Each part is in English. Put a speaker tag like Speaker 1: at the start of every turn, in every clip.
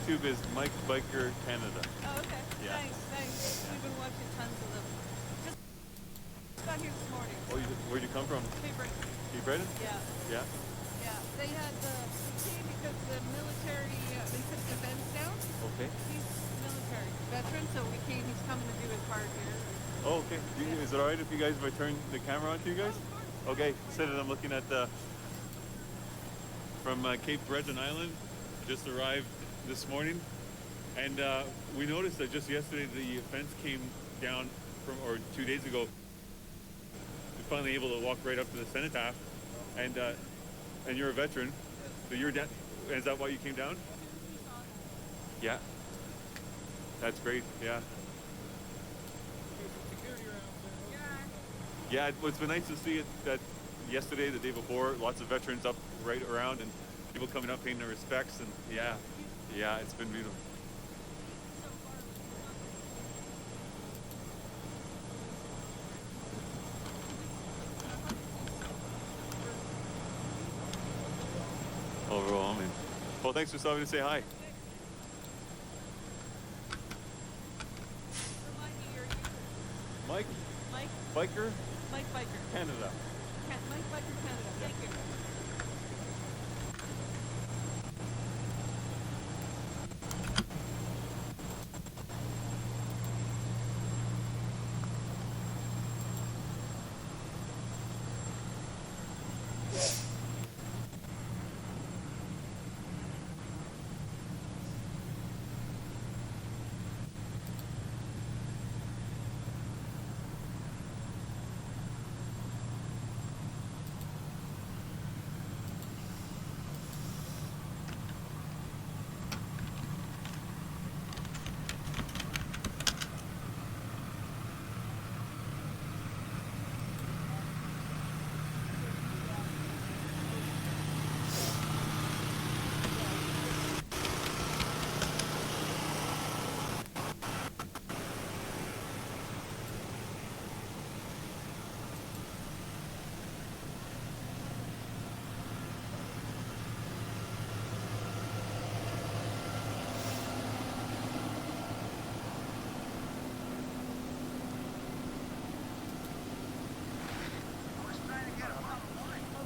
Speaker 1: YouTube is Mike Biker Canada.
Speaker 2: Oh, okay.
Speaker 1: Yeah.
Speaker 2: Thanks. We've been watching tons of them. Just got here this morning.
Speaker 1: Oh, where'd you come from?
Speaker 2: Cape Breton.
Speaker 1: Cape Breton?
Speaker 2: Yeah.
Speaker 1: Yeah.
Speaker 2: Yeah. They came because the military, they took the fence down.
Speaker 1: Okay.
Speaker 2: He's military veteran, so we came. He's coming to do his part here.
Speaker 1: Oh, okay. Is it all right if you guys, if I turn the camera on to you guys?
Speaker 2: Oh, of course.
Speaker 1: Okay. So I'm looking at from Cape Breton Island. Just arrived this morning, and we noticed that just yesterday the fence came down or 2 days ago. We're finally able to walk right up to the cenotaph, and you're a veteran, so you're down. Is that why you came down? Yeah. That's great. Yeah. Yeah, it's been nice to see it that yesterday, the day before, lots of veterans up right around and people coming up paying their respects, and yeah, it's been beautiful. Overwhelming. Well, thanks for stopping to say hi. Mike? Biker?
Speaker 2: Mike Biker.
Speaker 1: Canada.
Speaker 2: Mike Biker Canada. Thank you.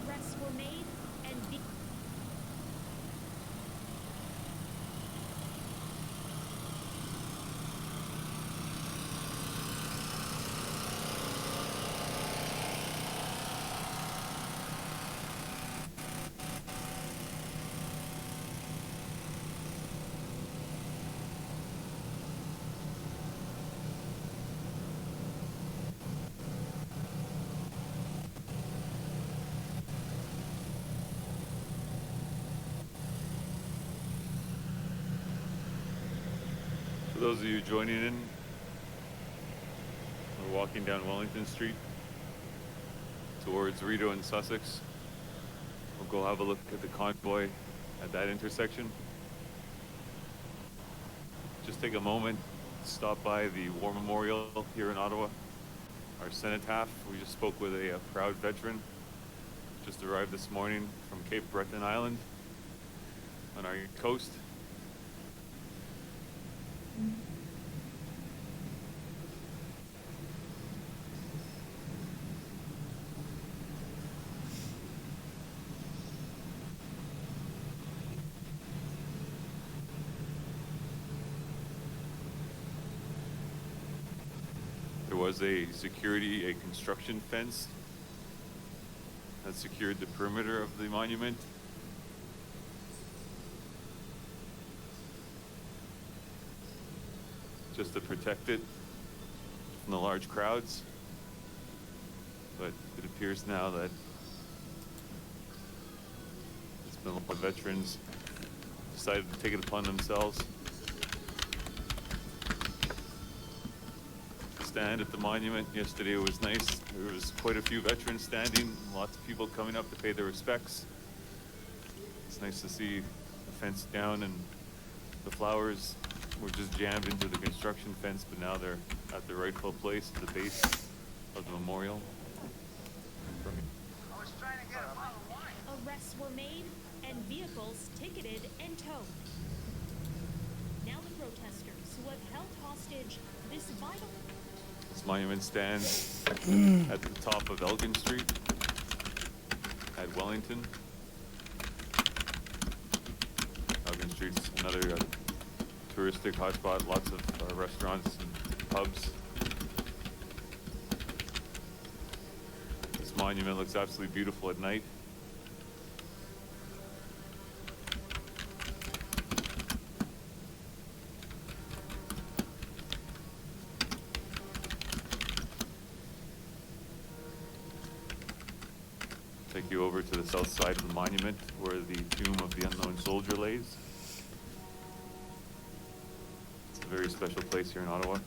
Speaker 3: Arrests were made and
Speaker 1: For those of you joining in, we're walking down Wellington Street towards Rideau and Sussex. We'll go have a look at the convoy at that intersection. Just take a moment, stop by the War Memorial here in Ottawa, our cenotaph. We just spoke with a proud veteran, just arrived this morning from Cape Breton Island on our coast. There was a construction fence that secured the perimeter of the monument. Just to protect it from the large crowds. But it appears now that it's been a lot of veterans decided to take it upon themselves. Stand at the monument. Yesterday was nice. There was quite a few veterans standing, lots of people coming up to pay their respects. It's nice to see the fence down, and the flowers were just jammed into the construction fence, but now they're at the rightful place at the base of the memorial.
Speaker 3: arrests were made and vehicles ticketed and towed. protesters who have held hostage this vital.
Speaker 1: This monument stands at the top of Elgin Street at Wellington. Elgin Street's another touristic hotspot, lots of restaurants and pubs. This monument looks absolutely beautiful at night. Take you over to the south side of the monument where the tomb of the unknown soldier lays. It's a very special place here in Ottawa.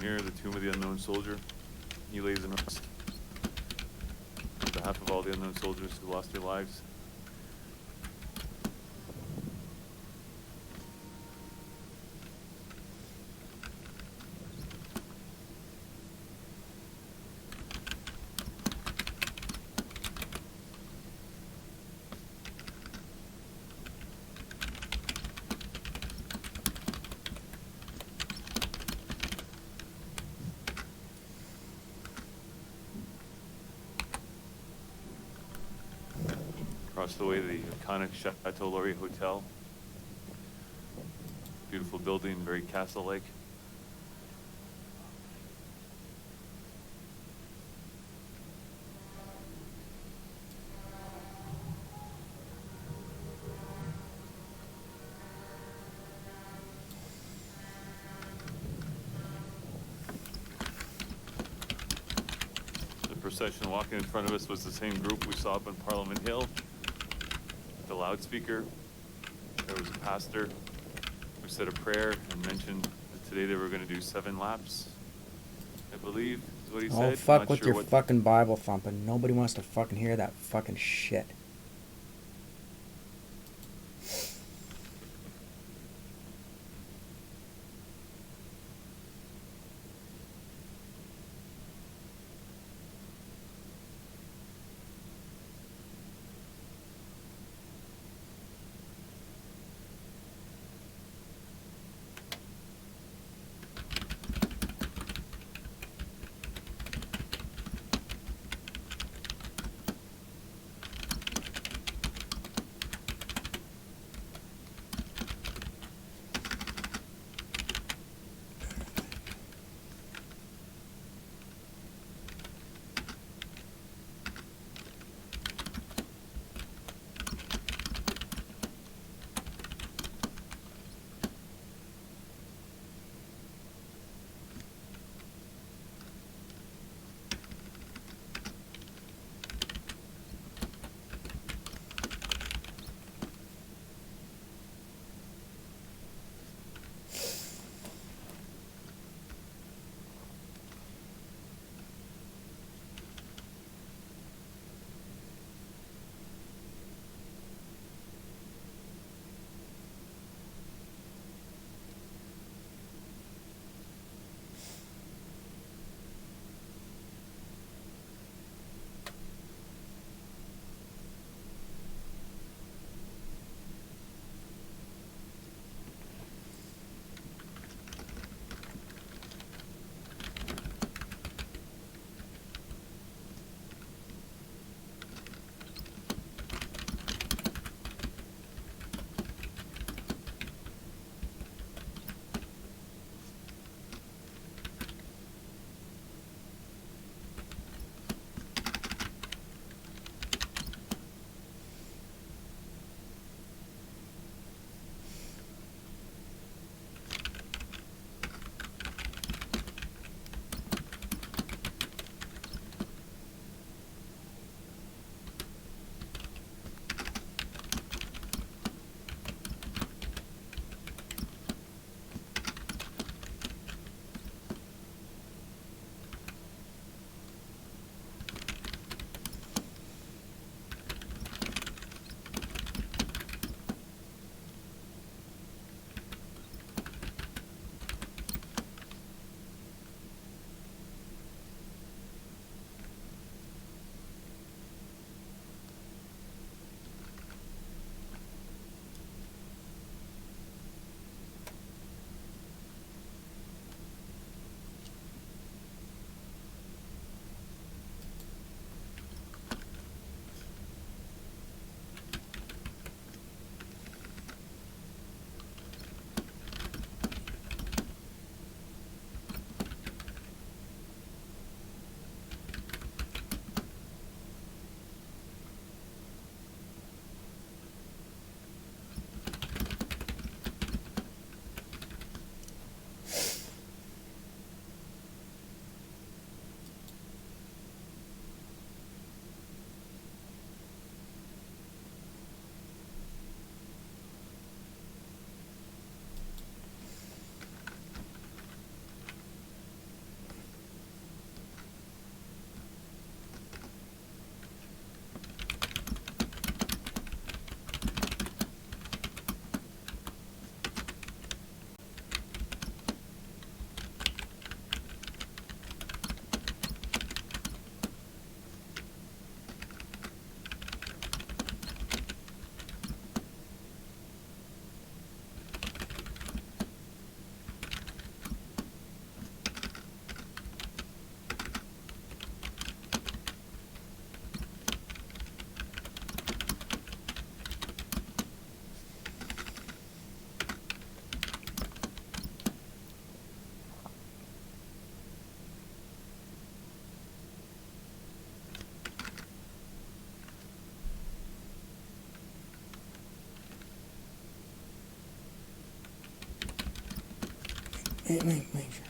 Speaker 1: Here, the tomb of the unknown soldier. He lays in rest on behalf of all the unknown soldiers who lost their lives. Across the way, the iconic Chateau Laurier Hotel. Beautiful building, very castle-like. The procession walking in front of us was the same group we saw up on Parliament Hill. The loudspeaker, there was a pastor who said a prayer and mentioned that today they were going to do 7 laps, I believe is what he said.
Speaker 4: Oh, fuck
Speaker 1: Not
Speaker 4: with
Speaker 1: sure
Speaker 4: your
Speaker 1: what-
Speaker 4: fucking Bible thumping. Nobody wants to fucking hear that fucking shit. Make sure.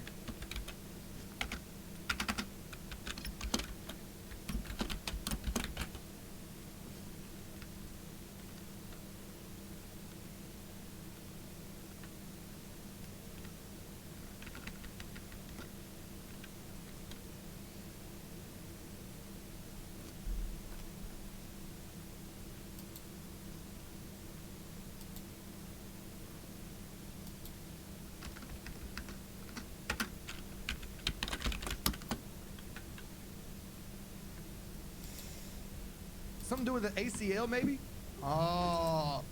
Speaker 5: Something to do with the ACL, maybe? Oh.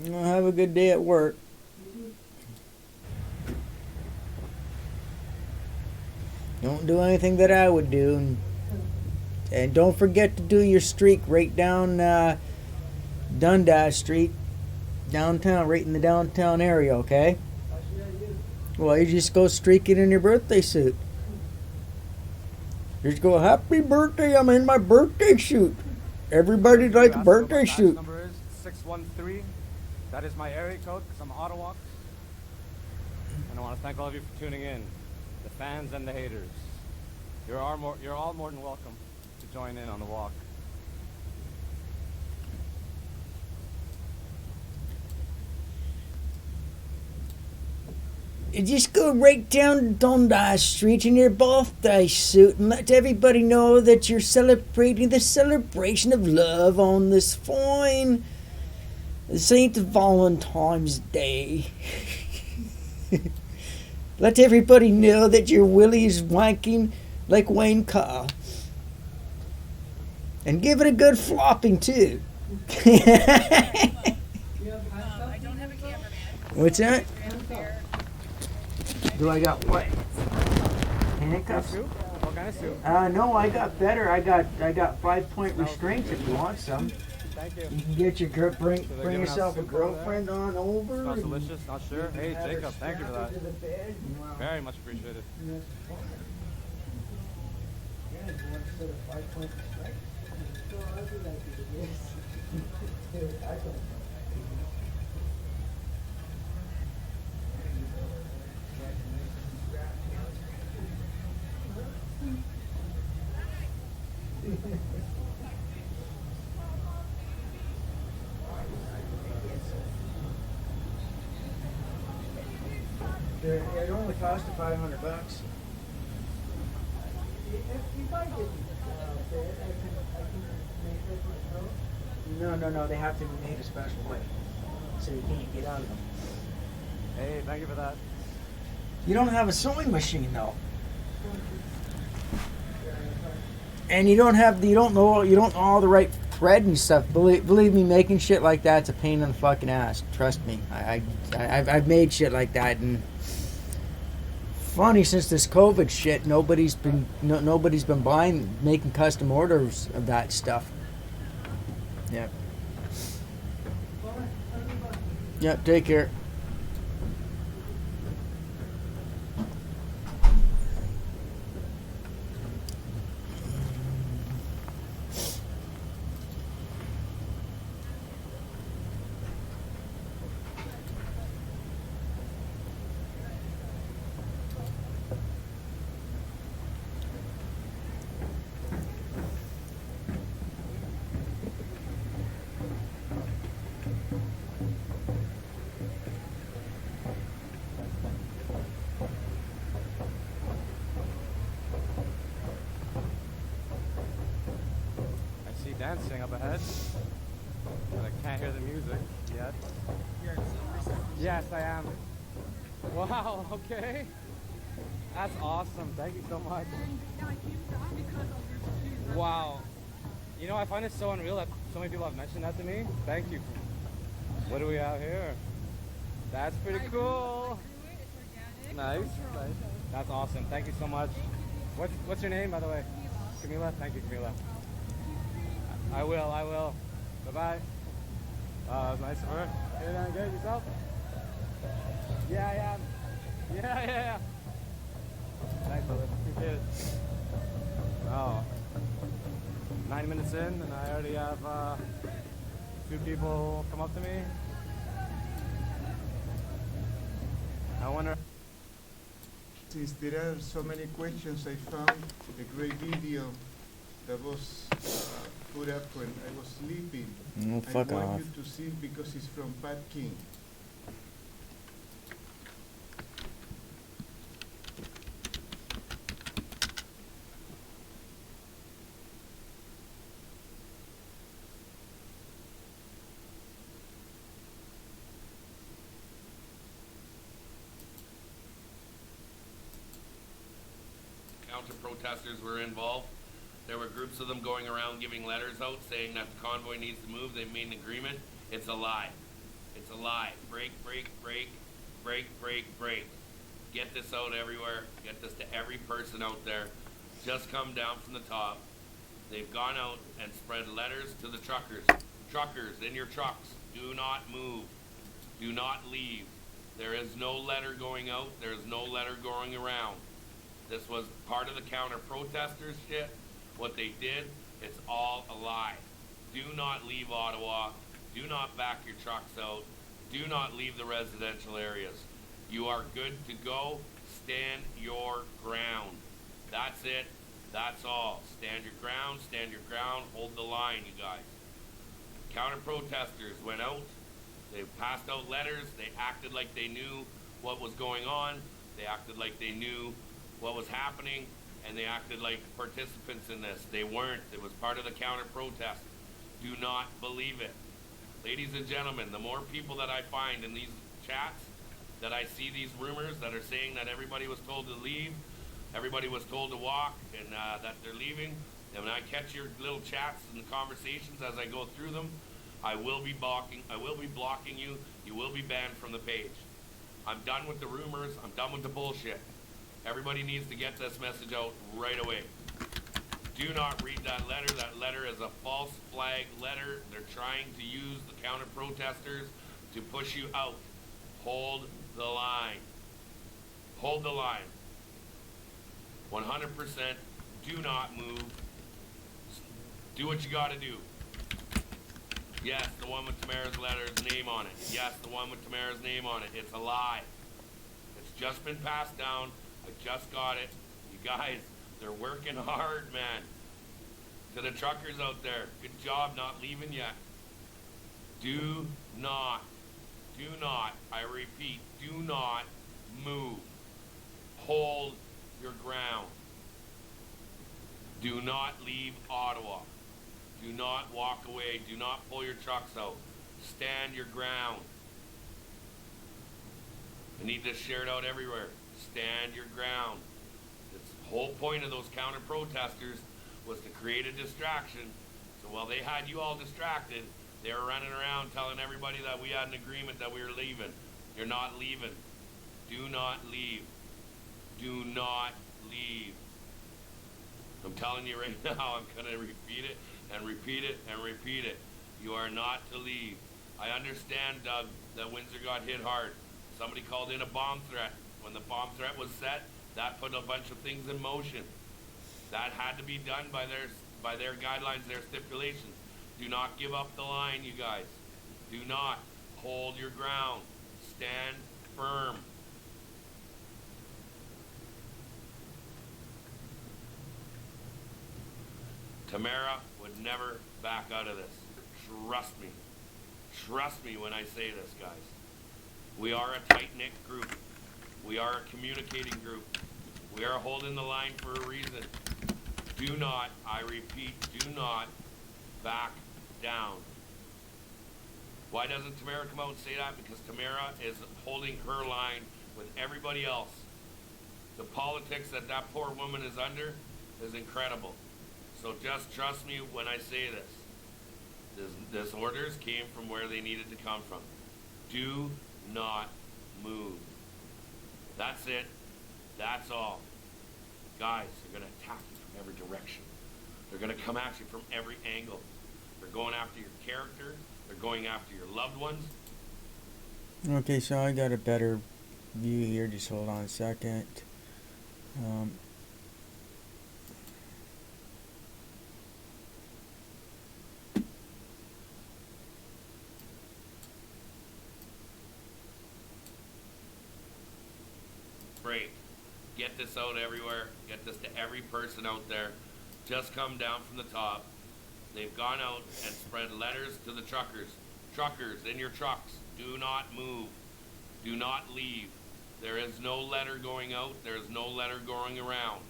Speaker 4: Well, have a good day at work. Don't do anything that I would do. And don't forget to do your streak right down Dundas Street, downtown, right in the downtown area, okay? Well, you just go streak it in your birthday suit. Just go, happy birthday, I'm in my birthday suit. Everybody like a birthday suit.
Speaker 6: Number is 613. That is my area code because I'm Ottawa. And I want to thank all of you for tuning in, the fans and the haters. You're all more than welcome to join in on the walk.
Speaker 4: You just go right down Dundas Street in your birthday suit and let everybody know that you're celebrating the celebration of love on this fine St. Valentine's Day. Let everybody know that your willie is wanking like Wayne Carr. And give it a good flopping too.
Speaker 2: I don't have a cameraman.
Speaker 4: What's that?
Speaker 2: There.
Speaker 4: Do I got what? Handcuffs?
Speaker 6: What kind of soup?
Speaker 4: No, I got better. I got 5-point restraints if you want some.
Speaker 6: Thank you.
Speaker 4: You can get your bring
Speaker 6: giving
Speaker 4: yourself
Speaker 6: out
Speaker 4: a
Speaker 6: soup over
Speaker 4: girlfriend on over.
Speaker 6: Smells
Speaker 4: and
Speaker 6: delicious, not sure. Hey,
Speaker 4: have her
Speaker 6: Jacob, thank you for
Speaker 4: strap
Speaker 6: that.
Speaker 4: her to the bed. Wow.
Speaker 6: Very much appreciated.
Speaker 4: Yeah, you want to set a 5-point restraint? So I'll do that to you. Yes. I don't know. It only cost you $500. If I get bed, I can make that No, they have to be made a special way, so you can't get out of them.
Speaker 6: Hey, thank you for that.
Speaker 4: You don't have a sewing machine though, and you don't know all the right thread and stuff. Believe me, making shit like that's a pain in the fucking ass. Trust me, I've made shit like that, and funny, since this COVID shit, nobody's been making custom orders of that stuff. Yep. Yep. Take care.
Speaker 6: Dancing up ahead, but I can't hear the music yet. Yes, I am. Wow, okay. That's awesome. Thank you so much. Wow. You know, I find it so unreal that so many people have mentioned that to me. Thank you. What do we have here? That's pretty cool. Nice. That's awesome. Thank you so much. What's your name, by the way? Camila? Thank you, Camila. I will. Bye-bye. That was nice of her. You doing good yourself? Yeah. Thanks, brother. Appreciate it. Wow. 9 minutes in, and I already have 2 people come up to me. I wonder...
Speaker 7: Since there are so many questions, I found a great video that was put up when I was sleeping.
Speaker 4: Oh, fuck
Speaker 7: I want
Speaker 4: off.
Speaker 7: you to see it because it's from Pat King.
Speaker 8: Counter-protesters were involved. There were groups of them going around giving letters out saying that the convoy needs to move. They made an agreement. It's a lie. It's a lie. Break, break, break, break, break, break. Get this out everywhere. Get this to every person out there. Just come down from the top. They've gone out and spread letters to the truckers. Truckers, in your trucks, do not move. Do not leave. There is no letter going out. There is no letter going around. This was part of the counter-protesters shit. What they did, it's all a lie. Do not leave Ottawa. Do not back your trucks out. Do not leave the residential areas. You are good to go. Stand your ground. That's it. That's all. Stand your ground. Stand your ground. Hold the line, you guys. Counter-protesters went out. They passed out letters. They acted like they knew what was going on. They acted like they knew what was happening, and they acted like participants in this. They weren't. It was part of the counter-protest. Do not believe it. Ladies and gentlemen, the more people that I find in these chats, that I see these rumors that are saying that everybody was told to leave, everybody was told to walk, and that they're leaving, and when I catch your little chats and conversations as I go through them, I will be blocking you. You will be banned from the page. I'm done with the rumors. I'm done with the bullshit. Everybody needs to get this message out right away. Do not read that letter. That letter is a false flag letter. They're trying to use the counter-protesters to push you out. Hold the line. Hold the line. 100%. Do not move. Do what you gotta do. Yes, the one with Tamara's letter's name on it. Yes, the one with Tamara's name on it. It's a lie. It's just been passed down. I just got it. You guys, they're working hard, man. To the truckers out there, good job not leaving yet. Do not, I repeat, do not move. Hold your ground. Do not leave Ottawa. Do not walk away. Do not pull your trucks out. Stand your ground. I need this shared out everywhere. Stand your ground. The whole point of those counter-protesters was to create a distraction. So while they had you all distracted, they were running around telling everybody that we had an agreement that we were leaving. You're not leaving. Do not leave. Do not leave. I'm telling you right now, I'm going to repeat it and repeat it and repeat it. You are not to leave. I understand, Doug, that Windsor got hit hard. Somebody called in a bomb threat. When the bomb threat was set, that put a bunch of things in motion. That had to be done by their guidelines, their stipulations. Do not give up the line, you guys. Do not. Hold your ground. Stand firm. Tamara would never back out of this. Trust me. Trust me when I say this, guys. We are a tight-knit group. We are a communicating group. We are holding the line for a reason. Do not, I repeat, do not back down. Why doesn't Tamara come out and say that? Because Tamara is holding her line with everybody else. The politics that poor woman is under is incredible. So just trust me when I say this. This orders came from where they needed to come from. Do not move. That's it. That's all. Guys, they're going to attack you from every direction. They're going to come at you from every angle. They're going after your character. They're going after your loved ones.
Speaker 4: Okay, so I got a better view here. Just hold on a second.
Speaker 8: Break. Get this out everywhere. Get this to every person out there. Just come down from the top. They've gone out and spread letters to the truckers. Truckers, in your trucks, do not move. Do not leave. There is no letter going out. There is no letter going around.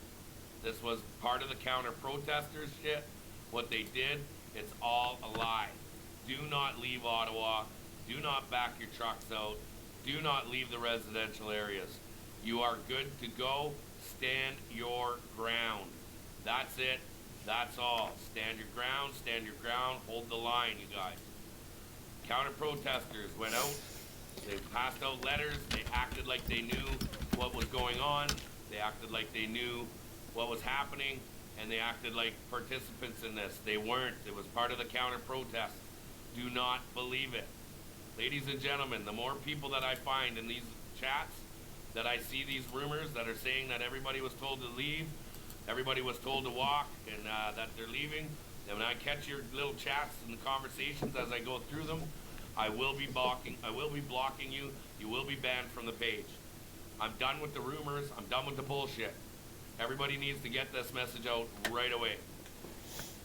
Speaker 8: This was part of the counter-protesters shit. What they did, it's all a lie. Do not leave Ottawa. Do not back your trucks out. Do not leave the residential areas. You are good to go. Stand your ground. That's it. That's all. Stand your ground. Stand your ground. Hold the line, you guys. Counter protesters went out. They passed out letters. They acted like they knew what was going on. They acted like they knew what was happening, and they acted like participants in this. They weren't. It was part of the counter protest. Do not believe it. Ladies and gentlemen, the more people that I find in these chats, that I see these rumors that are saying that everybody was told to leave, everybody was told to walk, and that they're leaving, and when I catch your little chats and the conversations as I go through them, I will be blocking you. You will be banned from the page. I'm done with the rumors. I'm done with the bullshit. Everybody needs to get this message out right away.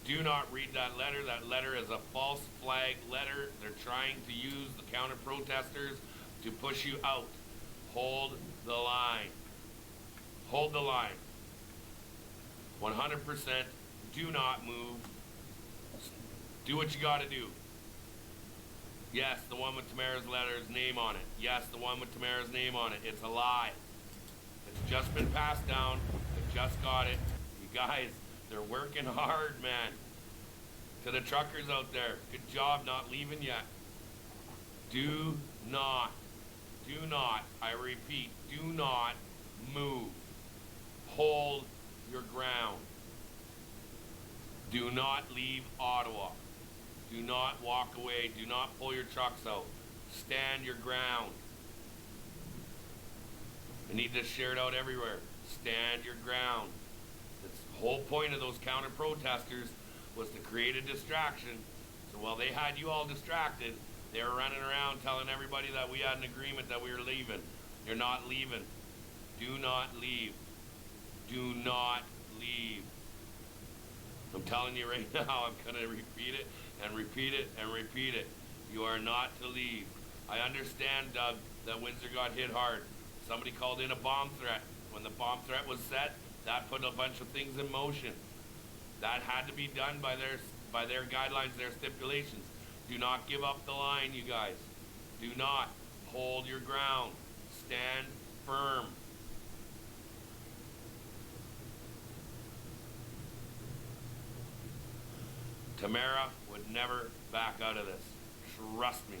Speaker 8: Do not read that letter. That letter is a false flag letter. They're trying to use the counter protesters to push you out. Hold the line. Hold the line. 100%. Do not move. Do what you gotta do. Yes, the one with Tamara's letter's name on it. Yes, the one with Tamara's name on it. It's a lie. It's just been passed down. I just got it. You guys, they're working hard, man. To the truckers out there, good job not leaving yet. Do not, I repeat, do not move. Hold your ground. Do not leave Ottawa. Do not walk away. Do not pull your trucks out. Stand your ground. I need this shared out everywhere. Stand your ground. The whole point of those counter protesters was to create a distraction. So while they had you all distracted, they were running around telling everybody that we had an agreement that we were leaving. You're not leaving. Do not leave. Do not leave. I'm telling you right now, I'm going to repeat it and repeat it and repeat it. You are not to leave. I understand, Doug, that Windsor got hit hard. Somebody called in a bomb threat. When the bomb threat was set, that put a bunch of things in motion. That had to be done by their guidelines, their stipulations. Do not give up the line, you guys. Do not. Hold your ground. Stand firm. Tamara would never back out of this. Trust me.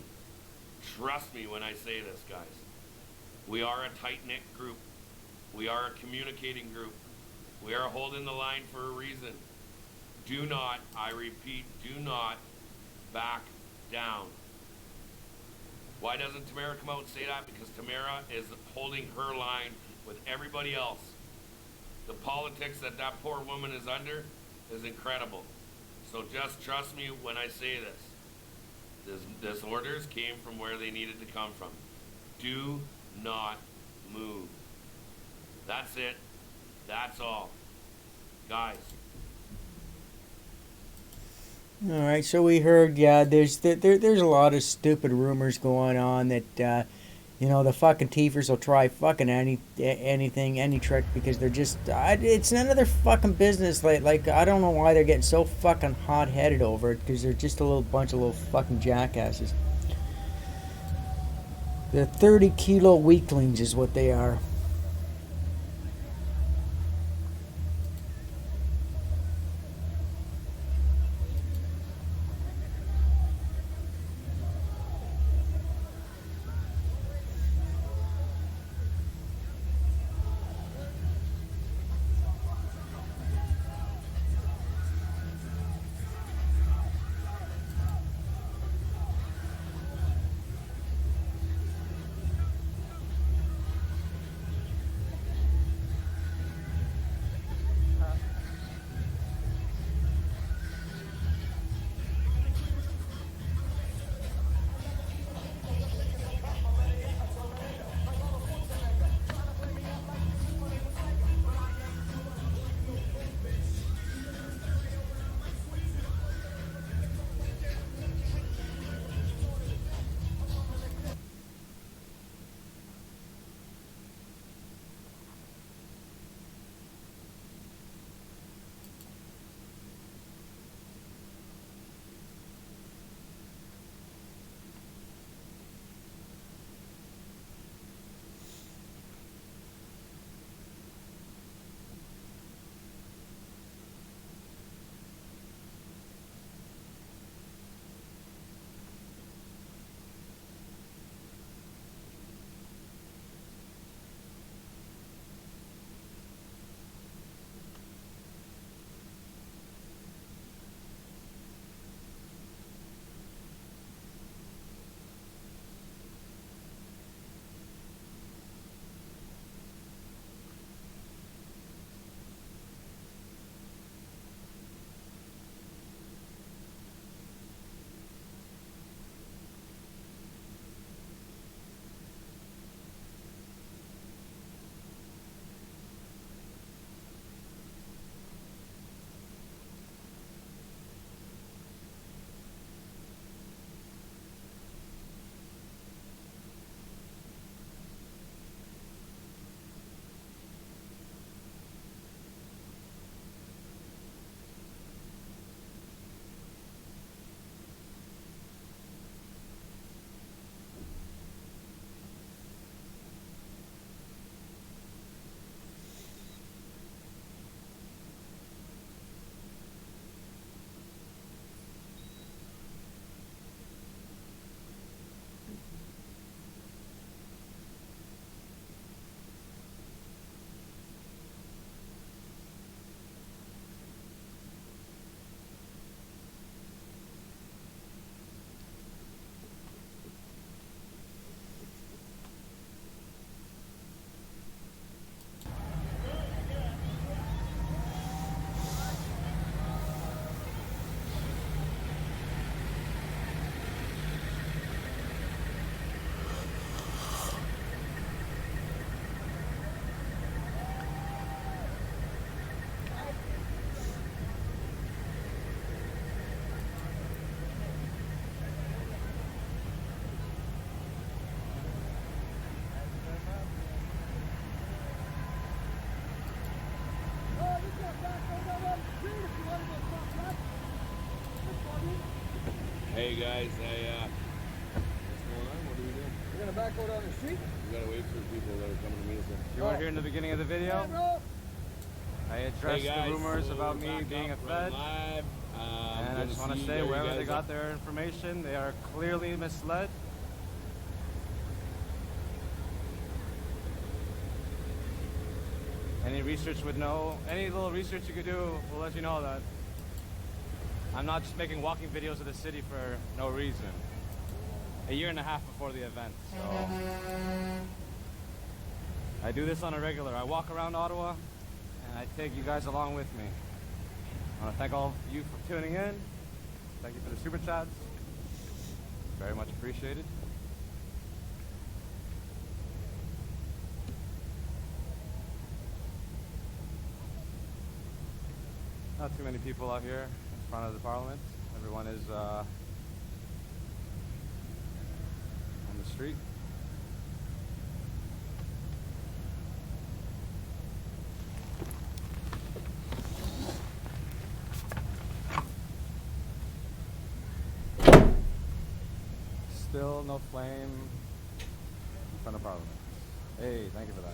Speaker 8: Trust me when I say this, guys. We are a tight-knit group. We are a communicating group. We are holding the line for a reason. Do not, I repeat, do not back down. Why doesn't Tamara come out and say that? Because Tamara is holding her line with everybody else. The politics that poor woman is under is incredible. So just trust me when I say this. This orders came from where they needed to come from. Do not move. That's it. That's all. Guys.
Speaker 4: All right, so we heard, there's a lot of stupid rumors going on that, the fucking teefers will try fucking anything, any trick, because they're just, it's none of their fucking business. Like I don't know why they're getting so fucking hot-headed over it, because they're just a little bunch of little fucking jackasses. They're 30-kilo weaklings is what they are.
Speaker 8: Hey guys, what's going on? What are we doing?
Speaker 6: We're gonna back out on the street.
Speaker 8: We gotta wait for people that are coming to meet us.
Speaker 6: You were here in the beginning of the video. I addressed
Speaker 8: Hey guys,
Speaker 6: the rumors
Speaker 8: so
Speaker 6: about
Speaker 8: we're
Speaker 6: me
Speaker 8: back
Speaker 6: being a
Speaker 8: up, running
Speaker 6: Fed.
Speaker 8: live.
Speaker 6: And I just want to say, wherever they got their information, they are clearly misled. Any research would know, any little research you could do will let you know that I'm not just making walking videos of the city for no reason. A year and a half before the event, so I do this on a regular. I walk around Ottawa, and I take you guys along with me. I want to thank all of you for tuning in. Thank you for the super chats. Very much appreciated. Not too many people out here in front of the Parliament. Everyone is on the street. Still no flame in front of Parliament. Hey, thank you for that.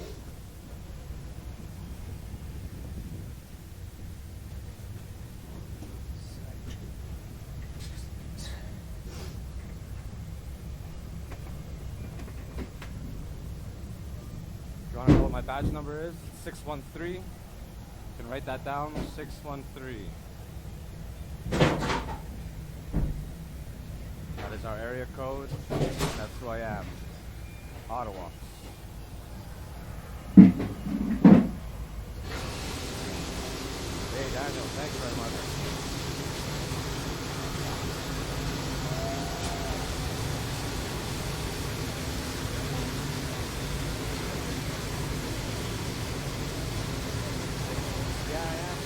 Speaker 6: You want to know what my badge number is? 613. You can write that down, 613. That is our area code. That's who I am. Ottawa. Hey Daniel, thank you very much. Yeah, I am.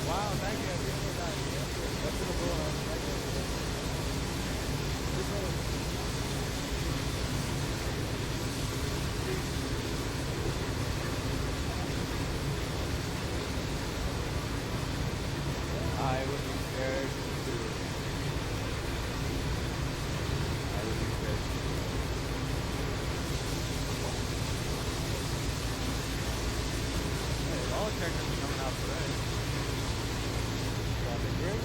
Speaker 6: Wow, thank you. I appreciate that. That's super cool, man. Thank you. I would be scared too. I would be scared too. Hey, all the characters are coming out today. That'd be great.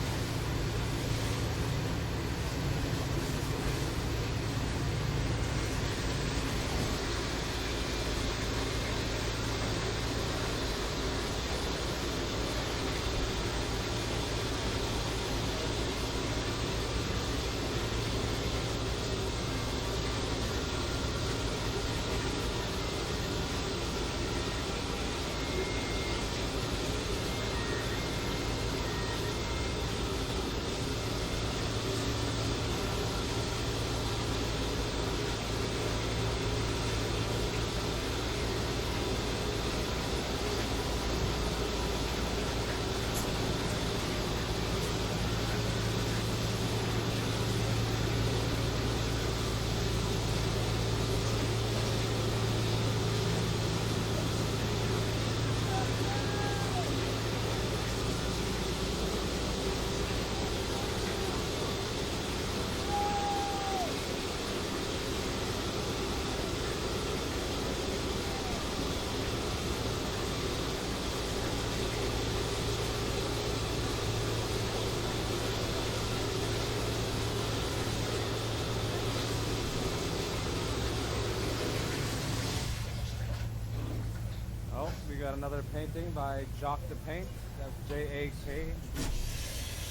Speaker 6: Oh, we got another painting by Jock the Paint. That's J-A-K.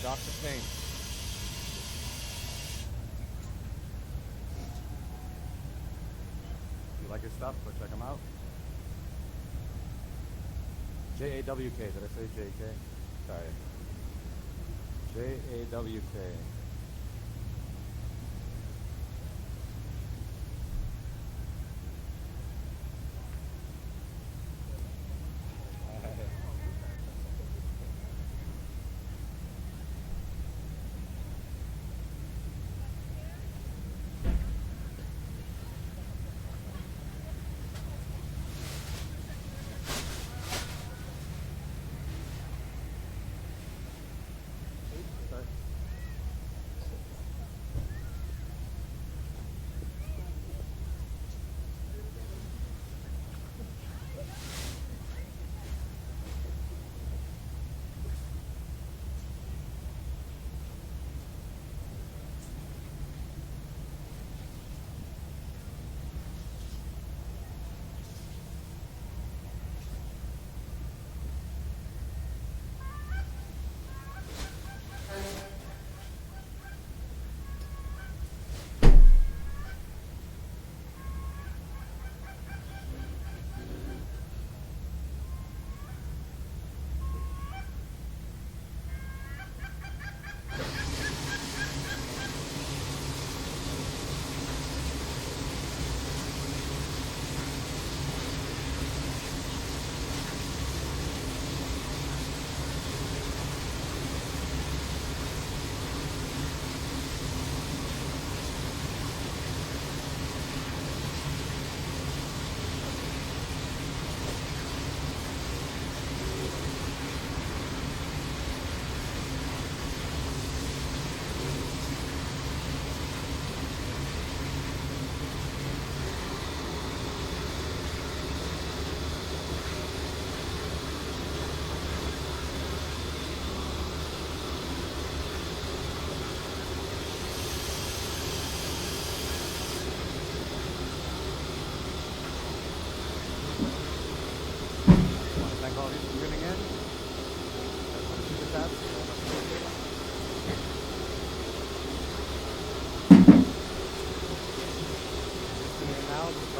Speaker 6: Jock the Paint. If you like his stuff, go check him out. J-A-W-K. Did I say J-K? Sorry. J-A-W-K.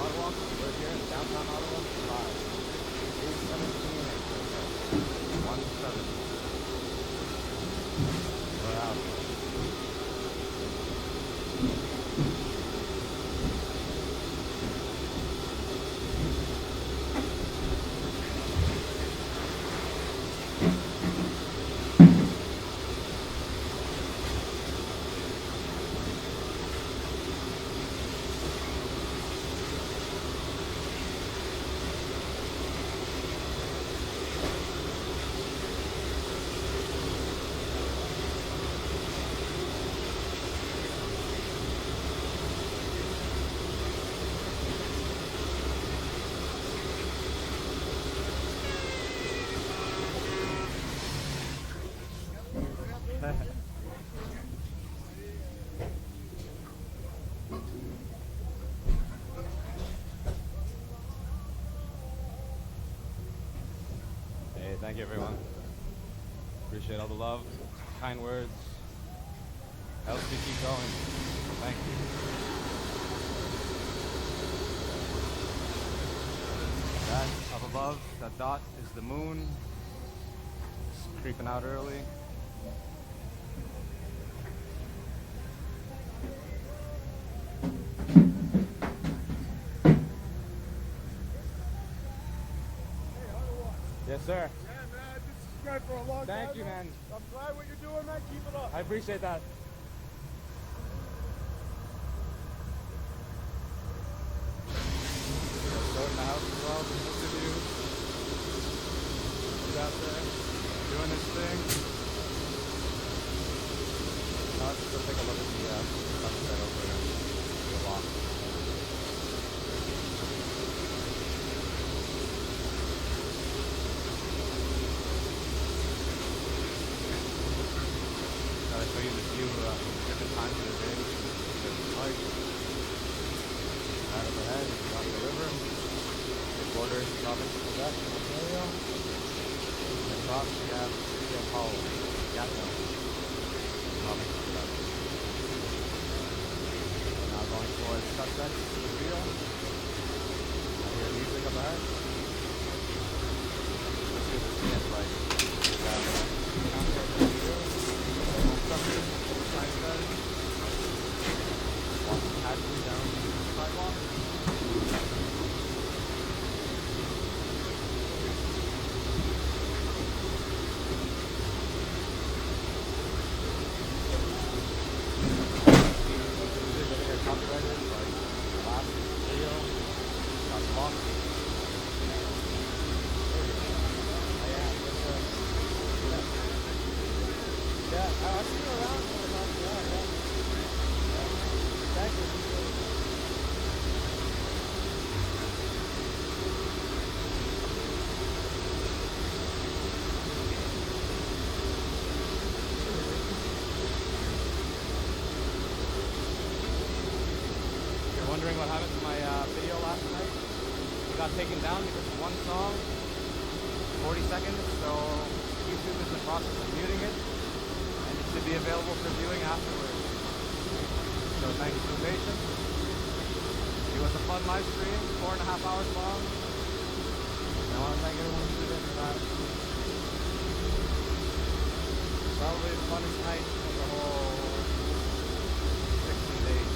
Speaker 6: Ottawa. We're here in downtown Ottawa. 817 We're out. Hey, thank you everyone. Appreciate all the love, kind words. Helps me keep going. Thank you. That up above, that dot is the moon. It's creeping out early. Yes, sir.
Speaker 9: Yeah, man, I've been subscribed for a long time.
Speaker 6: Thank you, man.
Speaker 9: I'm glad what you're doing, man. Keep it up.
Speaker 6: I appreciate that. Sorting the house as well, doing this video. He's out there doing his thing. Now let's go take a look at the sunset over the walk. Gotta show you the view different times of the day, different light. Right overhead, you got the river. The border is province of Quebec and Ontario. And across we have St. Paul, Gatineau, province of Quebec. We're now going towards Sussex, Rio. I hear music up ahead. Let's see what the scene is like. We have Convoy here. Suckers, sign says. Walking casually down the sidewalk. Copyrighted by last video, got lost. Yeah, I see you around sometimes. Yeah. Thank you. You're wondering what happened to my video last night? It got taken down because of one song, 40 seconds, so YouTube is in the process of muting it. It should be available for viewing afterwards. So thank you for your patience. It was a fun live stream, 4.5 hours long. I want to thank everyone who tuned in for that. Probably the funnest night of the whole 16 days.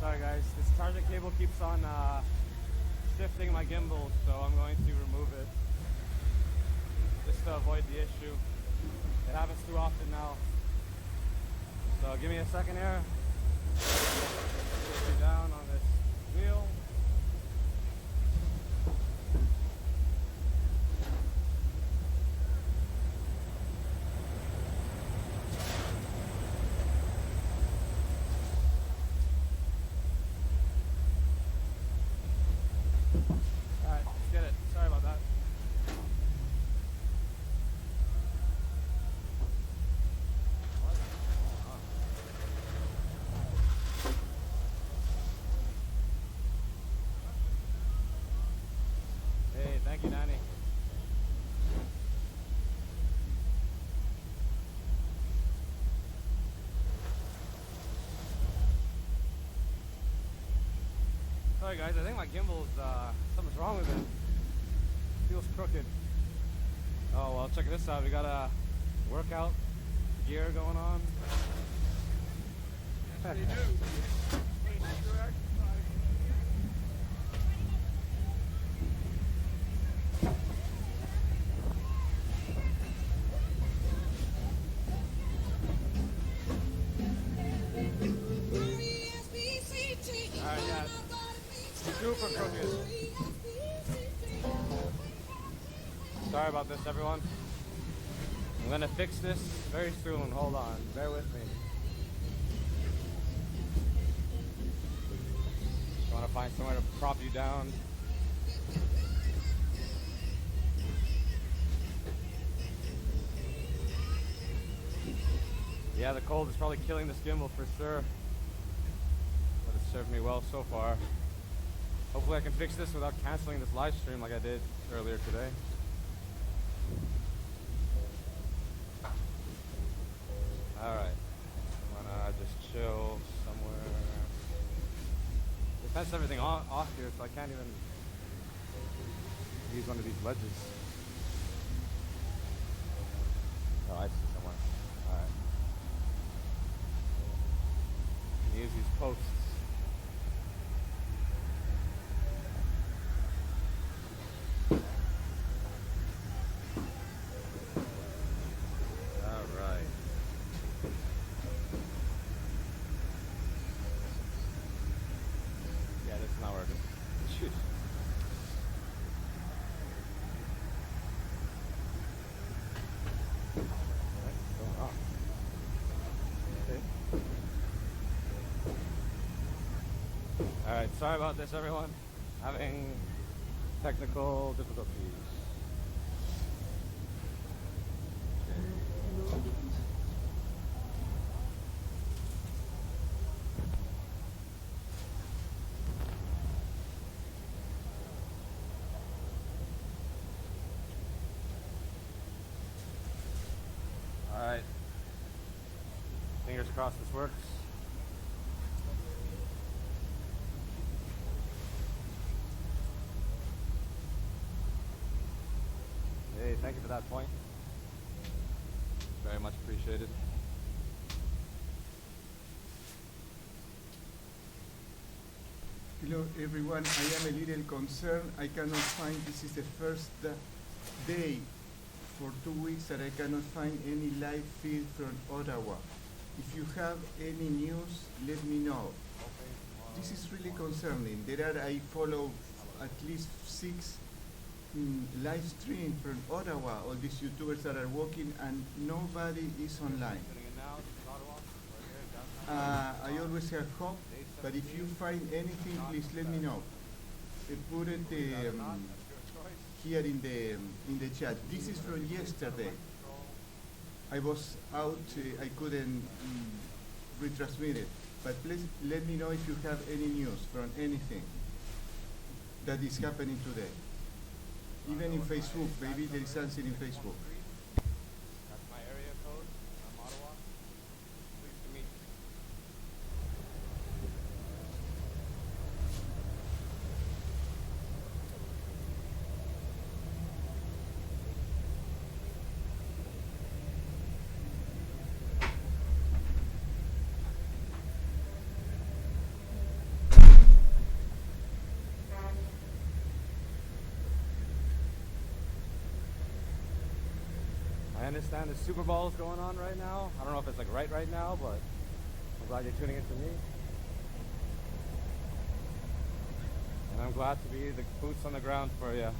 Speaker 6: Sorry guys, this charging cable keeps on shifting my gimbal, so I'm going to remove it just to avoid the issue. It happens too often now. So give me a second here. Put you down on this wheel. Alright, let's get it. Sorry about that. Hey, thank you, Danny. Sorry guys, I think my gimbal's, something's wrong with it. Feels crooked. Oh well, check this out. We got a workout gear going on. Alright, yeah. Super crooked. Sorry about this, everyone. I'm gonna fix this very soon. Hold on, bear with me. Just wanna find somewhere to prop you down. Yeah, the cold is probably killing this gimbal for sure. But it's served me well so far. Hopefully I can fix this without canceling this live stream like I did earlier today. Alright. I'm gonna just chill somewhere. They fenced everything off here, so I can't even use one of these ledges. Oh, I see somewhere. Alright. Use these posts. Alright. Yeah, this is not working. Shoot. What's going on? Okay. Alright, sorry about this, everyone. Having technical difficulties. Alright. Fingers crossed this works. Hey, thank you for that point. Very much appreciated.
Speaker 7: Hello everyone, I am a little concerned. I cannot find, this is the first day for 2 weeks that I cannot find any live feed from Ottawa. If you have any news, let me know. This is really concerning. I follow at least 6 live stream from Ottawa, all these YouTubers that are walking and nobody is online. I always have hope, but if you find anything, please let me know. Put it here in the chat. This is from yesterday. I was out, I couldn't retransmit it, but please let me know if you have any news from anything that is happening today. Even in Facebook, maybe there is something in Facebook.
Speaker 6: That's my area code. I'm Ottawa. Pleased to meet you. understand the Super Bowl is going on right now. I don't know if it's like right now, but I'm glad you're tuning in to me. And I'm glad to be the boots on the ground for you.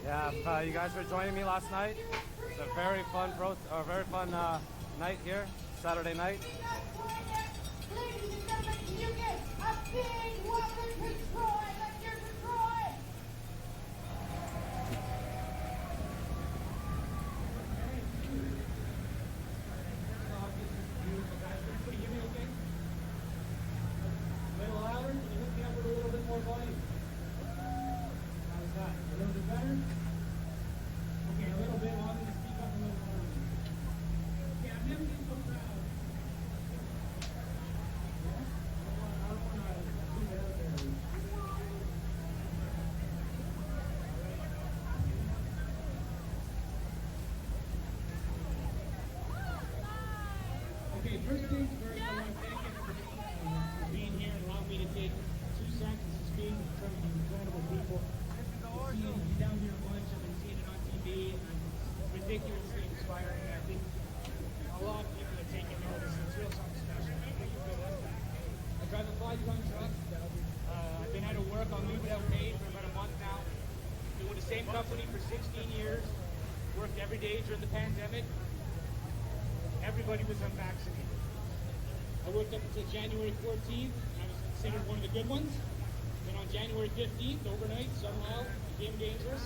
Speaker 6: Yeah, you guys for joining me last night. It's a very fun night here, Saturday night.
Speaker 10: Ladies and gentlemen, you get a big welcome to Troy. Let's hear it for Troy.
Speaker 11: A little louder? Can you hook me up with a little bit more volume? How's that? A little bit better? Okay, a little bit. Want me to speak up a little more? Okay, I've never been so proud. I don't want to do that out there. Okay, first things first, I want to thank everybody for being here and allowing me to take 2 seconds to speak in front of you incredible people. I've seen you down here a bunch, I've been seeing it on TV, and it's ridiculously inspiring. I think a lot of people are taking notice. It's real something special. I drive a 5-ton truck. I've been out of work on leave without pay for about a month now. Been with the same company for 16 years. Worked every day during the pandemic. Everybody was unvaccinated. I worked up until January 14th, and I was considered one of the good ones. Then on January 15th, overnight, somehow, it became dangerous.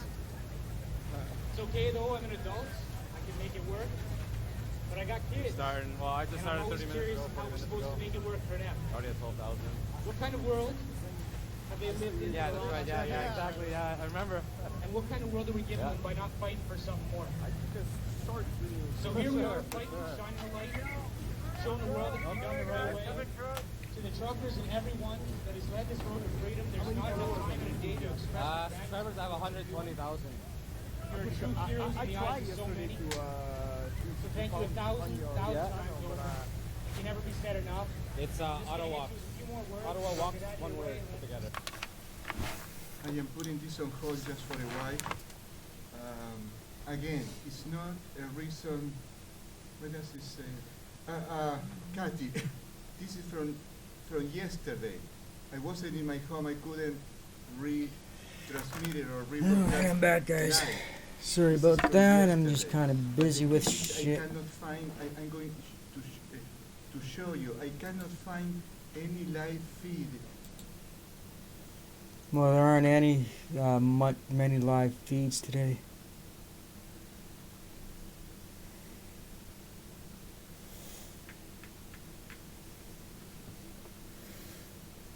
Speaker 11: It's okay though, I'm an adult. I can make it work. But I got kids.
Speaker 6: I just started 30 minutes ago, 40
Speaker 11: how we're
Speaker 6: minutes
Speaker 11: supposed
Speaker 6: ago.
Speaker 11: to make it work for them.
Speaker 6: Already at 12,000.
Speaker 11: What kind of world have they lived in?
Speaker 6: Yeah,
Speaker 11: for
Speaker 6: that's
Speaker 11: all
Speaker 6: right.
Speaker 11: this time?
Speaker 6: Yeah, exactly. Yeah, I remember.
Speaker 11: And what kind of world are we giving them by not fighting for something more? So here we are fighting, shining a light, showing the world that we've done the right way. To the truckers and everyone that has led this road to freedom, there's not enough time in a day to express
Speaker 6: Subscribers, I have 120,000.
Speaker 11: your true heroes in the eyes of so many. So thank you 1,000 times over. It can never be said enough.
Speaker 6: It's Ottawa. Ottawa walks one way put together.
Speaker 7: I am putting this on hold just for a while. Again, it's not a reason. What does it say? Kathy, this is from yesterday. I wasn't in my home. I couldn't retransmit it or rebroadcast.
Speaker 4: Alright, I'm back, guys.
Speaker 7: tonight.
Speaker 4: Sorry
Speaker 7: This is
Speaker 4: about
Speaker 7: from
Speaker 4: that. I'm
Speaker 7: yesterday.
Speaker 4: just kind of busy with
Speaker 7: I
Speaker 4: shit.
Speaker 7: cannot find. I'm going to show you. I cannot find any live feed.
Speaker 4: Well, there aren't any many live feeds today.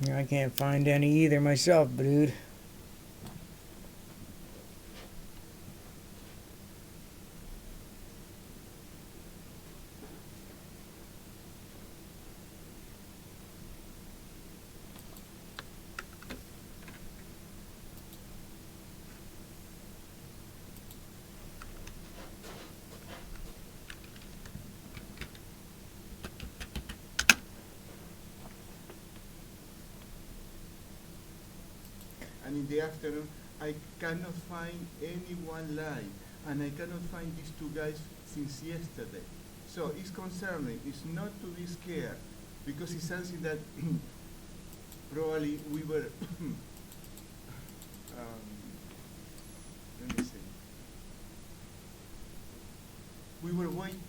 Speaker 4: I can't find any either myself, dude.
Speaker 7: in the afternoon. I cannot find anyone live, and I cannot find these two guys since yesterday. So it's concerning. It's not to be scared, because it's something that probably we were, let me see. We were waiting.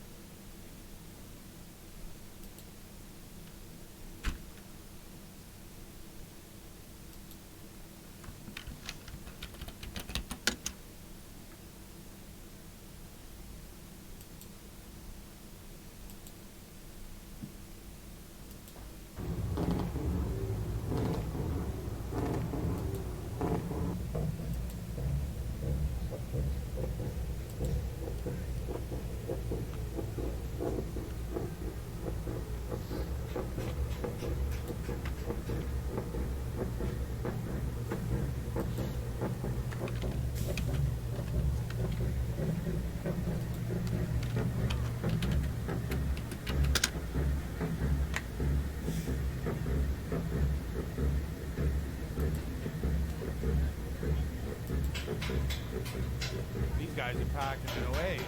Speaker 12: These guys are packing it away.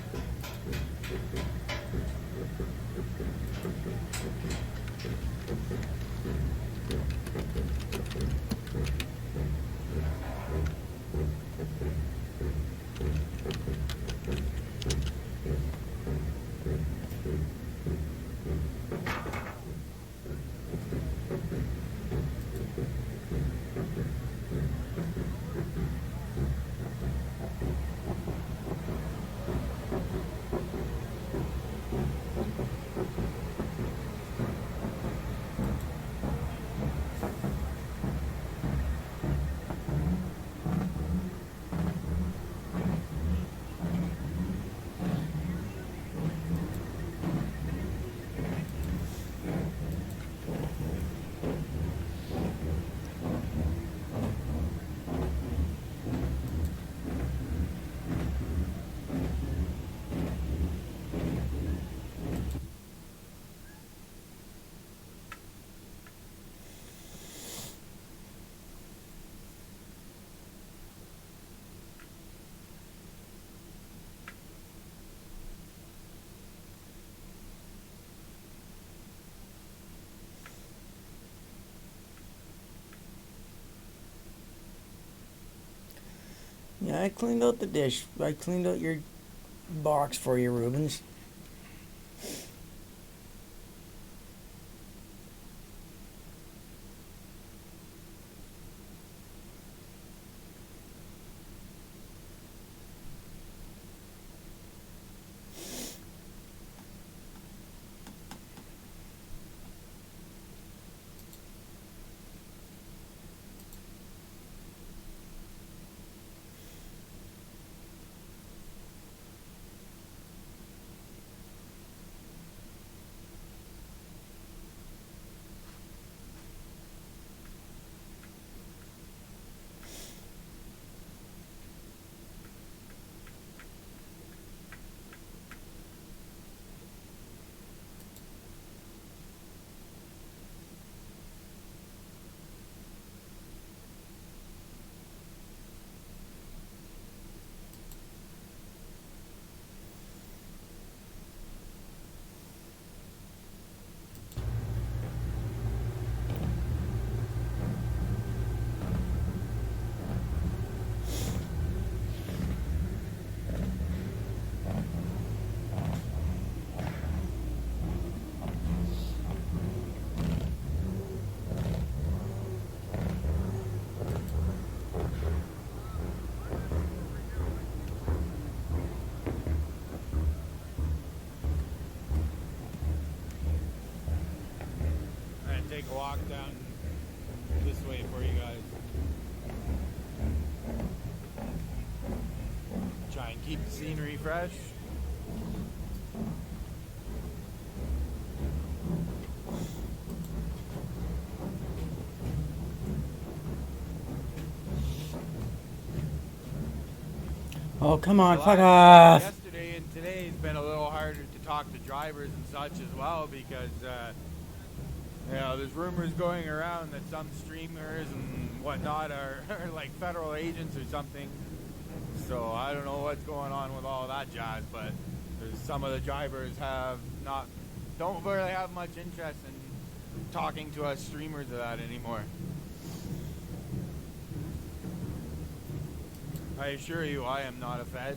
Speaker 4: Yeah, I cleaned out the dish. I cleaned out your box for you, Rubens.
Speaker 12: Take a walk down this way for you guys. Try and keep the scenery fresh.
Speaker 4: Oh, come on, fuck off.
Speaker 12: Yesterday and today has been a little harder to talk to drivers and such as well because You know, there's rumors going around that some streamers and whatnot are like federal agents or something. So I don't know what's going on with all that jazz, but some of the drivers don't really have much interest in talking to us streamers of that anymore. I assure you, I am not a Fed.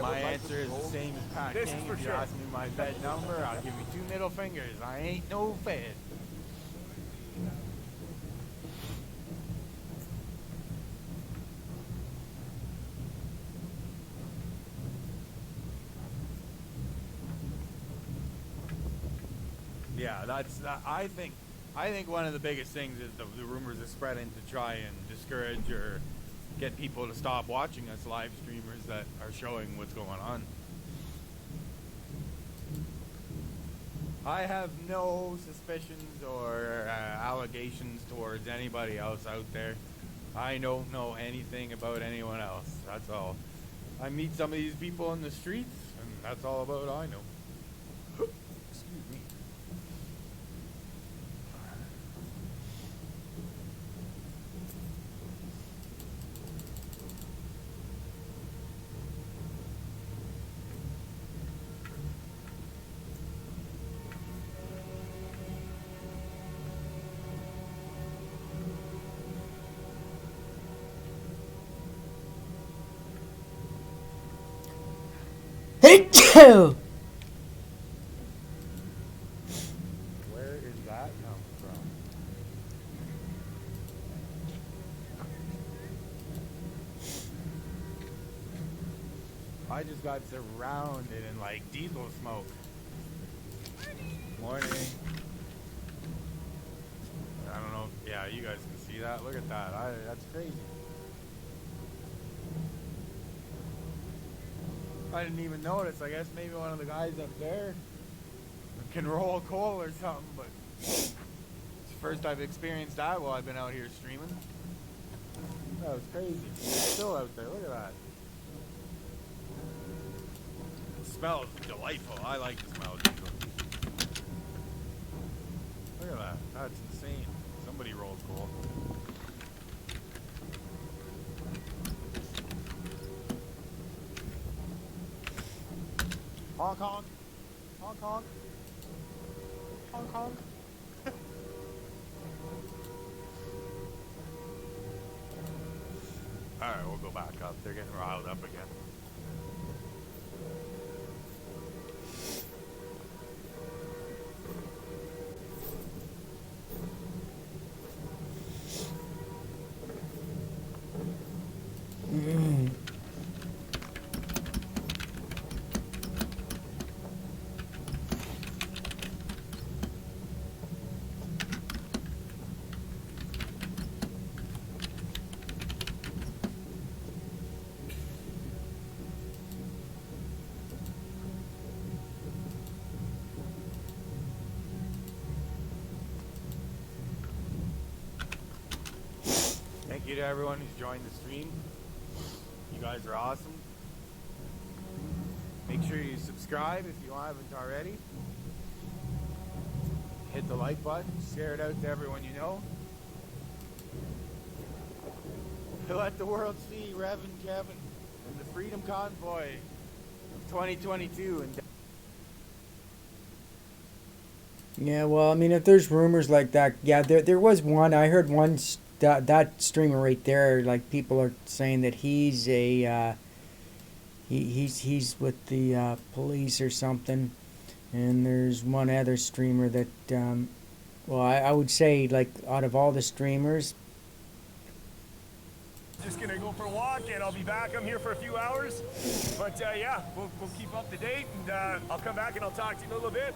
Speaker 12: My answer is the same as Pat King. If you ask me my Fed number, I'll give you 2 middle fingers. I ain't no Fed. Yeah, I think one of the biggest things is the rumors are spreading to try and discourage or get people to stop watching us live streamers that are showing what's going on. I have no suspicions or allegations towards anybody else out there. I don't know anything about anyone else. That's all. I meet some of these people in the streets, and that's all about I know. Excuse me.
Speaker 4: Hey!
Speaker 12: Where is that come from? I just got surrounded in like diesel smoke. Morning. I don't know. Yeah, you guys can see that. Look at that. That's crazy. I didn't even notice. I guess maybe one of the guys up there can roll coal or something, but it's the first I've experienced that while I've been out here streaming. That was crazy. It's still out there. Look at that. It smells delightful. I like the smell of diesel. Look at that. That's insane. Somebody rolled coal. Honk honk. Honk honk. Honk honk. Alright, we'll go back up. They're getting riled up again. Thank you to everyone who's joined the stream. You guys are awesome. Make sure you subscribe if you haven't already. Hit the like button, share it out to everyone you know. Let the world see Rev and Kevin and the Freedom Convoy of 2022.
Speaker 4: Yeah, well, I mean, if there's rumors like that, yeah, there was one. I heard one that streamer right there. Like, people are saying that he's a he's with the police or something. And there's one other streamer that, well, I would say, like, out of all the streamers.
Speaker 9: Just gonna go for a walk and I'll be back. I'm here for a few hours, but yeah, we'll keep up to date, and I'll come back and I'll talk to you in a little bit.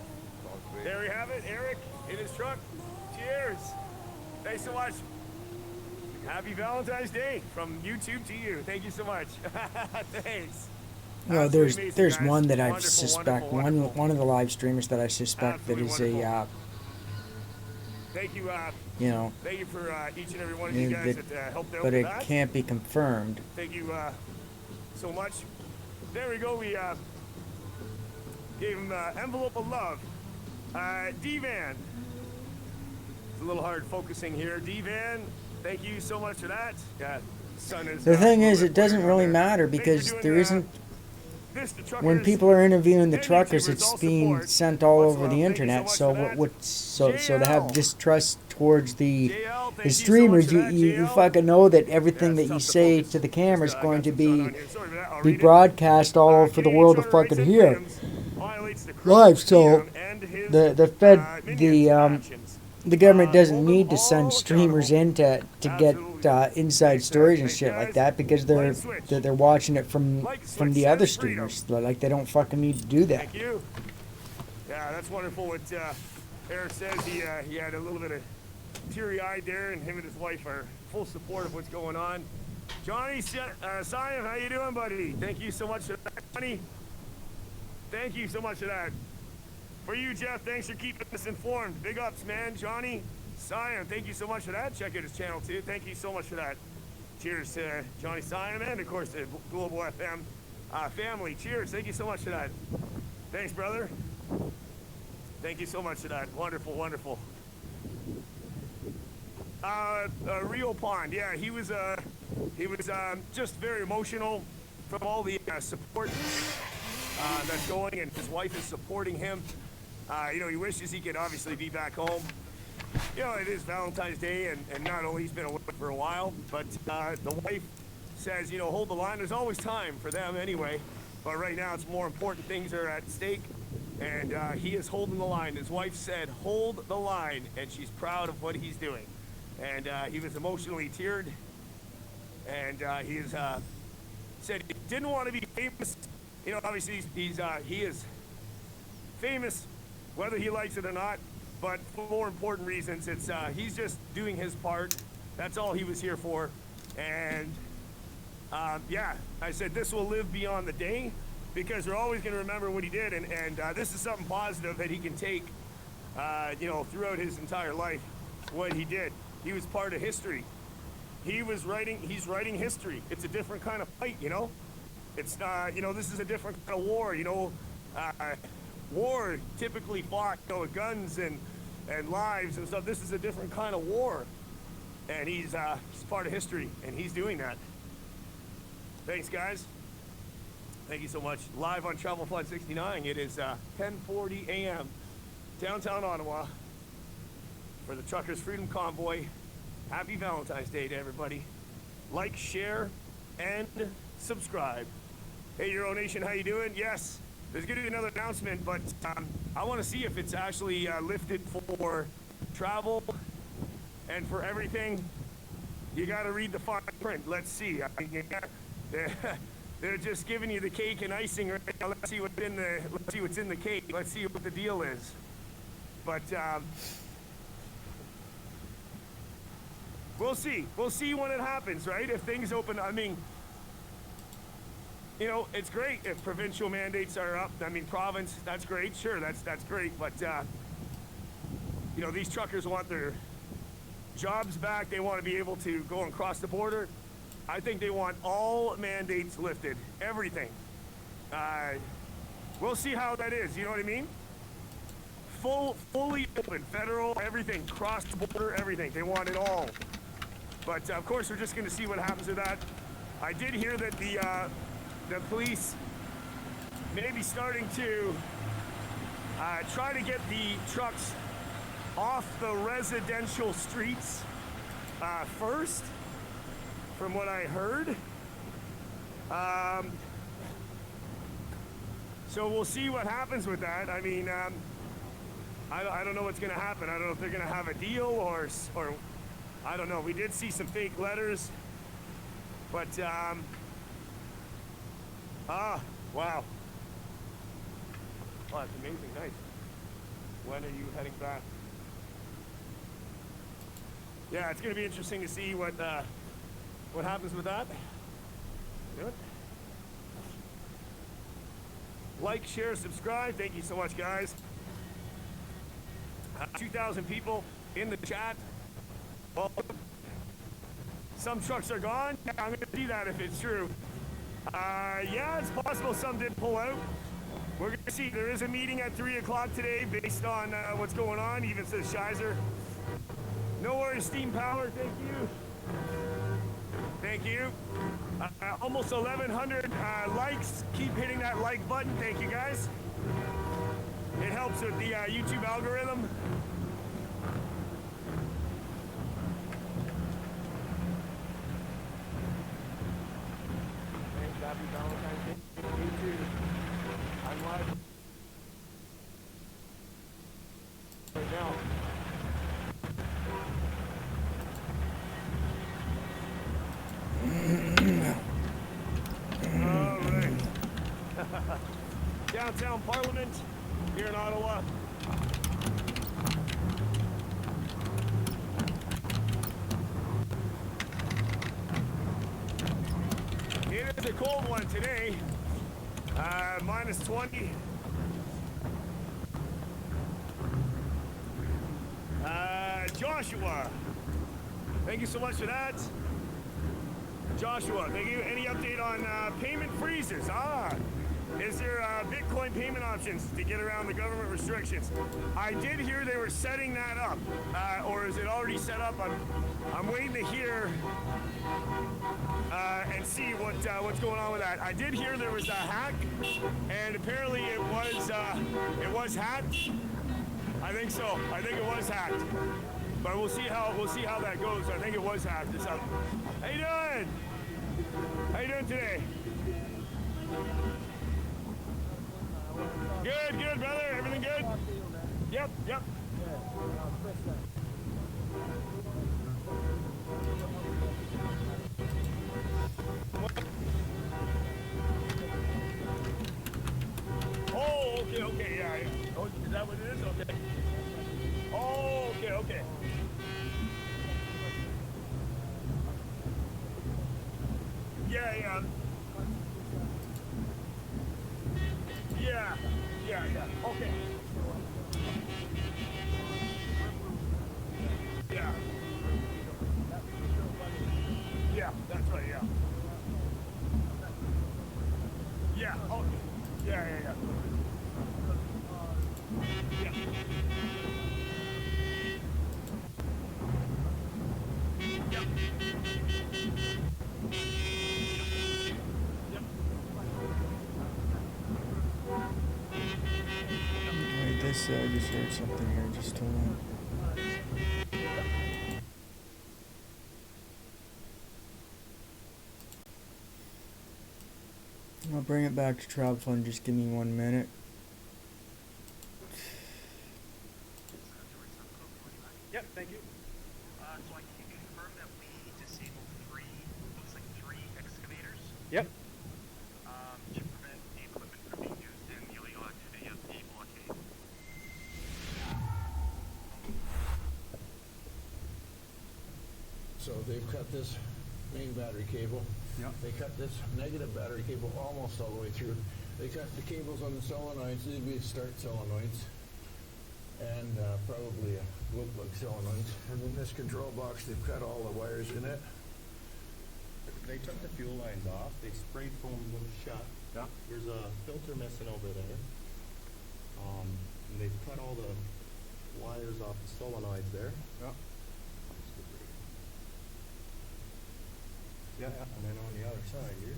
Speaker 9: There we have it, Eric in his truck. Cheers. Thanks so much. Happy Valentine's Day from YouTube to you. Thank you so much. Thanks.
Speaker 4: Well, there's
Speaker 9: guys.
Speaker 4: one that I
Speaker 9: Wonderful,
Speaker 4: suspect,
Speaker 9: wonderful.
Speaker 4: one of the live streamers that I suspect
Speaker 9: Absolutely
Speaker 4: that is
Speaker 9: wonderful.
Speaker 4: a,
Speaker 9: Thank you.
Speaker 4: you know,
Speaker 9: Thank you for each and every one of you guys that helped out
Speaker 4: but
Speaker 9: with
Speaker 4: it
Speaker 9: that.
Speaker 4: can't be confirmed.
Speaker 9: Thank you so much. There we go. We gave him an envelope of love D-Van. It's a little hard focusing here. D-Van, thank you so much for that. Yeah, sun is.
Speaker 4: The thing is, it doesn't really matter because there isn't. When people are interviewing the truckers, it's being sent all over the internet. So so to have distrust towards the streamers, you fucking know that everything that you say to the camera is going to be broadcast all over for the world to fucking hear live. So the government doesn't need to send streamers in to get inside stories and shit like that because they're watching it from the other streamers. Like they don't fucking need to do that.
Speaker 9: Thank you. Yeah, that's wonderful. What Eric says, he had a little bit of teary-eyed there, and him and his wife are full support of what's going on. Johnny Simon, how you doing, buddy? Thank you so much for that, Johnny. Thank you so much for that. For you, Jeff, thanks for keeping us informed. Big ups, man. Johnny, Sion, thank you so much for that. Check out his channel, too. Thank you so much for that. Cheers to Johnny Sion, and, of course, the Global FM family. Cheers. Thank you so much for that. Thanks, brother. Thank you so much for that. Wonderful, wonderful. Rio Pond, yeah, he was just very emotional from all the support that's going, and his wife is supporting him. You know, he wishes he could obviously be back home. You know, it is Valentine's Day, and not only he's been away for a while, but the wife says, you know, hold the line. There's always time for them anyway, but right now it's more important things are at stake, and he is holding the line. His wife said, hold the line, and she's proud of what he's doing. And he was emotionally teared, and he said he didn't want to be famous. You know, obviously he is famous, whether he likes it or not. But for more important reasons, it's he's just doing his part. That's all he was here for. And yeah, I said this will live beyond the day because we're always going to remember what he did. And this is something positive that he can take, you know, throughout his entire life. What he did, he was part of history. He's writing history. It's a different kind of fight, you know. It's you know, this is a different kind of war, you know. War typically fought, you know, with guns and lives and stuff. This is a different kind of war, and he's part of history, and he's doing that. Thanks, guys. Thank you so much. Live on Travel Flood 69. It is 10:40 a.m. downtown Ottawa for the Truckers Freedom Convoy. Happy Valentine's Day to everybody. Like, share, and subscribe. Hey, Euro Nation, how you doing? Yes. There's going to be another announcement, but I want to see if it's actually lifted for travel and for everything. You got to read the fine print. Let's see. I mean, they're just giving you the cake and icing right now. Let's see what's in the cake. Let's see what the deal is. But we'll see. We'll see when it happens, right? If things open. I mean, you know, it's great if provincial mandates are up. I mean, province, that's great. Sure, that's great. But, you know, these truckers want their jobs back. They want to be able to go and cross the border. I think they want all mandates lifted. Everything. We'll see how that is. You know what I mean? Fully open. Federal, everything. Cross the border, everything. They want it all. But, of course, we're just going to see what happens with that. I did hear that the police may be starting to try to get the trucks off the residential streets first, from what I heard. So we'll see what happens with that. I mean, I don't know what's going to happen. I don't know if they're going to have a deal or I don't know. We did see some fake letters, but wow. Oh, that's amazing. Nice. When are you heading back? Yeah, it's going to be interesting to see what happens with that. Do it. Like, share, subscribe. Thank you so much, guys. 2,000 people in the chat. Well, some trucks are gone. Yeah, I'm going to see that if it's true. Yeah, it's possible some did pull out. We're going to see. There is a meeting at 3 o'clock today based on what's going on. Even says Shizer. No worries, Steam Power. Thank you. Thank you. Almost 1,100 likes. Keep hitting that like button. Thank you, guys. It helps with the YouTube algorithm.
Speaker 6: Happy Valentine's Day. You too. I'm live right now.
Speaker 9: All right. Downtown Parliament here in Ottawa. It is a cold one today. Minus 20. Joshua, thank you so much for that. Joshua, thank you. Any update on payment freezes? Is there Bitcoin payment options to get around the government restrictions? I did hear they were setting that up, or is it already set up? I'm waiting to hear and see what's going on with that. I did hear there was a hack, and apparently it was hacked. I think so. I think it was hacked, but we'll see how that goes. I think it was hacked. How you doing? How you doing today? Good, brother. Everything good? Yep. Oh, okay, yeah. Oh, is that what it is? Okay. Oh, okay. Yeah. Okay. Yeah, that's right, yeah. Yeah, okay. Yeah.
Speaker 4: Wait, this, I just heard something here. Just hold on. I'll bring it back to TravelFun. Just give me 1 minute.
Speaker 9: Yep, thank you.
Speaker 13: So I can confirm that we disabled three excavators.
Speaker 9: Yep.
Speaker 13: To prevent the equipment from being used in the illegal activity of the blockade.
Speaker 14: So they've cut this main battery cable.
Speaker 15: Yeah.
Speaker 14: They cut this negative battery cable almost all the way through. They cut the cables on the solenoids. These would be start solenoids. And probably a glow plug solenoids. And then this control box, they've cut all the wires in it.
Speaker 15: They took the fuel lines off. They sprayed foamed them shut.
Speaker 14: Yeah.
Speaker 15: There's a filter missing over there. And they've cut all the wires off the solenoids there.
Speaker 14: Yeah.
Speaker 15: Yeah. And then on the other side here.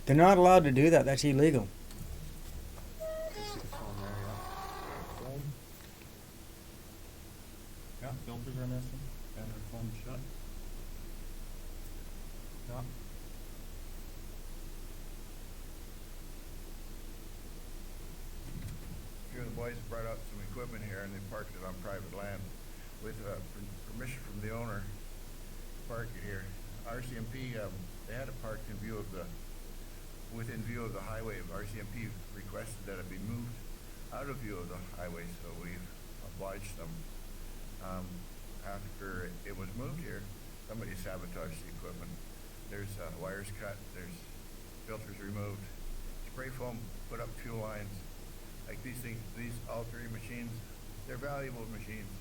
Speaker 4: They're not allowed to do that. That's illegal.
Speaker 15: Foam. Yeah, filters are missing. And they're foamed shut. Yeah.
Speaker 16: A few of the boys brought out some equipment here and they parked it on private land with permission from the owner to park it here. RCMP, they had it parked within view of the highway. RCMP requested that it be moved out of view of the highway, so we've obliged them. After it was moved here, somebody sabotaged the equipment. There's wires cut, there's filters removed, spray foam put up, fuel lines. Like these things, these all three machines, they're valuable machines.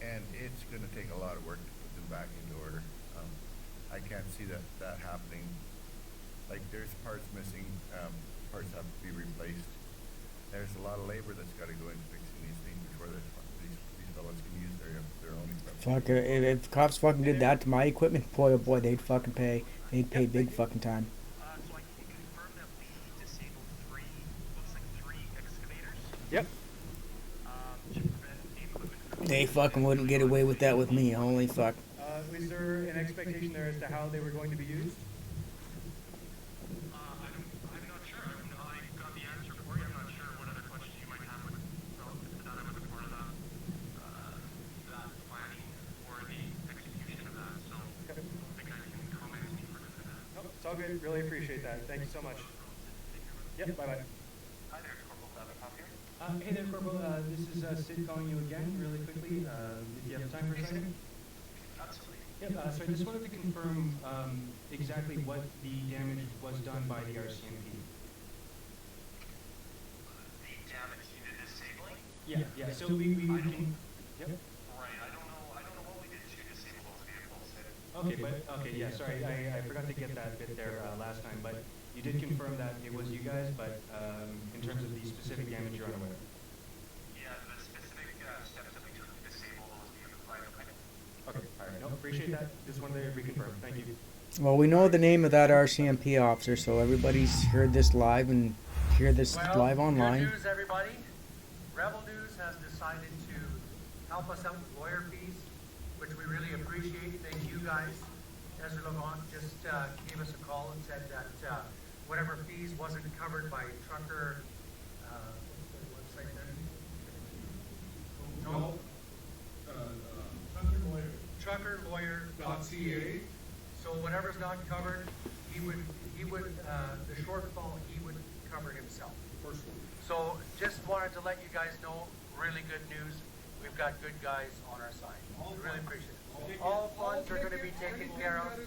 Speaker 16: And it's going to take a lot of work to put them back into order. I can't see that happening like there's parts missing, parts have to be replaced. There's a lot of labor that's got to go into fixing these things before these fellows can use their own equipment.
Speaker 4: Fuck, if cops fucking did that to my equipment, boy, oh boy, they'd fucking pay. They'd pay big fucking time.
Speaker 13: So I can confirm that we disabled three excavators.
Speaker 6: Yep.
Speaker 13: To prevent the equipment from
Speaker 4: They fucking wouldn't get away with that with me. Holy fuck.
Speaker 17: Was there an expectation there as to how they were going to be used?
Speaker 13: I'm not sure. I got the answer for you. I'm not sure what other questions you might have relative to that. I wasn't part of that planning or the execution of that, so I don't think I can comment any further than that.
Speaker 17: Nope, it's all good. Really appreciate that. Thank you so much. Yep, bye-bye.
Speaker 13: Hi there, Corporal Babcock here.
Speaker 17: Hey there, Corporal. This is Sid calling you again really quickly. If you have time for a second.
Speaker 13: Absolutely.
Speaker 17: Yep, so I just wanted to confirm exactly what the damage was done by the RCMP.
Speaker 13: The damage to the disabling?
Speaker 17: Yeah, so we can... Yep.
Speaker 13: Right, I don't know what we did to disable those vehicles.
Speaker 17: Okay, yeah, sorry, I forgot to get that bit there last time, but you did confirm that it was you guys, but in terms of the specific damage, you're unaware.
Speaker 13: Yeah, the specific steps that we took to disable those vehicles, right, okay.
Speaker 17: Okay, all right, no, appreciate that. Just wanted to reconfirm. Thank you.
Speaker 4: Well, we know the name of that RCMP officer, so everybody's heard this live and hear this live online.
Speaker 18: Good news, everybody. Rebel News has decided to help us out with lawyer fees, which we really appreciate. Thank you guys. Ezra Levant just gave us a call and said that whatever fees wasn't covered by trucker, what's the website there? No. Truckerlawyer.ca. So whatever's not covered, he would the shortfall he would cover himself. So just wanted to let you guys know, really good news. We've got good guys on our side. We really appreciate it. All funds are going to be taken care of.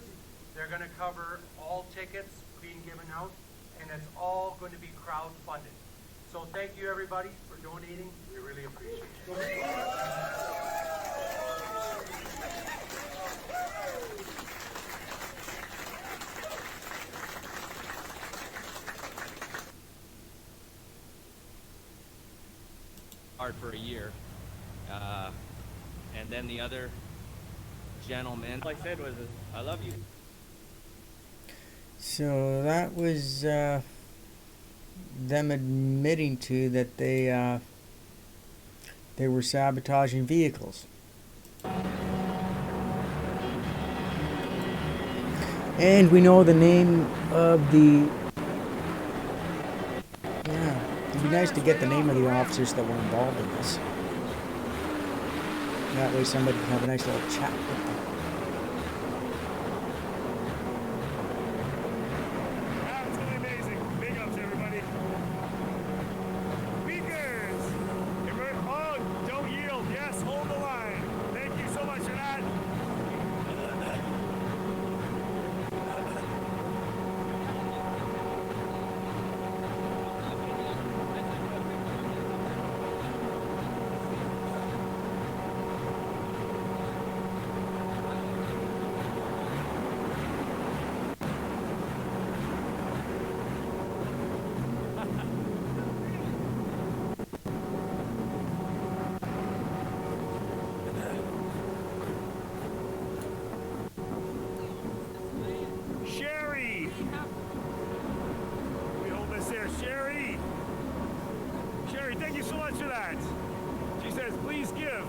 Speaker 18: They're going to cover all tickets being given out, and it's all going to be crowd funded. So thank you everybody for donating. We really appreciate it.
Speaker 19: Hard for a year, and then the other gentleman, like I said, was I love you.
Speaker 4: So that was them admitting to that they were sabotaging vehicles. And we know the name of the... Yeah, it'd be nice to get the name of the officers that were involved in this. That way somebody can have a nice little chat with them.
Speaker 9: Absolutely amazing. Big ups, everybody. Speakers! Oh, don't yield. Yes, hold the line. Thank you so much for that. Sherry! We hold this there. Sherry! Sherry, thank you so much for that. She says, please give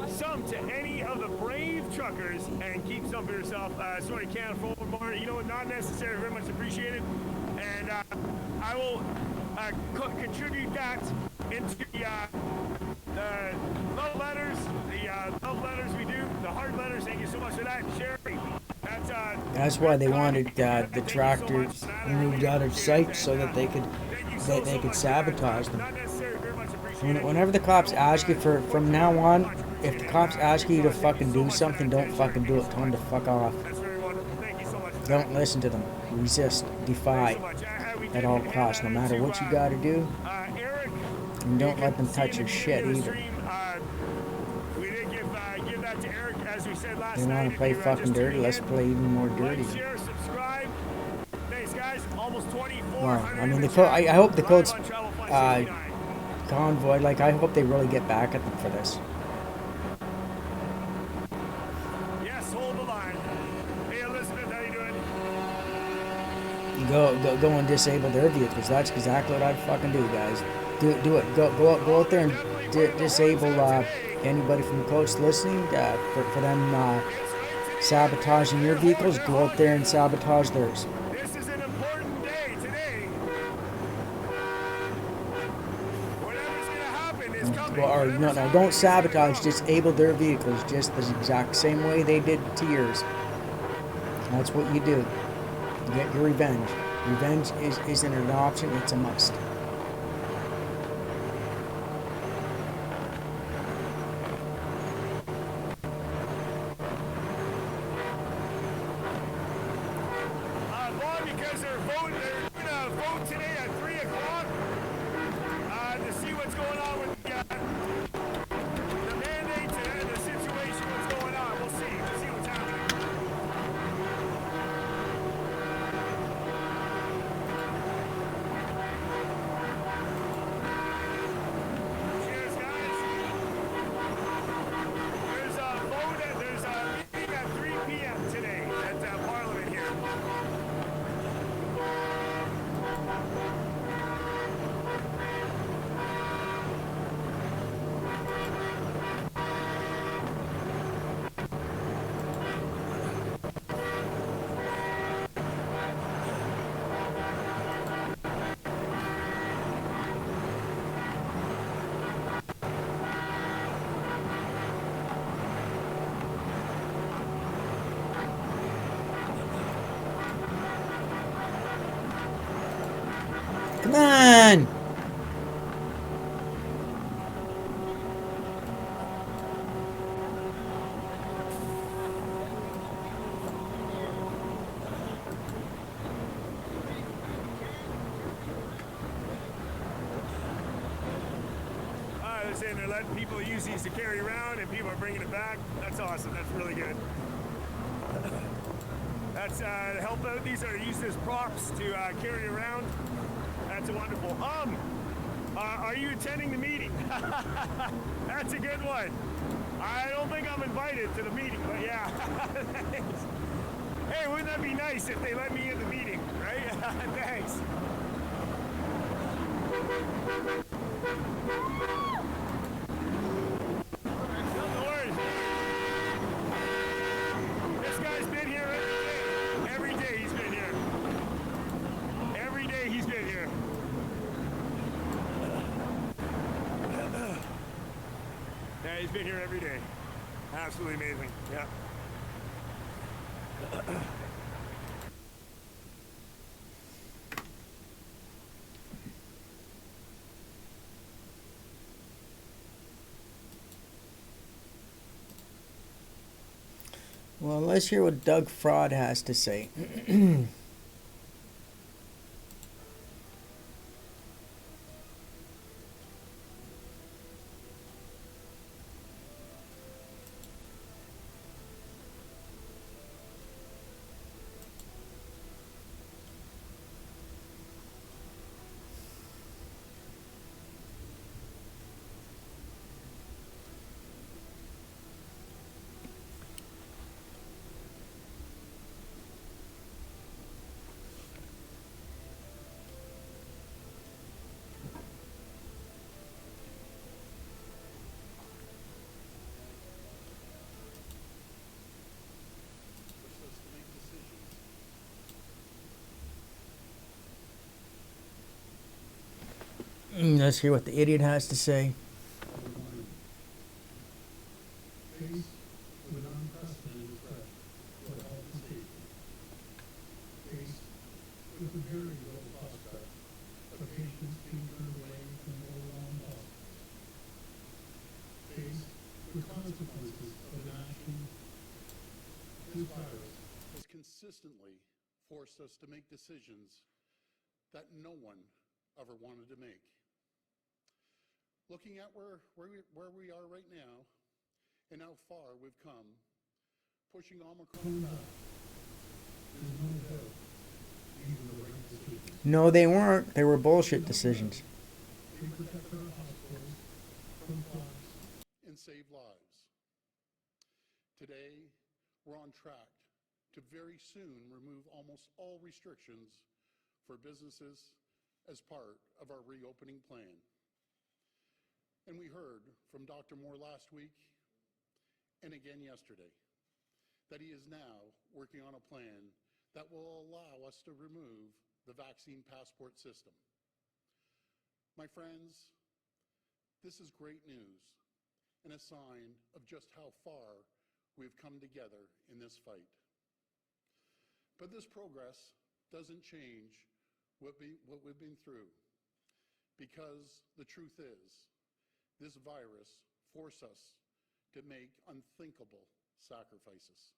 Speaker 9: some to any of the brave truckers and keep some for yourself. Sorry, can't afford more. You know what? Not necessary. Very much appreciated. And I will contribute that into the love letters, the love letters we do, the heart letters. Thank you so much for that, Sherry.
Speaker 4: That's why they wanted the tractor moved out of sight so that they could sabotage them. Whenever the cops ask you for, from now on, if the cops ask you to fucking do something, don't fucking do it. Tell them to fuck off. Don't listen to them. Resist. Defy. At all costs, no matter what you gotta do. And don't let them touch your shit either.
Speaker 9: We did give that to Eric, as we said last
Speaker 4: They want to play fucking dirty, let's play even more dirty.
Speaker 9: Like, share, subscribe,
Speaker 4: Well, I mean, I hope the coach, Convoy, like, I hope they really get back at them for this.
Speaker 9: Yes, hold the line. Hey, Elizabeth, how you doing?
Speaker 4: You go and disable their vehicles. That's exactly what I'd fucking do, guys. Do it. Go out there and disable anybody from the coach listening for them sabotaging your vehicles. Go out there and sabotage theirs.
Speaker 9: This is an important day today. Whatever's gonna happen is coming.
Speaker 4: Or no, don't sabotage. Disable their vehicles just the exact same way they did to yours. That's what you do. You get your revenge. Revenge isn't an option, it's a must.
Speaker 9: Bob, because they're doing a vote today at 3 o'clock to see what's going on with the mandates and the situation, what's going on. We'll see what's happening. Cheers, guys. There's a meeting at 3 p.m. today at Parliament here.
Speaker 4: Come on!
Speaker 9: They're saying they're letting people use these to carry around and people are bringing it back. That's awesome. That's really good. That's help out. These are used as props to carry around. That's wonderful. Are you attending the meeting? That's a good one. I don't think I'm invited to the meeting, but yeah. Thanks. Hey, wouldn't that be nice if they let me in the meeting, right? Thanks. No worries. This guy's been here every day. He's been here. Every day he's been here. Yeah, he's been here every day. Absolutely amazing. Yeah.
Speaker 4: Well, let's hear what Doug Fraud has to say. Let's hear what the idiot has to say.
Speaker 11: Faced with unprecedented threat for health and safety, faced with a very low prospect of patients being turned away from overwhelming hospitals, faced with consequences of inaction, this virus
Speaker 20: has consistently forced us to make decisions that no one ever wanted to make. Looking at where we are right now and how far we've come, pushing Omicron back,
Speaker 11: there's no doubt these are the right decisions.
Speaker 4: No, they weren't. They were bullshit decisions.
Speaker 20: They protect our hospitals from clogs and save lives. Today, we're on track to very soon remove almost all restrictions for businesses as part of our reopening plan. And we heard from Dr. Moore last week and again yesterday that he is now working on a plan that will allow us to remove the vaccine passport system. My friends, this is great news and a sign of just how far we've come together in this fight. But this progress doesn't change what we've been through, because the truth is, this virus forced us to make unthinkable sacrifices.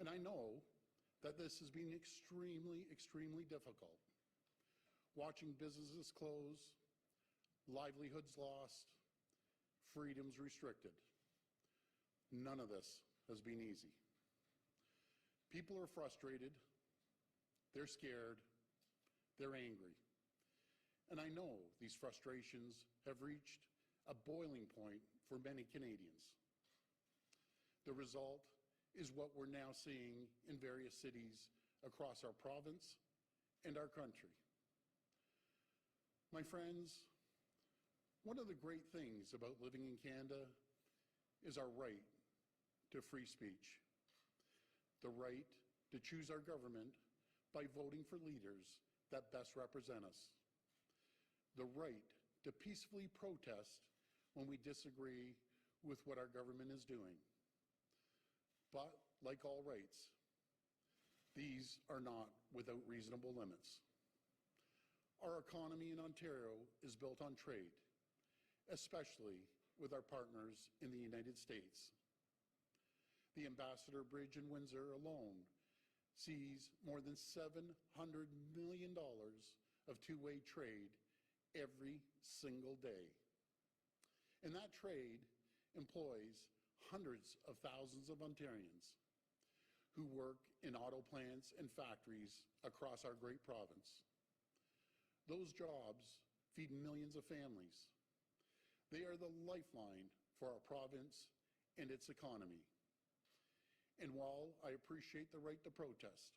Speaker 20: And I know that this has been extremely, extremely difficult. Watching businesses close, livelihoods lost, freedoms restricted. None of this has been easy. People are frustrated, they're scared, they're angry. And I know these frustrations have reached a boiling point for many Canadians. The result is what we're now seeing in various cities across our province and our country. My friends, one of the great things about living in Canada is our right to free speech, the right to choose our government by voting for leaders that best represent us, the right to peacefully protest when we disagree with what our government is doing. But like all rights, these are not without reasonable limits. Our economy in Ontario is built on trade, especially with our partners in the United States. The Ambassador Bridge in Windsor alone sees more than $700 million of two-way trade every single day. And that trade employs hundreds of thousands of Ontarians who work in auto plants and factories across our great province. Those jobs feed millions of families. They are the lifeline for our province and its economy. And while I appreciate the right to protest,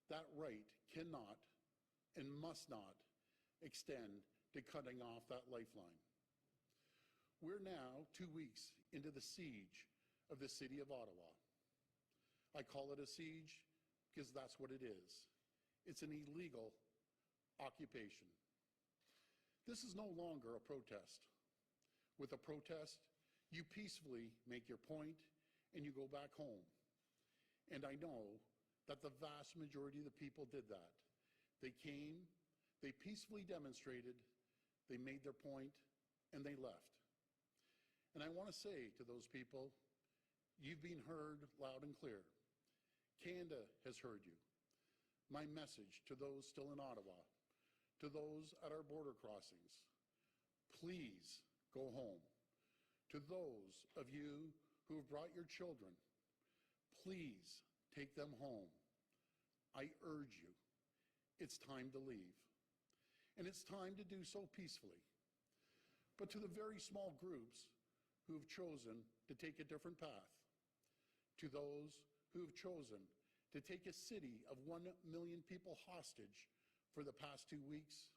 Speaker 20: that right cannot and must not extend to cutting off that lifeline. We're now 2 weeks into the siege of the city of Ottawa. I call it a siege because that's what it is. It's an illegal occupation. This is no longer a protest. With a protest, you peacefully make your point and you go back home. And I know that the vast majority of the people did that. They came, they peacefully demonstrated, they made their point, and they left. And I want to say to those people, you've been heard loud and clear. Canada has heard you. My message to those still in Ottawa, to those at our border crossings, please go home. To those of you who have brought your children, please take them home. I urge you, it's time to leave. And it's time to do so peacefully. But to the very small groups who have chosen to take a different path, to those who have chosen to take a city of 1 million people hostage for the past 2 weeks,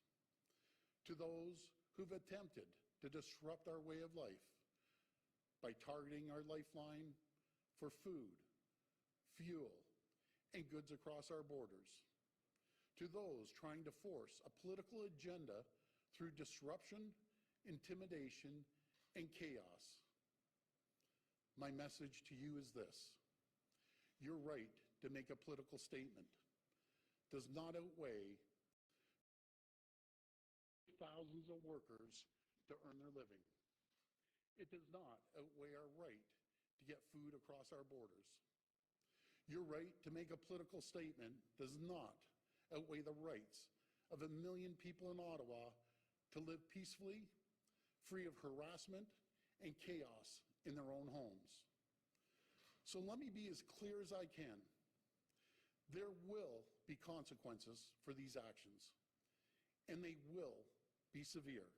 Speaker 20: to those who've attempted to disrupt our way of life by targeting our lifeline for food, fuel, and goods across our borders, to those trying to force a political agenda through disruption, intimidation, and chaos. My message to you is this: your right to make a political statement does not outweigh thousands of workers to earn their living. It does not outweigh our right to get food across our borders. Your right to make a political statement does not outweigh the rights of 1 million people in Ottawa to live peacefully, free of harassment and chaos in their own homes. So let me be as clear as I can. There will be consequences for these actions, and they will be severe.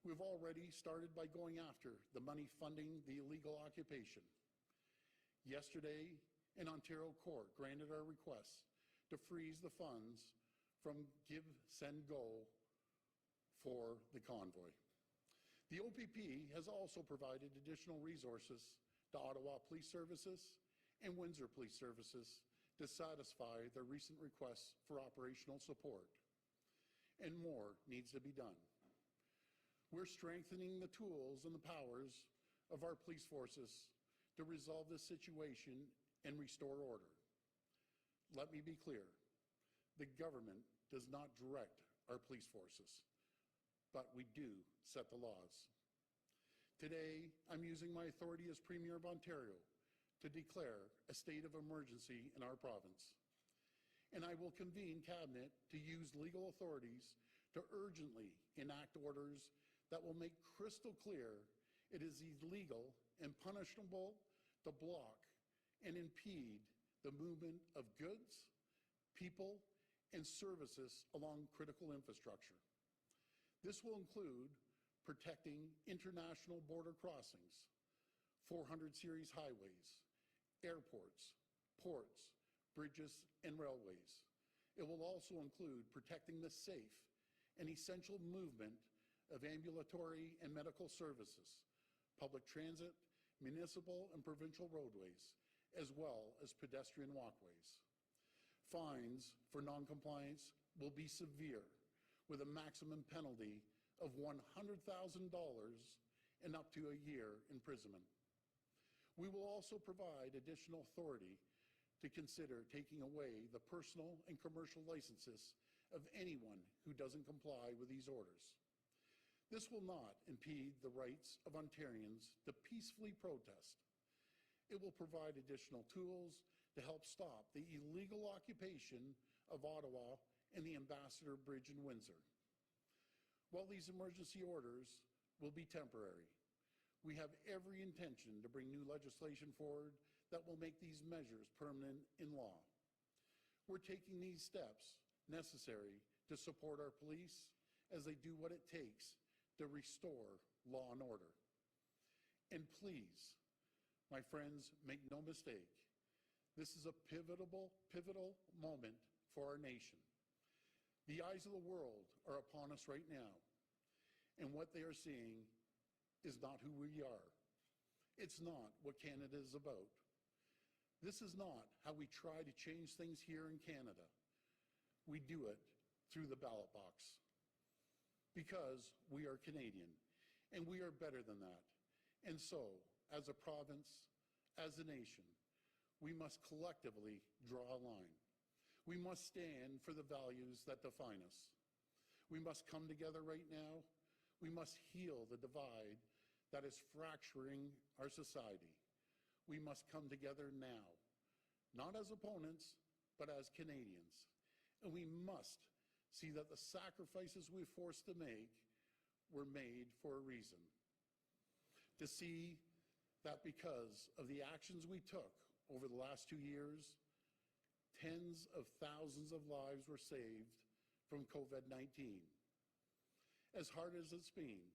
Speaker 20: We've already started by going after the money funding the illegal occupation. Yesterday, an Ontario court granted our request to freeze the funds from Give, Send, Go for the convoy. The OPP has also provided additional resources to Ottawa Police Services and Windsor Police Services to satisfy their recent requests for operational support. And more needs to be done. We're strengthening the tools and the powers of our police forces to resolve this situation and restore order. Let me be clear, the government does not direct our police forces, but we do set the laws. Today, I'm using my authority as Premier of Ontario to declare a state of emergency in our province. And I will convene Cabinet to use legal authorities to urgently enact orders that will make crystal clear it is illegal and punishable to block and impede the movement of goods, people, and services along critical infrastructure. This will include protecting international border crossings, 400 series highways, airports, ports, bridges, and railways. It will also include protecting the safe and essential movement of ambulatory and medical services, public transit, municipal and provincial roadways, as well as pedestrian walkways. Fines for noncompliance will be severe, with a maximum penalty of $100,000 and up to a year imprisonment. We will also provide additional authority to consider taking away the personal and commercial licenses of anyone who doesn't comply with these orders. This will not impede the rights of Ontarians to peacefully protest. It will provide additional tools to help stop the illegal occupation of Ottawa and the Ambassador Bridge in Windsor. While these emergency orders will be temporary, we have every intention to bring new legislation forward that will make these measures permanent in law. We're taking these steps necessary to support our police as they do what it takes to restore law and order. And please, my friends, make no mistake, this is a pivotal moment for our nation. The eyes of the world are upon us right now, and what they are seeing is not who we are. It's not what Canada is about. This is not how we try to change things here in Canada. We do it through the ballot box. Because we are Canadian, and we are better than that. And so, as a province, as a nation, we must collectively draw a line. We must stand for the values that define us. We must come together right now. We must heal the divide that is fracturing our society. We must come together now, not as opponents, but as Canadians. And we must see that the sacrifices we're forced to make were made for a reason. To see that because of the actions we took over the last 2 years, tens of thousands of lives were saved from COVID-19. As hard as it's been,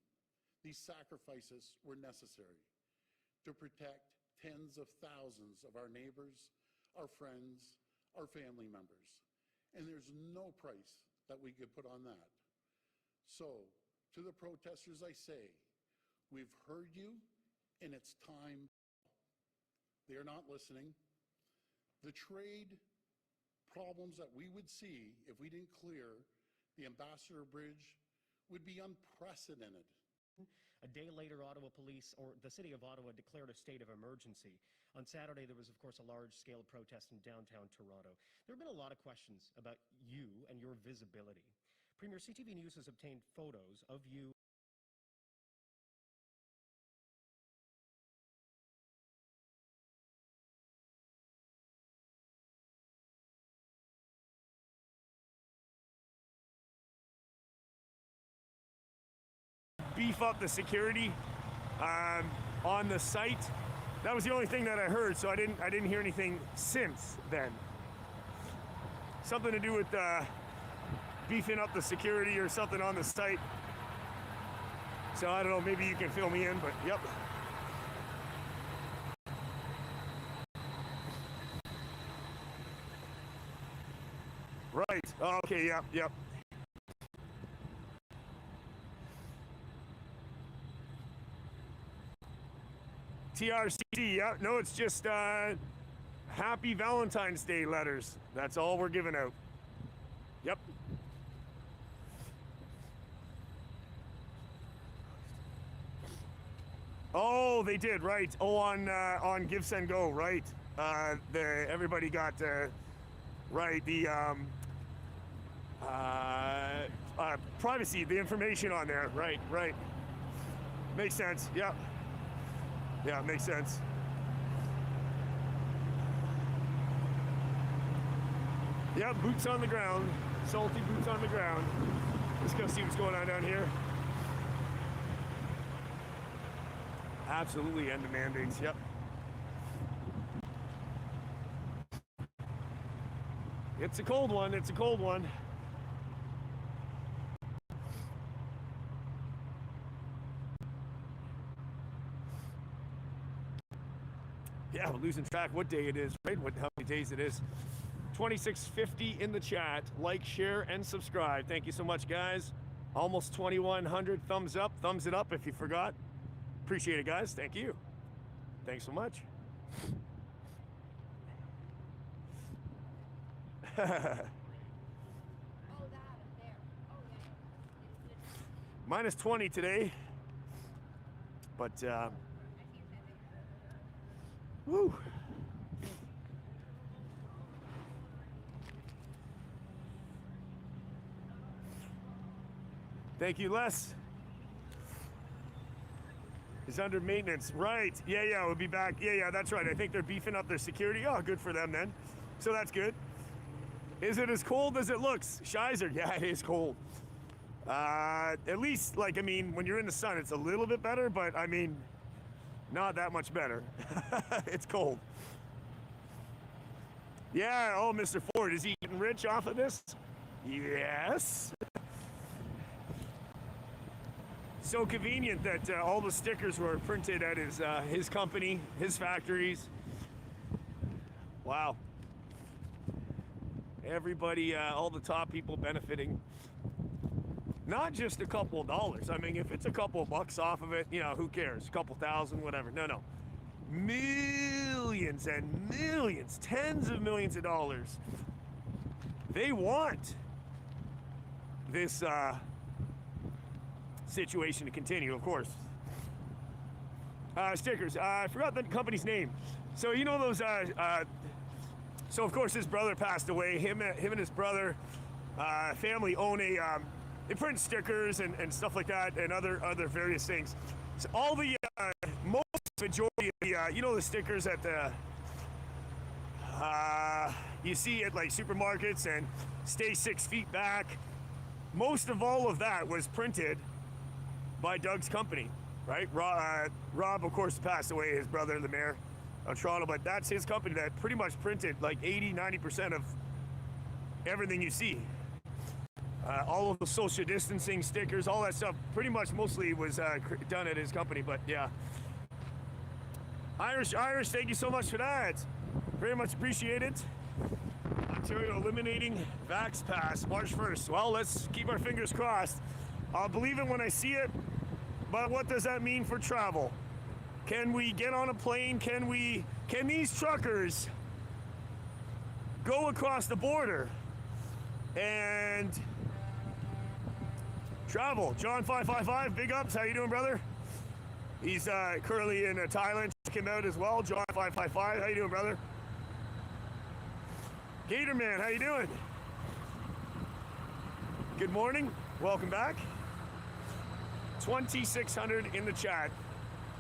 Speaker 20: these sacrifices were necessary to protect tens of thousands of our neighbors, our friends, our family members. And there's no price that we could put on that. So, to the protesters I say, we've heard you, and it's time. They are not listening. The trade problems that we would see if we didn't clear the Ambassador Bridge would be unprecedented.
Speaker 21: A day later, Ottawa Police, or the City of Ottawa, declared a state of emergency. On Saturday, there was, of course, a large-scale protest in downtown Toronto. There have been a lot of questions about you and your visibility. Premier, CTV News has obtained photos of you.
Speaker 9: Beef up the security on the site. That was the only thing that I heard, so I didn't hear anything since then. something to do with beefing up the security or something on the site. So I don't know, maybe you can fill me in, but yep. Right, okay, yep. TRCC, yeah, no, it's just Happy Valentine's Day letters. That's all we're giving out. Yep. Oh, they did, right. Oh, on Give, Send, Go, right. Everybody got, right, the privacy, the information on there, right. Makes sense, yeah. Yeah, makes sense. Yeah, boots on the ground. Salty boots on the ground. Let's go see what's going on down here. Absolutely end the mandates, yep. It's a cold one, it's a cold one. Yeah, we're losing track what day it is, right? How many days it is. 2650 in the chat. Like, share, and subscribe. Thank you so much, guys. Almost 2100 thumbs up. Thumbs it up if you forgot. Appreciate it, guys. Thank you. Thanks so much. Minus 20 today. But, woo. Thank you, Les. Is under maintenance. Right. Yeah, we'll be back. Yeah, that's right. I think they're beefing up their security. Oh, good for them then. So that's good. Is it as cold as it looks? Shizer, yeah, it is cold. At least, like, I mean, when you're in the sun, it's a little bit better, but I mean, not that much better. It's cold. Yeah, oh, Mr. Ford, is he getting rich off of this? Yes. So convenient that all the stickers were printed at his company, his factories. Wow. Everybody, all the top people benefiting. Not just a couple of dollars. I mean, if it's a couple of bucks off of it, you know, who cares? A couple thousand, whatever. No. Millions and millions, tens of millions of dollars. They want this situation to continue, of course. Stickers. I forgot the company's name. So you know those. So of course his brother passed away. Him and his brother, family own a. They print stickers and stuff like that, and other various things. So all the most majority of the you know the stickers at the you see at like supermarkets and stay 6 feet back. Most of all of that was printed by Doug's company, right? Rob, of course, passed away, his brother, the mayor of Toronto, but that's his company that pretty much printed like 80-90% of everything you see. All of the social distancing stickers, all that stuff, pretty much mostly was done at his company, but yeah. Irish, thank you so much for that. Very much appreciated. Ontario eliminating Vax Pass March 1st. Well, let's keep our fingers crossed. I'll believe it when I see it, but what does that mean for travel? Can we get on a plane? Can these truckers go across the border and travel? John 555, big ups. How you doing, brother? He's currently in Thailand. Check him out as well. John 555, how you doing, brother? Gator Man, how you doing? Good morning. Welcome back. 2,600 in the chat.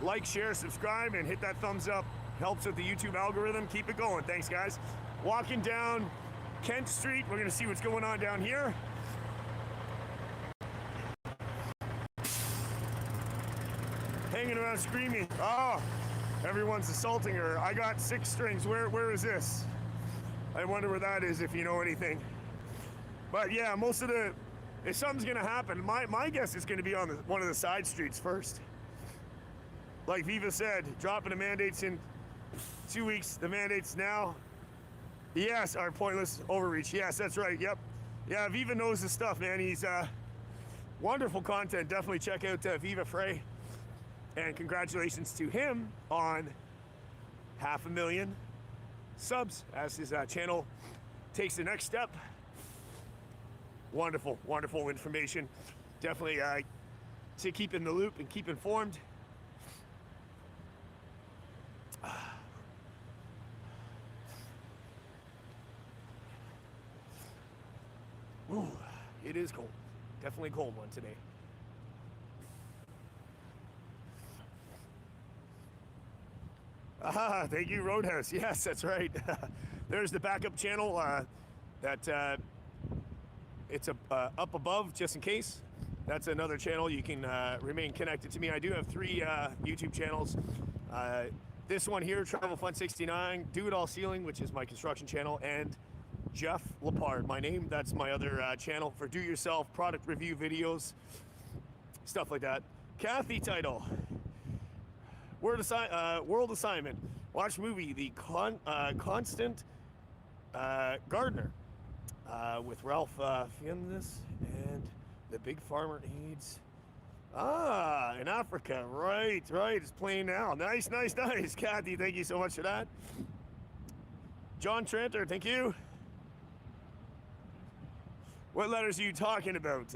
Speaker 9: Like, share, subscribe, and hit that thumbs up. Helps with the YouTube algorithm. Keep it going. Thanks, guys. Walking down Kent Street. We're going to see what's going on down here. Hanging around screaming. Oh, everyone's assaulting her. I got 6 strings. Where is this? I wonder where that is, if you know anything. But yeah, most of the, if something's gonna happen, my guess is gonna be on one of the side streets first. Like Viva said, dropping the mandates in 2 weeks. The mandates now, yes, are pointless overreach. Yes, that's right. Yep. Yeah, Viva knows his stuff, man. He's wonderful content. Definitely check out Viva Frey. And congratulations to him on 500,000 subs as his channel takes the next step. Wonderful, wonderful information. Definitely to keep in the loop and keep informed. Ooh, it is cold. Definitely a cold one today. Ah, thank you, Roadhouse. Yes, that's right. There's the backup channel that it's up above, just in case. That's another channel. You can remain connected to me. I do have 3 YouTube channels. This one here, Travel Fun 69, Do It All Ceiling, which is my construction channel, and Jeff Lepard, my name. That's my other channel for do-yourself product review videos, stuff like that. Kathy title. World assignment. Watch movie The Constant Gardener with Ralph Fiennes and the Big Farmer Needs. Ah, in Africa. Right. It's playing now. Nice. Kathy, thank you so much for that. John Tranter, thank you. What letters are you talking about?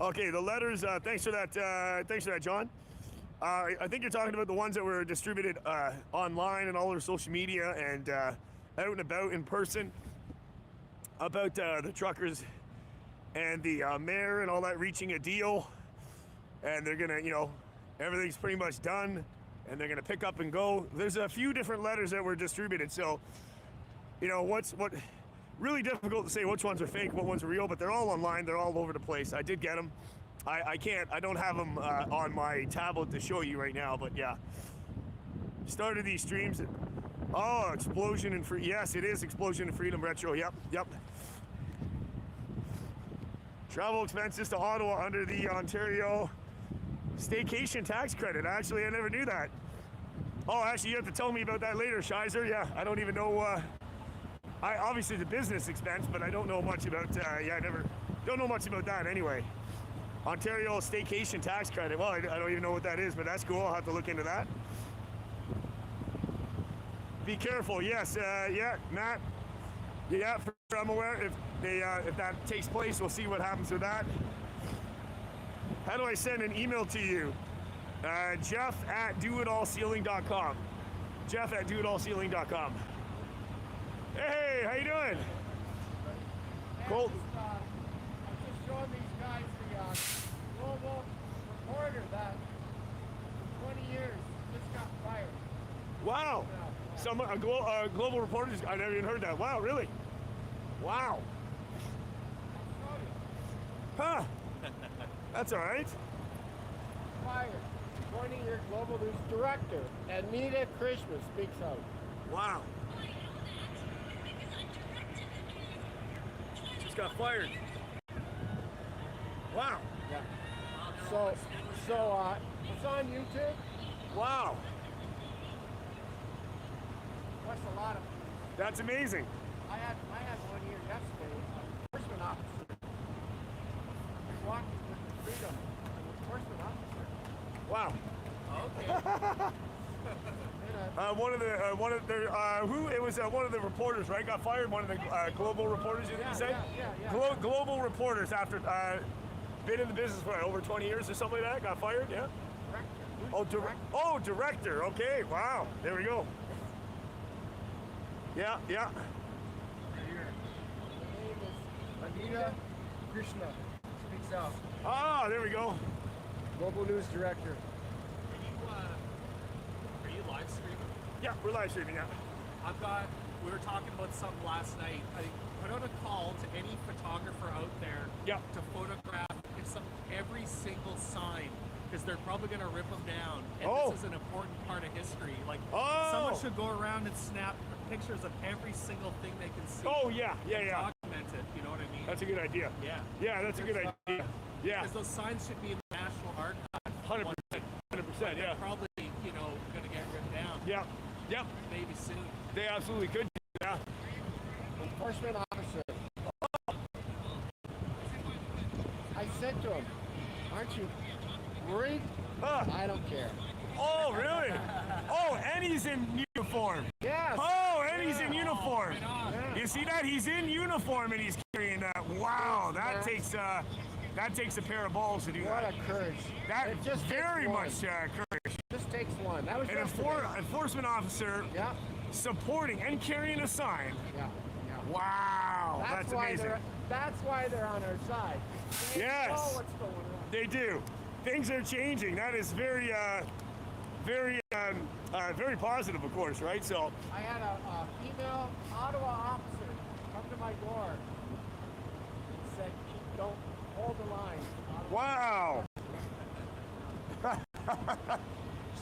Speaker 9: Okay, the letters, thanks for that, John. I think you're talking about the ones that were distributed online and all over social media and out and about in person about the truckers and the mayor and all that reaching a deal, and they're gonna, everything's pretty much done, and they're gonna pick up and go. There's a few different letters that were distributed, so what really difficult to say which ones are fake, what ones are real, but they're all online, they're all over the place. I did get them. I don't have them on my tablet to show you right now, but yeah. Started these streams. Oh, Explosion and Free. Yes, it is Explosion and Freedom Retro. Yep. Travel expenses to Ottawa under the Ontario staycation tax credit. Actually, I never knew that. Oh, actually, you have to tell me about that later, Shizer. Yeah, I don't even know. Obviously the business expense, but I don't know much about. Don't know much about that anyway. Ontario staycation tax credit. Well, I don't even know what that is, but that's cool. I'll have to look into that. Be careful. Yes, Matt. Yeah, I'm aware. If that takes place, we'll see what happens with that. How do I send an email to you? Jeff@doitallceiling.com. Jeff@doitallceiling.com. Hey, how you doing? Cool.
Speaker 5: I'm just showing these guys the global reporter that 20 years just got fired.
Speaker 9: Wow. Some global reporters. I never even heard that. Wow, really? Wow. Huh. That's all right.
Speaker 5: Fired. 20-year global news director. Anita Krishna speaks out.
Speaker 9: Wow. Just got fired. Wow.
Speaker 5: Yeah. So it's on YouTube.
Speaker 9: Wow.
Speaker 5: That's a lot of.
Speaker 9: That's amazing.
Speaker 5: I had one here yesterday. Enforcement officer. Walking with the freedom. Enforcement officer.
Speaker 9: Wow.
Speaker 5: Okay.
Speaker 9: One of the reporters, right? Got fired. One of the global reporters. You say?
Speaker 5: Yeah.
Speaker 9: Global reporters after been in the business for over 20 years or something like that. Got fired. Yeah.
Speaker 5: Director.
Speaker 9: Director. Okay. Wow. There we go. Yeah.
Speaker 5: Her name is Anita Krishna. Speaks out.
Speaker 9: Ah, there we go.
Speaker 5: Global News Director.
Speaker 3: Are you live streaming?
Speaker 9: Yeah, we're live streaming, yeah.
Speaker 3: We were talking about something last night. I put out a call to any photographer out there to photograph every single sign because they're probably going to rip them down. And
Speaker 9: Oh.
Speaker 3: this is an important part of history. Like,
Speaker 9: Oh.
Speaker 3: someone should go around and snap pictures of every single thing they can see.
Speaker 9: Oh, yeah, yeah,
Speaker 3: and
Speaker 9: yeah.
Speaker 3: document it, you know what I mean?
Speaker 9: That's a good idea.
Speaker 3: Yeah.
Speaker 9: Yeah, that's a good idea. Yeah.
Speaker 3: Because those signs should be in the National Archive.
Speaker 9: 100%. 100%, yeah.
Speaker 3: They're probably, you know, going to get ripped down.
Speaker 9: Yeah. Yep.
Speaker 3: Maybe soon.
Speaker 9: They absolutely could. Yeah.
Speaker 5: Enforcement officer. I said to him, aren't you worried? I don't care.
Speaker 9: Oh, really? Oh, and he's in uniform.
Speaker 5: Yes.
Speaker 9: Oh, and he's in uniform.
Speaker 5: Yeah.
Speaker 9: You see that? He's in uniform and he's carrying that. Wow, that takes a pair of balls to do
Speaker 5: What
Speaker 9: that.
Speaker 5: a courage.
Speaker 9: That
Speaker 5: It just
Speaker 9: very
Speaker 5: takes one.
Speaker 9: much courage.
Speaker 5: Just takes one. That was
Speaker 9: An
Speaker 5: yesterday.
Speaker 9: enforcement officer supporting and carrying a sign.
Speaker 5: Yeah.
Speaker 9: Wow, that's
Speaker 5: why
Speaker 9: amazing.
Speaker 5: That's why they're on our side. They
Speaker 9: Yes.
Speaker 5: know what's going on.
Speaker 9: They do. Things are changing. That is very positive, of course, right? So.
Speaker 5: I had a female Ottawa officer come to my door and said, don't hold the line.
Speaker 9: Wow.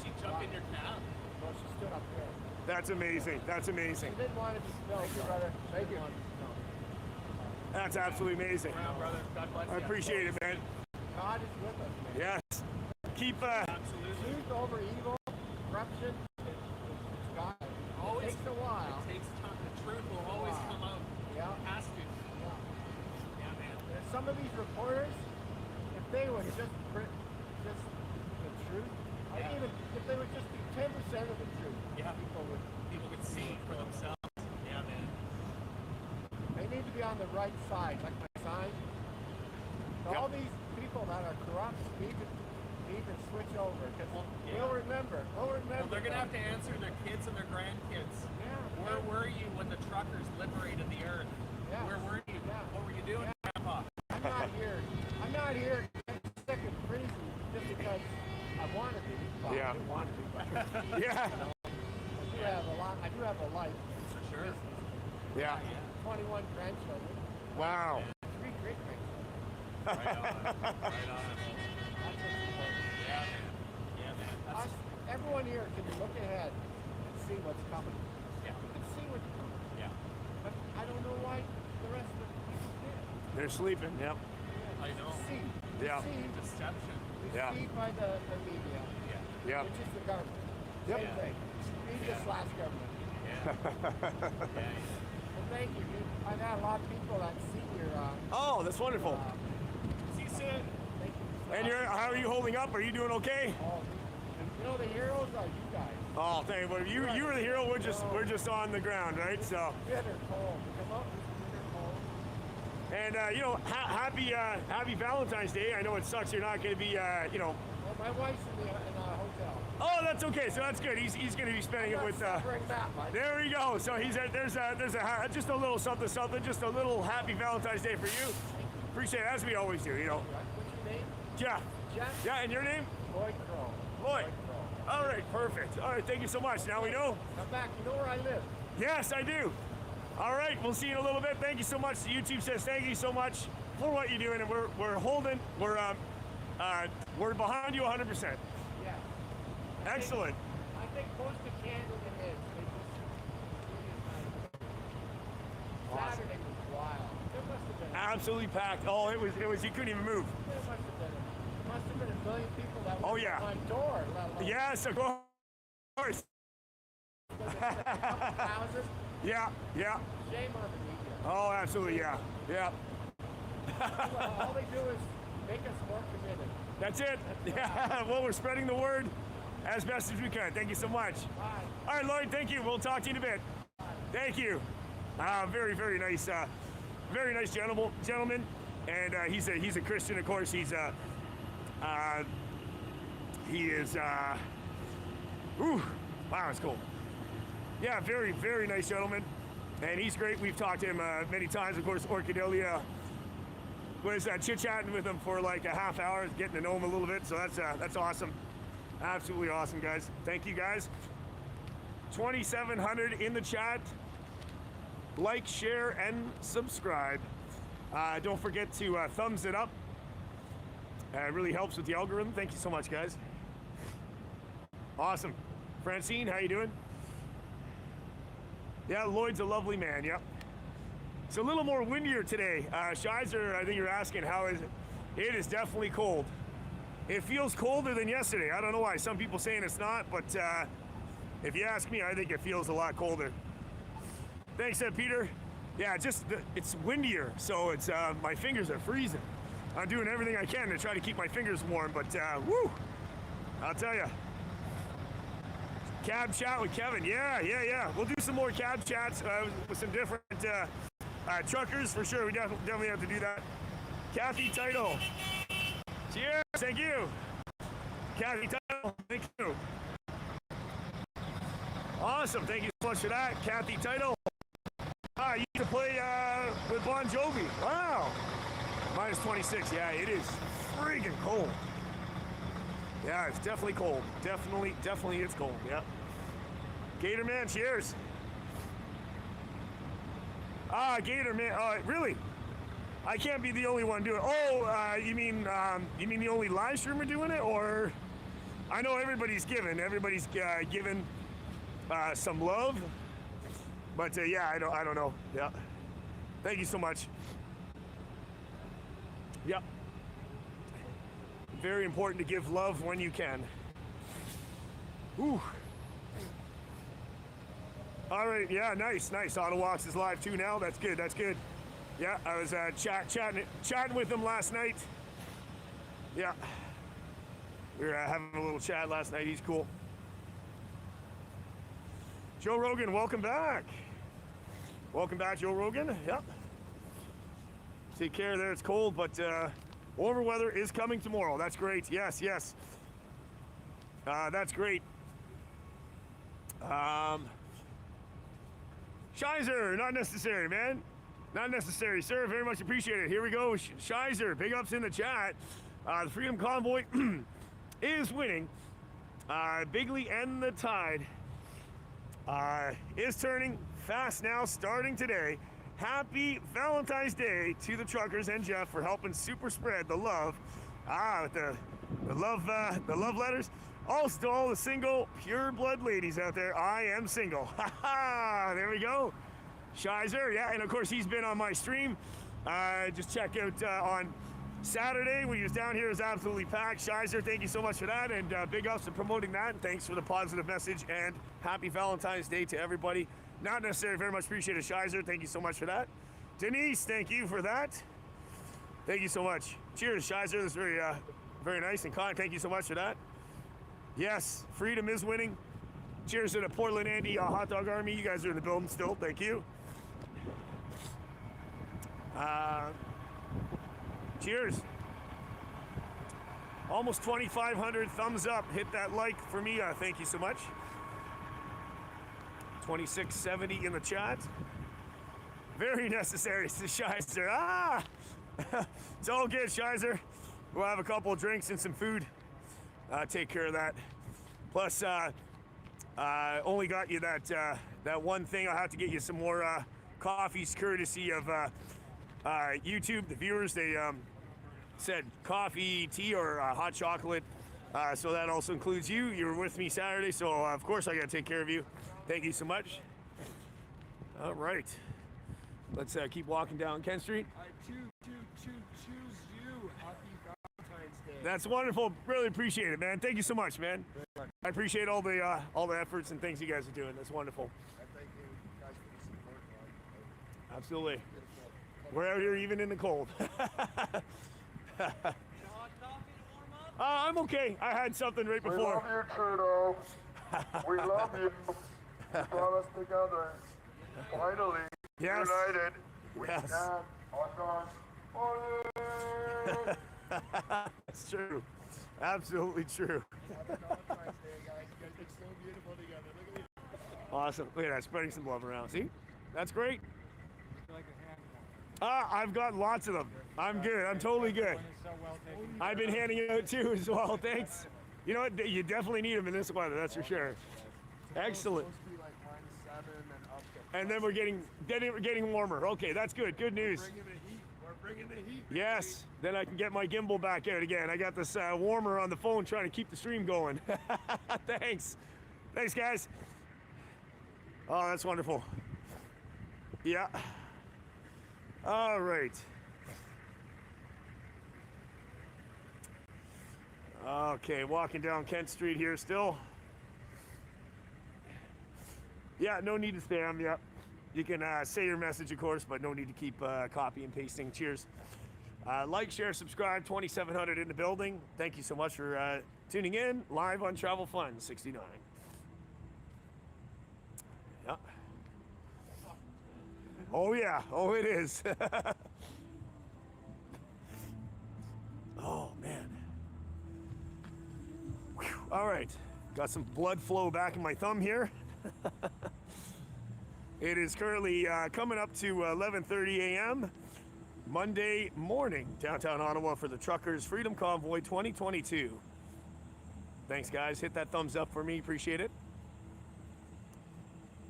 Speaker 3: She jumped in your cab?
Speaker 5: No, she stood up there.
Speaker 9: That's amazing. That's amazing.
Speaker 5: She didn't want to be Thank you, brother. Thank you.
Speaker 9: That's absolutely amazing.
Speaker 3: Wow, brother. God bless
Speaker 9: I
Speaker 3: you.
Speaker 9: appreciate it, man.
Speaker 5: God is with us, man.
Speaker 9: Yes. Keep
Speaker 5: Truth over evil, corruption, it's God.
Speaker 3: Always
Speaker 5: It takes a while.
Speaker 3: It takes time. The truth will always come out.
Speaker 5: Yeah.
Speaker 3: It has to. Yeah, man.
Speaker 5: Some of these reporters, if they would just print just the truth, or even if they would just do 10% of the truth,
Speaker 3: People could see for themselves. Yeah, man.
Speaker 5: they need to be on the right side, like my sign. All these people that are corrupt need to switch over, because we'll remember.
Speaker 3: Well, they're going to have to answer their kids and their grandkids.
Speaker 5: Yeah.
Speaker 3: Where were you when the truckers liberated the earth?
Speaker 5: Yeah.
Speaker 3: Where were you?
Speaker 5: Yeah.
Speaker 3: What were you doing, Grandpa?
Speaker 5: I'm not here getting sick and freezing just because I want to be. Well, I do want to be, but
Speaker 9: Yeah.
Speaker 5: I do have a life.
Speaker 3: For sure.
Speaker 9: Yeah.
Speaker 5: 21 grandchildren.
Speaker 9: Wow.
Speaker 5: 3 great grandchildren.
Speaker 3: Right on. Right on.
Speaker 5: That's what's important.
Speaker 3: Yeah, man.
Speaker 5: Everyone here can look ahead and see what's coming.
Speaker 3: Yeah.
Speaker 5: You can see what's coming.
Speaker 3: Yeah.
Speaker 5: But I don't know why the rest of the people did.
Speaker 9: They're sleeping. Yep.
Speaker 3: I know.
Speaker 9: Yeah.
Speaker 3: Deception.
Speaker 5: Deceived by the media.
Speaker 9: Yeah.
Speaker 5: Which is the government.
Speaker 9: Yep.
Speaker 5: Same thing. Read this last government. Well, thank you. I've had a lot of people that see your.
Speaker 9: Oh, that's wonderful.
Speaker 3: See you soon.
Speaker 5: Thank you.
Speaker 9: And how are you holding up? Are you doing okay?
Speaker 5: Oh, you know the heroes are you guys.
Speaker 9: Oh, thank you. You were the hero. We're just on the ground, right? So.
Speaker 5: Bitter cold. Come up. Bitter cold.
Speaker 9: And happy Valentine's Day. I know it sucks. You're not going to be
Speaker 5: Well, my wife's in a hotel.
Speaker 9: Oh, that's okay. So that's good. He's going to be spending it with. There we go. So there's just a little something, just a little happy Valentine's Day for you. Appreciate it, as we always do. You know.
Speaker 5: What's your name?
Speaker 9: Jeff.
Speaker 5: Jeff.
Speaker 9: Yeah, and your name?
Speaker 5: Lloyd Crow.
Speaker 9: Lloyd. All right, perfect. All right, thank you so much. Now we know.
Speaker 5: Come back. You know where I live.
Speaker 9: Yes, I do. All right, we'll see you in a little bit. Thank you so much. YouTube says thank you so much for what you're doing, and we're behind you 100%.
Speaker 5: Yeah.
Speaker 9: Excellent.
Speaker 5: I think most of Canada is. Saturday was wild. There must have been.
Speaker 9: Absolutely packed. Oh, it was. You couldn't even move.
Speaker 5: There must have been a million people that
Speaker 9: Oh,
Speaker 5: were
Speaker 9: yeah.
Speaker 5: at my door. Let alone
Speaker 9: Yes, of course.
Speaker 5: houses.
Speaker 9: Yeah.
Speaker 5: Shame on the media.
Speaker 9: Oh, absolutely. Yeah.
Speaker 5: All they do is make us more committed.
Speaker 9: That's it. Yeah. Well, we're spreading the word as best as we can. Thank you so much.
Speaker 5: Bye.
Speaker 9: All right, Lloyd. Thank you. We'll talk to you in a bit. Thank you. Very nice. Very nice gentleman. And he's a Christian, of course. He is. Wow, it's cool. Yeah, very nice gentleman, and he's great. We've talked to him many times. Of course, Orcadelia was chit-chatting with him for like a half hour, getting to know him a little bit. So that's awesome, absolutely awesome, guys. Thank you, guys. 2,700 in the chat. Like, share, and subscribe. Don't forget to thumbs it up. It really helps with the algorithm. Thank you so much, guys. Awesome. Francine, how you doing? Yeah, Lloyd's a lovely man, yep. It's a little more windier today. Shizer, I think you're asking, how is it? It is definitely cold. It feels colder than yesterday. I don't know why. Some people saying it's not, but if you ask me, I think it feels a lot colder. Thanks, Peter. Yeah, it's windier, so it's my fingers are freezing. I'm doing everything I can to try to keep my fingers warm, but woo, I'll tell you. Cab chat with Kevin. Yeah. We'll do some more cab chats with some different truckers for sure. We definitely have to do that. Kathy Title. Cheers. Thank you. Kathy Title. Thank you. Awesome. Thank you so much for that. Kathy Title. You used to play with Bon Jovi. Wow. Minus 26. Yeah, it is freaking cold. Yeah, it's definitely cold. Definitely it's cold. Yeah. Gatorman, cheers. Gatorman, really? I can't be the only one doing it. Oh, you mean the only live streamer doing it, or? I know everybody's given some love, but yeah, I don't know. Yeah. Thank you so much. Yeah. Very important to give love when you can. Ooh. All right, yeah, nice. AutoWalks is live too now. That's good. Yeah, I was chatting with him last night. Yeah. We were having a little chat last night. He's cool. Joe Rogan, welcome back. Welcome back, Joe Rogan. Yep. Take care there. It's cold, but warmer weather is coming tomorrow. That's great. Yes. That's great. Shizer, not necessary, man. Not necessary, sir. Very much appreciated. Here we go. Shizer, big ups in the chat. The Freedom Convoy is winning. Bigley and the Tide is turning fast now, starting today. Happy Valentine's Day to the truckers and Jeff for helping super spread the love. With the love letters. Also to all the single, pure blood ladies out there, I am single. There we go. Shizer, yeah, and of course he's been on my stream. Just check out on Saturday when he was down here. It was absolutely packed. Shizer, thank you so much for that, and big ups for promoting that, and thanks for the positive message, and happy Valentine's Day to everybody. Not necessary, very much appreciated, Shizer. Thank you so much for that. Denise, thank you for that. Thank you so much. Cheers, Shizer. That's very nice and kind. Thank you so much for that. Yes, Freedom is winning. Cheers to the Portland Andy Hot Dog Army. You guys are in the building still. Thank you. Cheers. Almost 2,500 thumbs up. Hit that like for me. Thank you so much. 2670 in the chat. Very necessary, says Shizer. It's all good, Shizer. We'll have a couple of drinks and some food. Take care of that. Plus, only got you that one thing. I'll have to get you some more coffees, courtesy of YouTube. The viewers, they said coffee, tea, or hot chocolate. So that also includes you. You were with me Saturday, so of course I got to take care of you. Thank you so much. All right. Let's keep walking down Kent Street.
Speaker 5: I choose you. Happy Valentine's Day.
Speaker 9: That's wonderful. Really appreciate it, man. Thank you so much, man. I appreciate all the efforts and things you guys are doing. That's wonderful.
Speaker 5: I thank you guys for the support.
Speaker 9: Absolutely. We're out here even in the cold. I'm okay. I had something right before.
Speaker 5: We love you, Trudeau. We love you. You brought us together. Finally,
Speaker 9: yes.
Speaker 5: united. We
Speaker 9: Yes.
Speaker 5: stand on God's
Speaker 9: That's true. Absolutely true.
Speaker 5: Happy Valentine's Day, guys. You guys look so beautiful together. Look at me.
Speaker 9: Awesome. Look at that, spreading some love around. See? That's great. I've got lots of them. I'm good. I'm totally good. I've been handing it out too as well. Thanks. You know what? You definitely need them in this weather. That's for sure. Excellent.
Speaker 5: It's supposed to be like -7 and up to
Speaker 9: And then we're getting warmer. Okay, that's good. Good news.
Speaker 5: We're
Speaker 9: Bringing the heat. Yes, then I can get my gimbal back out again. I got this warmer on the phone trying to keep the stream going. Thanks. Thanks, guys. Oh, that's wonderful. Yeah. All right. Okay, walking down Kent Street here still. Yeah, no need to spam. Yeah, you can say your message, of course, but no need to keep copy and pasting. Cheers. Like, share, subscribe. 2,700 in the building. Thank you so much for tuning in live on Travel Fun 69. Yeah. Oh yeah. Oh, it is. Oh man. Whew. All right. Got some blood flow back in my thumb here. It is currently coming up to 11:30 a.m. Monday morning, downtown Ottawa for the Truckers Freedom Convoy 2022. Thanks, guys. Hit that thumbs up for me. Appreciate it.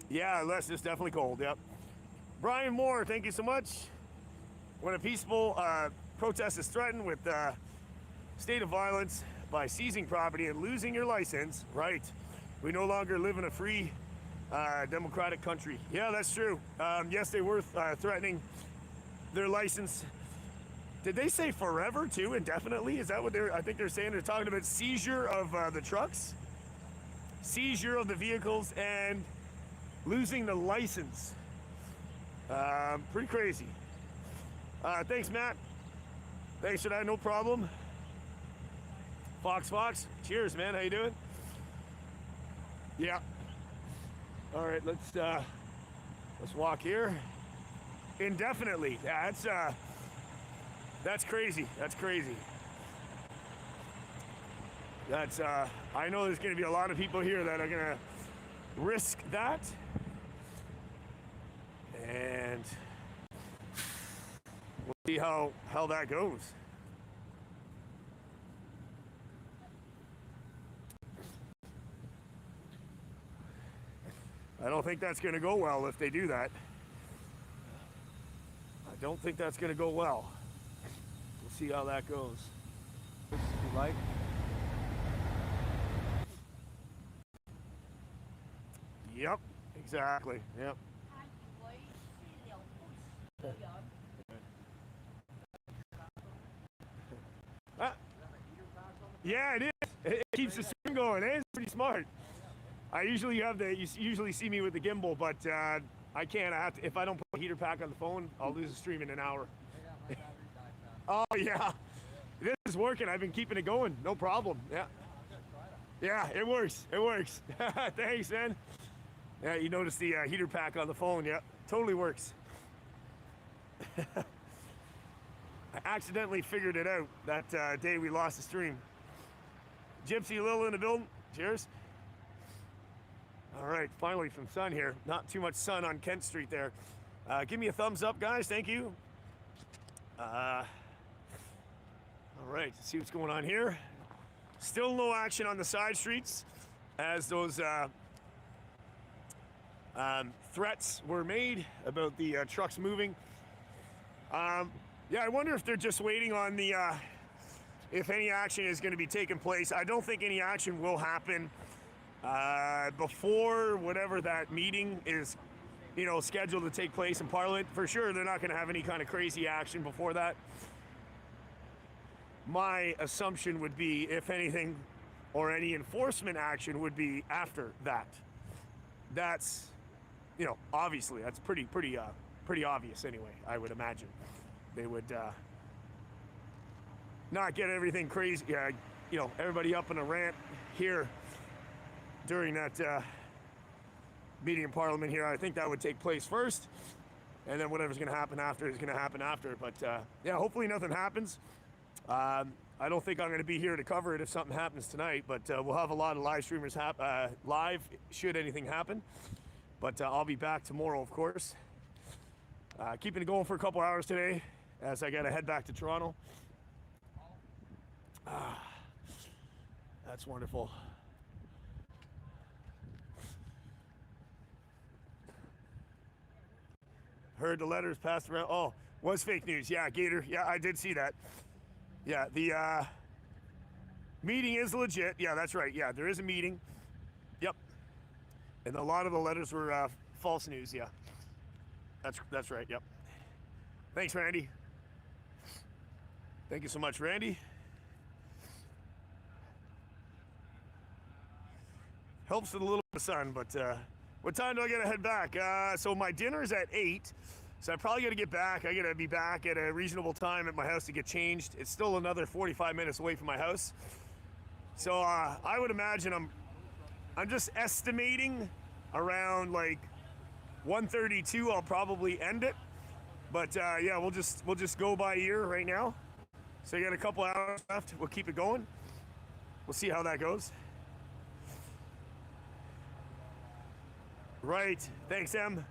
Speaker 9: Yeah, Les, it's definitely cold. Yep. Brian Moore, thank you so much. When a peaceful protest is threatened with state of violence by seizing property and losing your license, right? We no longer live in a free democratic country. Yeah, that's true. Yes, they were threatening their license. Did they say forever too, indefinitely? Is that what I think they're saying? They're talking about seizure of the trucks, seizure of the vehicles, and losing the license. Pretty crazy. Thanks, Matt. Thanks for that, no problem. Fox, cheers, man. How you doing? Yeah. All right, let's walk here. Indefinitely. Yeah, that's crazy. That's crazy. That's I know there's going to be a lot of people here that are going to risk that. And we'll see how that goes. I don't think that's going to go well if they do that. I don't think that's going to go well. We'll see how that goes. If you like. Yep, exactly. Yep. Yeah, it is. It keeps the stream going. It's pretty smart. You usually see me with the gimbal, but I can't. If I don't put a heater pack on the phone, I'll lose the stream in an hour. Oh yeah, this is working. I've been keeping it going, no problem. Yeah, yeah, it works. It works. Thanks, man. Yeah, you notice the heater pack on the phone. Yeah, totally works. I accidentally figured it out that day we lost the stream. Gypsy Lil in the building. Cheers. All right, finally some sun here. Not too much sun on Kent Street there. Give me a thumbs up, guys. Thank you. All right, let's see what's going on here. Still no action on the side streets as those threats were made about the trucks moving. Yeah, I wonder if they're just waiting on the if any action is going to be taking place. I don't think any action will happen before whatever that meeting is, scheduled to take place in Parliament. For sure, they're not going to have any kind of crazy action before that. My assumption would be, if anything, or any enforcement action would be after that. That's, obviously, that's pretty obvious anyway, I would imagine. They would not get everything crazy, everybody up in a rant here during that meeting in Parliament here. I think that would take place first, and then whatever's going to happen after is going to happen after. But yeah, hopefully nothing happens. I don't think I'm going to be here to cover it if something happens tonight, but we'll have a lot of live streamers live should anything happen. But I'll be back tomorrow, of course. Keeping it going for a couple hours today as I got to head back to Toronto. That's wonderful. Heard the letters passed around. Oh, was fake news. Yeah, Gator. Yeah, I did see that. Yeah, the meeting is legit. Yeah, that's right. Yeah, there is a meeting. Yep. And a lot of the letters were false news. Yeah, that's right. Yep. Thanks, Randy. Thank you so much, Randy. Helps with a little bit of sun, but what time do I gotta head back? So my dinner's at 8, so I probably gotta get back. I gotta be back at a reasonable time at my house to get changed. It's still another 45 minutes away from my house. So I would imagine I'm just estimating around like 1:32 I'll probably end it. But yeah, we'll just go by ear right now. So you got a couple hours left. We'll keep it going. We'll see how that goes. Right. Thanks, Em.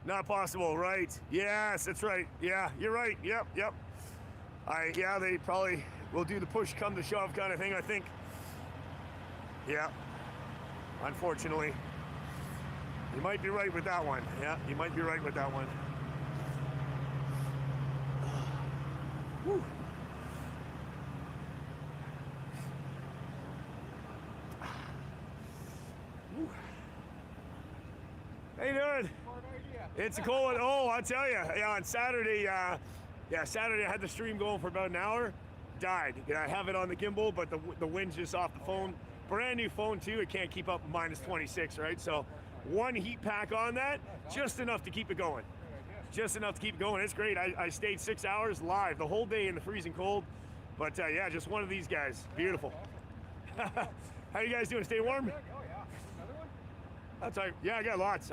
Speaker 9: Not possible, right? Yes, that's right. Yeah, you're right. Yep. Yeah, they probably will do the push come to shove kind of thing, I think. Yeah. Unfortunately. You might be right with that one. Yeah, you might be right with that one. Whew. How you doing? It's a cold one. Oh, I'll tell you. Yeah, on Saturday, Saturday I had the stream going for about an hour. Died. I have it on the gimbal, but the wind's just off the phone. Brand new phone too. It can't keep up with -26, right? So one heat pack on that, just enough to keep it going. Just enough to keep it going. It's great. I stayed 6 hours live the whole day in the freezing cold. But yeah, just one of these guys. Beautiful. How you guys doing? Stay warm? That's right. Yeah, I got lots.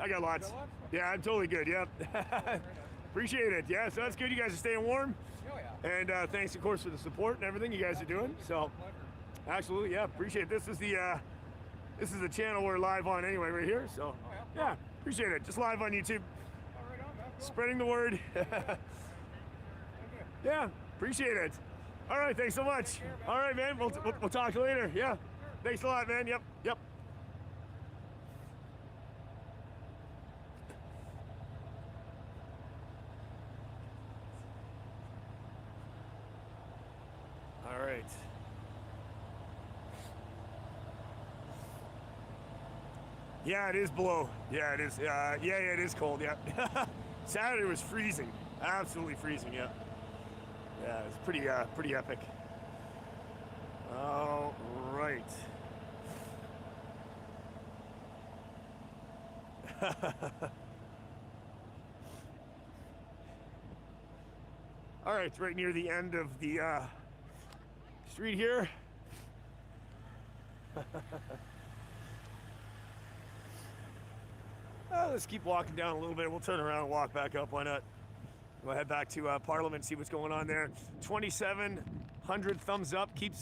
Speaker 9: Yeah, I'm totally good. Yep. Appreciate it. Yeah, so that's good. You guys are staying warm. And thanks, of course, for the support and everything you guys are doing. So, absolutely, yeah, appreciate it. This is the channel we're live on anyway, right here. So, yeah, appreciate it. Just live on YouTube. Spreading the word. Yeah, appreciate it. All right, thanks so much. All right, man. We'll talk to you later. Yeah, thanks a lot, man. Yep. All right. Yeah, it is below. Yeah, it is. Yeah, it is cold. Yeah. Saturday was freezing. Absolutely freezing. Yeah. Yeah, it's pretty epic. All right. All right, it's right near the end of the street here. Let's keep walking down a little bit. We'll turn around and walk back up. Why not? We'll head back to Parliament, see what's going on there. 2,700 thumbs up. Keep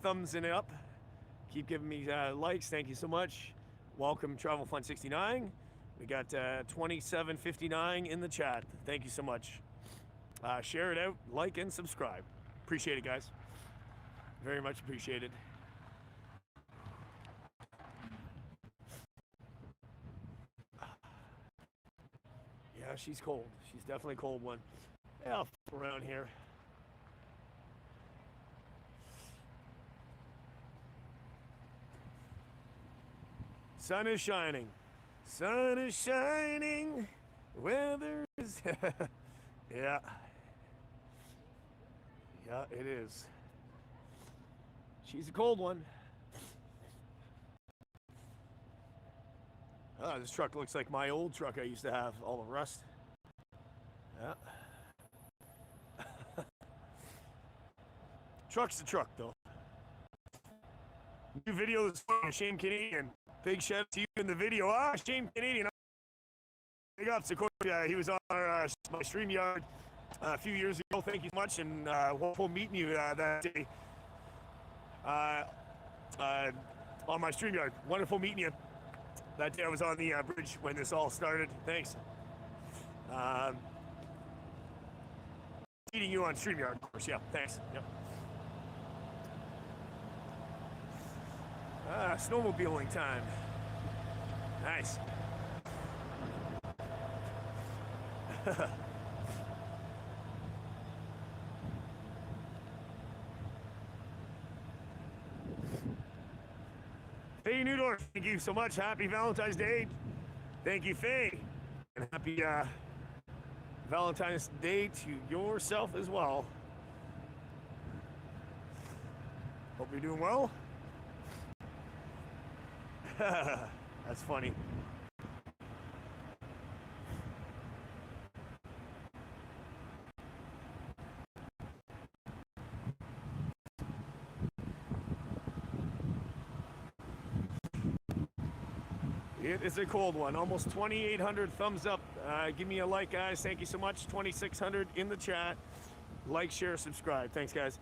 Speaker 9: thumbs in up. Keep giving me likes. Thank you so much. Welcome, Travel Fun 69. We got 2759 in the chat. Thank you so much. Share it out, like, and subscribe. Appreciate it, guys. Very much appreciated. Yeah, she's cold. She's definitely a cold one. Yeah, I'll f around here. Sun is shining. Sun is shining. Weather is... Yeah. Yeah, it is. She's a cold one. Oh, this truck looks like my old truck I used to have, all the rust. Yeah. Truck's a truck, though. New video this morning, Shame Canadian. Big shout out to you in the video. Shame Canadian. Big ups, of course. He was on my StreamYard a few years ago. Thank you so much, and wonderful meeting you that day on my StreamYard. Wonderful meeting you. That day I was on the bridge when this all started. Thanks. Meeting you on StreamYard, of course. Yeah, thanks. Yep. Snowmobiling time. Nice. Faye Newdorf, thank you so much. Happy Valentine's Day. Thank you, Faye. And happy Valentine's Day to yourself as well. Hope you're doing well. That's funny. It is a cold one. Almost 2,800 thumbs up. Give me a like, guys. Thank you so much. 2,600 in the chat. Like, share, subscribe. Thanks, guys.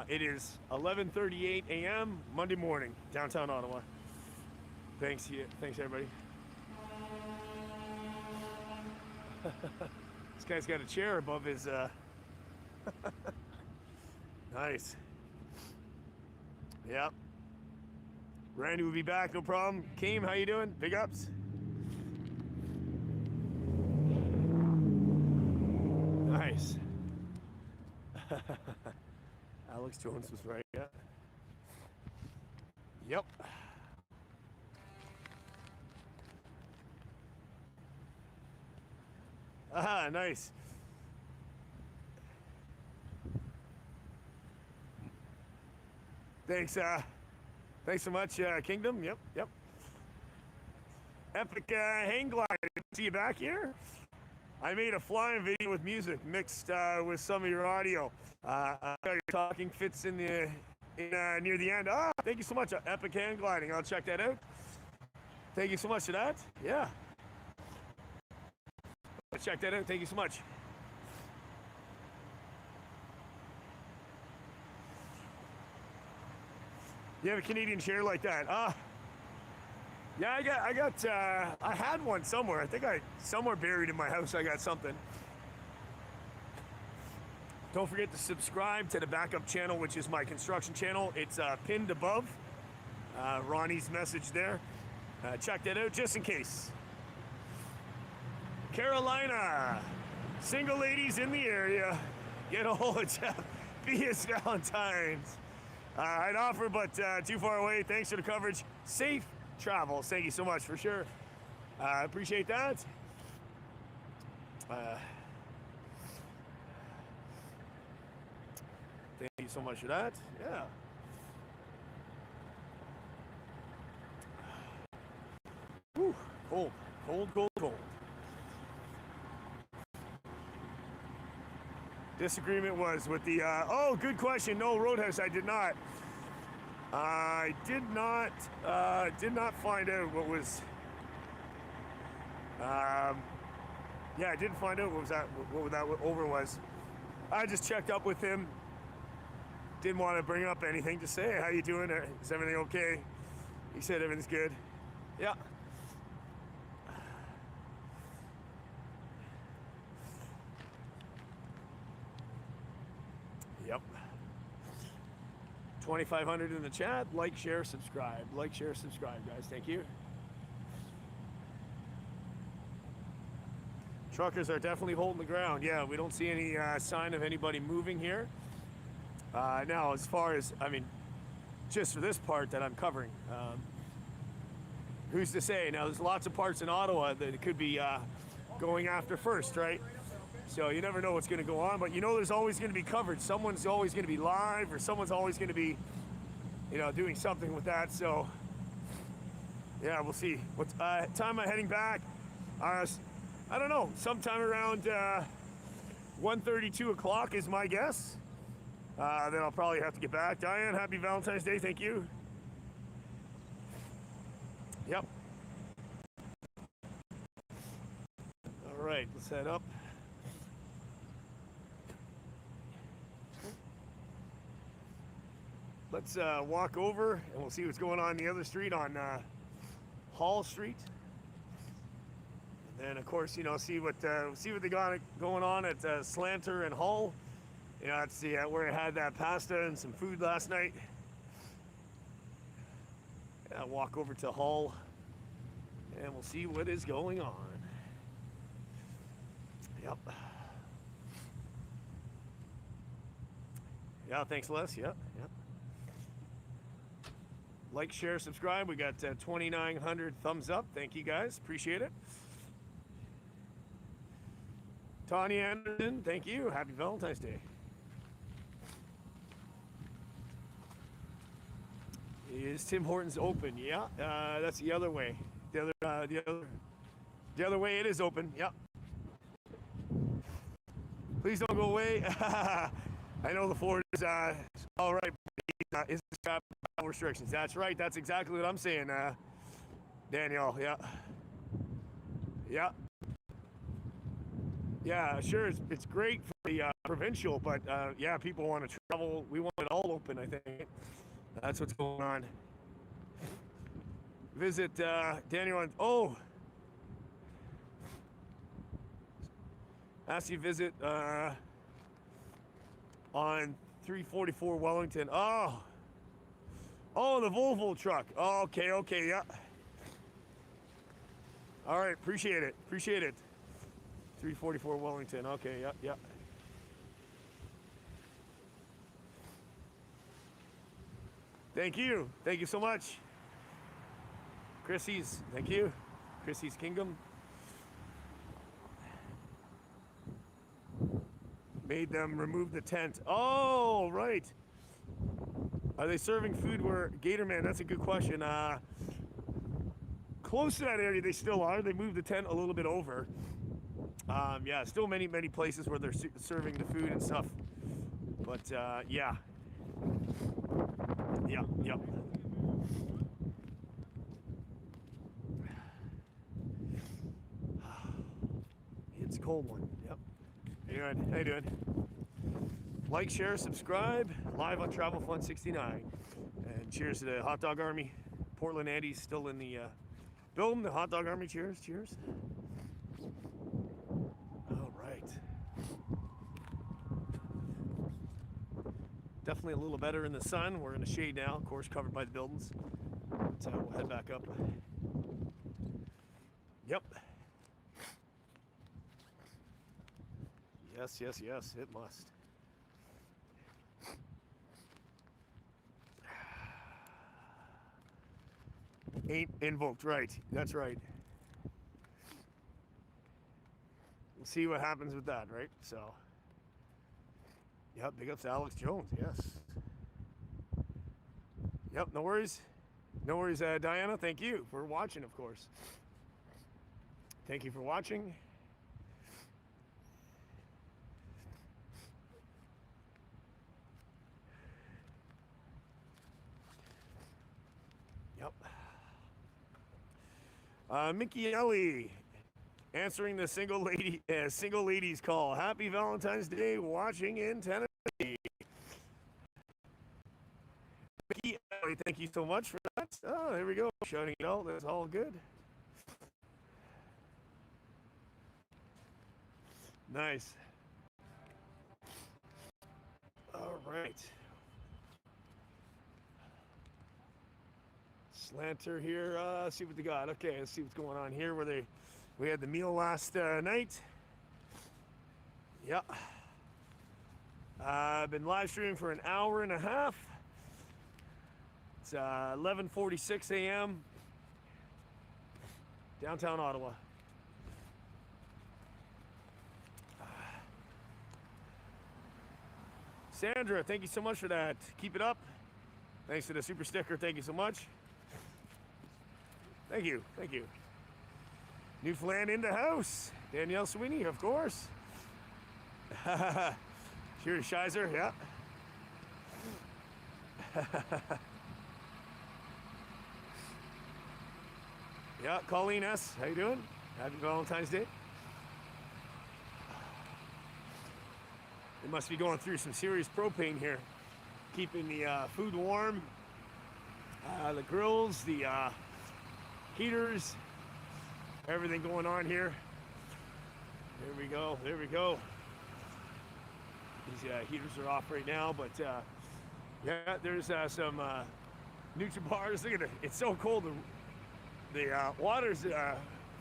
Speaker 9: It is 11:38 a.m. Monday morning, downtown Ottawa. Thanks, thanks everybody. This guy's got a chair above his. Nice. Yep. Randy will be back, no problem. Keem, how you doing? Big ups. Nice. Alex Jones was right, yeah. Yep. Ah, nice. Thanks, thanks so much, Kingdom. Yep, yep. Epic hang glide. See you back here? I made a flying video with music mixed with some of your audio. Your talking fits in the near the end. Ah, thank you so much, Epic hang gliding. I'll check that out. Thank you so much for that. Yeah. I'll check that out. Thank you so much. You have a Canadian chair like that? Yeah, I had one somewhere. I think somewhere buried in my house I got something. Don't forget to subscribe to the backup channel, which is my construction channel. It's pinned above Ronnie's message there. Check that out just in case. Carolina, single ladies in the area, get a hold of Jeff. Be his Valentine's. I'd offer, but too far away. Thanks for the coverage. Safe travels. Thank you so much for sure. I appreciate that. Thank you so much for that. Yeah. Whew. Cold, cold, cold, cold. Disagreement was with the, oh, good question. No, Roadhouse, I did not. I did not find out what was, yeah, I didn't find out what that over was. I just checked up with him. Didn't want to bring up anything. Just say, hey, how you doing? Is everything okay? He said everything's good. Yeah. Yep. 2,500 in the chat. Like, share, subscribe. Like, share, subscribe, guys. Thank you. Truckers are definitely holding the ground. Yeah, we don't see any sign of anybody moving here. Now, as far as, I mean, just for this part that I'm covering, who's to say? Now, there's lots of parts in Ottawa that it could be going after first, right? So you never know what's going to go on, but you know there's always going to be coverage. Someone's always going to be live, or someone's always going to be, you know, doing something with that. So, yeah, we'll see. What time am I heading back? I don't know. Sometime around 1:30, 2 o'clock is my guess. Then I'll probably have to get back. Diane, happy Valentine's Day. Thank you. Yep. All right, let's head up. Let's walk over and we'll see what's going on the other street on Hall Street. And then, of course, you know, see what they got going on at Slanter and Hull. You know, that's where I had that pasta and some food last night. Yeah, walk over to Hull and we'll see what is going on. Yep. Yeah, thanks, Les. Yep. Like, share, subscribe. We got 2,900 thumbs up. Thank you guys. Appreciate it. Tanya Anderson, thank you. Happy Valentine's Day. Is Tim Hortons open? Yeah, that's the other way. The other way it is open. Yep. Please don't go away. I know the Ford is all right. Is travel restrictions? That's right. That's exactly what I'm saying, Danielle. Yeah. Sure. It's great for the provincial, but yeah, people want to travel. We want it all open. I think that's what's going on. Visit Daniel. Ask you visit on 344 Wellington. Oh, the Volvo truck. Oh, okay, yeah. All right, appreciate it. 344 Wellington. Okay, yeah. Thank you so much. Chrissy's, thank you. Chrissy's Kingdom. Made them remove the tent. Oh, right. Are they serving food where Gatorman? That's a good question. Close to that area, they still are. They moved the tent a little bit over. Yeah, still many places where they're serving the food and stuff. But yeah. It's a cold one. Yep. How you doing? Like, share, subscribe. Live on Travel Fun 69. And cheers to the Hot Dog Army. Portland Andy's still in the building. The Hot Dog Army. Cheers. All right. Definitely a little better in the sun. We're in the shade now, of course, covered by the buildings. So we'll head back up. Yep. Yes, it must. Ain't invoked, right. That's right. We'll see what happens with that, right? So, yep, big ups to Alex Jones, yes. Yep, no worries. No worries, Diana, thank you for watching, of course. Thank you for watching. Yep. Mickey Ellie answering the single ladies call. Happy Valentine's Day, watching in Tennessee. Mickey Ellie, thank you so much for that. Oh, there we go. Shouting it out. That's all good. Nice. All right. Slanter here. Let's see what they got. Okay, let's see what's going on here. We had the meal last night. Yep. I've been live streaming for an hour and a half. It's 11:46 a.m. downtown Ottawa. Sandra, thank you so much for that. Keep it up. Thanks for the super sticker. Thank you so much. Thank you. Newfoundland in the house. Danielle Sweeney, of course. Cheers, Shizer, yeah. Yeah, Colleen S., how you doing? Happy Valentine's Day. They must be going through some serious propane here. Keeping the food warm. The grills, the heaters, everything going on here. There we go. These heaters are off right now, but yeah, there's some Nutri-Bars. Look at it. It's so cold. The water's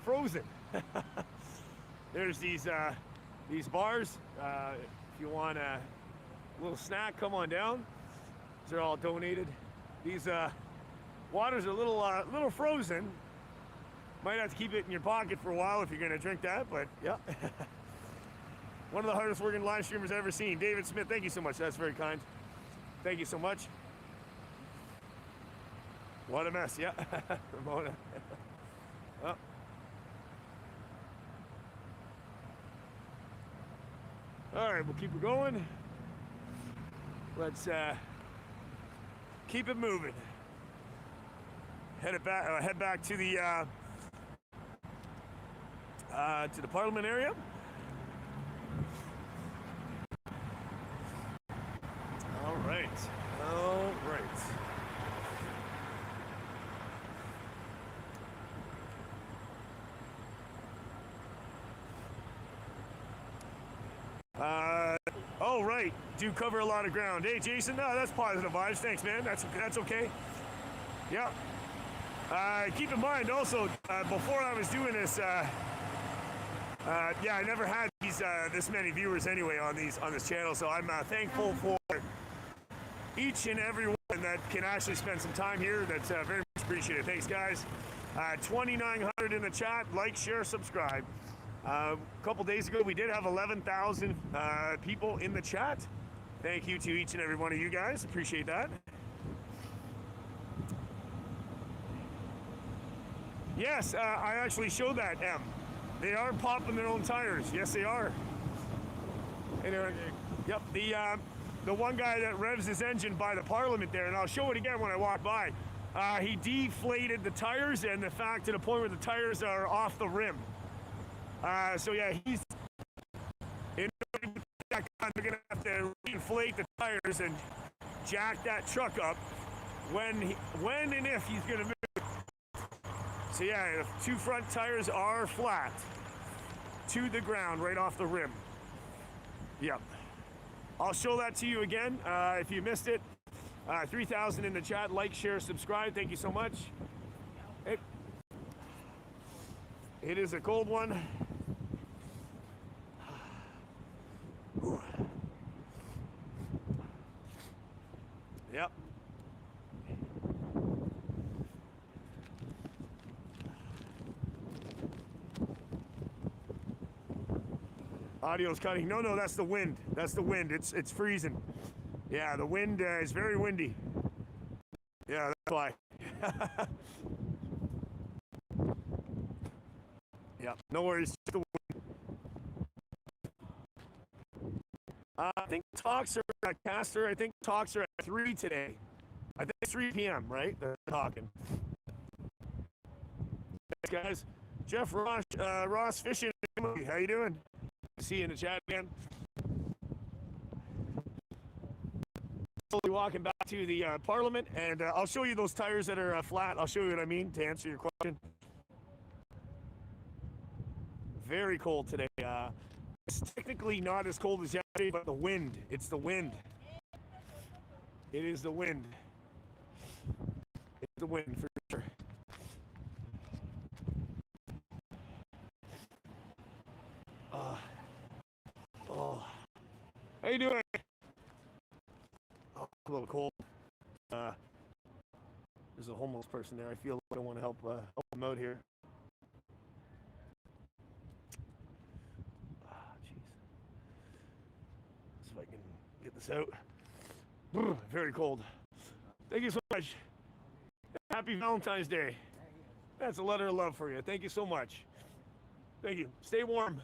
Speaker 9: frozen. There's these these bars. If you want a little snack, come on down. These are all donated. These waters are a little frozen. Might have to keep it in your pocket for a while if you're gonna drink that, but yeah. One of the hardest working live streamers I've ever seen. David Smith, thank you so much. That's very kind. Thank you so much. What a mess, yeah. Ramona. Oh. All right, we'll keep it going. Let's keep it moving. Head back to the Parliament area. All right. Oh, right. Do cover a lot of ground. Hey, Jason. No, that's positive vibes. Thanks, man. That's okay. Yeah. Keep in mind also, before I was doing this, yeah, I never had this many viewers anyway on this channel. So I'm thankful for each and every one that can actually spend some time here. That's very much appreciated. Thanks, guys. 2,900 in the chat. Like, share, subscribe. A couple days ago, we did have 11,000 people in the chat. Thank you to each and every one of you guys. Appreciate that. Yes, I actually showed that, Em. They are popping their own tires. Yes, they are. And yep, the one guy that revs his engine by the Parliament there, and I'll show it again when I walk by, he deflated the tires, and the fact to the point where the tires are off the rim. So yeah, he's in order to get that gun, they're gonna have to reinflate the tires and jack that truck up when and if he's gonna move. So yeah, the two front tires are flat to the ground right off the rim. Yep. I'll show that to you again if you missed it. 3,000 in the chat. Like, share, subscribe. Thank you so much. It is a cold one. Yep. Audio's cutting. No, that's the wind. That's the wind. It's freezing. Yeah, the wind is very windy. Yeah, that's why. Yeah, no worries. Just the wind. I think talks are at Caster. I think talks are at 3 today. I think it's 3 p.m. Right? They're talking. Thanks, guys. Jeff Ross Fishing. How you doing? See you in the chat again. Slowly walking back to the Parliament, and I'll show you those tires that are flat. I'll show you what I mean to answer your question. Very cold today. It's technically not as cold as yesterday, but the wind. It's the wind. It is the wind. It's the wind for sure. Oh. How you doing? Oh, a little cold. There's a homeless person there. I feel like I want to help him out here. Jeez. See if I can get this out. Very cold. Thank you so much. Happy Valentine's Day. That's a letter of love for you. Thank you so much. Thank you. Stay warm.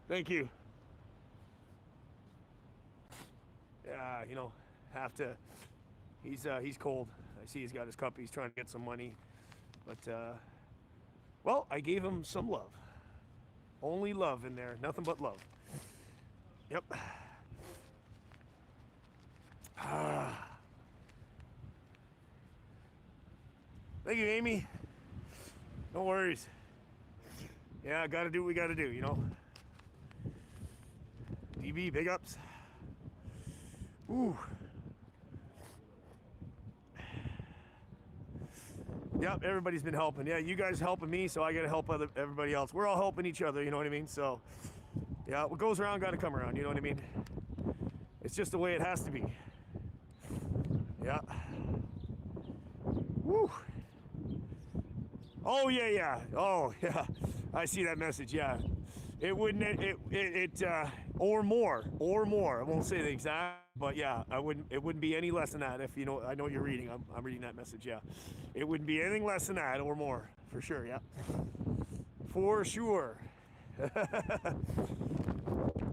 Speaker 9: Thank you. Yeah, you know, have to. He's cold. I see he's got his cup. He's trying to get some money, but well, I gave him some love. Only love in there. Nothing but love. Yep. Thank you, Amy. No worries. Yeah, gotta do what we gotta do, you know. DB, big ups. Ooh. Yep, everybody's been helping. Yeah, you guys helping me, so I gotta help everybody else. We're all helping each other, you know what I mean? So, Yeah, what goes around got to come around, you know what I mean? It's just the way it has to be. Yeah. Woo. Oh, yeah. Oh, yeah. I see that message, yeah. It wouldn't, or more. I won't say the exact, but yeah, it wouldn't be any less than that if, you know, I know what you're reading. I'm reading that message, yeah. It wouldn't be anything less than that or more, for sure, yeah. For sure.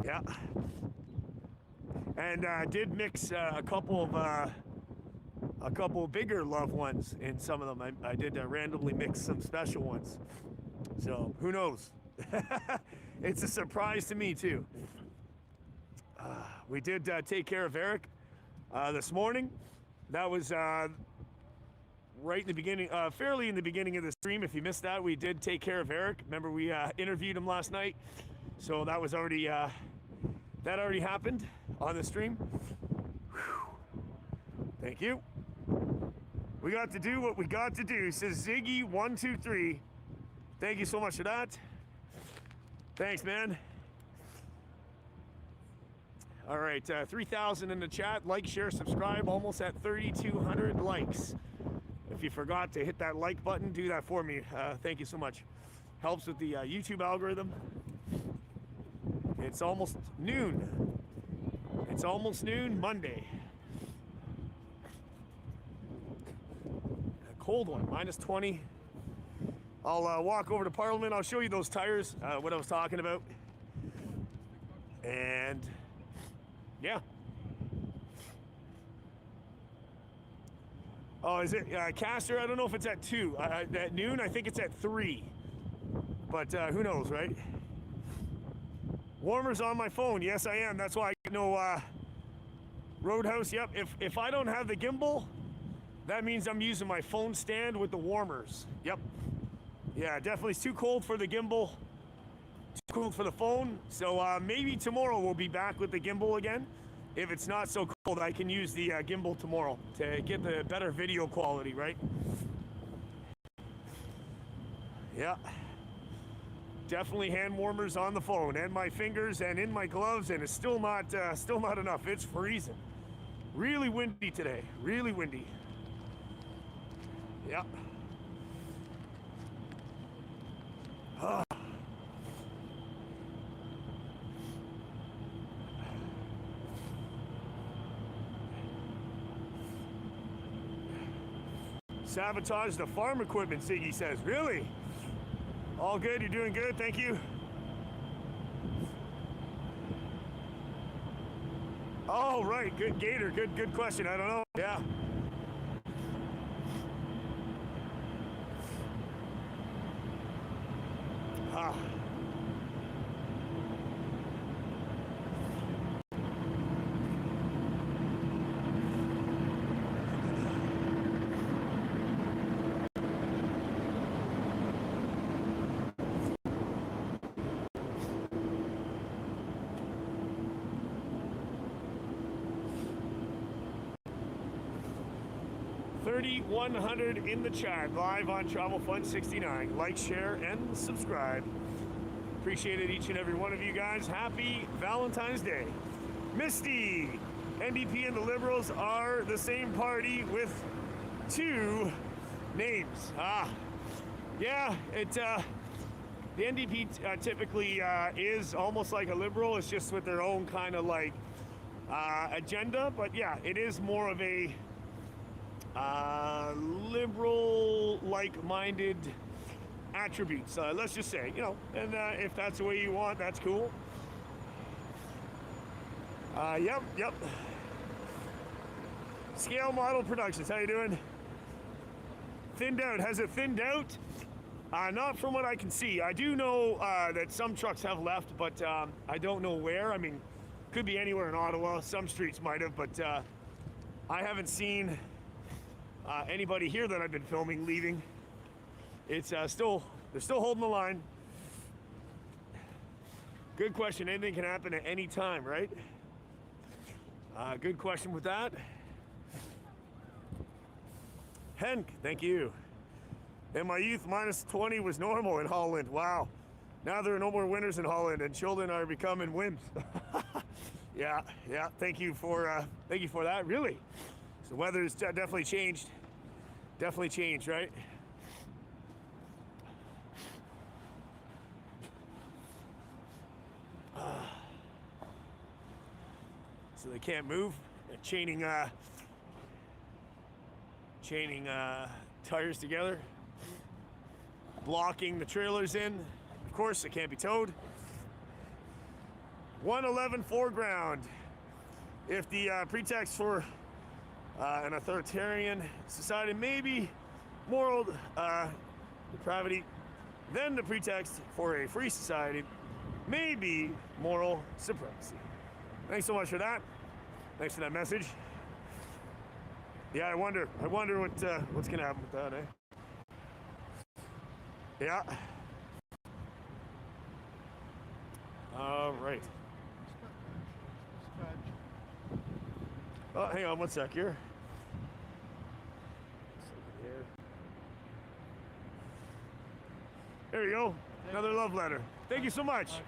Speaker 9: Yeah. And did mix a couple of bigger loved ones in some of them. I did randomly mix some special ones. So who knows? It's a surprise to me too. We did take care of Eric this morning. That was right in the beginning, fairly in the beginning of the stream. If you missed that, we did take care of Eric. Remember, we interviewed him last night, so that was already that already happened on the stream. Whew. Thank you. We got to do what we got to do, says Ziggy123. Thank you so much for that. Thanks, man. All right, 3,000 in the chat. Like, share, subscribe. Almost at 3,200 likes. If you forgot to hit that like button, do that for me. Thank you so much. Helps with the YouTube algorithm. It's almost noon. It's almost noon Monday. A cold one, minus 20. I'll walk over to Parliament. I'll show you those tires, what I was talking about. And yeah. Oh, is it Castor? I don't know if it's at 2. At noon, I think it's at 3. But who knows, right? Warmer's on my phone. Yes, I am. That's why I know Roadhouse. Yep. If I don't have the gimbal, that means I'm using my phone stand with the warmers. Yep. Yeah, definitely. It's too cold for the gimbal. Too cold for the phone. So maybe tomorrow we'll be back with the gimbal again. If it's not so cold, I can use the gimbal tomorrow to get the better video quality, right? Yeah. Definitely hand warmers on the phone and my fingers and in my gloves, and it's still not enough. It's freezing. Really windy today. Really windy. Yeah. Ah. Sabotage the farm equipment, Siggy says. Really? All good? You're doing good? Thank you. Oh, right. Good, Gator. Good question. I don't know. Yeah. Ah. $3,100 in the chat, live on Travel Fun 69. Like, share, and subscribe. Appreciate it, each and every one of you guys. Happy Valentine's Day. Misty, NDP and the Liberals are the same party with 2 names. Yeah, the NDP typically is almost like a liberal. It's just with their own kind of like agenda. But yeah, it is more of a liberal, like-minded attributes. Let's just say, you know, and if that's the way you want, that's cool. Yep. Scale Model Productions, how you doing? Thinned out, has it thinned out? Not from what I can see. I do know that some trucks have left, but I don't know where. I mean, could be anywhere in Ottawa. Some streets might have, but I haven't seen anybody here that I've been filming leaving. It's they're still holding the line. Good question. Anything can happen at any time, right? Good question with that. Henk, thank you. In my youth, minus 20 was normal in Holland. Wow. Now there are no more winners in Holland, and children are becoming wimps. Yeah. Thank you for that. Really, so the weather's definitely changed. Definitely changed, right? So they can't move. They're chaining tires together, blocking the trailers in. Of course, they can't be towed. 111 foreground. If the pretext for an authoritarian society may be moral depravity, then the pretext for a free society may be moral supremacy. Thanks so much for that. Thanks for that message. Yeah, I wonder what's gonna happen with that, eh? Yeah. All right. Oh, hang on one sec here. There you go. Another love letter. Thank you so much.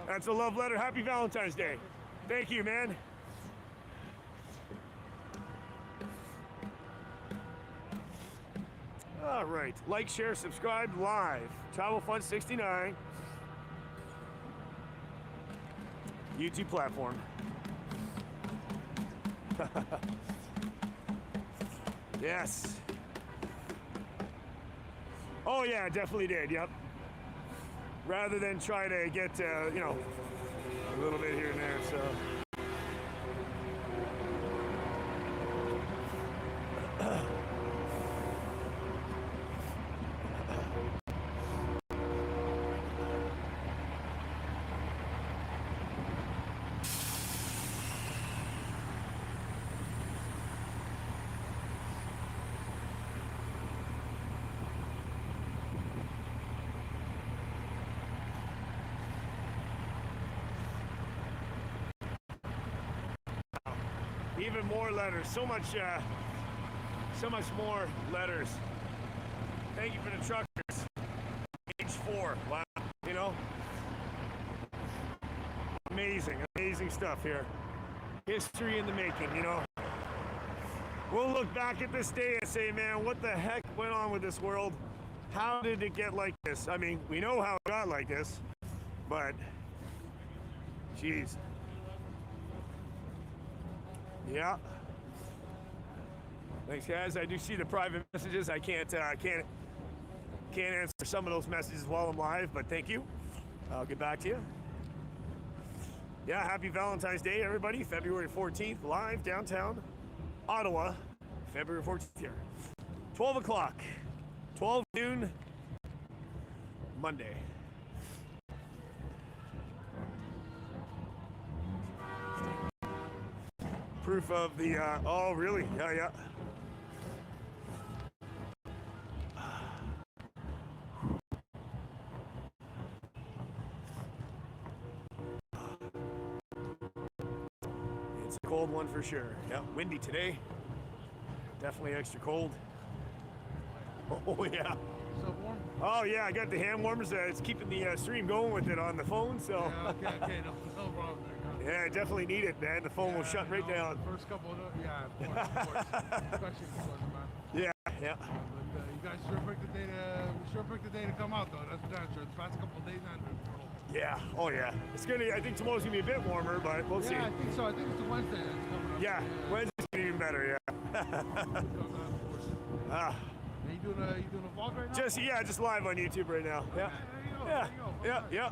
Speaker 9: That's a love letter. Happy Valentine's Day. Thank you, man. All right. Like, share, subscribe, live. Travel Fun 69. YouTube platform. Yes. Oh yeah, definitely did. Yep. Rather than try to get a little bit here and there. So. Even more letters. So much more letters. Thank you for the truckers. Page 4. Wow. Amazing stuff here. History in the making, We'll look back at this day and say, man, what the heck went on with this world? How did it get like this? I mean, we know how it got like this, but, geez. Yeah. Thanks, guys. I do see the private messages. I can't answer some of those messages while I'm live, but thank you. I'll get back to you. Yeah, happy Valentine's Day, everybody. February 14th, live downtown Ottawa. February 14th here. 12 o'clock. 12 noon, Monday. Proof of the, oh, really? Yeah. It's a cold one for sure. Yeah, windy today. Definitely extra cold. Oh, yeah.
Speaker 1: So warm?
Speaker 9: Oh, yeah, I got the hand warmers. It's keeping the stream going with it on the phone, so.
Speaker 1: Yeah, okay, no problem.
Speaker 9: Yeah, I definitely need it, man. The phone will shut right down.
Speaker 1: First couple of, of course. Especially man.
Speaker 9: Yeah.
Speaker 1: But you guys sure picked the day to come out, though. That's for damn sure. The past couple of days,
Speaker 9: Yeah. Oh, yeah. It's gonna. I think tomorrow's gonna be a bit warmer, but we'll see.
Speaker 1: Yeah, I think so. I think it's a Wednesday that's coming up.
Speaker 9: Yeah, Wednesday's gonna be even better. Yeah.
Speaker 1: Are you doing a vlog right now?
Speaker 9: Just live on YouTube right now. Yeah.
Speaker 1: There you go.
Speaker 9: Yeah.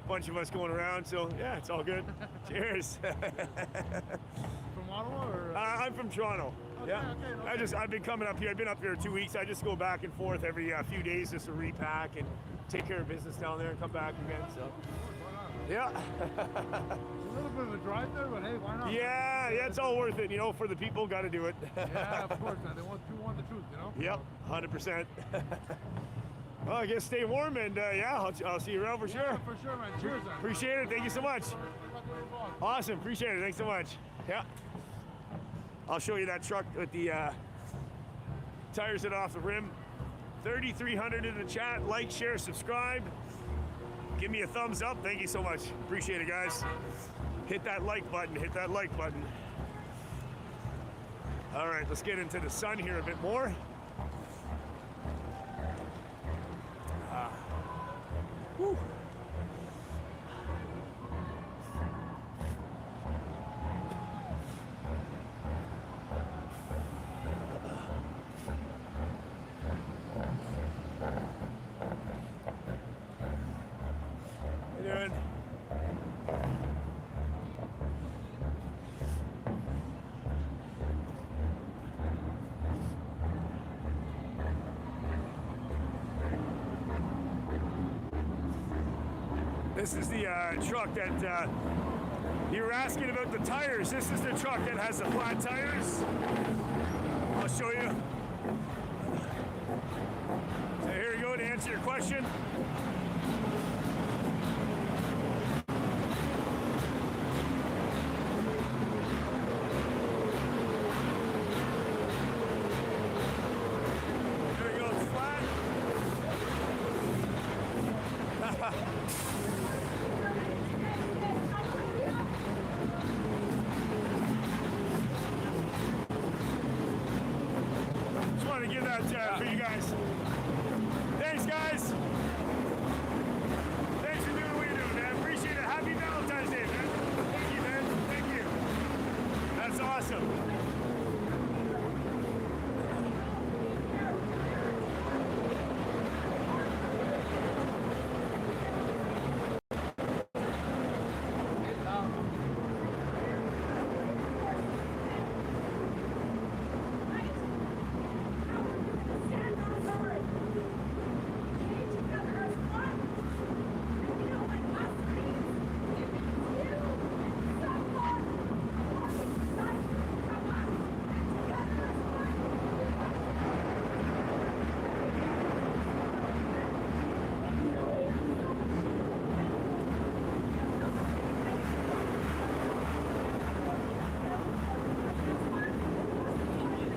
Speaker 9: Bunch of us going around, so yeah, it's all good. Cheers.
Speaker 1: From Ottawa or?
Speaker 9: I'm from Toronto.
Speaker 1: Okay,
Speaker 9: yeah.
Speaker 1: okay.
Speaker 9: I've been coming up here. I've been up here 2 weeks. I just go back and forth every few days just to repack and take care of business down there and come back again. So. Yeah.
Speaker 1: It's a little bit of a drive there, but hey, why not?
Speaker 9: Yeah, it's all worth it. For the people, got to do it.
Speaker 1: Yeah, of course. They want the truth,
Speaker 9: Yep, 100%. Well, I guess stay warm, and I'll see you around for sure.
Speaker 1: Yeah, for sure, man. Cheers, man.
Speaker 9: Appreciate it. Thank you so much. Awesome. Appreciate it. Thanks so much. Yeah. I'll show you that truck with the tires that are off the rim. 3,300 in the chat. Like, share, subscribe. give me a thumbs up. Thank you so much. Appreciate it, guys. Hit that like button. Hit that like button. All right, let's get into the sun here a bit more. Whew. How you doing? This is the truck that you were asking about the tires. This is the truck that has the flat tires. I'll show you. So here we go to answer your question. There we go, it's flat. Just wanted to give that for you guys. Thanks, guys. Thanks for doing what you're doing, man. Appreciate it. Happy Valentine's Day, man. Thank you, man. Thank you. That's awesome.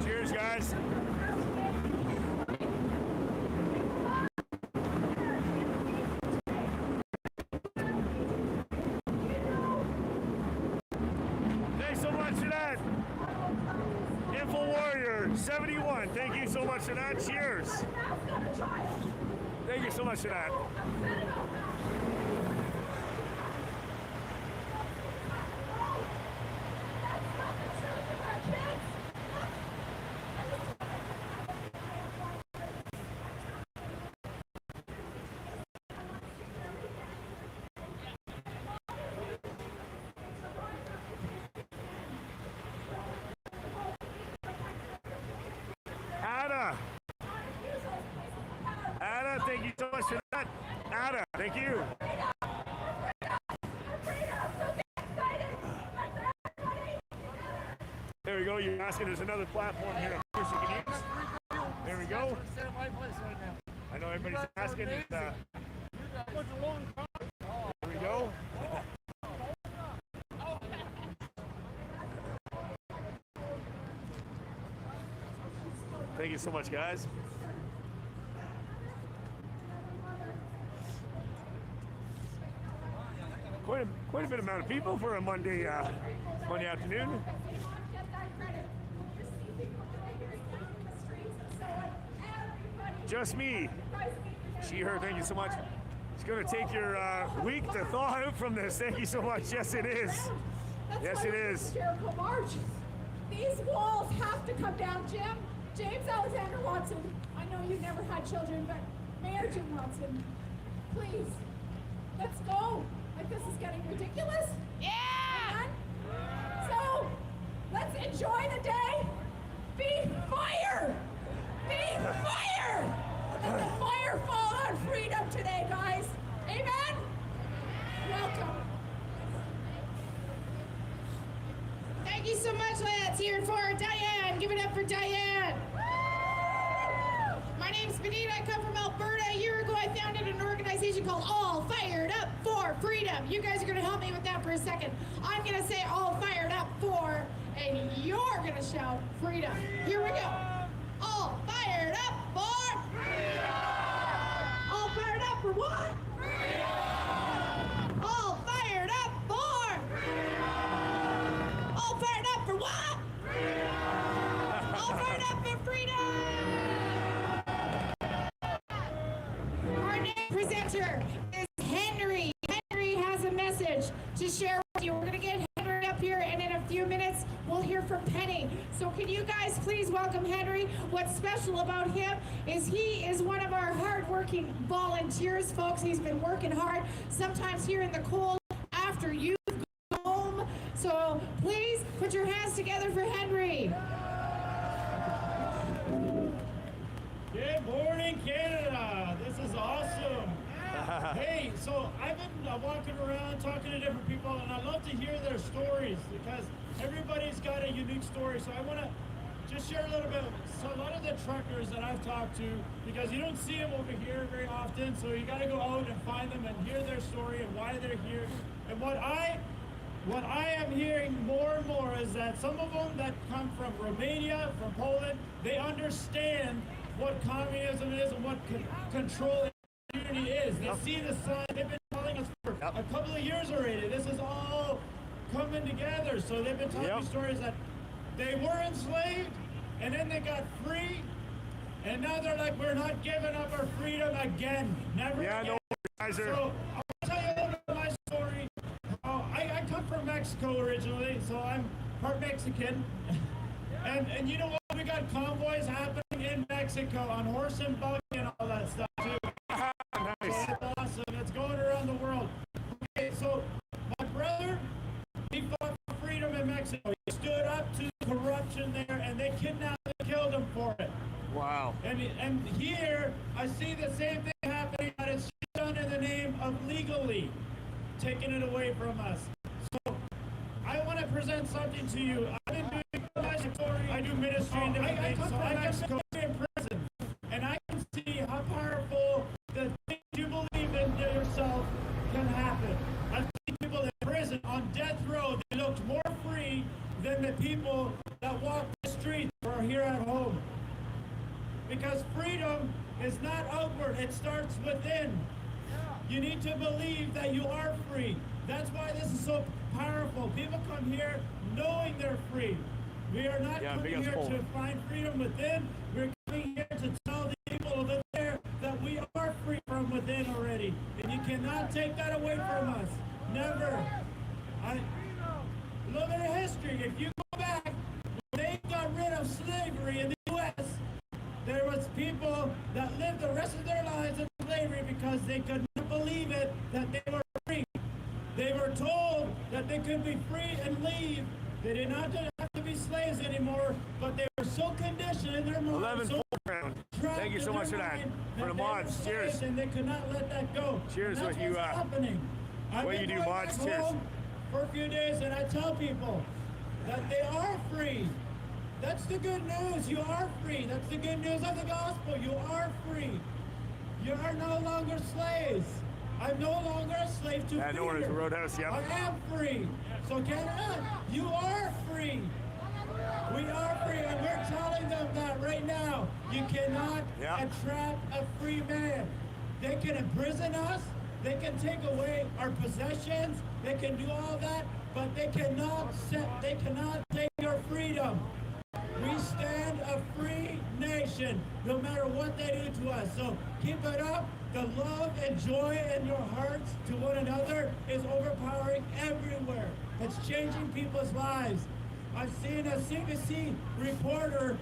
Speaker 9: Cheers, guys. Thanks so much for that. Info Warrior 71. Thank you so much for that. Cheers. Thank you so much for that. Ada, thank you so much for that. Ada, thank you. There we go. You're asking. There's another platform here you can use. There we go. I know everybody's asking. There we go. Thank you so much, guys. Quite a bit amount of people for a Monday afternoon. Just me. She, her, thank you so much. It's going to take your week to thaw out from this. Thank you so much. Yes, it is. Yes, it is.
Speaker 10: Jericho March. These walls have to come down, Jim. James Alexander Watson. I know you never had children, but Mayor Jim Watson, please, let's go. Like, this is getting ridiculous. Yeah! So, let's enjoy the day. Be fire! Be fire! Let the fire fall on freedom today, guys. Amen? Welcome.
Speaker 2: Thank you so much, Lance. Here for Diane. Give it up for Diane. My name's Benita. I come from Alberta. A year ago, I founded an organization called All Fired Up for Freedom. You guys are going to help me with that for a second. I'm going to say All Fired Up for, and you're going to shout freedom. Here we go. All fired up for freedom. All fired up for what? Freedom. you. We're going to get Henry up here, and in a few minutes, we'll hear from Penny. So can you guys please welcome Henry? What's special about him is he is one of our hard-working volunteers, folks. He's been working hard, sometimes here in the cold after you've gone home. So please put your hands together for Henry.
Speaker 11: Good morning, Canada. This is awesome. Hey, so I've been walking around talking to different people, and I love to hear their stories because everybody's got a unique story. So I want to just share a little bit. So a lot of the truckers that I've talked to, because you don't see them over here very often, so you got to go out and find them and hear their story and why they're here. And what I am hearing more and more is that some of them that come from Romania, from Poland, they understand what communism is and what control community is. They see the sign. They've been telling us for a couple of years already. This is all coming together. So they've been telling me stories that they were enslaved and then they got free, and now they're like, we're not giving up our freedom again. Never again.
Speaker 9: No, guys are...
Speaker 11: So I'll tell you a little bit of my story. I come from Mexico originally, so I'm part Mexican. And you know what? We got convoys happening in Mexico on horse and buggy and all that stuff too.
Speaker 9: Nice.
Speaker 11: So it's awesome. It's going around the world. Okay, so my brother, he fought for freedom in Mexico. He stood up to corruption there, and they kidnapped and killed him for it.
Speaker 9: Wow.
Speaker 11: And here, I see the same thing happening, but it's done in the name of legally taking it away from us. So I want to present something to you. I've been doing I do ministry in different things, so I Mexico in prison, and I can see how powerful the things you believe in yourself can happen. I've seen people in prison on death row. They looked more free than the people that walk the streets or are here at home. Because freedom is not outward, it starts within. You need to believe that you are free. That's why this is so powerful. People come here knowing they're free. We are not coming here to find freedom within. We're coming here to tell the people over there that we are free from within already. And you cannot take that away from us. Never. A little bit of history. If you go back, when they got rid of slavery in the U.S., there was people that lived the rest of their lives in slavery because they could not believe it, that they were free. They were told that they could be free and leave. They did not have to be slaves anymore, but they were so conditioned in their mind, so
Speaker 9: thank you so much for that. For the mods, cheers.
Speaker 11: And they could not let that go.
Speaker 9: Cheers
Speaker 11: with
Speaker 9: you.
Speaker 11: Happening.
Speaker 9: What you do, mods? Cheers.
Speaker 11: For a few days, and I tell people that they are free. That's the good news. You are free. That's the good news of the gospel. You are free. You are no longer slaves. I'm no longer a slave to fear.
Speaker 9: No one is a roadhouse, yep.
Speaker 11: I am free. So Canada, you are free. We are free, and we're telling them that right now. You cannot entrap a free man. They can imprison us. They can take away our possessions. They can do all that, but they cannot take your freedom. We stand a free nation, no matter what they do to us. So keep it up. The love and joy in your hearts to one another is overpowering everywhere. It's changing people's lives. I've seen a CBC reporter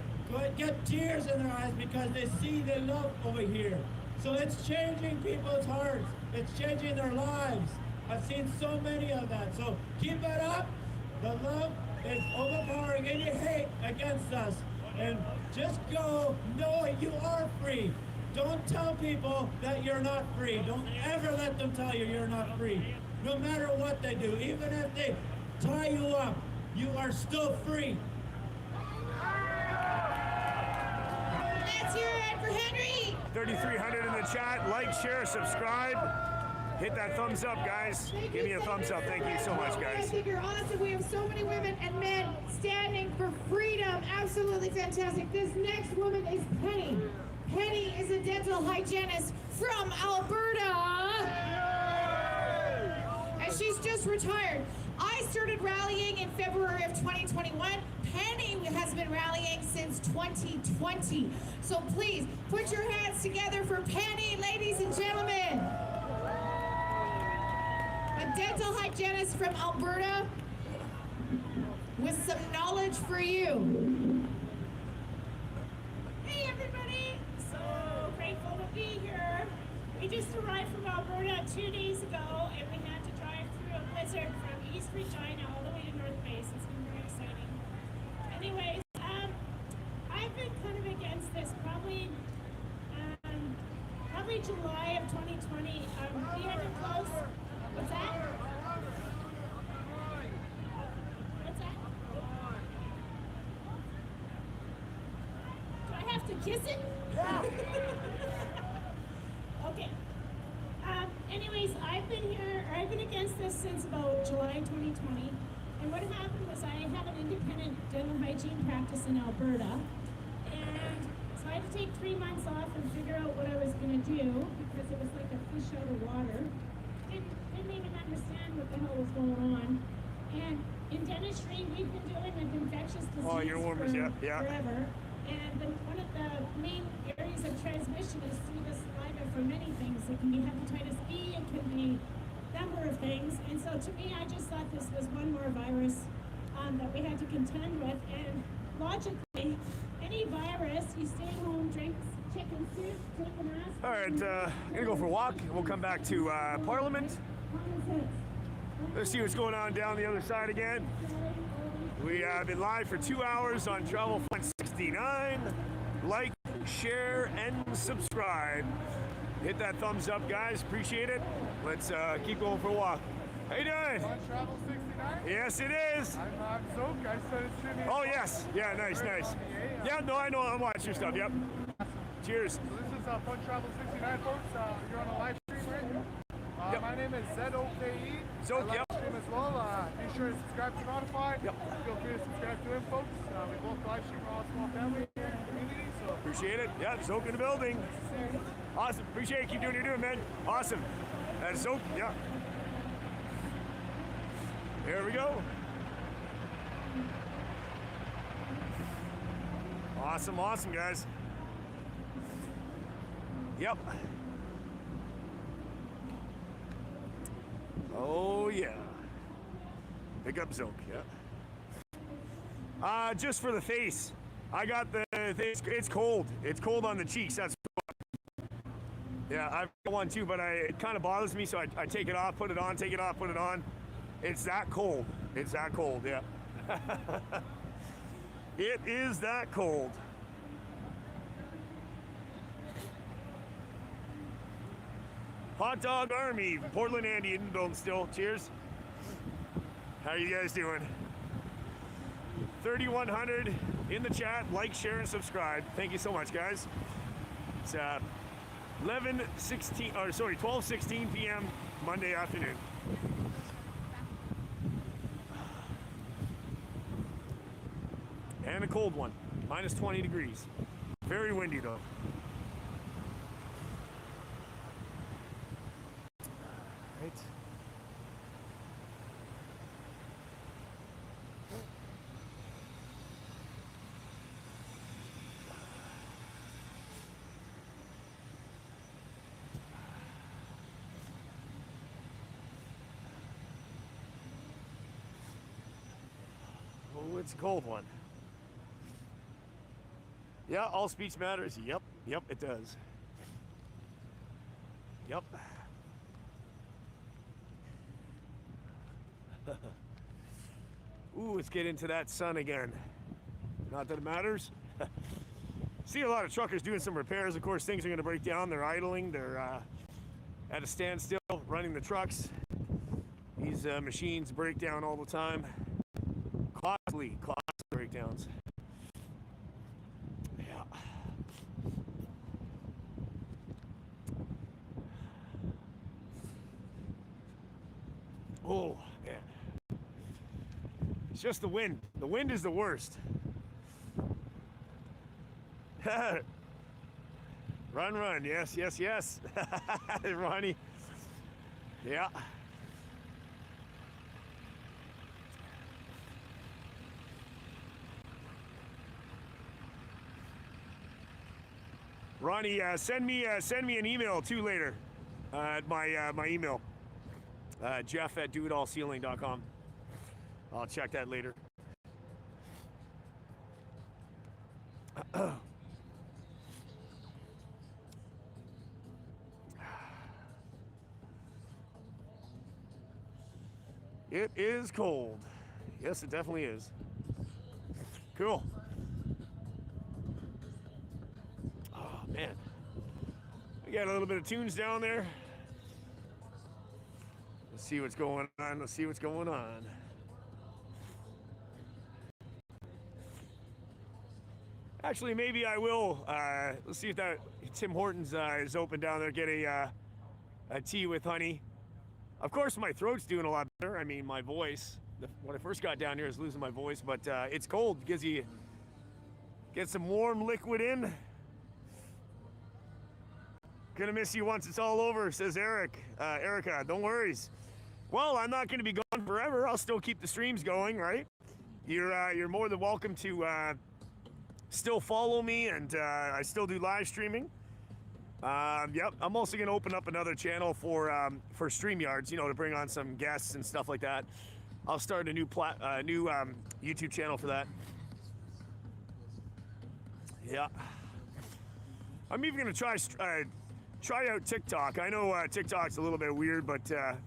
Speaker 11: get tears in their eyes because they see the love over here. So it's changing people's hearts. It's changing their lives. I've seen so many of that. So keep it up. The love is overpowering any hate against us. And just go knowing you are free. Don't tell people that you're not free. Don't ever let them tell you you're not free. No matter what they do, even if they tie you up, you are still free.
Speaker 2: Let's hear it for Henry.
Speaker 9: 3,300 in the chat. Like, share, subscribe. Hit that thumbs up, guys. Give me a thumbs up. Thank you so much, guys.
Speaker 2: I think you're awesome. We have so many women and men standing for freedom. Absolutely fantastic. This next woman is Penny. Penny is a dental hygienist from Alberta. And she's just retired. I started rallying in February of 2021. Penny has been rallying since 2020. So please put your hands together for Penny, ladies and gentlemen. a dental hygienist from Alberta with some knowledge for you.
Speaker 8: Hey everybody! So grateful to be here. We just arrived from Alberta 2 days ago and we had to drive through a blizzard from East Regina all the way to North Bay. So it's been very exciting. Anyways, I've been kind of against this probably July of 2020. We had to close. What's that? What's that? Do I have to kiss it? Yeah. Okay. Anyways, I've been against this since about July 2020. And what happened was I have an independent dental hygiene practice in Alberta. And so I had to take 3 months off and figure out what I was going to do because it was like a fish out of water. Didn't even understand what the hell was going on. And in dentistry, we've been dealing with infectious disease forever. And one of the main areas of transmission is through the saliva for many things. It can be hepatitis B, it can be a number of things. And so to me, I just thought this was one more virus that we had to contend with. And logically, any virus, you stay home, drink chicken soup, take a mask.
Speaker 9: All right, I'm gonna go for a walk. We'll come back to Parliament. Let's see what's going on down the other side again. We have been live for 2 hours on Travel Fun 69. Like, share, and subscribe. Hit that thumbs up, guys. Appreciate it. Let's keep going for a walk. How you doing?
Speaker 1: On Travel 69?
Speaker 9: Yes, it is.
Speaker 1: I'm Zoke. I started streaming.
Speaker 9: Oh, yes. Yeah, nice. Yeah, no, I know. I'm watching your stuff. Yep. Cheers.
Speaker 1: So this is Fun Travel 69, folks. You're on a live stream right here. My name is ZOKE.
Speaker 9: Zoke,
Speaker 1: I live stream as well. Be sure to subscribe to Spotify. Feel free to subscribe to him, folks. We both live stream for all small family here in the community. So
Speaker 9: Appreciate it. Yeah, Zoke in the building. Awesome. Appreciate it. Keep doing what you're doing, man. Awesome. That's Zoke. Yeah. There we go. Awesome, guys. Yep. Oh, yeah. Pick up Zoke, yeah. Just for the face. I got it's cold. It's cold on the cheeks. That's yeah, I've got one too, but it kind of bothers me, so I take it off, put it on, take it off, put it on. It's that cold. It's that cold, yeah. It is that cold. Hot Dog Army, Portland Andy in the building still. Cheers. How you guys doing? 3,100 in the chat. Like, share, and subscribe. Thank you so much, guys. It's 12:16 p.m. Monday afternoon. And a cold one, minus 20 degrees. Very windy though. Right. Oh, it's a cold one. Yeah, all speech matters. Yep, it does. Yep. Ooh, let's get into that sun again. Not that it matters. See a lot of truckers doing some repairs. Of course, things are going to break down. They're idling. They're at a standstill, running the trucks. These machines break down all the time. Costly breakdowns. Yeah. Oh, man. It's just the wind. The wind is the worst. Run. Yes. Ronnie. Yeah. Ronnie, send me an email too later at my email. Jeff at doitallsealing.com. I'll check that later. It is cold. Yes, it definitely is. Cool. Oh, man. We got a little bit of tunes down there. Let's see what's going on. Let's see what's going on. Actually, maybe I will. Let's see if that Tim Hortons is open down there. Get a tea with honey. Of course, my throat's doing a lot better. I mean, my voice. When I first got down here, I was losing my voice, but it's cold. Gives you get some warm liquid in. Gonna miss you once it's all over, says Eric. Erica, don't worry. Well, I'm not gonna be gone forever. I'll still keep the streams going, right? You're more than welcome to still follow me, and I still do live streaming. Yep, I'm also gonna open up another channel for StreamYards, you know, to bring on some guests and stuff like that. I'll start a new YouTube channel for that. Yeah, I'm even gonna try out TikTok. I know TikTok's a little bit weird, but I'm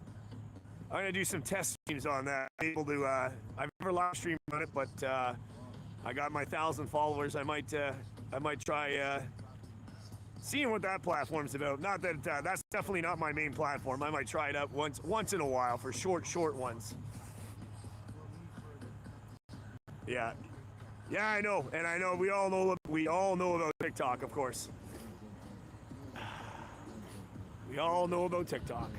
Speaker 9: gonna do some test streams on that. Able to, I've never live streamed on it, but I got my 1,000 followers. I might try seeing what that platform's about. Not that that's definitely not my main platform. I might try it out once in a while for short ones. Yeah, yeah, I know, and I know we all know about TikTok, of course. We all know about TikTok.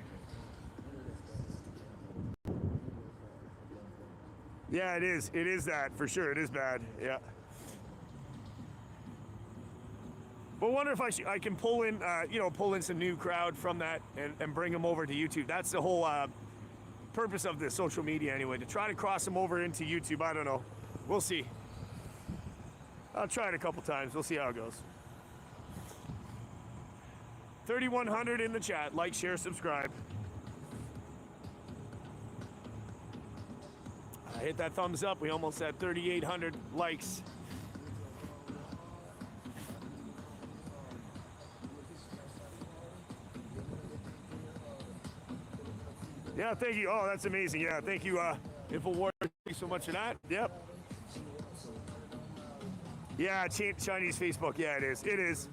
Speaker 9: Yeah, it is. It is that for sure. It is bad. Yeah. But I wonder if I can pull in, pull in some new crowd from that and bring them over to YouTube. That's the whole purpose of this social media anyway, to try to cross them over into YouTube. I don't know. We'll see. I'll try it a couple times. We'll see how it goes. 3,100 in the chat. Like, share, subscribe. Hit that thumbs up. We almost had 3,800 likes. Yeah, thank you. Oh, that's amazing. Yeah, thank you, InfoWars. Thank you so much for that. Yep. Yeah, Chinese Facebook. Yeah, it is. It is.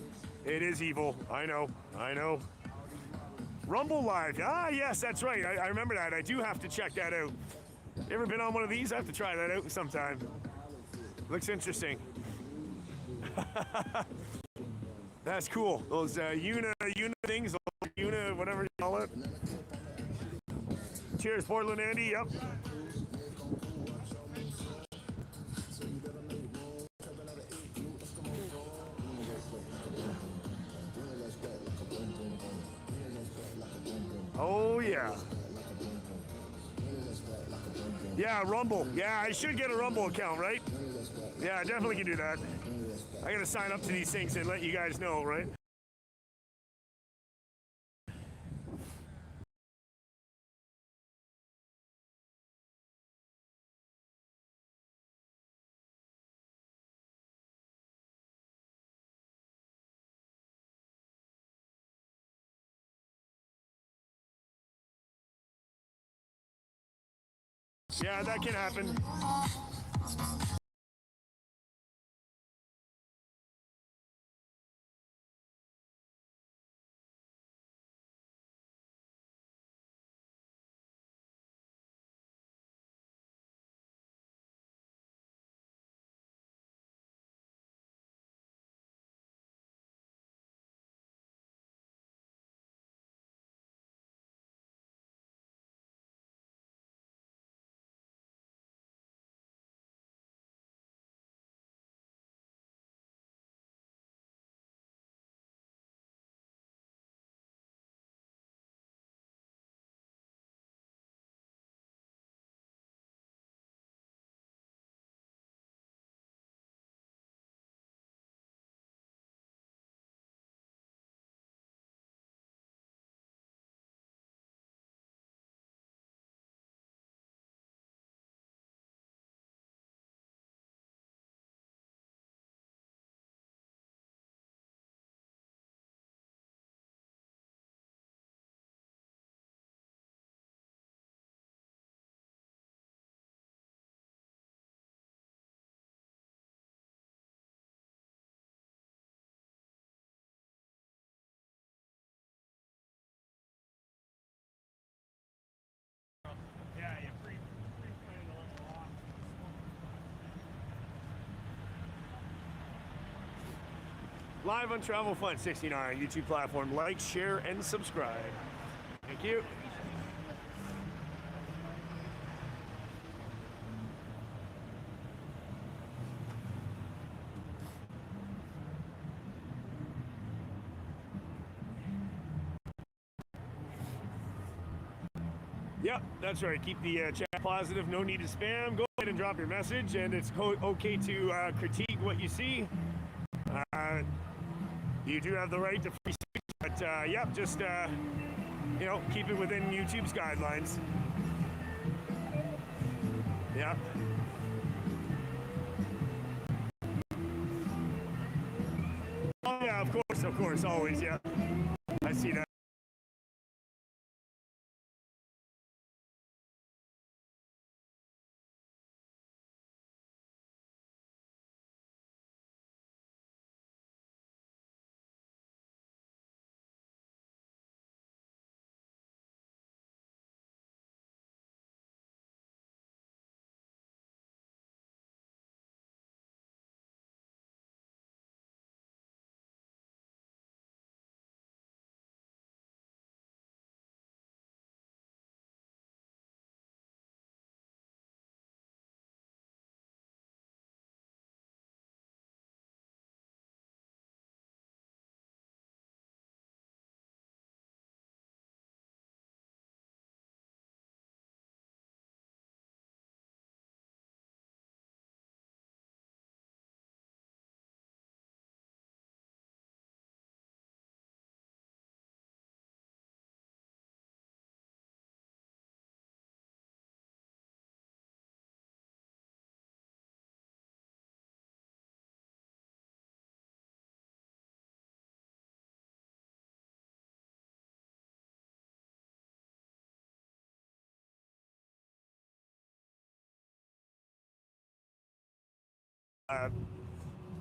Speaker 9: It is evil. I know. I know. Rumble Live. Ah, yes, that's right. I remember that. I do have to check that out. You ever been on one of these? I have to try that out sometime. Looks interesting. That's cool. Those Una things, Una, whatever you call it. Cheers, Portland Andy. Yep. Oh yeah. Yeah, Rumble. Yeah, I should get a Rumble account, right? Yeah, I definitely can do that. I gotta sign up to these things and let you guys know, right? Yeah, that can happen. live on Travel Fun 69 YouTube platform. Like, share, and subscribe. Thank you. Yep, that's right. Keep the chat positive. No need to spam. Go ahead and drop your message, and it's okay to critique what you see. You do have the right to free speech, but yep, just you know, keep it within YouTube's guidelines. Yep. Oh yeah, of course, always. Yeah, I see that.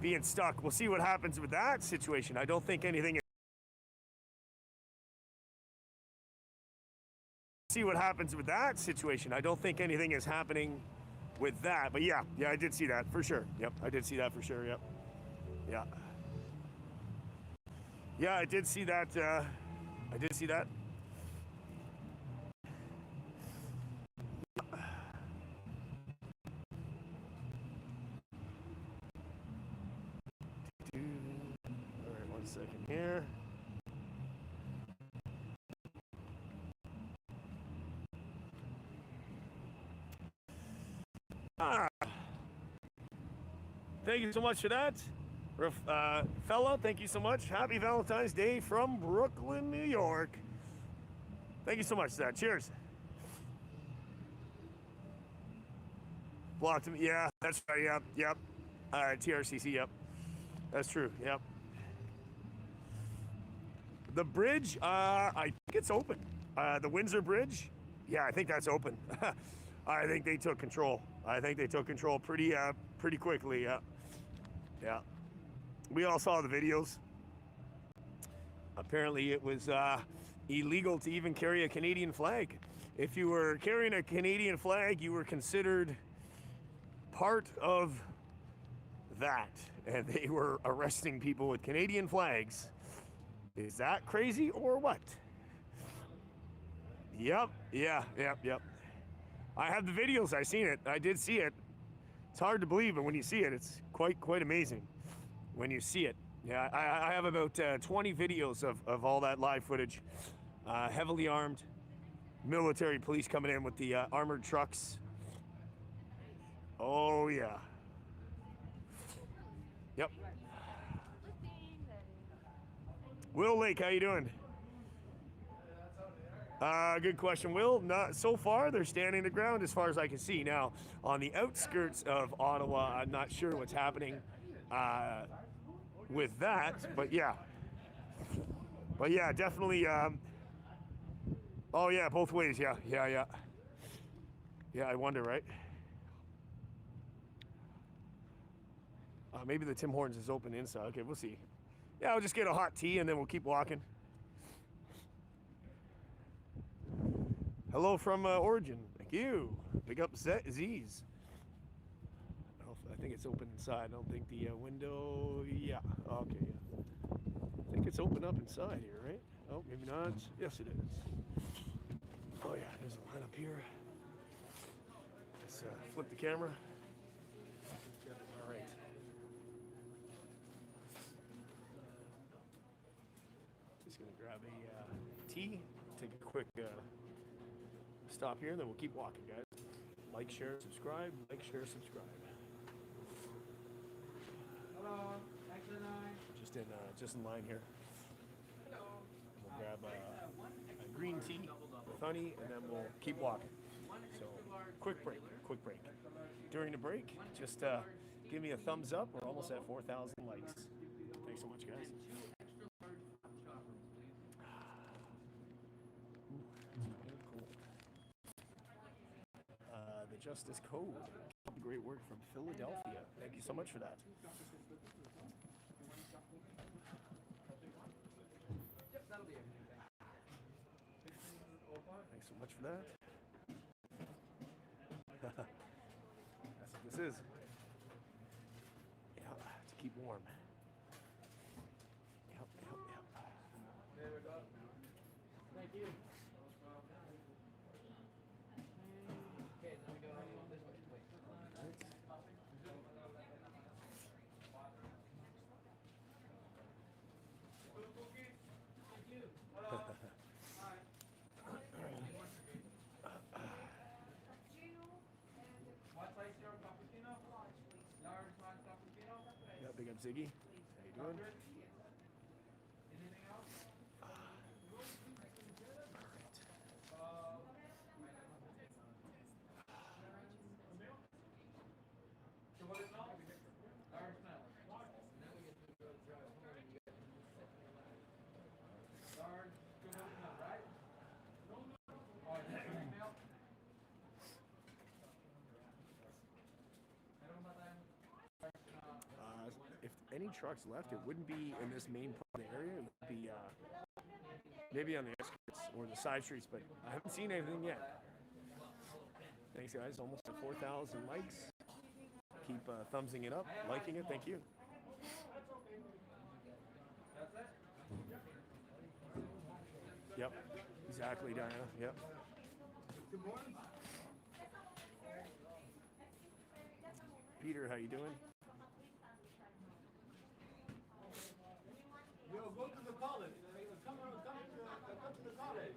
Speaker 9: Being stuck. We'll see what happens with that situation. I don't think anything is... See what happens with that situation. I don't think anything is happening with that. But yeah, I did see that for sure. Yep, I did see that for sure. Yep. Yeah. Yeah, I did see that. I did see that. All right, 1 second here. Thank you so much for that. Fella, thank you so much. Happy Valentine's Day from Brooklyn, New York. Thank you so much for that. Cheers. Blocked him. Yeah, that's right. Yep. TRCC, yep. That's true, yep. The bridge, I think it's open. The Windsor Bridge, yeah, I think that's open. I think they took control. I think they took control pretty quickly, yeah. Yeah. We all saw the videos. Apparently it was illegal to even carry a Canadian flag. If you were carrying a Canadian flag, you were considered part of that. And they were arresting people with Canadian flags. Is that crazy or what? Yep. I have the videos. I seen it. I did see it. It's hard to believe, but when you see it, it's quite amazing. When you see it. Yeah, I have about 20 videos of all that live footage. Heavily armed military police coming in with the armored trucks. Oh yeah. Yep. Will Lake, how you doing? Good question, Will. Not so far. They're standing the ground as far as I can see. Now, on the outskirts of Ottawa, I'm not sure what's happening with that, but yeah. But yeah, definitely. Oh yeah, both ways. Yeah. Yeah, I wonder, right? Maybe the Tim Hortons is open inside. Okay, we'll see. Yeah, I'll just get a hot tea and then we'll keep walking. Hello from Origin. Thank you. Pick up Z's. I think it's open inside. I don't think the window. Yeah. Okay. Yeah.
Speaker 7: it's open up inside here, right? Oh, maybe not. Yes, it is. Oh yeah, there's a line up here. Let's flip the camera. All right. Just gonna grab a tea, take a quick stop here, and then we'll keep walking, guys. Like, share, subscribe. Like, share, subscribe.
Speaker 6: Hello, exit 9.
Speaker 7: Just in line here.
Speaker 6: Hello.
Speaker 7: We'll grab a green tea with honey, and then we'll keep walking. So, quick break. During the break, just give me a thumbs up. We're almost at 4,000 likes. Thanks so much, guys. Cool. The Justice Code. Great work from Philadelphia. Thank you so much for that. Thanks so much for that. That's what this is. Yeah, to keep warm. Yep.
Speaker 6: There we go. Thank you. Okay, now we go this way. Thank you. Hello. Hi. What size your cappuccino? Large one cappuccino.
Speaker 7: Yeah, big up Ziggy. How you doing?
Speaker 6: Anything else? So what is now? Large milk. Now we get to go drive home and you get large chocolate milk, right? Oh, it's milk.
Speaker 7: If any trucks left, it wouldn't be in this main part of the area. It would be maybe on the outskirts or the side streets, but I haven't seen anything yet. Thanks, guys. Almost at 4,000 likes. Keep thumbsing it up, liking it. Thank you. Yep, exactly, Diana. Yep.
Speaker 6: Good morning.
Speaker 7: Peter, how you doing?
Speaker 6: Yo, go to the college. Come to the college.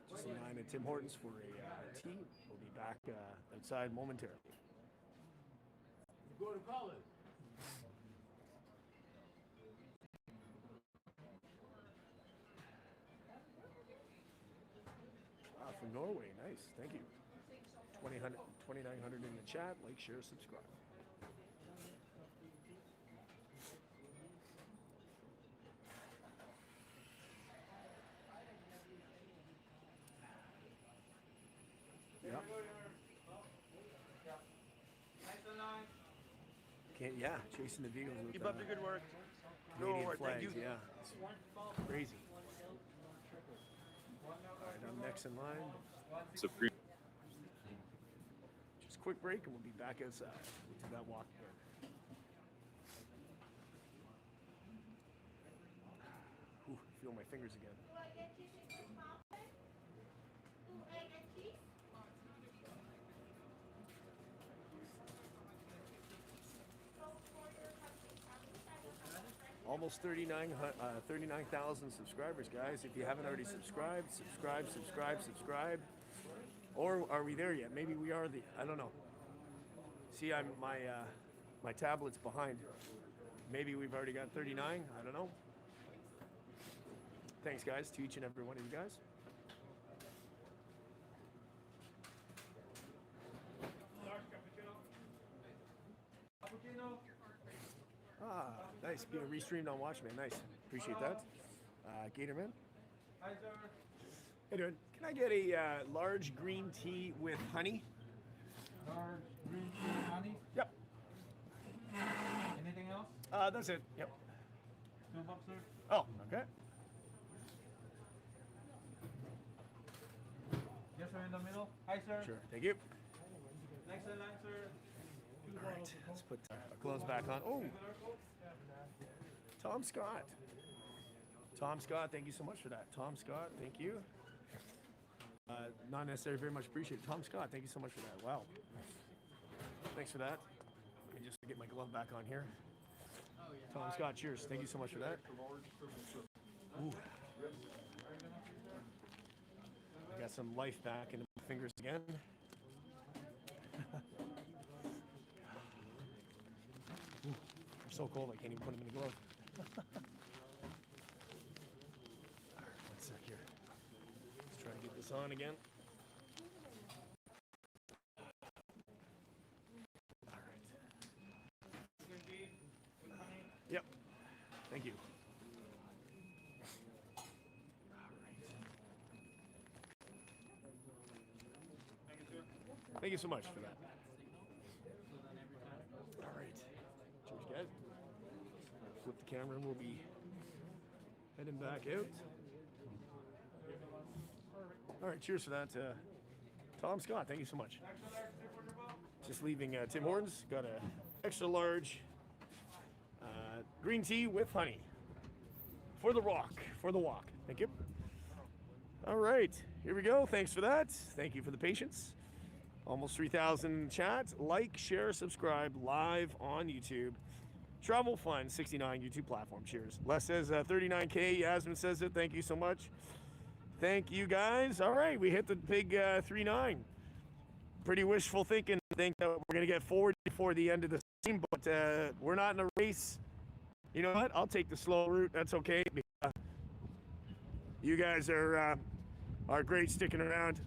Speaker 7: Just in line at Tim Hortons for a tea. We'll be back outside momentarily.
Speaker 6: Go to college.
Speaker 7: From Norway, nice. Thank you. 2,900 in the chat. Like, share, subscribe. Yep. Yeah, chasing the Beagles with
Speaker 9: Keep up the good work.
Speaker 7: Canadian
Speaker 9: No,
Speaker 7: flags,
Speaker 9: thank you.
Speaker 7: yeah. It's crazy. All right, I'm next in line.
Speaker 22: Supreme.
Speaker 7: Just quick break and we'll be back outside. We'll do that walk again. Ooh, feel my fingers again. Almost 39,000 subscribers, guys. If you haven't already subscribed, subscribe. Or are we there yet? Maybe we are. I don't know. See, my tablet's behind. Maybe we've already got 39. I don't know. Thanks, guys, to each and every one of you guys. Ah, nice. Being restreamed on Watchman. Nice. Appreciate that. Gatorman.
Speaker 6: Hi, sir.
Speaker 7: Hey, dude. Can I get a large green tea with honey?
Speaker 6: Large green tea and honey?
Speaker 7: Yep.
Speaker 6: Anything else?
Speaker 7: That's it. Yep.
Speaker 6: $2, sir.
Speaker 7: Oh, okay.
Speaker 6: Yes, sir, in the middle. Hi, sir.
Speaker 7: Sure. Thank you.
Speaker 6: Next in line, sir.
Speaker 7: All right, let's put our gloves back on. Oh, Tom Scott. Tom Scott, thank you so much for that. Tom Scott, thank you. Not necessarily very much appreciated. Tom Scott, thank you so much for that. Wow. Thanks for that. Let me just get my glove back on here. Tom Scott, cheers. Thank you so much for that. Ooh. I got some life back into my fingers again. Ooh, they're so cold I can't even put them in the glove. All right, 1 sec here. Let's try to get this on again. All right. Yep. Thank you. Thank you so much for that. All right. Cheers, guys. Flip the camera and we'll be heading back out. All right, cheers for that. Tom Scott, thank you so much. Just leaving Tim Hortons. Got a extra large green tea with honey. For the walk. Thank you. All right, here we go. Thanks for that. Thank you for the patience. Almost 3,000 chat. Like, share, subscribe live on YouTube. Travel Fun 69 YouTube platform. Cheers. Les says 39K. Yasmin says it. Thank you so much. Thank you guys. All right, we hit the big 3-9. Pretty wishful thinking. Think that we're going to get 40 before the end of the season, but we're not in a race. You know what? I'll take the slow route. That's okay. You guys are great sticking around.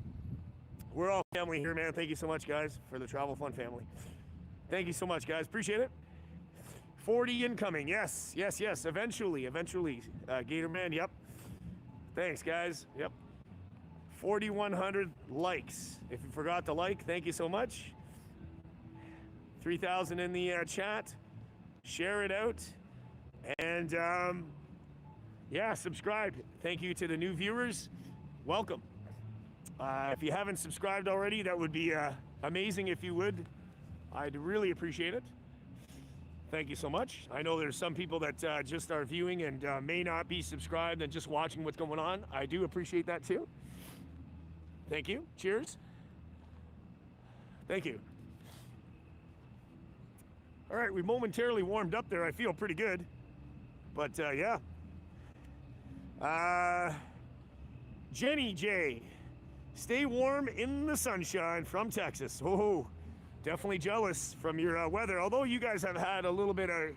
Speaker 7: We're all family here, man. Thank you so much, guys, for the Travel Fun family. Thank you so much, guys. Appreciate it. 40 incoming. Yes. Eventually. Gatorman, yep. Thanks, guys. Yep. 4,100 likes. If you forgot to like, thank you so much. 3,000 in the chat. Share it out. And, yeah, subscribe. Thank you to the new viewers. Welcome. If you haven't subscribed already, that would be amazing if you would. I'd really appreciate it. Thank you so much. I know there's some people that just are viewing and may not be subscribed and just watching what's going on. I do appreciate that too. Thank you. Cheers. Thank you. All right, we momentarily warmed up there. I feel pretty good. But yeah. Jenny J. Stay warm in the sunshine from Texas. Oh, definitely jealous from your weather. Although you guys have had a little bit of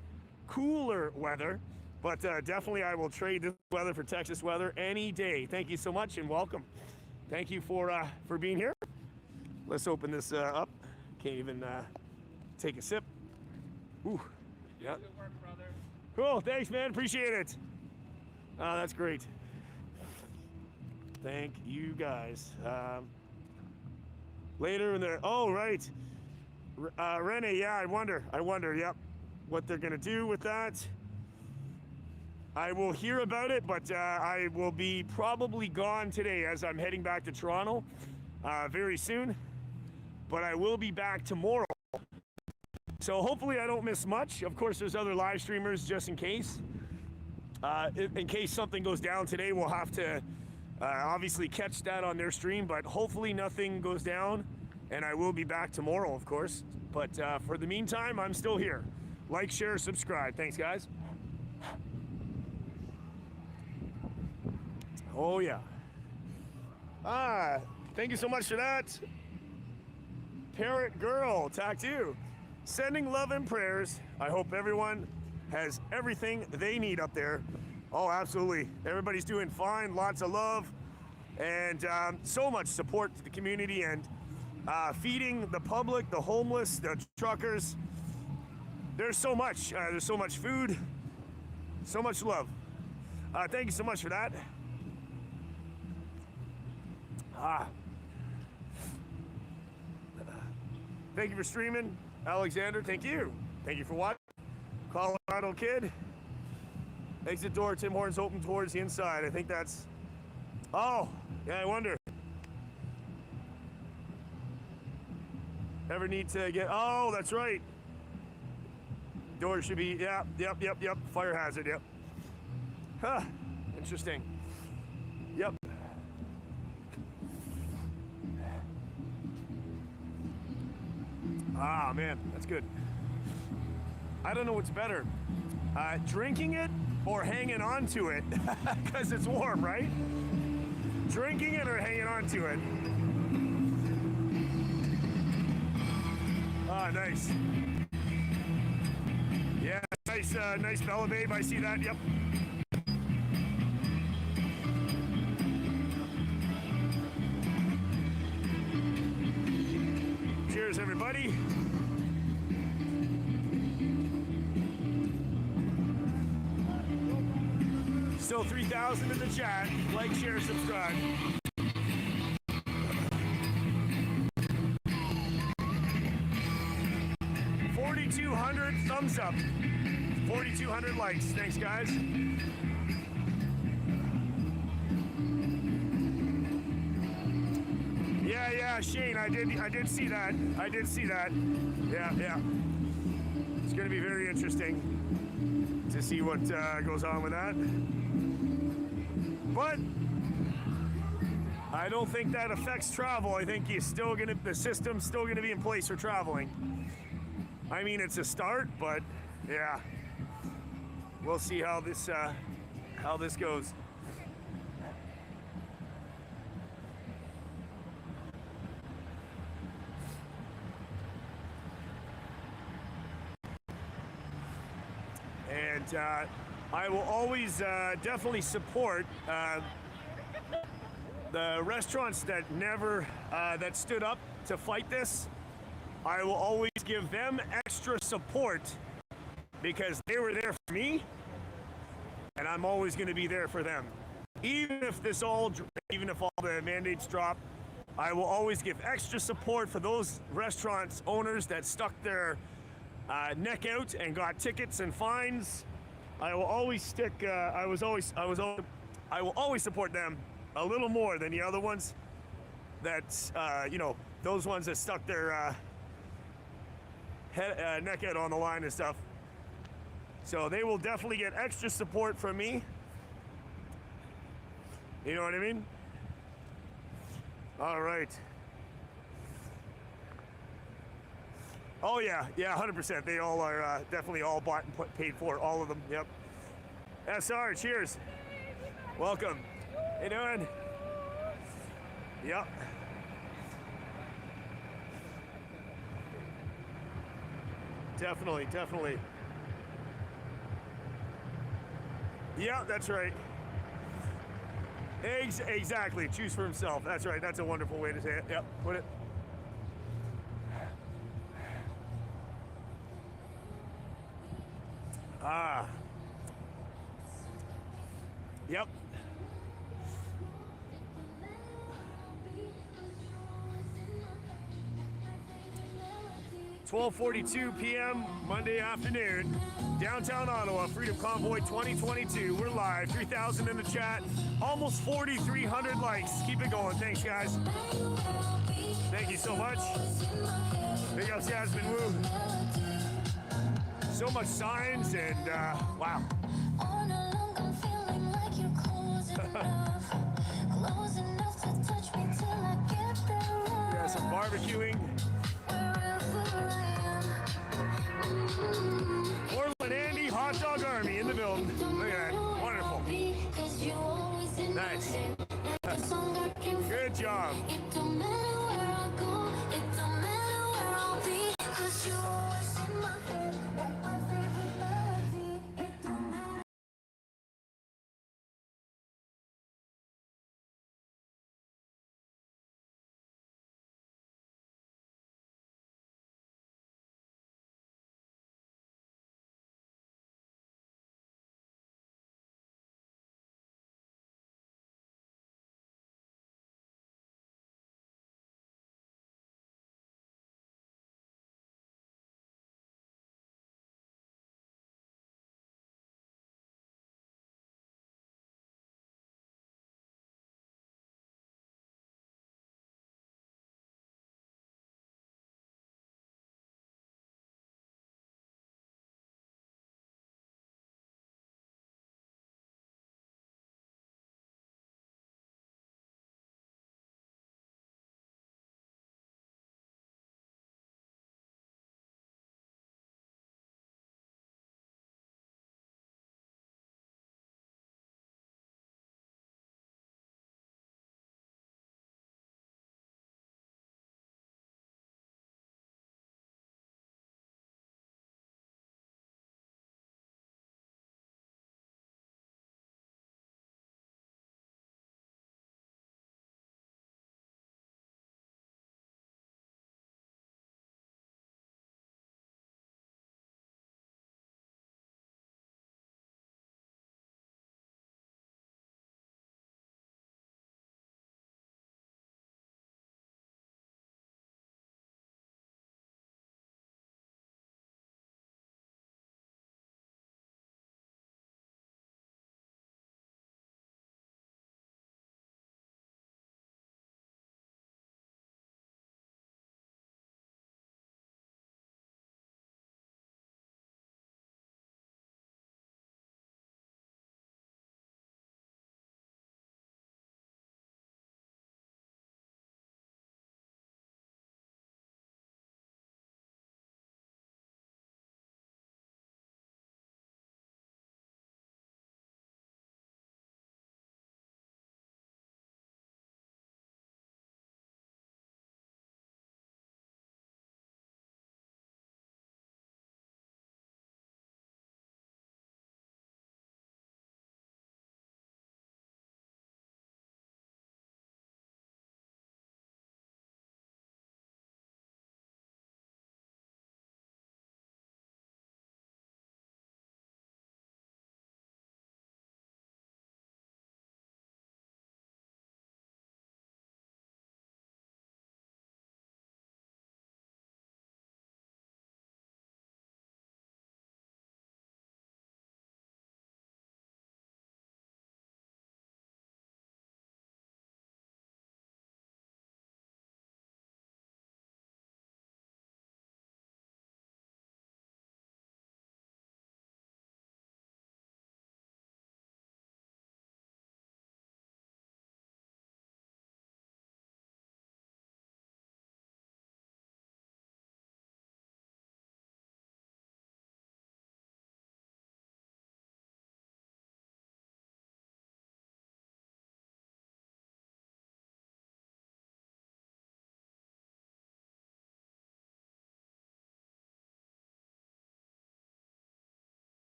Speaker 7: cooler weather, but definitely I will trade this weather for Texas weather any day. Thank you so much and welcome. Thank you for being here. Let's open this up. Can't even take a sip. Ooh, yeah.
Speaker 3: Good work, brother.
Speaker 7: Cool. Thanks, man. Appreciate it. That's great. Thank you guys. Later in there. Oh, right. Renee, yeah, I wonder, yep, what they're going to do with that. I will hear about it, but I will be probably gone today as I'm heading back to Toronto very soon. But I will be back tomorrow. So hopefully I don't miss much. Of course, there's other live streamers just in case. In case something goes down today, we'll have to obviously catch that on their stream, but hopefully nothing goes down, and I will be back tomorrow, of course. But for the meantime, I'm still here. Like, share, subscribe. Thanks, guys. Oh, yeah. Thank you so much for that. Parrot Girl, tattoo. Sending love and prayers. I hope everyone has everything they need up there. Oh, absolutely. Everybody's doing fine. Lots of love and so much support to the community and feeding the public, the homeless, the truckers. There's so much. There's so much food, so much love. Thank you so much for that. Thank you for streaming, Alexander. Thank you. Thank you for watching. Colorado Kid. Exit door, Tim Hortons open towards the inside. I think that's... Oh, yeah, I wonder. Ever need to get... Oh, that's right.
Speaker 9: Door should be, yep. Fire hazard, yep. Huh, interesting. Yep. Ah, man, that's good. I don't know what's better, drinking it or hanging on to it, because it's warm, right? Drinking it or hanging on to it. Ah, nice. Yeah, nice Bella Babe, I see that, yep. Cheers, everybody. Still 3,000 in the chat. Like, share, subscribe. $4,200 thumbs up. 4,200 likes. Thanks, guys. Yeah, Shane, I did see that. I did see that. Yeah. It's gonna be very interesting to see what goes on with that. But I don't think that affects travel. I think the system's still gonna be in place for traveling. I mean, it's a start, but yeah, we'll see how this goes. And I will always definitely support the restaurants that never that stood up to fight this. I will always give them extra support because they were there for me, and I'm always going to be there for them. Even if all the mandates drop, I will always give extra support for those restaurants owners that stuck their neck out and got tickets and fines. I will always support them a little more than the other ones that those ones that stuck their neck out on the line and stuff. So they will definitely get extra support from me. You know what I mean? All right. Oh yeah, 100%. They all are definitely all bought and paid for, all of them. Yep. SR, cheers. Welcome. How you doing? Yep. Definitely. Yeah, that's right. Exactly. Choose for himself. That's right. That's a wonderful way to say it. Yep. Put it. Ah. Yep. 12:42 p.m. Monday afternoon, downtown Ottawa, Freedom Convoy 2022. We're live, 3,000 in the chat, almost 4,300 likes. Keep it going. Thanks, guys. Thank you so much. Big ups, Jasmine Wu. So much signs and wow. Yeah, some barbecuing. Portland Andy, Hot Dog Army in the building. Look at that. Wonderful. Nice. Good job.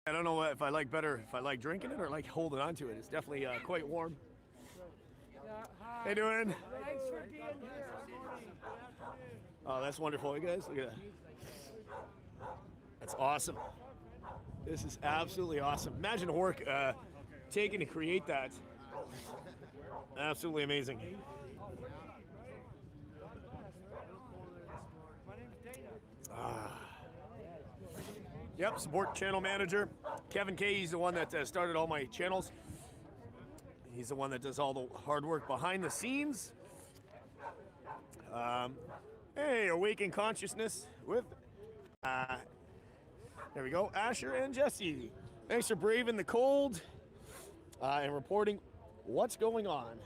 Speaker 7: I don't know if I like better if I like drinking it or like holding on to it. It's definitely quite warm. How you doing?
Speaker 1: Thanks for being here.
Speaker 7: Oh, that's wonderful, you guys. Look at that. That's awesome. This is absolutely awesome. Imagine the work taken to create that. Absolutely amazing. Yep, support channel manager. Kevin K, he's the one that started all my channels. He's the one that does all the hard work behind the scenes. Hey, Awaken Consciousness with, there we go, Asher and Jesse. Thanks for braving the cold and reporting what's going on.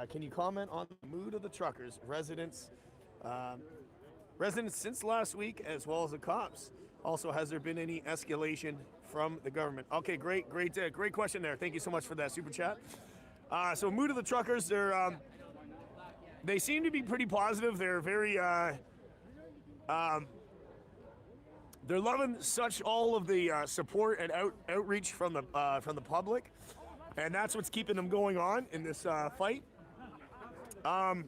Speaker 7: Can you comment on the mood of the truckers, residents since last week, as well as the cops? Also, has there been any escalation from the government? Okay, great question there. Thank you so much for that super chat. So mood of the truckers, they seem to be pretty positive. They're very, they're loving such all of the support and outreach from the public, and that's what's keeping them going on in this fight. The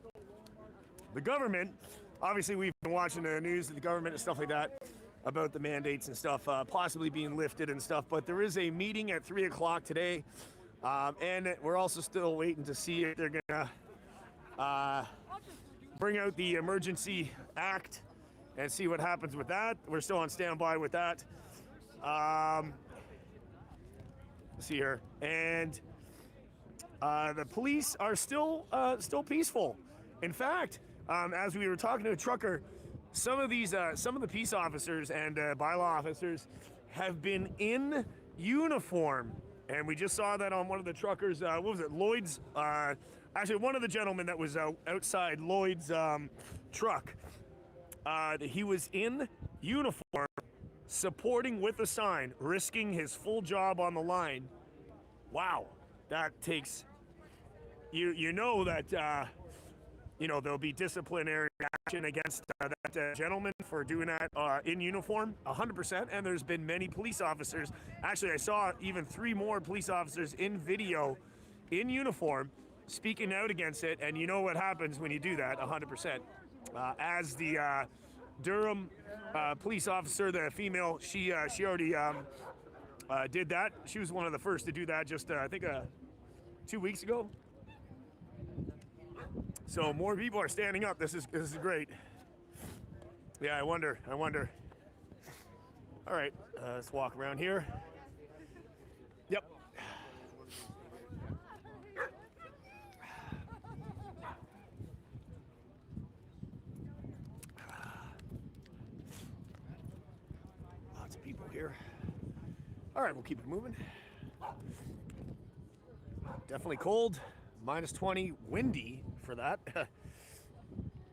Speaker 7: government, obviously, we've been watching the news of the government and stuff like that about the mandates and stuff possibly being lifted and stuff. But there is a meeting at 3 o'clock today, and we're also still waiting to see if they're gonna bring out the Emergency Act and see what happens with that. We're still on standby with that. Let's see here, and the police are still peaceful. In fact, as we were talking to a trucker, some of the peace officers and bylaw officers have been in uniform, and we just saw that on one of the truckers. What was it, Lloyd's? Actually, one of the gentlemen that was outside Lloyd's truck. He was in uniform, supporting with a sign, risking his full job on the line. Wow, that takes. You know that. There'll be disciplinary action against that gentleman for doing that in uniform, 100%. And there's been many police officers. Actually, I saw even 3 more police officers in video, in uniform, speaking out against it. And you know what happens when you do that, 100%. As the Durham police officer, the female, she already did that. She was one of the first to do that just, I think, 2 weeks ago. So more people are standing up. This is great. Yeah, I wonder. All right, let's walk around here. Yep. Lots of people here. All right, we'll keep it moving. Definitely cold. -20, windy for that.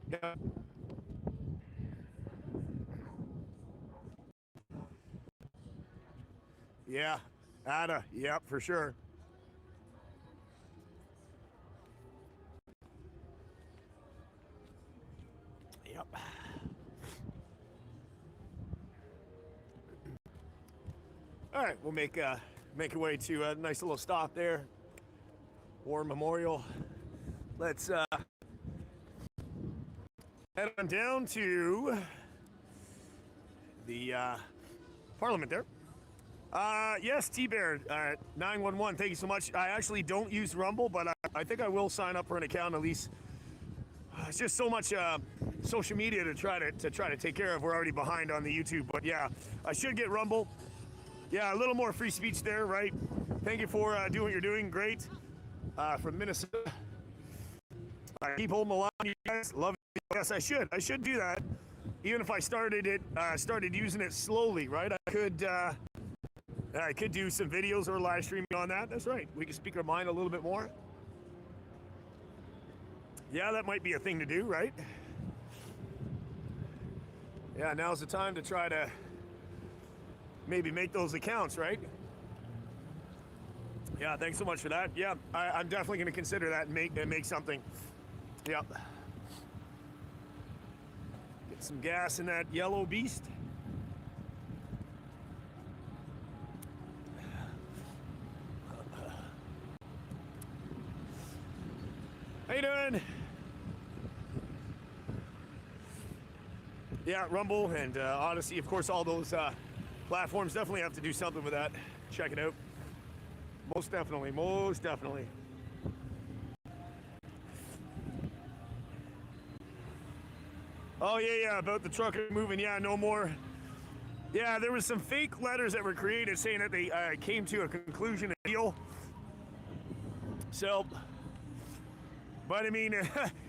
Speaker 7: Yeah. Yeah, Ada, yep, for sure. Yep. All right, we'll make our way to a nice little stop there. War Memorial. Let's head on down to the Parliament there. Yes, T-Bear, 911, thank you so much. I actually don't use Rumble, but I think I will sign up for an account at least. It's just so much social media to try to take care of. We're already behind on the YouTube, but yeah, I should get Rumble. Yeah, a little more free speech there, right? Thank you for doing what you're doing. Great. From Minnesota. Keep holding the line, you guys. Love it. Yes, I should do that. Even if I started using it slowly, right? I could do some videos or live streaming on that. That's right. We can speak our mind a little bit more. Yeah, that might be a thing to do, right? Yeah, now's the time to try to maybe make those accounts, right? Yeah, thanks so much for that. Yeah, I'm definitely going to consider that and make something. Yep. Get some gas in that yellow beast.
Speaker 9: How you doing? Yeah, Rumble and Odyssey, of course, all those platforms definitely have to do something with that. Check it out. Most definitely, most definitely. Oh, yeah, about the truck moving. Yeah, no more. Yeah, there was some fake letters that were created saying that they came to a conclusion, a deal. So, but I mean,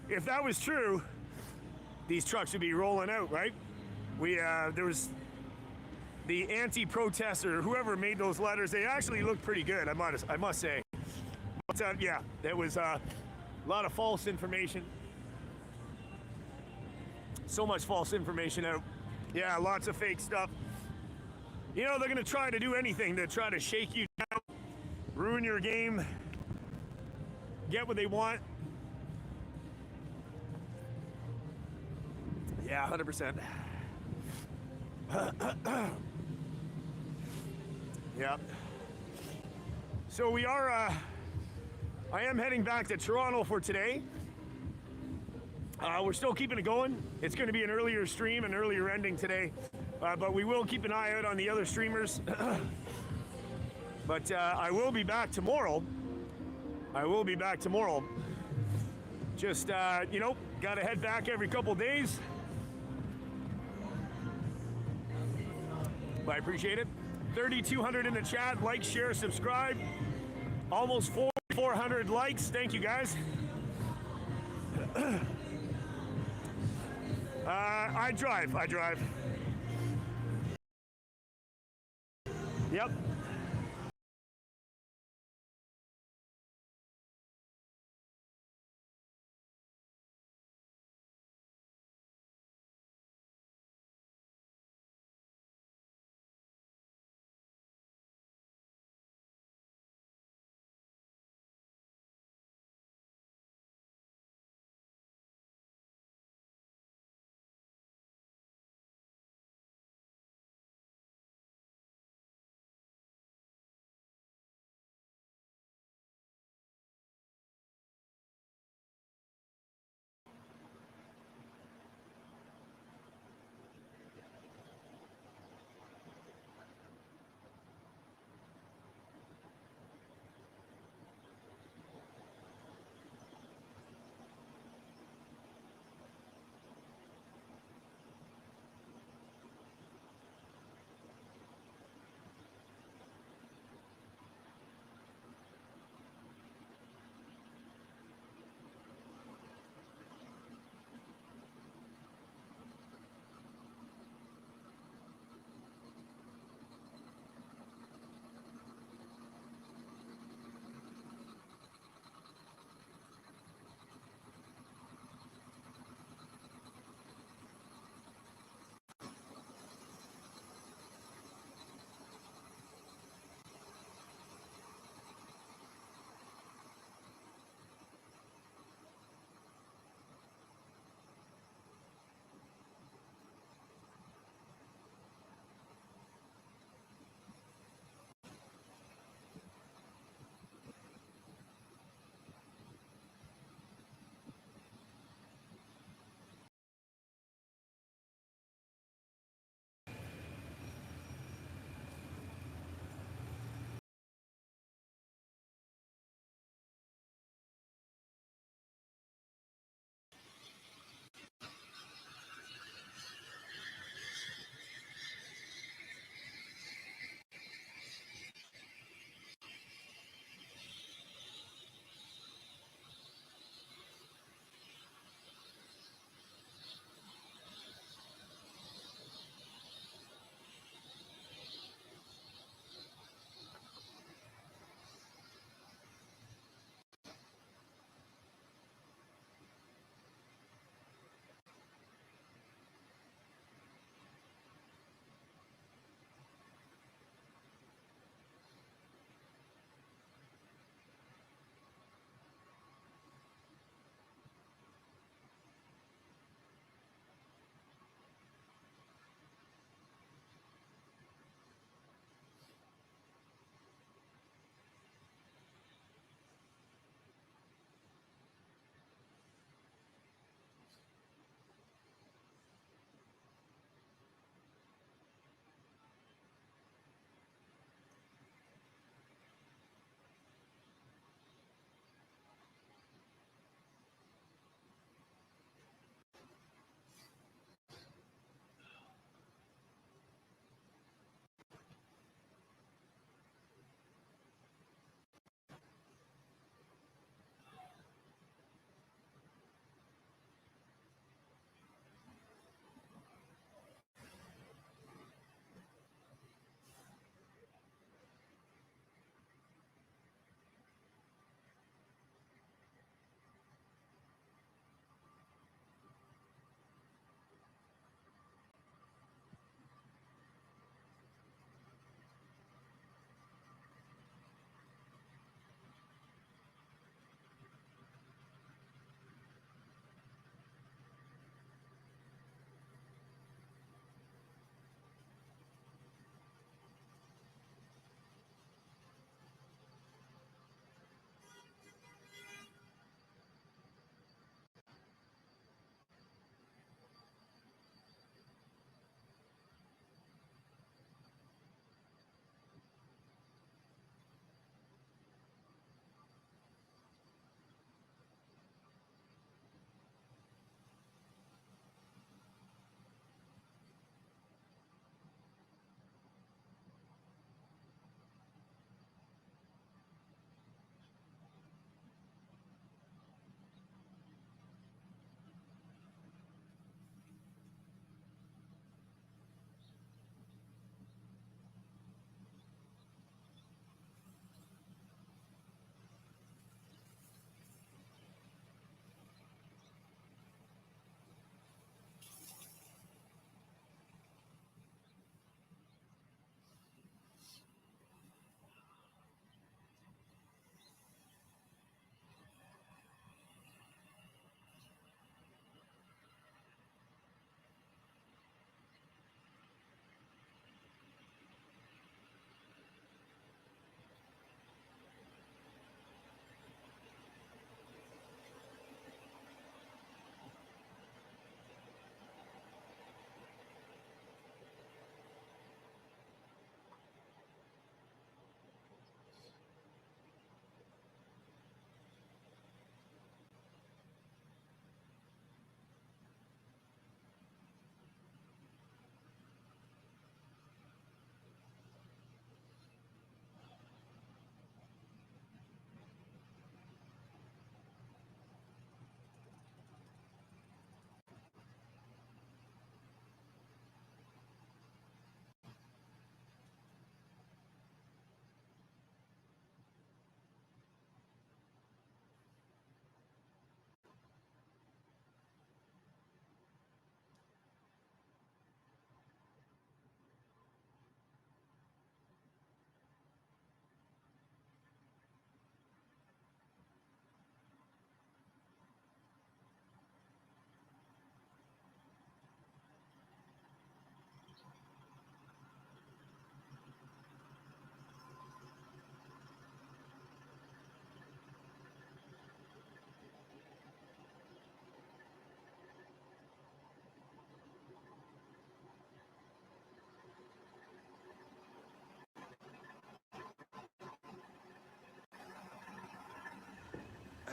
Speaker 9: if that was true, these trucks would be rolling out, right? There was the anti-protester, whoever made those letters, they actually looked pretty good, I must say. But yeah, there was a lot of false information. So much false information out. Yeah, lots of fake stuff. You know, they're going to try to do anything to try to shake you down, ruin your game, get what they want. Yeah, 100%. Yeah. So we are, I am heading back to Toronto for today. We're still keeping it going. It's going to be an earlier stream, an earlier ending today. But we will keep an eye out on the other streamers. But I will be back tomorrow. Just, you know, got to head back every couple days. But I appreciate it. 3,200 in the chat. Like, share, subscribe. Almost 4,400 likes. Thank you, guys. I drive. Yep.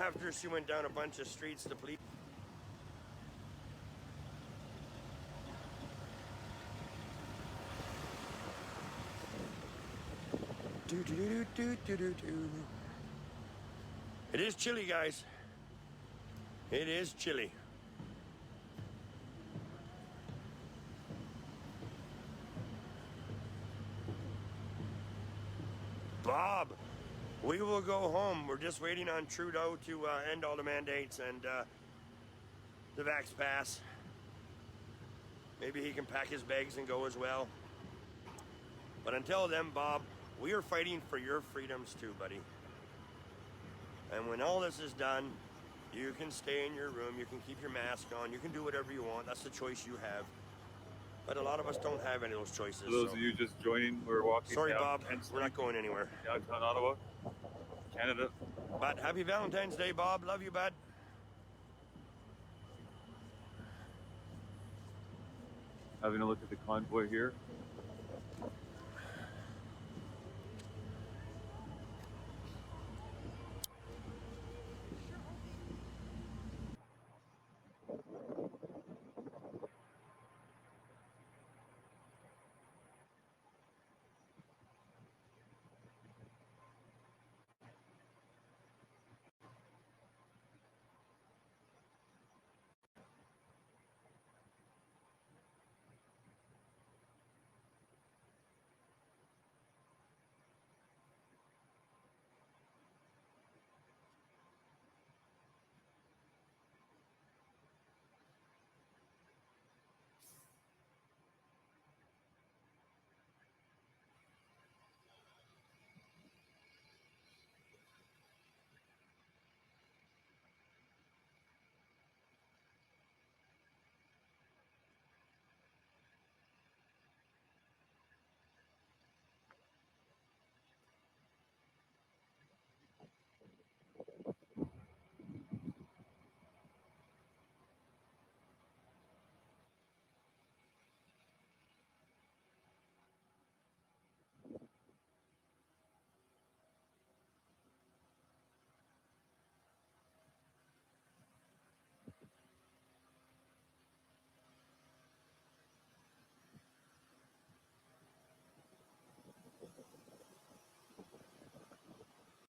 Speaker 12: after she went down a bunch of streets to police. It is chilly, guys. It is chilly. Bob, we will go home. We're just waiting on Trudeau to end all the mandates and the vax pass. Maybe he can pack his bags and go as well. But until then, Bob, we are fighting for your freedoms too, buddy. And when all this is done, you can stay in your room, you can keep your mask on, you can do whatever you want. That's the choice you have. But a lot of us don't have any of those choices.
Speaker 22: For those of you just joining, we're walking
Speaker 12: Sorry,
Speaker 22: down
Speaker 12: Bob,
Speaker 22: 10th
Speaker 12: we're not going anywhere.
Speaker 22: downtown Ottawa, Canada.
Speaker 12: But happy Valentine's Day, Bob. Love you, bud.
Speaker 22: Having a look at the convoy here.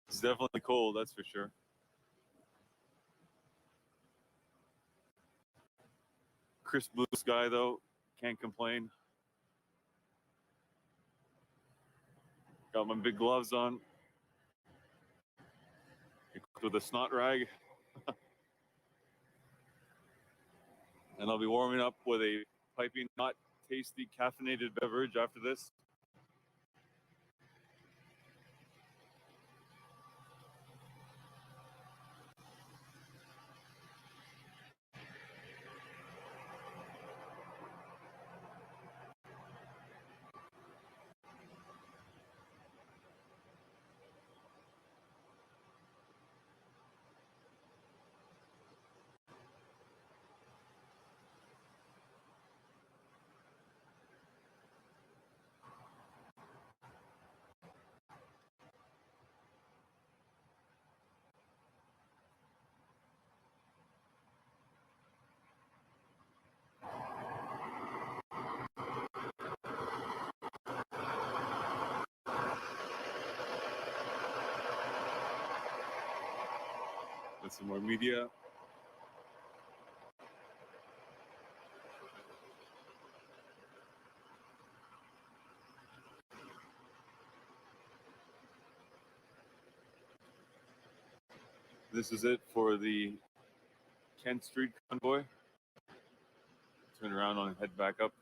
Speaker 22: It's definitely cold, that's for sure. Crisp blue sky though, can't complain. Got my big gloves on. Equipped with a snot rag. And I'll be warming up with a piping hot, tasty, caffeinated beverage after this. Got some more media. This is it for the Kent Street convoy. Turn around and head back up.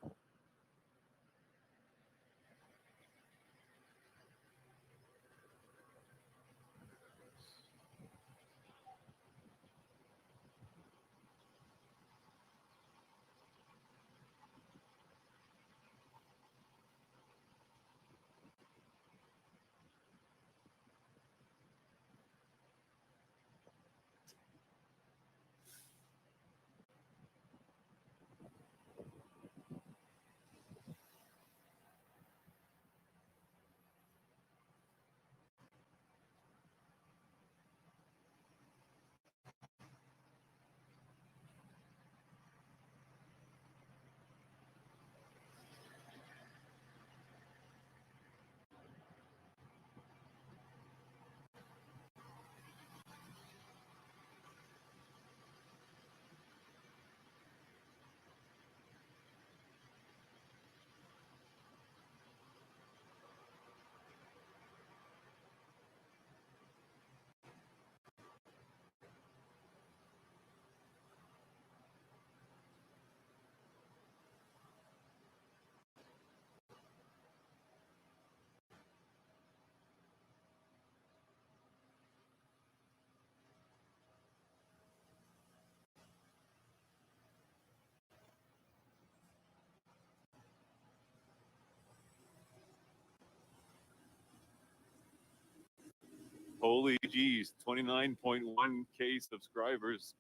Speaker 22: Holy geez, 29.1K subscribers.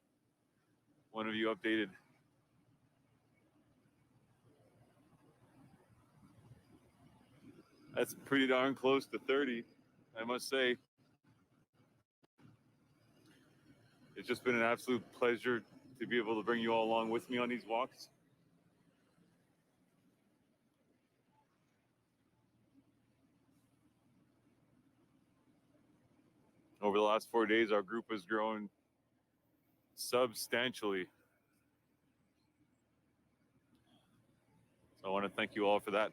Speaker 22: One of you updated. That's pretty darn close to 30, I must say. It's just been an absolute pleasure to be able to bring you all along with me on these walks. Over the last 4 days, our group has grown substantially. So I want to thank you all for that.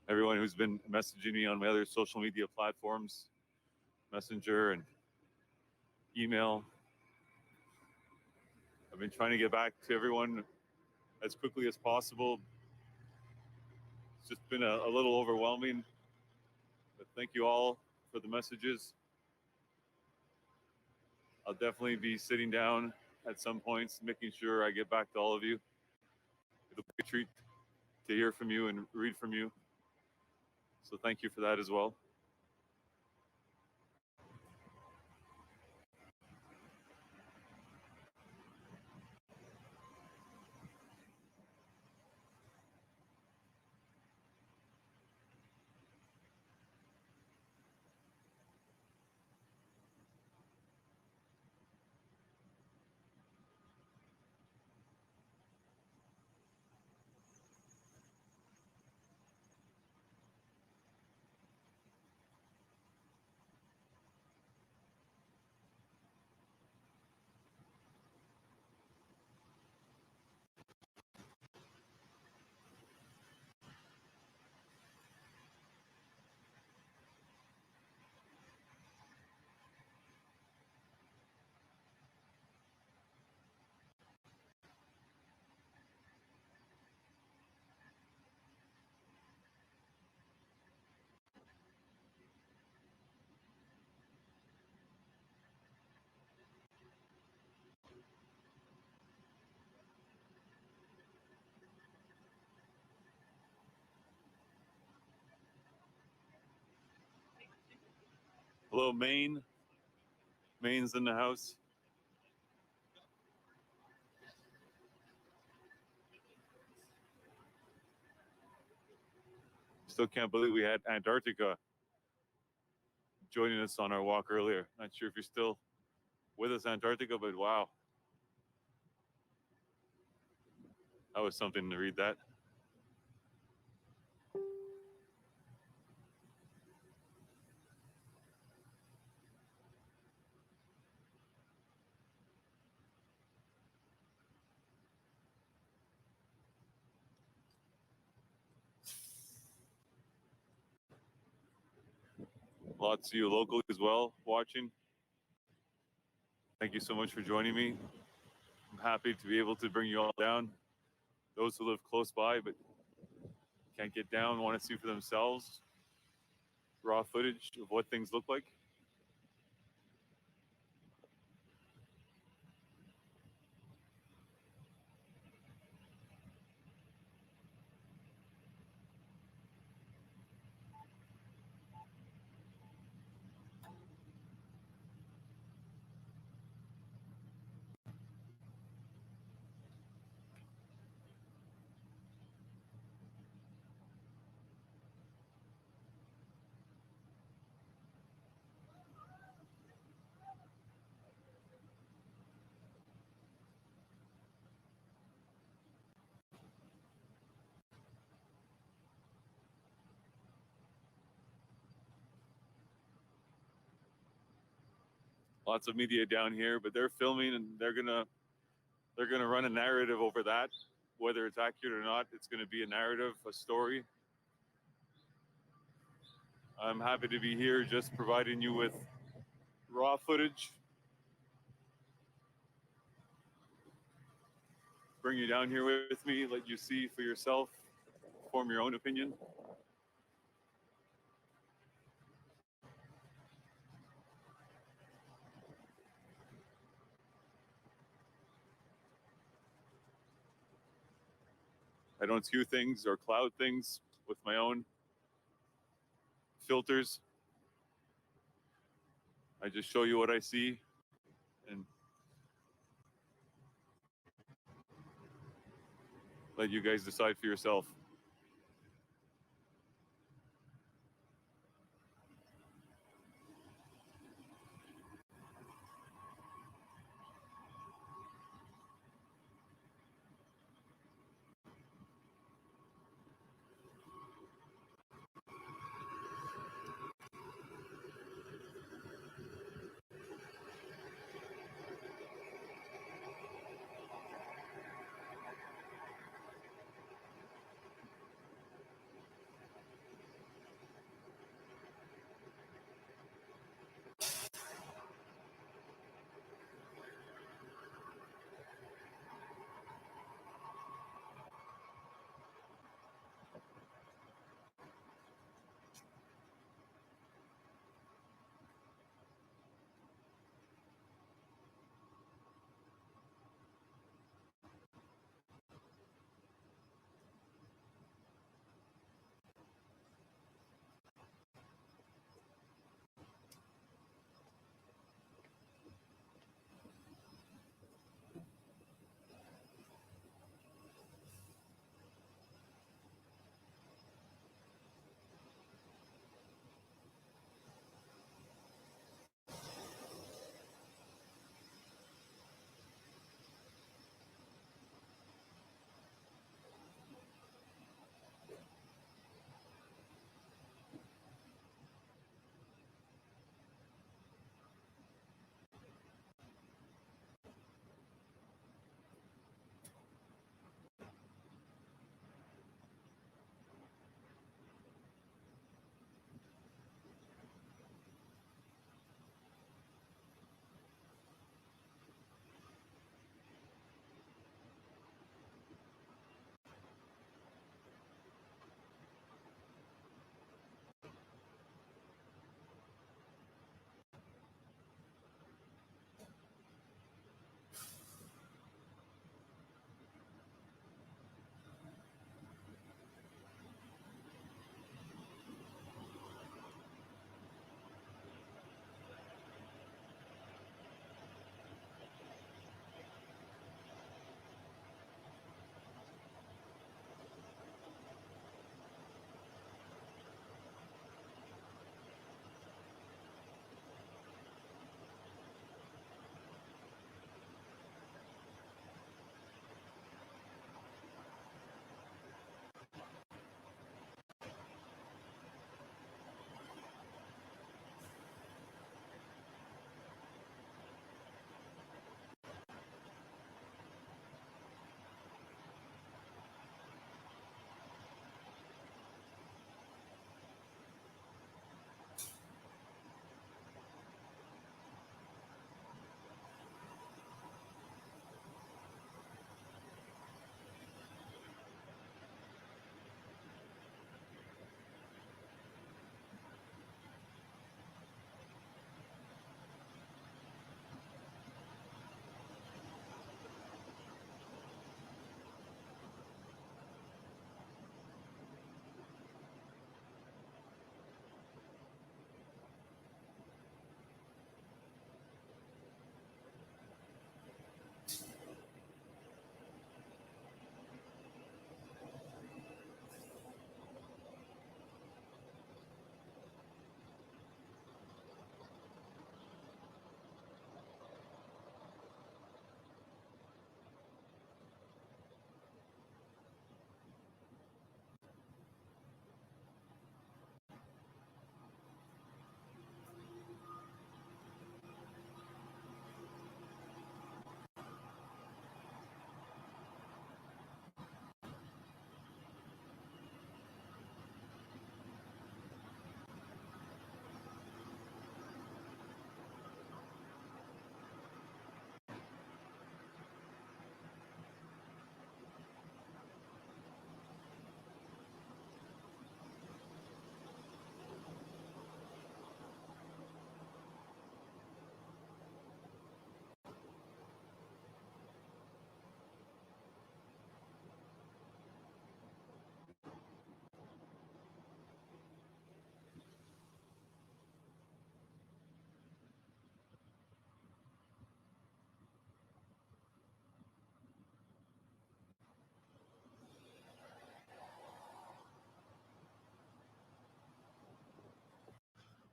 Speaker 22: Everyone who's been messaging me on my other social media platforms, Messenger and email. I've been trying to get back to everyone as quickly as possible. It's just been a little overwhelming, but thank you all for the messages. I'll definitely be sitting down at some points, making sure I get back to all of you. It'll be a treat to hear from you and read from you. So thank you for that as well. Hello, Maine. Maine's in the house. Still can't believe we had Antarctica joining us on our walk earlier. Not sure if you're still with us, Antarctica, but wow. That was something to read that. Lots of you locally as well watching. Thank you so much for joining me. I'm happy to be able to bring you all down. Those who live close by but can't get down, want to see for themselves raw footage of what things look like. Lots of media down here, but they're filming and they're gonna run a narrative over that. Whether it's accurate or not, it's gonna be a narrative, a story. I'm happy to be here just providing you with raw footage. Bring you down here with me, let you see for yourself, form your own opinion. I don't skew things or cloud things with my own filters. I just show you what I see and let you guys decide for yourself.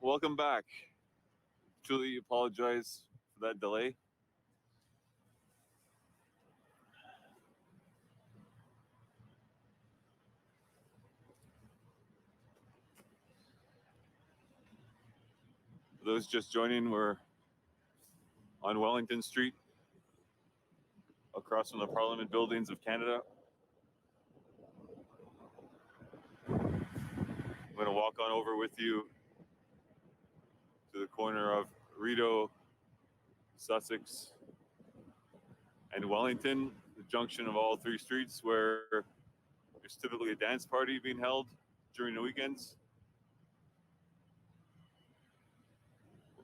Speaker 22: welcome back. Truly apologize for that delay. For those just joining, we're on Wellington Street, across from the Parliament buildings of Canada. I'm going to walk on over with you to the corner of Rideau, Sussex, and Wellington, the junction of all three streets where there's typically a dance party being held during the weekends.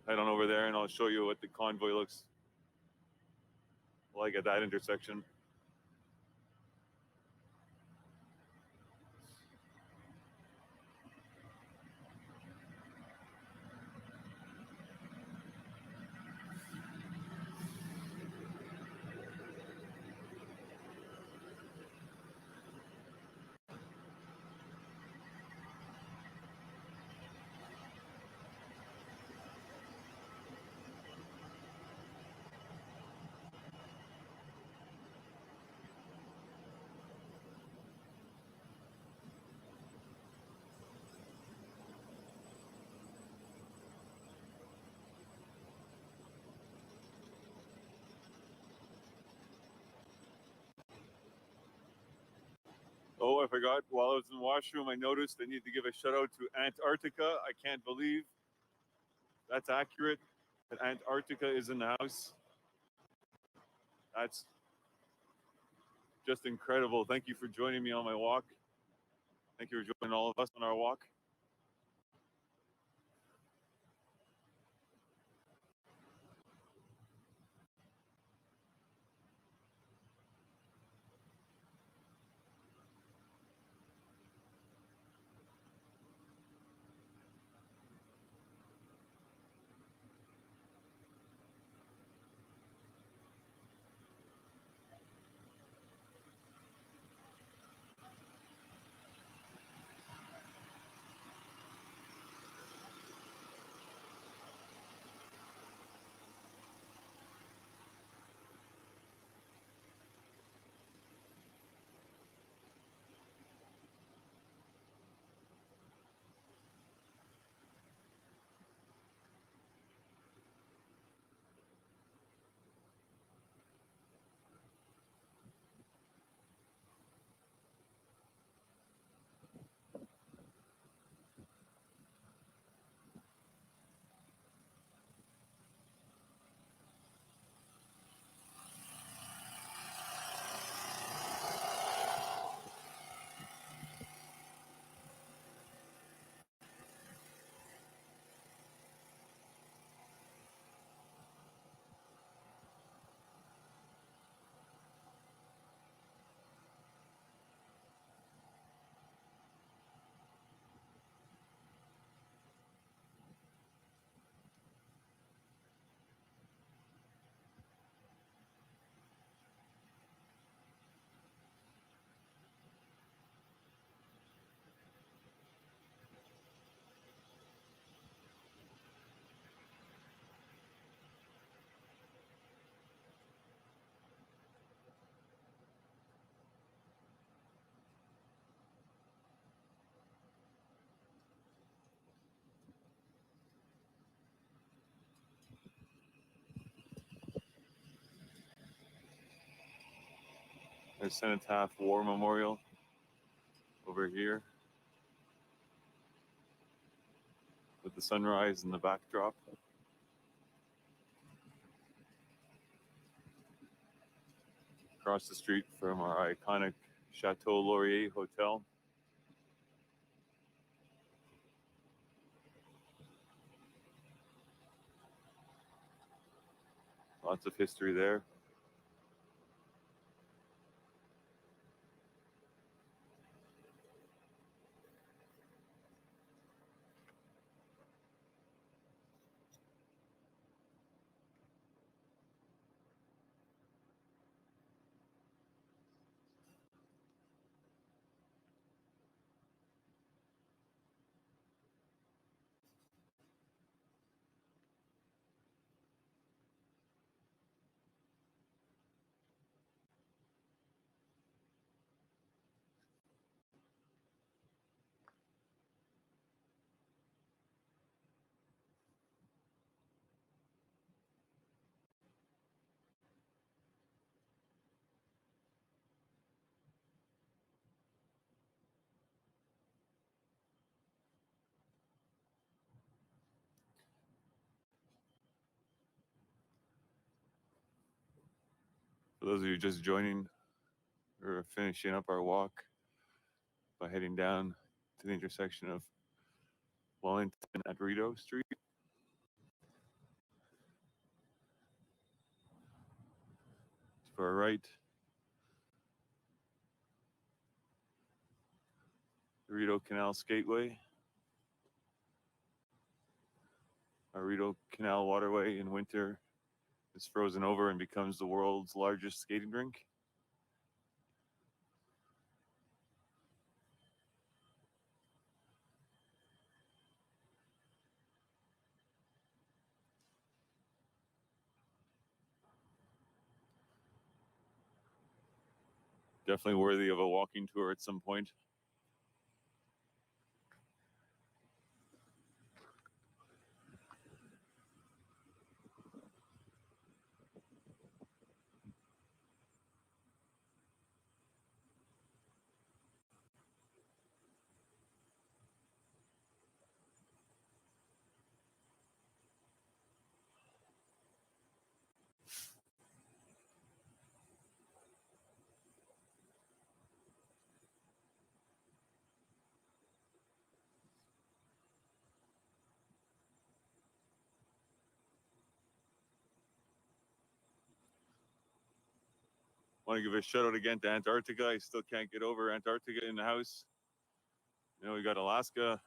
Speaker 22: Head on over there and I'll show you what the convoy looks like at that intersection. Oh, I forgot, while I was in the washroom, I noticed I need to give a shout out to Antarctica. I can't believe that's accurate, that Antarctica is in the house. That's just incredible. Thank you for joining me on my walk. Thank you for joining all of us on our walk. There's Cenotaph War Memorial over here with the sunrise in the backdrop. Across the street from our iconic Chateau Laurier Hotel. Lots of history there. those of you just joining, we're finishing up our walk by heading down to the intersection of Wellington at Rideau Street. To our right, the Rideau Canal Skateway, our Rideau Canal waterway in winter is frozen over and becomes the world's largest skating rink. Definitely worthy of a walking tour at some point. Want to give a shout out again to Antarctica. I still can't get over Antarctica in the house. You know, we got Alaska.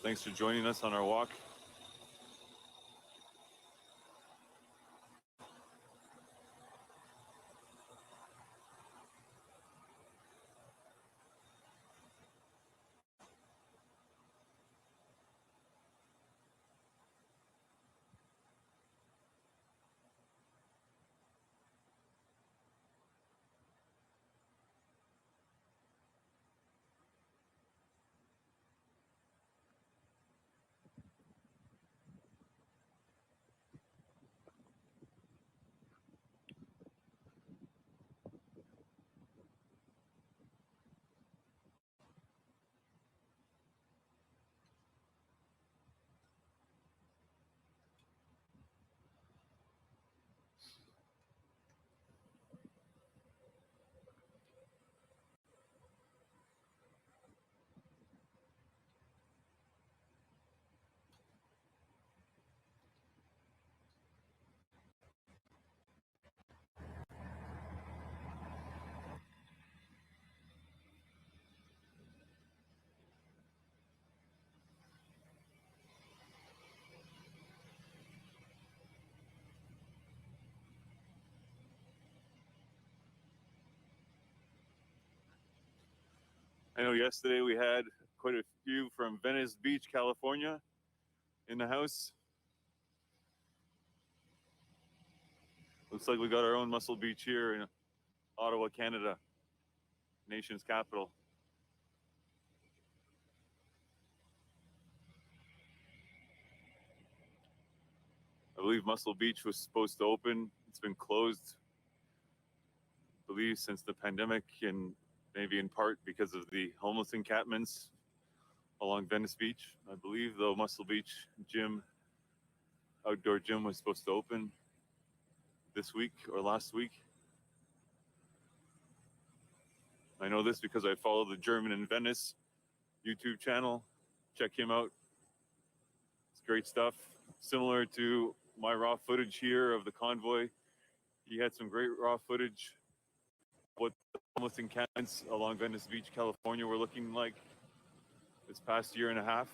Speaker 22: Thanks for joining us on our walk. I know yesterday we had quite a few from Venice Beach, California in the house. Looks like we got our own Muscle Beach here in Ottawa, Canada, nation's capital. I believe Muscle Beach was supposed to open. It's been closed, I believe, since the pandemic, and maybe in part because of the homeless encampments along Venice Beach. I believe the Muscle Beach gym, outdoor gym, was supposed to open this week or last week. I know this because I follow the German in Venice YouTube channel. Check him out. It's great stuff. Similar to my raw footage here of the convoy. He had some great raw footage of what the homeless encampments along Venice Beach, California were looking like this past year and a half.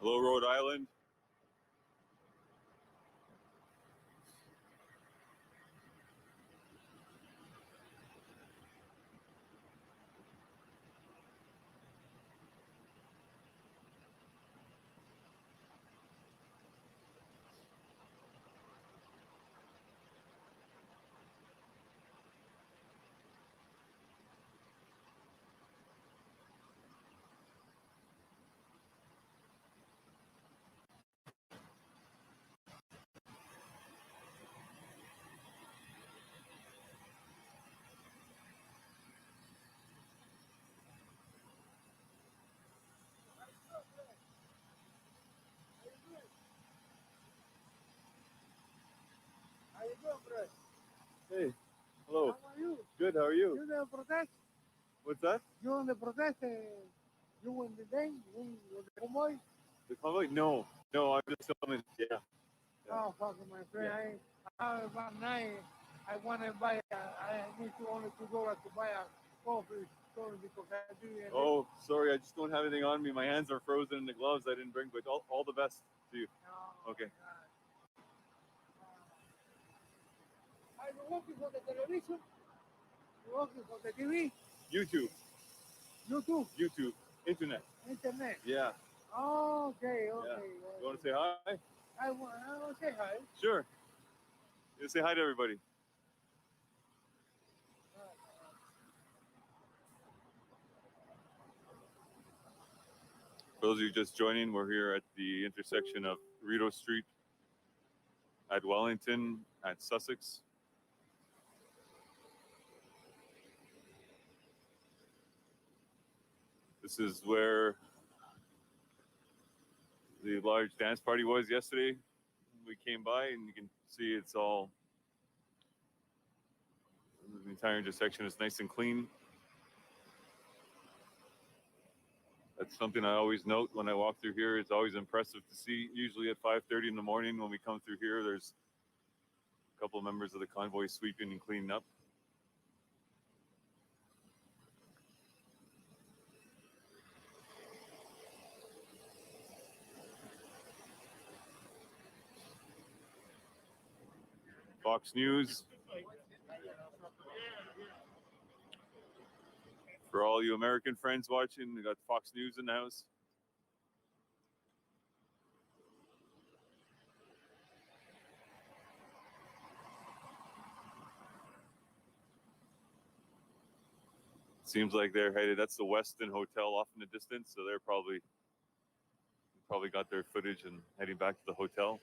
Speaker 22: Hello, Rhode Island. Hey, hello.
Speaker 1: How are you?
Speaker 22: Good, how are you?
Speaker 1: You the protest?
Speaker 22: What's that?
Speaker 1: You on the protest? You win the thing? You with the convoy?
Speaker 22: The convoy? No, no, I'm just filming. Yeah.
Speaker 1: Oh, fuck, my friend. I about 9. I want to buy. I need to only $2 to buy a coffee. Sorry, because I do.
Speaker 22: Oh, sorry, I just don't have anything on me. My hands are frozen in the gloves I didn't bring, but all the best to you. Okay.
Speaker 1: Are you working for the television? You working for the TV?
Speaker 22: YouTube.
Speaker 1: YouTube?
Speaker 22: YouTube. Internet.
Speaker 1: Internet?
Speaker 22: Yeah.
Speaker 1: Oh, okay,
Speaker 22: Yeah.
Speaker 1: okay.
Speaker 22: You want to say hi?
Speaker 1: I want to say hi.
Speaker 22: Sure. You say hi to everybody. For those of you just joining, we're here at the intersection of Rideau Street at Wellington at Sussex. This is where the large dance party was yesterday. We came by and you can see it's all, the entire intersection is nice and clean. That's something I always note when I walk through here. It's always impressive to see. Usually at 5:30 in the morning when we come through here, there's a couple of members of the convoy sweeping and cleaning up. Fox News. For all you American friends watching, we got Fox News in the house. Seems like they're headed. That's the Westin Hotel off in the distance, so they're probably got their footage and heading back to the hotel.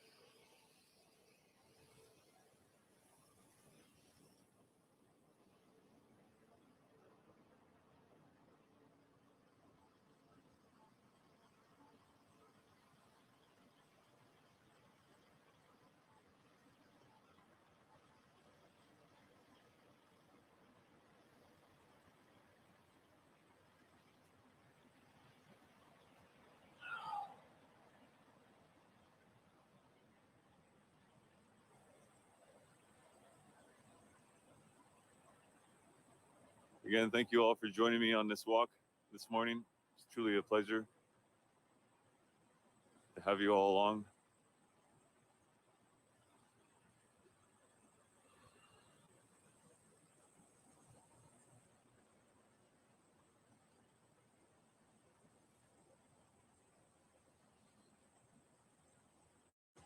Speaker 22: Again, thank you all for joining me on this walk this morning. It's truly a pleasure to have you all along.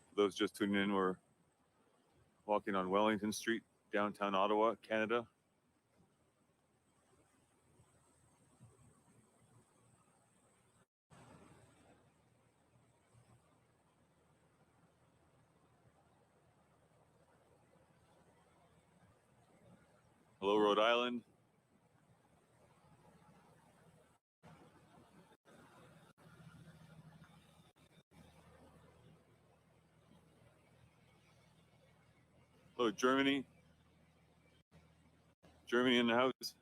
Speaker 22: For those just tuning in, we're walking on Wellington Street, downtown Ottawa, Canada. Hello, Rhode Island. Hello, Germany. Germany in the house.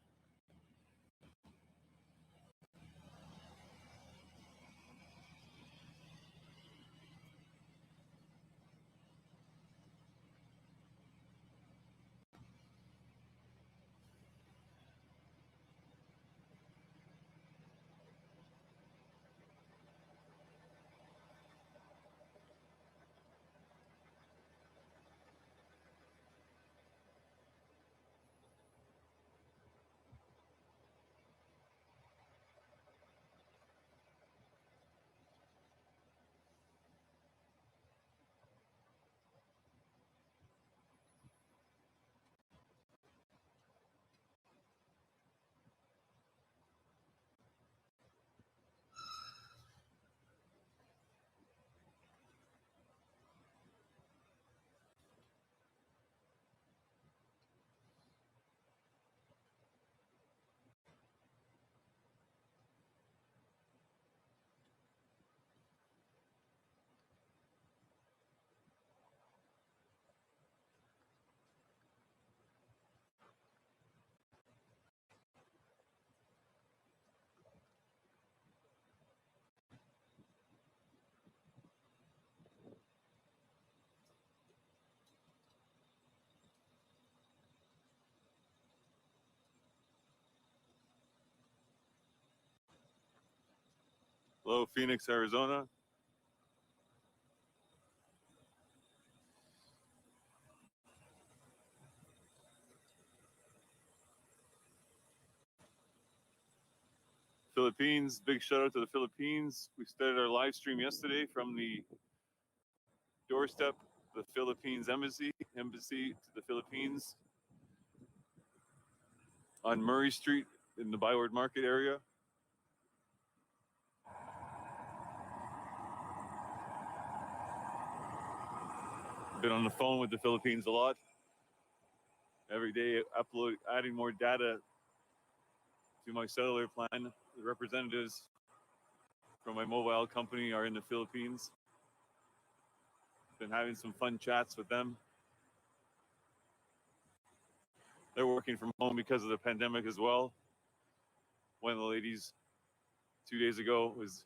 Speaker 22: Hello, Phoenix, Arizona. Philippines, big shout out to the Philippines. We started our live stream yesterday from the doorstep, the Philippines embassy to the Philippines on Murray Street in the Byward Market area. Been on the phone with the Philippines a lot. Every day adding more data to my cellular plan. The representatives from my mobile company are in the Philippines. Been having some fun chats with them. They're working from home because of the pandemic as well. One of the ladies 2 days ago was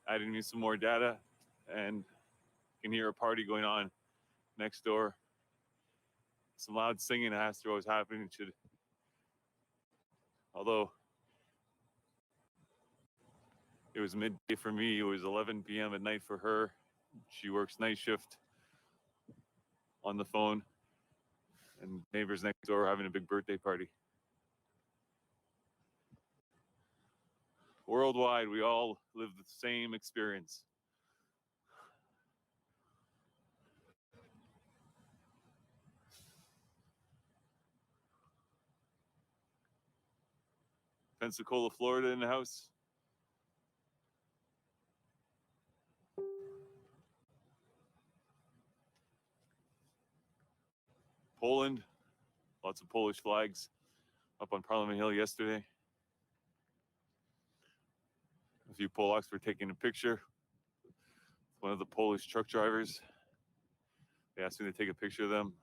Speaker 22: adding me some more data, and you can hear a party going on next door. Some loud singing has to always happen. Although it was midday for me, it was 11 p.m. at night for her. She works night shift on the phone, and neighbors next door are having a big birthday party. Worldwide, we all live the same experience. Pensacola, Florida in the house. Poland, lots of Polish flags up on Parliament Hill yesterday. A few Polacks were taking a picture. One of the Polish truck drivers, they asked me to take a picture of them.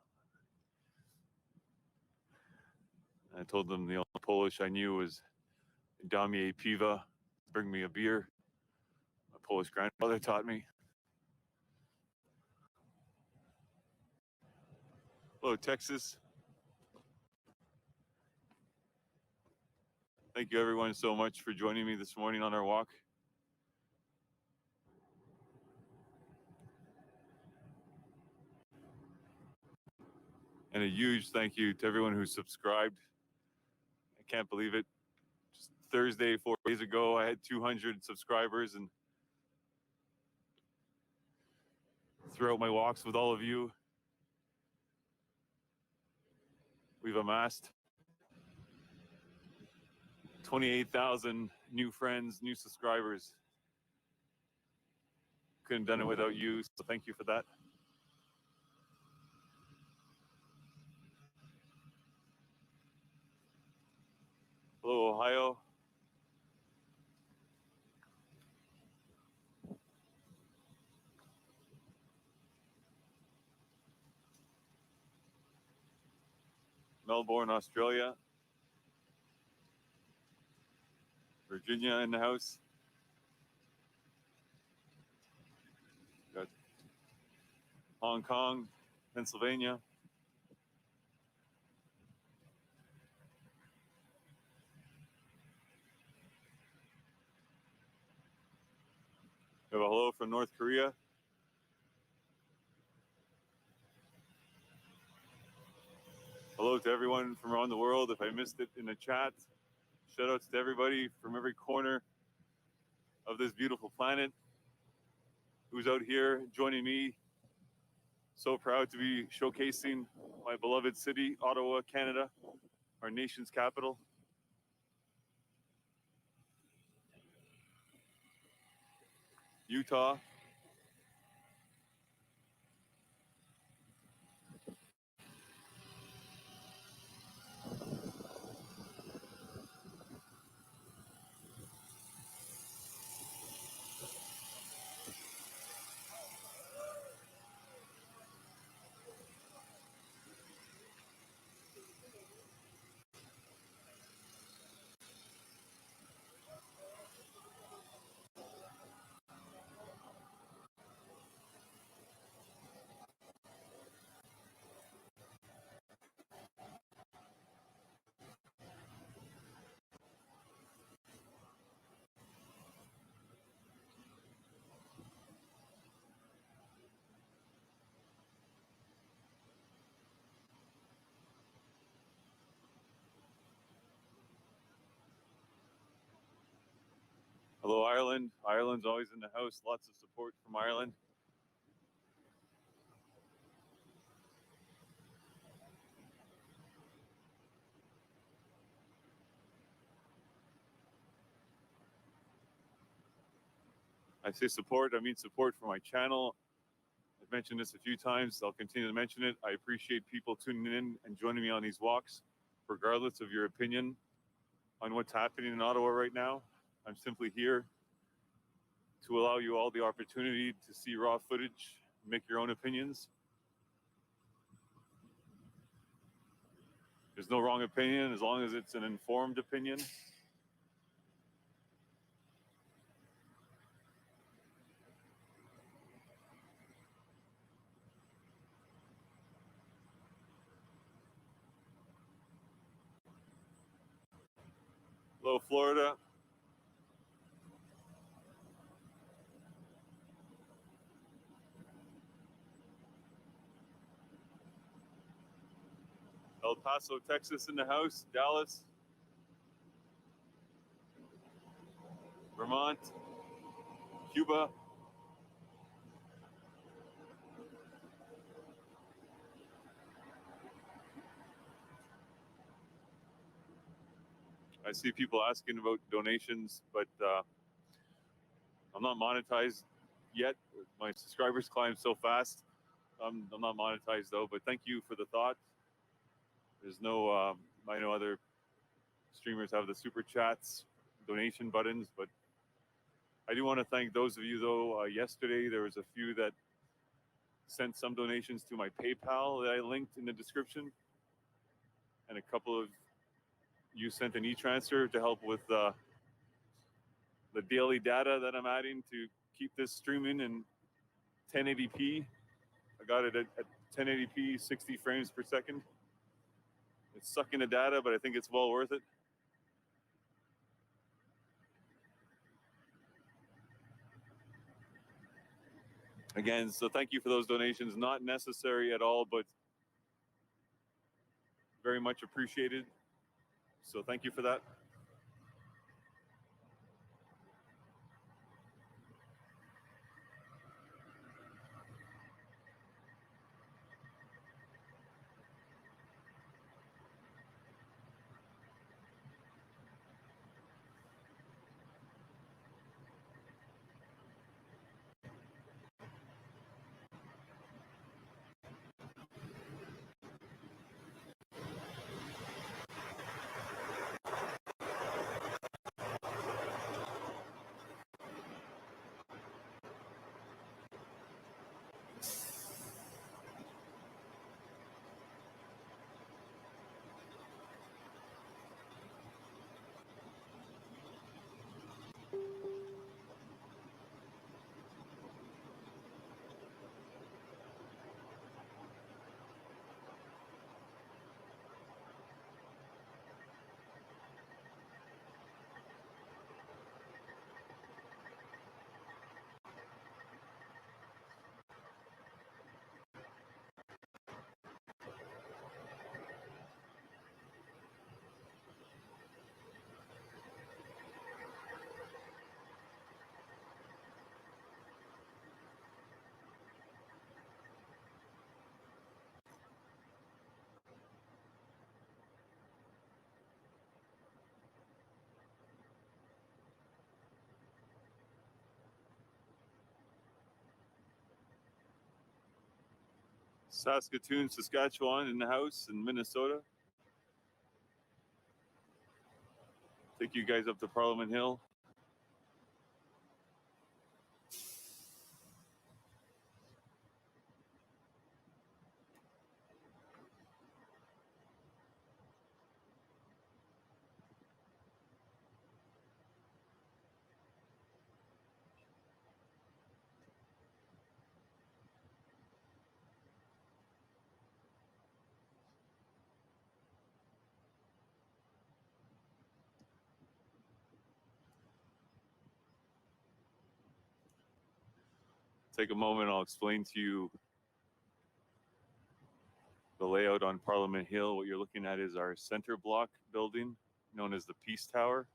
Speaker 22: I told them the only Polish I knew was "Daj mi piwa," bring me a beer. My Polish grandfather taught me. Hello, Texas. Thank you everyone so much for joining me this morning on our walk. And a huge thank you to everyone who subscribed. I can't believe it. Just Thursday, 4 days ago, I had 200 subscribers, and throughout my walks with all of you, we've amassed 28,000 new friends, new subscribers. Couldn't have done it without you, so thank you for that. Hello, Ohio. Melbourne, Australia. Virginia in the house. Got Hong Kong, Pennsylvania. We have a hello from North Korea. Hello to everyone from around the world. If I missed it in the chat, shout outs to everybody from every corner of this beautiful planet who's out here joining me. So proud to be showcasing my beloved city, Ottawa, Canada, our nation's capital. Utah. Ireland. Ireland's always in the house. Lots of support from Ireland. I say support, I mean support for my channel. I've mentioned this a few times. I'll continue to mention it. I appreciate people tuning in and joining me on these walks, regardless of your opinion on what's happening in Ottawa right now. I'm simply here to allow you all the opportunity to see raw footage, make your own opinions. There's no wrong opinion as long as it's an informed opinion. Hello, Florida. El Paso, Texas in the house. Dallas. Vermont. Cuba. I see people asking about donations, but I'm not monetized yet. My subscribers climb so fast. I'm not monetized though, but thank you for the thought. There's no, I know other streamers have the super chats, donation buttons, but I do want to thank those of you though. Yesterday, there was a few that sent some donations to my PayPal that I linked in the description. And a couple of you sent an e-transfer to help with the daily data that I'm adding to keep this streaming in 1080p. I got it at 1080p, 60 frames per second. It's sucking the data, but I think it's well worth it. Again, so thank you for those donations. Not necessary at all, but very much appreciated. So thank you for that. Saskatoon, Saskatchewan in the house, in Minnesota. Take you guys up to Parliament Hill. Take a moment, I'll explain to you the layout on Parliament Hill. What you're looking at is our center block building, known as the Peace Tower,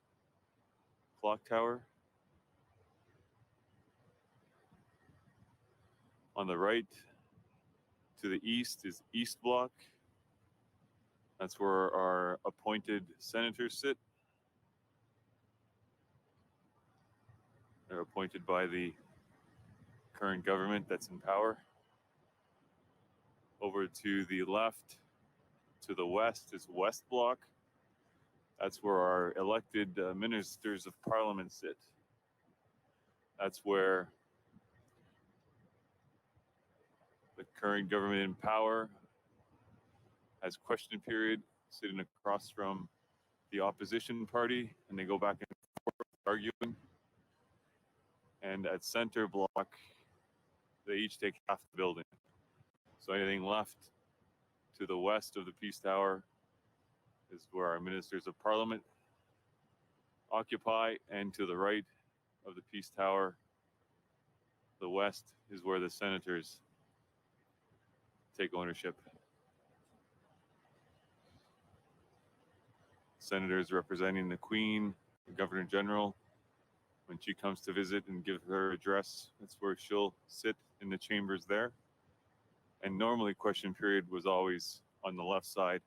Speaker 22: Clock Tower. On the right to the east is East Block. That's where our appointed senators sit. They're appointed by the current government that's in power. Over to the left, to the west is West Block. That's where our elected ministers of parliament sit. That's where the current government in power has question period, sitting across from the opposition party, and they go back and forth arguing. And at center block, they each take half the building. So anything left to the west of the Peace Tower is where our ministers of parliament occupy, and to the right of the Peace Tower, the west, is where the senators take ownership. Senators representing the Queen, the Governor General. When she comes to visit and give her address, that's where she'll sit in the chambers there. And normally question period was always on the left side,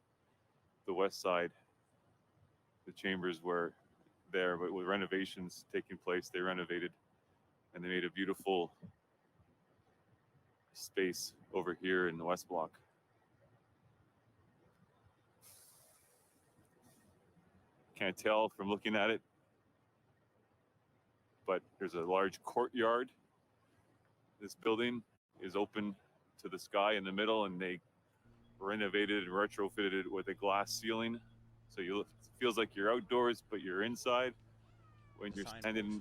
Speaker 22: the west side. The chambers were there, but with renovations taking place, they renovated and they made a beautiful space over here in the West Block. Can't tell from looking at it, but there's a large courtyard. This building is open to the sky in the middle, and they renovated and retrofitted it with a glass ceiling. So it feels like you're outdoors, but you're inside when you're standing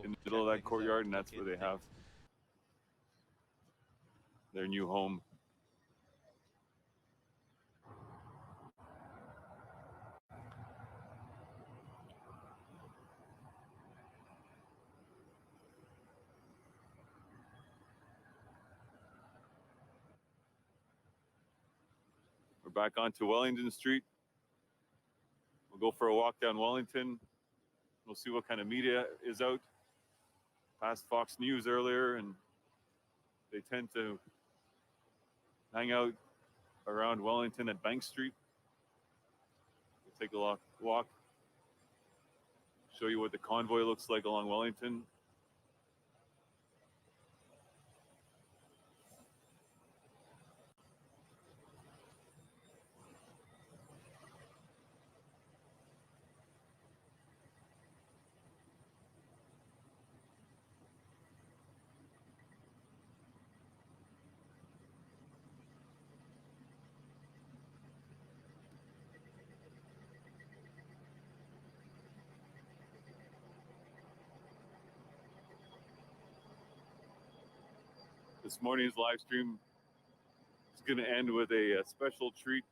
Speaker 22: in the middle of that courtyard, and that's where they have their new home. We're back onto Wellington Street. We'll go for a walk down Wellington. We'll see what kind of media is out. Past Fox News earlier, and they tend to hang out around Wellington at Bank Street. We'll take a walk, show you what the convoy looks like along Wellington. This morning's live stream is going to end with a special treat.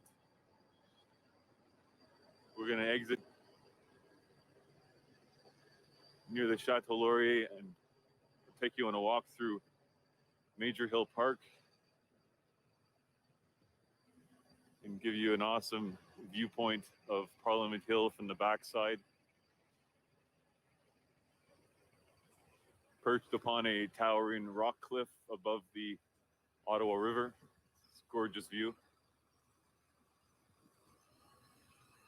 Speaker 22: We're going to exit near the Chateau Laurier and take you on a walk through Major Hill Park and give you an awesome viewpoint of Parliament Hill from the backside. Perched upon a towering rock cliff above the Ottawa River. It's a gorgeous view.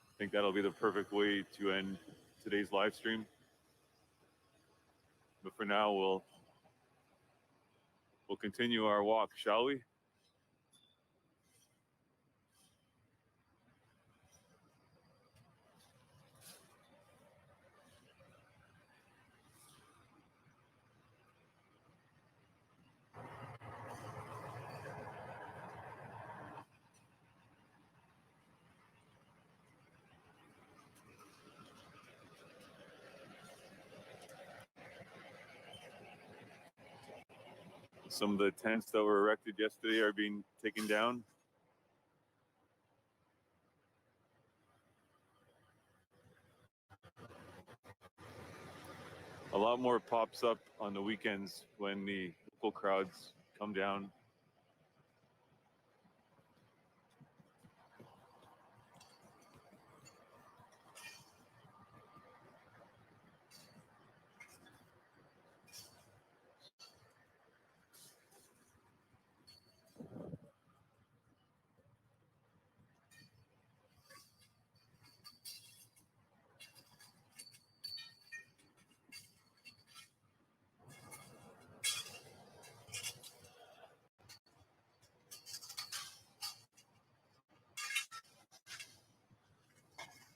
Speaker 22: I think that'll be the perfect way to end today's live stream. But for now, we'll continue our walk, shall we? Some of the tents that were erected yesterday are being taken down. A lot more pops up on the weekends when the local crowds come down.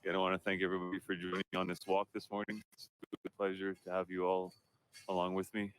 Speaker 22: Again, I want to thank everybody for joining me on this walk this morning. It's a pleasure to have you all along with me.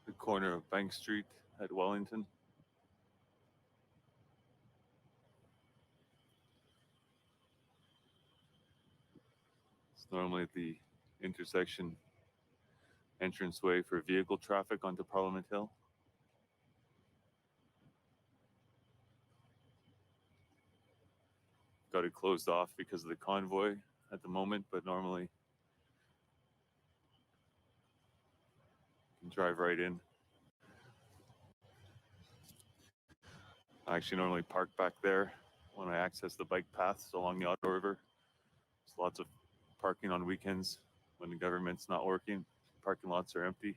Speaker 22: The corner of Bank Street at Wellington. It's normally the intersection entranceway for vehicle traffic onto Parliament Hill. Got it closed off because of the convoy at the moment, but normally you can drive right in. I actually normally park back there when I access the bike paths along the Ottawa River. There's lots of parking on weekends when the government's not working. Parking lots are empty.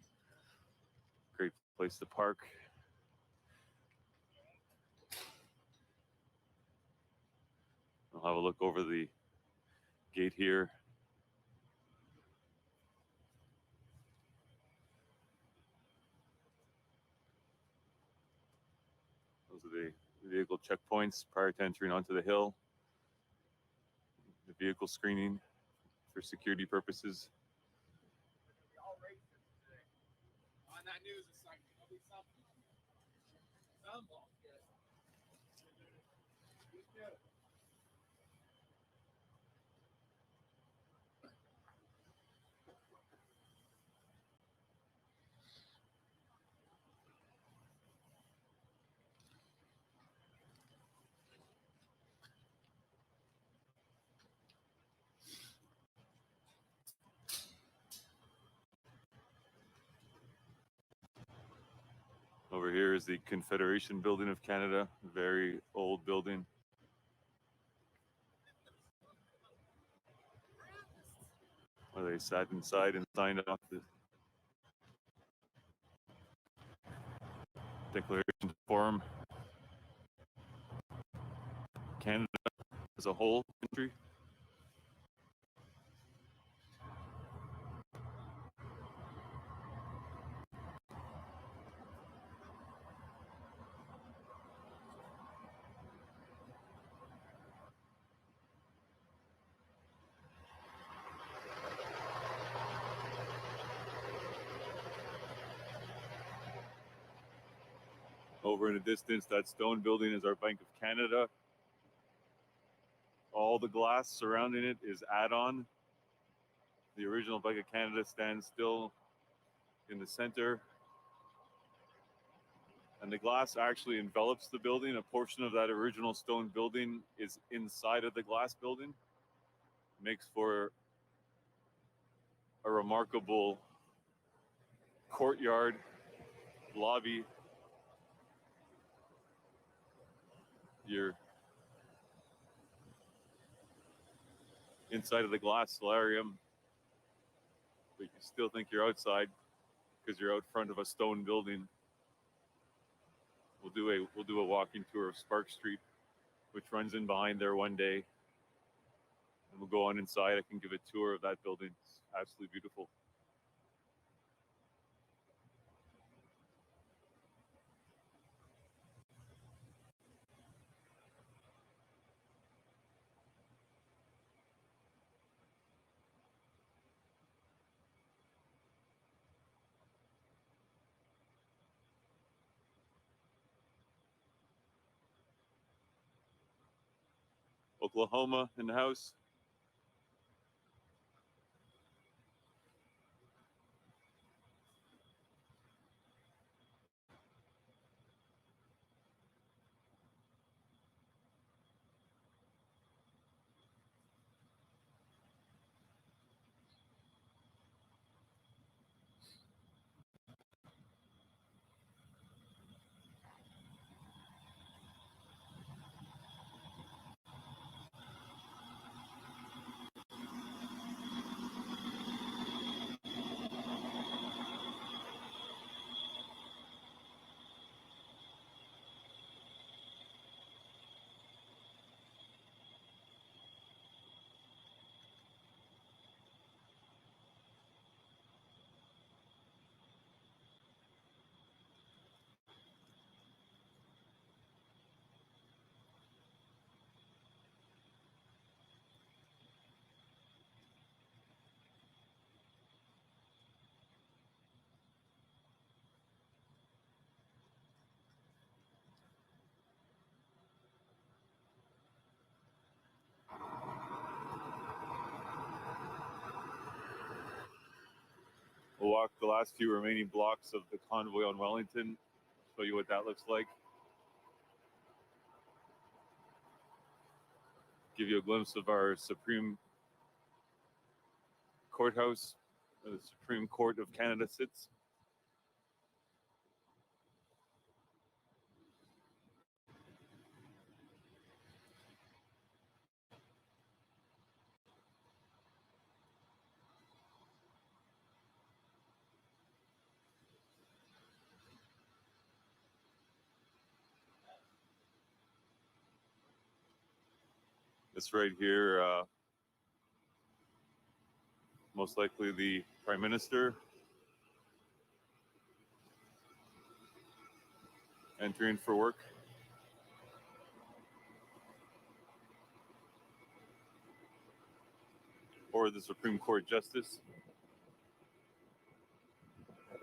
Speaker 22: Great place to park. I'll have a look over the gate here. Those are the vehicle checkpoints prior to entering onto the hill. The vehicle screening for security purposes.
Speaker 3: On that news, it's like, it'll be something. Some bullshit.
Speaker 22: Over here is the Confederation Building of Canada, a very old building. Where they sat inside and signed off the Declaration to form Canada as a whole country. Over in the distance, that stone building is our Bank of Canada. All the glass surrounding it is add-on. The original Bank of Canada stands still in the center. And the glass actually envelops the building. A portion of that original stone building is inside of the glass building. Makes for a remarkable courtyard, lobby. You're inside of the glass solarium, but you still think you're outside because you're out front of a stone building. We'll do a walking tour of Spark Street, which runs in behind there one day. And we'll go on inside. I can give a tour of that building. It's absolutely beautiful. Oklahoma in the house. We'll walk the last few remaining blocks of the Convoy on Wellington, show you what that looks like. Give you a glimpse of our Supreme Courthouse, where the Supreme Court of Canada sits. This right here, most likely the Prime Minister entering for work. Or the Supreme Court Justice. The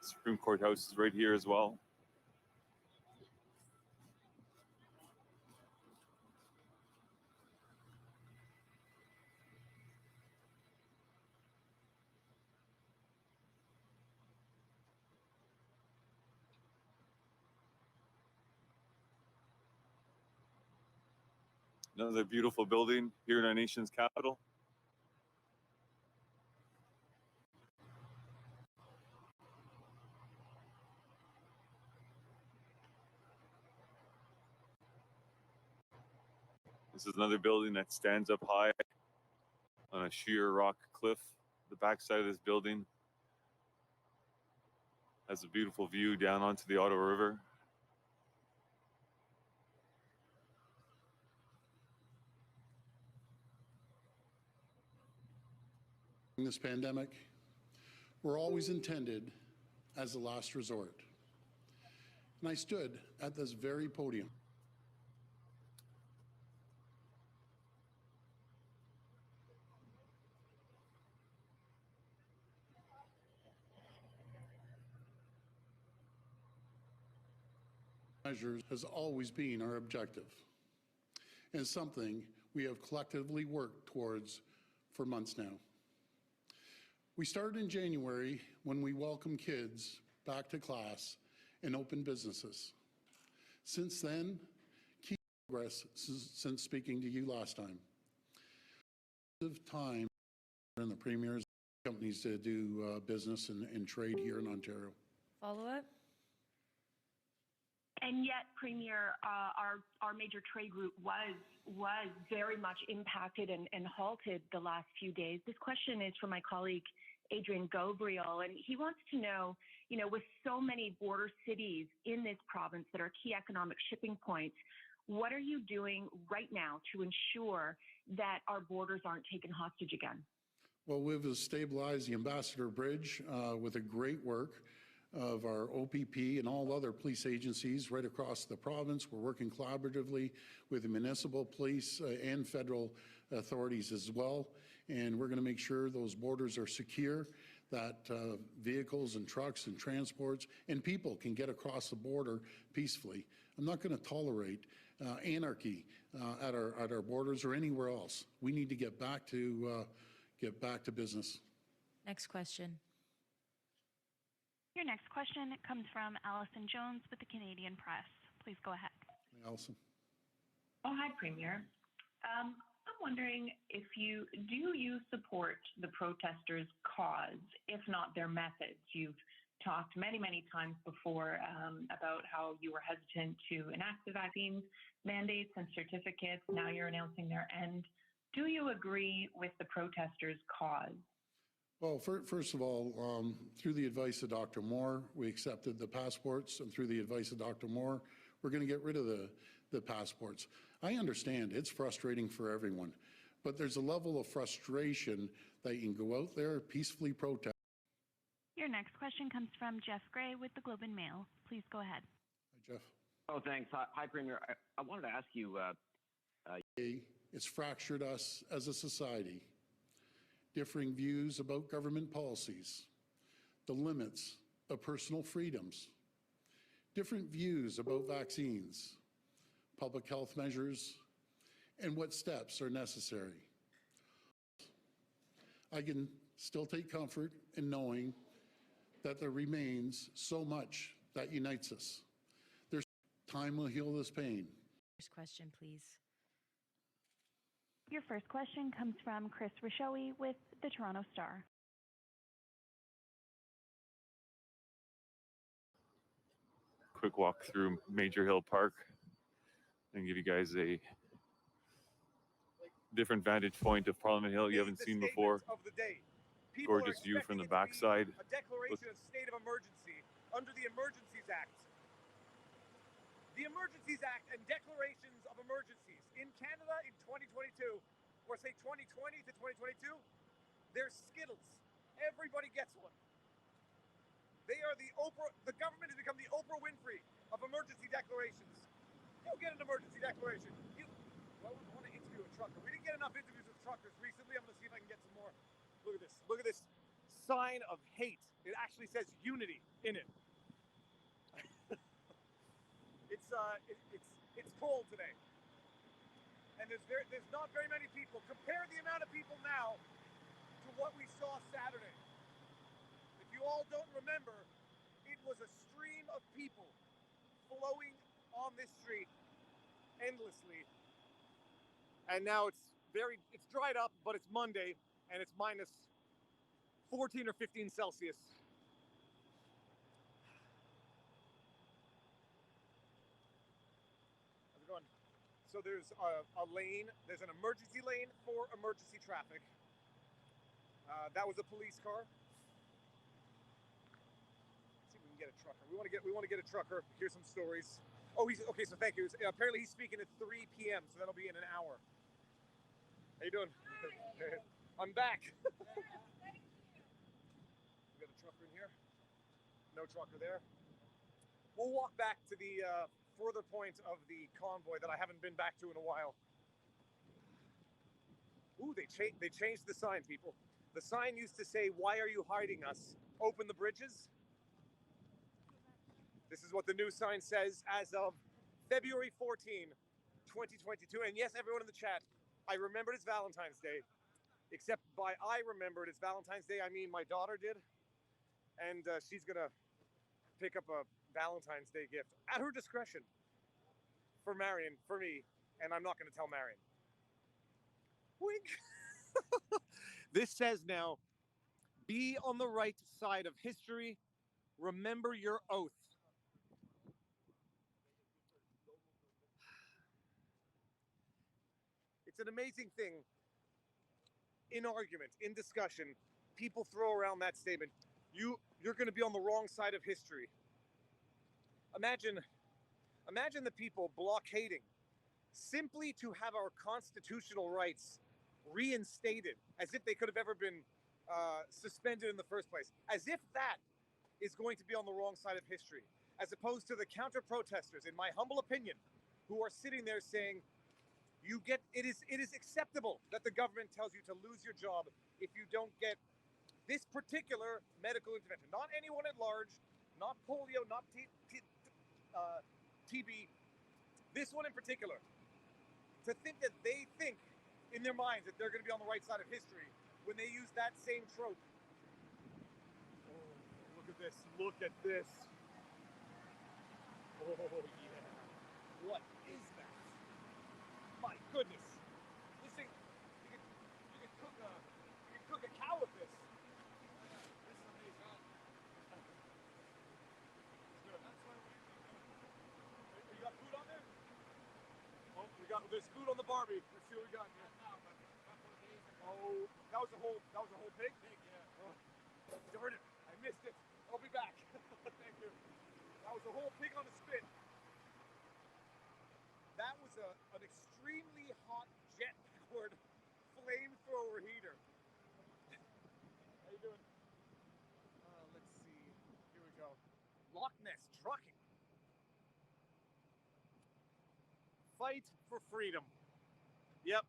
Speaker 22: Supreme Court House is right here as well. Another beautiful building here in our nation's capital. This is another building that stands up high on a sheer rock cliff. The backside of this building has a beautiful view down onto the Ottawa River.
Speaker 20: In this pandemic, were always intended as a last resort. And I stood at this very podium. Measures has always been our objective, and something we have collectively worked towards for months now. We started in January when we welcomed kids back to class and opened businesses. Since then, key progress since speaking to you last time. Time in the Premier's companies to do business and trade here in Ontario.
Speaker 14: Follow up?
Speaker 15: And yet, Premier, our major trade route was very much impacted and halted the last few days. This question is from my colleague, Adrian Gabriel, and he wants to know, with so many border cities in this province that are key economic shipping points, what are you doing right now to ensure that our borders aren't taken hostage again?
Speaker 20: Well, we've stabilized the Ambassador Bridge with a great work of our OPP and all other police agencies right across the province. We're working collaboratively with the municipal police and federal authorities as well. And we're going to make sure those borders are secure, that vehicles and trucks and transports and people can get across the border peacefully. I'm not going to tolerate anarchy at our borders or anywhere else. We need to get back to business.
Speaker 14: Next question.
Speaker 23: Your next question comes from Allison Jones with the Canadian Press. Please go ahead.
Speaker 20: Hey, Allison.
Speaker 15: Oh, hi, Premier. I'm wondering if you support the protesters' cause, if not their methods? You've talked many, many times before about how you were hesitant to enact the vaccine mandates and certificates. Now you're announcing their end. Do you agree with the protesters' cause?
Speaker 20: Well, first of all, through the advice of Dr. Moore, we accepted the passports, and through the advice of Dr. Moore, we're going to get rid of the passports. I understand it's frustrating for everyone, but there's a level of frustration that you can go out there, peacefully protest.
Speaker 23: Your next question comes from Jeff Gray with the Globe and Mail. Please go ahead.
Speaker 20: Hi, Jeff.
Speaker 24: Oh, thanks. Hi, Premier. I wanted to ask you.
Speaker 20: It's fractured us as a society. Differing views about government policies, the limits of personal freedoms, different views about vaccines, public health measures, and what steps are necessary. I can still take comfort in knowing that there remains so much that unites us. There's time will heal this pain.
Speaker 14: First question, please.
Speaker 23: Your first question comes from Chris Rishowie with the Toronto Star.
Speaker 22: Quick walk through Major Hill Park and give you guys a different vantage point of Parliament Hill you haven't seen before. Gorgeous view from the backside.
Speaker 3: A declaration of state of emergency under the Emergencies Act. The Emergencies Act and declarations of emergencies in Canada in 2022, or say 2020 to 2022, they're Skittles. Everybody gets one. They are the government has become the Oprah Winfrey of emergency declarations. You'll get an emergency declaration. Well, I want to interview a trucker. We didn't get enough interviews with truckers recently. I'm going to see if I can get some more. Look at this. Look at this sign of hate. It actually says unity in it. It's cold today, and there's not very many people. Compare the amount of people now to what we saw Saturday. If you all don't remember, it was a stream of people flowing on this street endlessly, and now it's dried up, but it's Monday and it's minus 14 or 15 Celsius. So there's a lane, there's an emergency lane for emergency traffic. That was a police car. Let's see if we can get a trucker. We want to get a trucker. Here's some stories. Oh, okay. So thank you. Apparently he's speaking at 3 p.m. So that'll be in an hour. How you doing? I'm back. We got a trucker in here. No trucker there. We'll walk back to the further point of the convoy that I haven't been back to in a while. Ooh, they changed the sign, people. The sign used to say, "Why are you hiding us? Open the bridges." This is what the new sign says as of February 14, 2022. And yes, everyone in the chat, I remembered it's Valentine's Day. Except by I remembered it's Valentine's Day, I mean my daughter did. And she's going to pick up a Valentine's Day gift at her discretion for Marion, for me, and I'm not going to tell Marion. Wink. This says now, be on the right side of history. Remember your oath. It's an amazing thing. In argument, in discussion, people throw around that statement. You're going to be on the wrong side of history. Imagine the people blockading simply to have our constitutional rights reinstated, as if they could have ever been suspended in the first place. As if that is going to be on the wrong side of history, as opposed to the counter-protesters, in my humble opinion, who are sitting there saying, it is acceptable that the government tells you to lose your job if you don't get this particular medical intervention. Not anyone at large, not polio, not TB, this one in particular. To think that they think in their minds that they're going to be on the right side of history when they use that same trope. Oh, look at this. Look at this. Oh, yeah. What is that? My goodness. This thing, you could cook a cow with this. This is amazing. You got food on there? Oh, there's food on the Barbie. Let's see what we got here. Oh, that was a whole pig? Pig, yeah. Oh, darn it. I missed it. I'll be back. Thank you. That was a whole pig on a spit. That was an extremely hot jet-powered flamethrower heater. How you doing? Let's see. Here we go. Loch Ness Trucking. Fight for freedom. Yep.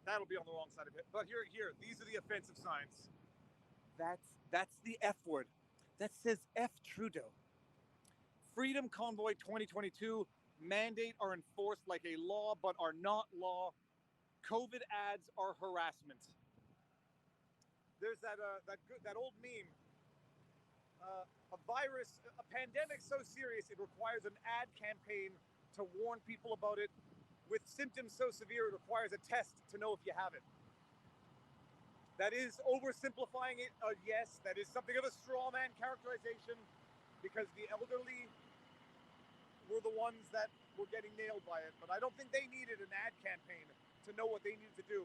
Speaker 3: That'll be on the wrong side of it. But here, these are the offensive signs. That's the F word. That says F Trudeau. Freedom Convoy 2022. Mandate are enforced like a law, but are not law. COVID ads are harassment. There's that old meme. A pandemic so serious it requires an ad campaign to warn people about it. With symptoms so severe, it requires a test to know if you have it. That is oversimplifying it, yes. That is something of a straw man characterization, because the elderly were the ones that were getting nailed by it. But I don't think they needed an ad campaign to know what they needed to do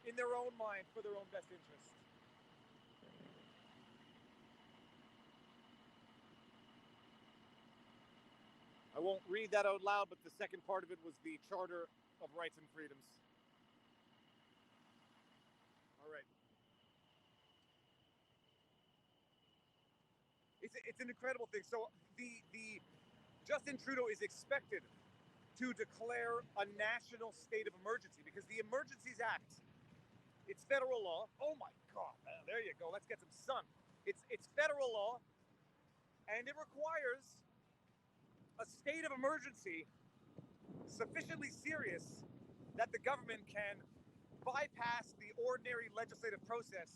Speaker 3: in their own mind for their own best interest. I won't read that out loud, but the second part of it was the Charter of Rights and Freedoms. All right. It's an incredible thing. So the Justin Trudeau is expected to declare a national state of emergency because the Emergencies Act, it's federal law. Oh my God, there you go. Let's get some sun. It's federal law, and it requires a state of emergency sufficiently serious that the government can bypass the ordinary legislative process.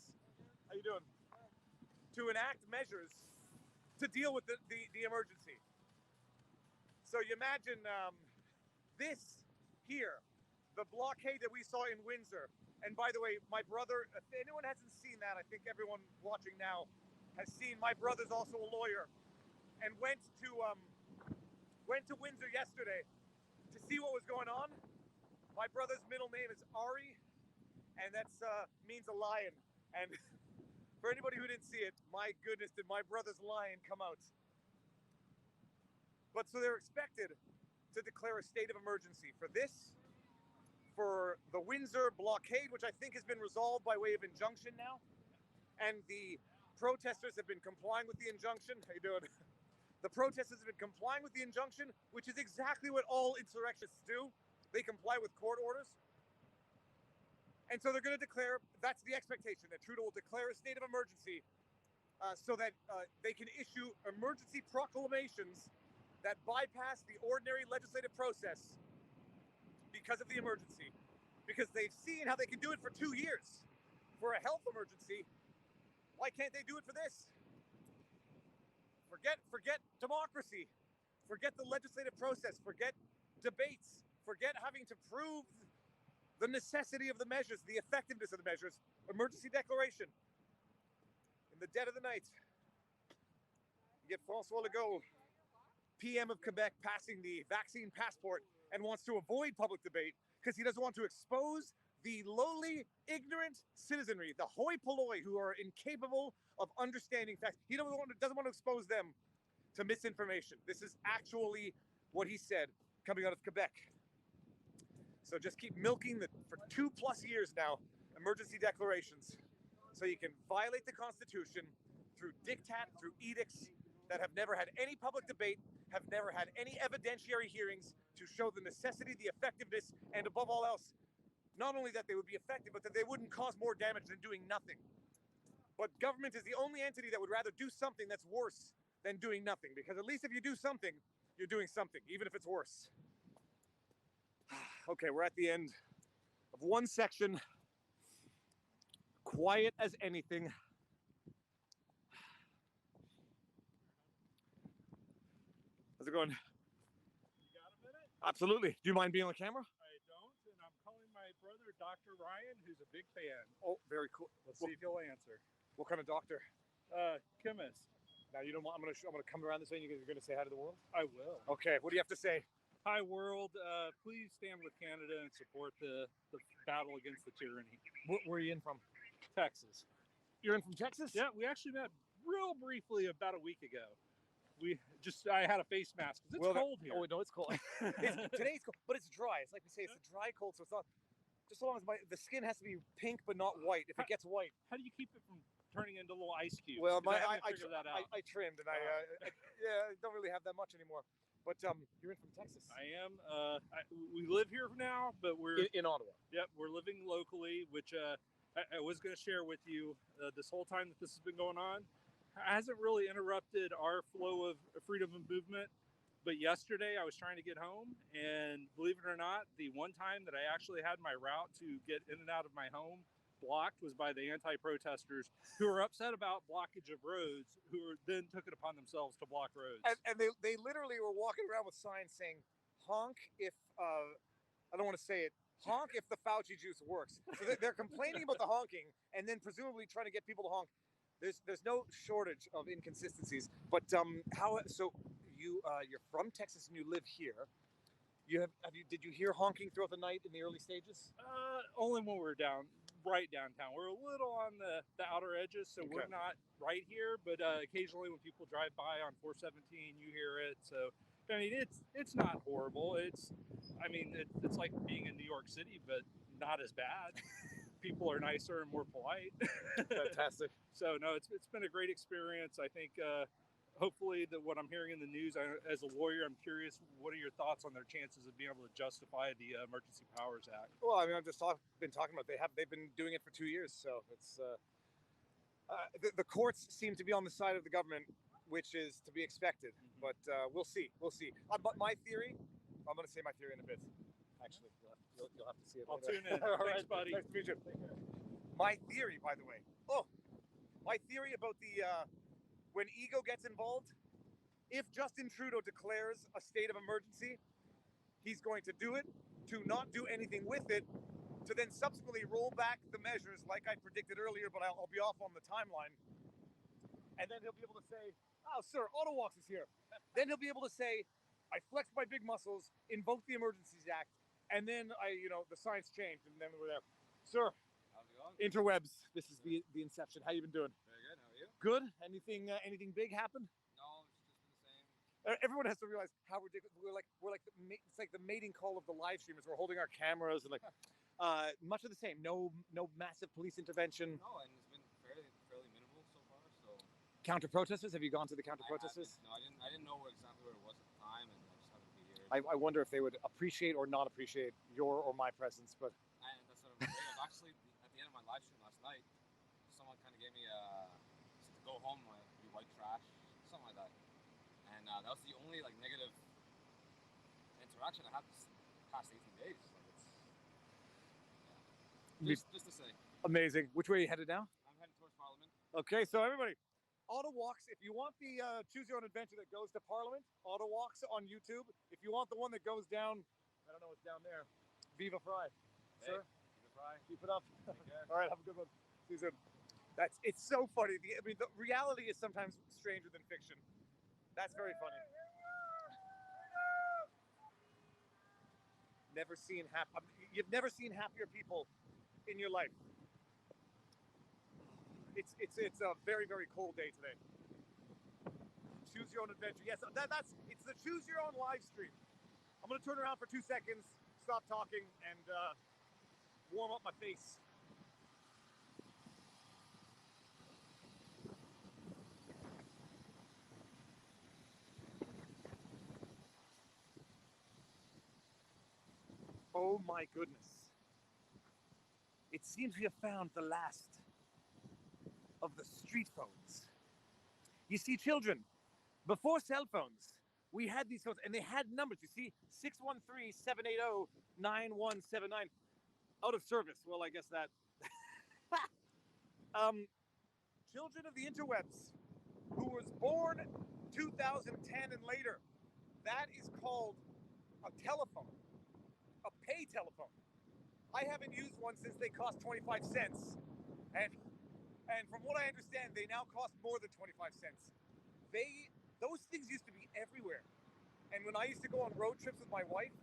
Speaker 3: How you doing? To enact measures to deal with the emergency. So you imagine this here, the blockade that we saw in Windsor. And by the way, my brother, if anyone hasn't seen that, I think everyone watching now has seen. My brother's also a lawyer and went to Windsor yesterday to see what was going on. My brother's middle name is Ari, and that's means a lion. And for anybody who didn't see it, my goodness, did my brother's lion come out. But so they're expected to declare a state of emergency for this, for the Windsor blockade, which I think has been resolved by way of injunction now. And the protesters have been complying with the injunction. How you doing? The protesters have been complying with the injunction, which is exactly what all insurrectionists do. They comply with court orders. And so they're going to declare, that's the expectation, that Trudeau will declare a state of emergency so that they can issue emergency proclamations that bypass the ordinary legislative process because of the emergency. Because they've seen how they can do it for 2 years. For a health emergency, why can't they do it for this? Forget democracy. Forget the legislative process. Forget debates. Forget having to prove the necessity of the measures, the effectiveness of the measures. Emergency declaration. In the dead of the night, you get François Legault, PM of Quebec, passing the vaccine passport and wants to avoid public debate because he doesn't want to expose the lowly, ignorant citizenry, the hoi polloi who are incapable of understanding facts. He doesn't want to expose them to misinformation. This is actually what he said coming out of Quebec. So just keep milking for 2+ years now, emergency declarations, so you can violate the Constitution through diktat, through edicts that have never had any public debate, have never had any evidentiary hearings to show the necessity, the effectiveness, and above all else, not only that they would be effective, but that they wouldn't cause more damage than doing nothing. But government is the only entity that would rather do something that's worse than doing nothing, because at least if you do something, you're doing something, even if it's worse. Okay, we're at the end of one section. Quiet as anything. How's it going?
Speaker 13: You got a minute?
Speaker 3: Absolutely. Do you mind being on camera?
Speaker 13: I don't, and I'm calling my brother, Dr. Ryan, who's a big fan.
Speaker 3: Oh, very cool.
Speaker 13: Let's see if he'll answer.
Speaker 3: What kind of doctor?
Speaker 13: Chemist.
Speaker 3: Now you don't want. I'm gonna come around this way. And you're gonna say hi to the world.
Speaker 13: I will.
Speaker 3: Okay. What do you have to say?
Speaker 13: Hi, world. Please stand with Canada and support the battle against the tyranny.
Speaker 3: Where are you in from?
Speaker 13: Texas.
Speaker 3: You're in from Texas?
Speaker 13: Yeah, we actually met real briefly about a week ago. I had a face mask because it's cold here.
Speaker 3: Oh no, it's cold. Today's cold, but it's dry. It's like we say, it's a dry cold, so it's not. Just so long as the skin has to be pink but not white. If it gets white,
Speaker 13: how do you keep it from turning into little ice cubes?
Speaker 3: Well,
Speaker 13: I
Speaker 3: trimmed, and I don't really have that much anymore. But you're in from Texas.
Speaker 13: I am. We live here now, but we're
Speaker 3: in Ottawa.
Speaker 13: Yep, we're living locally, which I was going to share with you this whole time that this has been going on. Hasn't really interrupted our flow of freedom of movement. But yesterday I was trying to get home, and believe it or not, the one time that I actually had my route to get in and out of my home blocked was by the anti-protesters who were upset about blockage of roads, who then took it upon themselves to block roads.
Speaker 3: And they literally were walking around with signs saying, honk if, I don't want to say it, honk if the Fauci juice works. So they're complaining about the honking and then presumably trying to get people to honk. There's no shortage of inconsistencies. But you're from Texas and you live here. Did you hear honking throughout the night in the early stages?
Speaker 13: Only when we were right downtown. We're a little on the outer edges, so we're not right here. But occasionally, when people drive by on 417, you hear it. So I mean, it's not horrible. It's like being in New York City, but not as bad. People are nicer and more polite.
Speaker 3: Fantastic.
Speaker 13: So no, it's been a great experience. I think hopefully that what I'm hearing in the news, as a lawyer, I'm curious, what are your thoughts on their chances of being able to justify the Emergency Powers Act?
Speaker 3: Well, I mean, been talking about they've been doing it for 2 years, so it's the courts seem to be on the side of the government, which is to be expected. But we'll see. But my theory, I'm going to say my theory in a bit. Actually, you'll have to see it.
Speaker 13: I'll
Speaker 3: later.
Speaker 13: tune in.
Speaker 3: All
Speaker 13: Thanks,
Speaker 3: right,
Speaker 13: buddy.
Speaker 3: Nice to meet you. My theory, by the way. My theory about the when ego gets involved. If Justin Trudeau declares a state of emergency, he's going to do it, to not do anything with it, to then subsequently roll back the measures like I predicted earlier, but I'll be off on the timeline. And then he'll be able to say, oh, sir, AutoWalks is here. Then he'll be able to say, I flexed my big muscles, invoked the Emergencies Act, and then the science changed, and then we're there. Sir,
Speaker 6: How's it going?
Speaker 3: interwebs, this is the inception. How you been doing?
Speaker 6: Very good. How are you?
Speaker 3: Good? Anything big happened?
Speaker 6: No, it's just been the same.
Speaker 3: Everyone has to realize how ridiculous it's like the mating call of the live streamers. We're holding our cameras and much of the same. No massive police intervention.
Speaker 6: No, and it's been fairly minimal so far. So
Speaker 3: Counter protesters? Have you gone to the counter protesters?
Speaker 6: No, I didn't know exactly where it was at the time, and I just happened to be here.
Speaker 3: I wonder if they would appreciate or not appreciate your or my presence. But
Speaker 6: And that's what I'm afraid of. Actually, at the end of my live stream last night, someone kind of gave me a to go home, be white trash, something like that. And that was the only negative interaction I had this past 18 days. Just to say.
Speaker 3: Amazing. Which way are you headed now?
Speaker 6: I'm heading towards Parliament.
Speaker 3: Okay, so everybody, AutoWalks. If you want the Choose Your Own Adventure that goes to Parliament, AutoWalks on YouTube. If you want the one that goes down, I don't know what's down there. Viva Fry.
Speaker 6: Hey,
Speaker 3: Sir,
Speaker 6: Viva Fry.
Speaker 3: keep it up.
Speaker 6: Take care.
Speaker 3: All right, have a good one. See you soon. It's so funny. The reality is sometimes stranger than fiction. That's very funny. You've never seen happier people in your life. It's a very, very cold day today. Choose Your Own Adventure. Yes, it's the Choose Your Own live stream. I'm gonna turn around for 2 seconds, stop talking, and warm up my face. Oh my goodness. It seems we have found the last of the street phones. You see, children, before cell phones, we had these phones and they had numbers. You see, 613-780-9179. Out of service. Well, I guess that. Children of the interwebs who was born 2010 and later, that is called a telephone. A pay telephone. I haven't used one since they cost 25 cents. And from what I understand, they now cost more than 25 cents. Those things used to be everywhere. And when I used to go on road trips with my wife,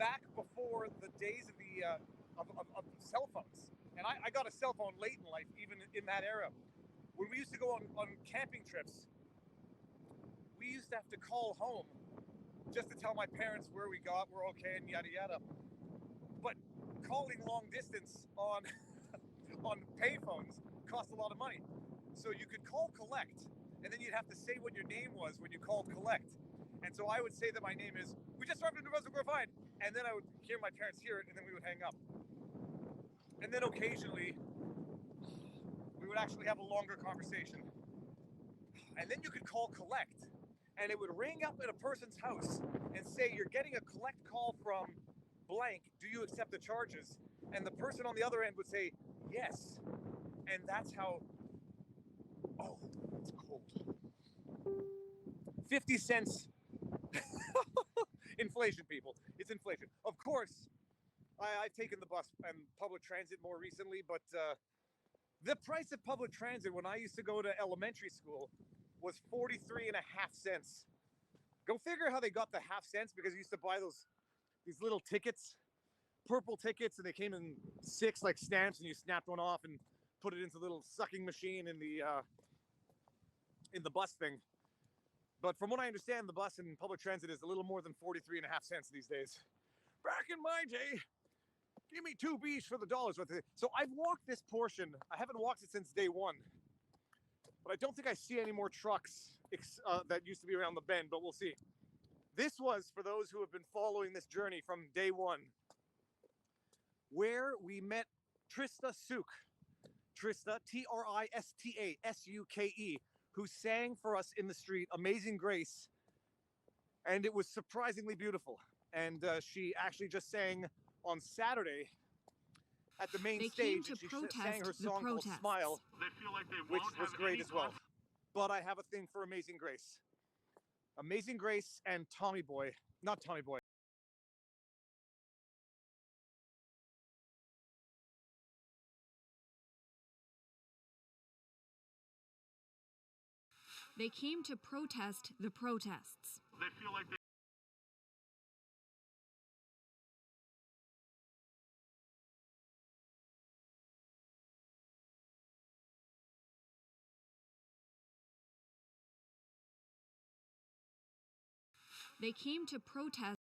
Speaker 3: back before the days of the of cell phones, and I got a cell phone late in life, even in that era. When we used to go on camping trips, we used to have to call home just to tell my parents where we got, we're okay, and yada yada. But calling long distance on payphones cost a lot of money. So you could call collect, and then you'd have to say what your name was when you called collect. And so I would say that my name is, we just arrived in New Brunswick, we're fine. And then I would hear my parents hear it, and then we would hang up. And then occasionally, we would actually have a longer conversation. And then you could call collect, and it would ring up at a person's house and say, you're getting a collect call from blank, do you accept the charges? And the person on the other end would say, yes. And that's how, oh, it's cold. 50 cents. Inflation, people. It's inflation. Of course, I've taken the bus and public transit more recently, but the price of public transit when I used to go to elementary school was 43.5 cents. Go figure how they got the half cents, because you used to buy these little tickets, purple tickets, and they came in 6 like stamps, and you snapped one off and put it into the little sucking machine in the bus thing. But from what I understand, the bus and public transit is a little more than 43.5 cents these days. Back in my day, give me 2 Bs for the dollars worth of it. So I've walked this portion. I haven't walked it since day one. But I don't think I see any more trucks that used to be around the bend, but we'll see. This was, for those who have been following this journey from day one, where we met Trista Suk. Trista, Trista, who sang for us in the street, Amazing Grace. And it was surprisingly beautiful. And she actually just sang on Saturday at the main stage. And she sang her song called Smile, which was great as well. But I have a thing for Amazing Grace. Amazing Grace and Tommy Boy, not Tommy Boy.
Speaker 16: They came to protest the protests.
Speaker 9: They feel like
Speaker 16: They came to protest.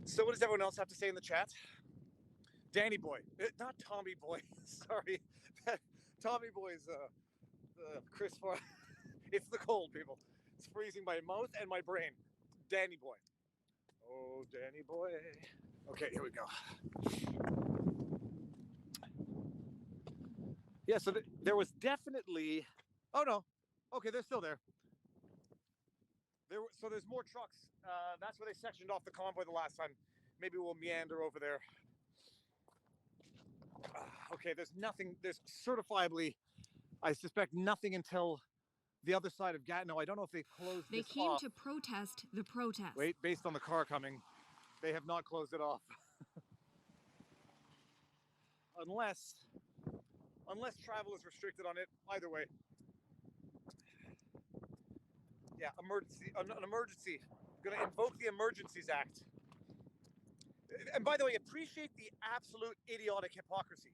Speaker 3: So what does everyone else have to say in the chat? Danny Boy, not Tommy Boy. Sorry, Tommy Boy's Chris Far. It's the cold, people. It's freezing my mouth and my brain. Danny Boy. Oh, Danny Boy. Okay, here we go. Yeah, so there was definitely. Oh no. Okay, they're still there. So there's more trucks. That's where they sectioned off the convoy the last time. Maybe we'll meander over there. Okay, there's nothing. There's certifiably, I suspect, nothing until the other side of Gatineau. I don't know if they closed
Speaker 16: They
Speaker 3: this
Speaker 16: came
Speaker 3: off.
Speaker 16: to protest the protest.
Speaker 3: Wait, based on the car coming, they have not closed it off. unless travel is restricted on it. Either way. Yeah, emergency. An emergency. I'm going to invoke the Emergencies Act. And by the way, appreciate the absolute idiotic hypocrisy.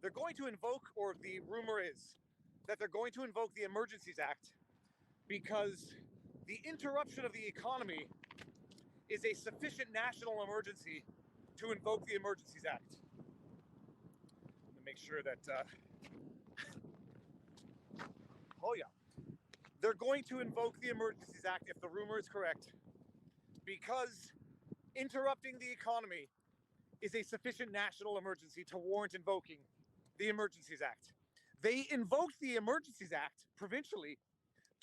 Speaker 3: They're going to invoke, or the rumor is, that they're going to invoke the Emergencies Act because the interruption of the economy is a sufficient national emergency to invoke the Emergencies Act. I'm going to make sure that... Oh yeah. They're going to invoke the Emergencies Act, if the rumor is correct, because interrupting the economy is a sufficient national emergency to warrant invoking the Emergencies Act. They invoked the Emergencies Act provincially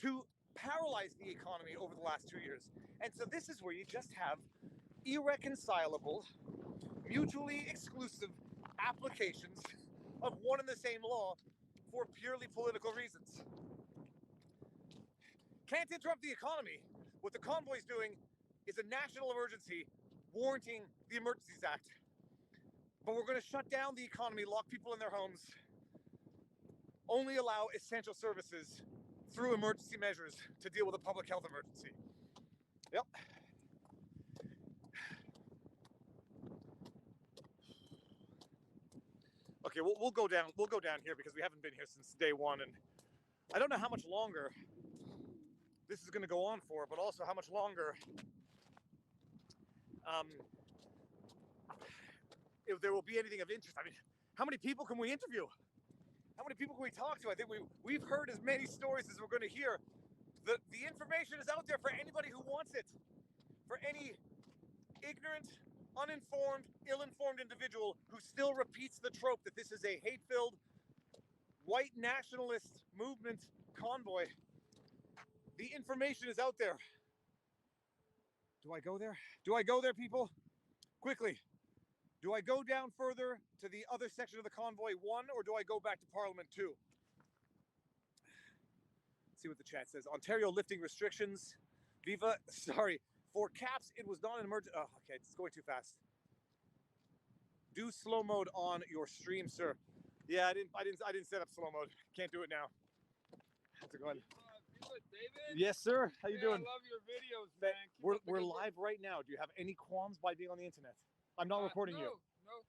Speaker 3: to paralyze the economy over the last 2 years. And so this is where you just have irreconcilable, mutually exclusive applications of one and the same law for purely political reasons. Can't interrupt the economy. What the convoy's doing is a national emergency warranting the Emergencies Act. But we're going to shut down the economy, lock people in their homes, only allow essential services through emergency measures to deal with a public health emergency. Yep. Okay, we'll go down. We'll go down here because we haven't been here since day one, and I don't know how much longer this is going to go on for, but also how much longer if there will be anything of interest. I mean, how many people can we interview? How many people can we talk to? I think we've heard as many stories as we're going to hear. The information is out there for anybody who wants it. For any ignorant, uninformed, ill-informed individual who still repeats the trope that this is a hate-filled, white nationalist movement convoy. The information is out there. Do I go there? Do I go there, people? Quickly. Do I go down further to the other section of the convoy 1, or do I go back to Parliament 2? Let's see what the chat says. Ontario lifting restrictions. Viva, sorry. For caps, it was not an emergency. Oh, okay, it's going too fast. Do slow mode on your stream, sir. Yeah, I didn't set up slow mode. Can't do it now. How's it going?
Speaker 4: David?
Speaker 3: Yes, sir. How you doing?
Speaker 4: I love your videos, man.
Speaker 3: We're live right now. Do you have any qualms by being on the internet? I'm not recording you.
Speaker 4: No.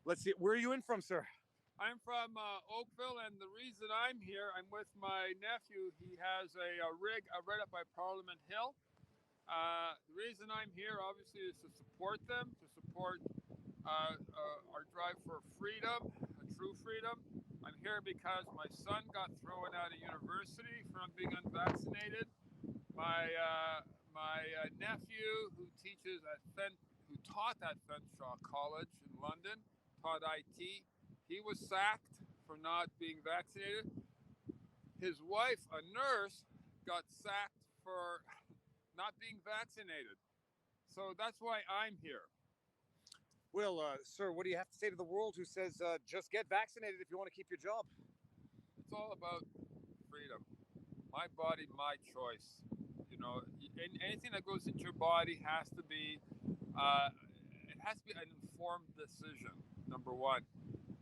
Speaker 3: Let's see. Where are you in from, sir?
Speaker 4: I'm from Oakville, and the reason I'm here, I'm with my nephew. He has a rig right up by Parliament Hill. The reason I'm here, obviously, is to support them, to support our drive for freedom, true freedom. I'm here because my son got thrown out of university from being unvaccinated. My nephew, who taught at Fenshaw College in London, taught IT. He was sacked for not being vaccinated. His wife, a nurse, got sacked for not being vaccinated. So that's why I'm here.
Speaker 3: Well, sir, what do you have to say to the world who says just get vaccinated if you want to keep your job?
Speaker 4: It's all about freedom. My body, my choice. You know, anything that goes into your body has to be, it has to be an informed decision, number one.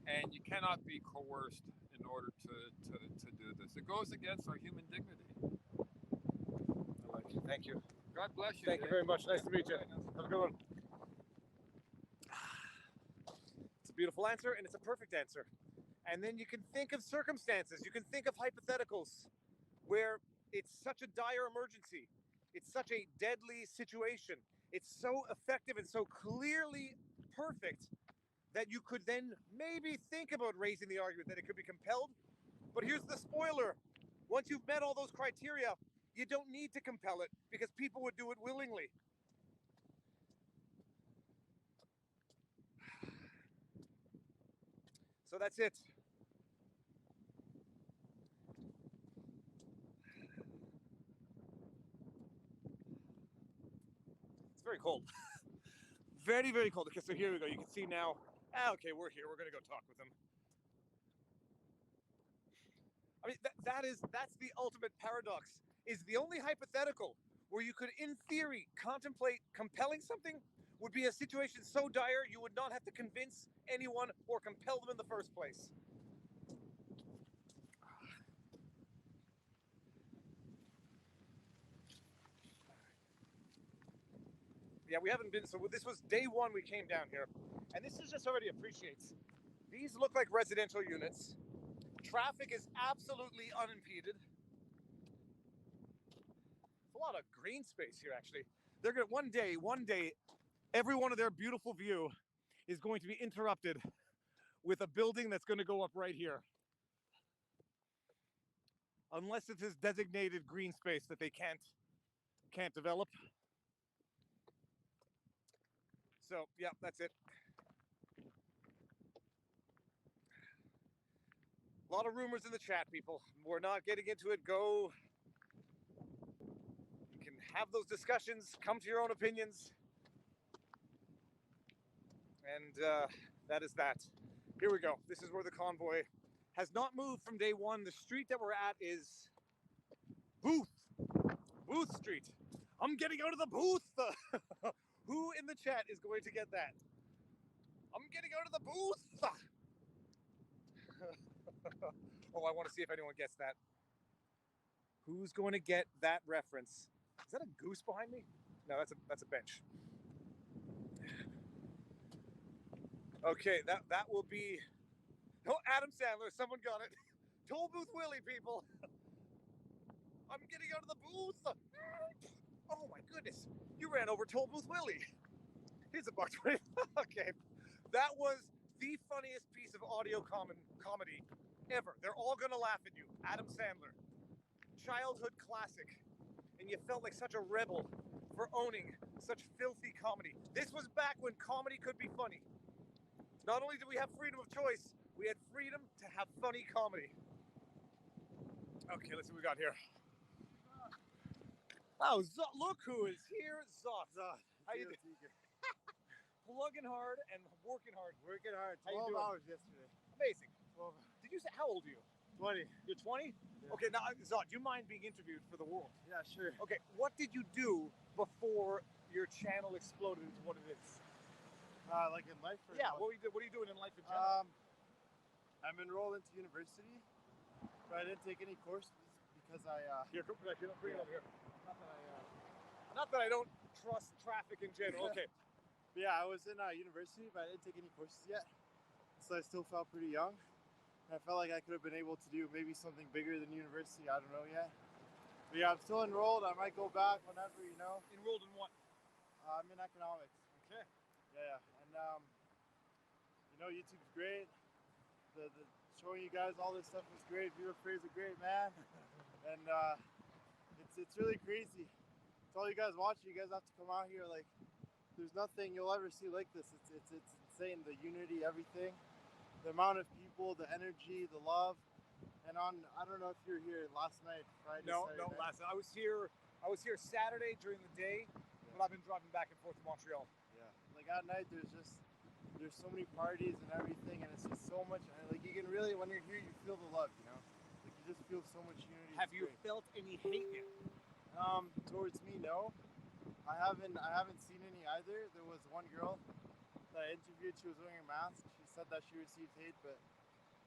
Speaker 4: And you cannot be coerced in order to do this. It goes against our human dignity.
Speaker 3: I like it. Thank you.
Speaker 4: God bless you.
Speaker 3: Thank you very much. Nice to meet you. Have a good one. It's a beautiful answer, and it's a perfect answer. And then you can think of circumstances. You can think of hypotheticals where it's such a dire emergency. It's such a deadly situation. It's so effective and so clearly perfect that you could then maybe think about raising the argument that it could be compelled. But here's the spoiler. Once you've met all those criteria, you don't need to compel it because people would do it willingly. So that's it. It's very cold. Very, very cold. Okay, so here we go. You can see now. Okay, we're here. We're going to go talk with them. I mean, that's the ultimate paradox. Is the only hypothetical where you could, in theory, contemplate compelling something would be a situation so dire you would not have to convince anyone or compel them in the first place. Yeah, we haven't been, so this was day one we came down here, and this is just already appreciates. These look like residential units. Traffic is absolutely unimpeded. A lot of green space here, actually. They're gonna one day, every one of their beautiful view is going to be interrupted with a building that's going to go up right here. Unless it's this designated green space that they can't develop. So, yeah, that's it. A lot of rumors in the chat, people. We're not getting into it. Go. You can have those discussions. Come to your own opinions. And that is that. Here we go. This is where the convoy has not moved from day one. The street that we're at is Booth Street. I'm getting out of the booth. Who in the chat is going to get that? I'm getting out of the booth. Oh, I want to see if anyone gets that. Who's going to get that reference? Is that a goose behind me? No, that's a bench. Okay, that will be Adam Sandler, someone got it. Toll Booth Willie, people. I'm getting out of the booth. Oh my goodness. You ran over Toll Booth Willie. Here's a buck 20. Okay. That was the funniest piece of audio comedy ever. They're all gonna laugh at you. Adam Sandler. Childhood classic. And you felt like such a rebel for owning such filthy comedy. This was back when comedy could be funny. Not only did we have freedom of choice, we had freedom to have funny comedy. Okay, let's see what we got here. Oh, Zot, look who is here. Zot. How you doing? Plugging hard and working hard.
Speaker 17: Working hard.
Speaker 3: How you
Speaker 17: 12
Speaker 3: doing?
Speaker 17: hours yesterday.
Speaker 3: Amazing.
Speaker 17: 12.
Speaker 3: Did you say, how old are you?
Speaker 17: 20.
Speaker 3: You're 20?
Speaker 17: Yeah.
Speaker 3: Okay, now, Zot, do you mind being interviewed for the world?
Speaker 17: Yeah, sure.
Speaker 3: Okay, what did you do before your channel exploded into what it is?
Speaker 17: Like in life? Or
Speaker 3: Yeah, what are you doing in life in general?
Speaker 17: I'm enrolled into university, but I didn't take any courses because I...
Speaker 3: Here, bring it over here. Not that I don't trust traffic in general. Okay.
Speaker 17: But yeah, I was in university, but I didn't take any courses yet. So I still felt pretty young. And I felt like I could have been able to do maybe something bigger than university. I don't know yet. But yeah, I'm still enrolled. I might go back whenever, you know.
Speaker 3: Enrolled in what?
Speaker 17: I'm in economics.
Speaker 3: Okay.
Speaker 17: Yeah. And, you know, YouTube's great. The showing you guys all this stuff is great. Viewer praise are great, man. And it's really crazy. It's all you guys watching. You guys have to come out here. Like, there's nothing you'll ever see like this. It's insane. The unity, everything, the amount of people, the energy, the love. And I don't know if you were here last night, Friday.
Speaker 3: No,
Speaker 17: Saturday night.
Speaker 3: last night. I was here Saturday during the day, but I've been driving back and forth to Montreal.
Speaker 17: Yeah. Like at night, there's so many parties and everything, and it's just so much. Like you can really, when you're here, you feel the love. You know, like you just feel so much unity.
Speaker 3: Have you felt any hate yet?
Speaker 17: Towards me, no. I haven't seen any either. There was one girl that I interviewed. She was wearing a mask. She said that she received hate, but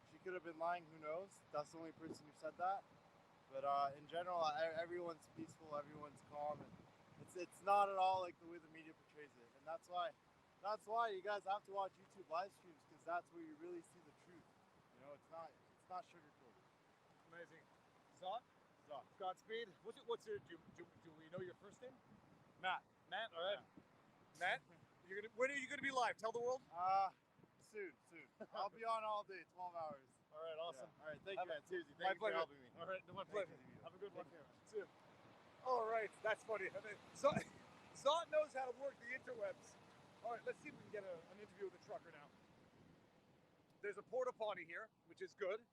Speaker 17: she could have been lying. Who knows? That's the only person who said that. But in general, everyone's peaceful. Everyone's calm, and it's not at all like the way the media portrays it. And that's why you guys have to watch YouTube live streams, because that's where you really see the truth. You know, it's not sugarcoated.
Speaker 3: Amazing. Zot?
Speaker 17: Zot.
Speaker 3: Godspeed. What's your? Do we know your first name?
Speaker 17: Matt.
Speaker 3: Matt. All right. Yeah. Matt, when are you gonna be live? Tell the world.
Speaker 17: Soon. I'll be on all day, 12 hours.
Speaker 3: All right. Awesome.
Speaker 17: Yeah. All right. Thank you, man. Seriously,
Speaker 3: My
Speaker 17: thank you for
Speaker 3: pleasure.
Speaker 17: helping me.
Speaker 3: All right. No, my pleasure.
Speaker 17: you.
Speaker 3: Have a good one. See you. All right. That's funny. I mean, Zot knows how to work the interwebs. All right. Let's see if we can get an interview with a trucker now. There's a porta potty here, which is good.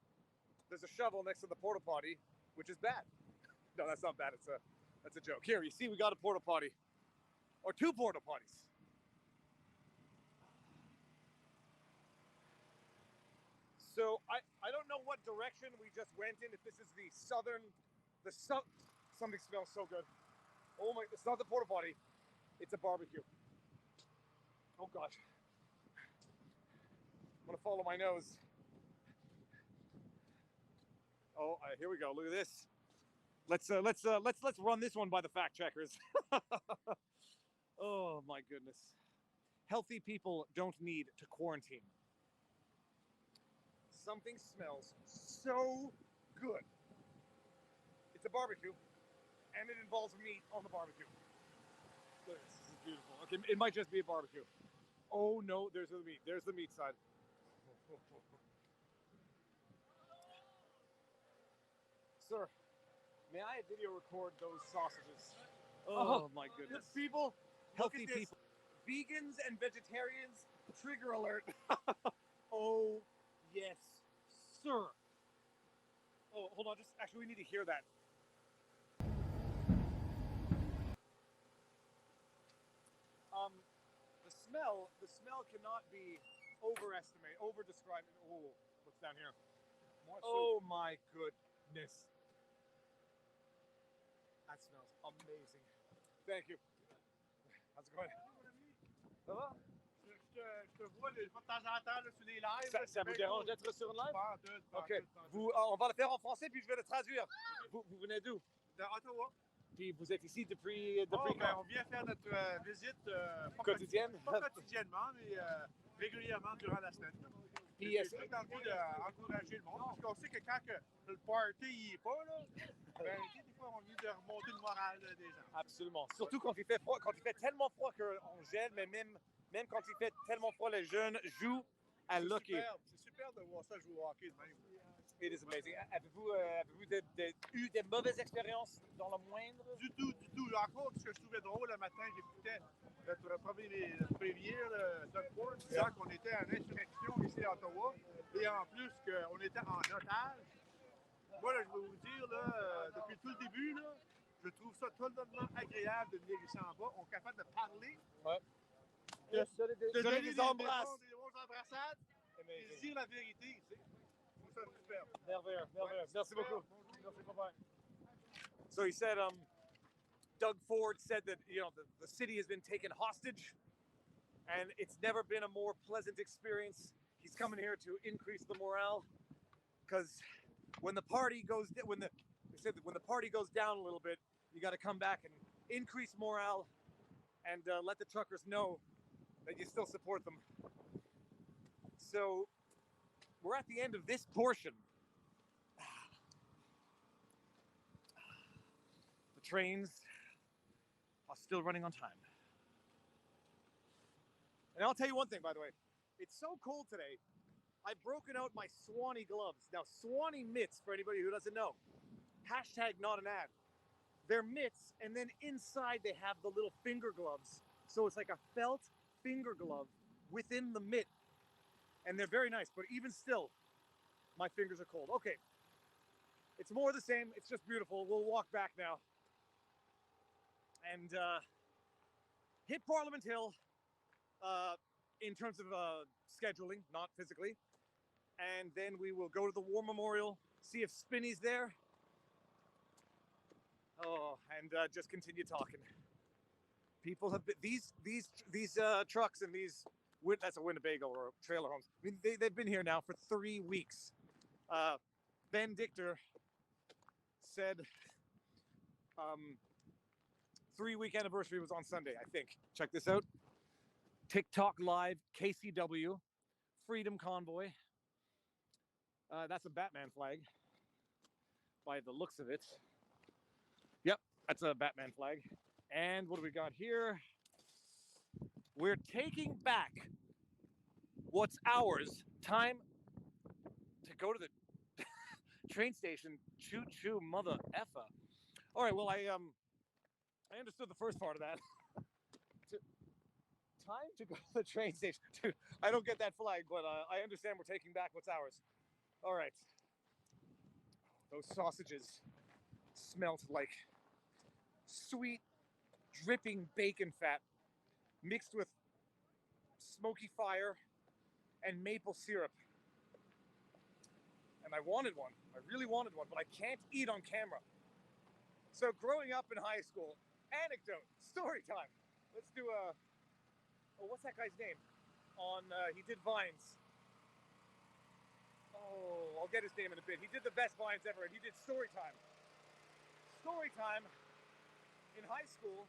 Speaker 3: There's a shovel next to the porta potty, which is bad. No, that's not bad. That's a joke. Here, you see, we got a porta potty, or two porta potties. So I don't know what direction we just went in. If this is something smells so good. Oh my! It's not the porta potty. It's a barbecue. Oh gosh. I'm gonna follow my nose. Oh, here we go. Look at this. Let's run this one by the fact checkers. Oh my goodness. Healthy people don't need to quarantine. Something smells so good. It's a barbecue, and it involves meat on the barbecue. Look at this. This is beautiful. Okay, it might just be a barbecue. Oh no, there's the meat. There's the meat side. Sir, may I video record those sausages? Oh my goodness.
Speaker 17: People,
Speaker 3: Healthy people. Vegans and vegetarians, trigger alert. Oh, yes, sir. Oh, hold on. Actually, we need to hear that. The smell cannot be over-described. Oh, what's down here? Oh my goodness. That smells amazing. Thank you. How's it going? Ça va?
Speaker 17: Je te vois de temps en temps là, sur les lives.
Speaker 3: Ça vous dérange d'être sur une live?
Speaker 17: Pas en tout, pas en
Speaker 3: Ok.
Speaker 17: tout.
Speaker 3: On va le faire en français puis je vais le traduire. Vous venez d'où?
Speaker 17: D'Ottawa.
Speaker 3: Puis vous êtes ici depuis
Speaker 17: Ben,
Speaker 3: quand?
Speaker 17: on vient faire notre visite
Speaker 3: Quotidienne?
Speaker 17: pas quotidiennement, mais régulièrement durant la semaine.
Speaker 3: Puis,
Speaker 1: J'ai juste envie d'encourager le monde, parce qu'on sait que quand le party il est pas, là, ben, tu sais, des fois, on a envie de remonter le moral là, des gens.
Speaker 3: Absolument. Surtout quand il fait froid, quand il fait tellement froid qu'on gèle, mais même quand il fait tellement froid, les jeunes jouent à l'hockey.
Speaker 1: C'est super de voir ça jouer au hockey de même.
Speaker 3: It is amazing. Avez-vous eu des mauvaises expériences dans la moindre?
Speaker 1: Du tout. Encore, ce que je trouvais drôle le matin, j'écoutais notre premier le Doug Ford disant qu'on était en insurrection ici à Ottawa et en plus qu'on était en otage. Moi, là, je vais vous dire, là, depuis tout le début, là, je trouve ça totalement agréable de venir ici en bas. On est capable de parler, de donner des embrasses, des bons embrassades, et dire la vérité ici. Je trouve ça super.
Speaker 3: Merveilleux. Merci beaucoup. Merci, bye-bye. So he said, Doug Ford said that, you know, the city has been taken hostage and it's never been a more pleasant experience. He's coming here to increase the morale because when the party goes when the party goes down a little bit, you got to come back and increase morale and let the truckers know that you still support them. So we're at the end of this portion. The trains are still running on time. And I'll tell you one thing, by the way. It's so cold today. I've broken out my Swanee gloves. Now, Swanee mitts, for anybody who doesn't know, hashtag not an ad. They're mitts, and then inside they have the little finger gloves. So it's like a felt finger glove within the mitt. And they're very nice, but even still, my fingers are cold. Okay. It's more of the same. It's just beautiful. We'll walk back now. And hit Parliament Hill in terms of scheduling, not physically. And then we will go to the War Memorial, see if Spinny's there. Oh, and just continue talking. People have been, these trucks and these, that's a Winnebago or trailer homes. I mean, they've been here now for 3 weeks. Ben Dichter said 3-week anniversary was on Sunday, I think. Check this out. TikTok Live, KCW, Freedom Convoy. That's a Batman flag by the looks of it. Yep, that's a Batman flag. And what do we got here? We're taking back what's ours. Time to go to the train station. Choo choo, mother effer. All right, well, I understood the first part of that. Time to go to the train station. Dude, I don't get that flag, but I understand we're taking back what's ours. All right. Those sausages smelt like sweet, dripping bacon fat mixed with smoky fire and maple syrup. And I wanted one. I really wanted one, but I can't eat on camera. So growing up in high school, anecdote, story time. Let's do a, what's that guy's name? He did Vines. Oh, I'll get his name in a bit. He did the best Vines ever, and he did story time. Story time in high school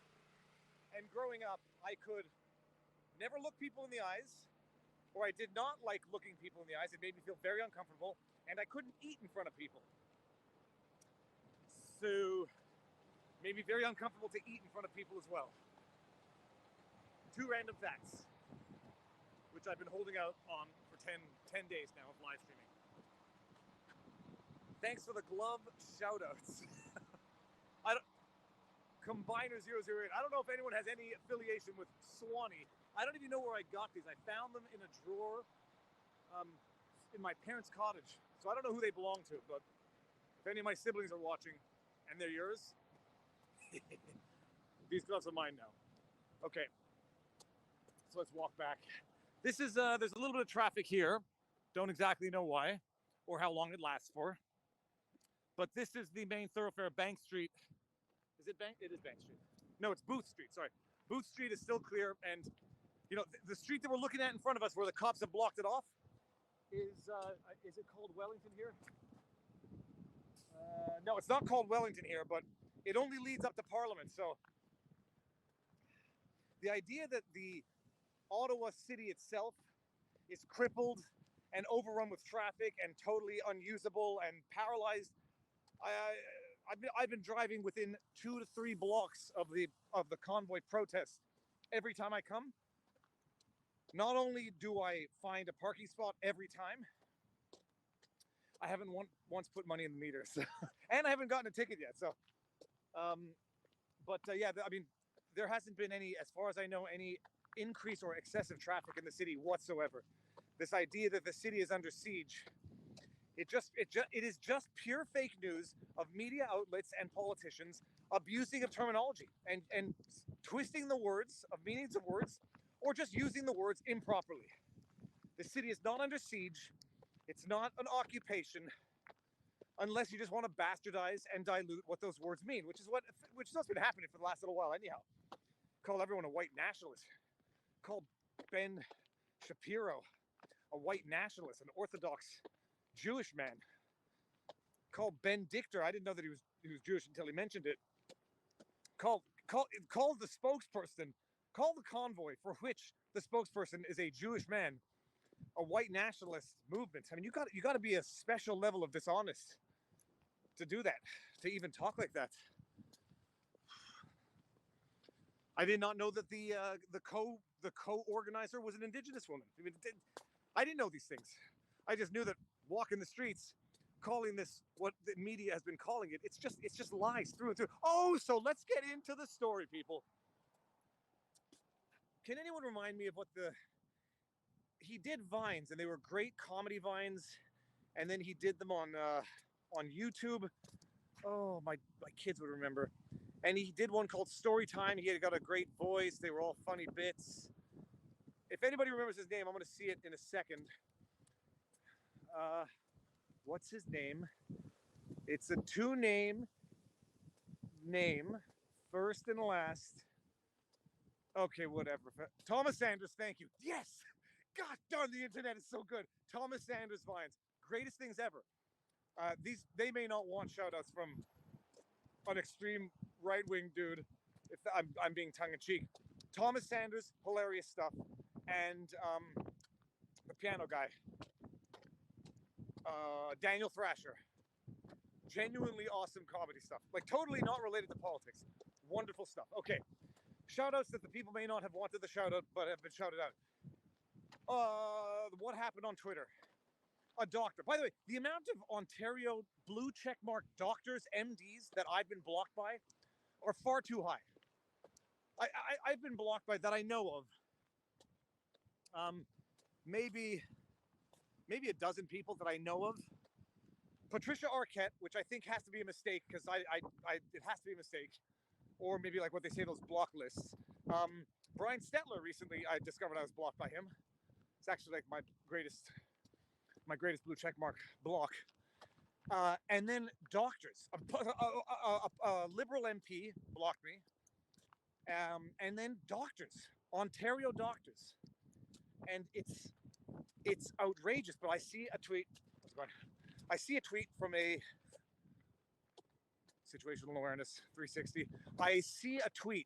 Speaker 3: and growing up, I could never look people in the eyes, or I did not like looking people in the eyes. It made me feel very uncomfortable, and I couldn't eat in front of people. So, it made me very uncomfortable to eat in front of people as well. 2 random facts, which I've been holding out on for 10 days now of live streaming. Thanks for the glove shoutouts. Combiner 008. I don't know if anyone has any affiliation with Swanee. I don't even know where I got these. I found them in a drawer in my parents' cottage. So I don't know who they belong to, but if any of my siblings are watching and they're yours, these gloves are mine now. Okay, so let's walk back. This is, there's a little bit of traffic here. Don't exactly know why or how long it lasts for. But this is the main thoroughfare, Bank Street. Is it Bank? It is Bank Street. No, it's Booth Street, sorry. Booth Street is still clear, and you know, the street that we're looking at in front of us where the cops have blocked it off is it called Wellington here? No, it's not called Wellington here, but it only leads up to Parliament. So the idea that the Ottawa city itself is crippled and overrun with traffic and totally unusable and paralyzed. I've been driving within 2 to 3 blocks of the convoy protest every time I come. Not only do I find a parking spot every time, I haven't once put money in the meter, so, and I haven't gotten a ticket yet. So, yeah, I mean, there hasn't been any, as far as I know, any increase or excessive traffic in the city whatsoever. This idea that the city is under siege, it is just pure fake news of media outlets and politicians abusing of terminology and twisting the words of meanings of words, or just using the words improperly. The city is not under siege. It's not an occupation, unless you just want to bastardize and dilute what those words mean, which is what's been happening for the last little while anyhow. Call everyone a white nationalist. Call Ben Shapiro a white nationalist, an Orthodox Jewish man. Call Ben Dichter. I didn't know that he was Jewish until he mentioned it. Call the spokesperson. Call the convoy, for which the spokesperson is a Jewish man, a white nationalist movement. I mean, you got to be a special level of dishonest to do that, to even talk like that. I did not know that the co-organizer was an Indigenous woman. I mean, I didn't know these things. I just knew that walking the streets, calling this what the media has been calling it, it's just lies through and through. Oh, so let's get into the story, people. Can anyone remind me of what he did Vines, and they were great comedy Vines, and then he did them on YouTube. Oh, my kids would remember. And he did one called Story Time. He had got a great voice. They were all funny bits. If anybody remembers his name, I'm going to see it in a second. What's his name? It's a 2-name name, first and last. Okay, whatever. Thomas Sanders, thank you. Yes! God darn, the internet is so good. Thomas Sanders Vines. Greatest things ever. They may not want shout-outs from an extreme right-wing dude, if I'm being tongue-in-cheek. Thomas Sanders, hilarious stuff. And the piano guy, Daniel Thrasher. Genuinely awesome comedy stuff. Like, totally not related to politics. Wonderful stuff. Okay. Shout-outs that the people may not have wanted the shout-out, but have been shouted out. What happened on Twitter? A doctor. By the way, the amount of Ontario blue checkmark doctors, MDs, that I've been blocked by are far too high. I've been blocked by, that I know of, maybe a dozen people that I know of. Patricia Arquette, which I think has to be a mistake, because it has to be a mistake, or maybe like what they say, those block lists. Brian Stetler, recently I discovered I was blocked by him. It's actually like my greatest blue checkmark block. And then doctors. A Liberal MP blocked me. And then doctors, Ontario doctors. And it's outrageous, but I see a tweet. I see a tweet from a situational awareness 360. I see a tweet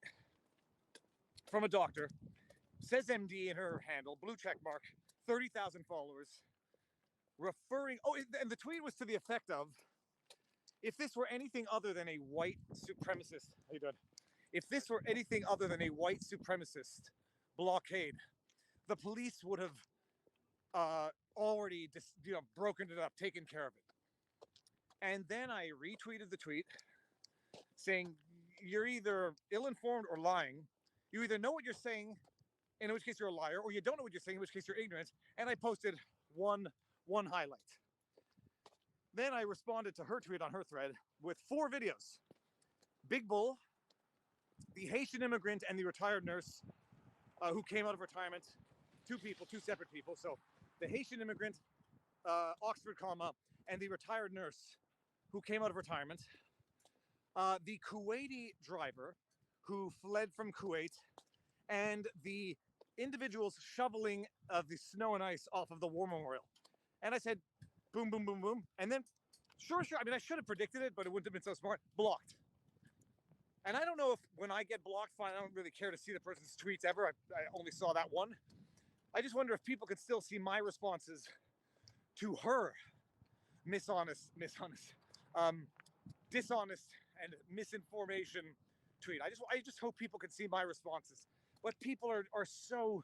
Speaker 3: from a doctor, says MD in her handle, blue check mark, 30,000 followers, referring, and the tweet was to the effect of, if this were anything other than a white supremacist, how you doing? If this were anything other than a white supremacist blockade, the police would have already broken it up, taken care of it. And then I retweeted the tweet saying, you're either ill-informed or lying. You either know what you're saying, in which case you're a liar, or you don't know what you're saying, in which case you're ignorant. And I posted one highlight. Then I responded to her tweet on her thread with 4 videos. Big Bull, the Haitian immigrant, and the retired nurse who came out of retirement. 2 separate people. So the Haitian immigrant, Oxford comma, and the retired nurse who came out of retirement. The Kuwaiti driver who fled from Kuwait, and the individuals shoveling the snow and ice off of the War Memorial. And I said, boom, boom, boom, boom. And then, sure. I mean, I should have predicted it, but it wouldn't have been so smart. Blocked. And I don't know if when I get blocked, fine, I don't really care to see the person's tweets ever. I only saw that one. I just wonder if people can still see my responses to her dishonest and misinformation tweet. I just hope people can see my responses. But people are so,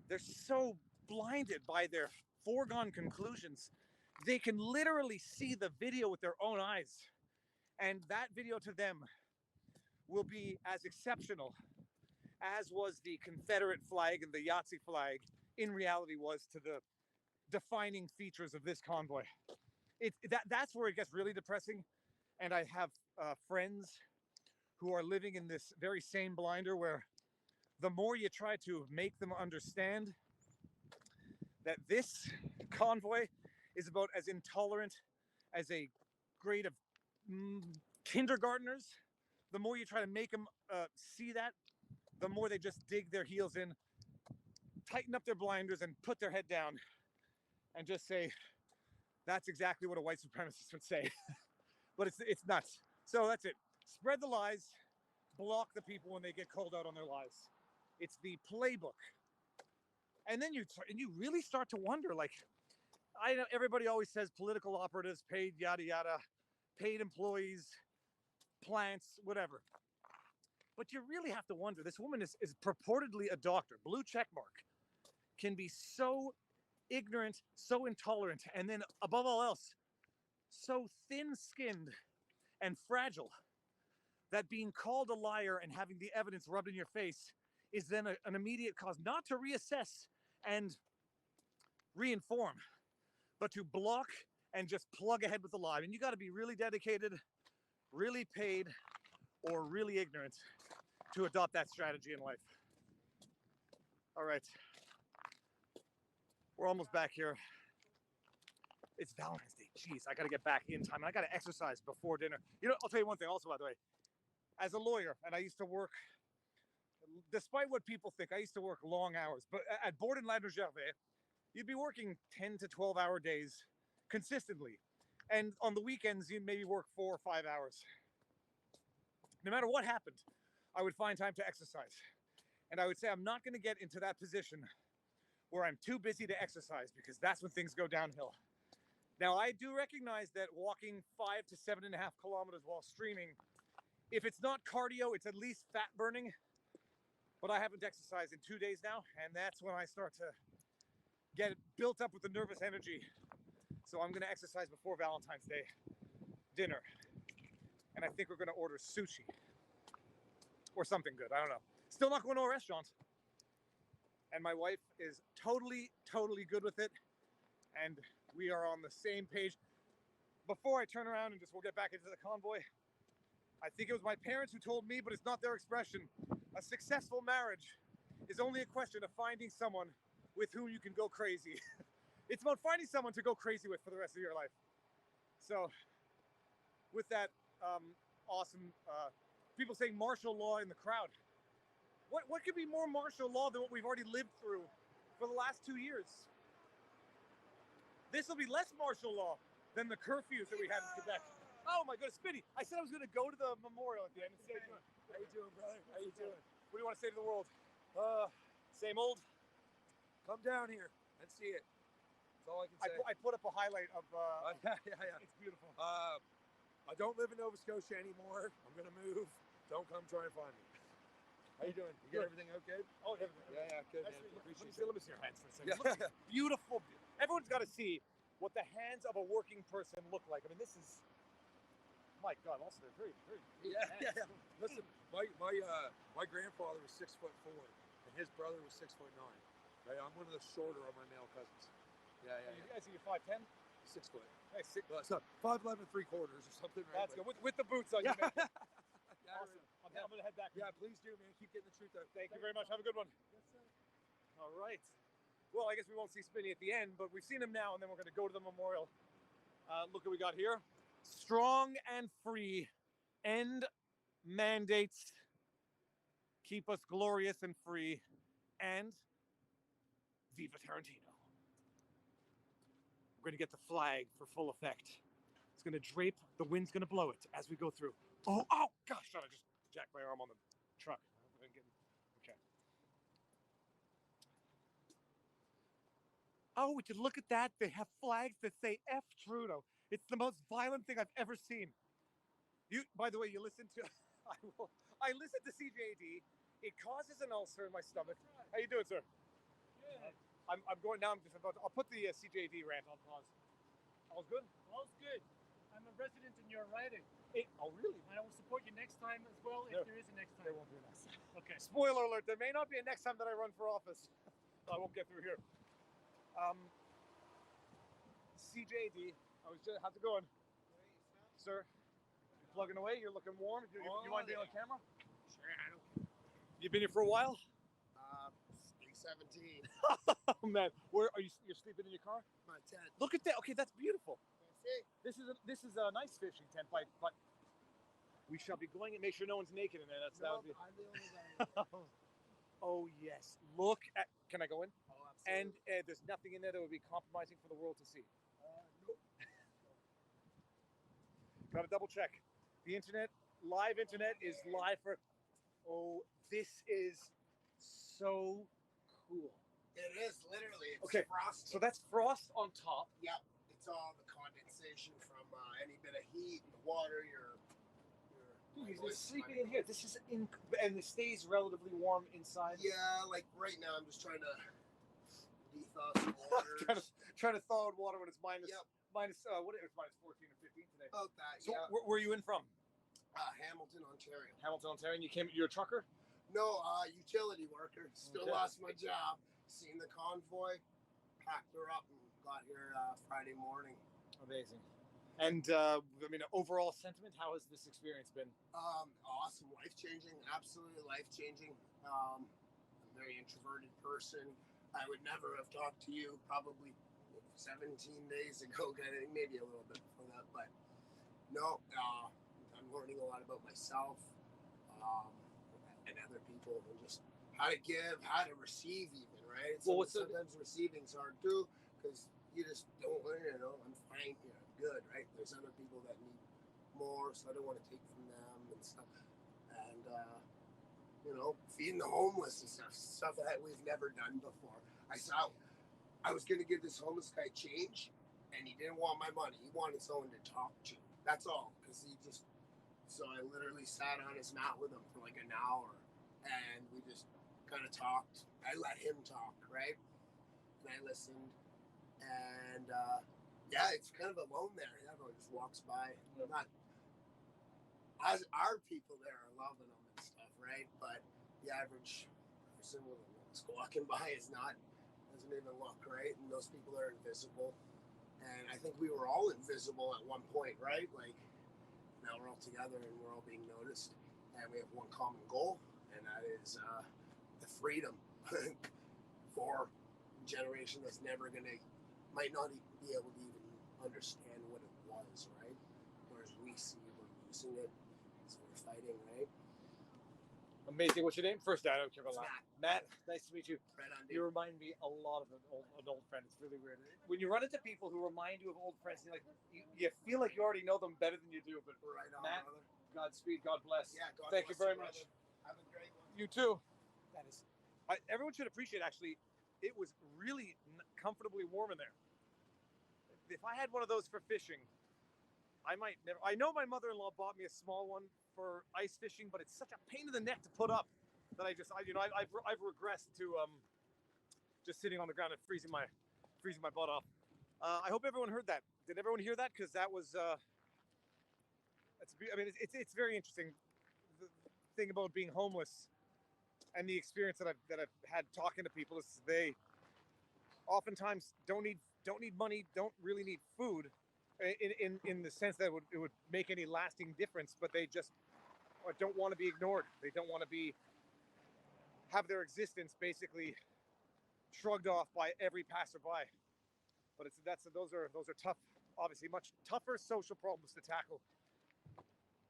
Speaker 3: they're so blinded by their foregone conclusions. They can literally see the video with their own eyes, and that video to them will be as exceptional as was the Confederate flag and the Yahtzee flag in reality was to the defining features of this convoy. That's where it gets really depressing. And I have friends who are living in this very same blinder where the more you try to make them understand that this convoy is about as intolerant as a grade of kindergartners, the more you try to make them see that, the more they just dig their heels in, tighten up their blinders, and put their head down and just say, that's exactly what a white supremacist would say. But it's nuts. So that's it. Spread the lies, block the people when they get called out on their lies. It's the playbook. And then you really start to wonder, like, I know everybody always says political operatives, paid yada yada, paid employees, plants, whatever. But you really have to wonder, this woman is purportedly a doctor, blue check mark, can be so ignorant, so intolerant, and then above all else, so thin-skinned and fragile that being called a liar and having the evidence rubbed in your face is then an immediate cause not to reassess and reinform, but to block and just plug ahead with the lie. And you got to be really dedicated, really paid, or really ignorant to adopt that strategy in life. All right. We're almost back here. It's Valentine's Day. Jeez, I got to get back in time. And I got to exercise before dinner. You know, I'll tell you one thing also, by the way. As a lawyer, and I used to work, despite what people think, I used to work long hours. But at Board and Ladner Gervais, you'd be working 10 to 12-hour days consistently. And on the weekends, you'd maybe work 4 or 5 hours. No matter what happened, I would find time to exercise. And I would say I'm not going to get into that position where I'm too busy to exercise, because that's when things go downhill. Now, I do recognize that walking 5 to 7.5 kilometers while streaming, if it's not cardio, it's at least fat burning. But I haven't exercised in 2 days now, and that's when I start to get built up with the nervous energy. So I'm going to exercise before Valentine's Day dinner. And I think we're going to order sushi or something good. I don't know. Still not going to a restaurant. And my wife is totally good with it. And we are on the same page. Before I turn around and we'll get back into the convoy, I think it was my parents who told me, but it's not their expression. A successful marriage is only a question of finding someone with whom you can go crazy. It's about finding someone to go crazy with for the rest of your life. So with that awesome, people saying martial law in the crowd. What could be more martial law than what we've already lived through for the last 2 years? This will be less martial law than the curfews that we had in Quebec. Oh my goodness, Spinny, I said I was going to go to the memorial at the end. How you doing, brother? How you doing? What do you want to say to the world? Same old?
Speaker 5: Come down here and see it. That's all I can say.
Speaker 3: I put up a highlight of...
Speaker 5: yeah.
Speaker 3: It's beautiful.
Speaker 5: I don't live in Nova Scotia anymore. I'm going to move. Don't come try and find me. How you doing? You got everything okay?
Speaker 3: Oh, everything.
Speaker 5: Yeah, good, man. Appreciate it.
Speaker 3: Let me see your hands for a second. Yeah. Beautiful. Everyone's got to see what the hands of a working person look like. I mean, this is... My God, also they're very
Speaker 5: Yeah. Listen, my grandfather was 6'4", and his brother was 6'9". Right? I'm one of the shorter of my male cousins. Yeah.
Speaker 3: You guys, you're 5'10"?
Speaker 5: 6 foot.
Speaker 3: Hey, 6.
Speaker 5: So 5'11" 3/4 or something. Right?
Speaker 3: That's good. With the boots on.
Speaker 5: Yeah.
Speaker 3: Awesome. I'm going to head back.
Speaker 5: Yeah, please do, man. Keep getting the truth out.
Speaker 3: Thank you very much. Have a good one.
Speaker 5: Yes, sir.
Speaker 3: All right. Well, I guess we won't see Spinny at the end, but we've seen him now, and then we're going to go to the memorial. Look what we got here. Strong and free. End mandates. Keep us glorious and free. And Viva Tarantino. We're going to get the flag for full effect. It's going to drape. The wind's going to blow it as we go through. Oh gosh, I just jacked my arm on the truck. Okay. Oh, would you look at that? They have flags that say F Trudeau. It's the most violent thing I've ever seen. By the way, you listen to, I listen to CJD. It causes an ulcer in my stomach. How you doing, sir?
Speaker 10: Good.
Speaker 3: I'm going now. I'll put the CJD rant on pause. All's good?
Speaker 10: All's good. I'm a resident in your riding.
Speaker 3: Oh, really?
Speaker 10: And I will support you next time as well if there is a next time.
Speaker 3: There won't be a next time.
Speaker 10: Okay.
Speaker 3: Spoiler alert, there may not be a next time that I run for office. I won't get through here. CJD, how's it going? Sir, you're plugging away, you're looking warm. You want to be on camera?
Speaker 18: Sure, I don't care.
Speaker 3: You been here for a while?
Speaker 18: Day 17.
Speaker 3: Oh man, where are you? You're sleeping in your car?
Speaker 18: My tent.
Speaker 3: Look at that. Okay, that's beautiful.
Speaker 18: See?
Speaker 3: This is a nice fishing tent, but we shall be going and make sure no one's naked in there. That would be.
Speaker 18: I'm the only guy.
Speaker 3: Oh yes. Look at. Can I go in?
Speaker 18: Oh, absolutely.
Speaker 3: And there's nothing in there that would be compromising for the world to see.
Speaker 18: Nope.
Speaker 3: Got to double check. The internet, live internet, is live for. Oh, this is so cool.
Speaker 18: It is literally. It's
Speaker 3: Okay,
Speaker 18: frosted.
Speaker 3: so that's frost on top.
Speaker 18: Yep. It's all the condensation from any bit of heat in the water.
Speaker 3: You're sleeping in here. This is and it stays relatively warm inside.
Speaker 18: Yeah, like right now, I'm just trying to thaw some water.
Speaker 3: trying to thaw out water when it's minus.
Speaker 18: Yep.
Speaker 3: Minus what? It's minus 14 or 15 today.
Speaker 18: About that.
Speaker 3: So
Speaker 18: yeah.
Speaker 3: where are you in from?
Speaker 18: Hamilton, Ontario.
Speaker 3: Hamilton, Ontario. And you're a trucker?
Speaker 18: No, utility worker. Still
Speaker 3: Okay.
Speaker 18: lost my job. Seen the convoy, packed her up, and got here Friday morning.
Speaker 3: Amazing. And I mean, overall sentiment. How has this experience been?
Speaker 18: Awesome, life-changing, absolutely life-changing. I'm a very introverted person. I would never have talked to you probably 17 days ago, maybe a little bit before that, but no, I'm learning a lot about myself and other people, and just how to give, how to receive even, right? Sometimes receiving's hard too, because you just don't, I'm fine here, I'm good, right? There's other people that need more, so I don't want to take from them and stuff. And, feeding the homeless and stuff that we've never done before. I was going to give this homeless guy change, and he didn't want my money. He wanted someone to talk to. That's all, because so I literally sat on his mat with him for like an hour, and we just kind of talked. I let him talk, right? And I listened, and it's kind of alone there. Everyone just walks by. Our people there are loving them and stuff, right? But the average person who's walking by doesn't even look, right? And those people are invisible. And I think we were all invisible at one point, right? Like, now we're all together and we're all being noticed. And we have one common goal, and that is the freedom for a generation that's might not be able to even understand what it was, right? Whereas we're using it, so we're fighting, right?
Speaker 3: Amazing. What's your name? First, I don't care about that. Matt, nice to meet you.
Speaker 18: Right on,
Speaker 3: you remind me a lot of an old friend. It's really weird. When you run into people who remind you of old friends, you feel like you already know them better than you do. But
Speaker 18: right on,
Speaker 3: Matt,
Speaker 18: brother.
Speaker 3: Godspeed. God bless.
Speaker 18: Yeah, God
Speaker 3: Thank
Speaker 18: bless
Speaker 3: you very
Speaker 18: you,
Speaker 3: much.
Speaker 18: Have a great one.
Speaker 3: You too. That is. Everyone should appreciate. Actually, it was really comfortably warm in there. If I had one of those for fishing, I might never. I know my mother-in-law bought me a small one for ice fishing, but it's such a pain in the neck to put up that I've regressed to just sitting on the ground and freezing my butt off. I hope everyone heard that. Did everyone hear that? Because that was. It's very interesting. The thing about being homeless and the experience that I've had talking to people is they oftentimes don't need money, don't really need food, in the sense that it would make any lasting difference, but they just don't want to be ignored. They don't want to have their existence basically shrugged off by every passerby. But those are tough, obviously much tougher social problems to tackle.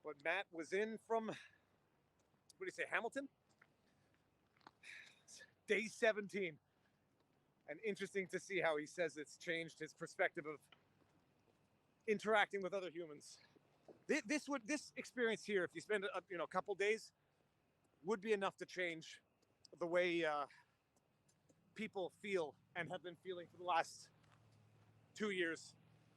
Speaker 3: But Matt was in from, what do you say, Hamilton? Day 17. And interesting to see how he says it's changed his perspective of interacting with other humans. This experience here, if you spend a couple days, would be enough to change the way people feel and have been feeling for the last 2 years.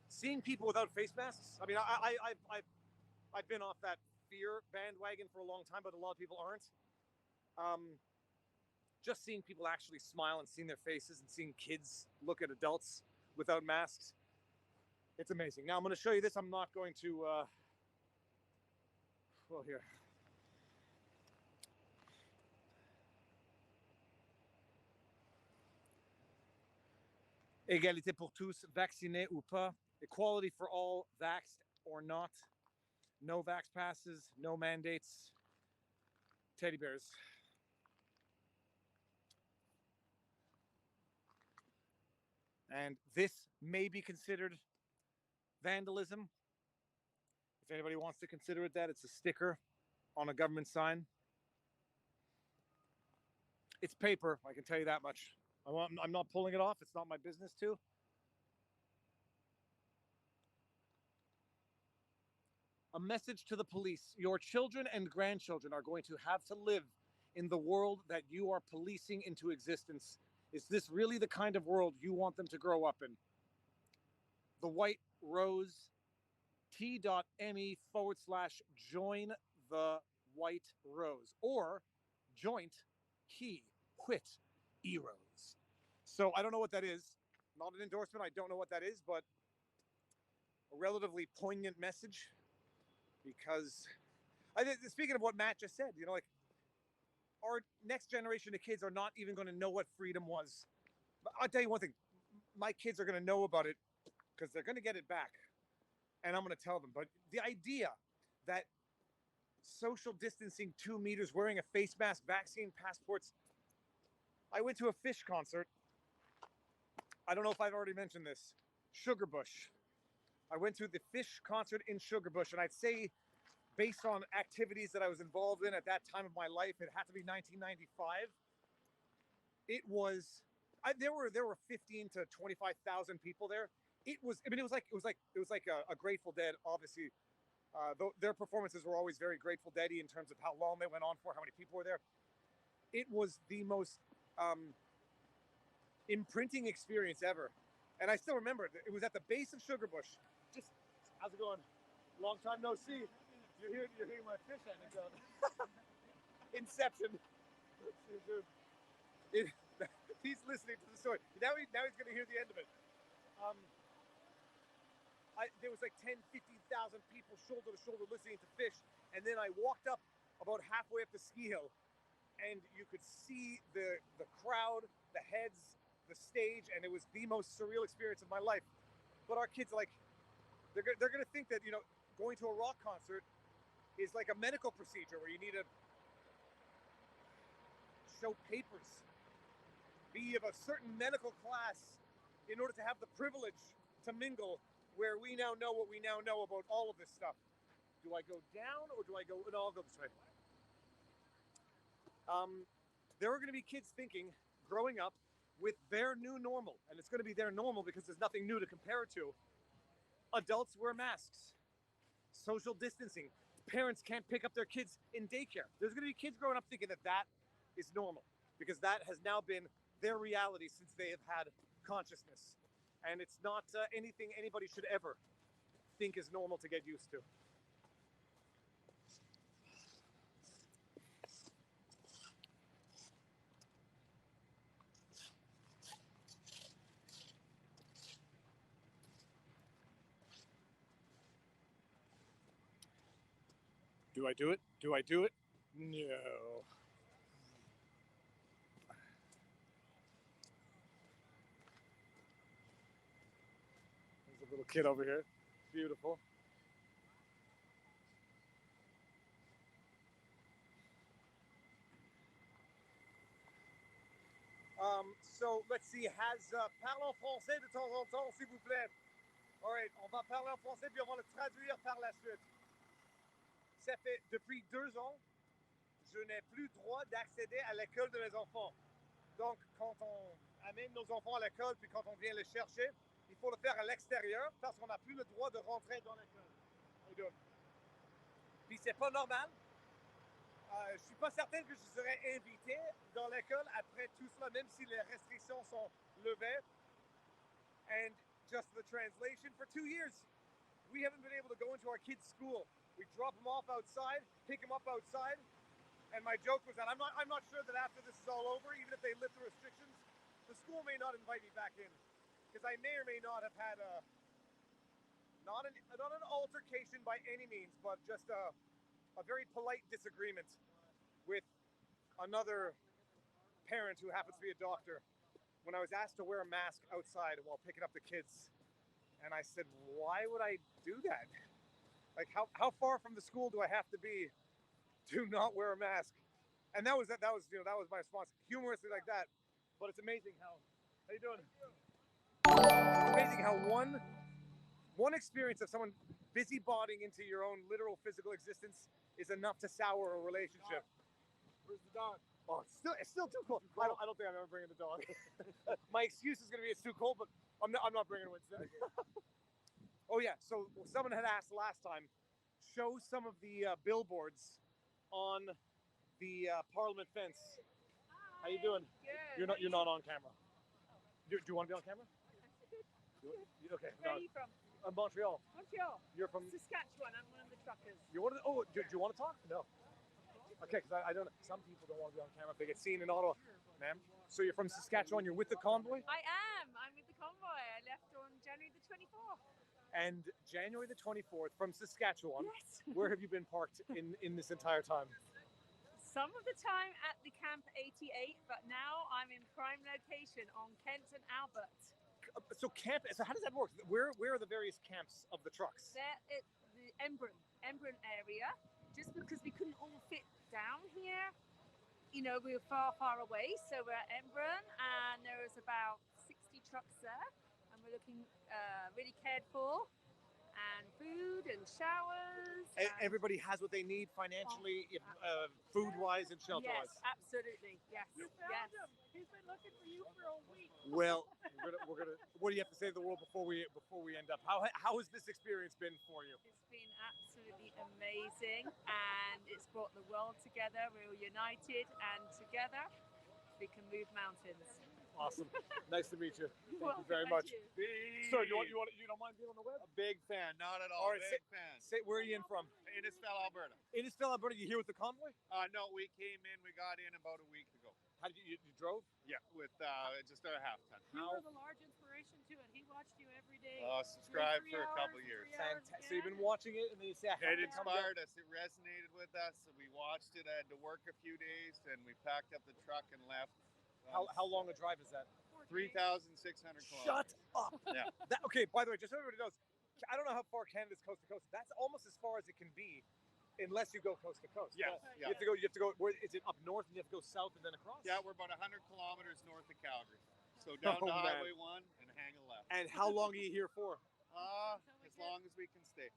Speaker 3: Seeing people without face masks. I mean, I've been off that fear bandwagon for a long time, but a lot of people aren't. Just seeing people actually smile and seeing their faces and seeing kids look at adults without masks, it's amazing. Now I'm going to show you this. I'm not going to, well, here. Égalité pour tous, vaccinés ou pas. Equality for all, vaxxed or not. No vax passes, no mandates. Teddy bears. And this may be considered vandalism. If anybody wants to consider it that, it's a sticker on a government sign. It's paper, I can tell you that much. I'm not pulling it off. It's not my business to. A message to the police. Your children and grandchildren are going to have to live in the world that you are policing into existence. Is this really the kind of world you want them to grow up in? The White Rose, t.me/join the White Rose, or joint he quit eRose. So I don't know what that is. Not an endorsement. I don't know what that is, but a relatively poignant message. Because I think, speaking of what Matt just said, you know, like our next generation of kids are not even going to know what freedom was. But I'll tell you one thing, my kids are going to know about it because they're going to get it back, and I'm going to tell them. But the idea that social distancing 2 meters, wearing a face mask, vaccine passports. I went to a Fish concert. I don't know if I've already mentioned this. Sugarbush. I went to the Fish concert in Sugarbush, and I'd say, based on activities that I was involved in at that time of my life, it had to be 1995. It was, there were 15 to 25,000 people there. It was like a Grateful Dead. Obviously, their performances were always very Grateful Dead-y in terms of how long they went on for, how many people were there. It was the most imprinting experience ever, and I still remember it. It was at the base of Sugarbush. Just, how's it going? Long time no see. You're hearing my fish anecdote. Inception. He's listening to the story. Now he's going to hear the end of it. There was like 10, 15,000 people shoulder to shoulder listening to Fish. And then I walked up about halfway up the ski hill, and you could see the crowd, the heads, the stage, and it was the most surreal experience of my life. But our kids, like, they're going to think that, you know, going to a rock concert is like a medical procedure where you need to show papers, be of a certain medical class in order to have the privilege to mingle, where we now know what we now know about all of this stuff. Do I go down or do I go? No, I'll go this way. There are going to be kids thinking, growing up, with their new normal, and it's going to be their normal because there's nothing new to compare it to. Adults wear masks, social distancing. Parents can't pick up their kids in daycare. There's going to be kids growing up thinking that that is normal, because that has now been their reality since they have had consciousness. And it's not anything anybody should ever think is normal to get used to. Do I do it? Do I do it? No. There's a little kid over here. Beautiful. So let's see. Parle en français de temps en temps, s'il vous plaît. All right, on va parler en français puis on va le traduire par la suite. Ça fait depuis 2 ans, je n'ai plus droit d'accéder à l'école de mes enfants. Donc, quand on amène nos enfants à l'école puis quand on vient les chercher, il faut le faire à l'extérieur parce qu'on n'a plus le droit de rentrer dans l'école. Puis c'est pas normal. Je suis pas certaine que je serais invité dans l'école après tout cela, même si les restrictions sont levées. And just the translation, for 2 years, we haven't been able to go into our kids' school. We drop them off outside, pick them up outside, and my joke was that I'm not sure that after this is all over, even if they lift the restrictions, the school may not invite me back in, because I may or may not have had not an altercation by any means, but just a very polite disagreement with another parent who happens to be a doctor when I was asked to wear a mask outside while picking up the kids. And I said, why would I do that? Like, how far from the school do I have to be to not wear a mask? And that was my response, humorously like that. But it's amazing how you doing? It's amazing how one experience of someone busybodying into your own literal physical existence is enough to sour a relationship.
Speaker 5: Where's the dog?
Speaker 3: Oh, it's still too cold. I don't think I'm ever bringing the dog. My excuse is going to be it's too cold, but I'm not bringing her Winston. Oh yeah, so someone had asked last time, show some of the billboards on the Parliament fence. How you doing?
Speaker 2: Good.
Speaker 3: You're not on camera. Do you want to be on camera? Okay.
Speaker 2: Where are you from?
Speaker 3: Montreal.
Speaker 2: Montreal.
Speaker 3: You're from
Speaker 2: Saskatchewan. I'm one of the truckers.
Speaker 3: You're one of the. Oh, do you want to talk? No. Okay, because I don't. Some people don't want to be on camera if they get seen in Ottawa, ma'am. So you're from Saskatchewan. You're with the Convoy.
Speaker 2: I am. I'm with the Convoy. I left on January the 24th.
Speaker 3: And January the 24th from Saskatchewan.
Speaker 2: Yes.
Speaker 3: Where have you been parked in this entire time?
Speaker 2: Some of the time at the Camp 88, but now I'm in prime location on Kent and Albert.
Speaker 3: So how does that work? Where are the various camps of the trucks?
Speaker 2: They're at the Embrun area. Just because we couldn't all fit down here, we were far away. So we're at Embrun, and there is about 60 trucks there, and we're looking really cared for, and food and showers.
Speaker 3: Everybody has what they need financially, food-wise and shelter-wise.
Speaker 2: Yes, absolutely. Yes.
Speaker 10: You found him. He's been looking for you for a week.
Speaker 3: Well, we're gonna. What do you have to say to the world before we end up? How has this experience been for you?
Speaker 2: It's been absolutely amazing, and it's brought the world together. We're all united, and together we can move mountains.
Speaker 3: Awesome. Nice to meet you. Thank you very much. Sir, you don't mind being on the web?
Speaker 1: A big fan, not at all.
Speaker 3: All right,
Speaker 1: big fan.
Speaker 3: Where are you in from?
Speaker 1: Innisfil, Alberta.
Speaker 3: Innisfil, Alberta. You here with the Convoy?
Speaker 1: No, we came in. We got in about a week ago.
Speaker 3: How did you drove?
Speaker 1: Yeah, with just our half ton.
Speaker 10: You were the large inspiration to it. He watched you every day.
Speaker 1: Subscribed for a couple years.
Speaker 3: Fantastic. So you've been watching it, and then you say,
Speaker 1: it inspired us. It resonated with us. We watched it. I had to work a few days, and we packed up the truck and left.
Speaker 3: How long a drive is that?
Speaker 1: 3,600 kilometers.
Speaker 3: Shut up.
Speaker 1: Yeah.
Speaker 3: Okay, by the way, just so everybody knows, I don't know how far Canada's coast to coast. That's almost as far as it can be, unless you go coast to coast.
Speaker 1: Yeah.
Speaker 3: You have to go. Where is it? Up north, and you have to go south and then across.
Speaker 1: Yeah, we're about 100 kilometers north of Calgary. So down to Highway 1 and hang a left.
Speaker 3: And how long are you here for?
Speaker 1: As long as we can stay.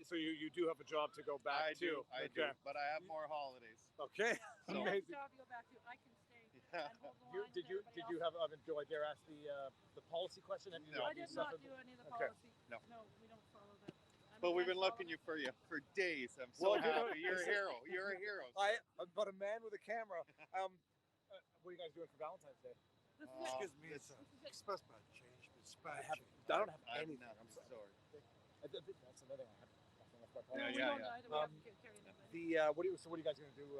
Speaker 3: So you do have a job to go back to?
Speaker 1: I do, but I have more holidays.
Speaker 3: Okay.
Speaker 1: So.
Speaker 3: Amazing.
Speaker 10: Job to go back to. I can stay.
Speaker 1: Yeah.
Speaker 3: Did you have? Do I dare ask the policy question?
Speaker 1: No.
Speaker 10: I did not do any of the policy.
Speaker 1: No.
Speaker 10: No, we don't follow that.
Speaker 1: But we've been looking for you for days. I'm so happy. You're a hero. You're a hero.
Speaker 3: But a man with a camera. What are you guys doing for Valentine's Day?
Speaker 5: Excuse me, it's express my change.
Speaker 3: I don't have anything.
Speaker 1: I'm sorry.
Speaker 3: That's another thing I have.
Speaker 1: Yeah.
Speaker 3: What are you guys gonna do?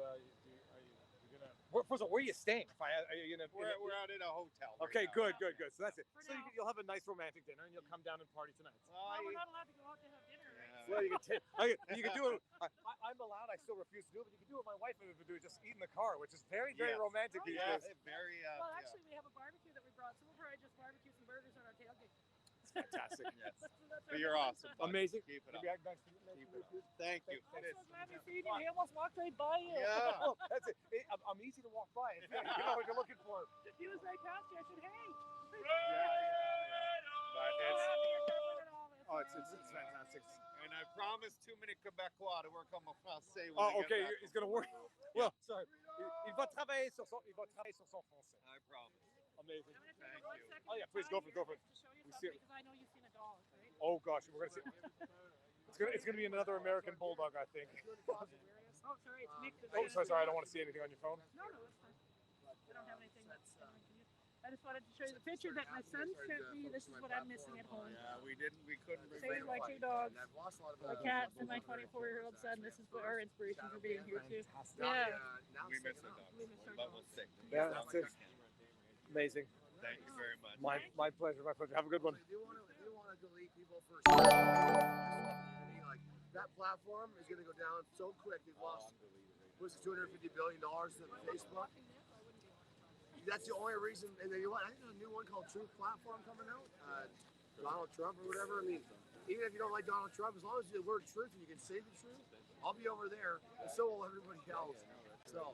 Speaker 3: First of all, where are you staying?
Speaker 1: We're out at a hotel.
Speaker 3: Okay,
Speaker 1: right
Speaker 3: good.
Speaker 1: now.
Speaker 3: So that's it. So you'll have a nice romantic dinner, and you'll come down and party tonight.
Speaker 10: We're not allowed to go out to have dinner, right?
Speaker 3: Well, you can do it. I'm allowed. I still refuse to do it, but you can do what my wife would do: just eat in the car, which is very romantic these days.
Speaker 1: Very.
Speaker 10: Well, actually, we have a barbecue that we brought, so we'll probably just barbecue some burgers on our tailgate.
Speaker 3: It's fantastic.
Speaker 1: Yes. But you're awesome. Buddy.
Speaker 3: Amazing.
Speaker 1: Keep it up.
Speaker 3: Nice to meet you.
Speaker 1: Thank you.
Speaker 10: I'm so glad we feed you. He almost walked right by you.
Speaker 3: Yeah. That's it. I'm easy to walk by. You know what you're looking for.
Speaker 10: He was right past you. I said, hey.
Speaker 3: But it's fantastic.
Speaker 1: And I promise 2 minutes Québécois to work on my français.
Speaker 3: Okay, he's gonna work. Well, sorry. Il va travailler sur son français.
Speaker 1: I promise.
Speaker 3: Amazing.
Speaker 1: Thank you.
Speaker 3: Oh yeah, please go for it.
Speaker 10: We see it. Because I know you've seen a dog, right?
Speaker 3: Oh gosh, we're gonna see. It's gonna be another American bulldog, I think.
Speaker 10: Oh, sorry, it's Nick.
Speaker 9: Oh, sorry, I don't want to see anything on your phone.
Speaker 10: No, that's fine. I don't have anything that's I just wanted to show you the picture that my son sent me. This is what I'm missing at home.
Speaker 1: Yeah, we couldn't.
Speaker 10: Same my 2 dogs, my cat, and my 24-year-old son. This is what our inspiration for being here too. Yeah.
Speaker 1: We miss our dogs. But we'll see.
Speaker 9: Yeah, that's it. Amazing.
Speaker 1: Thank you very much.
Speaker 9: My pleasure. My pleasure. Have a good one.
Speaker 18: They want to delete people for like that platform is going to go down so quick. They've lost $250 billion to Facebook. That's the only reason. And then I think there's a new one called Truth Platform coming out. Donald Trump or whatever. I mean, even if you don't like Donald Trump, as long as the word truth and you can say the truth, I'll be over there, and so will everybody else. So,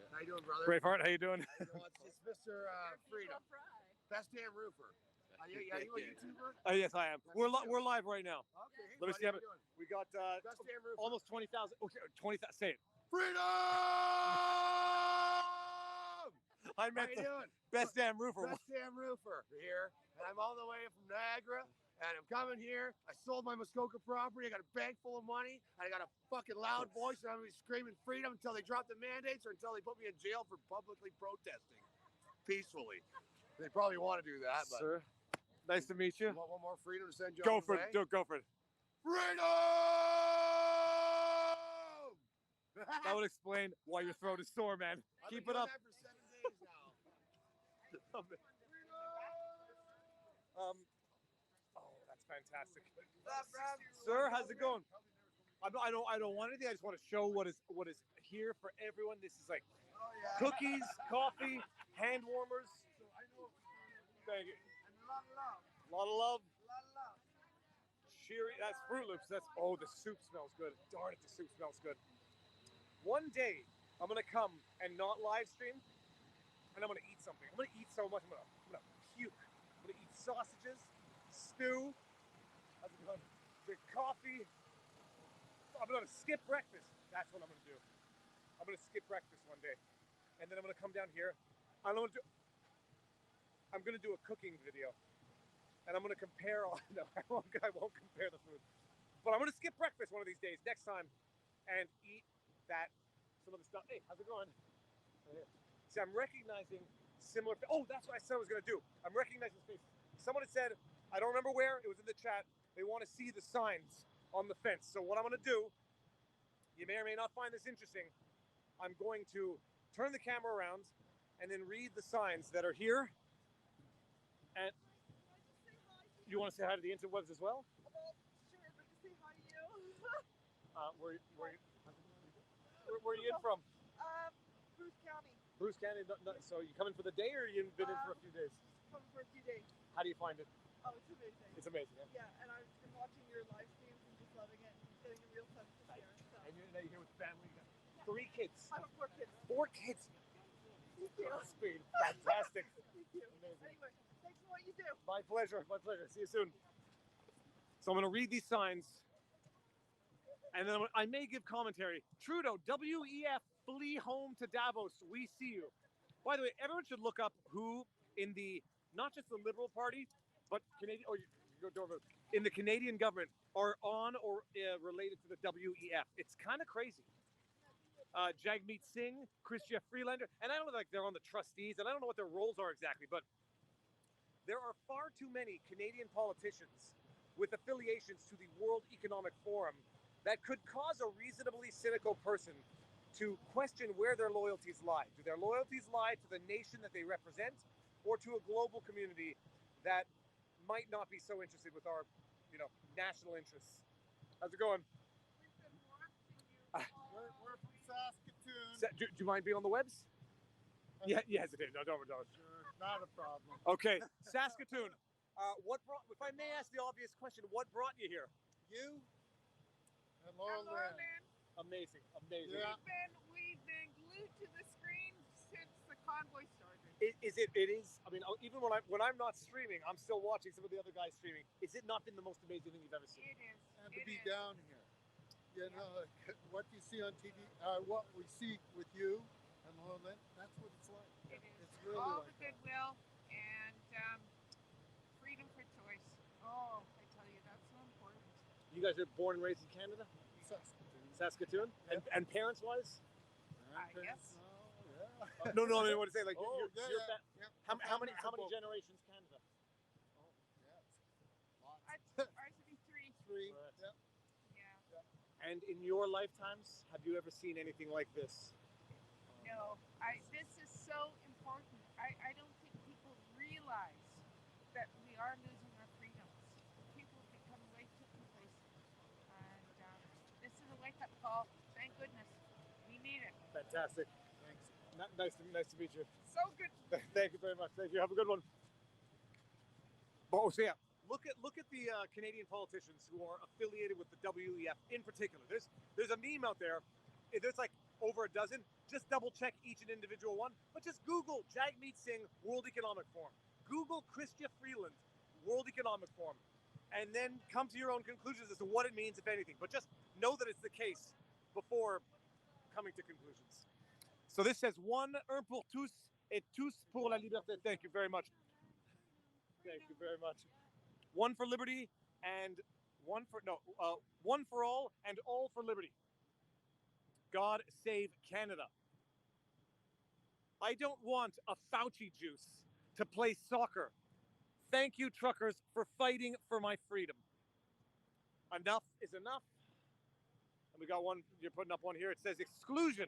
Speaker 18: how you doing, brother?
Speaker 9: Braveheart, how you doing?
Speaker 18: It's Mr. Freedom, best damn roofer. Are you a YouTuber?
Speaker 9: Yes, I am. We're live right now.
Speaker 18: Okay.
Speaker 9: Let me see. We got
Speaker 18: Best damn roofer.
Speaker 9: almost 20,000. Okay, 20,000. Say it.
Speaker 18: Freedom!
Speaker 9: I meant
Speaker 18: How you doing?
Speaker 9: best damn roofer.
Speaker 18: Best damn roofer here, and I'm all the way from Niagara, and I'm coming here. I sold my Muskoka property. I got a bank full of money, and I got a fucking loud voice, and I'm gonna be screaming freedom until they drop the mandates or until they put me in jail for publicly protesting peacefully. They probably want to do that, but
Speaker 9: Sir, nice to meet you.
Speaker 18: You want one more freedom to send you
Speaker 9: Go
Speaker 18: on
Speaker 9: for
Speaker 18: the way?
Speaker 9: it. Go for it.
Speaker 18: Freedom!
Speaker 9: That would explain why your throat is sore, man. Keep it up.
Speaker 18: I've been doing that for 7 days now.
Speaker 9: Oh, that's fantastic. Sir, how's it going? I don't want anything. I just want to show what is here for everyone. This is like cookies, coffee, hand warmers. Thank you. A lot of love. Cheery. That's Fruit Loops. The soup smells good. Darn it, the soup smells good. One day, I'm gonna come and not live stream, and I'm gonna eat something. I'm gonna eat so much. I'm gonna puke. I'm gonna eat sausages, stew. I'm gonna drink coffee. I'm gonna skip breakfast. That's what I'm gonna do. I'm gonna skip breakfast one day, and then I'm gonna come down here. I'm gonna do a cooking video, and I'm gonna compare all. No, I won't compare the food, but I'm gonna skip breakfast one of these days next time, and eat some of the stuff. Hey, how's it going? See, I'm recognizing similar. Oh, that's what I said I was gonna do. I'm recognizing faces. Someone had said, I don't remember where. It was in the chat. They want to see the signs on the fence. So what I'm gonna do, you may or may not find this interesting. I'm going to turn the camera around and then read the signs that are here. And you want to say hi to the interwebs as well?
Speaker 10: Sure, but to say hi to you.
Speaker 9: Where are you in from?
Speaker 10: Bruce County.
Speaker 9: Bruce County. So you coming for the day, or you've been in for a few days?
Speaker 10: Coming for a few days.
Speaker 9: How do you find it?
Speaker 10: Oh, it's amazing.
Speaker 9: It's amazing.
Speaker 10: Yeah, and I've been watching your live streams and just loving it and getting a real sense of share. So.
Speaker 9: And you're here with the family. You got 3 kids.
Speaker 10: I have 4 kids.
Speaker 9: 4 kids.
Speaker 10: Thank you.
Speaker 9: Speed. Fantastic.
Speaker 10: Thank you.
Speaker 9: Amazing.
Speaker 10: Anyway, thanks for what you do.
Speaker 9: My pleasure. My pleasure. See you soon. So I'm going to read these signs, and then I may give commentary. Trudeau, WEF, flee home to Davos. We see you. By the way, everyone should look up who in the, not just the Liberal Party, but Canadian, in the Canadian government are on or related to the WEF. It's kind of crazy. Jagmeet Singh, Chrystia Freelander, and I don't know like they're on the trustees, and I don't know what their roles are exactly, but there are far too many Canadian politicians with affiliations to the World Economic Forum that could cause a reasonably cynical person to question where their loyalties lie. Do their loyalties lie to the nation that they represent, or to a global community that might not be so interested with our, national interests? How's it going?
Speaker 1: We're from Saskatoon.
Speaker 9: Do you mind being on the webs? Yeah, yes, it is. No, don't.
Speaker 1: Sure, not a problem.
Speaker 9: Okay, Saskatoon. If I may ask the obvious question, what brought you here?
Speaker 1: You and Laurel Lynn.
Speaker 9: Amazing.
Speaker 1: Yeah.
Speaker 10: We've been glued to the screen since the convoy started.
Speaker 9: It is. I mean, even when I'm not streaming, I'm still watching some of the other guys streaming. Is it not been the most amazing thing you've ever seen?
Speaker 10: It is.
Speaker 1: And to be down here. What you see on TV, what we see with you and Laurel Lynn, that's what it's like.
Speaker 10: It is.
Speaker 1: It's really
Speaker 10: all
Speaker 1: like
Speaker 10: the goodwill and freedom for choice. Oh, I tell you, that's so important.
Speaker 9: You guys are born and raised in Canada?
Speaker 3: Saskatoon? And parents-wise?
Speaker 2: I guess.
Speaker 3: No, I mean, what to say? Like,
Speaker 1: Oh,
Speaker 3: your
Speaker 1: yeah.
Speaker 3: how many generations Canada?
Speaker 2: Ours would be three.
Speaker 1: Three.
Speaker 3: Right.
Speaker 2: Yeah.
Speaker 3: And in your lifetimes, have you ever seen anything like this?
Speaker 2: No, this is so important. I don't think people realize that we are losing our freedoms. People become way too complacent. And this is a wake-up call. Thank goodness. We need it.
Speaker 3: Fantastic. Thanks. Nice to meet you.
Speaker 2: So good.
Speaker 3: Thank you very much. Thank you. Have a good one. Oh, so yeah. Look at the Canadian politicians who are affiliated with the WEF in particular. There's a meme out there. There's like over a dozen. Just double check each and individual one. But just Google Jagmeet Singh World Economic Forum. Google Chrystia Freeland World Economic Forum. And then come to your own conclusions as to what it means, if anything. But just know that it's the case before coming to conclusions. So this says un pour tous et tous pour la liberté. Thank you very much. Thank you very much. One for liberty and one for all and all for liberty. God save Canada. I don't want a Fauci juice to play soccer. Thank you, truckers, for fighting for my freedom. Enough is enough. And we got one, you're putting up one here. It says, exclusion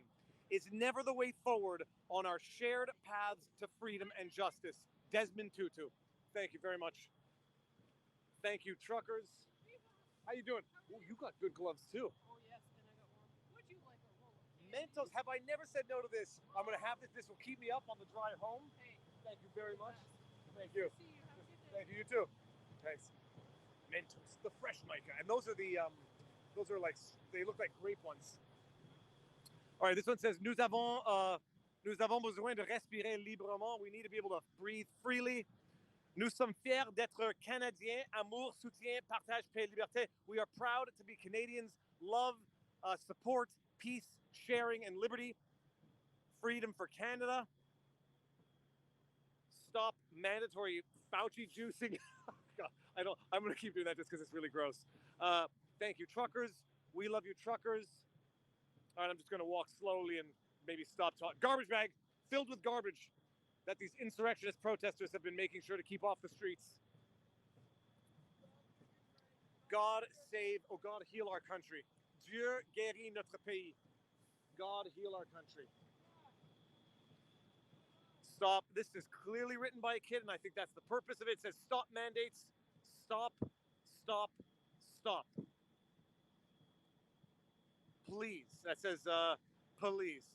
Speaker 3: is never the way forward on our shared paths to freedom and justice. Desmond Tutu. Thank you very much. Thank you, truckers. How you doing? Oh, you got good gloves too.
Speaker 10: Oh yes, and I got one. Would you like a roll of candy?
Speaker 3: Mentos, have I never said no to this? I'm going to have this. This will keep me up on the drive home.
Speaker 10: Hey.
Speaker 3: Thank you very much. Thank you.
Speaker 10: See you. Have a good day.
Speaker 3: Thank you. You too. Thanks. Mentos, the fresh mica, and those are like they look like grape ones. All right, this one says nous avons besoin de respirer librement. We need to be able to breathe freely. Nous sommes fiers d'être Canadiens. Amour, soutien, partage, paix, liberté. We are proud to be Canadians. Love, support, peace, sharing, and liberty. Freedom for Canada. Stop mandatory Fauci juicing. God, I'm going to keep doing that just because it's really gross. Thank you, truckers. We love you, truckers. All right, I'm just going to walk slowly and maybe stop talking. Garbage bag filled with garbage that these insurrectionist protesters have been making sure to keep off the streets. God heal our country. Dieu guérit notre pays. God heal our country. Stop. This is clearly written by a kid, and I think that's the purpose of it. It says stop mandates. Stop, stop, stop. Please. That says police.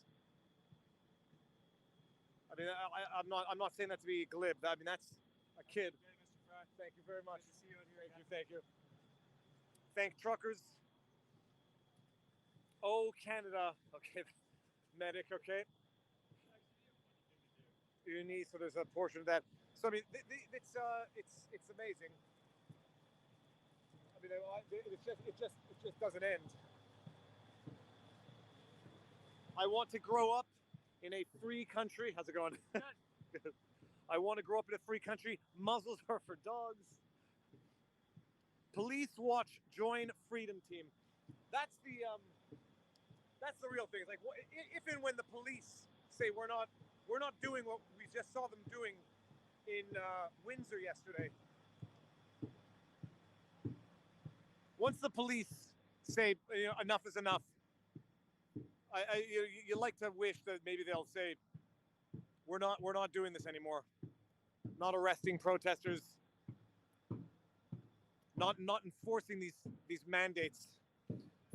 Speaker 3: I mean, I'm not saying that to be glib. I mean, that's a kid. Okay, Mr. Pratt. Thank you very much. Nice to see you out here. Thank you. Thank truckers. Oh, Canada. Okay. Medic, okay. Uni, so there's a portion of that. So I mean, it's amazing. I mean, it just doesn't end. I want to grow up in a free country. How's it going? Good. I want to grow up in a free country. Muzzles are for dogs. Police watch, join Freedom Team. That's the real thing. It's like, if and when the police say we're not doing what we just saw them doing in Windsor yesterday. Once the police say enough is enough, you like to wish that maybe they'll say we're not doing this anymore. Not arresting protesters. Not enforcing these mandates.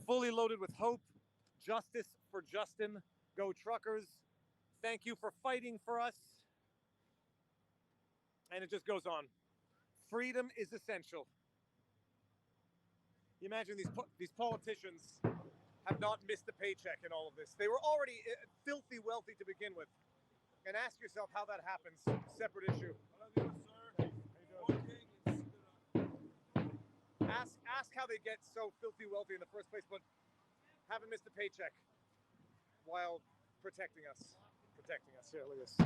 Speaker 3: Fully loaded with hope. Justice for Justin. Go truckers. Thank you for fighting for us. And it just goes on. Freedom is essential. You imagine these politicians have not missed a paycheck in all of this. They were already filthy wealthy to begin with. And ask yourself how that happens. Separate issue. Ask how they get so filthy wealthy in the first place, but haven't missed a paycheck while protecting us. Here, look at this.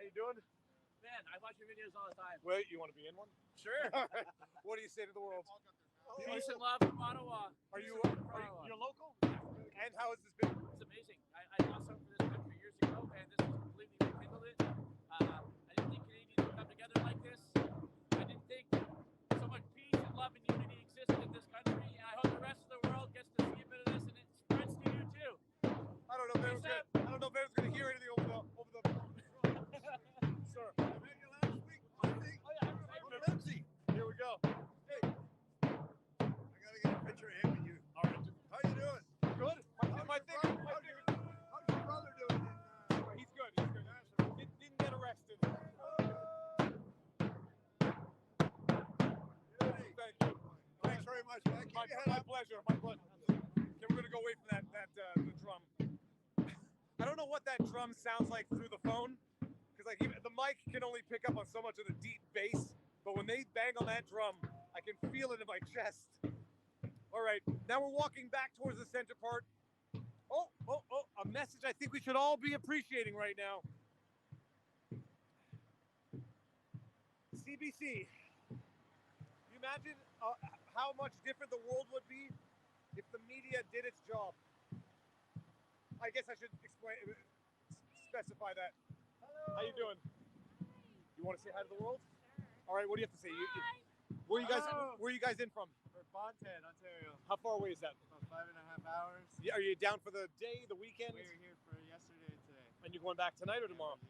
Speaker 3: How you doing?
Speaker 8: Man, I watch your videos all the time.
Speaker 3: Wait, you want to be in one?
Speaker 8: Sure.
Speaker 3: What do you say to the world?
Speaker 8: Peace and love from Ottawa.
Speaker 3: You're local? And how has this been?
Speaker 8: It's amazing. I lost hope for this country years ago, and this has completely rekindled it. I didn't think Canadians would come together like this. I didn't think so much peace and love and unity existed in this country. And I hope the rest of the world gets to see a bit of this, and it spreads to you too.
Speaker 3: I don't know if anyone's gonna hear anything over the Sir. Lindsay. Here we go. Hey. I gotta get a picture of him and you. All right. How you doing? Good. How's your brother doing? He's good. Didn't get arrested. Thank you. Thanks very much, man. My pleasure. Okay, we're gonna go away from the drum. I don't know what that drum sounds like through the phone, because like the mic can only pick up on so much of the deep bass, but when they bang on that drum, I can feel it in my chest. All right, now we're walking back towards the center part. Oh, a message I think we should all be appreciating right now. CBC. Can you imagine how much different the world would be if the media did its job? I guess I should specify that. Hello. How you doing? You want to say hi to the world? Sure. All right. What do you have to say? Where are you guys in from?
Speaker 17: We're Bontan, Ontario.
Speaker 3: How far away is that?
Speaker 17: About 5.5 hours.
Speaker 3: Yeah, are you down for the day, the weekend?
Speaker 17: We were here for yesterday and today.
Speaker 3: And you're going back tonight or tomorrow?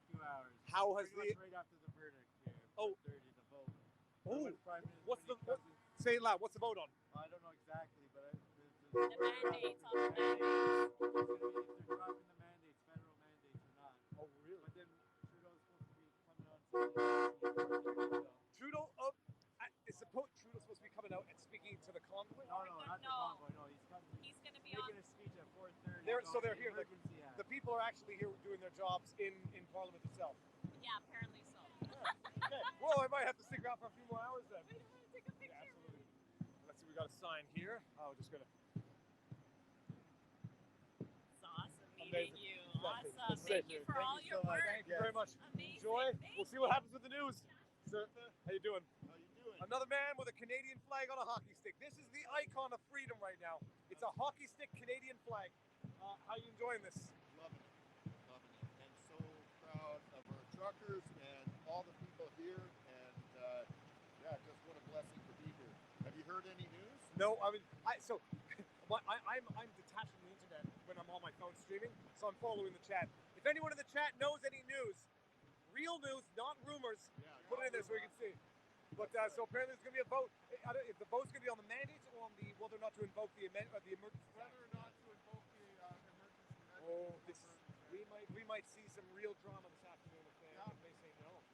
Speaker 17: 2 hours.
Speaker 3: How has
Speaker 17: right after the verdict here. 4:30, the vote.
Speaker 3: Say it loud. What's the vote on?
Speaker 17: I don't know exactly, but
Speaker 2: the mandates on the mandates.
Speaker 17: If they're dropping the mandates, federal mandates or not.
Speaker 3: Oh, really?
Speaker 17: But then Trudeau's supposed to be coming on.
Speaker 3: Trudeau's supposed to be coming out and speaking to the convoy?
Speaker 17: No, not the convoy. No,
Speaker 2: he's going to be
Speaker 17: making a speech at 4:30.
Speaker 3: So they're here. The people are actually here doing their jobs in Parliament itself.
Speaker 2: Yeah, apparently so.
Speaker 3: Okay. Well, I might have to stick around for a few more hours then.
Speaker 2: Wait, I want to take a picture.
Speaker 3: Yeah, absolutely. Let's see, we got a sign here. Oh, just gonna.
Speaker 2: It's awesome meeting you. Awesome. Thank you for all your work.
Speaker 3: Thank you very much.
Speaker 2: Amazing.
Speaker 3: Enjoy. We'll see what happens with the news. Sir, how you doing?
Speaker 17: How you doing?
Speaker 3: Another man with a Canadian flag on a hockey stick. This is the icon of freedom right now. It's a hockey stick Canadian flag. How you enjoying this?
Speaker 11: Loving it. And so proud of our truckers and all the people here. And just what a blessing to be here. Have you heard any news?
Speaker 3: No, I mean, I'm detached from the internet when I'm on my phone streaming, so I'm following the chat. If anyone in the chat knows any news, real news, not rumors, put it in there so we can see. But so apparently there's going to be a vote. If the vote's going to be on the mandates or on the whether or not to invoke the emergency.
Speaker 11: Whether or not to invoke the emergency.
Speaker 3: Oh, we might see some real drama this afternoon if they say no.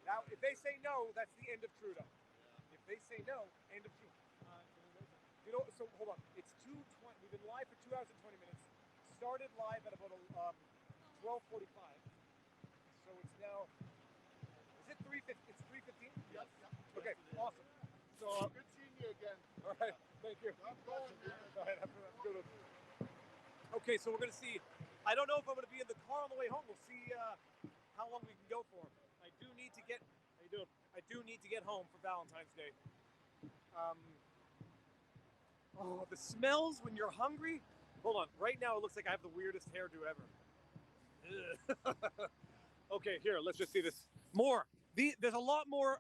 Speaker 3: Now, if they say no, that's the end of Trudeau. If they say no, end of Trudeau. You know, so hold on. It's 2:20. We've been live for 2 hours and 20 minutes. Started live at about 12:45. So it's now. Is it 3:15? It's 3:15.
Speaker 11: Yep.
Speaker 3: Okay. Awesome. So
Speaker 11: good seeing you again.
Speaker 3: All right. Thank you.
Speaker 11: I'm going, man.
Speaker 3: All right. Good. Okay. So we're gonna see. I don't know if I'm gonna be in the car on the way home. We'll see how long we can go for. I do need to get. How you doing? I do need to get home for Valentine's Day. Oh, the smells when you're hungry. Hold on. Right now, it looks like I have the weirdest hairdo ever. Okay, here. Let's just see this. More. There's a lot more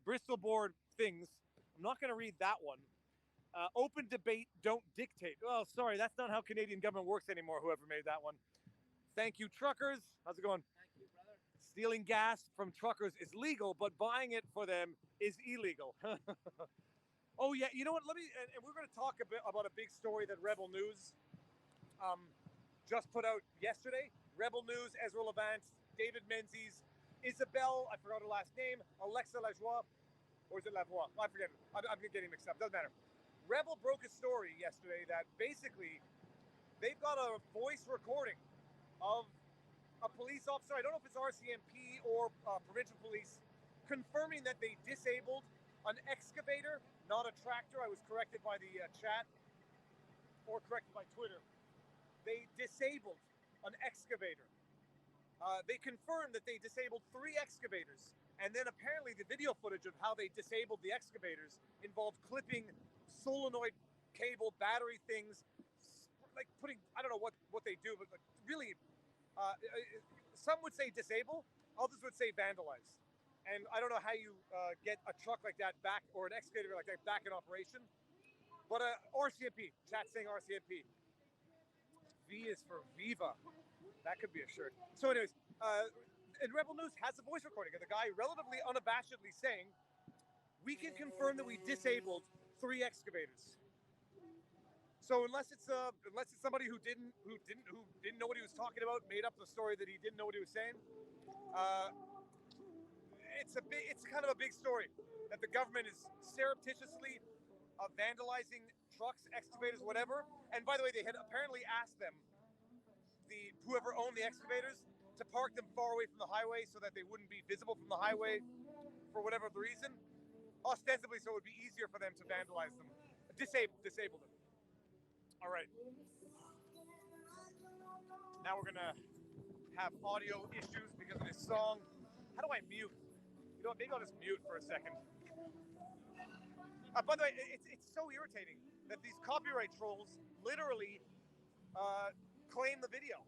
Speaker 3: Bristol board things. I'm not going to read that one. Open debate, don't dictate. Oh, sorry. That's not how Canadian government works anymore, whoever made that one. Thank you, truckers. How's it going?
Speaker 8: Thank you, brother.
Speaker 3: Stealing gas from truckers is legal, but buying it for them is illegal. Oh, yeah. You know what? And we're going to talk a bit about a big story that Rebel News just put out yesterday. Rebel News, Ezra Levant, David Menzies, Isabelle, I forgot her last name, Alexa Lajoie, or is it Lavoie? I forget it. I'm getting mixed up. Doesn't matter. Rebel broke a story yesterday that basically they've got a voice recording of a police officer, I don't know if it's RCMP or provincial police, confirming that they disabled an excavator, not a tractor. I was corrected by the chat, or corrected by Twitter. They disabled an excavator. They confirmed that they disabled 3 excavators, and then apparently the video footage of how they disabled the excavators involved clipping solenoid cable battery things, like putting, I don't know what they do, but like really, some would say disable, others would say vandalize. And I don't know how you get a truck like that back, or an excavator like that back in operation. But RCMP, chat saying RCMP. V is for Viva. That could be a shirt. So anyways, and Rebel News has a voice recording of the guy relatively unabashedly saying, we can confirm that we disabled 3 excavators. So unless it's somebody who didn't know what he was talking about, made up the story that he didn't know what he was saying, it's kind of a big story that the government is surreptitiously vandalizing trucks, excavators, whatever. And by the way, they had apparently asked them, whoever owned the excavators, to park them far away from the highway so that they wouldn't be visible from the highway for whatever the reason. Ostensibly, so it would be easier for them to vandalize them, disable them. All right. Now we're gonna have audio issues because of this song. How do I mute? You know what? Maybe I'll just mute for a second. By the way, it's so irritating that these copyright trolls literally claim the video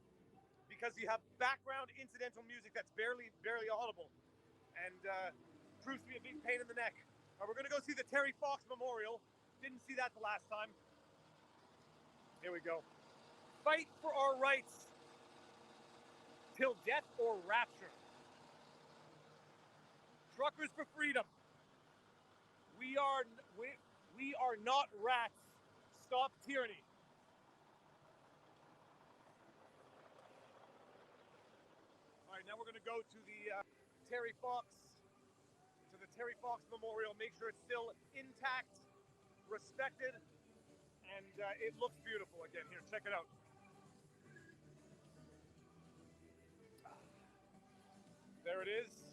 Speaker 3: because you have background incidental music that's barely audible, and proves to be a big pain in the neck. We're gonna go see the Terry Fox Memorial. Didn't see that the last time. Here we go. Fight for our rights till death or rapture. Truckers for freedom. We are not rats. Stop tyranny. All right, now we're going to go to the Terry Fox Memorial. Make sure it's still intact, respected, and it looks beautiful again. Here, check it out. There it is,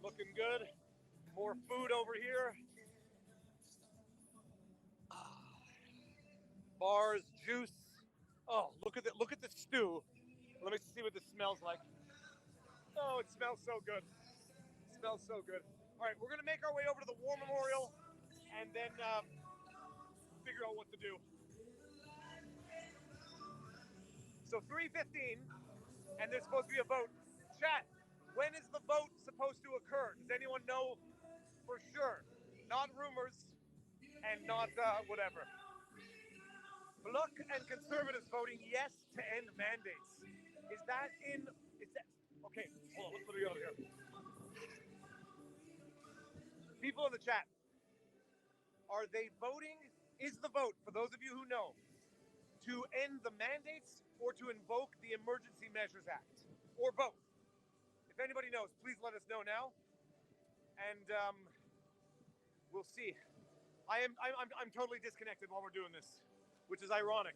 Speaker 3: looking good. More food over here. Bars, juice. Oh, look at the stew. Let me see what this smells like. Oh, it smells so good. It smells so good. All right, we're gonna make our way over to the War Memorial and then figure out what to do. So 3:15, and there's supposed to be a vote. Chat, when is the vote supposed to occur? Does anyone know for sure? Not rumors and not whatever. Bloc and Conservatives voting yes to end mandates. Is that okay, hold on, let me go here. People in the chat, are they voting? Is the vote, for those of you who know, to end the mandates or to invoke the Emergency Measures Act? Or both? If anybody knows, please let us know now. And we'll see. I'm totally disconnected while we're doing this, which is ironic.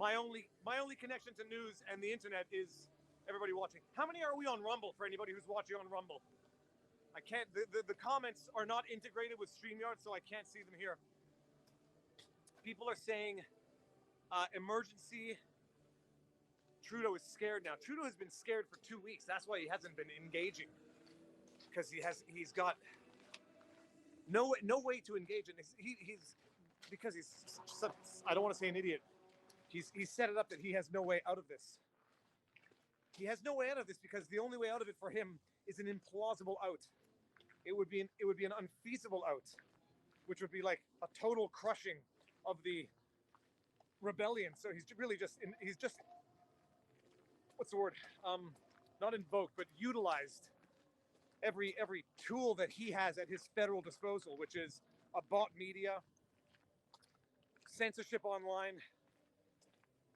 Speaker 3: My only connection to news and the internet is everybody watching. How many are we on Rumble for anybody who's watching on Rumble? I can't, the comments are not integrated with StreamYard, so I can't see them here. People are saying emergency. Trudeau is scared now. Trudeau has been scared for 2 weeks. That's why he hasn't been engaging, because he's got no way to engage, and because he's I don't want to say an idiot. He's set it up that he has no way out of this. He has no way out of this because the only way out of it for him is an implausible out. It would be an unfeasible out, which would be like a total crushing of the rebellion. So he's just what's the word? Not invoked, but utilized every tool that he has at his federal disposal, which is a bought media, censorship online,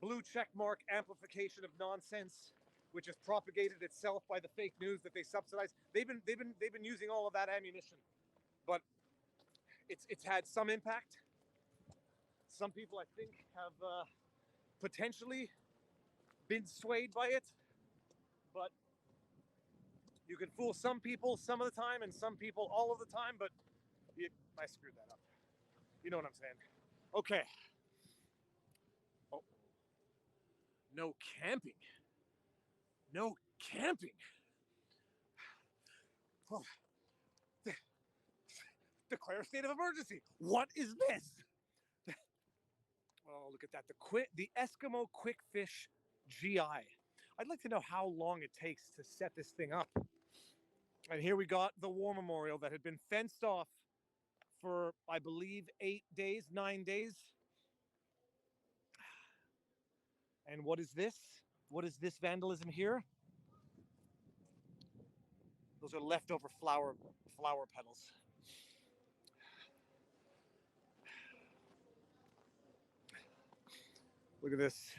Speaker 3: blue check mark amplification of nonsense, which is propagated itself by the fake news that they subsidize. They've been using all of that ammunition, but it's had some impact. Some people, I think, have potentially been swayed by it, but you can fool some people some of the time and some people all of the time, but I screwed that up. You know what I'm saying? Okay. Oh. No camping. No camping. Oh, declare a state of emergency. What is this? Oh, look at that. The Eskimo Quick Fish GI. I'd like to know how long it takes to set this thing up. And here we got the war memorial that had been fenced off for, I believe, 9 days. And what is this? What is this vandalism here? Those are leftover flower petals. Look at this.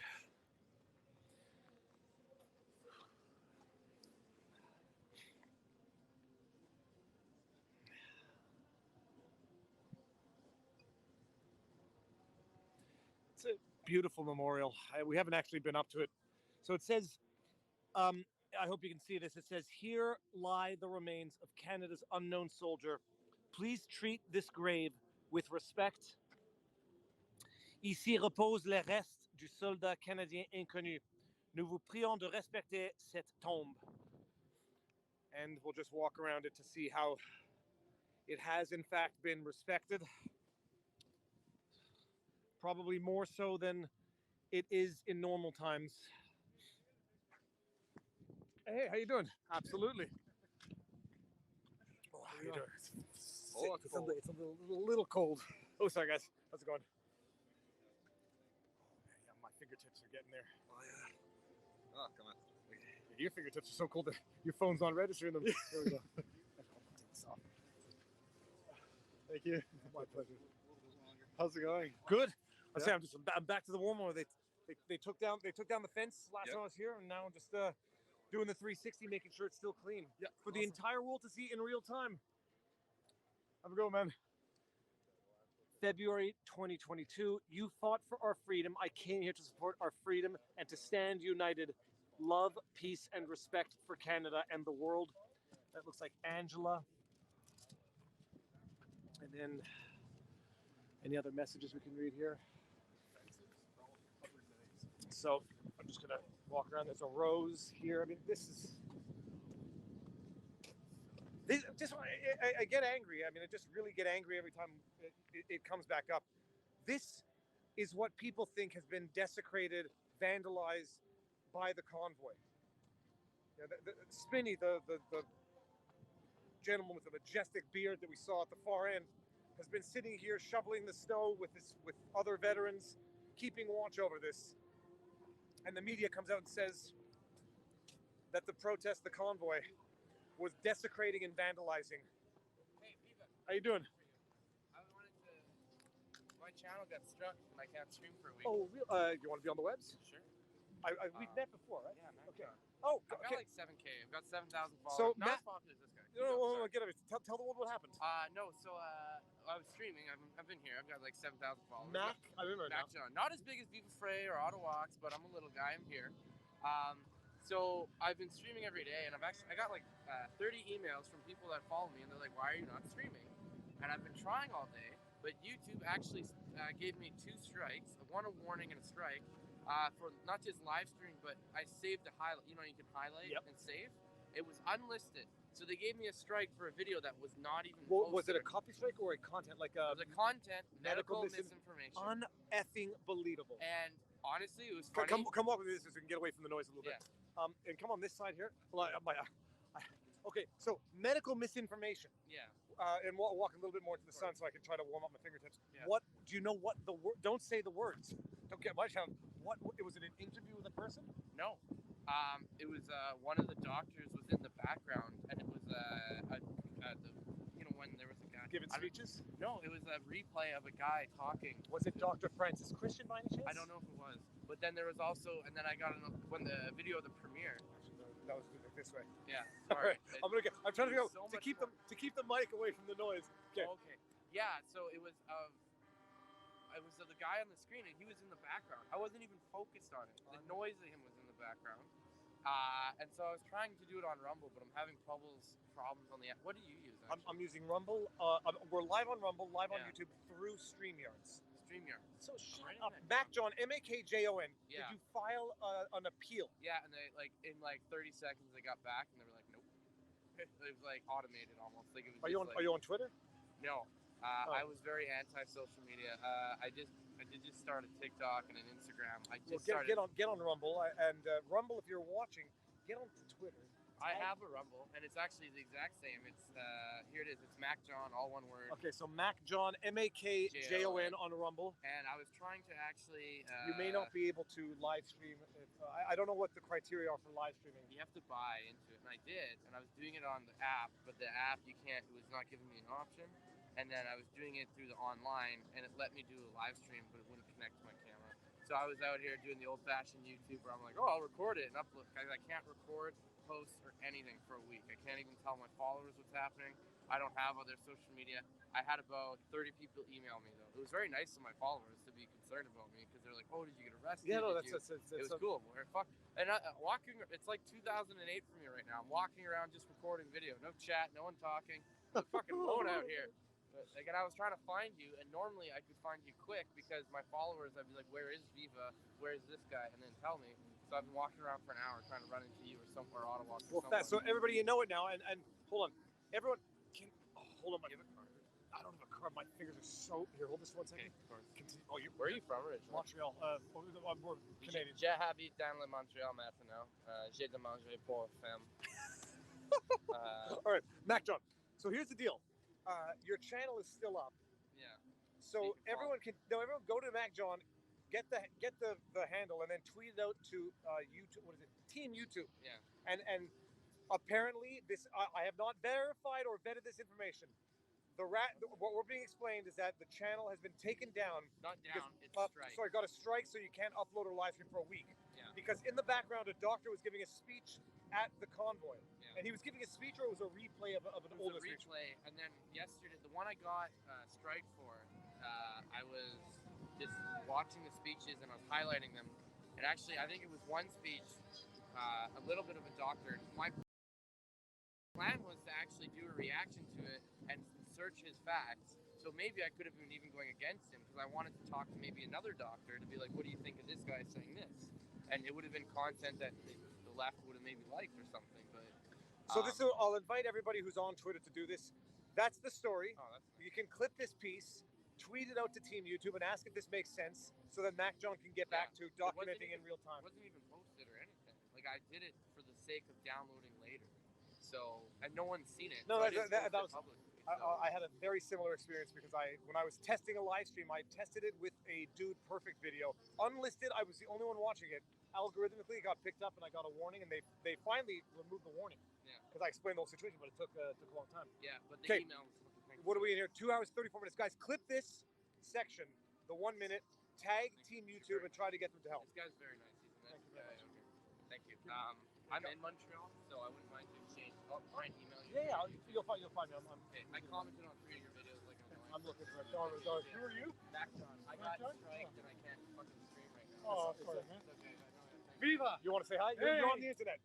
Speaker 3: It's a beautiful memorial. We haven't actually been up to it. So it says, I hope you can see this. It says, "Here lie the remains of Canada's unknown soldier. Please treat this grave with respect. Ici reposent les restes du soldat canadien inconnu. Nous vous prions de respecter cette tombe." And we'll just walk around it to see how it has in fact been respected. Probably more so than it is in normal times. Hey, how you doing? Absolutely. Oh, how you doing? It's a little cold. Oh, sorry guys. How's it going? Yeah, my fingertips are getting there. Oh yeah. Oh, come on. Your fingertips are so cold that your phone's not registering them. There we go. Take this off.
Speaker 17: Thank you.
Speaker 3: My pleasure.
Speaker 17: How's it going?
Speaker 3: Good.
Speaker 17: Yeah.
Speaker 3: I'm back to the warm water. They took down the fence last time I was here, and now I'm just doing the 360, making sure it's still clean.
Speaker 17: Yeah.
Speaker 3: For the entire world to see in real time. Have a go, man. February 2022. You fought for our freedom. I came here to support our freedom and to stand united. Love, peace, and respect for Canada and the world. That looks like Angela. And then any other messages we can read here? So I'm just gonna walk around. There's a rose here. I mean, I get angry. I mean, I just really get angry every time it comes back up. This is what people think has been desecrated, vandalized by the convoy. You know, Spinney, the gentleman with the majestic beard that we saw at the far end, has been sitting here shoveling the snow with other veterans, keeping watch over this. And the media comes out and says that the protest, the convoy, was desecrating and vandalizing.
Speaker 7: Hey, Viva.
Speaker 3: How you doing?
Speaker 7: My channel got struck and I can't stream for a week.
Speaker 3: Oh, you want to be on the webs?
Speaker 7: Sure.
Speaker 3: We've met before, right?
Speaker 7: Yeah, Matt.
Speaker 3: Okay. Oh,
Speaker 7: I've got like 7K. I've got 7,000 followers.
Speaker 3: So
Speaker 7: not
Speaker 3: Matt,
Speaker 7: as popular as this guy.
Speaker 3: No, get it. Tell the world what happened.
Speaker 7: No. So I was streaming. I've been here. I've got like 7,000 followers.
Speaker 3: Mac, I remember
Speaker 7: Mac
Speaker 3: now.
Speaker 7: John. Not as big as Viva Frey or Ottawax, but I'm a little guy. I'm here. So I've been streaming every day, and I got like 30 emails from people that follow me, and they're like, "Why are you not streaming?" And I've been trying all day, but YouTube actually gave me 2 strikes, one a warning and a strike, for not just live streaming, but I saved the highlight. You know, you can highlight and save. It was unlisted, so they gave me a strike for a video that was not even.
Speaker 3: Well, was it a copy strike or a content like a?
Speaker 7: It was a content medical misinformation.
Speaker 3: Uneffing believable.
Speaker 7: And honestly, it was funny.
Speaker 3: Come walk with me so we can get away from the noise a little bit. And come on this side here. Okay, so medical misinformation.
Speaker 7: Yeah.
Speaker 3: And walk a little bit more to the sun so I can try to warm up my fingertips.
Speaker 7: Yeah.
Speaker 3: What do you know? What the word? Don't say the words. Don't get my challenge. What? Was it an interview with a person?
Speaker 7: No. It was one of the doctors was in the background, and it was when there was a guy
Speaker 3: giving speeches.
Speaker 7: No, it was a replay of a guy talking.
Speaker 3: Was it Dr. Francis Christian by any chance?
Speaker 7: I don't know if it was, but then there was also, and then I got when the video of the premiere.
Speaker 3: That was this way.
Speaker 7: Yeah.
Speaker 3: All right. I'm trying to go
Speaker 7: so
Speaker 3: to keep the mic away from the noise. Okay.
Speaker 7: Okay. Yeah. So it was of the guy on the screen, and he was in the background. I wasn't even focused on it. The noise of him was in the background. And so I was trying to do it on Rumble, but I'm having problems on the app. What do you use?
Speaker 3: I'm using Rumble. We're live on Rumble, live on YouTube through StreamYards.
Speaker 7: StreamYard.
Speaker 3: So shut
Speaker 7: Right in
Speaker 3: up.
Speaker 7: there.
Speaker 3: MacJon, MAKJON.
Speaker 7: Yeah.
Speaker 3: Did you file an appeal?
Speaker 7: Yeah, and they in 30 seconds they got back and they were like, nope. It was like automated almost. Like it was.
Speaker 3: Are you on Twitter?
Speaker 7: No. I was very anti-social media. I did just start a TikTok and an Instagram.
Speaker 3: Get on Rumble and Rumble. If you're watching, get on Twitter.
Speaker 7: I have a Rumble, and it's actually the exact same. It's here it is. It's MacJon, all one word.
Speaker 3: Okay, so MacJon, MAKJON on Rumble.
Speaker 7: And I was trying to actually.
Speaker 3: You may not be able to live stream. I don't know what the criteria are for live streaming.
Speaker 7: You have to buy into it, and I did, and I was doing it on the app, but the app you can't. It was not giving me an option. And then I was doing it through the online, and it let me do a live stream, but it wouldn't connect to my camera. So I was out here doing the old-fashioned YouTube where I'm like, oh, I'll record it and upload. I can't record, post, or anything for a week. I can't even tell my followers what's happening. I don't have other social media. I had about 30 people email me, though. It was very nice of my followers to be concerned about me because they're like, oh, did you get arrested?
Speaker 3: Yeah, no,
Speaker 7: it was cool. And walking, it's like 2008 for me right now. I'm walking around just recording video. No chat, no one talking. It's fucking alone out here. But, and I was trying to find you, and normally I could find you quick because my followers, I'd be like, where is Viva? Where is this guy? And then tell me. So I've been walking around for an hour trying to run into you or somewhere, Ottawa.
Speaker 3: So everybody, you know it now. And hold on. Everyone can... hold on.
Speaker 7: Do you have a card?
Speaker 3: I don't have a card. My fingers are so... Here, hold this 1 second.
Speaker 7: Okay, of course.
Speaker 3: Continue.
Speaker 7: Where are you from originally?
Speaker 3: Montreal. We're Canadian.
Speaker 7: J'habite dans le Montréal maintenant. J'ai de manger pour femme.
Speaker 3: All right, MacJon. So here's the deal. Your channel is still up.
Speaker 7: Yeah.
Speaker 3: So everyone go to MacJon, get the handle, and then tweet it out to YouTube. What is it? Team YouTube.
Speaker 7: Yeah.
Speaker 3: And apparently this I have not verified or vetted this information. What we're being explained is that the channel has been taken down.
Speaker 7: Not down. It's strike.
Speaker 3: Sorry, got a strike, so you can't upload or live stream for a week.
Speaker 7: Yeah.
Speaker 3: Because in the background, a doctor was giving a speech at the Convoy.
Speaker 7: Yeah.
Speaker 3: And he was giving a speech, or it was a replay of an older speech?
Speaker 7: Replay, and then yesterday, the one I got strike for, I was just watching the speeches and I was highlighting them. And actually, I think it was one speech, a little bit of a doctor. My plan was to actually do a reaction to it and search his facts. So maybe I could have been even going against him because I wanted to talk to maybe another doctor to be like, what do you think of this guy saying this? And it would have been content that the left would have maybe liked or something. But
Speaker 3: so I'll invite everybody who's on Twitter to do this. That's the story.
Speaker 7: Oh, that's nice.
Speaker 3: You can clip this piece, tweet it out to Team YouTube, and ask if this makes sense, so that MacJon can get back to documenting in real time.
Speaker 7: It wasn't even posted or anything. Like I did it for the sake of downloading later. So and no one's seen it.
Speaker 3: No,
Speaker 7: so
Speaker 3: that was. I had a very similar experience because when I was testing a live stream, I tested it with a Dude Perfect video. Unlisted, I was the only one watching it. Algorithmically, it got picked up and I got a warning, and they finally removed the warning.
Speaker 7: Yeah.
Speaker 3: Because I explained the whole situation, but it took a long time.
Speaker 7: Yeah, but the emails.
Speaker 3: What are we in here? 2 hours, 34 minutes. Guys, clip this section, the 1 minute, tag Team YouTube, and try to get them to help.
Speaker 7: This guy's very nice. Thank you very much. Thank you. I'm in Montreal, so I wouldn't mind to exchange. I'll try and email you.
Speaker 3: Yeah, you'll find me.
Speaker 7: Okay, I commented on 3 of your videos like
Speaker 3: I'm looking for it. Who are you?
Speaker 7: MacJon. I got striked and I can't fucking stream right now.
Speaker 3: Oh, of course, man.
Speaker 7: It's okay. I know.
Speaker 3: Viva! You want to say hi?
Speaker 12: Hey.
Speaker 3: You're on the internet.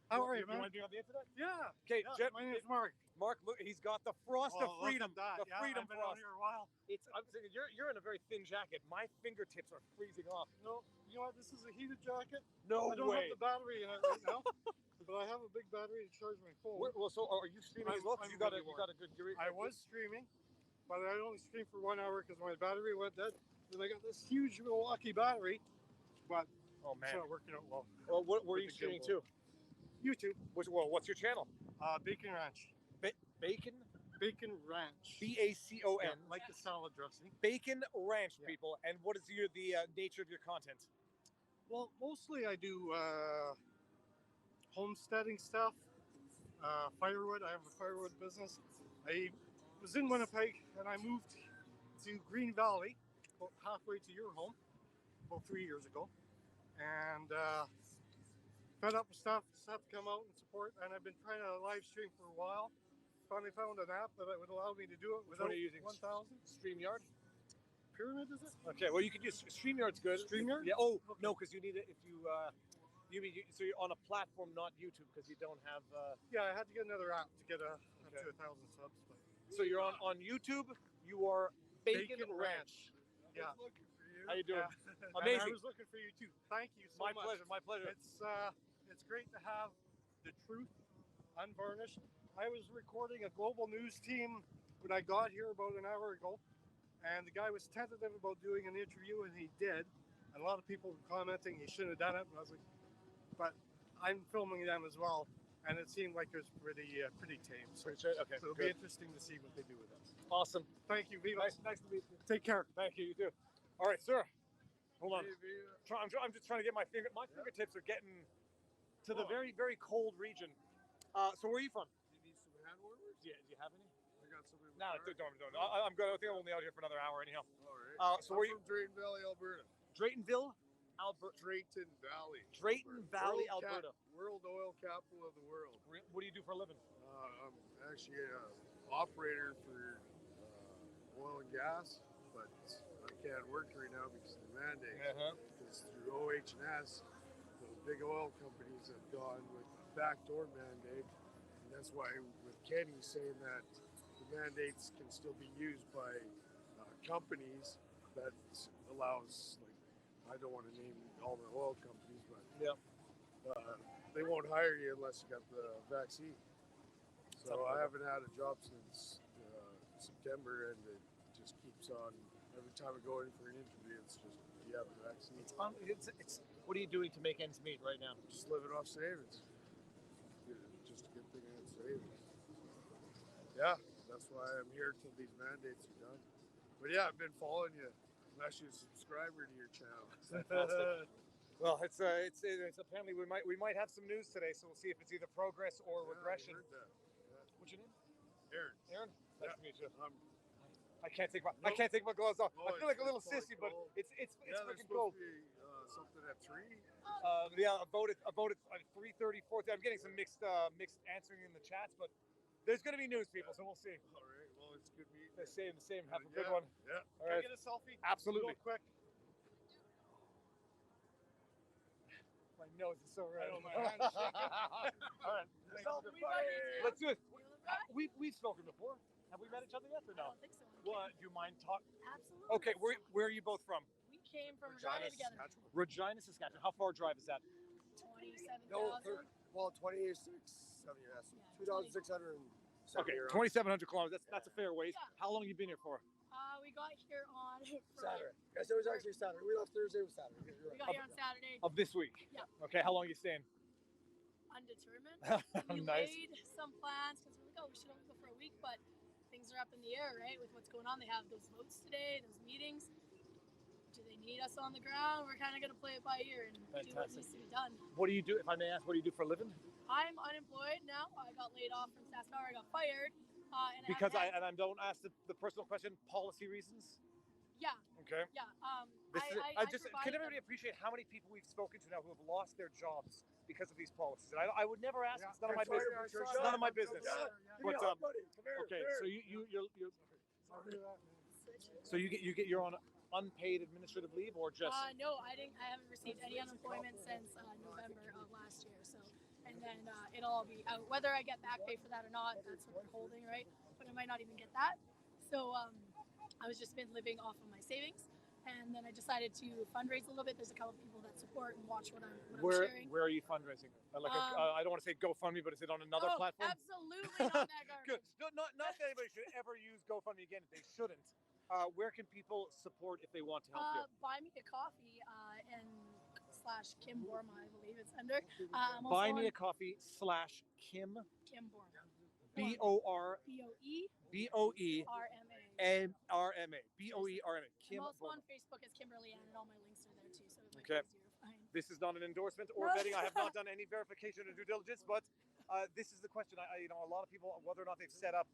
Speaker 12: How are you, man?
Speaker 3: You want to be on the internet?
Speaker 12: Yeah.
Speaker 3: Okay,
Speaker 12: Yeah, my name's Mark.
Speaker 3: Mark, look, he's got the frost of
Speaker 12: Oh, look
Speaker 3: freedom.
Speaker 12: at that.
Speaker 3: The
Speaker 12: Yeah,
Speaker 3: freedom
Speaker 12: I've been out
Speaker 3: frost.
Speaker 12: here a while.
Speaker 3: I'm saying you're in a very thin jacket. My fingertips are freezing off.
Speaker 12: No, you know what? This is a heated jacket.
Speaker 3: No
Speaker 12: I don't
Speaker 3: way.
Speaker 12: have the battery in it right now, but I have a big battery to charge my phone.
Speaker 3: Well, so are you streaming as well? Because you got a good.
Speaker 12: I was streaming, but I only streamed for 1 hour because my battery went dead. Then I got this huge Milwaukee battery, but it's not working out well.
Speaker 3: Well, what were you streaming to?
Speaker 12: YouTube.
Speaker 3: What's your channel?
Speaker 12: Bacon Ranch.
Speaker 3: Bacon?
Speaker 12: Bacon Ranch.
Speaker 3: BACON.
Speaker 12: Yeah, like the salad dressing.
Speaker 3: Bacon Ranch, people. And what is the nature of your content?
Speaker 12: Well, mostly I do homesteading stuff, firewood. I have a firewood business. I was in Winnipeg and I moved to Green Valley, about halfway to your home, about 3 years ago. And fed up with stuff to come out and support. And I've been trying to live stream for a while. Finally found an app that would allow me to do it without 1,000.
Speaker 3: StreamYard?
Speaker 12: Pyramid, is it?
Speaker 3: Okay, well you can use StreamYard's good.
Speaker 12: StreamYard?
Speaker 3: Yeah. Oh, okay. No, because you need it if you. So you're on a platform, not YouTube, because you don't have.
Speaker 12: Yeah, I had to get another app to get up to 1,000 subs. But.
Speaker 3: So you're on YouTube. You are Bacon Ranch.
Speaker 12: Yeah.
Speaker 1: Looking for you.
Speaker 3: How you doing?
Speaker 12: And
Speaker 3: Amazing.
Speaker 12: I was looking for you too. Thank you so
Speaker 3: My
Speaker 12: much.
Speaker 3: pleasure. My pleasure.
Speaker 12: It's great to have the truth unvarnished. I was recording a global news team when I got here about an hour ago, and the guy was tentative about doing an interview, and he did. And a lot of people were commenting he shouldn't have done it, and I was like, but I'm filming them as well, and it seemed like it was pretty tame. So,
Speaker 3: Okay,
Speaker 12: so it'll be interesting to see what they do with it.
Speaker 3: Awesome.
Speaker 12: Thank you, Viva.
Speaker 3: Nice to meet you.
Speaker 12: Take care.
Speaker 3: Thank you. You too. All right, sir. Hold on. I'm just trying to get my fingertips are getting to the very, very cold region. So where are you from?
Speaker 11: You need some hand warmers?
Speaker 3: Do you have any?
Speaker 11: I got some in
Speaker 3: No,
Speaker 11: my car.
Speaker 3: don't. I'm good. I think I'm only out here for another hour anyhow.
Speaker 11: All right.
Speaker 3: So where are you?
Speaker 11: from Drayton Valley, Alberta.
Speaker 3: Draytonville, Alberta.
Speaker 11: Drayton Valley.
Speaker 3: Drayton Valley, Alberta.
Speaker 11: World oil capital of the world.
Speaker 3: What do you do for a living?
Speaker 11: I'm actually an operator for oil and gas, but I can't work right now because of the mandate. Because through OH&S, the big oil companies have gone with the backdoor mandate, and that's why with Kenny saying that the mandates can still be used by companies, that allows, like, I don't want to name all the oil companies, but they won't hire you unless you got the vaccine. So I haven't had a job since September, and it just keeps on. Every time I go in for an interview, it's just, do you have the vaccine?
Speaker 3: It's what are you doing to make ends meet right now?
Speaker 11: Just living off savings. Just a good thing I had savings. Yeah, that's why I'm here till these mandates are done. But yeah, I've been following you. I'm actually a subscriber to your channel.
Speaker 3: Fantastic. Well, it's apparently we might have some news today, so we'll see if it's either progress or regression.
Speaker 11: I heard that.
Speaker 3: What's your name?
Speaker 11: Aaron.
Speaker 3: Aaron. Nice to meet you.
Speaker 11: I'm
Speaker 3: I can't take my gloves off. I feel like a little sissy, but it's freaking cold.
Speaker 11: Be, something at 3.
Speaker 3: About it at 3:30, 4:30. I'm getting some mixed answering in the chats, but there's going to be news, people, so we'll see.
Speaker 11: All right. Well, it's good meeting
Speaker 3: The
Speaker 11: you.
Speaker 3: same. Have a good one.
Speaker 11: Yeah.
Speaker 3: All
Speaker 12: Can
Speaker 3: right.
Speaker 12: I get a selfie?
Speaker 3: Absolutely.
Speaker 12: Real quick.
Speaker 3: My nose is so red.
Speaker 12: I know, my hand's shaking.
Speaker 3: All right. Let's do it. We've spoken before. Have we met each other yet or no?
Speaker 15: I don't think so.
Speaker 3: What? Do you mind talking?
Speaker 15: Absolutely.
Speaker 3: Okay. Where are you both from?
Speaker 15: We came from Regina together.
Speaker 3: Regina, Saskatchewan. How far a drive is that?
Speaker 15: 27,000.
Speaker 18: Well, 2,670.
Speaker 3: Okay, 2,700 kilometers. That's a fair ways.
Speaker 15: Yeah.
Speaker 3: How long have you been here for?
Speaker 15: We got here on
Speaker 18: Saturday. Yes, it was actually Saturday. We left Thursday. It was Saturday.
Speaker 15: We got here on Saturday.
Speaker 3: Of this week.
Speaker 15: Yeah.
Speaker 3: Okay. How long are you staying?
Speaker 15: Undetermined. We
Speaker 3: Nice.
Speaker 15: laid some plans because we're like, oh, we should only go for a week, but things are up in the air, right? With what's going on, they have those votes today, those meetings. Do they need us on the ground? We're kind of going to play it by ear and do what needs to be done.
Speaker 3: What do you do? If I may ask, what do you do for a living?
Speaker 15: I'm unemployed now. I got laid off from Saskatchewan. I got fired. And
Speaker 3: Because I don't ask the personal question. Policy reasons.
Speaker 15: Yeah.
Speaker 3: Okay.
Speaker 15: Yeah.
Speaker 3: I just can everybody appreciate how many people we've spoken to now who have lost their jobs because of these policies? And I would never ask. It's none of my business. It's none of my business. But okay, so you get your own unpaid administrative leave or just?
Speaker 15: No, I haven't received any unemployment since November of last year. So, and then it'll all be out. Whether I get back pay for that or not, that's what we're holding, right? But I might not even get that. So I was just been living off of my savings, and then I decided to fundraise a little bit. There's a couple of people that support and watch what I'm sharing.
Speaker 3: Where are you fundraising? Like I don't want to say GoFundMe, but is it on another platform?
Speaker 15: Absolutely not that garbage.
Speaker 3: Good. Not that anybody should ever use GoFundMe again. They shouldn't. Where can people support if they want to help you?
Speaker 15: Buy me a coffee and / Kim Borma, I believe it's under.
Speaker 3: Buy me a coffee / Kim.
Speaker 15: Kim Borma.
Speaker 3: BOE.
Speaker 15: RMA.
Speaker 3: BOERMA. Kim
Speaker 15: I'm also
Speaker 3: Borma.
Speaker 15: on Facebook as Kimberly Ann, and all my links are there too, so it might
Speaker 3: Okay.
Speaker 15: be easier to find.
Speaker 3: This is not an endorsement or betting. I have not done any verification or due diligence, but this is the question. A lot of people, whether or not they've set up,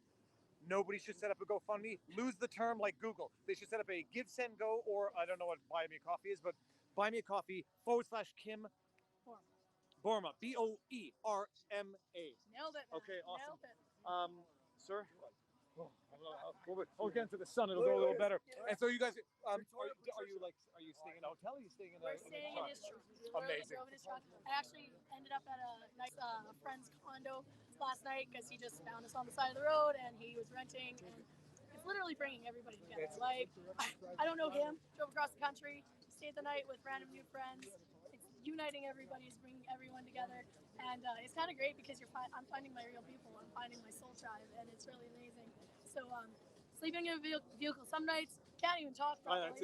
Speaker 3: nobody should set up a GoFundMe. Lose the term like Google. They should set up a Give, Send, Go, or I don't know what Buy Me a Coffee is, but Buy Me a Coffee / Kim Borma. BOERMA.
Speaker 15: Nailed it. Man.
Speaker 3: Okay, awesome.
Speaker 15: Nailed it.
Speaker 3: Sir? We'll get into the sun. It'll go a little better. And so you guys, are you staying in a hotel? Or are you staying in
Speaker 15: We're staying in his truck.
Speaker 3: Amazing.
Speaker 15: Drove in his truck. I actually ended up at a nice friend's condo last night because he just found us on the side of the road and he was renting. And it's literally bringing everybody together. Like, I don't know him, drove across the country, stayed the night with random new friends. It's uniting everybody, it's bringing everyone together. And it's kind of great because I'm finding my real people. I'm finding my soul tribe, and it's really amazing. So sleeping in a vehicle some nights, can't even talk properly.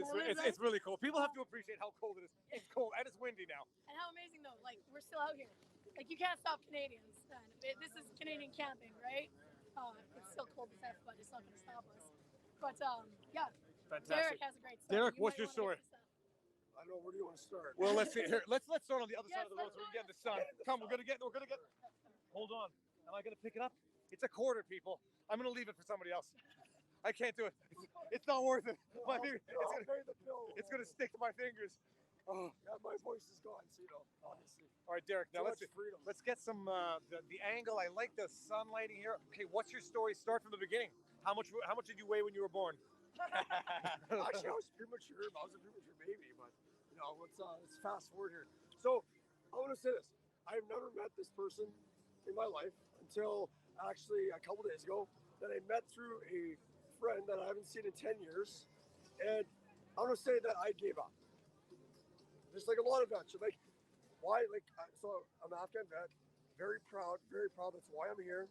Speaker 3: It's really cool. People have to appreciate how cold it is. It's cold and it's windy now.
Speaker 15: And how amazing though, like we're still out here. Like you can't stop Canadians. This is Canadian camping, right? It's still cold as F, but it's not going to stop us. But yeah,
Speaker 3: Fantastic.
Speaker 15: Derek has a great story.
Speaker 3: Derek, what's your story?
Speaker 11: I don't know. Where do you want to start?
Speaker 3: Well, let's see here. Let's start on the other side of the road so we can get in the sun. Come, we're gonna get. Hold on. Am I gonna pick it up? It's a quarter, people. I'm gonna leave it for somebody else. I can't do it. It's not worth it. It's gonna stick to my fingers. Oh,
Speaker 11: yeah, my voice is gone, so honestly.
Speaker 3: All right, Derek. Now let's get some the angle. I like the sunlighting here. Okay, what's your story? Start from the beginning. How much did you weigh when you were born?
Speaker 11: Actually, I was premature. I was a premature baby, but let's fast forward here. So I want to say this: I've never met this person in my life until actually a couple days ago. That I met through a friend that I haven't seen in 10 years, and I want to say that I gave up. There's like a lot of vets. Like, why? Like, so I'm an Afghan vet, very proud. That's why I'm here.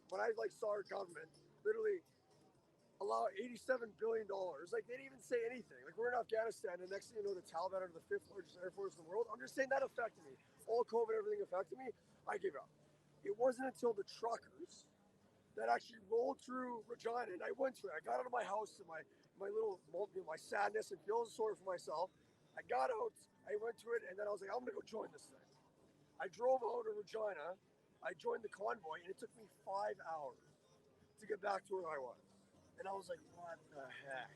Speaker 11: When I saw our government literally allow $87 billion, like they didn't even say anything. Like we're in Afghanistan, and next thing you know, the Taliban are the 5th largest air force in the world. I'm just saying that affected me. All COVID, everything affected me. I gave up. It wasn't until the truckers that actually rolled through Regina, and I went to it. I got out of my house and my little my sadness and feeling sorry for myself. I got out, I went to it, and then I was like, I'm gonna go join this thing. I drove out of Regina, I joined the convoy, and it took me 5 hours to get back to where I was. And I was like, what the heck?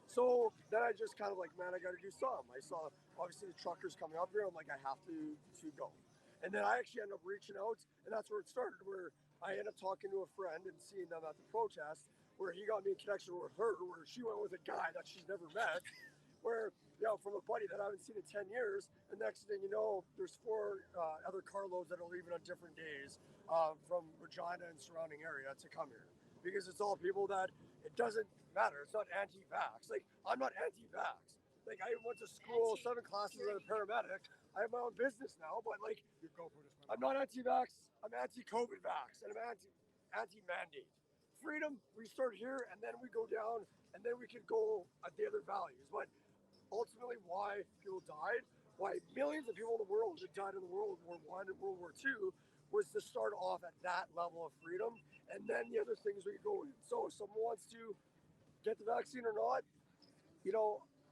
Speaker 11: So then I just kind of like, man, I gotta do something. I saw obviously the truckers coming up here. I'm like, I have to go. And then I actually ended up reaching out, and that's where it started, where I ended up talking to a friend and seeing them at the protest, where he got me in connection with her, where she went with a guy that she's never met, where, from a buddy that I haven't seen in 10 years, and next thing you know, there's 4 other carloads that are leaving on different days from Regina and surrounding area to come here. Because it's all people that, it doesn't matter, it's not anti-vax. Like, I'm not anti-vax. Like, I went to school, 7 classes as a paramedic. I have my own business now, but like, I'm not anti-vax, I'm anti-COVID vax, and I'm anti-mandate. Freedom, we start here, and then we go down, and then we can go at the other values. But ultimately, why people died, why millions of people in the world that died in the World War I and World War II, was to start off at that level of freedom, and then the other things we go in. So if someone wants to get the vaccine or not,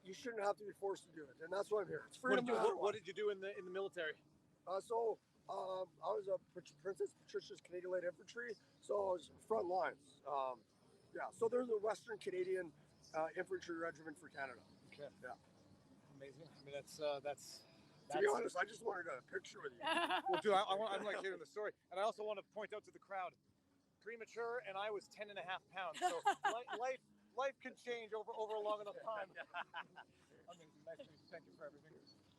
Speaker 11: you shouldn't have to be forced to do it, and that's why I'm here. It's freedom.
Speaker 3: What did you do in the military?
Speaker 11: I was a Princess Patricia's Canadian Light Infantry, so I was front lines. So they're the Western Canadian Infantry Regiment for Canada.
Speaker 3: Okay.
Speaker 11: Yeah.
Speaker 3: Amazing. I mean, that's.
Speaker 11: To be honest, I just wanted a picture with you.
Speaker 3: Well, dude, I'm like hearing the story, and I also want to point out to the crowd, premature, and I was 10.5 pounds. So life can change over a long enough time. Amazing. Nice to meet you. Thank you for everything.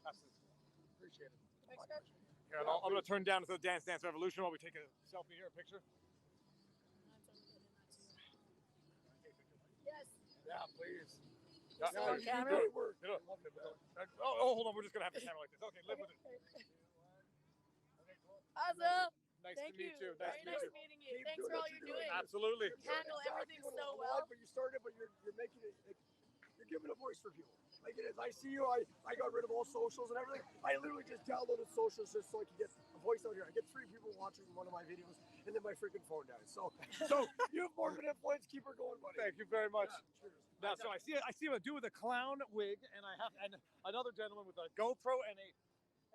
Speaker 3: Absolutely. Appreciate it.
Speaker 15: Thanks, guys.
Speaker 3: Here, I'm going to turn down to the Dance Revolution while we take a selfie here, a picture.
Speaker 15: Yes.
Speaker 11: Yeah, please.
Speaker 15: On camera?
Speaker 3: Hold on. We're just going to have the camera like this. Okay, live with it.
Speaker 15: Awesome.
Speaker 3: Nice
Speaker 15: Thank
Speaker 3: to meet you.
Speaker 15: Very nice meeting you. Thanks for all you're doing.
Speaker 3: Absolutely.
Speaker 15: You handle everything so well.
Speaker 11: But you started, but you're making it. You're giving a voice for people. Like it is. I see you. I got rid of all socials and everything. I literally just downloaded socials just so I could get a voice out here. I get 3 people watching one of my videos, and then my freaking phone dies. So you have more of an influence. Keep her going, buddy.
Speaker 3: Thank you very much.
Speaker 11: Yeah, cheers.
Speaker 3: Now, so I see a dude with a clown wig, and another gentleman with a GoPro and a.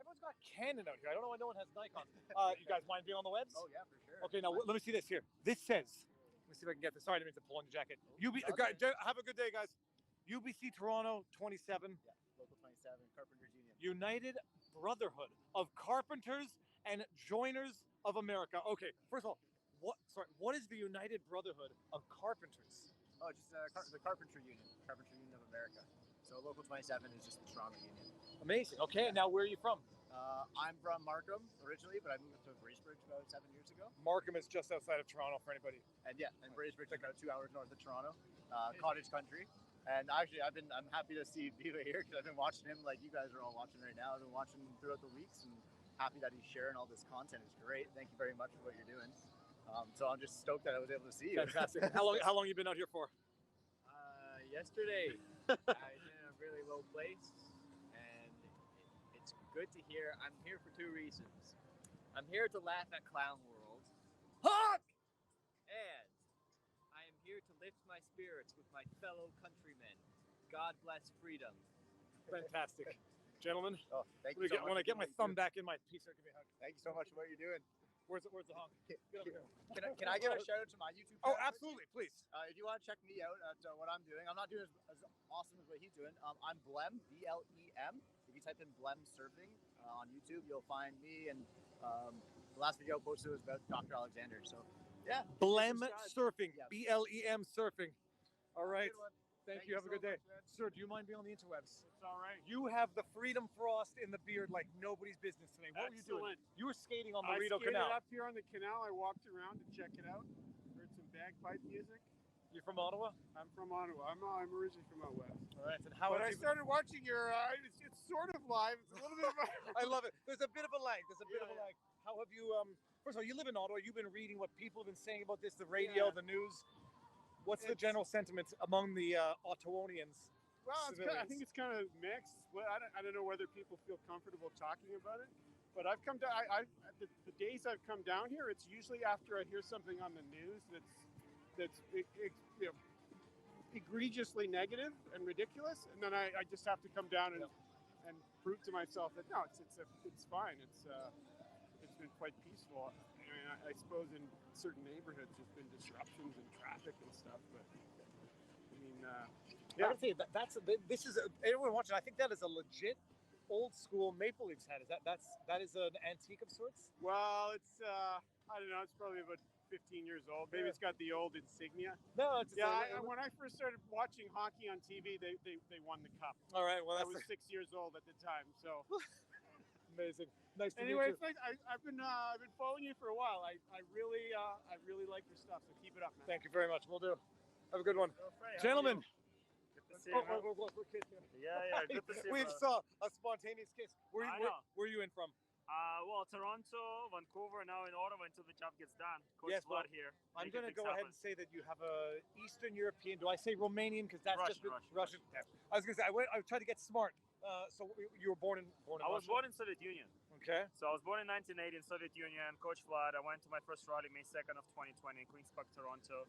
Speaker 3: Everyone's got Canon out here. I don't know why no one has Nikon. You guys mind being on the webs?
Speaker 19: Oh yeah, for sure.
Speaker 3: Okay, now let me see this here. This says, let me see if I can get this. Sorry, I didn't mean to pull on your jacket. Have a good day, guys. UBC Toronto 27.
Speaker 19: Yeah, local 27, Carpenters Union.
Speaker 3: United Brotherhood of Carpenters and Joiners of America. Okay, first of all, what is the United Brotherhood of Carpenters?
Speaker 19: Oh, just the Carpenter Union of America. So local 27 is just the Toronto Union.
Speaker 3: Amazing. Okay, now where are you from?
Speaker 19: I'm from Markham originally, but I moved to Bracebridge about 7 years ago.
Speaker 3: Markham is just outside of Toronto for anybody.
Speaker 19: And Bracebridge is about 2 hours north of Toronto, cottage country. And actually, I'm happy to see Viva here because I've been watching him like you guys are all watching right now. I've been watching him throughout the weeks and happy that he's sharing all this content. It's great. Thank you very much for what you're doing. So I'm just stoked that I was able to see you.
Speaker 3: Fantastic. How long you been out here for?
Speaker 14: Yesterday, I was in a really low place, and it's good to hear. I'm here for two reasons. I'm here to laugh at Clown World. Hawk! And I am here to lift my spirits with my fellow countrymen. God bless freedom.
Speaker 3: Fantastic. Gentlemen,
Speaker 19: thank you so much.
Speaker 3: When I get my thumb back in my piece, give me a hug.
Speaker 19: Thank you so much for what you're doing.
Speaker 3: Where's the honk? Get over here.
Speaker 19: Can I give a shout out to my YouTube
Speaker 3: Oh,
Speaker 19: channel?
Speaker 3: absolutely, please.
Speaker 19: If you want to check me out at what I'm doing, I'm not doing as awesome as what he's doing. I'm Blem, B-L-E-M. If you type in Blem Surfing on YouTube, you'll find me. And the last video I posted was about Dr. Alexander. So, yeah.
Speaker 3: Blem
Speaker 19: subscribe.
Speaker 3: Surfing.
Speaker 19: Yeah.
Speaker 3: B-L-E-M Surfing. All right.
Speaker 19: Thank
Speaker 3: Thank you.
Speaker 19: you
Speaker 3: Have a
Speaker 19: so
Speaker 3: good day.
Speaker 19: much, man.
Speaker 3: Sir, do you mind being on the interwebs?
Speaker 20: It's all right.
Speaker 3: You have the Freedom Frost in the beard like nobody's business today. What were you doing? You were skating on the Rideau Canal.
Speaker 20: I skated up here on the canal. I walked around to check it out. Heard some bagpipe music.
Speaker 3: You're from Ottawa?
Speaker 20: I'm from Ottawa. I'm originally from out west.
Speaker 3: All right. And how?
Speaker 20: But I started watching your. It's sort of live. It's a little bit of.
Speaker 3: I love it. There's a bit of a lag. How have you? First of all, you live in Ottawa. You've been reading what people have been saying about this, the radio, the news. What's the general sentiment among the Ottawanians?
Speaker 20: Well, I think it's kind of mixed. Well, I don't know whether people feel comfortable talking about it. But I've come down. The days I've come down here, it's usually after I hear something on the news that's egregiously negative and ridiculous, and then I just have to come down and prove to myself that no, it's fine. It's been quite peaceful. I mean, I suppose in certain neighborhoods there's been disruptions in traffic and stuff, but I mean,
Speaker 3: I gotta say this is everyone watching. I think that is a legit old school Maple Leafs hat. That is an antique of sorts?
Speaker 20: Well, it's I don't know. It's probably about 15 years old. Maybe it's got the old insignia.
Speaker 3: No, it's
Speaker 20: when I first started watching hockey on TV, they won the cup.
Speaker 3: All right. Well,
Speaker 20: I was 6 years old at the time, so.
Speaker 3: Amazing. Nice to
Speaker 20: anyway,
Speaker 3: meet you.
Speaker 20: I've been following you for a while. I really like your stuff. So keep it up, man.
Speaker 3: Thank you very much. We'll do. Have a good one, gentlemen.
Speaker 20: Good to see you.
Speaker 3: We're kissing.
Speaker 21: Yeah, good to see you.
Speaker 3: We saw a spontaneous kiss. Where are you in from?
Speaker 21: Well, Toronto, Vancouver, now in Ottawa until the job gets done. Coach
Speaker 3: Yes, well,
Speaker 21: Vlad here.
Speaker 3: I'm going to go ahead and say that you have a Eastern European. Do I say Romanian? Because that's Russian. Yeah. I was going to say I tried to get smart. So you were born in
Speaker 21: I was born in Soviet Union.
Speaker 3: Okay.
Speaker 21: So I was born in 1980 in Soviet Union. Coach Vlad. I went to my first rally May 2nd of 2020 in Queens Park, Toronto.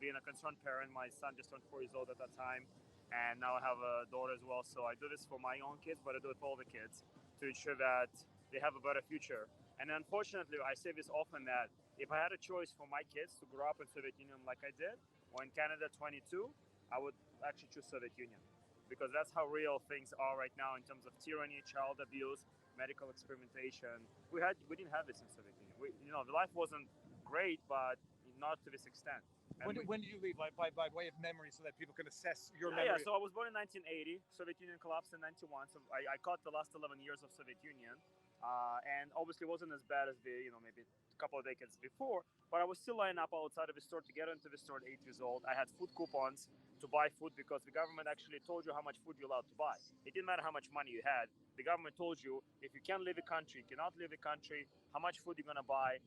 Speaker 21: Being a concerned parent, my son just turned 4 years old at that time, and now I have a daughter as well. So I do this for my own kids, but I do it for all the kids to ensure that they have a better future. And unfortunately, I say this often that if I had a choice for my kids to grow up in Soviet Union like I did, or in Canada 22, I would actually choose Soviet Union, because that's how real things are right now in terms of tyranny, child abuse, medical experimentation. We didn't have this in Soviet Union. The life wasn't great, but not to this extent.
Speaker 3: When did you leave? By way of memory, so that people can assess your memory.
Speaker 21: Yeah, so I was born in 1980. Soviet Union collapsed in 91. So I caught the last 11 years of Soviet Union. And obviously it wasn't as bad as maybe a couple of decades before, but I was still lining up outside of the store to get into the store at 8 years old. I had food coupons to buy food because the government actually told you how much food you're allowed to buy. It didn't matter how much money you had. The government told you if you can't leave the country, you cannot leave the country, how much food you're going to buy,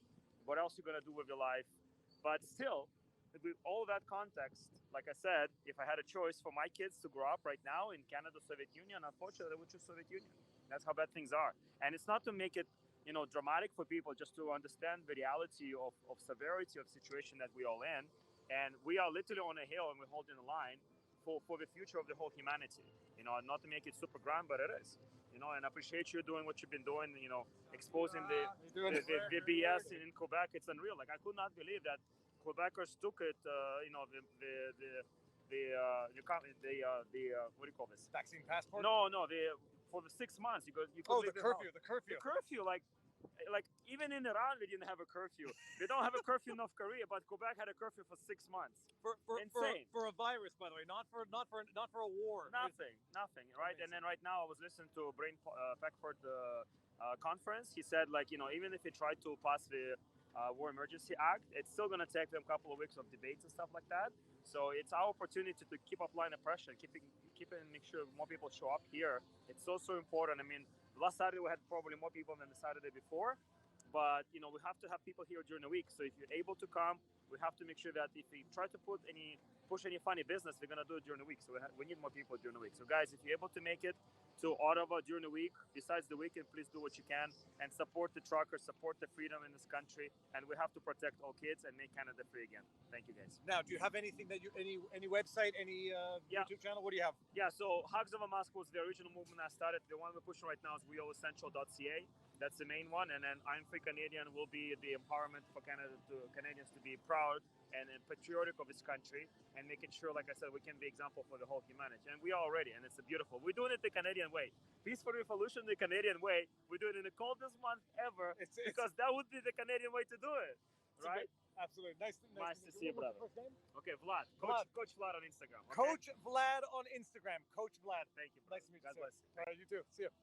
Speaker 21: what else you're going to do with your life. But still, with all that context, like I said, if I had a choice for my kids to grow up right now in Canada, Soviet Union, unfortunately, I would choose Soviet Union. That's how bad things are. And it's not to make it, dramatic for people, just to understand the reality of severity of situation that we all in. And we are literally on a hill and we're holding the line for the future of the whole humanity. Not to make it super grand, but it is. And I appreciate you doing what you've been doing, exposing the BS in Quebec. It's unreal. Like, I could not believe that Quebecers took it, what do you call this?
Speaker 3: Vaccine passport?
Speaker 21: No, for the 6 months. You could
Speaker 3: the curfew.
Speaker 21: The curfew, like, like even in Iran, they didn't have a curfew. They don't have a curfew in North Korea, but Quebec had a curfew for 6 months. Insane.
Speaker 3: For a virus, by the way, not for a war.
Speaker 21: Nothing, right? And then right now I was listening to Brain Peckford conference. He said, like, you know, even if they tried to pass the War Emergency Act, it's still going to take them a couple of weeks of debates and stuff like that. So it's our opportunity to keep applying the pressure, keep and make sure more people show up here. It's so important. I mean, last Saturday we had probably more people than the Saturday before, but you know, we have to have people here during the week. So if you're able to come, we have to make sure that if we try to push any funny business, we're gonna do it during the week. So we need more people during the week. So guys, if you're able to make it to Ottawa during the week, besides the weekend, please do what you can and support the truckers, support the freedom in this country, and we have to protect all kids and make Canada free again. Thank you, guys.
Speaker 3: Now, do you have anything that any website, any YouTube channel? What do you have?
Speaker 21: Yeah, so Hugs of a Moscow was the original movement I started. The one we're pushing right now is weallessential.ca. That's the main one, and then I'm Free Canadian will be the empowerment for Canadians to be proud and patriotic of this country, and making sure, like I said, we can be example for the whole humanity. And we are already, and it's beautiful. We're doing it the Canadian way. Peaceful revolution the Canadian way. We're doing it in the coldest month ever because that would be the Canadian way to do it, right?
Speaker 3: Absolutely. Nice to
Speaker 21: see you, brother. Okay, Vlad. Coach Vlad on Instagram. Okay?
Speaker 3: Coach Vlad on Instagram. Coach Vlad.
Speaker 21: Thank you.
Speaker 3: Nice to meet you.
Speaker 21: God bless you.
Speaker 3: All right, you too. See you.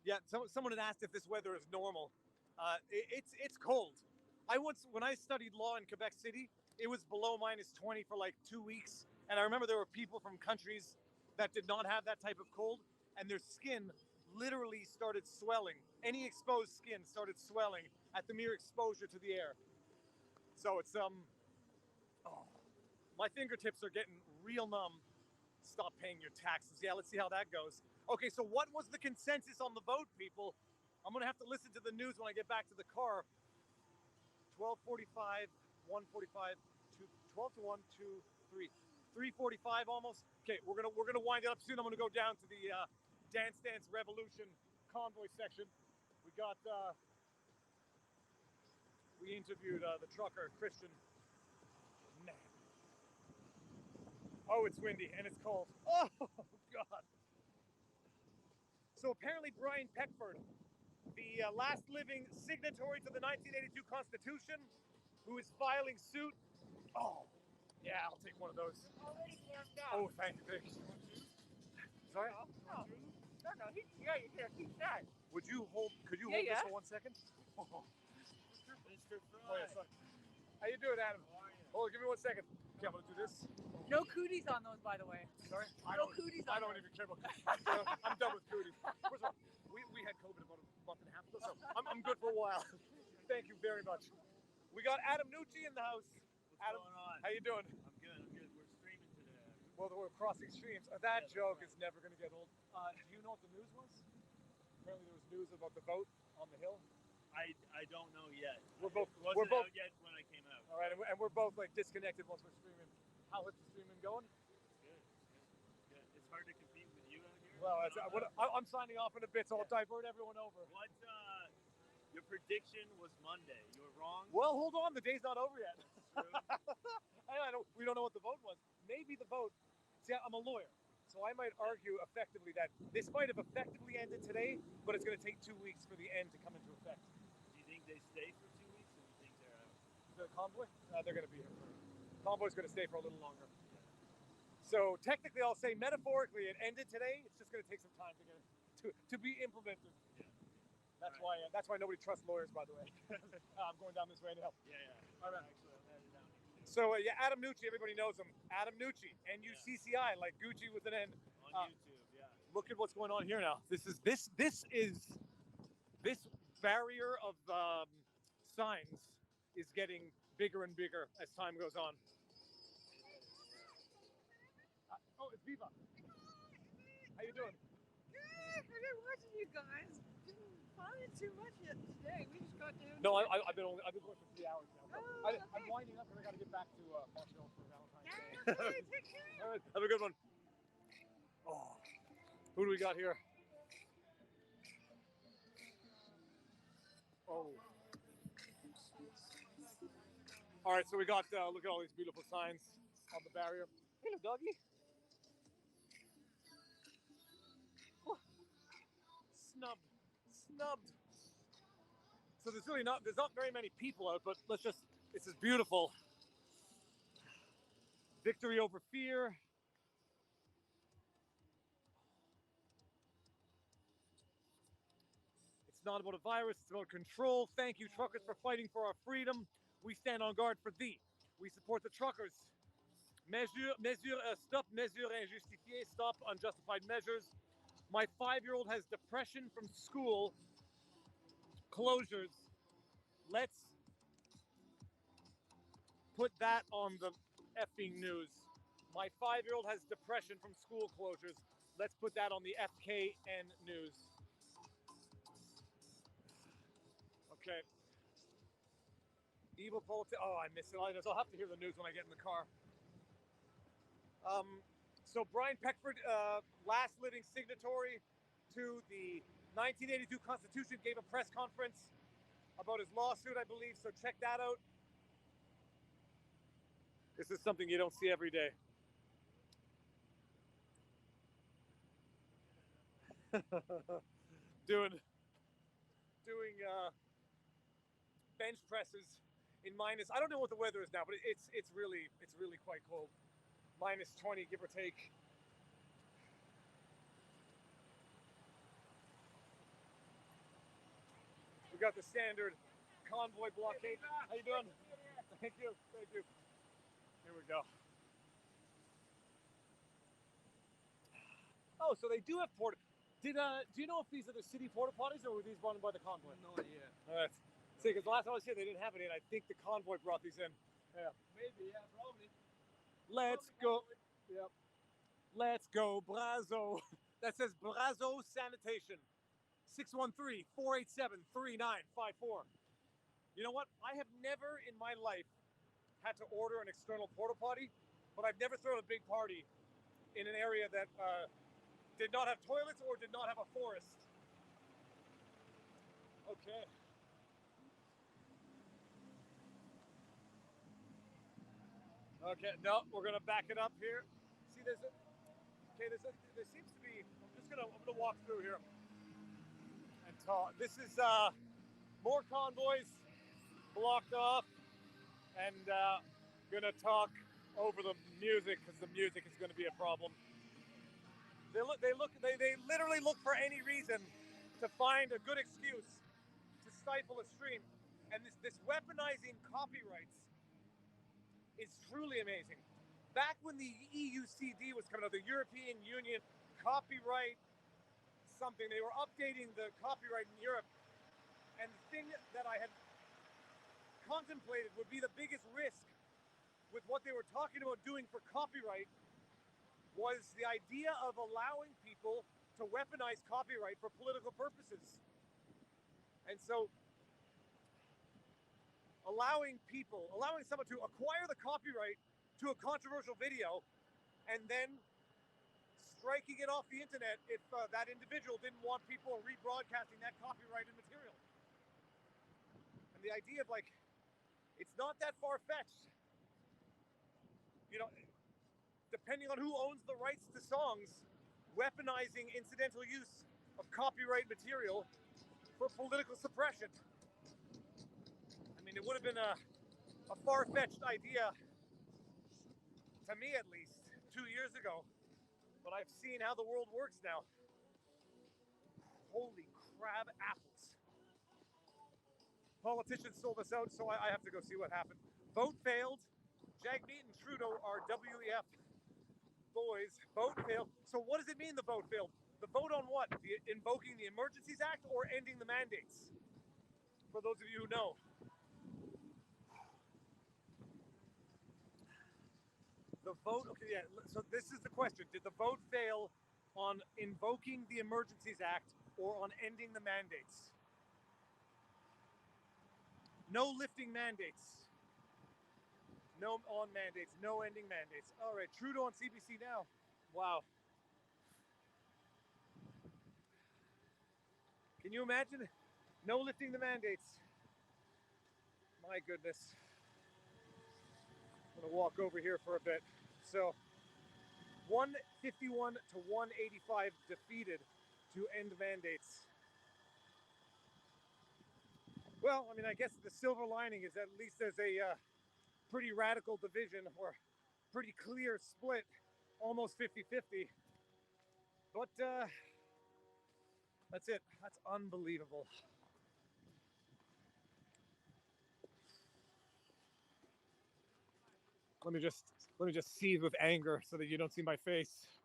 Speaker 3: Yeah, someone had asked if this weather is normal. It's cold. When I studied law in Quebec City, it was below -20 for like 2 weeks. And I remember there were people from countries that did not have that type of cold, and their skin literally started swelling. Any exposed skin started swelling at the mere exposure to the air. So it's my fingertips are getting real numb. Stop paying your taxes. Yeah, let's see how that goes. Okay, so what was the consensus on the vote, people? I'm gonna have to listen to the news when I get back to the car. 12:45, 1:45, 12 to 1, 2, 3, 3:45 almost. Okay, we're gonna wind it up soon. I'm gonna go down to the Dance Dance Revolution Convoy section. We interviewed the trucker Christian. Man. Oh, it's windy and it's cold. Oh God. So apparently Brian Peckford, the last living signatory to the 1982 Constitution, who is filing suit. Oh, yeah, I'll take one of those. Oh, thank you. Sorry?
Speaker 8: No, keep that.
Speaker 3: Could you hold this for 1 second? Oh.
Speaker 8: Mr. Fry.
Speaker 3: Oh, yeah, sorry. How you doing, Adam? Hold on, give me 1 second. Okay, I'm gonna do this.
Speaker 13: No cooties on those, by the way.
Speaker 3: Sorry?
Speaker 13: I don't
Speaker 3: even care about cooties. I'm done with cooties. First of all, we had COVID about a month and a half ago, so I'm good for a while. Thank you very much. We got Adam Nucci in the house. Adam,
Speaker 22: going on?
Speaker 3: How you doing?
Speaker 22: I'm good. We're streaming today.
Speaker 3: Well, we're crossing streams. That joke is never going to get old. Do you know what the news was? Apparently there was news about the vote on the Hill.
Speaker 22: I don't know yet.
Speaker 3: We're both
Speaker 22: out yet when I came out.
Speaker 3: All right, and we're both like disconnected once we're streaming. How is the streaming going?
Speaker 22: Good. It's hard to compete with you out here.
Speaker 3: Well, I'm signing off in a bit, so I'll divert everyone over.
Speaker 22: What? Your prediction was Monday. You were wrong.
Speaker 3: Well, hold on. The day's not over yet.
Speaker 22: True.
Speaker 3: We don't know what the vote was. Maybe the vote. See, I'm a lawyer, so I might argue effectively that this might have effectively ended today, but it's going to take 2 weeks for the end to come into effect.
Speaker 22: Do you think they stay for 2 weeks, or do you think they're out?
Speaker 3: The Convoy? They're going to be here. Convoy's going to stay for a little longer. So technically, I'll say metaphorically, it ended today. It's just going to take some time to get it to be implemented.
Speaker 22: Yeah.
Speaker 3: That's why nobody trusts lawyers, by the way. I'm going down this way anyhow.
Speaker 22: Yeah.
Speaker 3: All right.
Speaker 22: Actually, I'm headed down here.
Speaker 3: So Adam Nucci, everybody knows him. Adam Nucci, N-U-C-C-I, like Gucci with an N.
Speaker 22: On YouTube, yeah.
Speaker 3: Look at what's going on here now. This barrier of signs is getting bigger and bigger as time goes on. Oh, it's Viva. How you doing?
Speaker 13: Good. I've been watching you guys. Didn't find it too much yet today. We just got down.
Speaker 3: No, I've been going for 3 hours now.
Speaker 13: Oh, okay.
Speaker 3: I'm winding up because I got to get back to Montreal for Valentine's Day.
Speaker 13: Okay, take care.
Speaker 3: All right, have a good one. Oh, who do we got here? Oh. All right, so we got, look at all these beautiful signs on the barrier. Hello, doggy. Oh. Snubbed. So there's not very many people out, but this is beautiful. Victory over fear. It's not about a virus, it's about control. Thank you, truckers, for fighting for our freedom. We stand on guard for thee. We support the truckers. Stop mesures injustifiées, stop unjustified measures. My 5-year-old has depression from school closures. Let's put that on the effing news. My 5-year-old has depression from school closures. Let's put that on the FKN news. Okay. Evil politics. Oh, I miss it. I'll have to hear the news when I get in the car. So Brian Peckford, last living signatory to the 1982 Constitution, gave a press conference about his lawsuit, I believe. So check that out. This is something you don't see every day. doing bench presses in minus. I don't know what the weather is now, but it's really quite cold. Minus 20, give or take. We got the standard convoy blockade. How you doing? Thank you. Here we go. Oh, so they do have porta. Do you know if these are the city porta potties or were these run by the convoy?
Speaker 20: No idea.
Speaker 3: All right. See, because last time I was here, they didn't have any, and I think the convoy brought these in. Yeah.
Speaker 20: Maybe, yeah, probably.
Speaker 3: Let's go. Yep. Let's go, Brazo. That says Brazo Sanitation. 613-487-3954. You know what? I have never in my life had to order an external porta potty, but I've never thrown a big party in an area that did not have toilets or did not have a forest. Okay. Okay, no, we're gonna back it up here. See, there seems to be. I'm gonna walk through here and talk. This is more convoys blocked off, and gonna talk over the music because the music is gonna be a problem. They literally look for any reason to find a good excuse to stifle a stream, and this weaponizing copyrights is truly amazing. Back when the EUCD was coming out, the European Union copyright something, they were updating the copyright in Europe, and the thing that I had contemplated would be the biggest risk with what they were talking about doing for copyright was the idea of allowing people to weaponize copyright for political purposes. And so allowing someone to acquire the copyright to a controversial video and then striking it off the internet if that individual didn't want people rebroadcasting that copyrighted material. And the idea of it's not that far-fetched. You know, depending on who owns the rights to songs, weaponizing incidental use of copyright material for political suppression. I mean, it would have been a far-fetched idea, to me at least, 2 years ago, but I've seen how the world works now. Holy crab apples. Politicians sold us out, so I have to go see what happened. Vote failed. Jagmeet and Trudeau are WEF boys. Vote failed. So what does it mean the vote failed? The vote on what? Invoking the Emergencies Act or ending the mandates? For those of you who know. The vote, okay, yeah, so this is the question. Did the vote fail on invoking the Emergencies Act or on ending the mandates? No lifting mandates. No on mandates, no ending mandates. All right, Trudeau on CBC Now. Wow. Can you imagine? No lifting the mandates. My goodness. I'm gonna walk over here for a bit. So, 151 to 185 defeated to end mandates. Well, I mean, I guess the silver lining is at least there's a pretty radical division or pretty clear split, almost 50-50. But that's it. That's unbelievable. Let me just seethe with anger so that you don't see my face.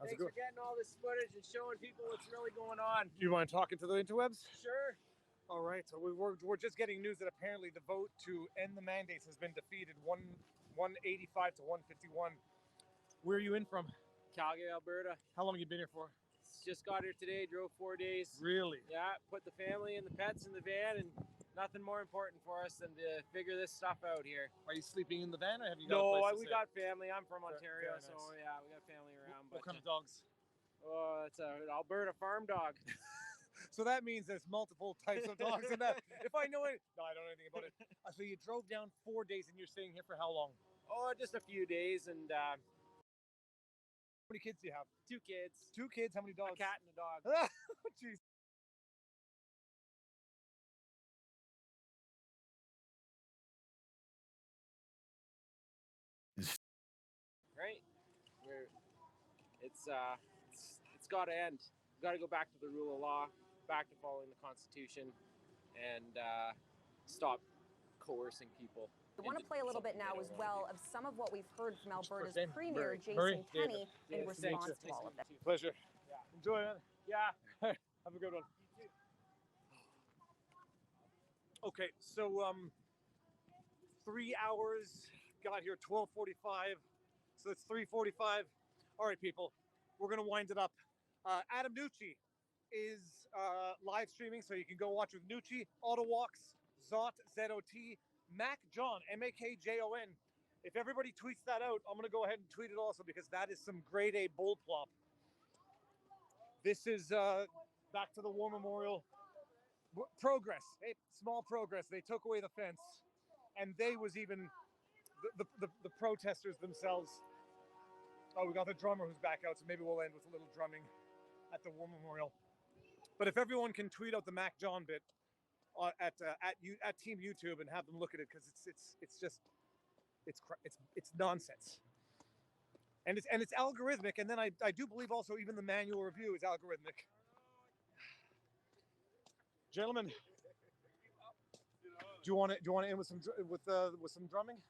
Speaker 14: Thanks for getting all this footage and showing people what's really going on.
Speaker 3: Do you mind talking to the interwebs?
Speaker 14: Sure.
Speaker 3: All right. So we're just getting news that apparently the vote to end the mandates has been defeated, 185 to 151. Where are you in from?
Speaker 14: Calgary, Alberta.
Speaker 3: How long have you been here for?
Speaker 14: Just got here today, drove 4 days.
Speaker 3: Really?
Speaker 14: Yeah, put the family and the pets in the van, and nothing more important for us than to figure this stuff out here.
Speaker 3: Are you sleeping in the van, or have you got a place to
Speaker 14: we
Speaker 3: stay?
Speaker 14: got family. I'm from Ontario,
Speaker 3: very
Speaker 14: so
Speaker 3: nice.
Speaker 14: yeah, we got family around.
Speaker 3: What kind of dogs?
Speaker 14: Oh, it's an Alberta farm dog.
Speaker 3: So that means there's multiple types of dogs in that. If I know it, no, I don't know anything about it. So you drove down 4 days, and you're staying here for how long?
Speaker 14: Oh, just a few days, and
Speaker 3: how many kids do you have?
Speaker 14: 2 kids.
Speaker 3: 2 kids? How many dogs?
Speaker 14: A cat and a dog.
Speaker 3: Jeez.
Speaker 14: Right? It's got to end. We've got to go back to the rule of law, back to following the Constitution, and stop coercing people.
Speaker 6: I want to play a little bit now as well of some of what we've heard from Alberta's
Speaker 3: Murray.
Speaker 6: Premier Jason
Speaker 3: Murray.
Speaker 6: Kenney
Speaker 3: David.
Speaker 6: in response to all of this.
Speaker 3: Pleasure. Enjoy it.
Speaker 14: Yeah.
Speaker 3: Have a good one. Okay, so 3 hours. Got here 12:45. So it's 3:45. All right, people, we're gonna wind it up. Adam Nucci is live streaming, so you can go watch with Nucci. Autowalks, Zot, Z-O-T, Mac John, M-A-K-J-O-N. If everybody tweets that out, I'm gonna go ahead and tweet it also because that is some grade A bull plop. This is back to the War Memorial. Progress, hey, small progress. They took away the fence, and they was even the protesters themselves. Oh, we got the drummer who's back out, so maybe we'll end with a little drumming at the War Memorial. But if everyone can tweet out the Mac John bit at Team YouTube and have them look at it, because it's nonsense, and it's algorithmic. And then I do believe also even the manual review is algorithmic. Gentlemen, do you want to end with some drumming?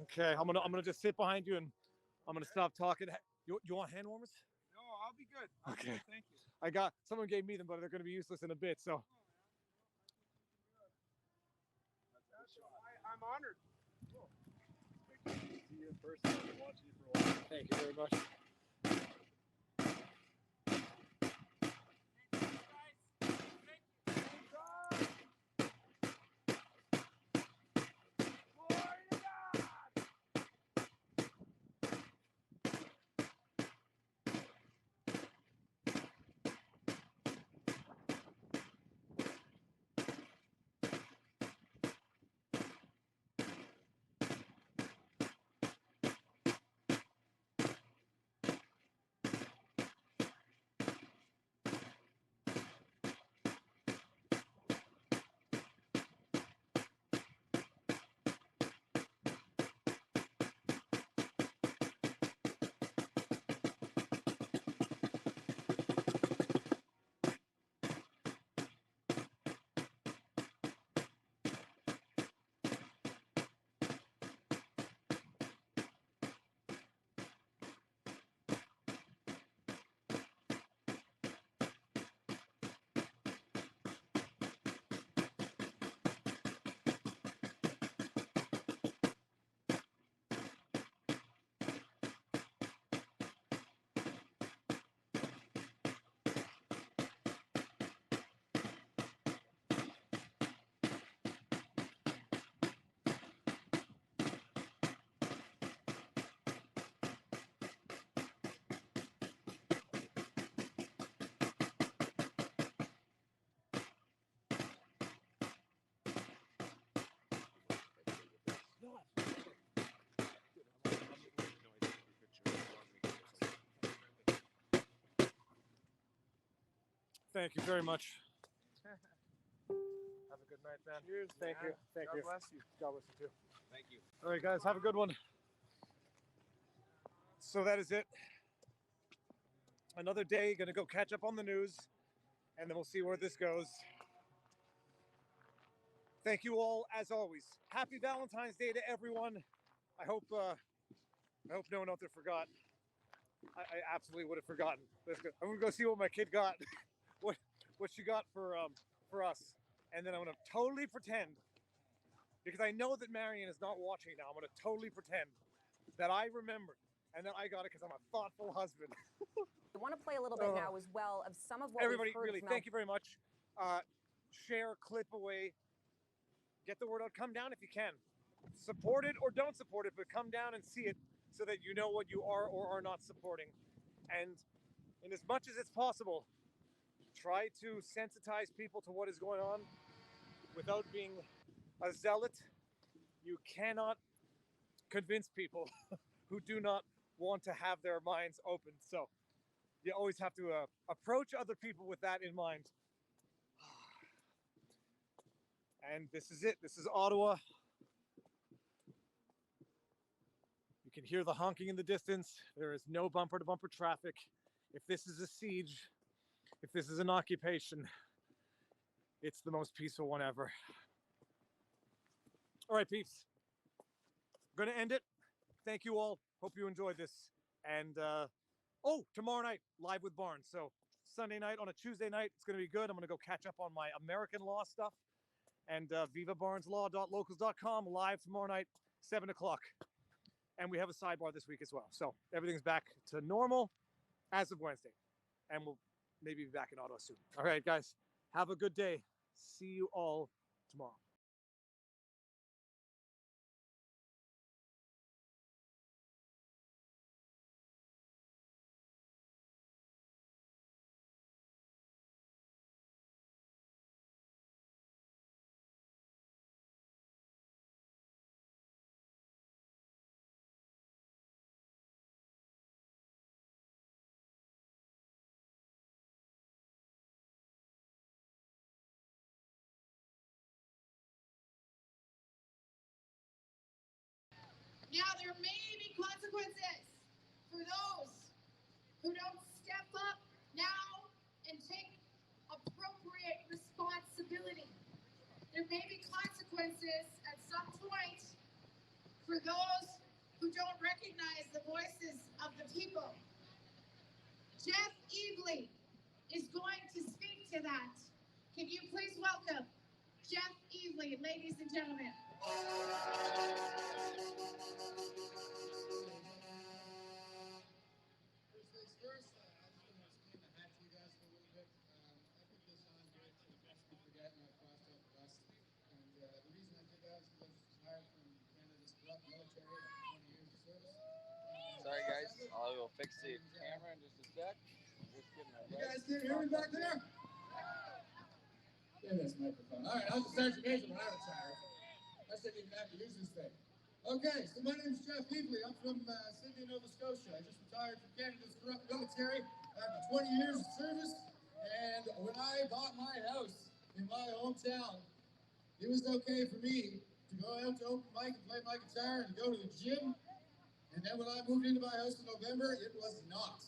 Speaker 3: Okay, I'm gonna just sit behind you and I'm gonna stop talking. You want hand warmers?
Speaker 20: No, I'll be good.
Speaker 3: Okay.
Speaker 20: Thank you.
Speaker 3: Someone gave me them, but they're gonna be useless in a bit. So.
Speaker 20: I'm honored.
Speaker 3: Cool. See you in person. I've been watching you for a while. Thank you very much. Thank you very much. Have a good night, man.
Speaker 5: Cheers.
Speaker 3: Thank you. Thank you.
Speaker 5: God bless you.
Speaker 3: God bless you too.
Speaker 5: Thank you.
Speaker 3: All right, guys, have a good one. So that is it. Another day, gonna go catch up on the news, and then we'll see where this goes. Thank you all, as always. Happy Valentine's Day to everyone. I hope no one out there forgot. I absolutely would have forgotten. I'm gonna go see what my kid got, what she got for us, and then I'm gonna totally pretend, because I know that Marion is not watching now. I'm gonna totally pretend that I remembered and that I got it because I'm a thoughtful husband.
Speaker 6: I want to play a little bit now as well of some of what
Speaker 3: Everybody,
Speaker 6: we've heard
Speaker 3: really,
Speaker 6: from
Speaker 3: thank you very much. Share, clip away, get the word out. Come down if you can. Support it or don't support it, but come down and see it so that you know what you are or are not supporting. And in as much as it's possible, try to sensitize people to what is going on without being a zealot. You cannot convince people who do not want to have their minds open. So you always have to approach other people with that in mind. And this is it. This is Ottawa. You can hear the honking in the distance. There is no bumper-to-bumper traffic. If this is a siege, if this is an occupation, it's the most peaceful one ever. All right, peeps. I'm going to end it. Thank you all. Hope you enjoyed this. And, tomorrow night, live with Barnes. So Sunday night on a Tuesday night, it's going to be good. I'm going to go catch up on my American law stuff. And vivabarneslaw.locals.com, live tomorrow night, 7 o'clock. And we have a sidebar this week as well. So everything's back to normal as of Wednesday. And we'll maybe be back in Ottawa soon. All right, guys. Have a good day. See you all tomorrow.
Speaker 4: Now, there may be consequences for those who don't step up now and take appropriate responsibility. There may be consequences at some point for those who don't recognize the voices of the people. Jeff Evely is going to speak to that. Can you please welcome Jeff Evely, ladies and gentlemen.
Speaker 16: Sorry guys, I will fix the camera in just a sec. Just getting my
Speaker 23: You guys can hear me back there? Give this microphone. All right, I was a sergeant major when I retired. I didn't even have to use this thing. Okay, so my name is Jeff Evely. I'm from Sydney, Nova Scotia. I just retired from Canada's corrupt military after 20 years of service. And when I bought my house in my hometown, it was okay for me to go out to open mic and play my guitar and go to the gym. And then when I moved into my house in November, it was not.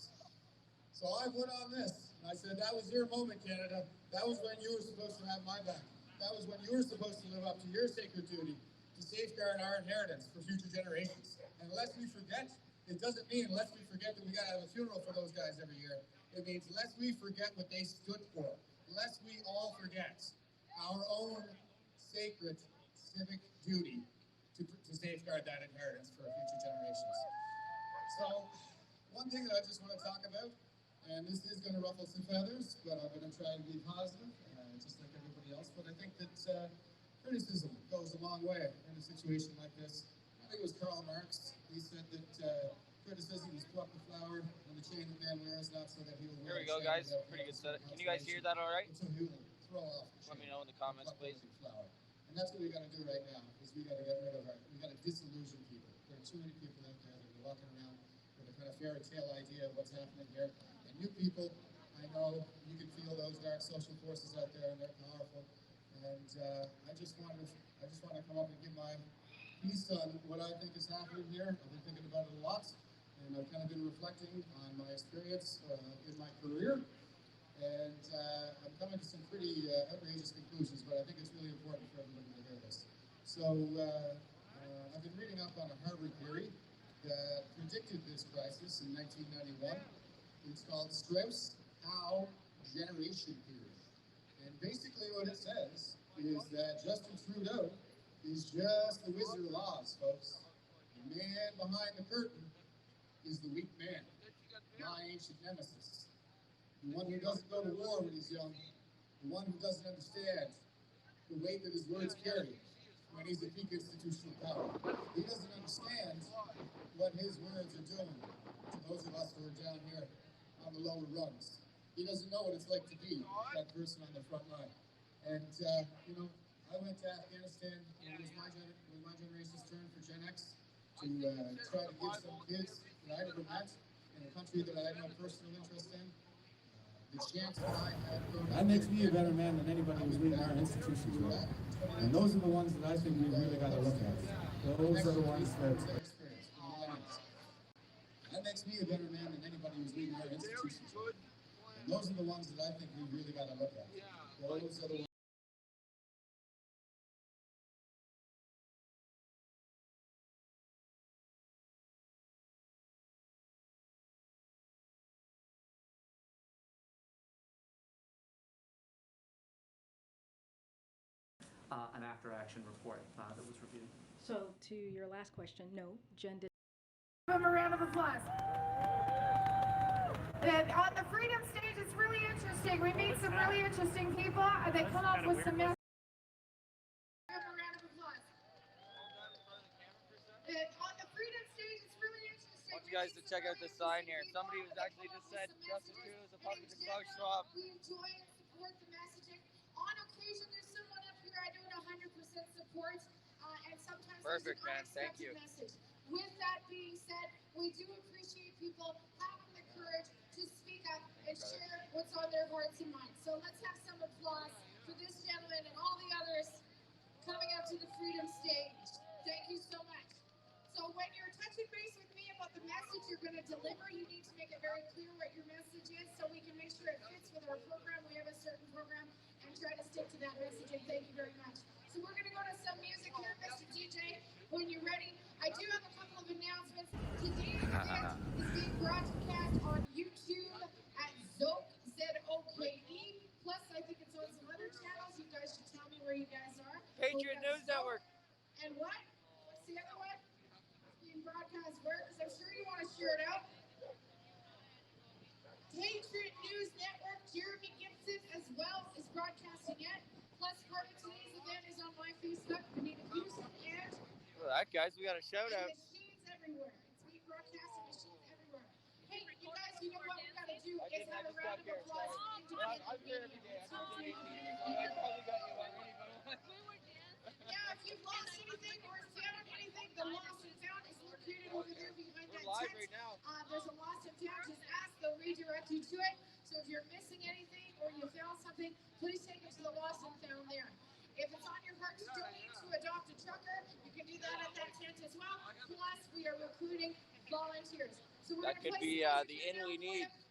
Speaker 23: So I put on this, and I said, that was your moment, Canada. That was when you were supposed to have my back. That was when you were supposed to live up to your sacred duty to safeguard our inheritance for future generations. And lest we forget, it doesn't mean lest we forget that we gotta have a funeral for those guys every year. It means lest we forget what they stood for. Lest we all forget our own sacred civic duty to safeguard that inheritance for future generations. So, one thing that I just want to talk about, and this is going to ruffle some feathers, but I'm going to try and be positive, just like everybody else, but I think that criticism goes a long way in a situation like this. I think it was Karl Marx. He said that criticism is pluck the flower on the chain that man wears, not so that he will wear.
Speaker 16: Here we go, guys. Pretty good setup. Can you guys hear that all right?
Speaker 23: So he will throw off.
Speaker 16: Let me know in the comments, please.
Speaker 23: And that's what we got to do right now, is we got to get rid of we got to disillusion people. There are too many people out there that are walking around with a kind of fairy tale idea of what's happening here. And you people I know you can feel those dark social forces out there, and they're powerful. And I just want to come up and give my piece on what I think is happening here. I've been thinking about it a lot, and I've kind of been reflecting on my experience in my career. And I'm coming to some pretty outrageous conclusions, but I think it's really important for everybody to hear this. So I've been reading up on a Harvard theory that predicted this crisis in 1991. It's called Strauss-Howe generation theory. And basically what it says is that Justin Trudeau is just the Wizard of Oz, folks. The man behind the curtain is the weak man, my ancient nemesis. The one who doesn't go to war when he's young, the one who doesn't understand the weight that his words carry when he's at peak institutional power. He doesn't understand what his words are doing to those of us who are down here on the lower rungs. He doesn't know what it's like to be that person on the front line. And, you know, I went to Afghanistan. It was my generation's turn for Gen X to try to give some kids that I never met in a country that I had no personal interest in. That makes me a better man than anybody who's leading our institutions, right? And those are the ones that I think we really got to look at. Those are the ones that... That makes me a better man than anybody who's leading our institutions, right? And those are the ones that I think we really got to look at. Those are the ones...
Speaker 2: An after-action report that was reviewed.
Speaker 9: So to your last question, no, Jen did.
Speaker 4: Give him a round of applause. And on the Freedom stage, it's really interesting. We meet some really interesting people, and they come up with some messages. Give him a round of applause. And on the Freedom stage, it's really interesting.
Speaker 16: I want you guys to check out this sign here. Somebody was actually just said Justin Trudeau is a fucking dog swab.
Speaker 4: We enjoy and support the messaging. On occasion, there's someone up here I don't 100% support, and sometimes
Speaker 16: Perfect, man.
Speaker 4: there's an
Speaker 16: Thank you.
Speaker 4: message. With that being said, we do appreciate people having the courage to speak up and share what's on their hearts and minds. So let's have some applause for this gentleman and all the others coming up to the Freedom stage. Thank you so much. So when you're touching base with me about the message you're going to deliver, you need to make it very clear what your message is so we can make sure it fits with our program. We have a certain program and try to stick to that messaging. Thank you very much. So we're going to go to some music here, Mr. DJ. When you're ready, I do have a couple of announcements. Today's event is being broadcast on YouTube at Zoke, Z-O-K-E. Plus, I think it's on some other channels. You guys should tell me where you guys are.
Speaker 16: Patriot News Network.
Speaker 4: And what? What's the other one? It's being broadcast where? Because I'm sure you want to share it out. Patriot News Network, Jeremy Gibson as well is broadcasting it. Plus, part of today's event is on my Facebook, Anita Houston, and
Speaker 16: Look at that, guys. We got a shout out.
Speaker 4: machines everywhere. It's being broadcast and machines everywhere. Hey, you guys, you know what we got to do is have a round of applause for independent media. Yeah, if you've lost anything or found anything, the lost and found is located over there behind that
Speaker 16: live
Speaker 4: tent.
Speaker 16: right now.
Speaker 4: There's a lost and found. Just ask, they'll redirect you to it. So if you're missing anything or you found something, please take it to the lost and found there. If it's on your heart to donate to adopt a trucker, you can do that at that tent as well. Plus, we are recruiting volunteers. So we're
Speaker 16: That
Speaker 4: gonna
Speaker 16: could
Speaker 4: play
Speaker 16: be
Speaker 4: some
Speaker 16: the
Speaker 4: music
Speaker 16: in we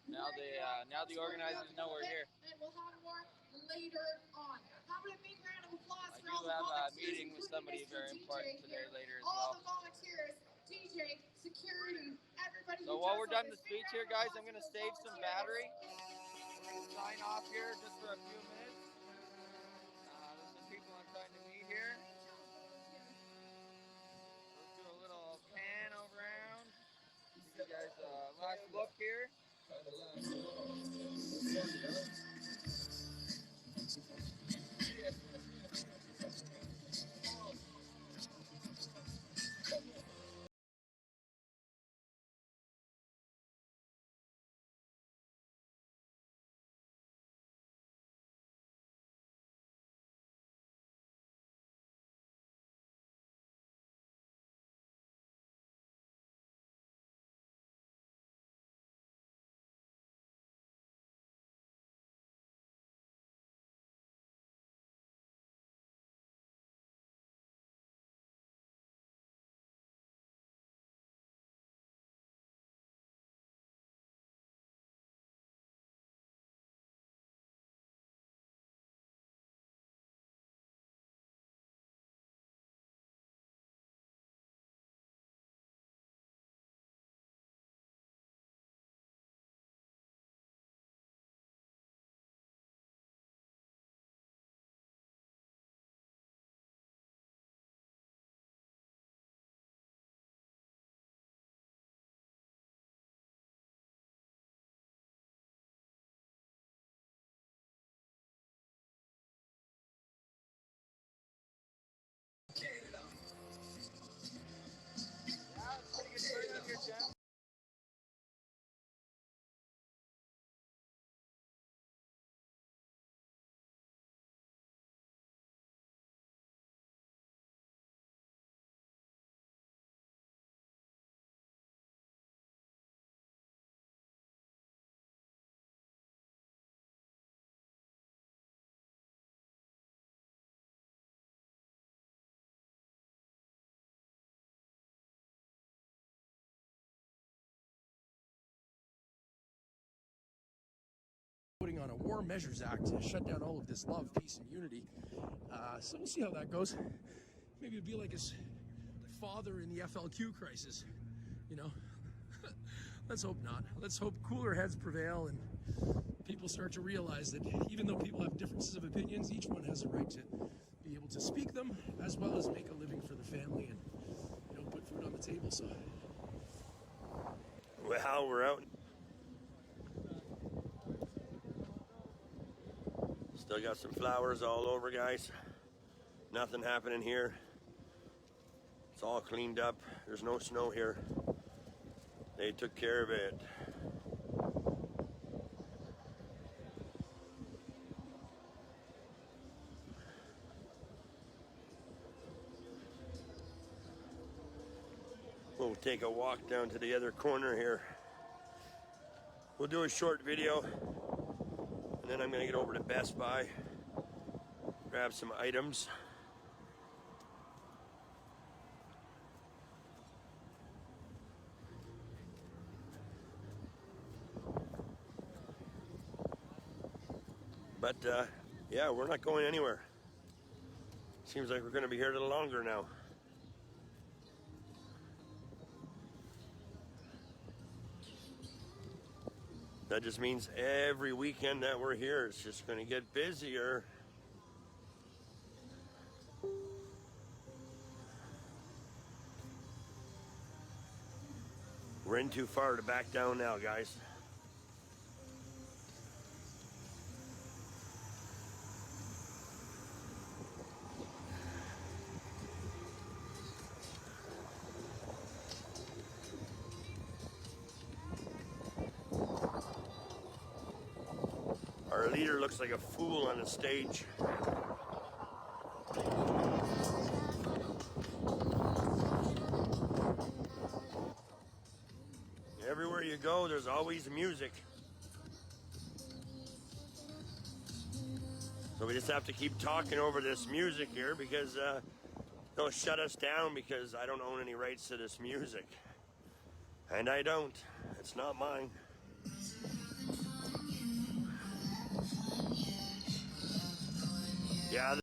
Speaker 4: now for
Speaker 16: need.
Speaker 4: you.
Speaker 16: Now the organizers know we're here.
Speaker 4: And we'll have more later on. How about a big round of applause
Speaker 16: I
Speaker 4: for
Speaker 16: do
Speaker 4: all the
Speaker 16: have a
Speaker 4: volunteers,
Speaker 16: meeting with
Speaker 4: including
Speaker 16: somebody
Speaker 4: Mr.
Speaker 16: very
Speaker 4: DJ
Speaker 16: important today
Speaker 4: here.
Speaker 16: later as
Speaker 4: All
Speaker 16: well.
Speaker 4: the volunteers, DJ, security, everybody
Speaker 16: So
Speaker 4: who
Speaker 16: while
Speaker 4: does
Speaker 16: we're
Speaker 4: all
Speaker 16: done
Speaker 4: this.
Speaker 16: the speech here, guys, I'm going to save some battery. Sign off here just for a few minutes. There's some people I'm trying to meet here. Let's do a little pan around. Give you guys a last look here.
Speaker 7: Reform Measures Act to shut down all of this love, peace, and unity. So we'll see how that goes. Maybe it'll be like his father in the FLQ crisis, you know. Let's hope not. Let's hope cooler heads prevail and people start to realize that even though people have differences of opinions, each one has a right to be able to speak them as well as make a living for the family and, you know, put food on the table. So,
Speaker 10: well, we're out. Still got some flowers all over, guys. Nothing happening here. It's all cleaned up. There's no snow here. They took care of it. We'll take a walk down to the other corner here. We'll do a short video, and then I'm gonna get over to Best Buy, grab some items. But yeah, we're not going anywhere. Seems like we're gonna be here a little longer now. That just means every weekend that we're here, it's just gonna get busier. We're in too far to back down now, guys. Our leader looks like a fool on the stage. Everywhere you go, there's always music. So we just have to keep talking over this music here because they'll shut us down because I don't own any rights to this music. And I don't. It's not mine. Yeah.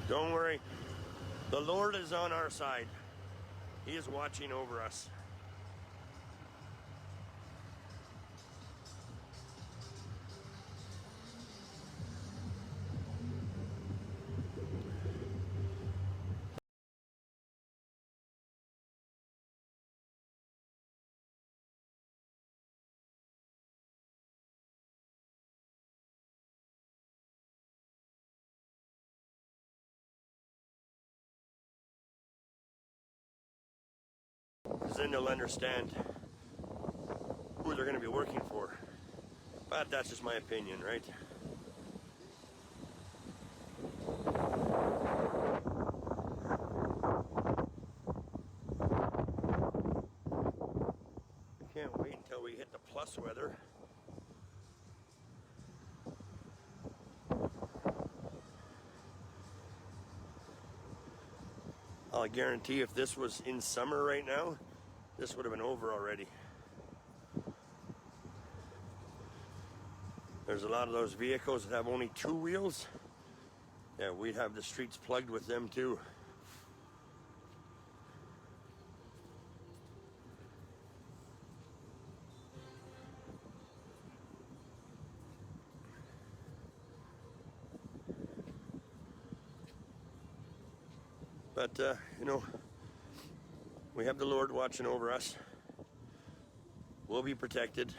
Speaker 10: Don't worry. The Lord is on our side. He is watching over us. because then they'll understand who they're going to be working for. But that's just my opinion, right? Can't wait until we hit the plus weather. I'll guarantee if this was in summer right now, this would have been over already. There's a lot of those vehicles that have only 2 wheels. Yeah, we'd have the streets plugged with them too. But, you know, we have the Lord watching over us. We'll be protected.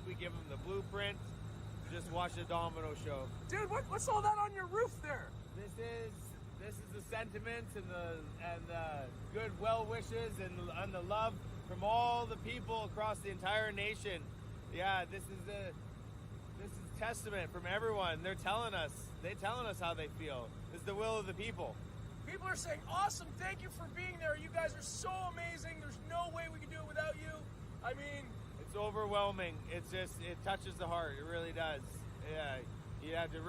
Speaker 16: We give them the blueprint. Just watch the domino show.
Speaker 7: Dude, what's all that on your roof there?
Speaker 16: This is the sentiments and the good well wishes and the love from all the people across the entire nation. Yeah, this is testament from everyone. They're telling us how they feel. It's the will of the people.
Speaker 7: People are saying, awesome, thank you for being there. You guys are so amazing. There's no way we can do it without you. I mean,
Speaker 16: it's overwhelming. It touches the heart. It really does. Yeah, you gotta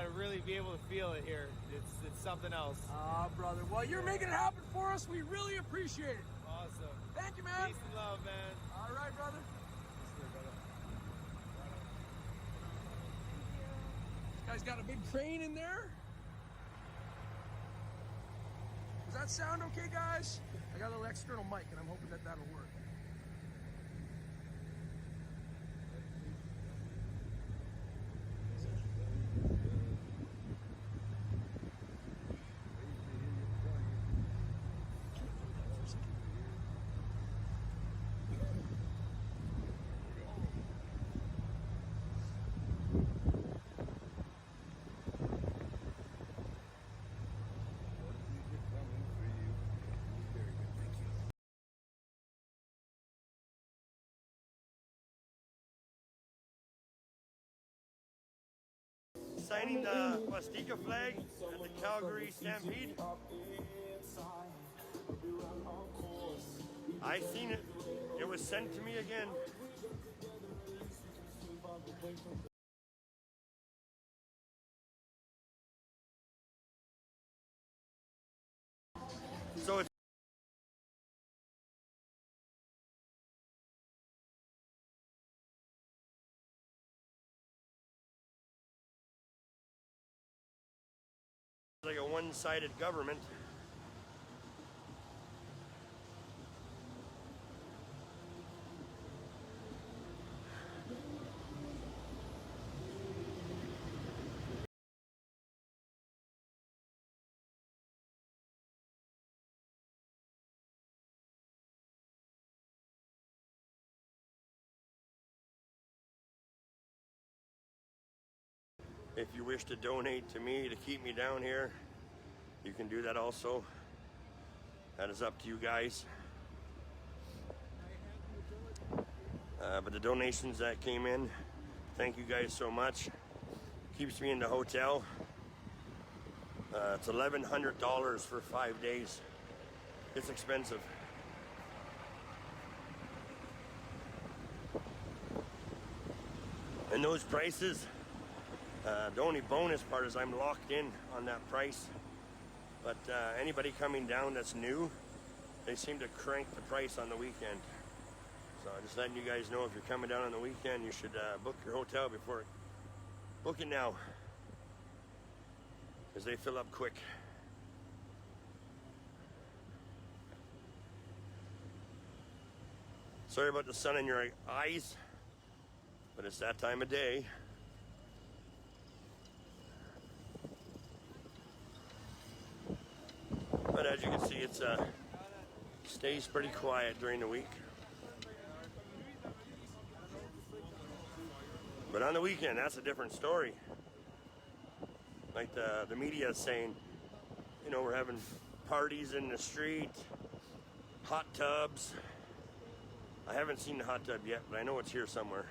Speaker 16: really be able to feel it here. It's something else.
Speaker 7: Ah, brother. Well, you're making it happen for us. We really appreciate it.
Speaker 16: Awesome.
Speaker 7: Thank you, man.
Speaker 16: Peace and love, man.
Speaker 7: All right, brother. This guy's got a big crane in there. Does that sound okay, guys? I got a little external mic, and I'm hoping that that'll work.
Speaker 10: Signing the Wastika flag at the Calgary Stampede. I seen it. It was sent to me again. So it's like a one-sided government. If you wish to donate to me to keep me down here, you can do that also. That is up to you guys. But the donations that came in, thank you guys so much. Keeps me in the hotel. It's $1,100 for 5 days. It's expensive. And those prices, the only bonus part is I'm locked in on that price. But anybody coming down that's new, they seem to crank the price on the weekend. So just letting you guys know, if you're coming down on the weekend, you should book your hotel before. Book it now. because they fill up quick. Sorry about the sun in your eyes, but it's that time of day. But as you can see, it's stays pretty quiet during the week. But on the weekend, that's a different story. Like the media is saying, you know, we're having parties in the street, hot tubs. I haven't seen the hot tub yet, but I know it's here somewhere.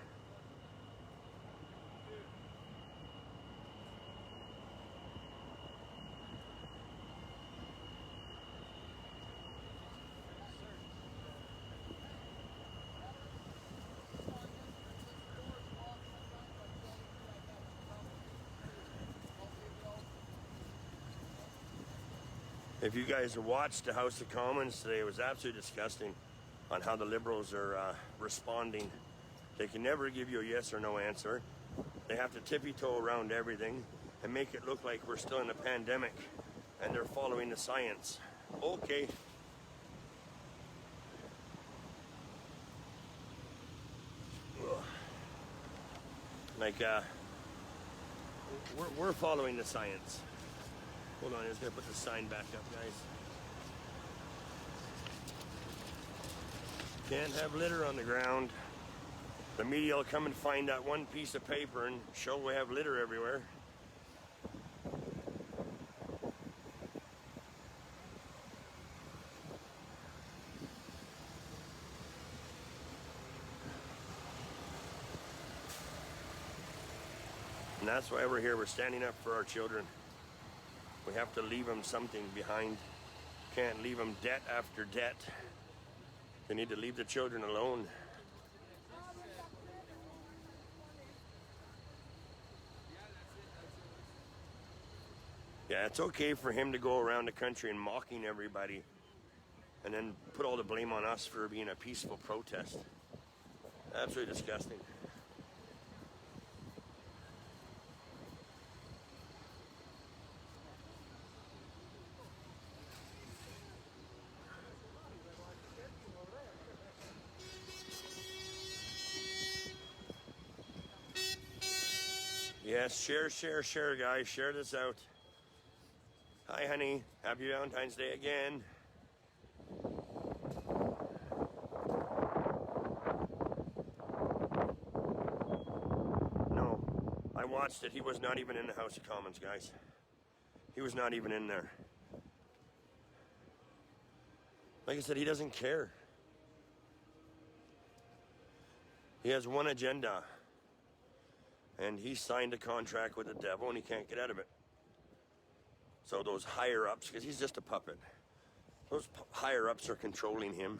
Speaker 10: If you guys watched the House of Commons today, it was absolutely disgusting on how the Liberals are responding. They can never give you a yes or no answer. They have to tippy-toe around everything and make it look like we're still in a pandemic and they're following the science. Okay. Like, we're following the science. Hold on, I just gotta put the sign back up, guys. Can't have litter on the ground. The media will come and find that one piece of paper and show we have litter everywhere. And that's why we're here. We're standing up for our children. We have to leave them something behind. Can't leave them debt after debt. They need to leave the children alone. Yeah, it's okay for him to go around the country and mocking everybody and then put all the blame on us for being a peaceful protest. Absolutely disgusting. Yes, share, guys. Share this out. Hi, honey. Happy Valentine's Day again. No, I watched it. He was not even in the House of Commons, guys. He was not even in there. Like I said, he doesn't care. He has one agenda. And he signed a contract with the devil and he can't get out of it. So those higher-ups, because he's just a puppet, those higher-ups are controlling him.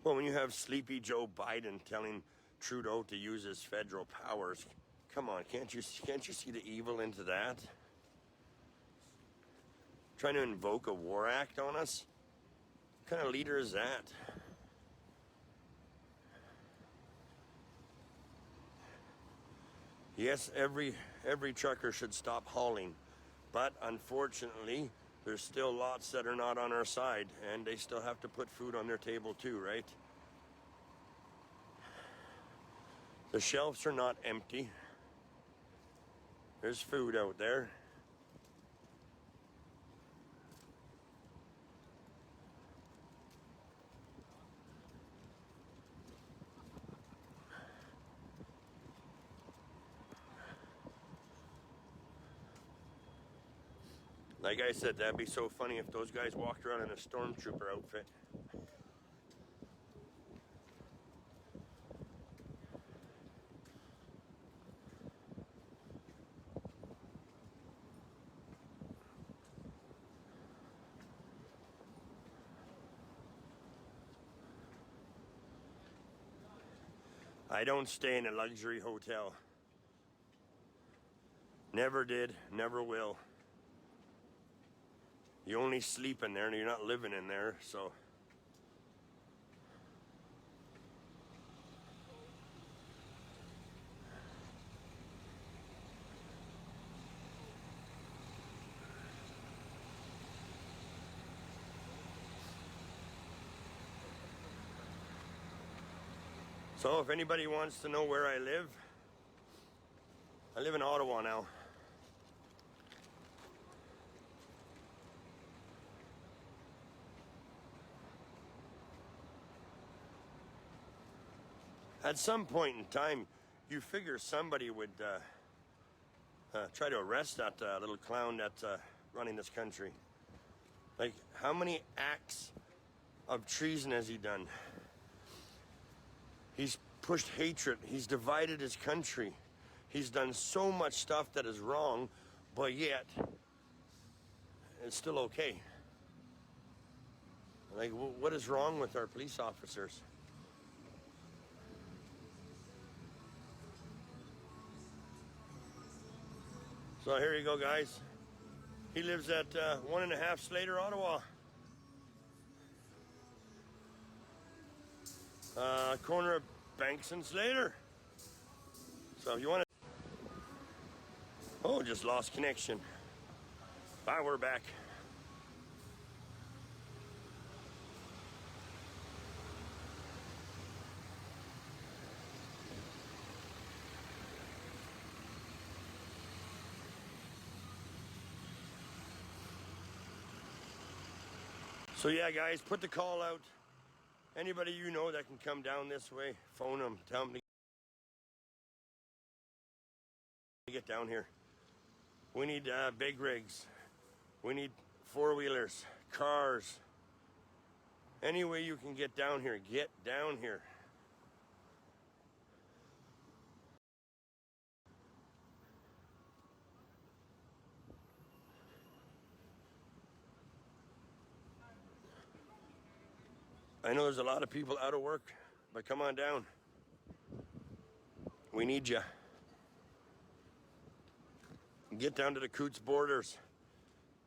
Speaker 10: Well, when you have sleepy Joe Biden telling Trudeau to use his federal powers, come on, can't you see the evil into that? Trying to invoke a war act on us? What kind of leader is that? Yes, every trucker should stop hauling, but unfortunately, there's still lots that are not on our side, and they still have to put food on their table too, right? The shelves are not empty. There's food out there. Like I said, that'd be so funny if those guys walked around in a stormtrooper outfit. I don't stay in a luxury hotel. Never did, never will. You only sleep in there and you're not living in there, so. So if anybody wants to know where I live in Ottawa now. At some point in time, you figure somebody would try to arrest that little clown that's running this country. Like, how many acts of treason has he done? He's pushed hatred. He's divided his country. He's done so much stuff that is wrong, but yet it's still okay. Like, what is wrong with our police officers? So here you go, guys. He lives at 1.5 Slater, Ottawa. Corner of Banks and Slater. So if you want to... Oh, just lost connection. Ah, we're back. So yeah, guys, put the call out. Anybody you know that can come down this way, phone them, tell them to get down here. We need big rigs. We need four-wheelers, cars. Any way you can get down here, get down here. I know there's a lot of people out of work, but come on down. We need you. Get down to the Coots borders.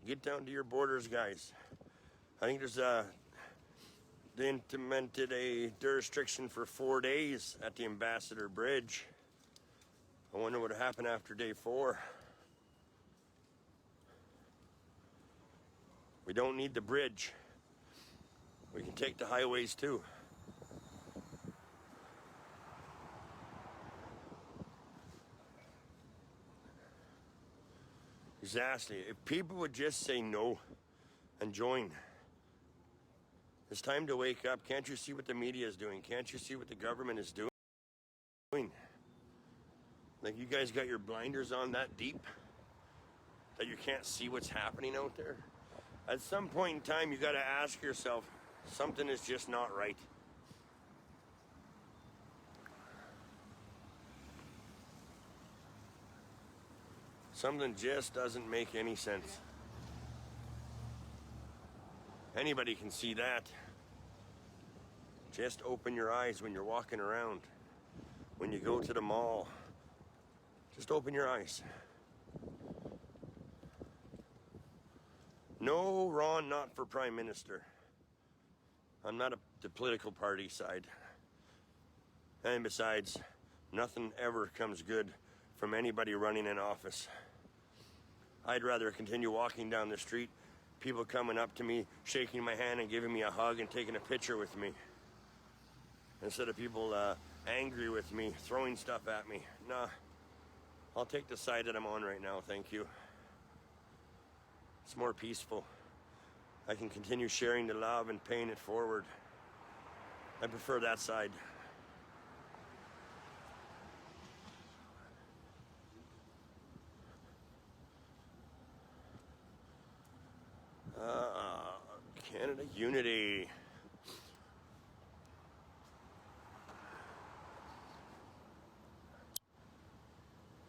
Speaker 10: Get down to your borders, guys. I think they implemented a restriction for 4 days at the Ambassador Bridge. I wonder what would happen after day 4. We don't need the bridge. We can take the highways too. Exactly. If people would just say no and join. It's time to wake up. Can't you see what the media is doing? Can't you see what the government is doing? Like, you guys got your blinders on that deep that you can't see what's happening out there? At some point in time, you got to ask yourself, something is just not right. Something just doesn't make any sense. Anybody can see that. Just open your eyes when you're walking around. When you go to the mall. Just open your eyes. No, Ron, not for Prime Minister. I'm not the political party side. And besides, nothing ever comes good from anybody running in office. I'd rather continue walking down the street, people coming up to me, shaking my hand and giving me a hug and taking a picture with me. Instead of people angry with me, throwing stuff at me. Nah, I'll take the side that I'm on right now, thank you. It's more peaceful. I can continue sharing the love and paying it forward. I prefer that side. Canada Unity.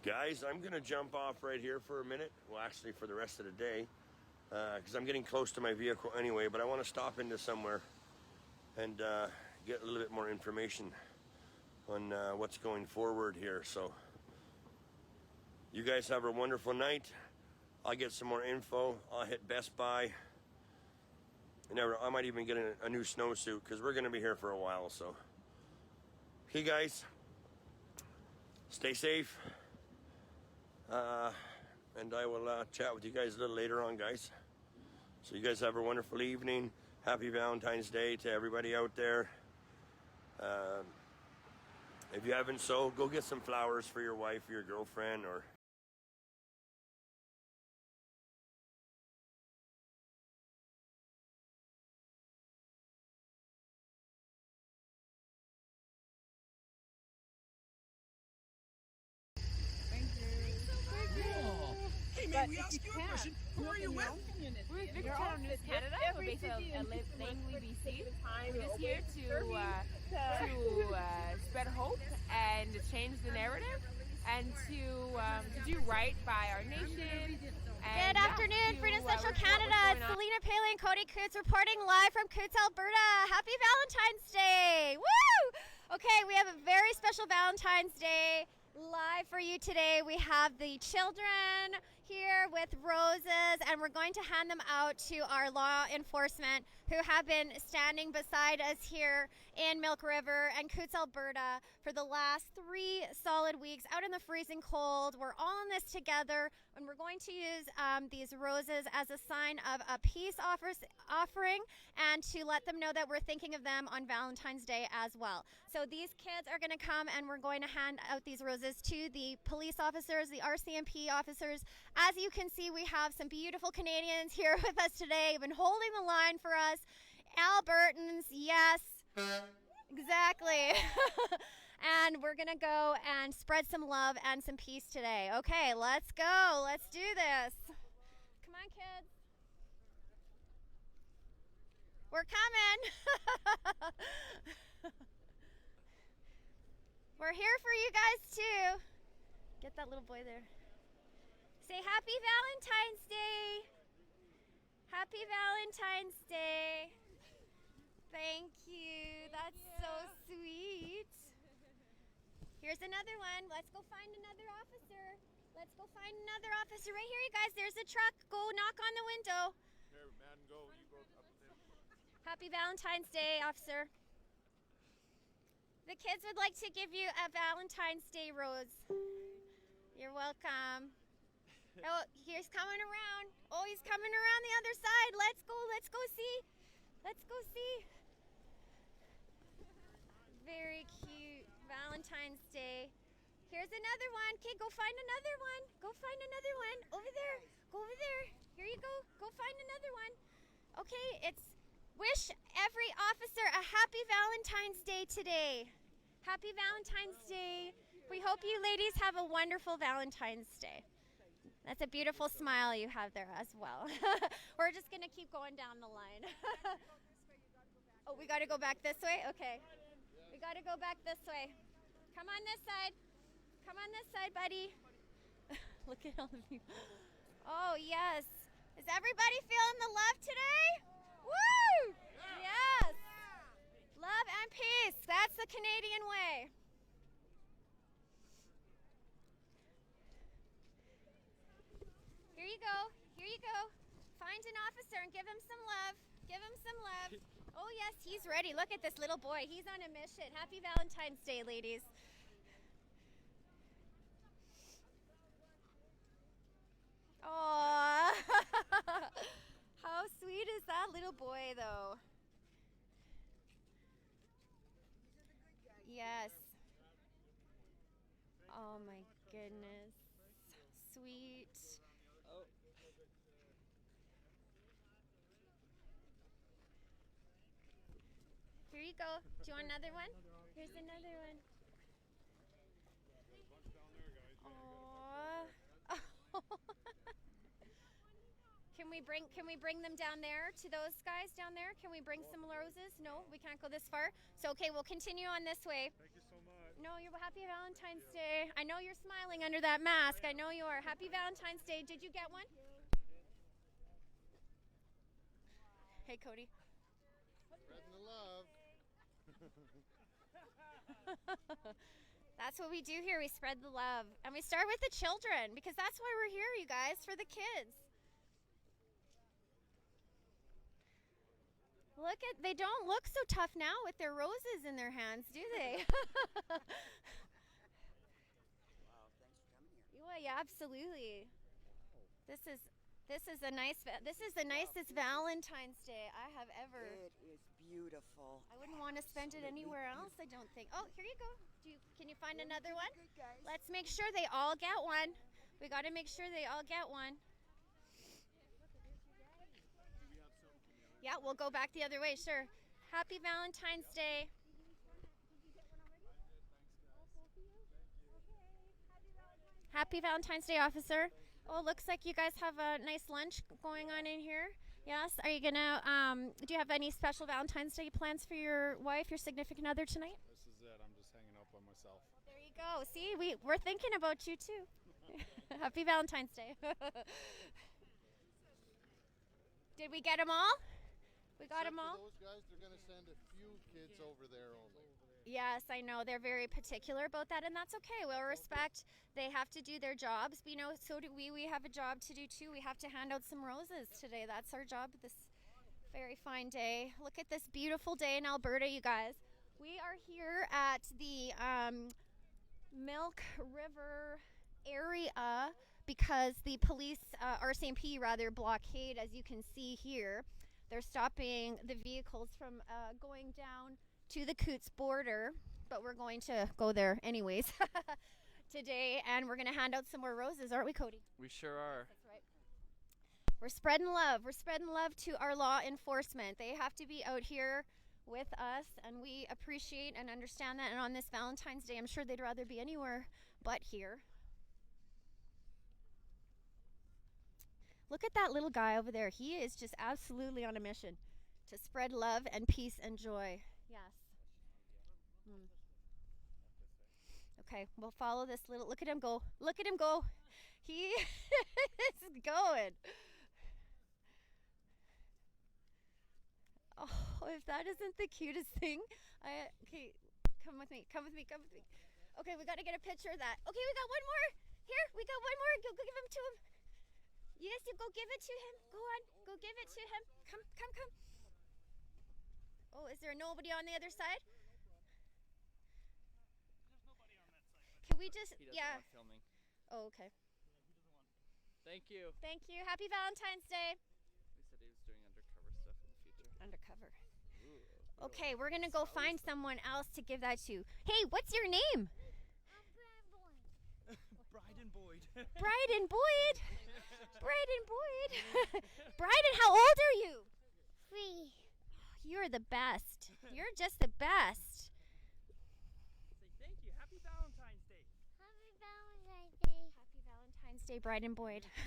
Speaker 10: Guys, I'm gonna jump off right here for a minute. Well, actually for the rest of the day, because I'm getting close to my vehicle anyway, but I want to stop into somewhere and get a little bit more information on what's going forward here. So you guys have a wonderful night. I'll get some more info. I'll hit Best Buy. I might even get a new snowsuit because we're going to be here for a while. So, okay, guys, stay safe. And I will chat with you guys a little later on, guys. So you guys have a wonderful evening. Happy Valentine's Day to everybody out there. If you haven't so, go get some flowers for your wife or your girlfriend or
Speaker 7: Hey, may we ask you a question? Who are you with?
Speaker 1: We're with Victor Channel News Canada. We're based out of Langley, BC. We're just here to spread hope and to change the narrative and to do right by our nation.
Speaker 12: Good afternoon, Freedom Central Canada. It's Selena Paley and Cody Coots reporting live from Coots, Alberta. Happy Valentine's Day! Woo! Okay, we have a very special Valentine's Day live for you today. We have the children here with roses, and we're going to hand them out to our law enforcement who have been standing beside us here in Milk River and Coots, Alberta for the last 3 solid weeks out in the freezing cold. We're all in this together, and we're going to use these roses as a sign of a peace offering and to let them know that we're thinking of them on Valentine's Day as well. So these kids are going to come and we're going to hand out these roses to the police officers, the RCMP officers. As you can see, we have some beautiful Canadians here with us today, been holding the line for us. Albertans, yes, exactly. And we're gonna go and spread some love and some peace today. Okay, let's go. Let's do this. Come on, kids. We're coming. We're here for you guys too. Get that little boy there. Say Happy Valentine's Day. Happy Valentine's Day. Thank you. That's so sweet. Here's another one. Let's go find another officer. Let's go find another officer right here, you guys. There's a truck. Go knock on the window.
Speaker 5: Here, man, go. You go up with him.
Speaker 12: Happy Valentine's Day, officer. The kids would like to give you a Valentine's Day rose. You're welcome. Oh, he's coming around. Oh, he's coming around the other side. Let's go see. Let's go see. Very cute. Valentine's Day. Here's another one. Okay, go find another one. Go find another one. Over there. Go over there. Here you go. Go find another one. Okay, it's wish every officer a happy Valentine's Day today. Happy Valentine's Day. We hope you ladies have a wonderful Valentine's Day. That's a beautiful smile you have there as well. We're just going to keep going down the line. Oh, we got to go back this way? Okay. We got to go back this way. Come on this side. Come on this side, buddy. Look at all of you. Oh, yes. Is everybody feeling the love today? Woo! Yes. Love and peace. That's the Canadian way. Here you go. Here you go. Find an officer and give him some love. Give him some love. Oh, yes, he's ready. Look at this little boy. He's on a mission. Happy Valentine's Day, ladies. Aww. How sweet is that little boy, though? Yes. Oh, my goodness. Sweet. Here you go. Do you want another one? Here's another one. Aww. Can we bring them down there to those guys down there? Can we bring some roses? No, we can't go this far. So okay, we'll continue on this way.
Speaker 5: Thank you so much.
Speaker 12: No, you're happy Valentine's Day. I know you're smiling under that mask. I know you are. Happy Valentine's Day. Did you get one? Hey, Cody.
Speaker 11: Spreading the love.
Speaker 12: That's what we do here. We spread the love. And we start with the children because that's why we're here, you guys, for the kids. They don't look so tough now with their roses in their hands, do they?
Speaker 17: Wow, thanks for coming here.
Speaker 12: Yeah, absolutely. This is the nicest Valentine's Day I have ever.
Speaker 15: It is beautiful.
Speaker 12: I wouldn't want to spend it anywhere else, I don't think. Oh, here you go. Can you find another one? Let's make sure they all get one. We got to make sure they all get one. Yeah, we'll go back the other way, sure. Happy Valentine's Day. Happy Valentine's Day, officer. Oh, looks like you guys have a nice lunch going on in here. Yes, are you gonna, do you have any special Valentine's Day plans for your wife, your significant other tonight?
Speaker 17: This is it, I'm just hanging out by myself.
Speaker 12: There you go. See, we're thinking about you too. Happy Valentine's Day. Did we get them all? We got them all?
Speaker 17: Those guys, they're gonna send a few kids over there only.
Speaker 12: Yes, I know. They're very particular about that, and that's okay. We'll respect. They have to do their jobs. But, you know, so do we. We have a job to do, too. We have to hand out some roses today. That's our job this very fine day. Look at this beautiful day in Alberta, you guys. We are here at the Milk River area because the police, RCMP rather, blockade, as you can see here. They're stopping the vehicles from going down to the Coutts border, but we're going to go there anyways today, and we're going to hand out some more roses, aren't we, Cody?
Speaker 18: We sure are.
Speaker 12: That's right. We're spreading love. We're spreading love to our law enforcement. They have to be out here with us, and we appreciate and understand that. And on this Valentine's Day, I'm sure they'd rather be anywhere but here. Look at that little guy over there. He is just absolutely on a mission to spread love and peace and joy. Yes. Okay, we'll follow this little. Look at him go. Look at him go. He is going. Oh, if that isn't the cutest thing. Okay, come with me. Come with me. Come with me. Okay, we got to get a picture of that. Okay, we got one more. Here, we got one more. Go give him to him. Yes, you go give it to him. Go on. Go give it to him. Come, come, come. Oh, is there nobody on the other side? Can we just,
Speaker 18: He doesn't
Speaker 12: yeah.
Speaker 18: want filming.
Speaker 12: Oh, okay.
Speaker 18: Thank you.
Speaker 12: Thank you. Happy Valentine's Day.
Speaker 18: He said he was doing undercover stuff in the future.
Speaker 12: Undercover.
Speaker 18: Ooh.
Speaker 12: Okay, we're going to go find someone else to give that to. Hey, what's your name?
Speaker 18: Bryden Boyd.
Speaker 12: Bryden Boyd. Bryden Boyd. Bryden, how old are you? 3. You're the best. You're just the best.
Speaker 18: Say thank you. Happy Valentine's Day.
Speaker 12: Happy Valentine's Day. Happy Valentine's Day, Bryden Boyd.
Speaker 18: He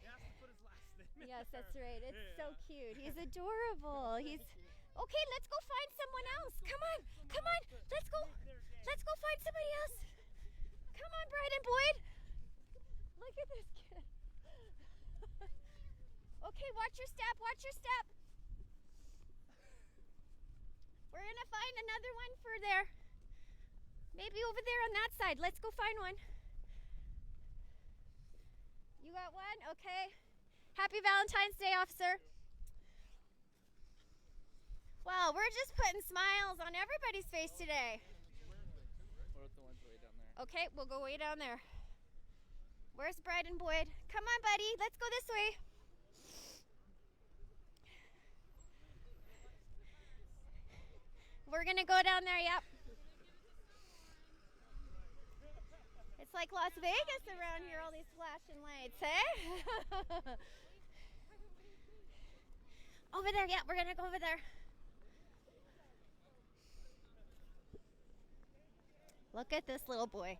Speaker 18: has to put his last name.
Speaker 12: Yes, that's right. It's so cute. He's adorable. He's okay. Let's go find someone else. Come on, come on. Let's go. Let's go find somebody else. Come on, Bryden Boyd. Look at this kid. Okay, watch your step. Watch your step. We're gonna find another one for there. Maybe over there on that side. Let's go find one. You got one? Okay. Happy Valentine's Day, officer. Well, we're just putting smiles on everybody's face today.
Speaker 18: What about the ones way down there?
Speaker 12: Okay, we'll go way down there. Where's Bryden Boyd? Come on, buddy. Let's go this way. We're gonna go down there, yep. It's like Las Vegas around here, all these flashing lights, eh? Over there, yeah, we're gonna go over there. Look at this little boy.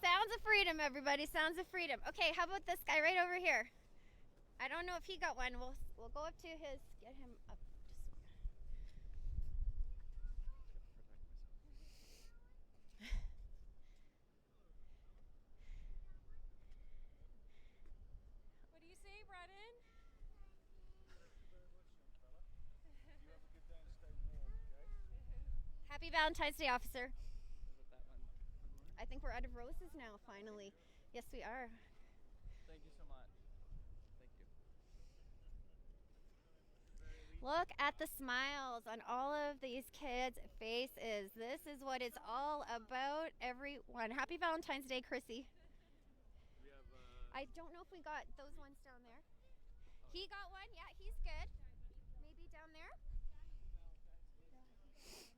Speaker 12: Sounds of freedom, everybody. Sounds of freedom. Okay, how about this guy right over here? I don't know if he got one. We'll go up to his. Get him up. What do you say, Bryden? Happy Valentine's Day, officer. I think we're out of roses now, finally. Yes, we are.
Speaker 16: Thank you so much. Thank you.
Speaker 12: Look at the smiles on all of these kids' faces. This is what it's all about, everyone. Happy Valentine's Day, Chrissy. I don't know if we got those ones down there. He got one. Yeah, he's good. Maybe down there.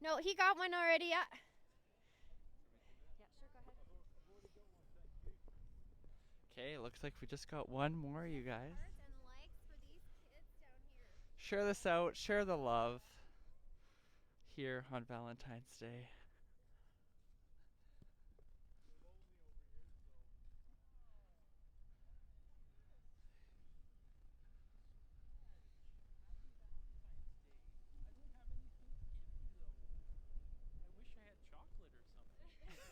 Speaker 12: No, he got one already. Yeah. Yeah, sure, go ahead.
Speaker 8: Okay, looks like we just got one more, you guys. Share this out, share the love here on Valentine's Day.
Speaker 18: I wish I had chocolate or something.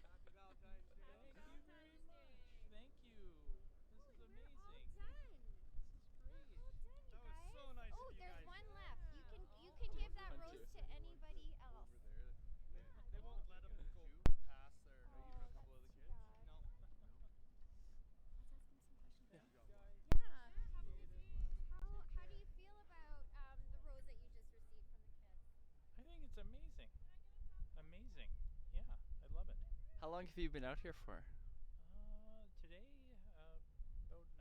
Speaker 16: Happy Valentine's Day.
Speaker 18: Thank you very much. Thank you. This is amazing.
Speaker 12: That
Speaker 18: was so nice
Speaker 12: Oh,
Speaker 18: of you
Speaker 12: there's
Speaker 18: guys.
Speaker 12: one left. You can give that
Speaker 8: One,
Speaker 12: rose
Speaker 8: two.
Speaker 12: to anybody else.
Speaker 18: They won't let them go past there.
Speaker 16: Are you and a couple other kids?
Speaker 18: No.
Speaker 12: Yeah.
Speaker 18: Guys.
Speaker 12: How do you feel about the rose that you just received from the kids?
Speaker 18: I think it's amazing. Amazing. Yeah, I love it.
Speaker 8: How long have you been out here for?
Speaker 18: Today, about 9 hours.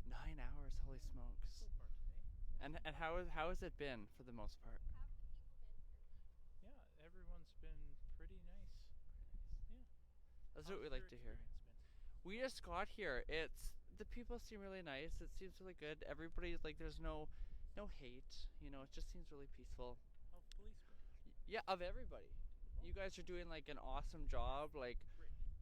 Speaker 8: 9 hours, holy smokes.
Speaker 18: So far today.
Speaker 8: And how has it been for the most part?
Speaker 18: Yeah, everyone's been pretty nice. Yeah.
Speaker 8: That's what we like to hear. We just got here. The people seem really nice. It seems really good. Everybody's like, there's no hate. You know, it just seems really peaceful.
Speaker 18: Oh, policemen.
Speaker 8: Yeah, of everybody. You guys are doing like an awesome job. Like,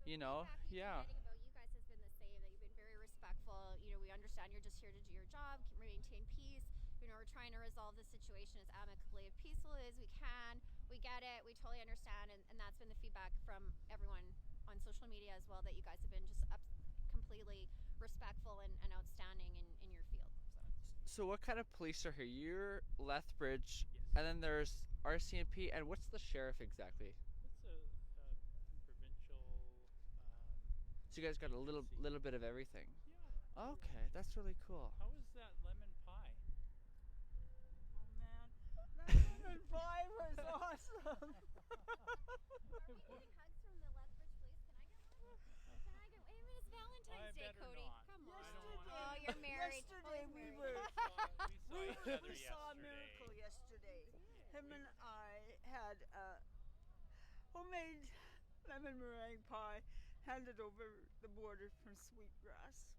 Speaker 8: you know, yeah.
Speaker 12: About you guys has been the same. That you've been very respectful. You know, we understand you're just here to do your job, maintain peace. You know, we're trying to resolve the situation as amicably, as peaceful as we can. We get it. We totally understand, and that's been the feedback from everyone on social media as well. That you guys have been just completely respectful and outstanding in your field.
Speaker 8: So what kind of police are here? You're Lethbridge,
Speaker 18: Yes.
Speaker 8: and then there's RCMP, and what's the sheriff exactly?
Speaker 18: It's a provincial.
Speaker 8: So you guys got a little bit of everything.
Speaker 18: Yeah.
Speaker 8: Okay, that's really cool.
Speaker 18: How was that lemon pie?
Speaker 13: Oh man, that lemon pie was awesome.
Speaker 12: Are we getting hugs from the Lethbridge Police? Can I get one? Can I get? Wait a minute, it's Valentine's Day,
Speaker 18: better
Speaker 12: Cody.
Speaker 18: not.
Speaker 12: Come on.
Speaker 13: Yesterday,
Speaker 12: Oh, you're married.
Speaker 13: Yesterday
Speaker 12: Oh,
Speaker 13: we
Speaker 12: you're
Speaker 13: were.
Speaker 12: married.
Speaker 18: We saw
Speaker 13: We saw a
Speaker 18: each other
Speaker 13: miracle
Speaker 18: yesterday.
Speaker 13: yesterday. Him and I had a homemade lemon meringue pie handed over the border from Sweetgrass.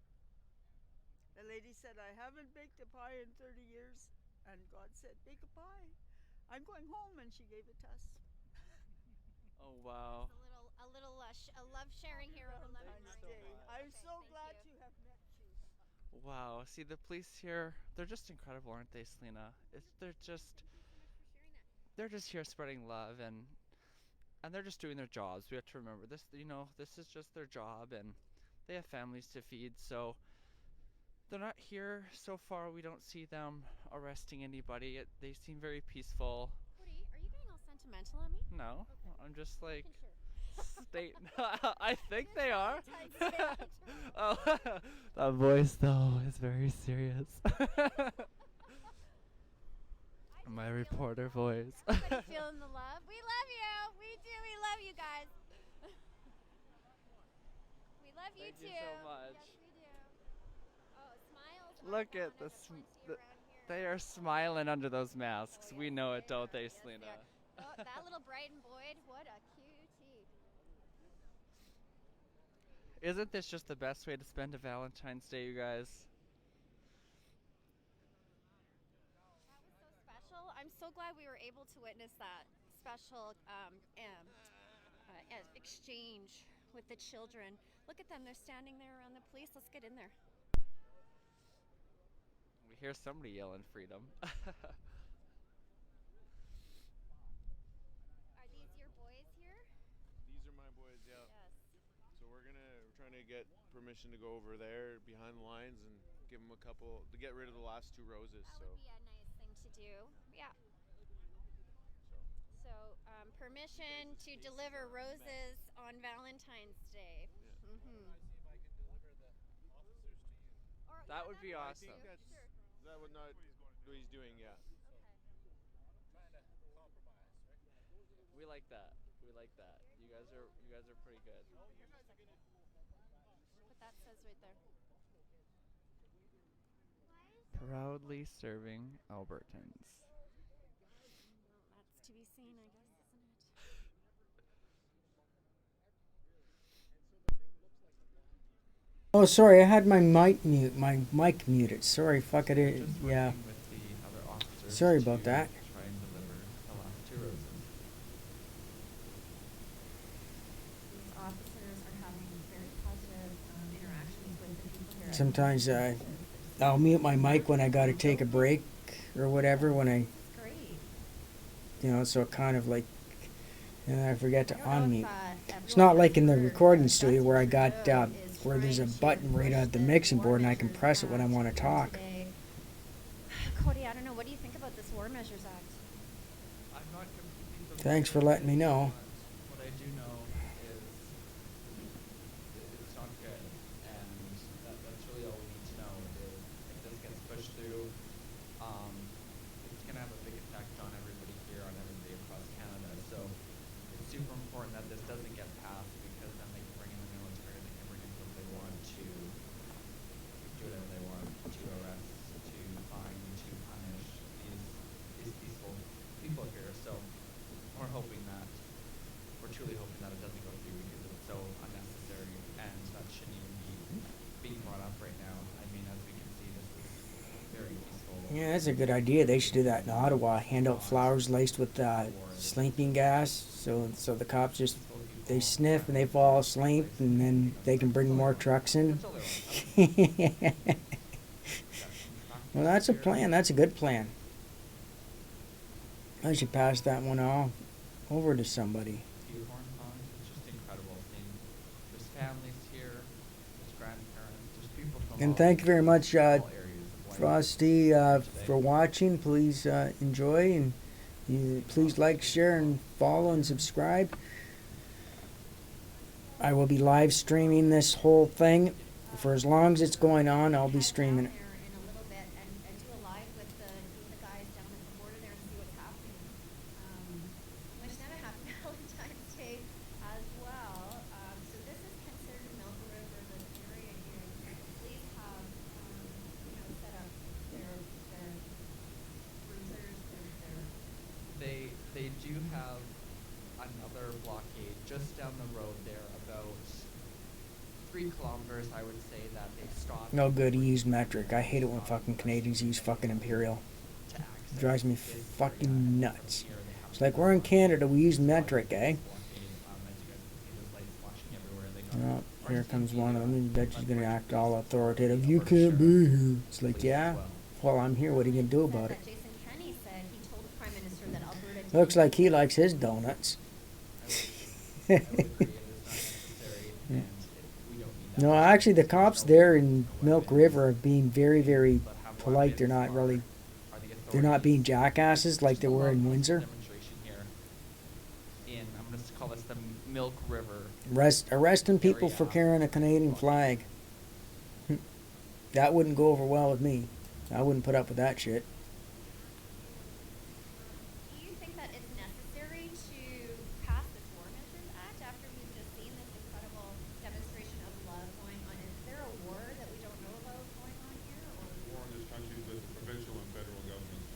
Speaker 13: The lady said, I haven't baked a pie in 30 years. And God said, bake a pie. I'm going home, and she gave it to us.
Speaker 8: Oh wow.
Speaker 12: A little a love sharing here over lemon
Speaker 13: Valentine's
Speaker 12: meringue.
Speaker 13: Day. I'm
Speaker 12: Okay,
Speaker 13: so
Speaker 12: thank
Speaker 13: glad
Speaker 12: you.
Speaker 13: to have met you.
Speaker 8: Wow. See, the police here, they're just incredible, aren't they, Selena? They're just here spreading love, and they're just doing their jobs. We have to remember this, you know, this is just their job, and they have families to feed, so they're not here so far. We don't see them arresting anybody. They seem very peaceful.
Speaker 12: Cody, are you getting all sentimental on me?
Speaker 8: No,
Speaker 12: Okay.
Speaker 8: I'm just like
Speaker 12: Making
Speaker 8: I think they are.
Speaker 12: Valentine's Day.
Speaker 8: Oh, that voice though is very serious. My reporter voice.
Speaker 12: Everybody feeling the love. We love you. We do. We love you guys. We love you
Speaker 8: Thank
Speaker 12: too.
Speaker 8: you so much.
Speaker 12: Yes, we do. Oh, smiles.
Speaker 8: Look at they are smiling under those masks. We know it, don't they, Selena?
Speaker 12: Oh, that little Brighton Boyd, what a cutie.
Speaker 8: Isn't this just the best way to spend a Valentine's Day, you guys?
Speaker 12: That was so special. I'm so glad we were able to witness that special exchange with the children. Look at them. They're standing there around the police. Let's get in there.
Speaker 8: We hear somebody yelling freedom.
Speaker 12: Are these your boys here?
Speaker 19: These are my boys, yeah.
Speaker 12: Yes.
Speaker 19: So we're trying to get permission to go over there behind the lines and give them to get rid of the last two roses.
Speaker 12: That would be a nice thing to do. Yeah. So, permission to deliver roses on Valentine's Day.
Speaker 8: That would be
Speaker 19: I
Speaker 8: awesome.
Speaker 19: think that would not what he's doing, yeah.
Speaker 8: We like that. We like that. You guys are pretty good.
Speaker 12: What that says right there.
Speaker 8: Proudly serving Albertans.
Speaker 12: Well, that's to be seen, I guess, isn't it?
Speaker 14: Oh, sorry, I had my mic muted. Sorry, fuck it. Yeah. Sorry about that.
Speaker 8: Try and deliver the last 2 roses.
Speaker 6: These officers are having very positive interactions with the people here.
Speaker 14: Sometimes I'll mute my mic when I got to take a break or whatever. When I, so it kind of like, I forget to unmute. It's not like in the recording studio where I got where there's a button right on the mixing board and I can press it when I want to talk.
Speaker 12: Cody, I don't know. What do you think about this War Measures Act?
Speaker 8: I'm not completely
Speaker 14: Thanks for letting me know.
Speaker 8: What I do know is it's not good, and that's really all we need to know is if this gets pushed through, it's going to have a big effect on everybody here, on everybody across Canada. So it's super important that this doesn't get passed, because then they can bring in the military, they can bring in what they want to do whatever they want, to arrest, to fine, to punish these peaceful people here. So we're truly hoping that it doesn't go through, because it's so unnecessary, and that shouldn't even be being brought up right now. I mean, as we can see, this is very peaceful.
Speaker 14: Yeah, that's a good idea. They should do that in Ottawa. Hand out flowers laced with sleeping gas, so the cops just they sniff and they fall asleep, and then they can bring more trucks in. Well, that's a plan. That's a good plan. I should pass that one all over to somebody.
Speaker 8: It's just incredible. There's families here, there's grandparents, there's people from
Speaker 14: And
Speaker 8: all
Speaker 14: thank you very much,
Speaker 8: areas of
Speaker 14: Frosty, for watching. Please enjoy, and please like, share, and follow and subscribe. I will be live streaming this whole thing. For as long as it's going on, I'll be streaming it.
Speaker 12: In a little bit and do a live with the guys down at the border there and see what's happening. Wish them a happy Valentine's Day as well. So this is considered Milk River, this area here. Police have, set up their cruisers,
Speaker 8: They do have another blockade just down the road there, about 3 kilometers, I would say, that they stopped.
Speaker 14: No good, he used metric. I hate it when fucking Canadians use fucking imperial. It drives me fucking nuts. It's like, we're in Canada, we use metric, eh? Oh, here comes one of them. I bet she's gonna act all authoritative. You can't be here. It's like, yeah, well, I'm here. What are you gonna do about it?
Speaker 12: Jason Kenney said he told the Prime Minister that Alberta
Speaker 14: Looks like he likes his donuts. No, actually, the cops there in Milk River are being very, very polite. They're not being jackasses like they were in Windsor.
Speaker 8: I'm going to call this the Milk River.
Speaker 14: Arresting people for carrying a Canadian flag. That wouldn't go over well with me. I wouldn't put up with that shit.
Speaker 12: Do you think that it's necessary to pass this War Measures Act after we've just seen this incredible demonstration of love going on? Is there a war that we don't know about going on here?
Speaker 5: The war in this country is with the provincial and federal governments.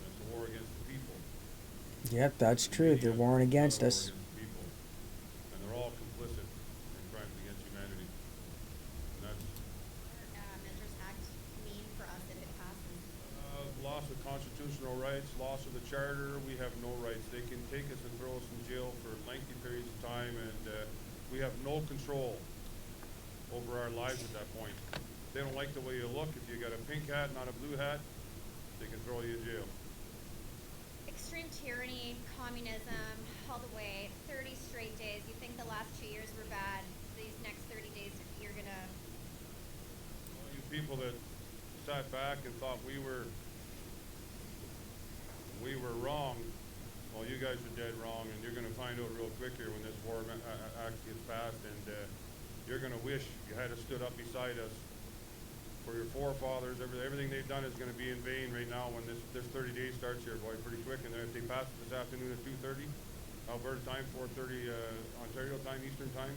Speaker 5: It's a war against the people.
Speaker 14: Yep, that's true. They're warring against us.
Speaker 5: And they're all complicit in crimes against humanity. And that's
Speaker 12: Measures Act mean for us if it passes?
Speaker 5: Loss of constitutional rights, loss of the charter. We have no rights. They can take us and throw us in jail for lengthy periods of time, and we have no control over our lives at that point. If they don't like the way you look, if you got a pink hat, not a blue hat, they can throw you in jail.
Speaker 12: Extreme tyranny, communism, all the way, 30 straight days. You think the last 2 years were bad. These next 30 days, you're going to...
Speaker 5: Well, you people that sat back and thought we were wrong, Well, you guys are dead wrong, and you're going to find out real quick here when this war act gets passed, and you're going to wish you had stood up beside us. For your forefathers, everything they've done is going to be in vain right now when this 30 days starts here, boy, pretty quick. And then if they pass it this afternoon at 2:30, Alberta time, 4:30 Ontario time, Eastern time,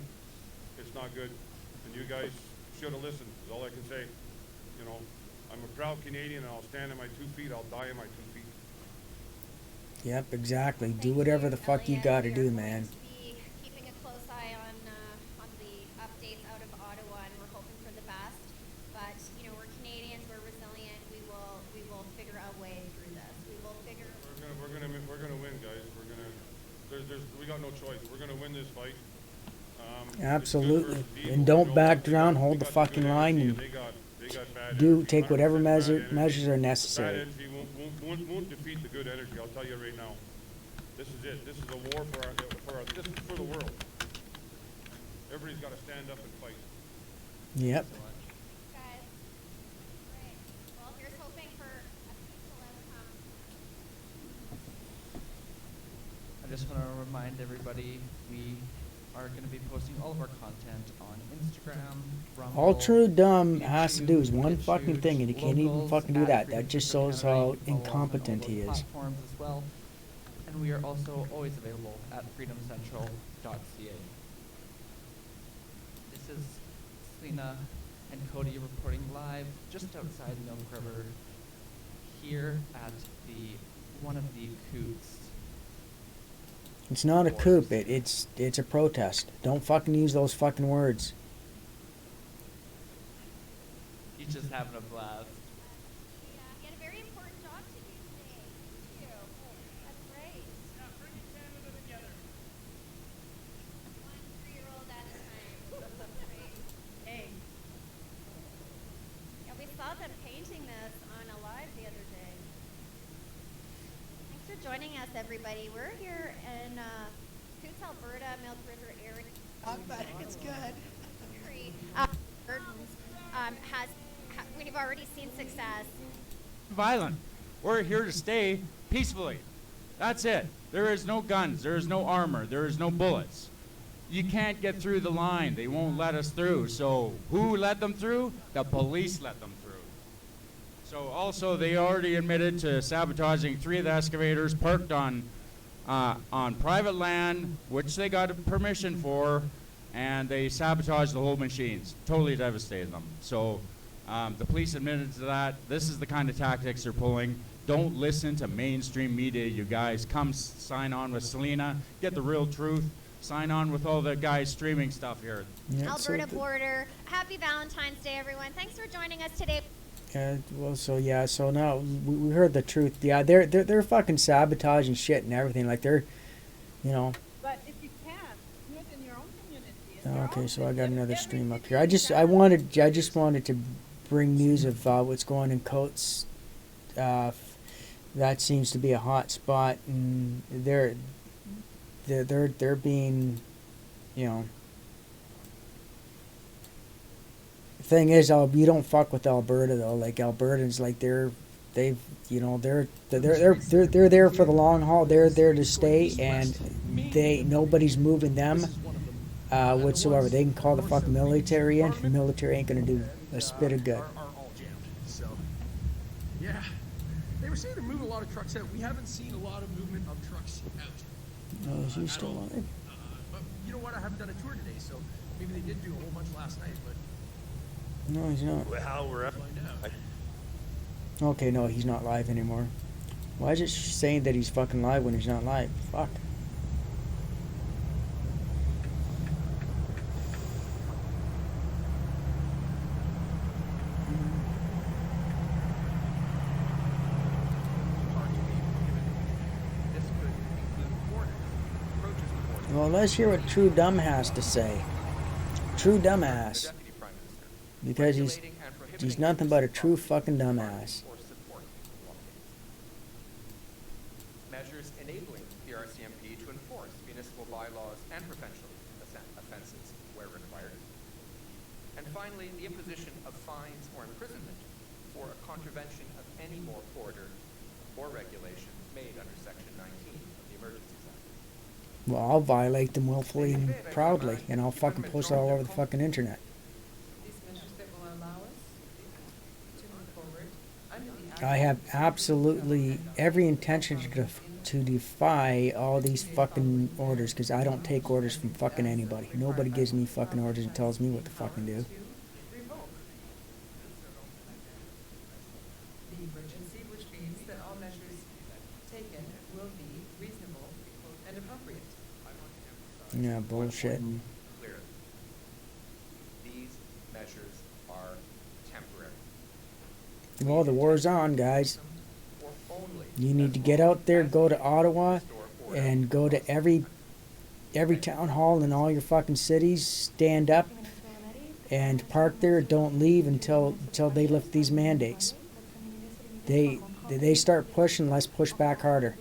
Speaker 5: it's not good. And you guys should have listened, is all I can say. You know, I'm a proud Canadian, and I'll stand on my 2 feet. I'll die on my 2 feet.
Speaker 14: Yep, exactly. Do whatever the fuck you gotta do, man.
Speaker 12: Be keeping a close eye on the updates out of Ottawa, and we're hoping for the best. But you know, we're Canadians. We're resilient. We will figure a way through this. We will figure.
Speaker 5: We're gonna win, guys. We got no choice. We're gonna win this fight.
Speaker 14: Absolutely. And don't back down. Hold the fucking line and take whatever measures are necessary.
Speaker 5: Bad energy won't defeat the good energy. I'll tell you right now. This is it. This is a war this is for the world. Everybody's got to stand up and fight.
Speaker 14: Yep.
Speaker 12: Guys, great. Well, here's hoping for a peaceful outcome.
Speaker 8: I just want to remind everybody we are going to be posting all of our content on Instagram, Rumble,
Speaker 14: All True Dumb has to
Speaker 8: YouTube,
Speaker 14: do is one
Speaker 8: BitChute,
Speaker 14: fucking thing, and he can't even
Speaker 8: locals,
Speaker 14: fucking do that.
Speaker 8: Freedom
Speaker 14: That just
Speaker 8: Cruiser
Speaker 14: shows
Speaker 8: Canada.
Speaker 14: how
Speaker 8: You can follow us on all
Speaker 14: incompetent he
Speaker 8: those
Speaker 14: is.
Speaker 8: platforms as well. And we are also always available at freedomcentral.ca. This is Selena and Cody reporting live just outside Milk River here at one of the coops.
Speaker 14: It's not a coup. It's a protest. Don't fucking use those fucking words.
Speaker 8: He's just having a blast.
Speaker 12: Yeah, he had a very important job to do today. Thank you. That's great.
Speaker 18: Yeah, bringing Canada together.
Speaker 12: 1 3-year-old at a time. Right.
Speaker 6: Hey.
Speaker 12: Yeah, we saw them painting this on a live the other day. Thanks for joining us, everybody. We're here in Coots, Alberta, Milk River area.
Speaker 15: I'm back. It's good.
Speaker 12: We've already seen success.
Speaker 20: Violent. We're here to stay peacefully. That's it. There is no guns. There is no armor. There is no bullets. You can't get through the line. They won't let us through. So who let them through? The police let them through. So also they already admitted to sabotaging 3 of the excavators parked on private land, which they got permission for, and they sabotaged the whole machines. Totally devastated them. So the police admitted to that. This is the kind of tactics they're pulling. Don't listen to mainstream media, you guys. Come sign on with Selena. Get the real truth. Sign on with all the guys streaming stuff here.
Speaker 14: Yeah,
Speaker 12: Alberta border. Happy Valentine's Day, everyone. Thanks for joining us today.
Speaker 14: So now we heard the truth. Yeah, they're fucking sabotaging shit and everything. Like they're, you know.
Speaker 6: But if you can, do it in your own community.
Speaker 14: Okay, so I got another stream up here. I just wanted to bring news of what's going in Coates. That seems to be a hot spot, and they're being, you know. The thing is, you don't fuck with Alberta though. Like Albertans, like they're there for the long haul. They're there to stay, and nobody's moving them whatsoever. They can call the fucking military in. The military ain't gonna do a spit of good.
Speaker 7: Are all jammed. So, yeah, they were saying they're moving a lot of trucks out. We haven't seen a lot of movement of trucks out.
Speaker 14: Oh, is he still on it?
Speaker 7: But you know what? I haven't done a tour today, so maybe they did do a whole bunch last night. But
Speaker 14: No, he's not.
Speaker 10: Well, we're up.
Speaker 14: Okay, no, he's not live anymore. Why is it saying that he's fucking live when he's not live? Fuck. Well, let's hear what True Dumb has to say. True Dumbass. Because he's nothing but a true fucking dumbass.
Speaker 21: Measures enabling the RCMP to enforce municipal bylaws and provincial offenses where required. And finally, the imposition of fines or imprisonment for a contravention of any more order or regulation made under Section 19 of the Emergencies Act.
Speaker 14: Well, I'll violate them willfully and proudly, and I'll fucking post it all over the fucking internet.
Speaker 6: These measures that will allow us to move forward under the
Speaker 14: I have absolutely every intention to defy all these fucking orders, because I don't take orders from fucking anybody. Nobody gives me fucking orders and tells me what to fucking do.
Speaker 6: revoke the emergency, which means that all measures taken will be reasonable and appropriate.
Speaker 14: Yeah, bullshit.
Speaker 21: Clearly, these measures are temporary.
Speaker 14: Well, the war's on, guys.
Speaker 21: Or only
Speaker 14: You need to get out there, go to Ottawa, and go to every town hall in all your fucking cities. Stand up and park there. Don't leave until they lift these mandates. They start pushing. Let's push back harder.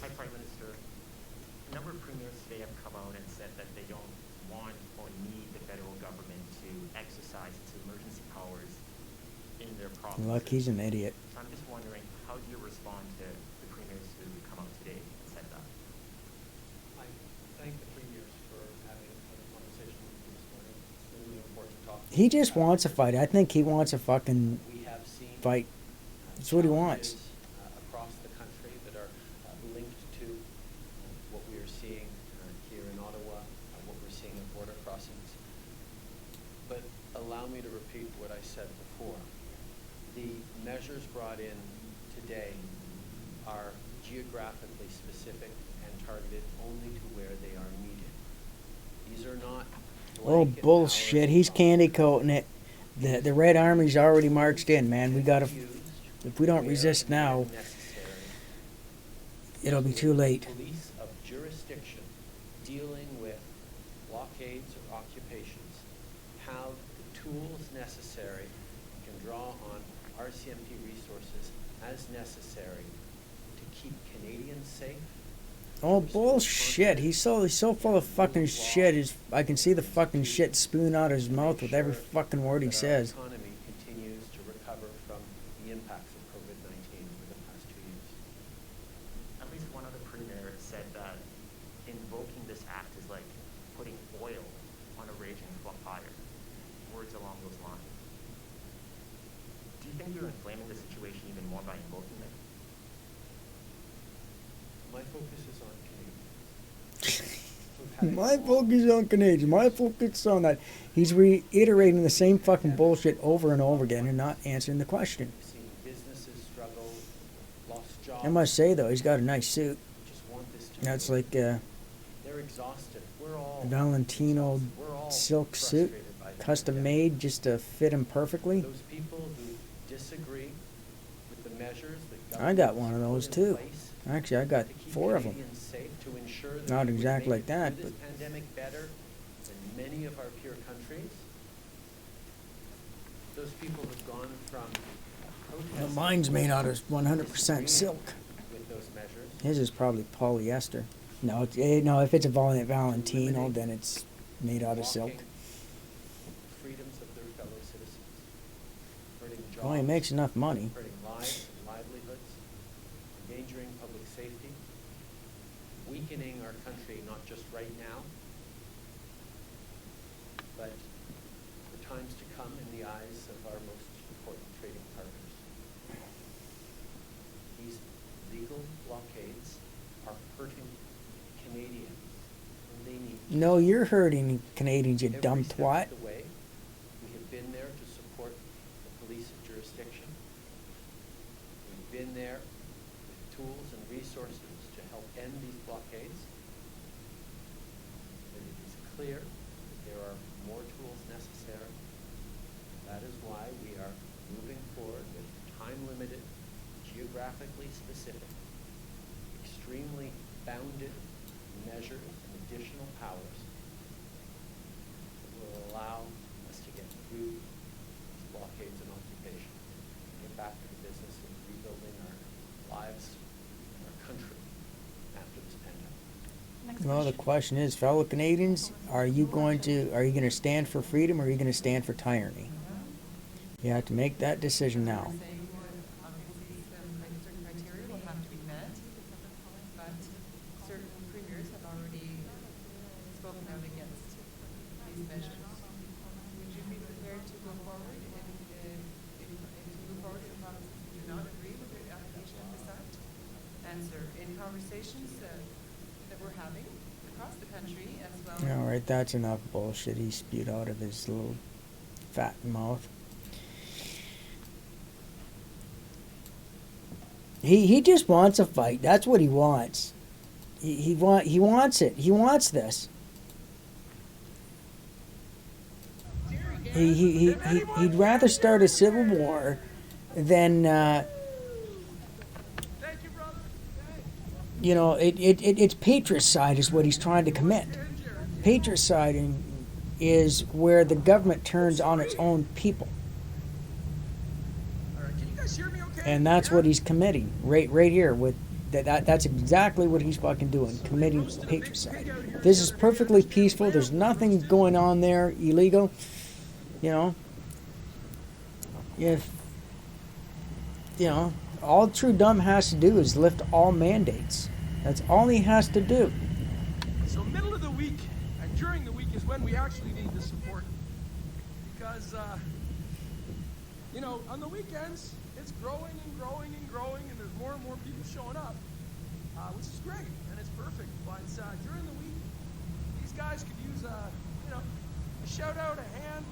Speaker 3: Hi, Prime Minister. A number of premiers today have come out and said that they don't want or need the federal government to exercise its emergency powers in their provinces.
Speaker 14: Look, he's an idiot.
Speaker 3: So I'm just wondering, how do you respond to the premiers who come out today and said that?
Speaker 2: I thank the premiers for having a conversation with me this morning. It's really important to talk.
Speaker 14: He just wants a fight. I think he wants a fucking
Speaker 2: We have seen
Speaker 14: fight. That's what he wants.
Speaker 2: across the country that are linked to what we are seeing here in Ottawa, what we're seeing at border crossings. But allow me to repeat what I said before. The measures brought in today are geographically specific and targeted only to where they are needed. These are not
Speaker 14: Oh,
Speaker 2: blanket
Speaker 14: bullshit. He's candy coating it. The Red Army's already marched in, man. We gotta. If we don't resist now, it'll be too late.
Speaker 2: Police of jurisdiction dealing with blockades or occupations have the tools necessary, can draw on RCMP resources as necessary to keep Canadians safe.
Speaker 14: Oh, bullshit. He's so full of fucking shit. I can see the fucking shit spoon out of his mouth with every fucking word he says.
Speaker 2: Our economy continues to recover from the impacts of COVID-19 over the past 2 years.
Speaker 3: At least one other premier said that invoking this act is like putting oil on a raging fire. Words along those lines. Do you think you're inflaming the situation even more by invoking it?
Speaker 2: My focus is on Canadians.
Speaker 14: My focus on Canadians. My focus on that. He's reiterating the same fucking bullshit over and over again and not answering the question.
Speaker 2: We've seen businesses struggle, lost jobs.
Speaker 14: I must say, though, he's got a nice suit.
Speaker 2: Just want this to
Speaker 14: That's
Speaker 2: move.
Speaker 14: like
Speaker 2: They're exhausted. We're all
Speaker 14: Valentino
Speaker 2: We're all
Speaker 14: silk suit,
Speaker 2: frustrated by the
Speaker 14: custom
Speaker 2: pandemic.
Speaker 14: made just to fit him perfectly.
Speaker 2: Those people who disagree with the measures that
Speaker 14: I got one of
Speaker 2: governments
Speaker 14: those
Speaker 2: put in
Speaker 14: too.
Speaker 2: place
Speaker 14: Actually, I got
Speaker 2: to keep
Speaker 14: 4 of them.
Speaker 2: Canadians safe, to ensure that
Speaker 14: Not
Speaker 2: we would
Speaker 14: exactly
Speaker 2: make
Speaker 14: like
Speaker 2: it
Speaker 14: that,
Speaker 2: through this
Speaker 14: but
Speaker 2: pandemic better than many of our peer countries. Those people have gone from
Speaker 14: well, mine's made out of 100% silk.
Speaker 2: with those measures.
Speaker 14: His is probably polyester. No, no. If it's a Valentino, then it's made out of silk.
Speaker 2: Blocking the freedoms of their fellow citizens, hurting jobs,
Speaker 14: Well, he makes enough money.
Speaker 2: hurting lives and livelihoods, endangering public safety, weakening our country not just right now, but for times to come in the eyes of our most important trading partners. These legal blockades are hurting Canadians, and they need
Speaker 14: No, you're hurting Canadians, you dumb
Speaker 2: step
Speaker 14: twat.
Speaker 2: of the way. We have been there to support the police of jurisdiction. We've been there with tools and resources to help end these blockades. But it is clear that there are more tools necessary. That is why we are moving forward with time-limited, geographically specific, extremely bounded measures and additional powers that will allow us to get through these blockades and occupation and get back to the business of rebuilding our lives and our country after this pandemic.
Speaker 14: Well, the question is, fellow Canadians, are you going to stand for freedom or are you going to stand for tyranny? You have to make that decision now.
Speaker 6: demonstrations that we're having across the country as well.
Speaker 14: All right, that's enough bullshit he spewed out of his little fat mouth. He just wants a fight. That's what he wants. He wants it. He wants this. He'd rather start a civil war than you know, it's patricide is what he's trying to commit. Patricide is where the government turns on its own people. And that's what he's committing right here with that's exactly what he's fucking doing, committing patricide. This is perfectly peaceful. There's nothing going on there illegal. You know, if you know, all Trudeau has to do is lift all mandates. That's all he has to do.
Speaker 7: So middle of the week and during the week is when we actually need the support. Because, you know, on the weekends, it's growing and growing and growing, and there's more and more people showing up, which is great, and it's perfect. But during the week, these guys could use you know, a shout out, a hand,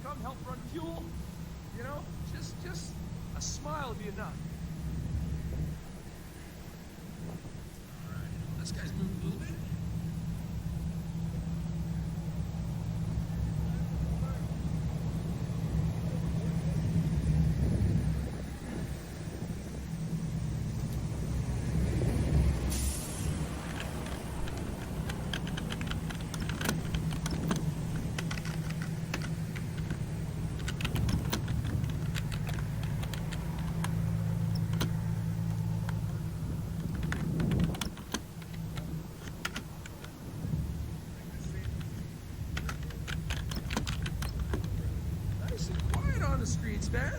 Speaker 7: come help run fuel, you know, just a smile would be enough. All right, this guy's moving a little bit. Streets, man.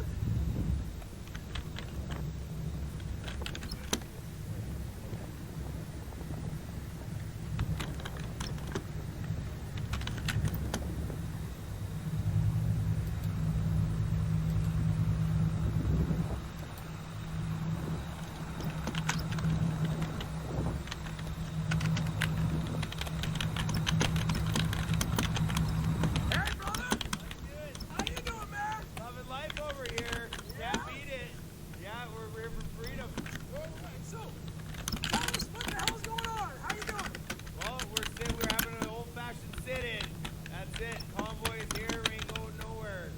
Speaker 16: Convoy is here, we ain't going nowhere.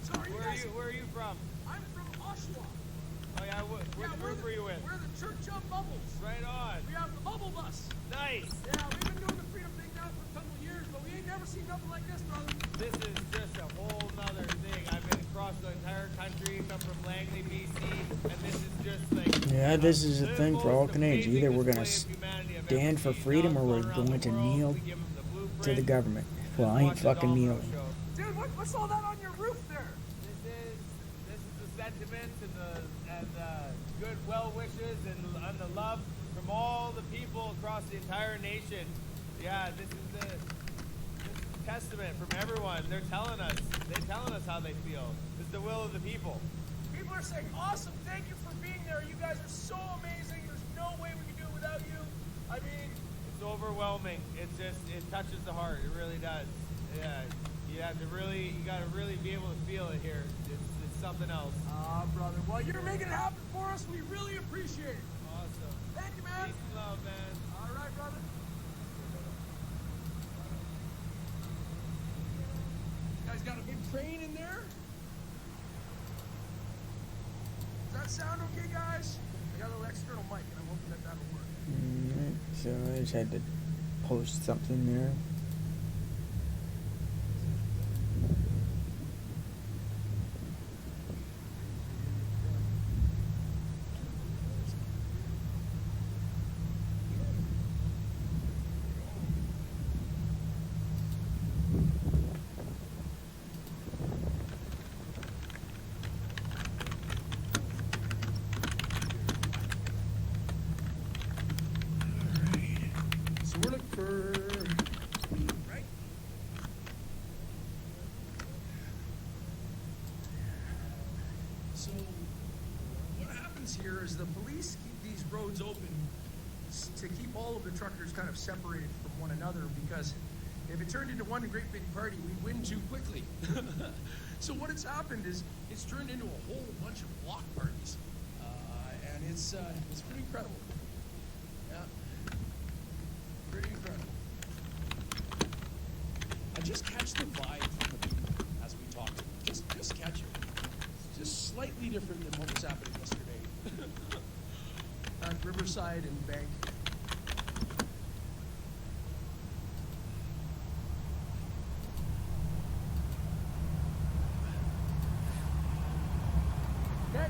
Speaker 7: So are you guys...
Speaker 16: Where are you from?
Speaker 7: I'm from Oshawa.
Speaker 16: Oh yeah, what group are you with?
Speaker 7: We're the Church of Bubbles.
Speaker 16: Right on.
Speaker 7: We have the Bubble Bus.
Speaker 16: Nice.
Speaker 7: Yeah, we've been doing the Freedom thing now for a couple of years, but we ain't never seen nothing like this, brother.
Speaker 16: This is just a whole nother thing. I've been across the entire country, come from Langley, BC, and this is just like...
Speaker 14: Yeah, this is a thing for all Canadians. Either we're going to stand for freedom or we're going to kneel to the government. Well, I ain't fucking kneeling.
Speaker 7: Dude, what's all that on your roof there?
Speaker 16: This is the sentiments and the good well wishes and the love from all the people across the entire nation. Yeah, this is a testament from everyone. They're telling us how they feel. This is the will of the people.
Speaker 7: People are saying, awesome, thank you for being there. You guys are so amazing. There's no way we can do it without you. I mean,
Speaker 16: it's overwhelming. It touches the heart. It really does. Yeah, you gotta really be able to feel it here. It's something else.
Speaker 7: Ah, brother. Well, you're making it happen for us. We really appreciate it.
Speaker 16: Awesome.
Speaker 7: Thank you, man.
Speaker 16: Peace and love, man.
Speaker 7: All right, brother. You guys got a big train in there? Does that sound okay, guys? I got a little external mic, and I'm hoping that'll work.
Speaker 14: Alright, so I just had to post something there.
Speaker 7: So we're looking for... right? So what happens here is the police keep these roads open to keep all of the truckers kind of separated from one another, because if it turned into one great big party, we'd win too quickly. So what has happened is it's turned into a whole bunch of block parties, and it's pretty incredible. Yeah, pretty incredible. I just catch the vibe from the people as we talk to them. Just catch it. It's just slightly different than what was happening yesterday at Riverside and Bank. Okay.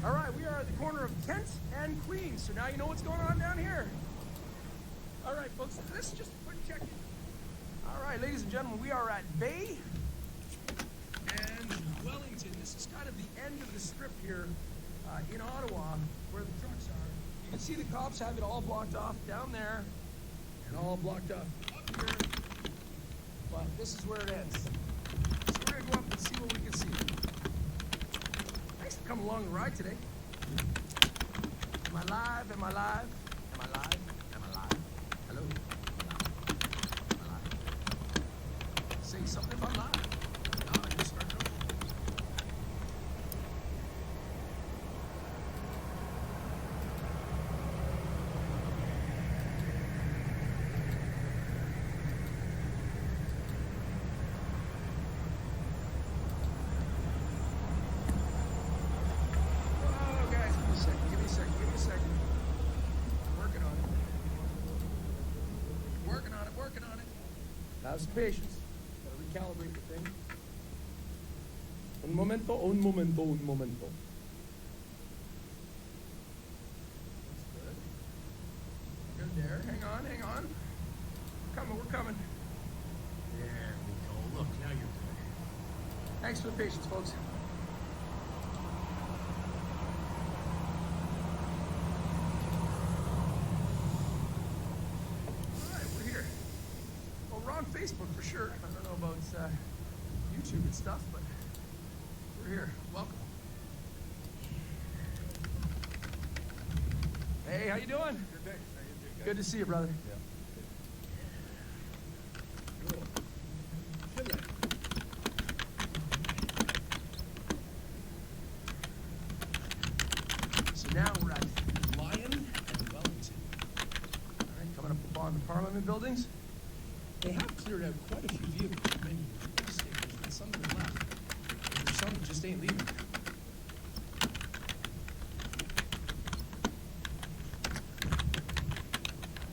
Speaker 7: All right, we are at the corner of Kent and Queens, so now you know what's going on down here. All right, folks, this is just a quick check-in. All right, ladies and gentlemen, we are at Bay and Wellington. This is kind of the end of the strip here in Ottawa where the trucks are. You can see the cops have it all blocked off down there and all blocked off up here, but this is where it ends. So we're going to go up and see what we can see. Thanks for coming along the ride today. Am I live? Am I live? Am I live? Am I live? Hello? Am I live? Say something if I'm live. No, I just started over. Oh, guys, give me a second. Give me a second. Give me a second. Working on it. Working on it. Working on it. Have some patience. Gotta recalibrate the thing. Un momento, un momento, un momento. That's good. Good there. Hang on, hang on. We're coming, we're coming. There we go. Look, now you're good. Thanks for the patience, folks. All right, we're here. Well, we're on Facebook for sure. I don't know about YouTube and stuff, but we're here. Welcome. Hey, how you doing?
Speaker 17: Good day. How you doing?
Speaker 7: Good to see you, brother.
Speaker 17: Yeah.
Speaker 7: So now we're at Lyon and Wellington. All right, coming up upon the Parliament buildings. They have cleared out quite a few vehicles from many stations, and some of them left. And there's some that just ain't leaving.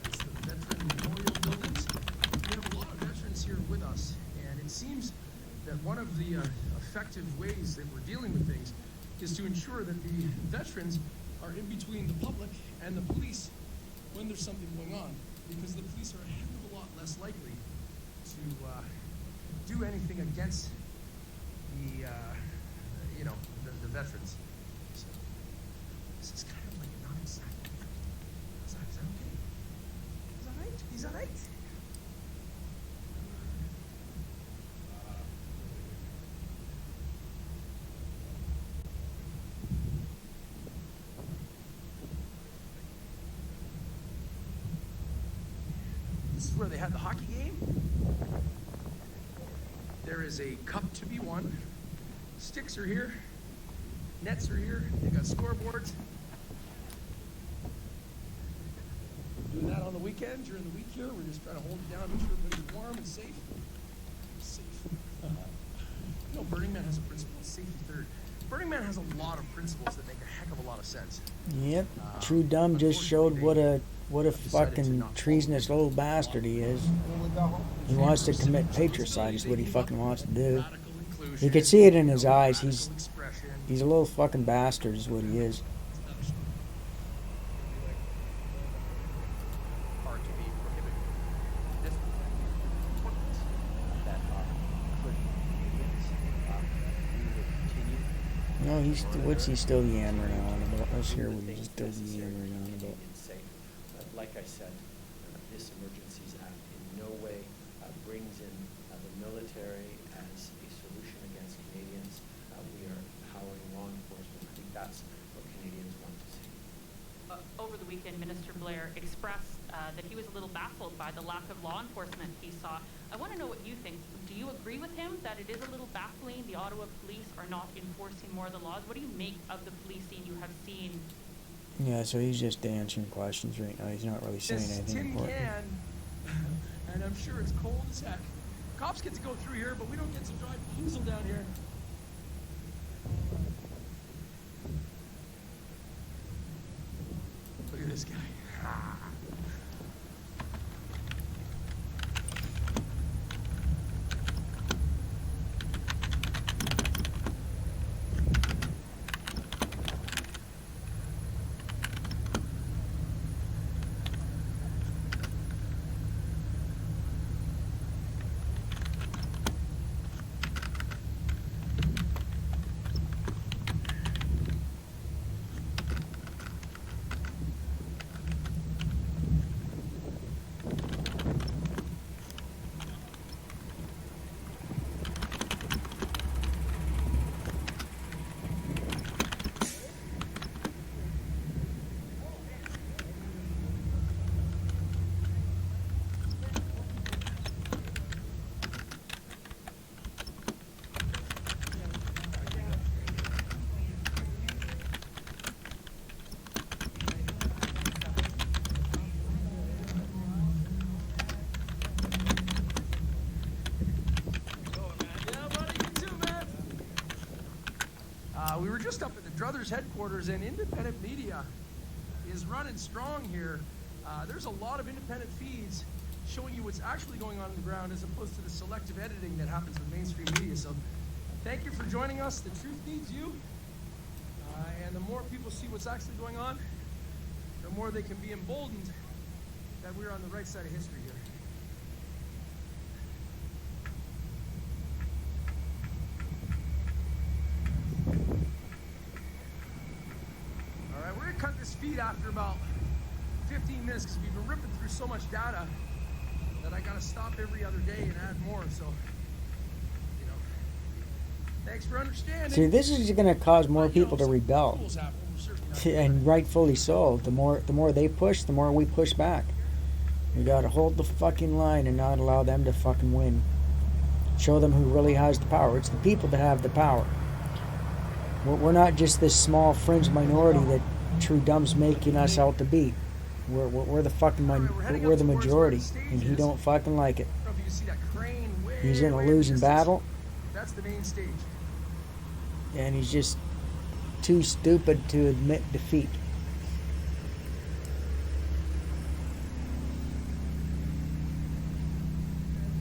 Speaker 7: It's the Veteran Memorial Buildings. We have a lot of veterans here with us, and it seems that one of the effective ways that we're dealing with things is to ensure that the veterans are in between the public and the police when there's something going on, because the police are a heck of a lot less likely to do anything against the the veterans. So this is kind of like a non-exciting. Is that okay? Is that right? Is that right? This is where they had the hockey game. There is a cup to be won. Sticks are here. Nets are here. They got scoreboards. We're doing that on the weekend. During the week here, we're just trying to hold it down, make sure everybody's warm and safe. Safe. You know, Burning Man has a principle. It's safety third. Burning Man has a lot of principles that make a heck of a lot of sense.
Speaker 14: Yep. True Dumb just showed what a fucking treasonous little bastard he is. He wants to commit patricide is what he fucking wants to do. You can see it in his eyes. He's a little fucking bastard is what he is.
Speaker 21: Are to be prohibited. This is important that could Canadians
Speaker 14: Oh, what's he still yammering on about? Let's hear what
Speaker 2: things
Speaker 14: he's still
Speaker 2: necessary to
Speaker 14: yammering on
Speaker 2: keep
Speaker 14: about.
Speaker 2: Canadians safe. Like I said, this Emergencies Act in no way brings in the military as a solution against Canadians. We are empowering law enforcement. I think that's what Canadians want to see.
Speaker 9: Over the weekend, Minister Blair expressed that he was a little baffled by the lack of law enforcement he saw. I want to know what you think. Do you agree with him that it is a little baffling the Ottawa police are not enforcing more of the laws? What do you make of the policing you have seen?
Speaker 14: Yeah, so he's just answering questions right now. He's not really saying
Speaker 7: This
Speaker 14: anything
Speaker 7: tin
Speaker 14: important.
Speaker 7: can, and I'm sure it's cold as heck. Cops get to go through here, but we don't get to drive diesel down here. Look at this guy. We were just up at the Druthers headquarters, and independent media is running strong here. There's a lot of independent feeds showing you what's actually going on the ground as opposed to the selective editing that happens with mainstream media. So thank you for joining us. The truth needs you. And the more people see what's actually going on, the more they can be emboldened that we're on the right side of history here. Cut this feed after about 15 minutes because we've been ripping through so much data that I gotta stop every other day and add more. So, you know, thanks for understanding.
Speaker 14: See, this is going to cause more people to rebel, and rightfully so. The more they push, the more we push back. We gotta hold the fucking line and not allow them to fucking win. Show them who really has the power. It's the people that have the power. We're not just this small fringe minority that Trudeau's making us out to be. We're the fucking we're the majority, and he don't fucking like it. He's in a losing battle.
Speaker 7: That's the main stage.
Speaker 14: And he's just too stupid to admit defeat.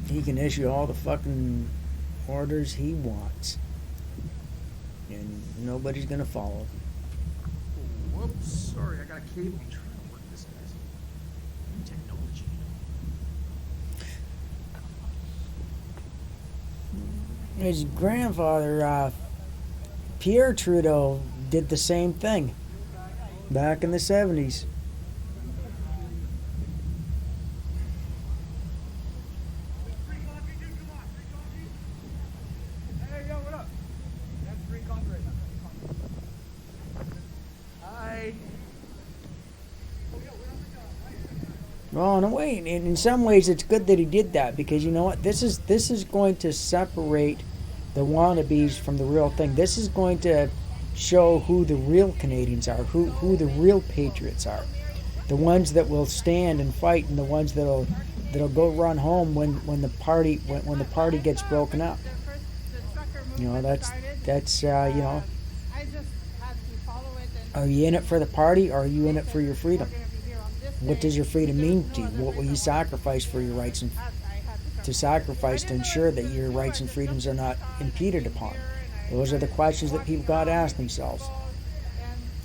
Speaker 14: He can issue all the fucking orders he wants, and nobody's gonna follow.
Speaker 7: Whoops, sorry, I got a cable. I'm trying to work this, guys. New technology.
Speaker 14: His grandfather, Pierre Trudeau, did the same thing back in the 70s.
Speaker 7: Hey, yo, what up? That's free coffee right now. Hi.
Speaker 14: Well, in a way, in some ways, it's good that he did that, because you know what? This is going to separate the wannabes from the real thing. This is going to show who the real Canadians are, who the real patriots are, the ones that will stand and fight, and the ones that'll go run home when the party gets broken up. You know, that's you know. Are you in it for the party, or are you in it for your freedom? What does your freedom mean to you? What will you sacrifice for your rights, and to sacrifice to ensure that your rights and freedoms are not impeded upon? Those are the questions that people got to ask themselves.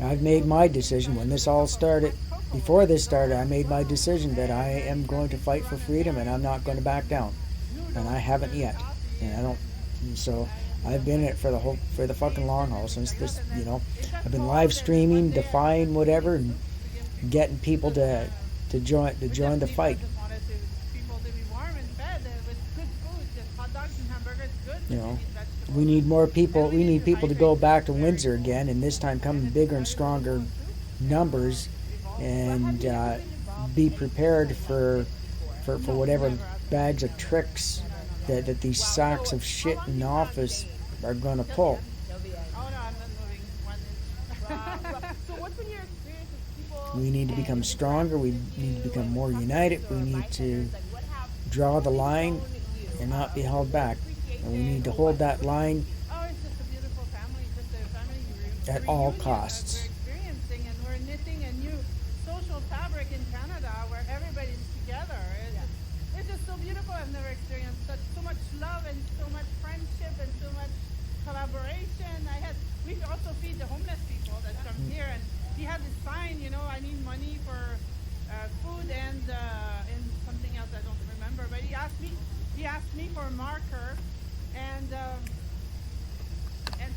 Speaker 14: I've made my decision when this all started. Before this started, I made my decision that I am going to fight for freedom, and I'm not going to back down. And I haven't yet. And I don't. So I've been in it for the fucking long haul since this, you know. I've been live streaming, defying whatever, and getting people to join the fight. You know, we need more people. We need people to go back to Windsor again, and this time come in bigger and stronger numbers, and be prepared for whatever bags of tricks that these sacks of shit in office are going to pull. We need to become stronger. We need to become more united. We need to draw the line and not be held back. And we need to hold that line at all costs.
Speaker 4: We're knitting a new social fabric in Canada where everybody's together. It's just so beautiful. I've never experienced so much love and so much friendship and so much collaboration. We also feed the homeless people that come here, and he had this sign, you know, I need money for food and something else I don't remember. But he asked me for a marker and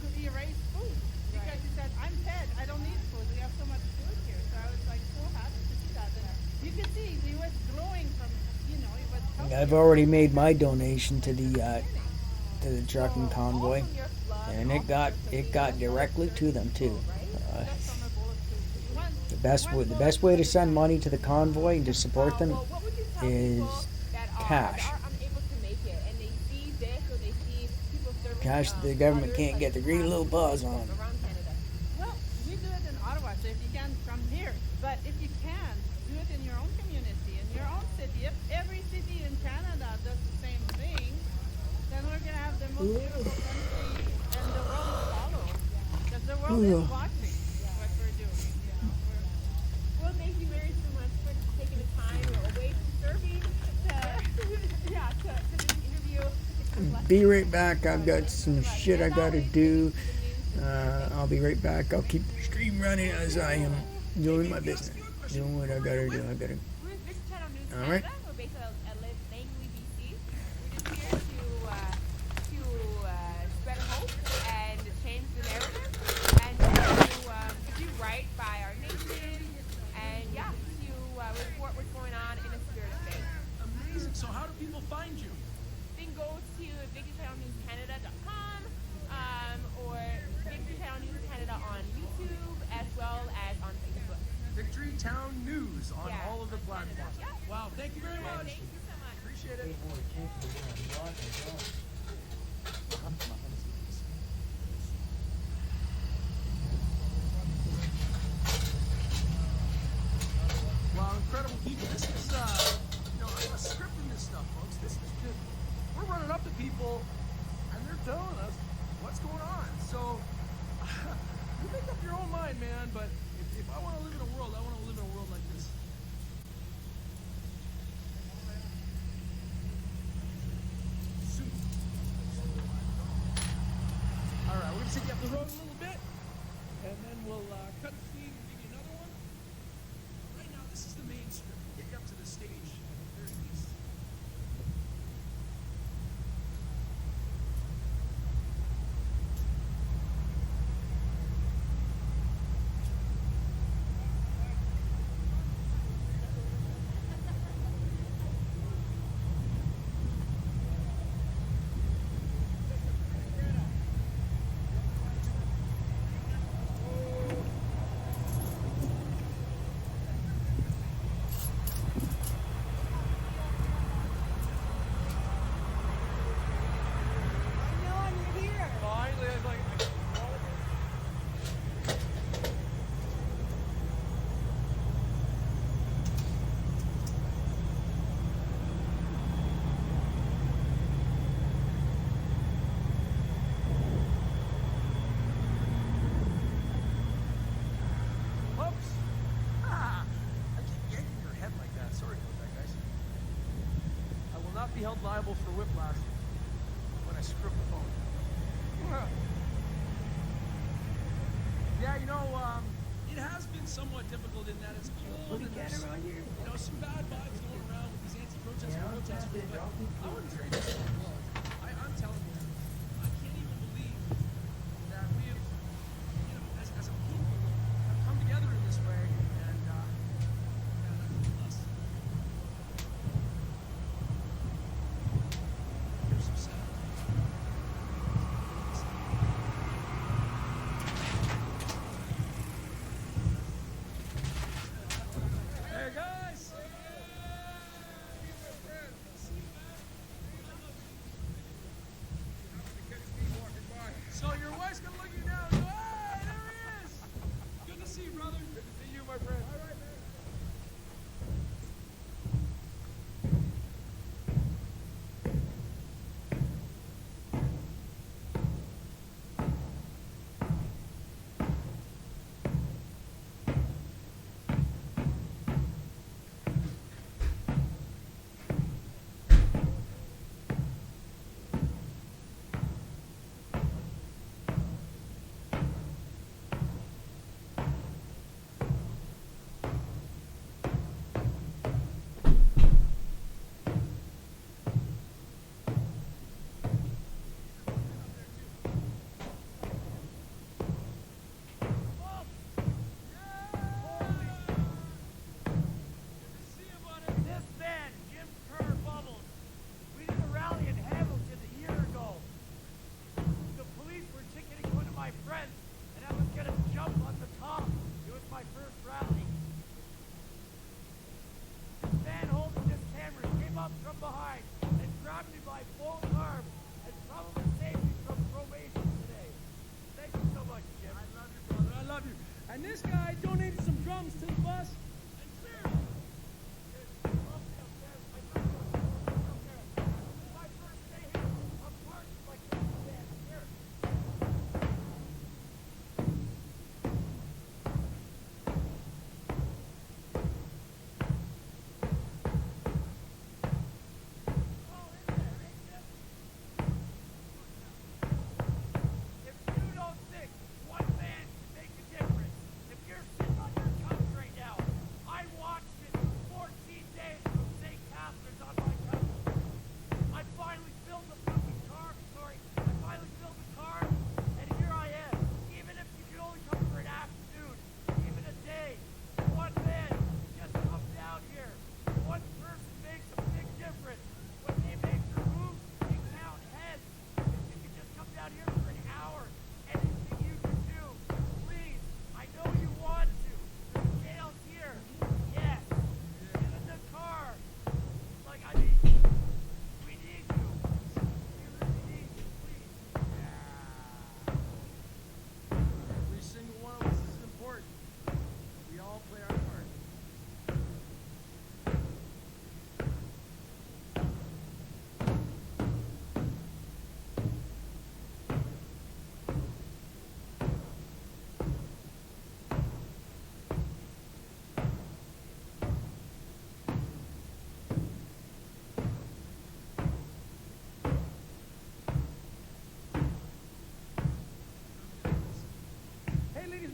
Speaker 4: could he erase food because he said I'm fed, I don't need food. We have so much food here, so I was like so happy to see that. And you could see he was glowing from, you know, he was healthy.
Speaker 14: I've already made my donation to the trucking convoy, and it got directly to them too. The best way to send money to the convoy and to support them is cash. Cash that the government can't get the green little paws on.
Speaker 4: Well, we do it in Ottawa, so if you can, come here. But if you can, do it in your own community, in your own city. If every city in Canada does the same thing, then we're going to have the most beautiful country, and the world will follow. Because the world is watching what we're doing. You know?
Speaker 1: Well, thank you very so much for taking the time away from serving to do this interview.
Speaker 14: Be right back. I've got some shit I gotta do. I'll be right back. I'll keep the stream running as I am doing my business. Doing what I gotta do. All right.
Speaker 1: We're based out of Langley, BC. We're just here to spread hope and to change the narrative and to do right by our nation and to report what's going on in a spirit of faith.
Speaker 7: Amazing. So how do people find you?
Speaker 1: Then go to VictoryChannelNewsCanada.com or Victory Channel News Canada on YouTube as well as on Facebook.
Speaker 7: Victory Town News on all of the platforms.
Speaker 1: Yeah.
Speaker 7: Wow, thank you very much.
Speaker 1: Thank you so much.
Speaker 7: Appreciate it. Wow, incredible people. This is, I'm scripting this stuff, folks. This is good. We're running up to people, and they're telling us what's going on. So, you make up your own mind, man, but if I want to live in a world, I want to live in a world like this. All right, we're going to take you up the road a little bit, and then we'll cut the feed and give you another one. Right now, this is the main script. Get you up to the stage at the very least. Be held liable for whiplash when I script the phone. Yeah, it has been somewhat difficult in that it's cold and there's some bad vibes going around with these anti-protest protesters, but I wouldn't trade this for the world. I'm telling you, I can't even believe
Speaker 11: up from behind and grabbed me by both arms and probably saved me from probation today. Thank you so much, Jim.
Speaker 7: I love you, brother. I love you. And this guy donated some drums to the bus. And clearly,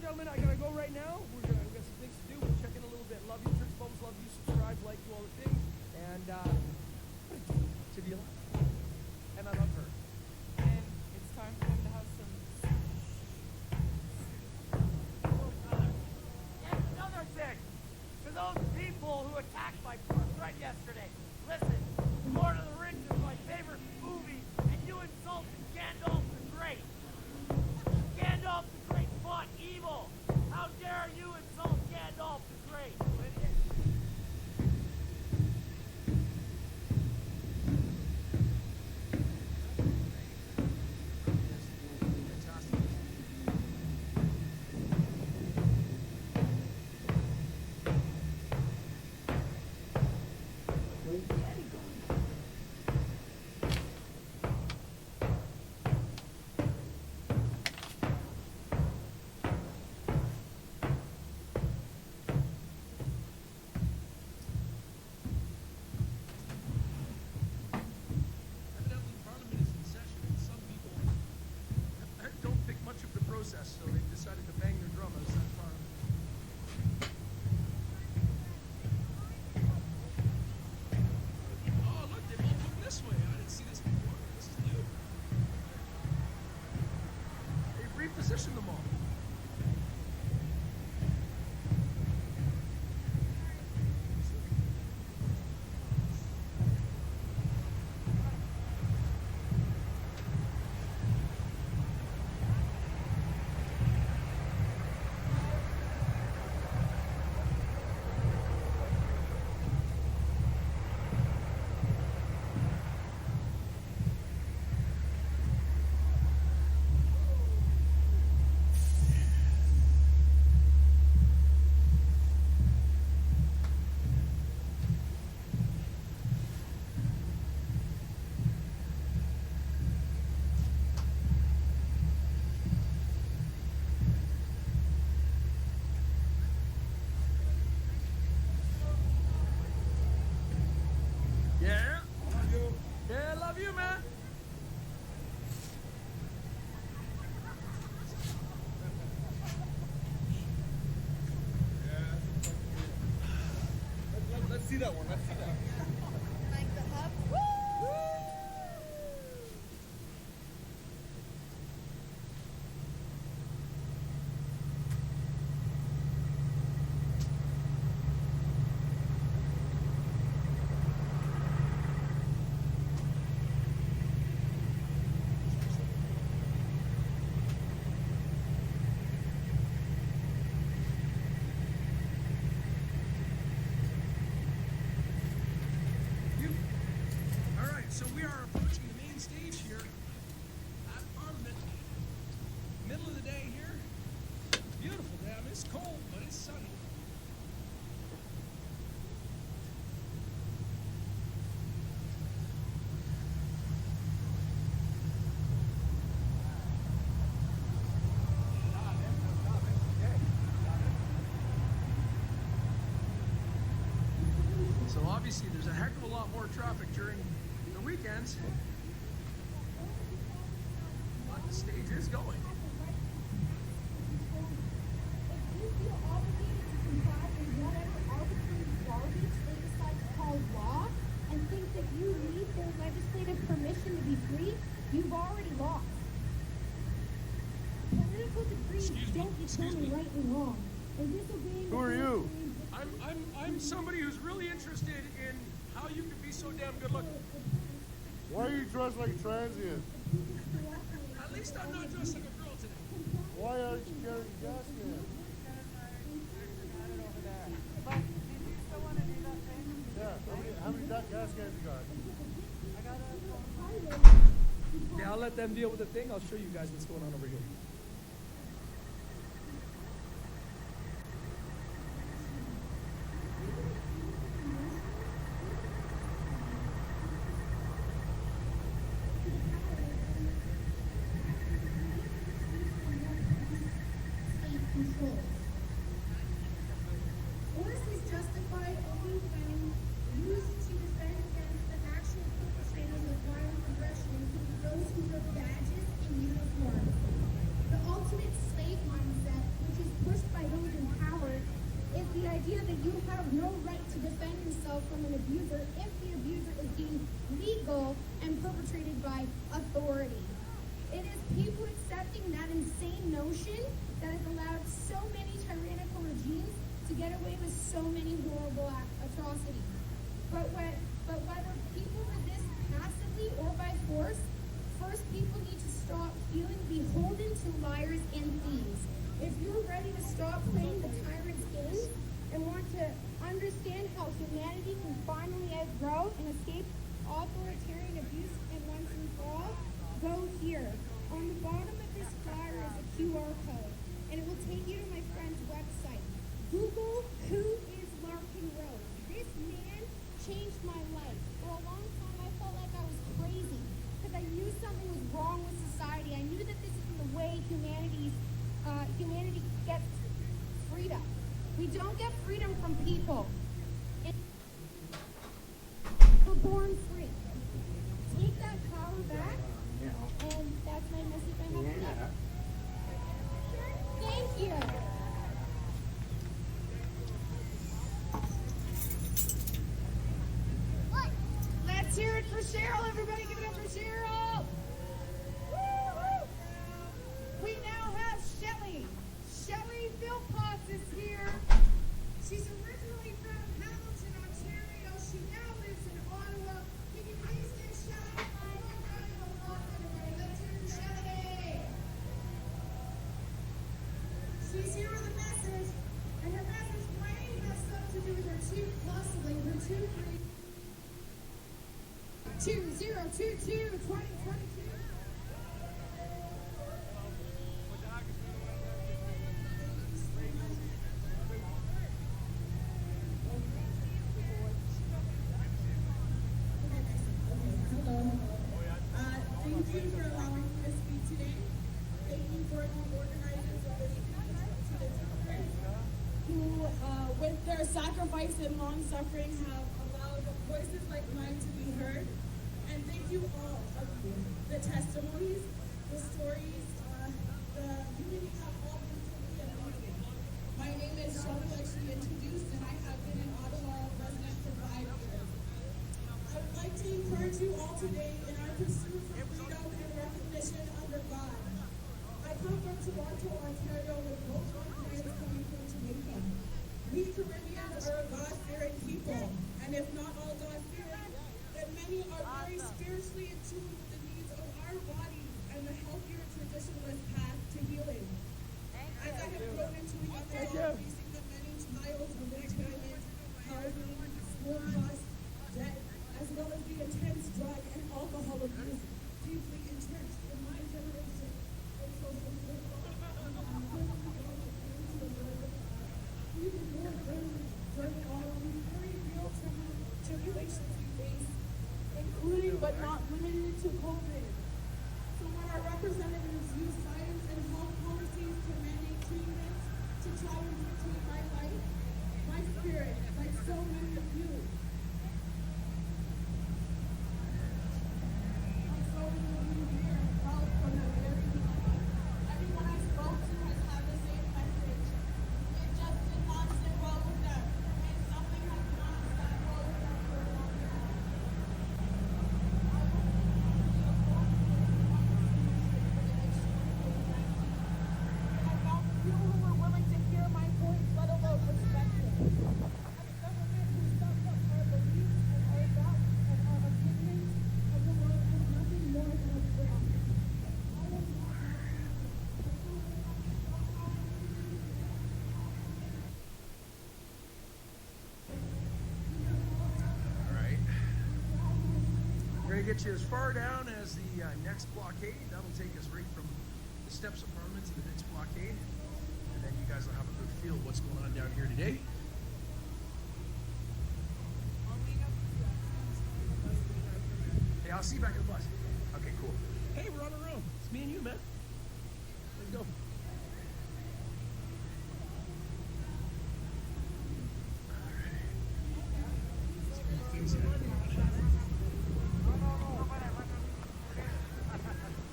Speaker 7: gentlemen, I gotta go right now. We got some things to do. We'll check in a little bit. Love you, Church Bums. Love you. Subscribe, like, do all the things. And to be alive. And I love her.
Speaker 6: And it's time for them to have some.
Speaker 11: And another thing, to those people who attacked my friend yesterday, listen, Lord of the Rings is my favorite movie, and you insulted Gandalf the Great. Gandalf the Great fought evil. How dare you insult Gandalf the Great?
Speaker 7: Evidently, Parliament is in session, and some people don't think much of the process, so they've decided to bang their drum outside Parliament. Oh, look, they've all come this way. I didn't see this before. This is new. They've repositioned them all. Yeah? Love you. Yeah, love you, man.
Speaker 19: Let's see that one. Let's see that one.
Speaker 15: Like the hub.
Speaker 7: so we are approaching the main stage here at Parliament. Middle of the day here. Beautiful day. I mean, it's cold, but it's sunny. So obviously there's a heck of a lot more traffic during the weekends, but the stage is going.
Speaker 15: And think that you need their legislative permission to be free, you've already lost. Political degrees don't determine right and wrong.
Speaker 17: Who are you?
Speaker 7: I'm somebody who's really interested in how you can be so damn good looking.
Speaker 17: Why are you dressed like a transient?
Speaker 7: At least I'm not dressed like a girl today.
Speaker 17: Why aren't you carrying a gas can? Yeah, how many gas cans you got?
Speaker 7: Yeah, I'll let them deal with the thing. I'll show you guys what's going on over here.
Speaker 15: Force is justified only when used to defend against the actual perpetrators of violent aggression, including those who wear badges and uniforms. The ultimate slave mindset, which is pushed by those in power, is the idea that you have no right to defend yourself from an abuser if the abuser is deemed legal and perpetrated by authority. It is people accepting that insane notion that has allowed so many tyrannical regimes to get away with so many horrible atrocities. But whether people resist passively or by force, first people need to stop feeling beholden to liars and thieves. If you're ready to stop playing the tyrant's game and want to understand how humanity can finally outgrow and escape authoritarian abuse and once and for all, go here. On the bottom of this flyer is a QR code, and it will take you to my friend's website. Google who is Larkin Rose. This man changed my life. For a long time, I felt like I was crazy because I knew something was wrong with society. I knew that this isn't the way humanity gets freedom. We don't get freedom from people. We're born free. Take that power back, and that's my message I have today. Thank you. Let's hear it for Cheryl. Everybody give it up for Cheryl. Woo-hoo. We now have Shelley. Shelley Philpotts is here. She's originally from Hamilton, Ontario. She now lives in Ottawa. Can you please give Shelley a full round of applause, everybody? Let's hear it for Shelley. She's here with a message, and her message mainly has stuff to do with her tooth, possibly her tooth. 2022. Thank you for allowing me to speak today. Thank you for the organizers of this conference, who, with their sacrifice and long suffering, have allowed voices like mine to be heard. And thank you all of the testimonies, the stories, the unity have all been truly amazing. My name is Shelley, like she introduced, and I have been an Ottawa resident for 5 years. I would like to encourage you all today in our pursuit for freedom and recognition under God. I come from Toronto, Ontario, with both my parents coming from Jamaica. We Caribbeans are a God-fearing people, and if not all God-fearing, then many are very spiritually in tune with the needs of our bodies and the healthier traditionalist path to healing. As I have grown into a young adult, facing the many trials of employment, housing, school costs, debt, as well as the intense drug and but not limited to COVID. So when our representatives use science and health policies to mandate treatments to try and dictate my life, my spirit, like so many of you, like so many of you here, felt from the very beginning. Everyone I spoke to has had the same message. It just did not sit well with them, and something has not sat well with them for a long time. I found people who were willing to hear my point, let alone respect it. A government who stepped up our beliefs and our values and our opinions of the world as nothing more than a threat. I am not
Speaker 7: All right. We're going to get you as far down as the next blockade. That'll take us right from the steps apartment to the next blockade. And then you guys will have a good feel of what's going on down here today. Hey, I'll see you back in the bus. Okay, cool. Hey, we're on our own. It's me and you, man. Let's go.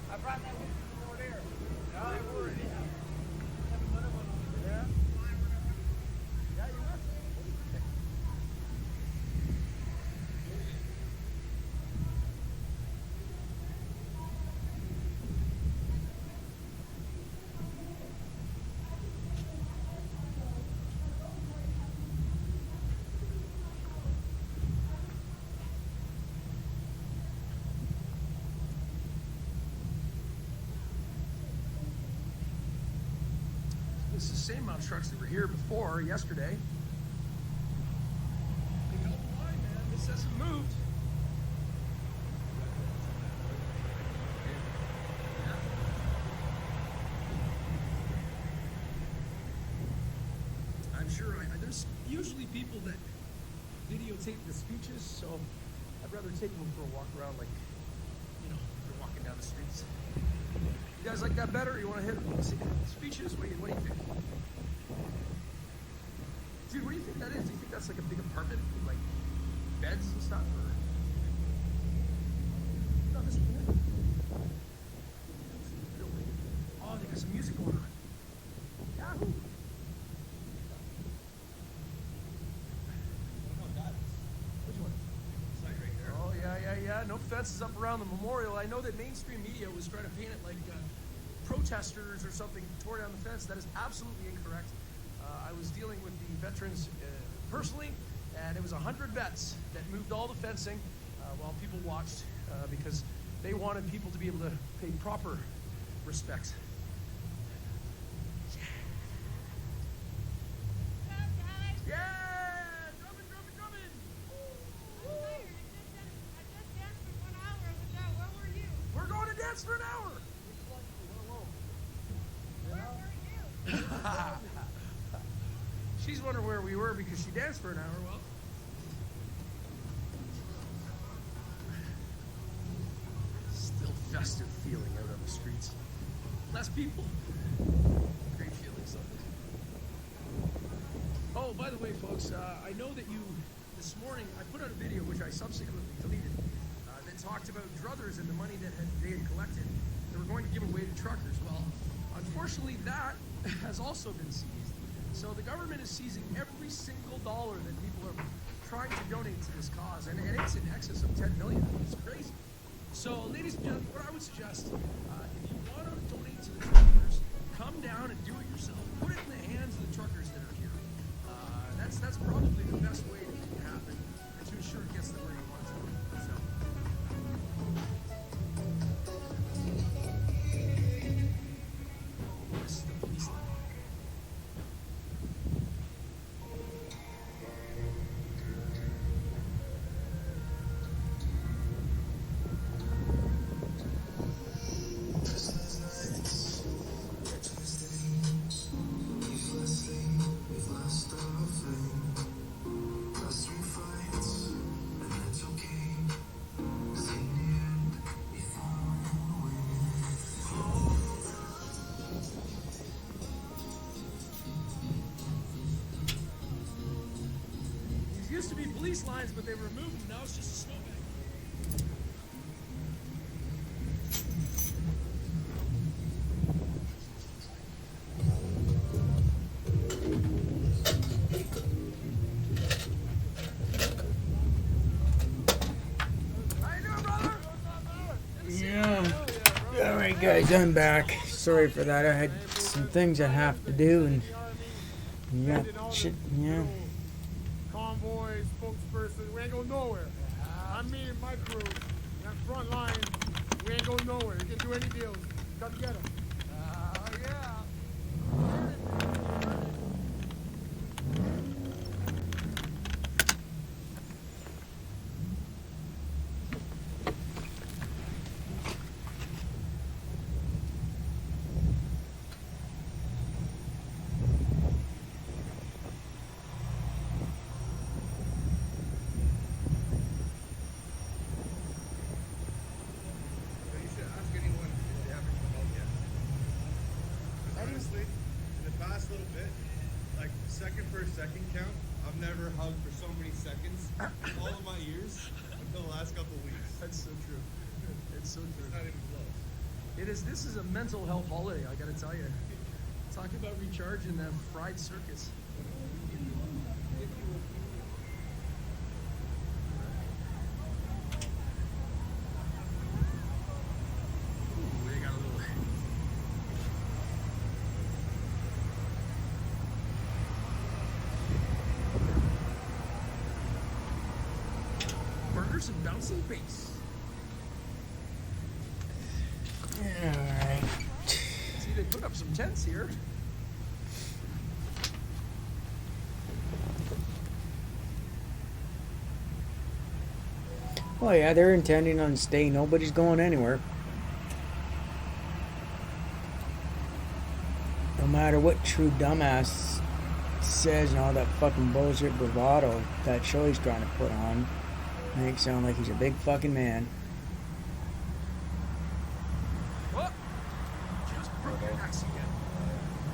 Speaker 11: I brought that one over there. No, I worried. Yeah, you must.
Speaker 7: This is the same amount of trucks that were here before, yesterday. Big old line, man. This hasn't moved. I'm sure there's usually people that videotape the speeches, so I'd rather take them for a walk around, like, you know, they're walking down the streets. You guys like that better? Or you want to hit speeches? What do you think? Dude, what do you think that is? Do you think that's like a big apartment with like beds and stuff? Or... No, this one. Oh, they got some music going on. Yahoo! Which one? Oh, yeah. No fences up around the memorial. I know that mainstream media was trying to paint it like protesters or something tore down the fence. That is absolutely incorrect. I was dealing with the veterans personally, and it was 100 vets that moved all the fencing while people watched because they wanted people to be able to pay proper respect. Yeah! Drumming! We're going to dance for an hour! She's wondering where we were because she danced for an hour. Well, still festive feeling out on the streets. Less people. Great feeling, something. Oh, by the way, folks, I know that this morning, I put out a video which I subsequently deleted that talked about druthers and the money that they had collected. They were going to give away to truckers. Well, unfortunately, that has also been seized. So the government is seizing every single dollar that people are trying to donate to this cause, and it's in excess of 10 million. It's crazy. So, ladies and gentlemen, what I would suggest, if you want to donate to the truckers, come down and do it yourself. Put it in the hands of the truckers that are here. That's probably the best way to make it happen and to ensure it gets them where you want it to go. This is the police line. police lines, but they removed them. Now it's just a snowbank.
Speaker 14: Yeah. All right, guys, I'm back. Sorry for that. I had some things I have to do, and yeah, shit, yeah.
Speaker 17: Convoy, spokesperson, we ain't going nowhere. I'm me and my crew, that front line, we ain't going nowhere. You can do any deals. Come get them. Yeah.
Speaker 13: Honestly, in the past little bit, like second per second count, I've never hugged for so many seconds in all of my years until the last couple weeks.
Speaker 7: That's so true. It's so true.
Speaker 13: It's not even close.
Speaker 7: It is. This is a mental health holiday. I got to tell you. Talk about recharging that fried circus. Ooh, they got a little. Burgers and bouncing bass.
Speaker 14: Alright.
Speaker 7: See, they put up some tents here.
Speaker 14: Oh yeah, they're intending on staying. Nobody's going anywhere. No matter what true dumbass says and all that fucking bullshit bravado that show he's trying to put on, make it sound like he's a big fucking man.
Speaker 7: What? Just broke your axe again.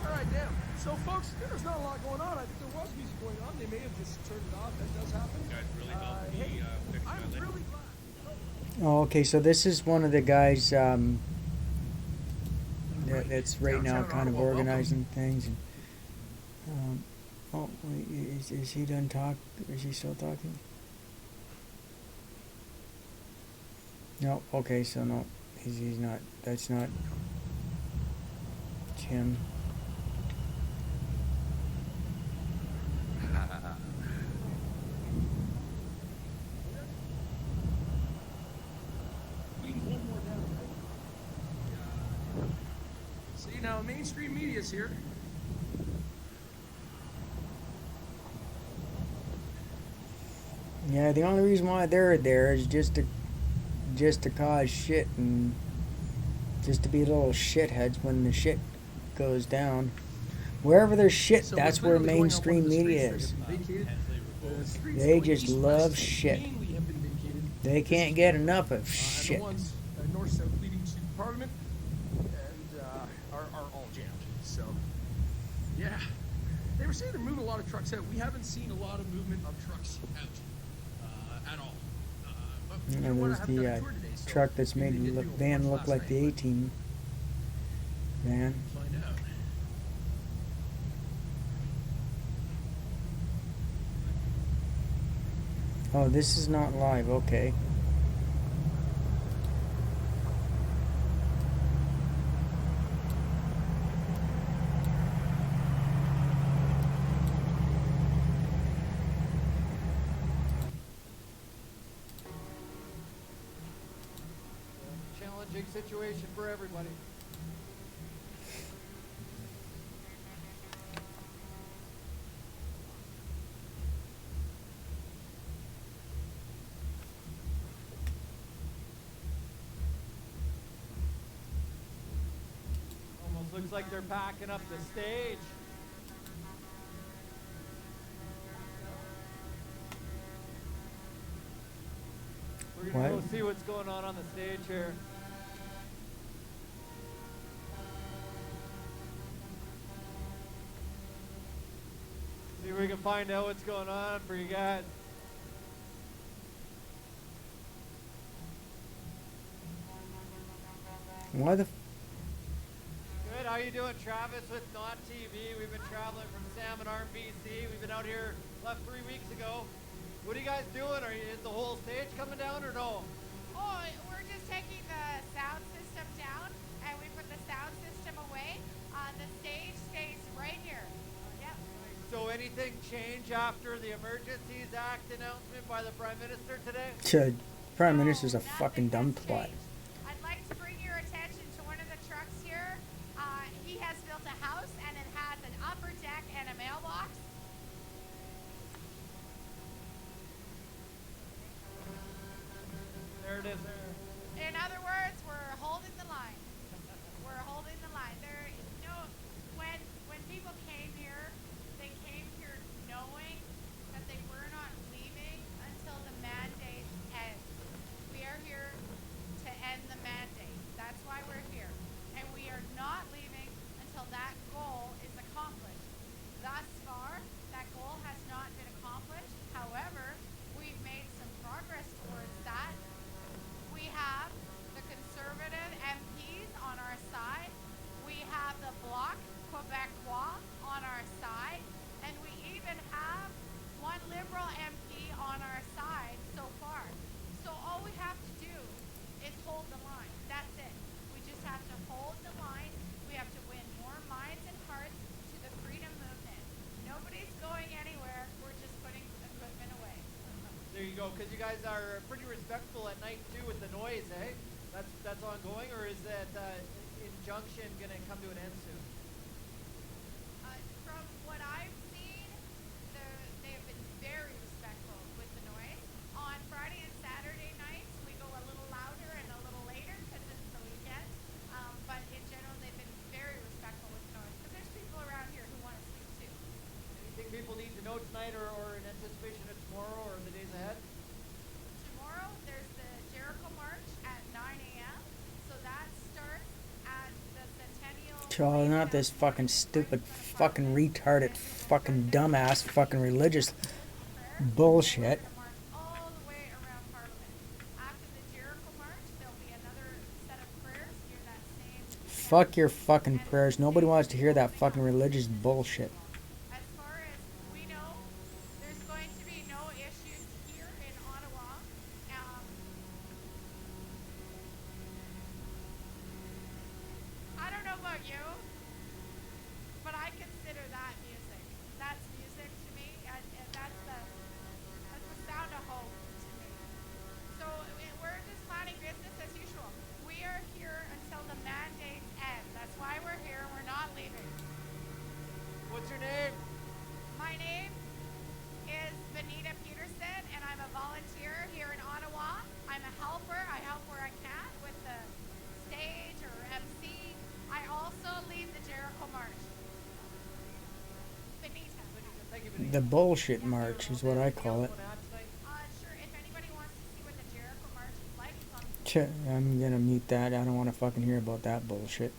Speaker 7: Alright, damn. So folks, there's not a lot going on. I think there was music going on. They may have just turned it off. That does happen.
Speaker 5: You guys really helped me fix my
Speaker 7: I'm
Speaker 5: leg.
Speaker 7: really glad.
Speaker 14: Oh, okay, so this is one of the guys that's right now kind of organizing things. And, oh, wait, is he done talk? Is he still talking? No, okay, so no, he's not, that's not Tim.
Speaker 7: See, now mainstream media's here.
Speaker 14: Yeah, the only reason why they're there is just to cause shit and just to be little shitheads when the shit goes down. Wherever there's shit,
Speaker 7: So
Speaker 14: that's
Speaker 7: we're
Speaker 14: where
Speaker 7: literally going up one of
Speaker 14: mainstream
Speaker 7: the
Speaker 14: media
Speaker 7: streets
Speaker 14: is.
Speaker 7: that have been vacated. The streets
Speaker 14: They
Speaker 7: going
Speaker 14: just
Speaker 7: east-west
Speaker 14: love shit.
Speaker 7: mainly have been vacated.
Speaker 14: They can't get enough of
Speaker 7: And
Speaker 14: shit.
Speaker 7: the ones north-south leading to Parliament and are all jammed. So, yeah. They were saying they're moving a lot of trucks out. We haven't seen a lot of movement of trucks out at all. But you know
Speaker 14: And
Speaker 7: what? I
Speaker 14: there's
Speaker 7: haven't done
Speaker 14: the
Speaker 7: a tour today, so
Speaker 14: truck that's
Speaker 7: maybe
Speaker 14: made
Speaker 7: they
Speaker 14: the
Speaker 7: did do a
Speaker 14: van
Speaker 7: bunch
Speaker 14: look
Speaker 7: last
Speaker 14: like
Speaker 7: night,
Speaker 14: the
Speaker 7: but
Speaker 14: A-Team van.
Speaker 7: find out.
Speaker 14: Oh, this is not live. Okay.
Speaker 11: Challenging situation for everybody. Almost looks like they're packing up the stage. We're gonna go
Speaker 14: What?
Speaker 11: see what's going on the stage here. See if we can find out what's going on for you guys.
Speaker 14: Why the?
Speaker 11: Good. How you doing, Travis? With Not TV, we've been traveling from Salmon Arm, BC. We've been out here, left 3 weeks ago. What are you guys doing? Is the whole stage coming down or no?
Speaker 8: Oh, we're just taking the sound system down, and we put the sound system away. The stage stays right here. Yep.
Speaker 11: So anything change after the Emergencies Act announcement by the Prime Minister today?
Speaker 14: Prime Minister's a fucking dumb twat.
Speaker 8: I'd like to bring your attention to one of the trucks here. He has built a house, and it has an upper deck and a mailbox.
Speaker 11: There it is.
Speaker 8: In other words, we're holding the line. We're holding the line. When people came here, they came here knowing that they were not leaving until the mandate ends. We are here to end the mandate. That's why we're here. And we are not leaving until that goal is accomplished. Thus far, that goal has not been accomplished. However, we've made some progress towards that. We have the Conservative MPs on our side. We have the Bloc Quebecois on our side. And we even have one Liberal MP on our side so far. So all we have to do is hold the line. That's it. We just have to hold the line. We have to win more minds and hearts to the freedom movement. Nobody's going anywhere. We're just putting equipment away.
Speaker 11: There you go, because you guys are pretty respectful at night too with the noise, eh? That's ongoing, or is that injunction going to come to an end soon?
Speaker 8: From what I've seen, they have been very respectful with the noise. On Friday and Saturday nights, we go a little louder and a little later because it's the weekend. But in general, they've been very respectful with the noise because there's people around here who want to sleep too.
Speaker 11: Anything people need to know tonight or in anticipation of tomorrow or the days ahead?
Speaker 8: Tomorrow, there's the Jericho March at 9 a.m. So that starts at the Centennial.
Speaker 14: Oh, not this fucking stupid, fucking retarded, fucking dumbass, fucking religious bullshit.
Speaker 8: All the way around Parliament. After the Jericho March, there'll be another set of prayers near that same.
Speaker 14: Fuck your fucking prayers. Nobody wants to hear that fucking religious bullshit.
Speaker 8: As far as we know, there's going to be no issues here in Ottawa. I don't know about you, but I consider that music. That's music to me, and that's the sound of hope to me. So we're just planning business as usual. We are here until the mandates end. That's why we're here. We're not leaving.
Speaker 11: What's your name?
Speaker 8: My name is Benita Peterson, and I'm a volunteer here in Ottawa. I'm a helper. I help where I can with the stage or MC. I also lead the Jericho March. Benita.
Speaker 11: Thank you, Benita.
Speaker 14: The bullshit march is what I call it.
Speaker 8: Sure, if anybody wants to see what the Jericho March is like, it's on
Speaker 14: I'm gonna mute that. I don't want to fucking hear about that bullshit.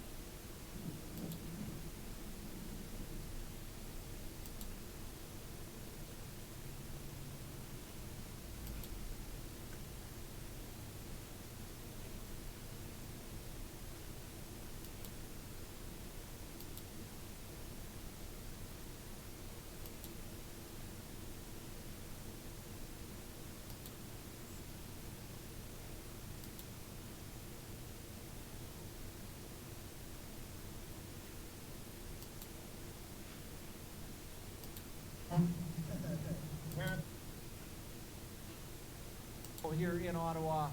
Speaker 11: Here in Ottawa.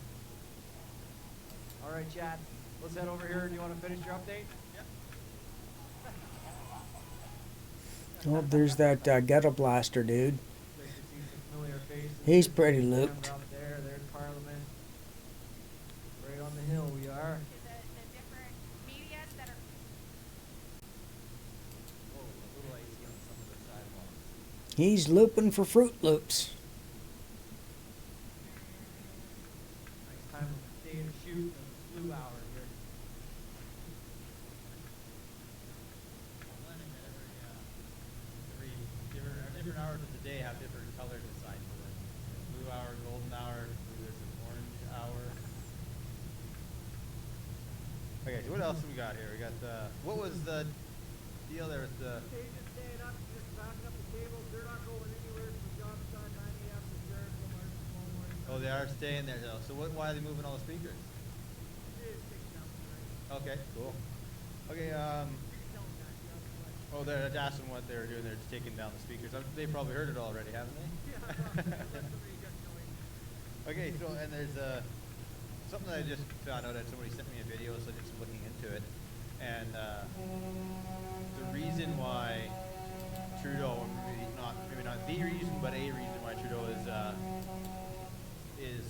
Speaker 11: All right, Chad. Let's head over here. Do you want to finish your update?
Speaker 14: Oh, there's that ghetto blaster dude. He's pretty looped.
Speaker 11: There's Parliament. Right on the hill we are.
Speaker 8: the different medias that are.
Speaker 11: Whoa, a little icy on some of the sidewalks.
Speaker 14: He's looping for Fruit Loops.
Speaker 11: Nice time of day to shoot in the flu hour here.
Speaker 22: Different hours of the day have different colors assigned to them. Blue hour, golden hour, there's an orange hour. Okay, so what else we got here? We got what was the deal there with the?
Speaker 11: Cages staying up, just backing up the cables. They're not going anywhere from the job site 9 a.m. to there till March tomorrow morning.
Speaker 22: Oh, they are staying there though. So why are they moving all the speakers? Okay, cool. Okay, oh, they're asking what they were doing. They're just taking down the speakers. They probably heard it already, haven't they? Okay, so and there's something that I just found out that somebody sent me a video, so I'm just looking into it. And the reason why Trudeau, maybe not the reason, but a reason why Trudeau is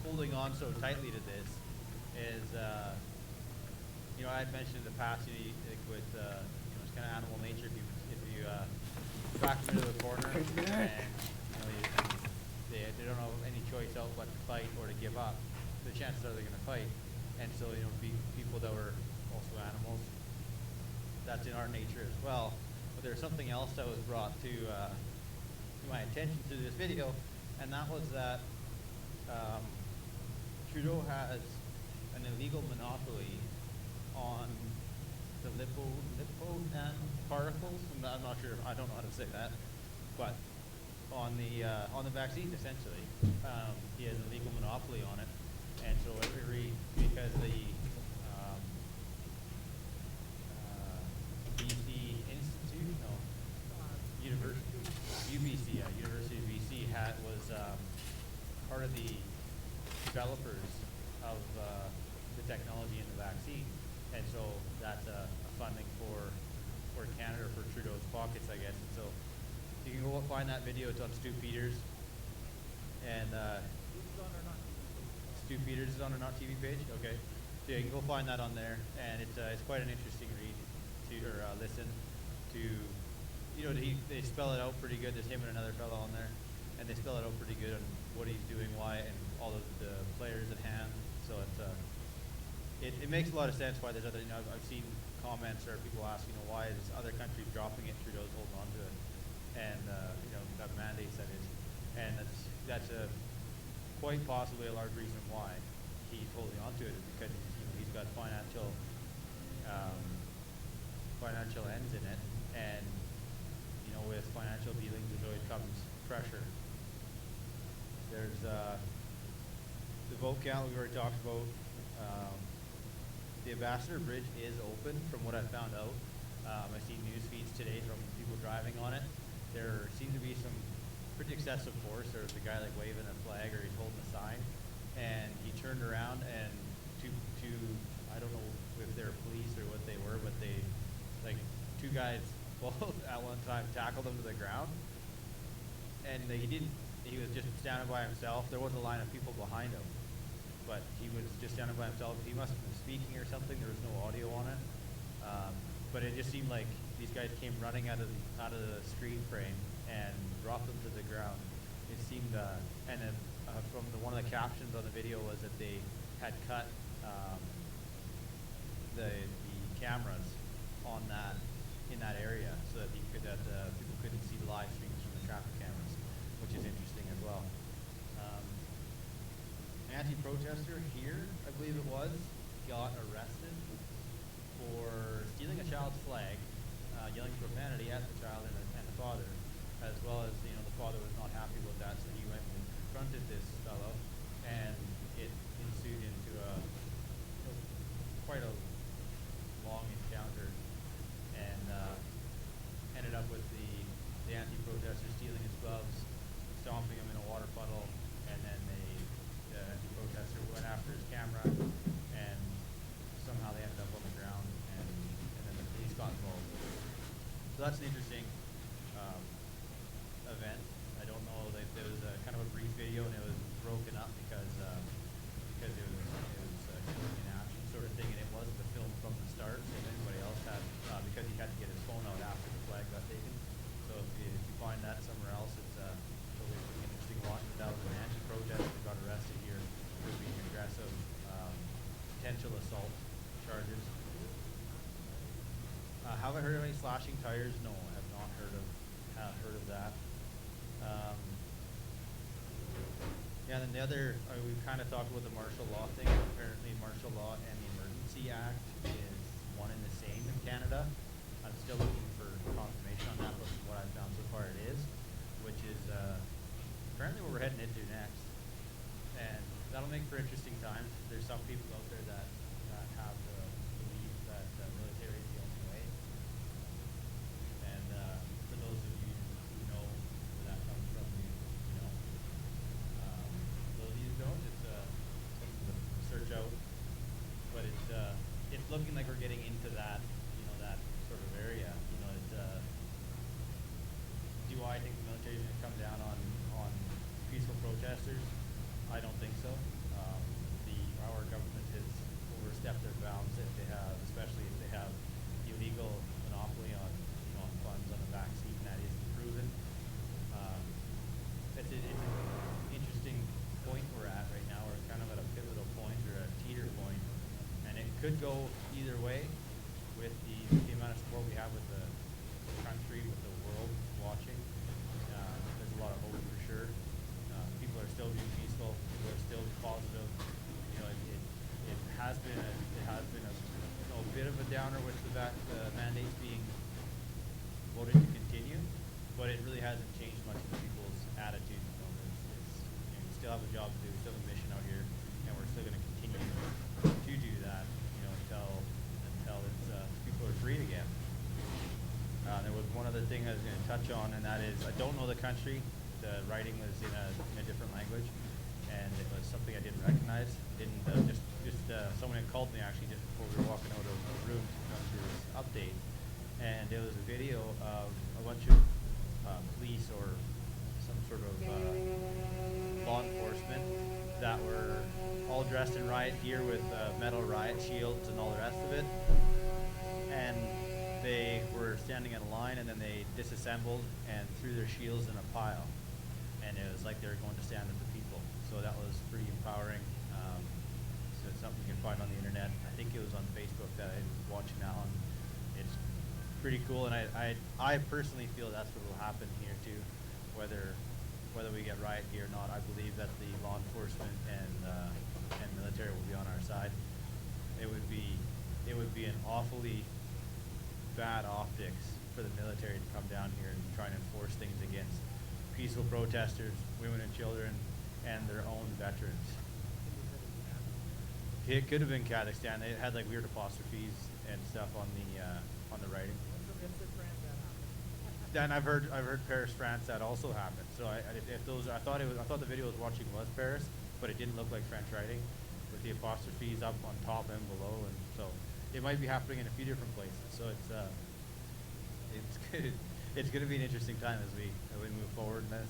Speaker 22: holding on so tightly to this is, you know, I had mentioned in the past, like with, you know, it's kind of animal nature. If you back them into the corner, and you know, they don't have any choice out but to fight or to give up, the chances are they're going to fight. And so, you know, people that were also animals, that's in our nature as well. But there's something else that was brought to my attention through this video, and that was that Trudeau has an illegal monopoly on the lipo particles. I'm not sure. I don't know how to say that, but on the vaccine, essentially, he has a legal monopoly on it, and so because the BC Institute, University of BC was part of the developers of the technology in the vaccine, and so that's a funding for Canada, for Trudeau's pockets, I guess. And so you can go find that video. It's on Stu Peters, and Stu Peters is on our Not TV page. Okay, so you can go find that on there, and it's quite an interesting read or listen to. You know, they spell it out pretty good. There's him and another fellow on there, and they spell it out pretty good on what he's doing, why, and all of the players at hand. So it makes a lot of sense why there's other. You know, I've seen comments or people ask, you know, why is other countries dropping it, Trudeau's holding on to it, and you know, got mandates, that is, and that's quite possibly a large reason why he's holding on to it, is because he's got financial ends in it, and you know, with financial dealings, there always comes pressure. There's the vote count we already talked about. The Ambassador Bridge is open, from what I found out. I've seen news feeds today from people driving on it. There seemed to be some pretty excessive force. There was a guy like waving a flag, or he's holding a sign, and he turned around and two I don't know if they're police or what they were, but they, like, two guys both at one time tackled him to the ground, and he was just standing by himself. There was a line of people behind him, but he was just standing by himself. He must have been speaking or something. There was no audio on it, but it just seemed like these guys came running out of the screen frame and dropped him to the ground. It seemed, and then from one of the captions on the video was that they had cut the cameras on in that area, so that people couldn't see the live streams from the traffic cameras, which is interesting as well. Anti-protester here, I believe it was, got arrested for stealing a child's flag, yelling profanity at the child and the father, as well as, you know, the father was not happy with that, so he went and confronted this fellow, and it ensued into quite a long encounter, and ended up with the anti-protester stealing his gloves, stomping him in a water puddle, and then the anti-protester went after his camera, and somehow they ended up on the ground, and then the police got involved. So that's an interesting event. I don't know, there was kind of a brief video, and it was broken up because it was killing in action sort of thing, and it wasn't a film from the start. So if anybody else had, because he had to get his phone out after the flag got taken. So if you find that somewhere else, it's totally an interesting watch. But that was an anti-protest that got arrested here for being aggressive, potential assault charges. Have I heard of any slashing tires? No, I have not heard of that. Yeah, and then the other, we kind of talked about the martial law thing. Apparently, martial law and the Emergency Act is one and the same in Canada. I'm still looking for confirmation on that, but from what I've found so far, it is, which is apparently what we're heading into next. And that'll make for interesting times. There's some people out there that have the belief that the military is the only way. And for those of you who know where that comes from, you know. Those of you who don't, it's something to search out. But it's looking like we're getting into that, you know, that sort of area. You know, do I think the military is going to come down on peaceful protesters? I don't think so. Our government has overstepped their bounds if they have, especially if they have illegal monopoly on, you know, on funds on a vaccine that isn't proven. It's an interesting point we're at right now. We're kind of at a pivotal point or a teeter point, and it could go either way with the amount of support we have with the country, with the world watching. There's a lot of hope for sure. People are still being peaceful. People are still positive. You know, it has been a bit of a downer with the mandates being voted to continue, but it really hasn't changed much of the people's attitude. You know, we still have a job to do. We still have a mission out here, and we're still going to continue to do that. You know, until people are freed again. There was one other thing I was going to touch on, and that is I don't know the country. The writing was in a different language, and it was something I didn't recognize. Someone had called me actually just before we were walking out of the room to come through this update, and there was a video of a bunch of police or some sort of law enforcement that were all dressed in riot gear with metal riot shields and all the rest of it, and they were standing in a line, and then they disassembled and threw their shields in a pile, and it was like they were going to stand with the people. So that was pretty empowering. So it's something you can find on the internet. I think it was on Facebook that I was watching that on. It's pretty cool, and I personally feel that's what will happen here too, whether we get riot gear or not. I believe that the law enforcement and military will be on our side. It would be an awfully bad optics for the military to come down here and try and enforce things against peaceful protesters, women and children, and their own veterans. It could have been Kazakhstan. It had like weird apostrophes and stuff on the writing. Then I've heard Paris, France, that also happened. So I thought the video I was watching was Paris, but it didn't look like French writing with the apostrophes up on top and below, and so it might be happening in a few different places. So it's going to be an interesting time as we move forward in this.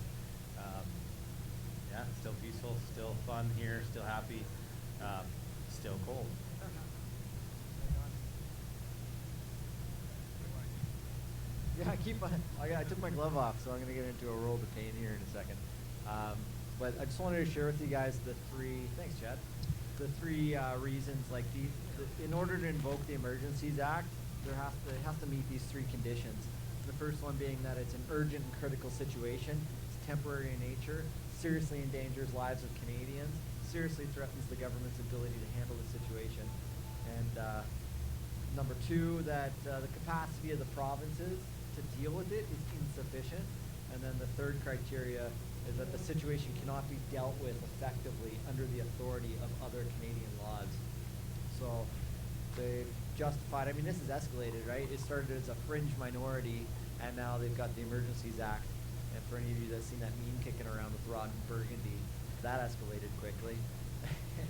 Speaker 22: Yeah, still peaceful, still fun here, still happy, still cold.
Speaker 18: Yeah, I took my glove off, so I'm going to get into a world of pain here in a second. But I just wanted to share with you guys the three reasons. Like in order to invoke the Emergencies Act, it has to meet these three conditions. The first one being that it's an urgent and critical situation, it's temporary in nature, seriously endangers lives of Canadians, seriously threatens the government's ability to handle the situation. And number two, that the capacity of the provinces to deal with it is insufficient. And then the third criteria is that the situation cannot be dealt with effectively under the authority of other Canadian laws. So they've justified, I mean, this is escalated, right? It started as a fringe minority, and now they've got the Emergencies Act. And for any of you that's seen that meme kicking around with Rod and Burgundy, that escalated quickly.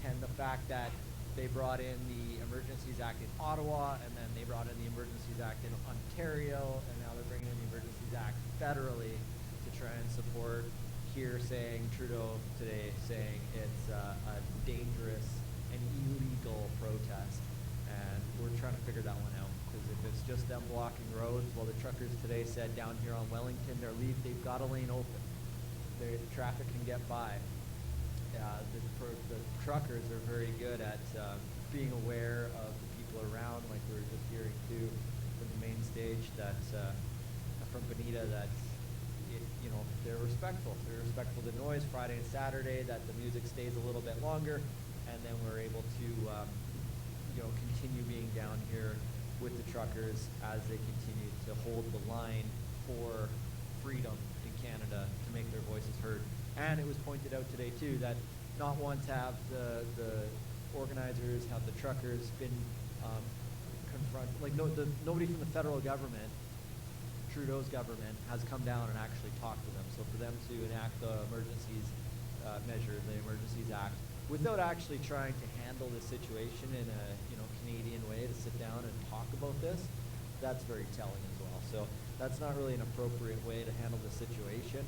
Speaker 18: And the fact that they brought in the Emergencies Act in Ottawa, and then they brought in the Emergencies Act in Ontario, and now they're bringing in the Emergencies Act federally to try and support here saying, Trudeau today saying it's a dangerous and illegal protest. And we're trying to figure that one out, because if it's just them blocking roads, well, the truckers today said down here on Wellington, they've got a lane open. The traffic can get by. The truckers are very good at being aware of the people around, like we were just hearing too from the main stage that from Bonita, that they're respectful. They're respectful to noise. Friday and Saturday, that the music stays a little bit longer, and then we're able to, continue being down here with the truckers as they continue to hold the line for freedom in Canada to make their voices heard. And it was pointed out today too that not once have the organizers, have the truckers been nobody from the federal government, Trudeau's government, has come down and actually talked to them. So for them to enact the emergencies measure, the Emergencies Act, without actually trying to handle the situation in a Canadian way, to sit down and talk about this, that's very telling as well. So that's not really an appropriate way to handle the situation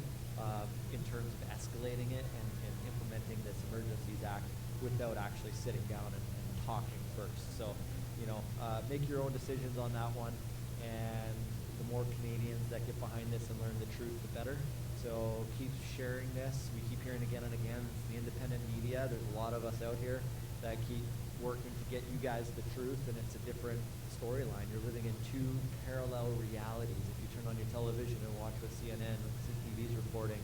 Speaker 18: in terms of escalating it and implementing this Emergencies Act without actually sitting down and talking first. So, make your own decisions on that one, and the more Canadians that get behind this and learn the truth, the better. So keep sharing this. We keep hearing again and again, it's the independent media. There's a lot of us out here that keep working to get you guys the truth, and it's a different storyline. You're living in two parallel realities. If you turn on your television and watch what CNN, CTV's reporting,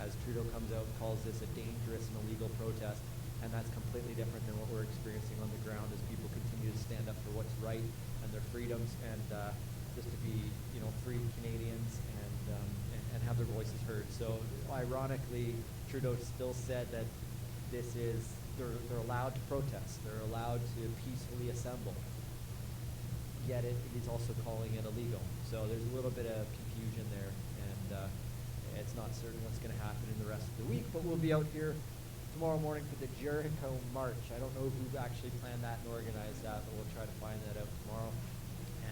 Speaker 18: as Trudeau comes out and calls this a dangerous and illegal protest, and that's completely different than what we're experiencing on the ground as people continue to stand up for what's right and their freedoms, and just to be, free Canadians and have their voices heard. So ironically, Trudeau still said that they're allowed to protest, they're allowed to peacefully assemble. Yet he's also calling it illegal. So there's a little bit of confusion there, and it's not certain what's going to happen in the rest of the week, but we'll be out here tomorrow morning for the Jericho March. I don't know who actually planned that and organized that, but we'll try to find that out tomorrow.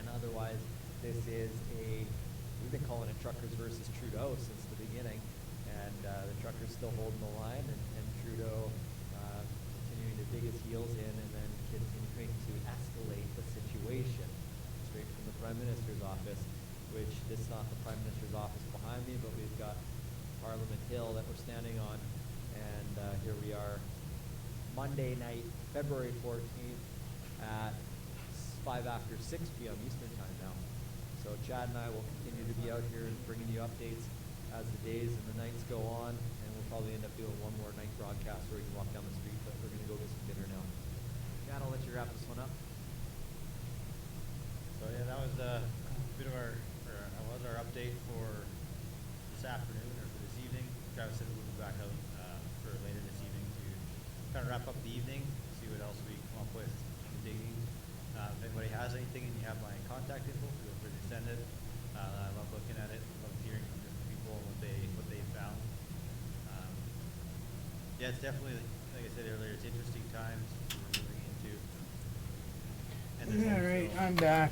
Speaker 18: And otherwise, this is we've been calling it Truckers versus Trudeau since the beginning, and the truckers still holding the line, and Trudeau continuing to dig his heels in and then continuing to escalate the situation straight from the Prime Minister's office, which this is not the Prime Minister's office behind me, but we've got Parliament Hill that we're standing on, and here we are Monday night, February 14th at 5 after 6 p.m. Eastern time now. So Chad and I will continue to be out here and bringing you updates as the days and the nights go on, and we'll probably end up doing one more night broadcast where we can walk down the street, but we're going to go get some dinner now. Chad, I'll let you wrap this one up.
Speaker 22: So yeah, that was a bit of our update for this afternoon or for this evening. Travis said we'll be back out for later this evening to kind of wrap up the evening, see what else we come up with in digging. If anybody has anything and you have my contact info, feel free to send it. I love looking at it, love hearing from different people and what they found. Yeah, it's definitely, like I said earlier, it's interesting times we're moving into. And
Speaker 14: All right, I'm back.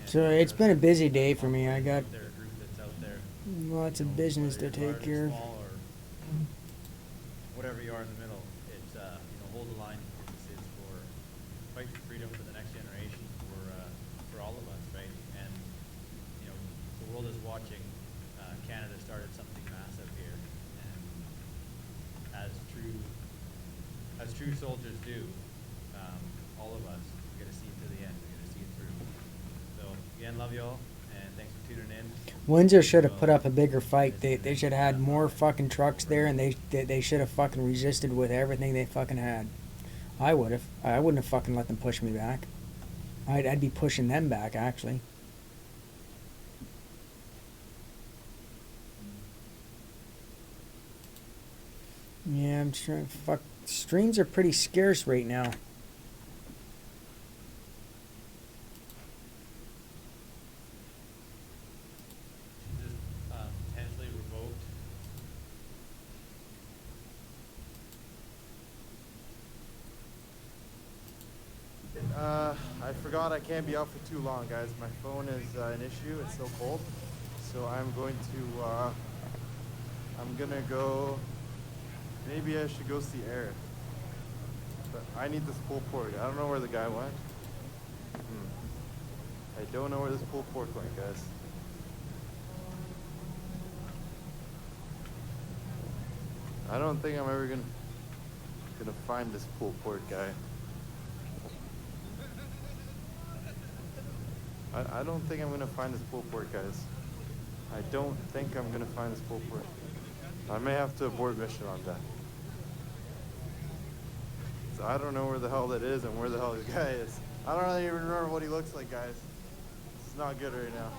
Speaker 14: So it's been a busy day for me. I got lots of business to take care of.
Speaker 22: Whatever you are in the middle, it's hold the line. It's for fight for freedom for the next generation, for all of us, right? And the world is watching. Canada started something massive here, and as true soldiers do, all of us are gonna see it to the end. We're gonna see it through. So again, love you all, and thanks for tuning in.
Speaker 14: Windsor should have put up a bigger fight. They should have had more fucking trucks there, and they should have fucking resisted with everything they fucking had. I would have. I wouldn't have fucking let them push me back. I'd be pushing them back, actually. Yeah, I'm trying. Fuck. Streams are pretty scarce right now.
Speaker 22: Potentially revoked.
Speaker 13: I forgot I can't be out for too long, guys. My phone is an issue. It's so cold. So I'm going to, I'm gonna go, maybe I should go see Eric. But I need this pulled pork. I don't know where the guy went. I don't know where this pulled pork went, guys. I don't think I'm ever gonna find this pulled pork guy. I don't think I'm gonna find this pull port, guys. I don't think I'm gonna find this pull port. I may have to abort mission on that. So I don't know where the hell that is and where the hell this guy is. I don't really even remember what he looks like, guys. It's not good right now.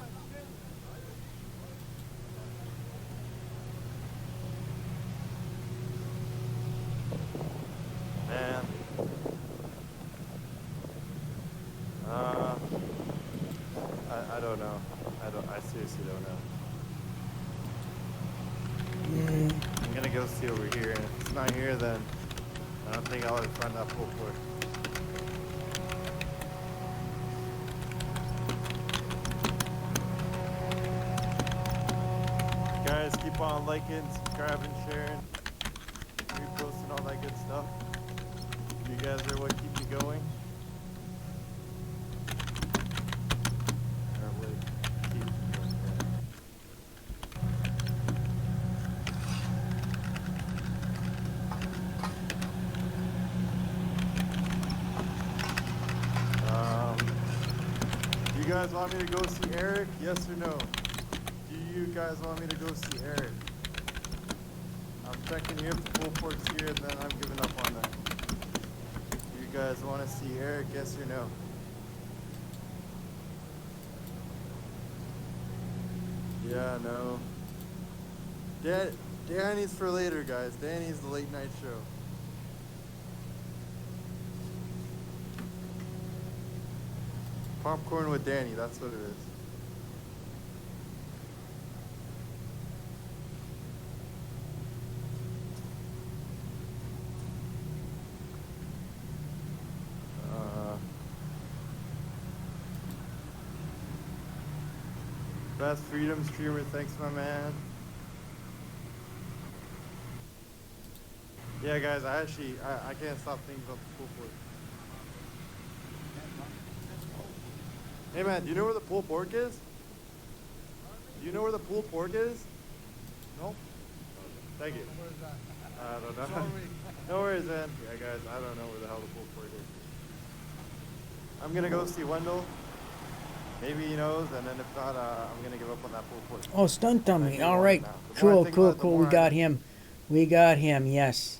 Speaker 13: Man. I don't know. I seriously don't know. I'm gonna go see over here, and if it's not here, then I don't think I'll ever find that pull port. Guys, keep on liking, subscribing, sharing, reposting, all that good stuff. You guys are what keep me going. You guys want me to go see Eric? Yes or no? Do you guys want me to go see Eric? I'm checking here if the pull port's here, and then I'm giving up on that. Do you guys want to see Eric? Yes or no? Yeah, no. Danny's for later, guys. Danny's the late night show. Popcorn with Danny, that's what it is. Best Freedom streamer, thanks my man. Yeah guys, I can't stop thinking about the pull port. Hey man, do you know where the pulled pork is? Do you know where the pulled pork is? No? Thank you. I don't know. No worries, man. Yeah, guys, I don't know where the hell the pulled pork is. I'm gonna go see Wendell. Maybe he knows, and then if not, I'm gonna give up on that pulled pork.
Speaker 14: Oh, stunt dummy. All right. Cool. We got him. We got him. Yes.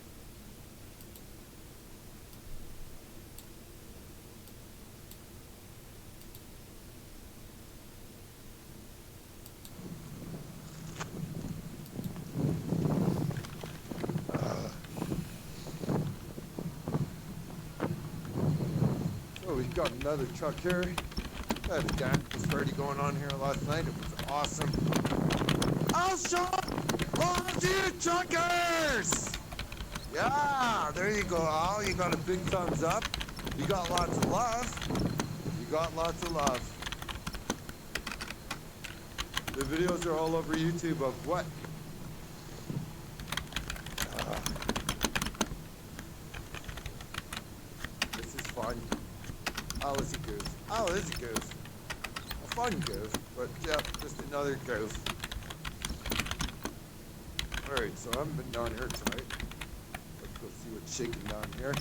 Speaker 12: We've got another truck here. Had a dance party going on here last night. It was awesome. I'll show loves you truckers! Yeah, there you go, Al. You got a big thumbs up. You got lots of love. You got lots of love. The videos are all over YouTube of what? This is fun. Oh, it's a goose. Oh, it's a goose. A fun goose, but yeah, just another goose. Alright, so I haven't been down here tonight. Let's go see what's shaking down here.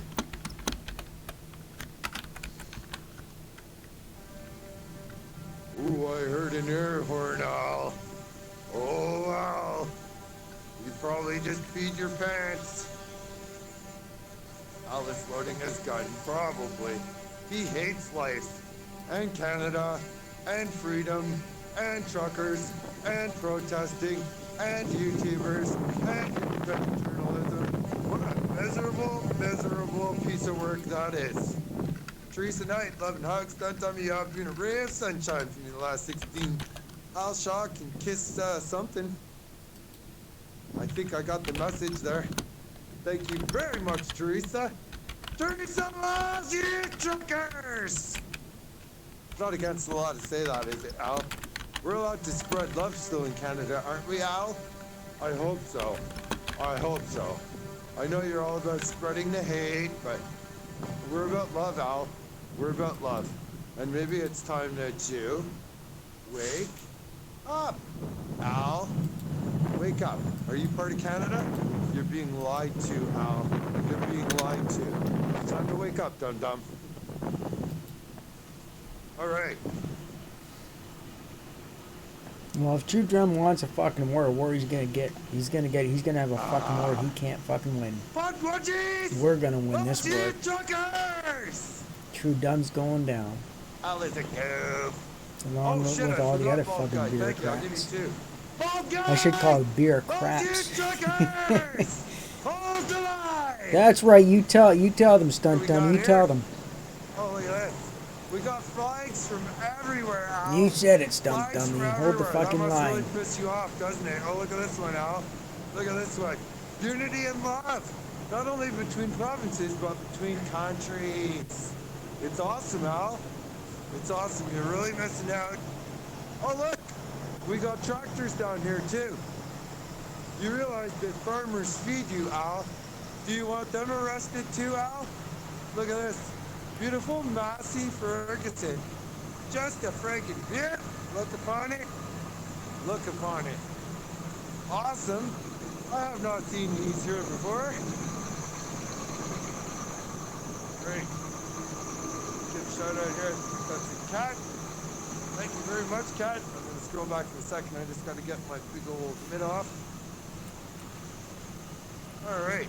Speaker 12: Ooh, I heard an air horn, Al. Oh, wow. You probably just peed your pants. Al is loading his gun, probably. He hates life, and Canada, and freedom, and truckers, and protesting, and YouTubers, and independent journalism. What a miserable, miserable piece of work that is. Teresa Knight, love and hugs, don't tell me you have been a ray of sunshine for me the last 16. Al Shaw can kiss something. I think I got the message there. Thank you very much, Teresa. Teresa loves you, truckers! It's not against the law to say that, is it, Al? We're allowed to spread love still in Canada, aren't we, Al? I hope so. I hope so. I know you're all about spreading the hate, but we're about love, Al. We're about love. And maybe it's time that you wake up, Al. Wake up. Are you part of Canada? You're being lied to, Al. You're being lied to. It's time to wake up, dum-dum. All right.
Speaker 14: Well, if True Drum wants a fucking war he's gonna get. He's gonna have a fucking war he can't fucking win. We're gonna win this war.
Speaker 12: Truckers!
Speaker 14: True Drum's going down.
Speaker 12: I'll let it go.
Speaker 14: Along
Speaker 12: Oh, shit,
Speaker 14: with
Speaker 12: I
Speaker 14: all the
Speaker 12: forgot
Speaker 14: other
Speaker 12: Bald
Speaker 14: fucking
Speaker 12: Guy. Thank you, I'll give you
Speaker 14: bureaucrats.
Speaker 12: two. Bald Guy!
Speaker 14: I should call it beer
Speaker 12: Bald
Speaker 14: craps.
Speaker 12: truckers! Hold the line!
Speaker 14: That's right. You tell them, stunt dummy. You tell them.
Speaker 12: Oh, look at this. We got flags from everywhere, Al.
Speaker 14: You said it, stunt
Speaker 12: Flags
Speaker 14: dummy.
Speaker 12: from
Speaker 14: Hold the
Speaker 12: everywhere.
Speaker 14: fucking
Speaker 12: That must
Speaker 14: line.
Speaker 12: really piss you off, doesn't it? Oh, look at this one, Al. Look at this one. Unity and love. Not only between provinces, but between countries. It's awesome, Al. It's awesome. You're really missing out. Oh, look. We got tractors down here, too. You realize that farmers feed you, Al. Do you want them arrested, too, Al? Look at this. Beautiful Massey Ferguson. Just a friggin' here. Look upon it. Look upon it. Awesome. I have not seen these here before. Great. Give a shout out here. That's a cat. Thank you very much, cat. I'm going to scroll back in a second. I just got to get my big old mitt off. All right.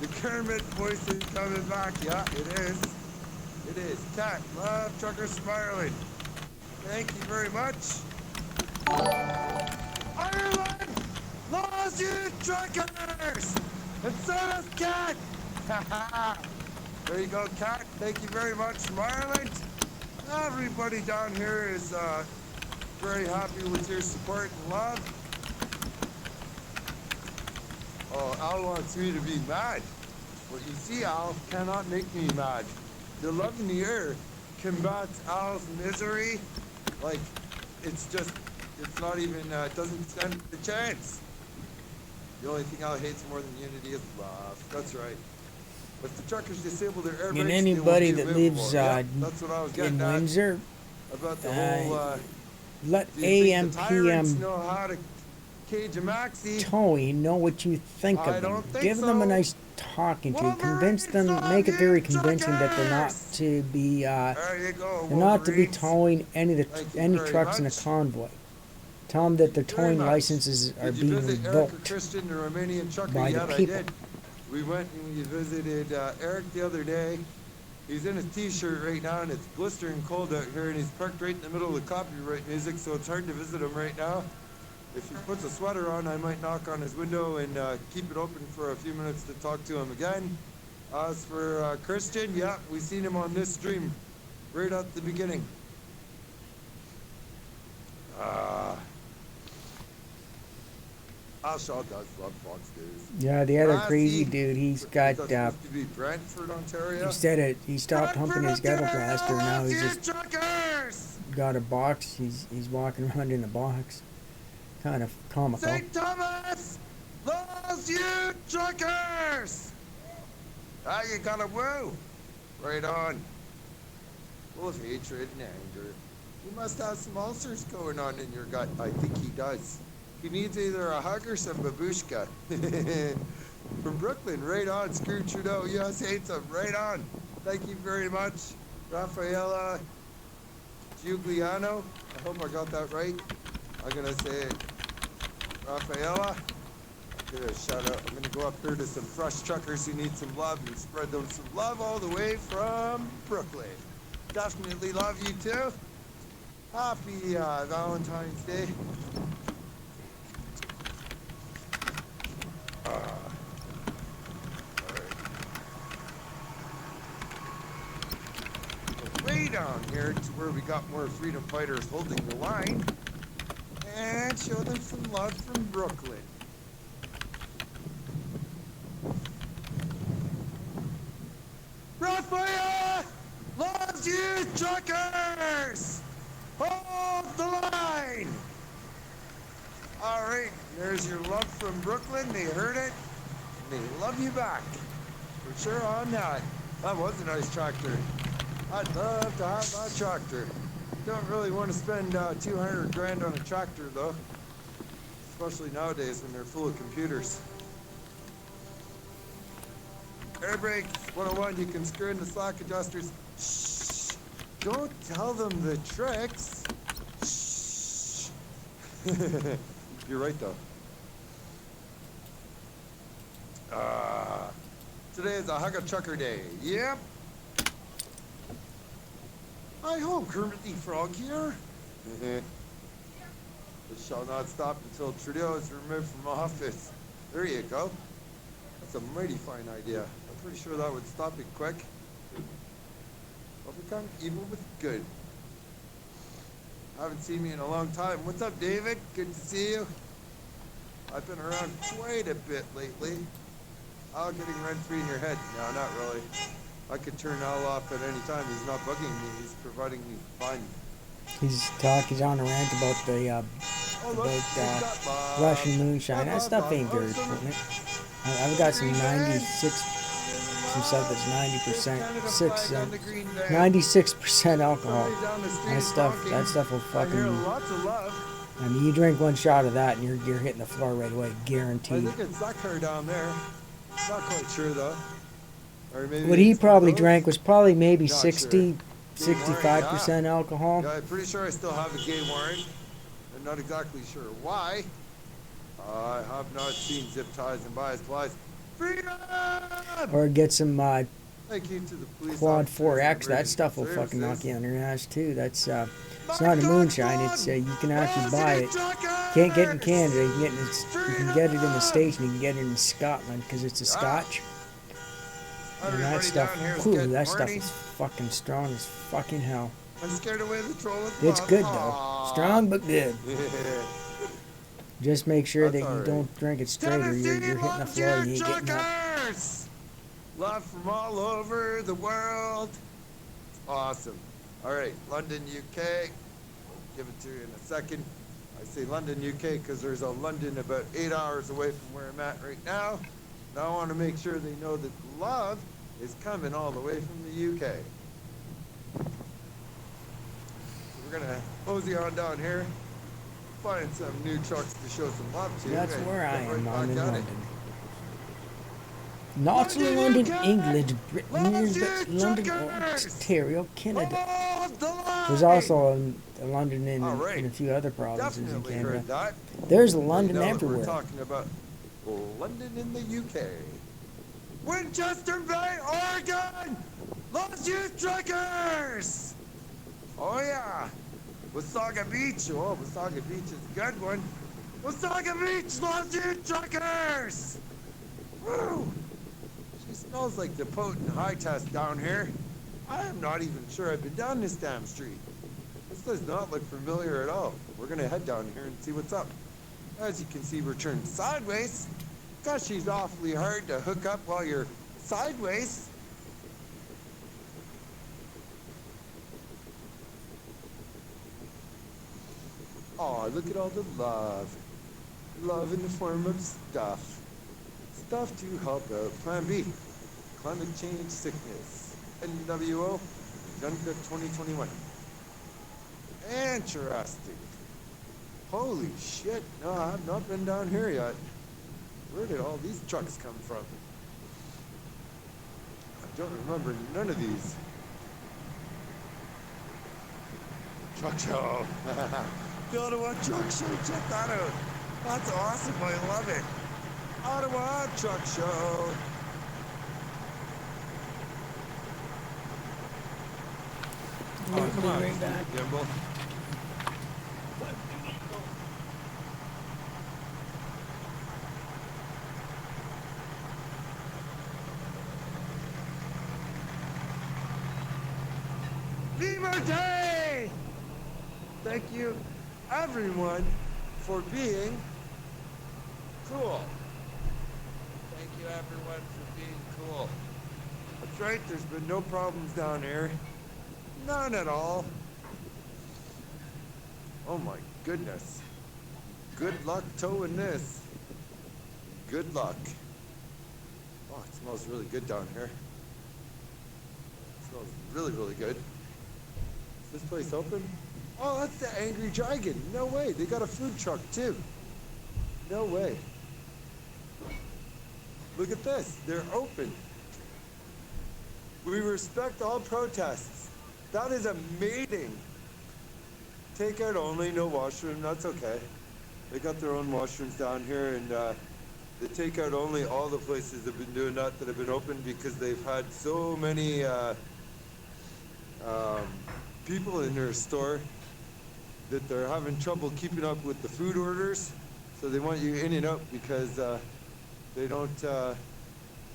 Speaker 12: The Kermit voice is coming back. Yeah, it is. It is. Cat, love, trucker smiling. Thank you very much. Ireland loves you, truckers! And so does Cat! There you go, Cat. Thank you very much from Ireland. Everybody down here is very happy with your support and love. Oh, Al wants me to be mad. Well, you see, Al cannot make me mad. The love in the air combats Al's misery. Like, it's not even, it doesn't stand a chance. The only thing Al hates more than unity is love. That's right. If the truckers disable their air brakes,
Speaker 14: And
Speaker 12: they
Speaker 14: anybody
Speaker 12: won't be
Speaker 14: that lives
Speaker 12: livable. That's what I was getting
Speaker 14: in
Speaker 12: at
Speaker 14: Windsor,
Speaker 12: about the whole,
Speaker 14: let
Speaker 12: do you think
Speaker 14: AM,
Speaker 12: the tyrants
Speaker 14: PM
Speaker 12: know how to cage a maxi?
Speaker 14: towing know what you think
Speaker 12: I
Speaker 14: of them.
Speaker 12: don't think
Speaker 14: Give them a
Speaker 12: so.
Speaker 14: nice talking to. Convince them, make it very convincing that they're not to be,
Speaker 12: There you go,
Speaker 14: they're not to be
Speaker 12: Wolverines.
Speaker 14: towing any
Speaker 12: very
Speaker 14: trucks in a
Speaker 12: much.
Speaker 14: convoy. Tell them that their
Speaker 12: Very
Speaker 14: towing
Speaker 12: much.
Speaker 14: licenses are
Speaker 12: Did you
Speaker 14: being
Speaker 12: visit Eric or
Speaker 14: revoked
Speaker 12: Christian, the Romanian trucker?
Speaker 14: by
Speaker 12: Yeah,
Speaker 14: the
Speaker 12: I
Speaker 14: people.
Speaker 12: did. We went and we visited Eric the other day. He's in his t-shirt right now, and it's blistering cold out here, and he's parked right in the middle of the copyright music, so it's hard to visit him right now. If he puts a sweater on, I might knock on his window and keep it open for a few minutes to talk to him again. As for Christian, yeah, we seen him on this stream right at the beginning. Al does love Fox News.
Speaker 14: Yeah, the other
Speaker 12: Ah,
Speaker 14: crazy
Speaker 12: see,
Speaker 14: dude, he's got,
Speaker 12: Is that supposed to be Brantford, Ontario?
Speaker 14: he said it, he stopped humping his ghetto blaster, now he's
Speaker 12: You
Speaker 14: just
Speaker 12: truckers!
Speaker 14: got a box, he's walking around in a box. Kind of comical.
Speaker 12: St. Thomas loves you truckers! Ah, you got a woo! Right on. Full of hatred and anger. You must have some ulcers going on in your gut. I think he does. He needs either a hug or some babushka. From Brooklyn, right on. Screw Trudeau, US hates him. Right on. Thank you very much, Rafaela Giugliano. I hope I got that right. I'm gonna say it. Rafaela. Give it a shout out. I'm gonna go up there to some fresh truckers who need some love and spread them some love all the way from Brooklyn. Definitely love you too. Happy Valentine's Day. Way down here to where we got more freedom fighters holding the line and show them some love from Brooklyn. Raphael loves you truckers! Hold the line! All right, there's your love from Brooklyn. They heard it. And they love you back. For sure on that. That was a nice tractor. I'd love to have that tractor. Don't really want to spend 200 grand on a tractor though. Especially nowadays when they're full of computers. Air brakes 101, you can screw in the slack adjusters. Shh! Don't tell them the tricks. You're right, though. Today is a Hugga Chucker Day. Yep. Hi ho, Kermit the Frog here. This shall not stop until Trudeau is removed from office. There you go. That's a mighty fine idea. I'm pretty sure that would stop it quick. I'll become evil with good. Haven't seen me in a long time. What's up, David? Good to see you. I've been around quite a bit lately. Al getting rent-free in your head? No, not really. I could turn Al off at any time. He's not bugging me. He's providing me fun.
Speaker 14: He's on a rant about the Russian moonshine. That stuff ain't very important. I've got some 96% alcohol. That stuff will fucking. I mean, you drink one shot of that and you're hitting the floor right away,
Speaker 12: I
Speaker 14: guaranteed.
Speaker 12: think it's that car down there. Not quite sure though. Or maybe
Speaker 14: What he
Speaker 12: it's
Speaker 14: probably
Speaker 12: those.
Speaker 14: drank was probably maybe
Speaker 12: Not
Speaker 14: 60,
Speaker 12: sure.
Speaker 14: 65% alcohol.
Speaker 12: Yeah, I'm pretty sure I still have a gay warrant. I'm not exactly sure why. I have not seen zip ties and bias flies. Freedom!
Speaker 14: Or get some
Speaker 12: Thank you to the police
Speaker 14: Quad
Speaker 12: officers
Speaker 14: 4X.
Speaker 12: and
Speaker 14: That stuff will
Speaker 12: emergency
Speaker 14: fucking knock
Speaker 12: services.
Speaker 14: you on your ass too. That's it's not a moonshine. It's you can actually buy it. Can't get it in Canada. You can get it in the States and you can get it in Scotland because it's a Scotch. And that
Speaker 12: Everybody
Speaker 14: stuff,
Speaker 12: down here is
Speaker 14: whew,
Speaker 12: getting
Speaker 14: that stuff
Speaker 12: horny.
Speaker 14: is fucking strong as fucking hell.
Speaker 12: I'm scared away the troll with
Speaker 14: It's
Speaker 12: love.
Speaker 14: good though.
Speaker 12: Aw.
Speaker 14: Strong but good. Just make sure
Speaker 12: That's
Speaker 14: that you
Speaker 12: alright.
Speaker 14: don't drink it straight or you're hitting the floor and you ain't getting up.
Speaker 12: Truckers! Love from all over the world. Awesome. All right, London, UK. I'll give it to you in a second. I say London, UK because there's a London about 8 hours away from where I'm at right now. Now I want to make sure they know that love is coming all the way from the UK. So we're going to mosey on down here, find some new trucks to show some love to.
Speaker 14: That's
Speaker 12: and
Speaker 14: where I
Speaker 12: get right
Speaker 14: am.
Speaker 12: back
Speaker 14: I'm in
Speaker 12: at it.
Speaker 14: London. Not in London, England, Britain, London, Ontario, Canada. There's also a London in a few other provinces in
Speaker 12: Definitely
Speaker 14: Canada.
Speaker 12: heard that.
Speaker 14: There's
Speaker 12: Right
Speaker 14: London
Speaker 12: now We're
Speaker 14: everywhere.
Speaker 12: talking about London in the UK. Winchester Bay, Oregon! Lost Youth Truckers! Oh yeah! Wasaga Beach. Oh, Wasaga Beach is a good one. Wasaga Beach, Lost Youth Truckers! Woo! She smells like the potent high test down here. I am not even sure I've been down this damn street. This does not look familiar at all. We're gonna head down here and see what's up. As you can see, we're turned sideways. Gosh, she's awfully hard to hook up while you're sideways. Oh, look at all the love. Love in the form of stuff. Stuff to help out Plan B. Climate change sickness. NWO, Agenda 2021. Interesting. Holy shit. No, I've not been down here yet. Where did all these trucks come from? I don't remember none of these. Truck show. The Ottawa Truck Show. Check that out. That's awesome. I love it. Ottawa Truck Show. Oh, come on. Gimbal. Liberty! Thank you, everyone, for being cool. Thank you, everyone, for being cool. That's right, there's been no problems down here. None at all. Oh my goodness. Good luck towing this. Good luck. Oh, it smells really good down here. It smells really, really good. Is this place open? Oh, that's the Angry Dragon. No way. They got a food truck too. No way. Look at this. They're open. We respect all protests. That is amazing. Takeout only, no washroom. That's okay. They got their own washrooms down here, and the takeout only, all the places have been doing that have been open because they've had so many people in their store that they're having trouble keeping up with the food orders. So they want you in and out because they don't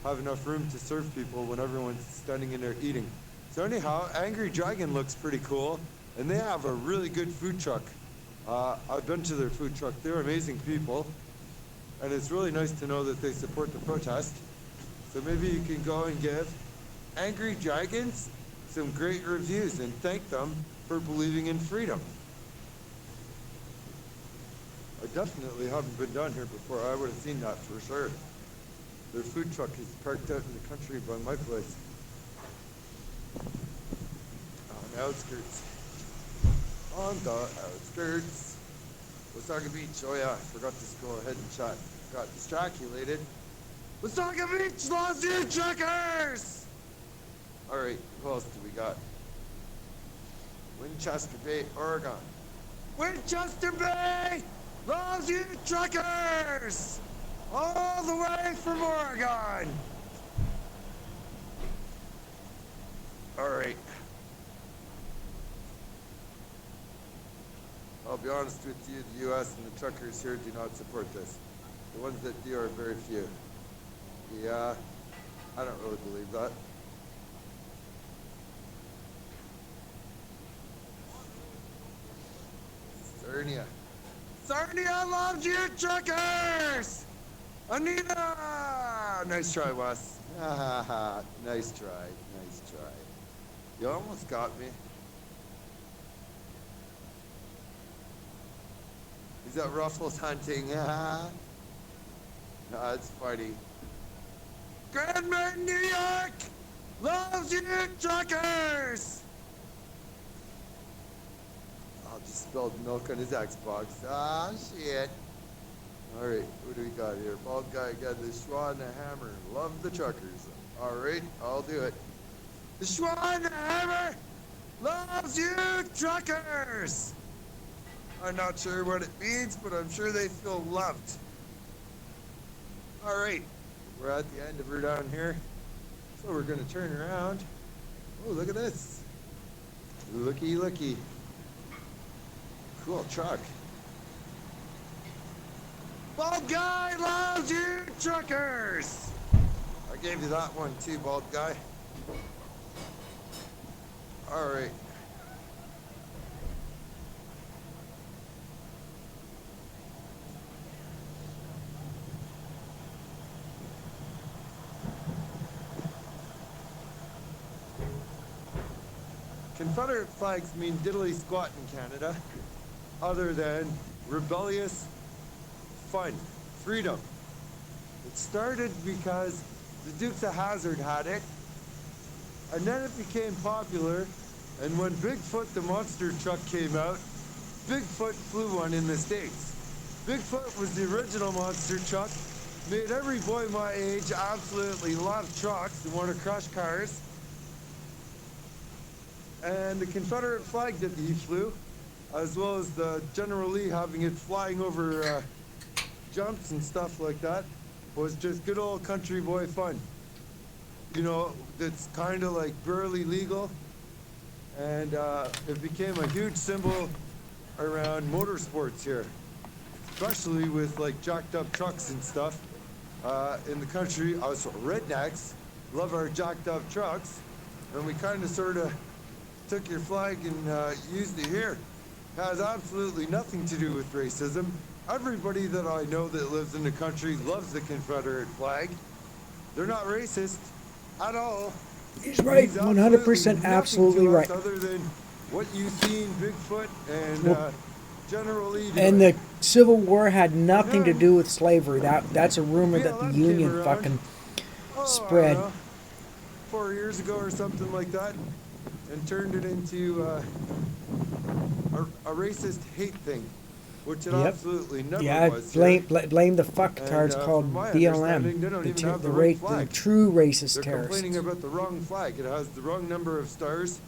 Speaker 12: have enough room to serve people when everyone's standing in there eating. So anyhow, Angry Dragon looks pretty cool, and they have a really good food truck. I've been to their food truck. They're amazing people, and it's really nice to know that they support the protest. So maybe you can go and give Angry Dragons some great reviews and thank them for believing in freedom. I definitely haven't been down here before. I would have seen that for sure. Their food truck is parked out in the country by my place. On the outskirts. On the outskirts. Wasaga Beach. Oh yeah, I forgot to go ahead and chat. Got distracted. Wasaga Beach, lost you truckers! Alright, who else do we got? Winchester Bay, Oregon. Winchester Bay! Loves you truckers! All the way from Oregon! Alright. I'll be honest with you, the U.S. and the truckers here do not support this. The ones that do are very few. Yeah, I don't really believe that. Sarnia. Sarnia loves you, truckers! Anita! Nice try, Wes. Nice try, nice try. You almost got me. He's at Ruffles hunting. That's funny. Grand Mountain, New York! Loves you, truckers! I'll just spilled milk on his Xbox. Ah, shit. Alright, what do we got here? Bald guy got the Schwa and the hammer. Love the truckers. Alright, I'll do it. The Schwa and the hammer loves you, truckers! I'm not sure what it means, but I'm sure they feel loved. Alright, we're at the end of her down here. So we're gonna turn around. Oh, look at this. Looky, looky. Cool truck. Bald guy loves you, truckers! I gave you that one too, bald guy. Alright. Confederate flags mean diddly squat in Canada, other than rebellious fun, freedom. It started because the Dukes of Hazzard had it, and then it became popular, and when Bigfoot the monster truck came out, Bigfoot flew one in the States. Bigfoot was the original monster truck, made every boy my age absolutely love trucks and want to crush cars. And the Confederate flag that he flew, as well as the General Lee having it flying over jumps and stuff like that, was just good old country boy fun. You know, it's kind of like barely legal, and it became a huge symbol around motorsports here, especially with like jacked up trucks and stuff. In the country, us rednecks love our jacked up trucks, and we kind of sort of took your flag and used it here. Has absolutely nothing to do with racism. Everybody that I know that lives in the country loves the Confederate flag. They're not racist at all.
Speaker 14: He's right, 100% absolutely right.
Speaker 12: Other than what you see in Bigfoot and General Lee doing.
Speaker 14: And the Civil War had nothing to do with slavery. That's a rumor that the Union fucking spread.
Speaker 12: 4 years ago or something like that, and turned it into a racist hate thing, which it absolutely never was.
Speaker 14: Blame the fucktards called BLM, the true racist
Speaker 12: They're
Speaker 14: terrorists.
Speaker 12: complaining about the wrong flag. It has the wrong number of stars.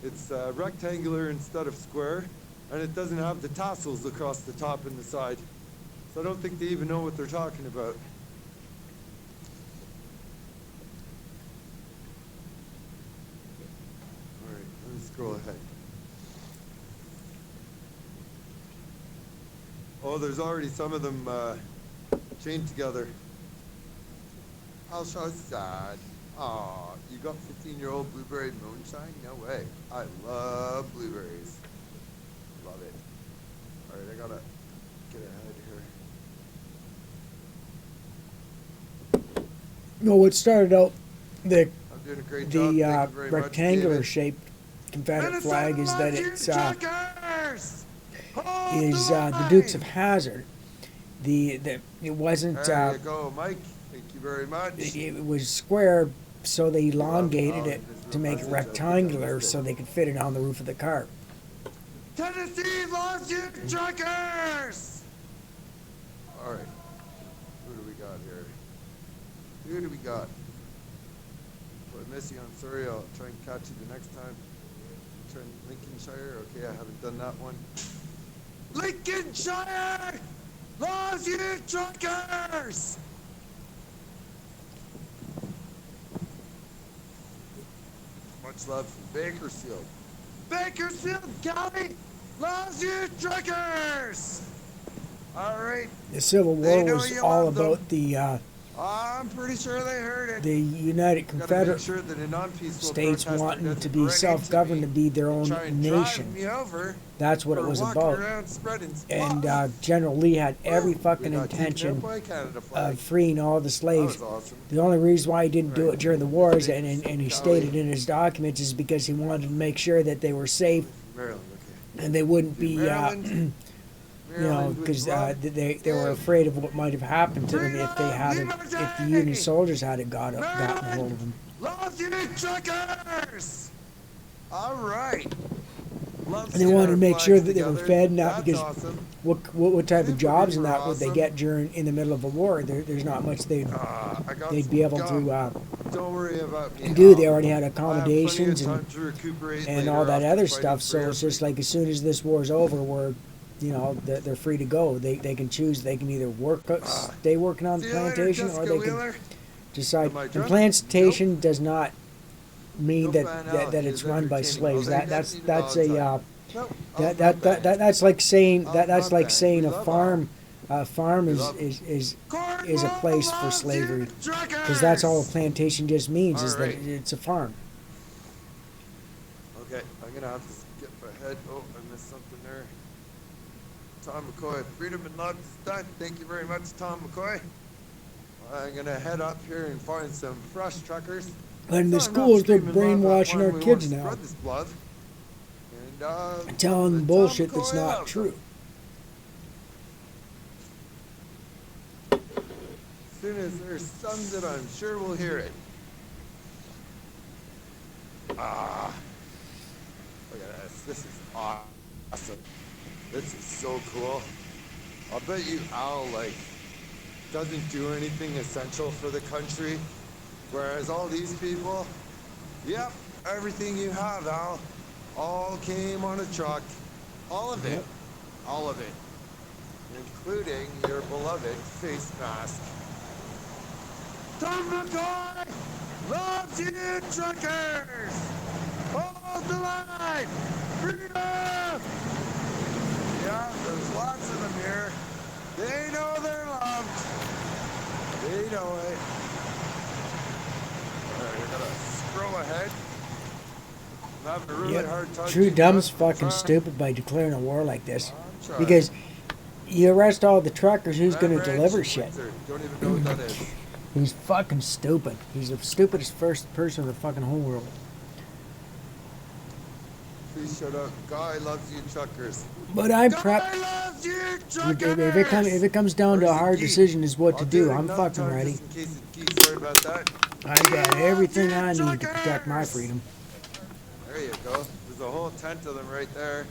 Speaker 12: It's rectangular instead of square, and it doesn't have the tassels across the top and the side. So I don't think they even know what they're talking about. All right, let's scroll ahead. Oh, there's already some of them chained together. How so sad. Aw, you got 15-year-old blueberry moonshine? No way. I love blueberries. Love it. All right, I gotta get ahead here.
Speaker 14: No, what started out the
Speaker 12: I'm doing a great job. Thank you very much,
Speaker 14: rectangular
Speaker 12: David.
Speaker 14: shaped Confederate flag is that it's
Speaker 12: Truckers!
Speaker 14: the Dukes of Hazzard. It wasn't.
Speaker 12: There you go, Mike. Thank you very much.
Speaker 14: It was square, so they elongated it to make it rectangular, so they could fit it on the roof of the car.
Speaker 12: Tennessee loves you, truckers! All right. Who do we got here? Who do we got? If I miss you, I'm sorry. I'll try and catch you the next time. Turn Lincolnshire. Okay, I haven't done that one. Lincolnshire loves you, truckers! Much love from Bakersfield. Bakersfield County loves you, truckers! All right.
Speaker 14: The Civil
Speaker 12: They
Speaker 14: War
Speaker 12: know
Speaker 14: was
Speaker 12: you
Speaker 14: all
Speaker 12: love them.
Speaker 14: about the
Speaker 12: I'm pretty sure they heard it.
Speaker 14: the United
Speaker 12: Gotta make
Speaker 14: Confederate
Speaker 12: sure that a non-peaceful
Speaker 14: states
Speaker 12: protester
Speaker 14: wanting
Speaker 12: doesn't
Speaker 14: to be
Speaker 12: run into
Speaker 14: self-governed,
Speaker 12: me
Speaker 14: to be their
Speaker 12: and
Speaker 14: own
Speaker 12: try and
Speaker 14: nation.
Speaker 12: drive me over
Speaker 14: That's what it
Speaker 12: for
Speaker 14: was
Speaker 12: walking
Speaker 14: about.
Speaker 12: around spreading
Speaker 14: And
Speaker 12: fluff.
Speaker 14: General Lee had every fucking
Speaker 12: We got taken
Speaker 14: intention
Speaker 12: out by Canada flag.
Speaker 14: of freeing all the slaves.
Speaker 12: That was awesome.
Speaker 14: The only reason why he didn't do it during the wars, and he
Speaker 12: Golly.
Speaker 14: stated in his documents, is because he wanted to make sure that they were safe
Speaker 12: Maryland, okay.
Speaker 14: and they wouldn't be,
Speaker 12: Maryland.
Speaker 14: you know, because they were afraid of what might have happened to them if they hadn't, if the Union soldiers hadn't gotten hold of them.
Speaker 12: Loves you, truckers! All right. Love
Speaker 14: And they
Speaker 12: seeing
Speaker 14: wanted
Speaker 12: our
Speaker 14: to make sure
Speaker 12: flags
Speaker 14: that they were
Speaker 12: together.
Speaker 14: fed, not
Speaker 12: That's
Speaker 14: because
Speaker 12: awesome.
Speaker 14: what type of jobs and
Speaker 12: duper
Speaker 14: that would they
Speaker 12: awesome.
Speaker 14: get in the middle of a war? There's not much they'd be able to
Speaker 12: Don't worry about me.
Speaker 14: do.
Speaker 12: Al.
Speaker 14: They already had
Speaker 12: I have plenty of
Speaker 14: accommodations
Speaker 12: time to recuperate
Speaker 14: and
Speaker 12: later
Speaker 14: all that
Speaker 12: after
Speaker 14: other
Speaker 12: fighting
Speaker 14: stuff.
Speaker 12: for
Speaker 14: So it's just like as soon as this war's over, they're free to go. They can choose. They can either stay working on the
Speaker 12: See you later,
Speaker 14: plantation, or
Speaker 12: Jessica
Speaker 14: they can
Speaker 12: Wheeler.
Speaker 14: decide.
Speaker 12: Am I
Speaker 14: And
Speaker 12: drunk?
Speaker 14: plantation does not mean
Speaker 12: No
Speaker 14: that
Speaker 12: fan
Speaker 14: that
Speaker 12: out.
Speaker 14: it's
Speaker 12: He's
Speaker 14: run by
Speaker 12: entertaining.
Speaker 14: slaves.
Speaker 12: Well,
Speaker 14: That's
Speaker 12: they
Speaker 14: that's
Speaker 12: need
Speaker 14: a
Speaker 12: all the No,
Speaker 14: that's like saying
Speaker 12: I'll
Speaker 14: that's
Speaker 12: not
Speaker 14: like
Speaker 12: ban.
Speaker 14: saying
Speaker 12: We
Speaker 14: a
Speaker 12: love
Speaker 14: farm. Farm
Speaker 12: We
Speaker 14: is
Speaker 12: love
Speaker 14: is a place for slavery, because that's all a plantation just means, is that
Speaker 12: Alright.
Speaker 14: it's a farm.
Speaker 12: Okay, I'm gonna have to skip ahead. Oh, I missed something there. Tom McCoy, freedom and love is done. Thank you very much, Tom McCoy. I'm gonna head up here and find some fresh truckers.
Speaker 14: And the
Speaker 12: So I'm not
Speaker 14: schools, they're
Speaker 12: screaming love,
Speaker 14: brainwashing
Speaker 12: but
Speaker 14: our
Speaker 12: we
Speaker 14: kids
Speaker 12: want to
Speaker 14: now,
Speaker 12: spread this love. And
Speaker 14: telling them
Speaker 12: Tom
Speaker 14: bullshit that's
Speaker 12: McCoy
Speaker 14: not
Speaker 12: loves
Speaker 14: true.
Speaker 12: them. As soon as there's some that I'm sure will hear it. Ah. Look at this. This is awesome. This is so cool. I'll bet you Al, doesn't do anything essential for the country. Whereas all these people, yep, everything you have, Al, all came on a truck. All of it. All of it. Including your beloved face mask. Tom McCoy loves you, truckers! Hold the line! Freedom! Yeah, there's lots of them here. They know they're loved. They know it. Alright, I gotta scroll ahead. I'm having a really hard time.
Speaker 14: True
Speaker 12: keeping
Speaker 14: dumb's
Speaker 12: up with
Speaker 14: fucking
Speaker 12: time.
Speaker 14: stupid by declaring a war like this,
Speaker 12: trying.
Speaker 14: because you arrest all the truckers, who's going to
Speaker 12: Red
Speaker 14: deliver
Speaker 12: Ranch
Speaker 14: shit?
Speaker 12: Windsor. Don't even know what that is.
Speaker 14: He's fucking stupid. He's the stupidest first person in the fucking whole world.
Speaker 12: Please shut up. Guy loves you, truckers.
Speaker 14: But I'm
Speaker 12: Guy
Speaker 14: prepped.
Speaker 12: loves you,
Speaker 14: If
Speaker 12: truckers!
Speaker 14: it comes down to a hard decision as what to
Speaker 12: I'll
Speaker 14: do,
Speaker 12: it
Speaker 14: I'm
Speaker 12: another
Speaker 14: fucking
Speaker 12: time
Speaker 14: ready.
Speaker 12: just in case it's geese. Sorry about that.
Speaker 14: I got everything I need to protect my freedom.
Speaker 12: There you go. There's a whole tent of them right there.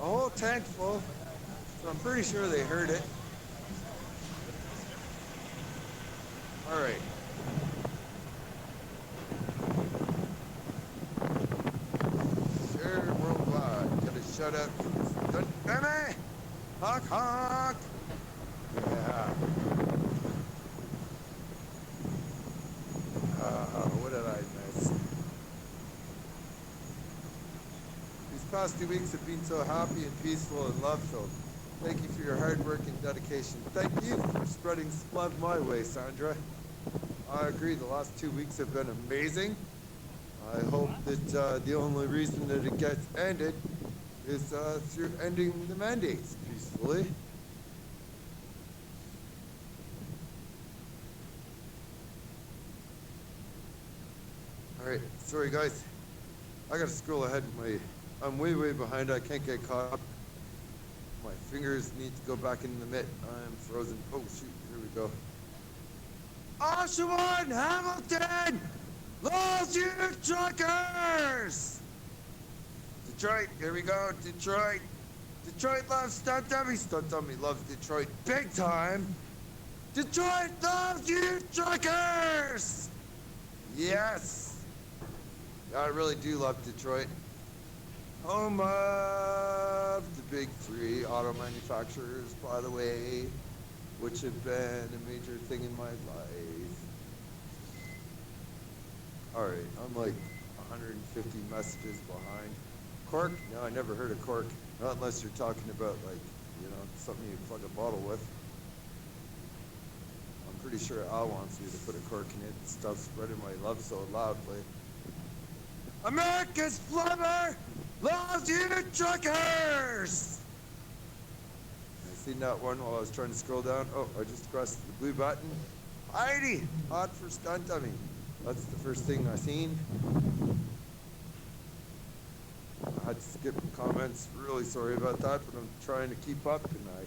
Speaker 12: A whole tent full. So I'm pretty sure they heard it. All right. Share worldwide. Gotta shut up. Damn it! Honk, honk. Yeah. What did I miss? These past 2 weeks have been so happy and peaceful and love-filled. Thank you for your hard work and dedication. Thank you for spreading love my way, Sandra. I agree, the last 2 weeks have been amazing. I hope that the only reason that it gets ended is through ending the mandates peacefully. Alright, sorry guys. I gotta scroll ahead. I'm way behind. I can't get caught up. My fingers need to go back in the mitt. I'm frozen. Oh shoot, here we go. Oshawa, Hamilton! Loves you truckers! Detroit, here we go, Detroit. Detroit loves Stunt Dummy. Stunt Dummy loves Detroit big time. Detroit loves you truckers! Yes! I really do love Detroit. Home of the big three auto manufacturers, by the way, which have been a major thing in my life. Alright, I'm like 150 messages behind. Cork? No, I never heard of cork. Not unless you're talking about, like, you know, something you plug a bottle with. I'm pretty sure Al wants me to put a cork in it and stuff, spreading my love so loudly. America's Flubber loves you truckers! I seen that one while I was trying to scroll down. Oh, I just pressed the blue button. Heidi, hot for Stunt Dummy. That's the first thing I seen. I had to skip comments. Really sorry about that, but I'm trying to keep up, and I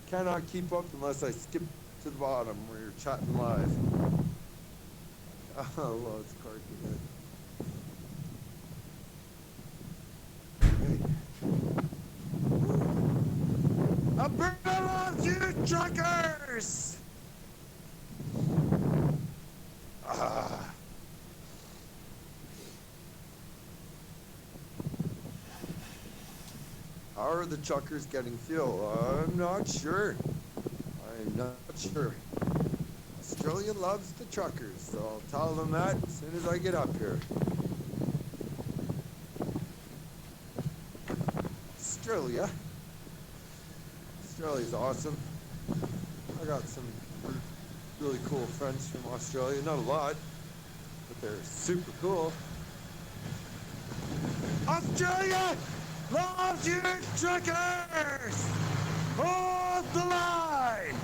Speaker 12: cannot keep up unless I skip to the bottom where you're chatting live. Oh, it's Carky. Alberta loves you truckers! How are the truckers getting fuel? I'm not sure. I'm not sure. Australia loves the truckers, so I'll tell them that as soon as I get up here. Australia. Australia's awesome. I got some really cool friends from Australia. Not a lot, but they're super cool. Australia loves you truckers! Hold the line!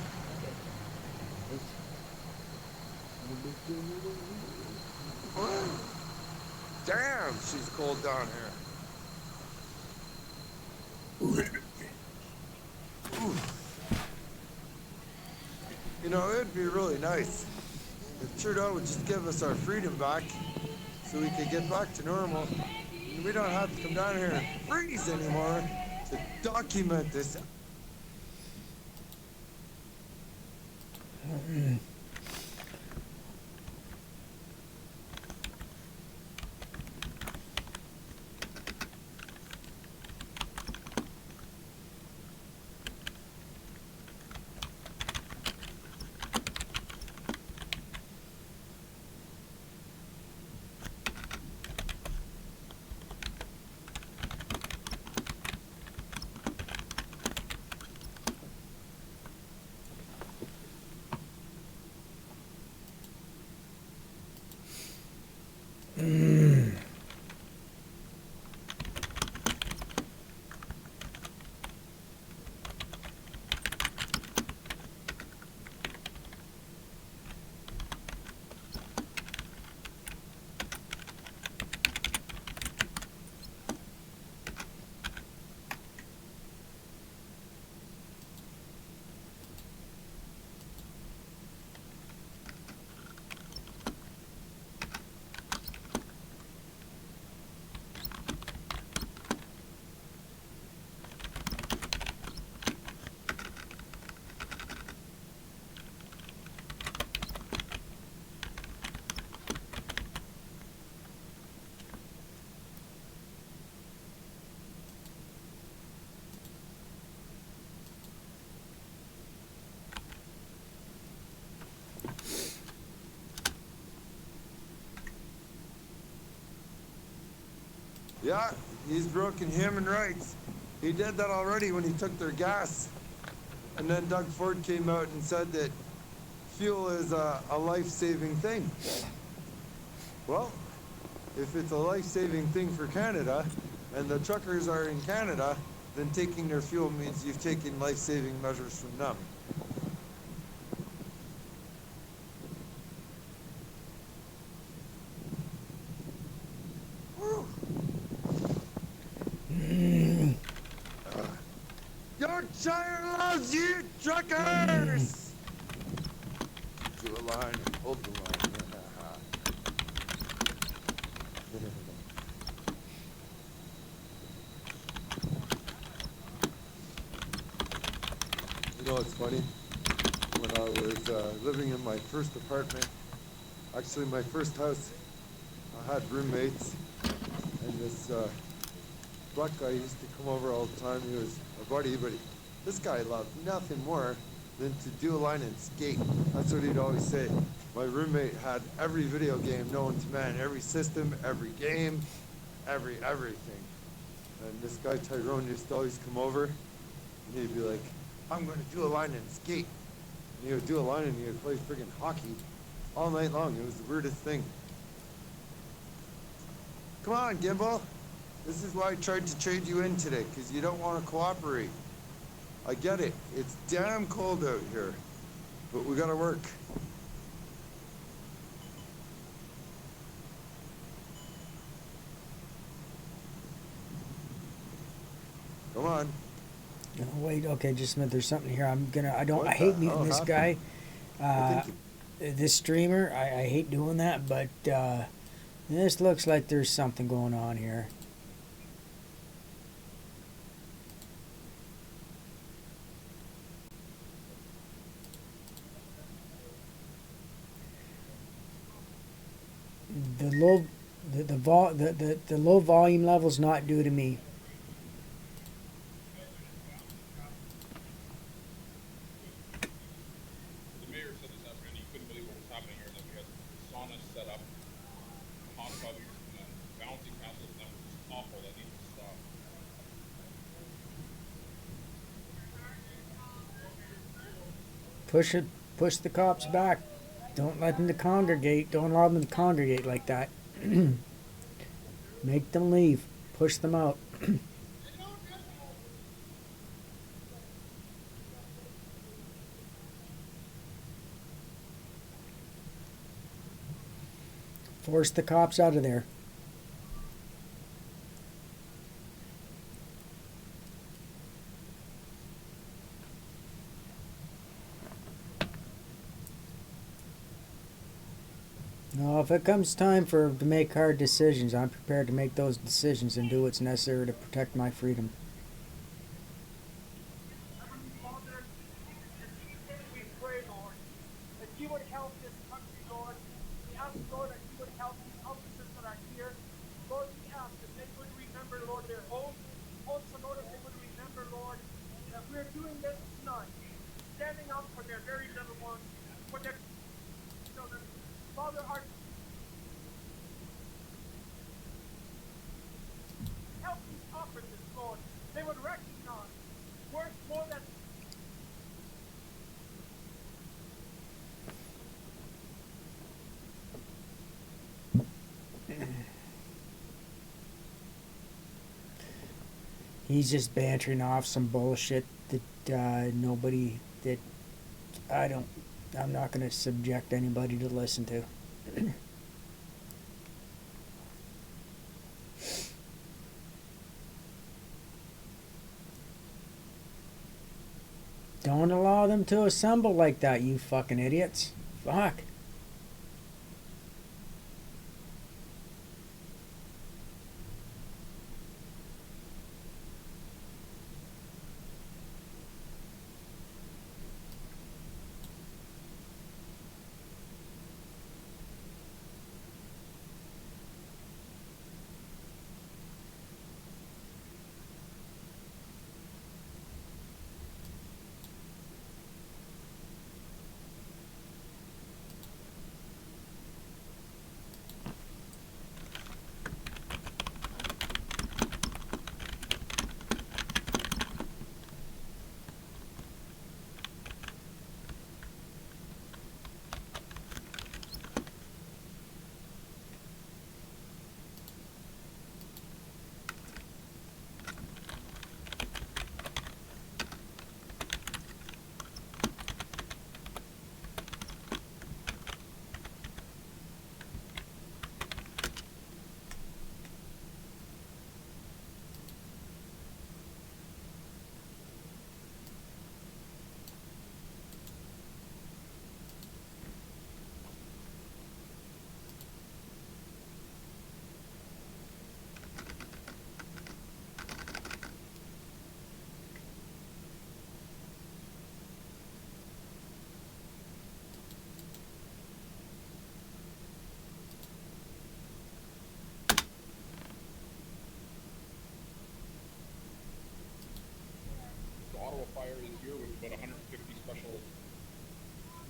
Speaker 12: Damn, she's cold down here. You know, it would be really nice if Trudeau would just give us our freedom back so we could get back to normal. And we don't have to come down here and freeze anymore to document this. Yeah, he's broken human rights. He did that already when he took their gas. And then Doug Ford came out and said that fuel is a life-saving thing. Well, if it's a life-saving thing for Canada, and the truckers are in Canada, then taking their fuel means you've taken life-saving measures from them. Yorkshire loves you, truckers! Do a line, hold the line. You know, it's funny. When I was living in my first apartment, actually my first house, I had roommates, and this black guy used to come over all the time. He was a buddy, but this guy loved nothing more than to do a line and skate. That's what he'd always say. My roommate had every video game known to man, every system, every game, everything. And this guy Tyrone used to always come over, and he'd be like, I'm going to do a line and skate. And he would do a line and he would play friggin' hockey all night long. It was the weirdest thing. Come on, Gimbal. This is why I tried to trade you in today, because you don't want to cooperate. I get it. It's damn cold out here, but we gotta work. Come on.
Speaker 14: No, wait, okay, just a minute. There's something here. I hate
Speaker 12: What the
Speaker 14: meeting
Speaker 12: hell
Speaker 14: this
Speaker 12: happened?
Speaker 14: guy. This streamer, I hate doing that, but this looks like there's something going on here. The low volume level's not due to me.
Speaker 5: The mayor said this afternoon he couldn't believe what was happening here, that we had saunas set up, hot tubs, and bouncy castles, and that was just awful. That needs to stop.
Speaker 14: Push the cops back. Don't let them to congregate. Don't allow them to congregate like that. Make them leave. Push them out. Force the cops out of there. No, if it comes time to make hard decisions, I'm prepared to make those decisions and do what's necessary to protect my freedom.
Speaker 11: We pray, Lord, that you would help this country, Lord. We ask, Lord, that you would help these officers that are here. Lord, we ask that they would remember, Lord, their oath. Also, Lord, that they would remember, Lord, that we're doing this tonight, standing up for their very little ones, for their children. Father, our help these officers, Lord. They would recognize worth more than
Speaker 14: He's just bantering off some bullshit that I'm not going to subject anybody to listen to. Don't allow them to assemble like that, you fucking idiots. Fuck.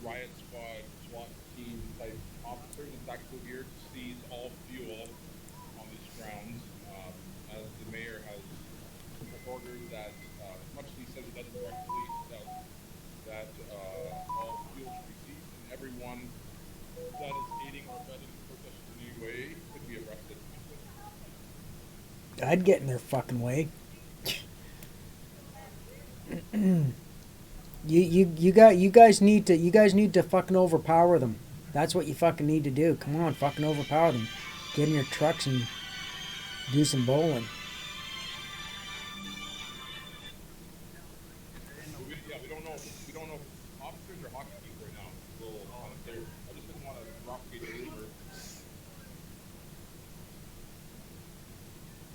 Speaker 5: riot squad, SWAT team type officers in tactical gear to seize all fuel on these grounds, as the mayor has ordered that, much as he says he doesn't direct police, that all fuel should be seized, and everyone that is aiding or abetting the protest in any way could be arrested.
Speaker 14: I'd get in their fucking way. You guys need to fucking overpower them. That's what you fucking need to do. Come on, fucking overpower them. Get in your trucks and do some bowling.
Speaker 5: We don't know if it's officers or hockey teams right now. It's a little unclear. I just didn't want to propagate a rumor.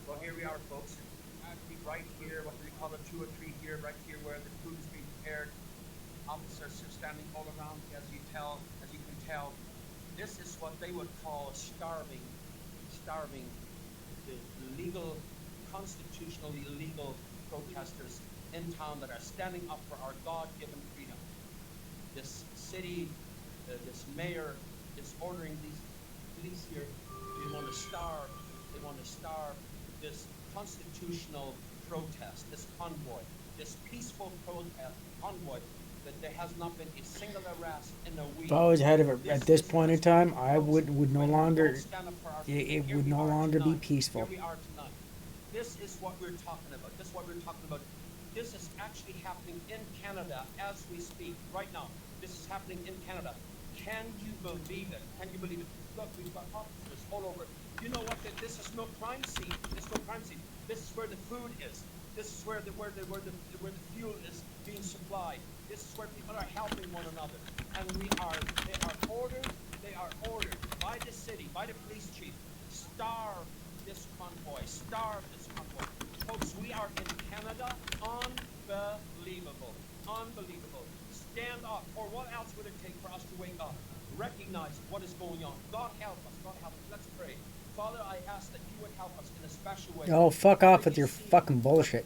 Speaker 10: Well, here we are, folks. Actually, right here, what we call a 2 or 3 here, right here where the food is being prepared. Officers are standing all around, as you can tell. This is what they would call starving the legal, constitutionally legal protesters in town that are standing up for our God-given freedom. This city, this mayor is ordering these police here. They want to starve this constitutional protest, this convoy, this peaceful protest convoy, that there has not been a single arrest in a week.
Speaker 14: If I was head of it at this point in time, I would no longer. It would no longer be peaceful.
Speaker 10: Here we are tonight. This is what we're talking about. This is actually happening in Canada as we speak right now. This is happening in Canada. Can you believe it? Look, we've got officers all over. You know what? This is no crime scene. This is where the food is. This is where the fuel is being supplied. This is where people are helping one another. And they are ordered by the city, by the police chief, starve this convoy. Folks, we are in Canada. Unbelievable. Stand up. Or what else would it take for us to wake up? Recognize what is going on. God help us. Let's pray. Father, I ask that you would help us in a special way.
Speaker 14: Oh, fuck off with your fucking bullshit.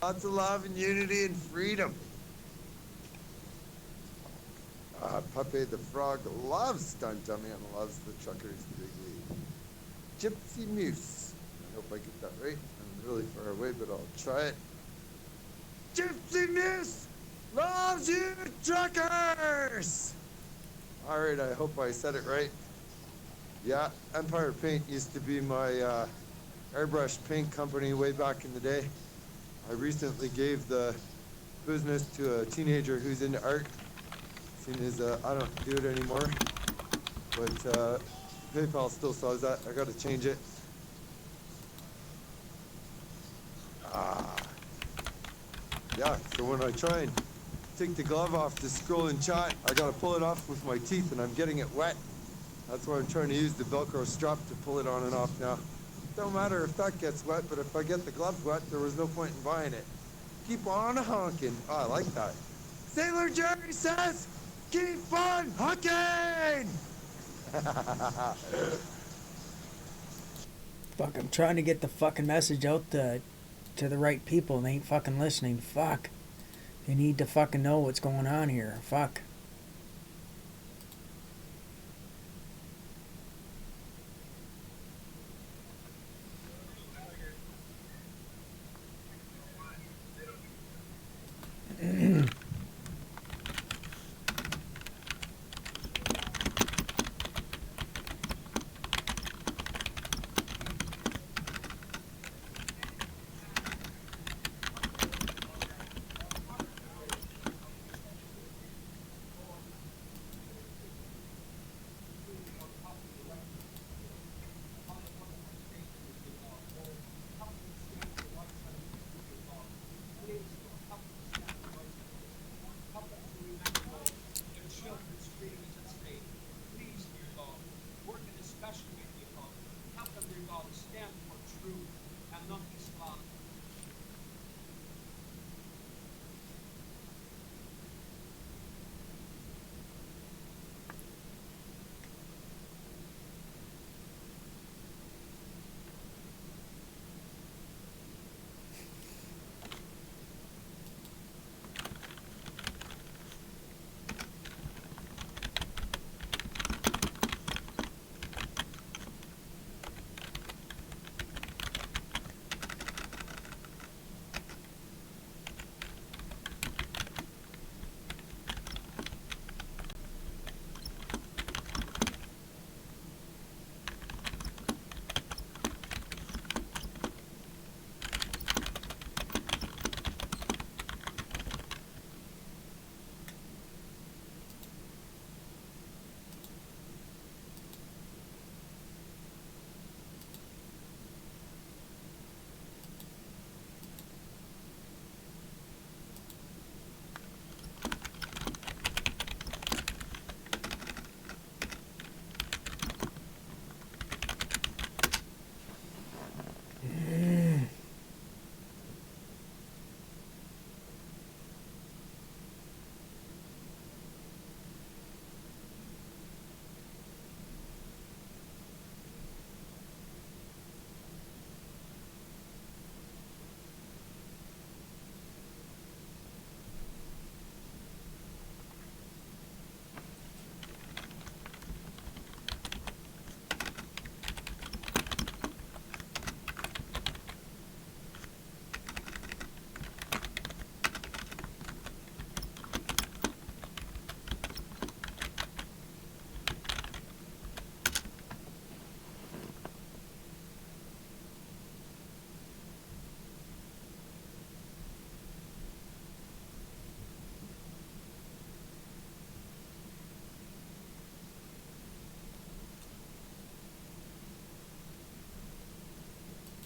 Speaker 12: Lots of love and unity and freedom. Pepe the Frog loves Stunt Dummy and loves the Truckers Big League. Gypsy Moose. I hope I get that right. I'm really far away, but I'll try it. Gypsy Moose loves you, Truckers! Alright, I hope I said it right. Yeah, Empire Paint used to be my airbrush paint company way back in the day. I recently gave the business to a teenager who's into art. Seeing as I don't do it anymore, but PayPal still says that. I gotta change it. Yeah, so when I try and take the glove off to scroll and chat, I gotta pull it off with my teeth and I'm getting it wet. That's why I'm trying to use the Velcro strap to pull it on and off now. Don't matter if that gets wet, but if I get the gloves wet, there was no point in buying it. Keep on honking. Oh, I like that. Sailor Jerry says, keep on honking!
Speaker 14: Fuck, I'm trying to get the fucking message out to the right people and they ain't fucking listening. Fuck. They need to fucking know what's going on here. Fuck.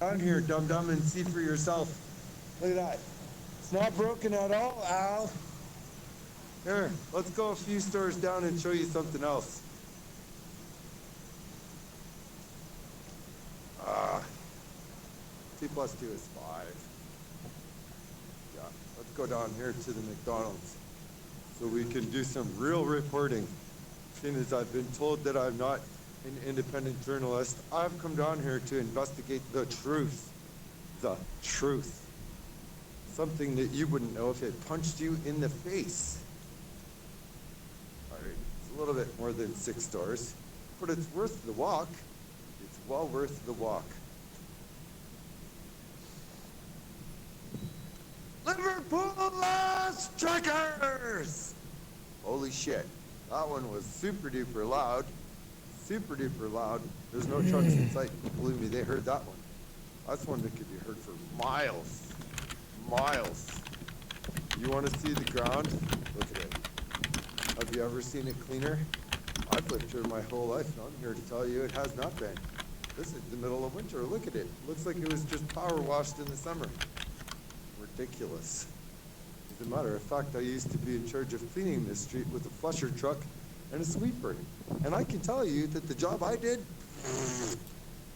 Speaker 12: Down here, dum-dum, and see for yourself. Look at that. It's not broken at all, Al. Here, let's go a few stores down and show you something else. 2 plus 2 is 5. Yeah, let's go down here to the McDonald's so we can do some real reporting. Seeing as I've been told that I'm not an independent journalist, I've come down here to investigate the truth. The truth. Something that you wouldn't know if it punched you in the face. All right, it's a little bit more than 6 stores, but it's worth the walk. It's well worth the walk. Liverpool lost Truckers! Holy shit, that one was super duper loud. Super duper loud. There's no trucks in sight. Believe me, they heard that one. That's one that could be heard for miles. Miles. You want to see the ground? Look at it. Have you ever seen it cleaner? I've lived here my whole life, and I'm here to tell you it has not been. This is the middle of winter. Look at it. Looks like it was just power washed in the summer. Ridiculous. As a matter of fact, I used to be in charge of cleaning this street with a flusher truck and a sweeper. And I can tell you that the job I did,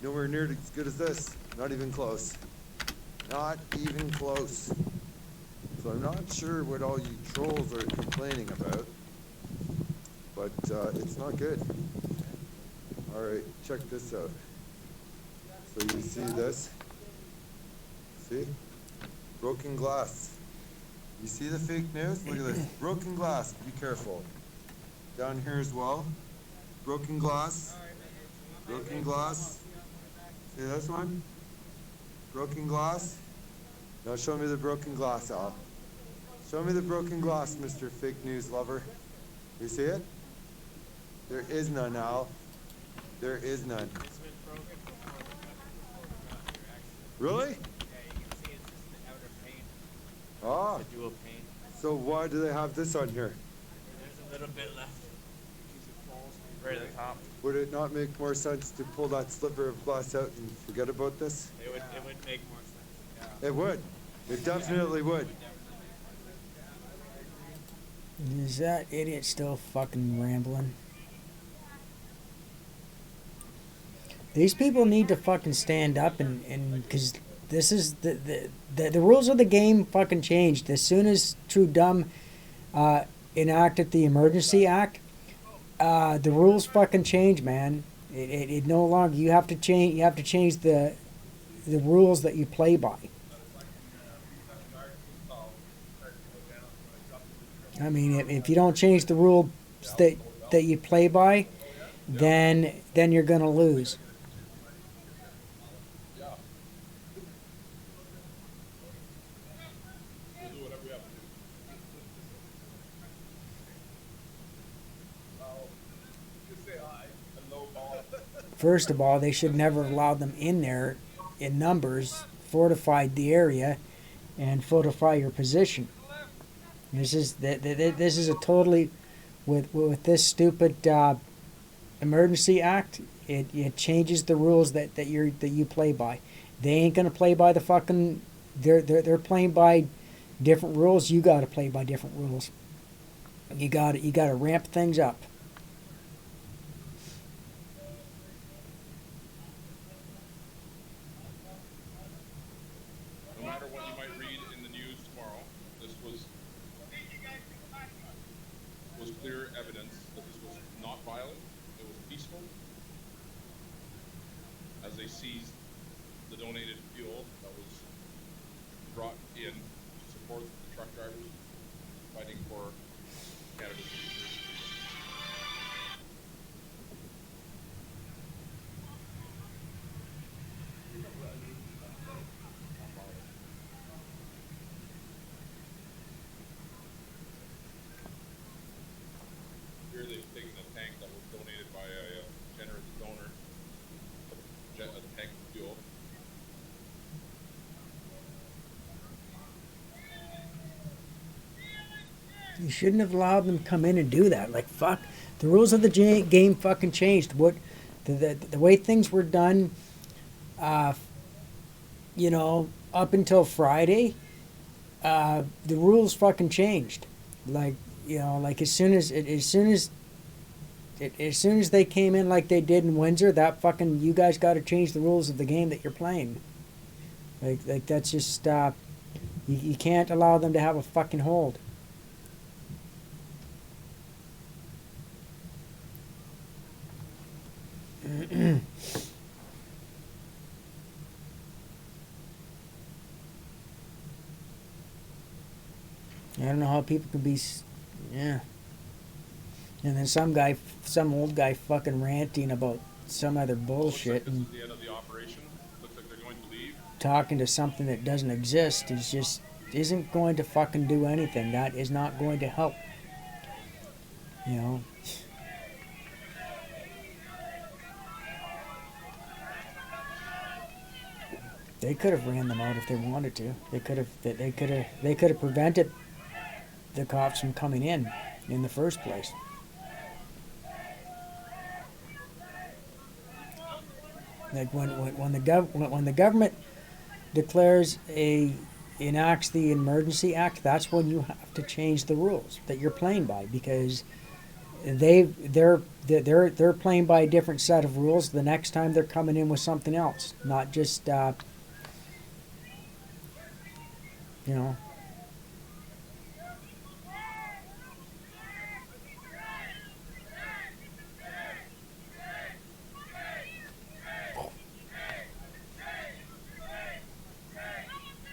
Speaker 12: nowhere near as good as this. Not even close. Not even close. So I'm not sure what all you trolls are complaining about, but it's not good. All right, check this out. So you see this? See? Broken glass. You see the fake news? Look at this. Broken glass. Be careful. Down here as well. Broken glass. Broken glass. See this one? Broken glass. Now show me the broken glass, Al. Show me the broken glass, Mr. Fake News Lover. You see it? There is none, Al. There is none. Really? Ah.
Speaker 16: Dual paint.
Speaker 12: So why do they have this on here?
Speaker 16: There's a little bit left. Right at the top.
Speaker 12: Would it not make more sense to pull that sliver of glass out and forget about this?
Speaker 16: It would make more sense. Yeah.
Speaker 12: It would. It definitely would.
Speaker 14: Is that idiot still fucking rambling? These people need to fucking stand up and because this is the rules of the game fucking changed as soon as Trudum enacted the Emergency Act. The rules fucking change, man. It no longer you have to change the rules that you play by. I mean, if you don't change the rules that you play by, then you're gonna lose. First of all, they should never have allowed them in there in numbers, fortified the area, and fortify your position. This is a totally with this stupid Emergency Act. It changes the rules that you play by. They ain't gonna play by the fucking. They're playing by different rules. You got to play by different rules. You got to ramp things up.
Speaker 5: No matter what you might read in the news tomorrow, this was clear evidence that this was not violent, it was peaceful. As they seized the donated fuel that was brought in to support the truck drivers fighting for Canada's future. Here they've taken a tank that was donated by a generous donor, a tank of fuel.
Speaker 14: You shouldn't have allowed them to come in and do that. Like, fuck, the rules of the game fucking changed. What the way things were done you know, up until Friday, the rules fucking changed. Like, you know, like as soon as they came in like they did in Windsor, that fucking, you guys got to change the rules of the game that you're playing. Like that's just you can't allow them to have a fucking hold. I don't know how people could be, yeah. And then some old guy fucking ranting about some other bullshit and
Speaker 5: This is the end of the operation. Looks like they're going to leave.
Speaker 14: talking to something that doesn't exist is just isn't going to fucking do anything. That is not going to help. You know. They could have ran them out if they wanted to. They could have prevented the cops from coming in the first place. Like when the government declares enacts the emergency act, that's when you have to change the rules that you're playing by, because they're playing by a different set of rules the next time they're coming in with something else, not just you know.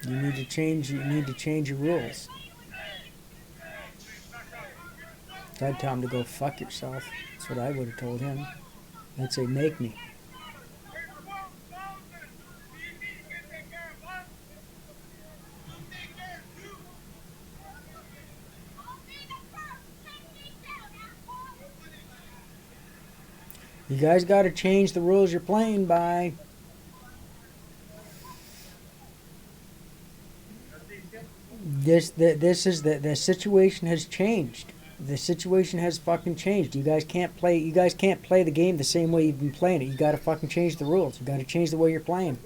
Speaker 14: You need to change your rules. I'd tell him to go fuck yourself. That's what I would have told him. I'd say, make me. You guys got to change the rules you're playing by. The situation has changed. The situation has fucking changed. You guys can't play the game the same way you've been playing it. You got to fucking change the rules. You got to change the way you're playing.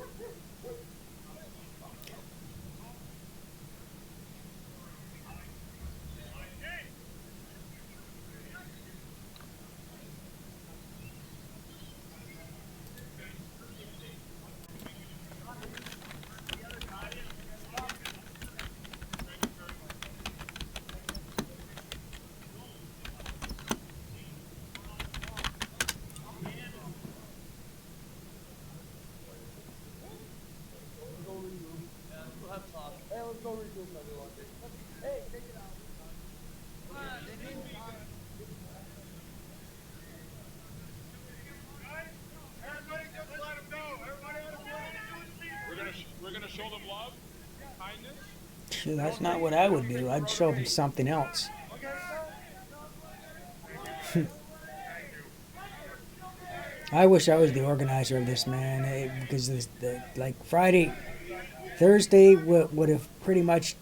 Speaker 5: We're gonna show them love, kindness.
Speaker 14: That's not what I would do. I'd show them something else. I wish I was the organizer of this, man, because like Friday, Thursday would have pretty much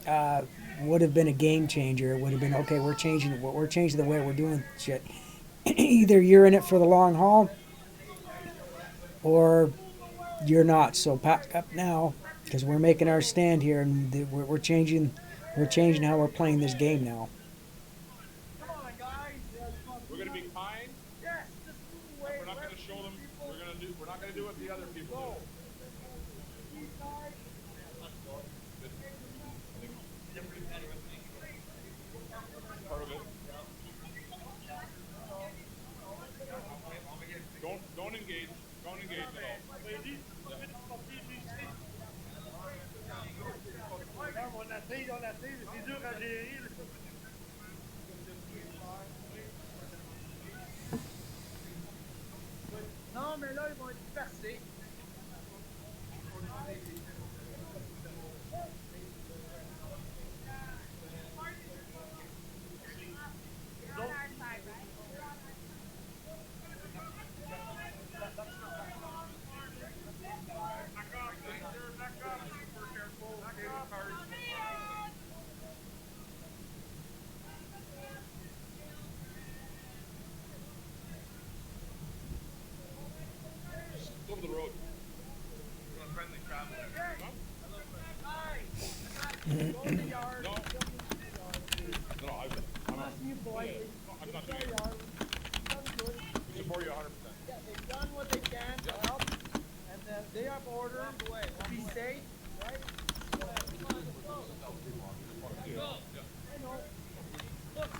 Speaker 14: would have been a game changer. It would have been, okay, we're changing the way we're doing shit. Either you're in it for the long haul, or you're not. So pack up now, because we're making our stand here, and we're changing how we're playing this game now.
Speaker 5: We're gonna be kind. We're not gonna show them. We're not gonna do what the other people do. Part of it. Don't engage. Don't engage at all.
Speaker 17: C'est dur à gérer. Non, mais là, ils vont être dispersés.
Speaker 5: Over the road. No, I'm not.
Speaker 11: You boys,
Speaker 5: No, I'm not doing
Speaker 11: they
Speaker 5: it.
Speaker 11: are. Done good.
Speaker 5: We support you 100%.
Speaker 11: Yeah, they've done what they can to help, and they have orders to be safe, right? I know. Look.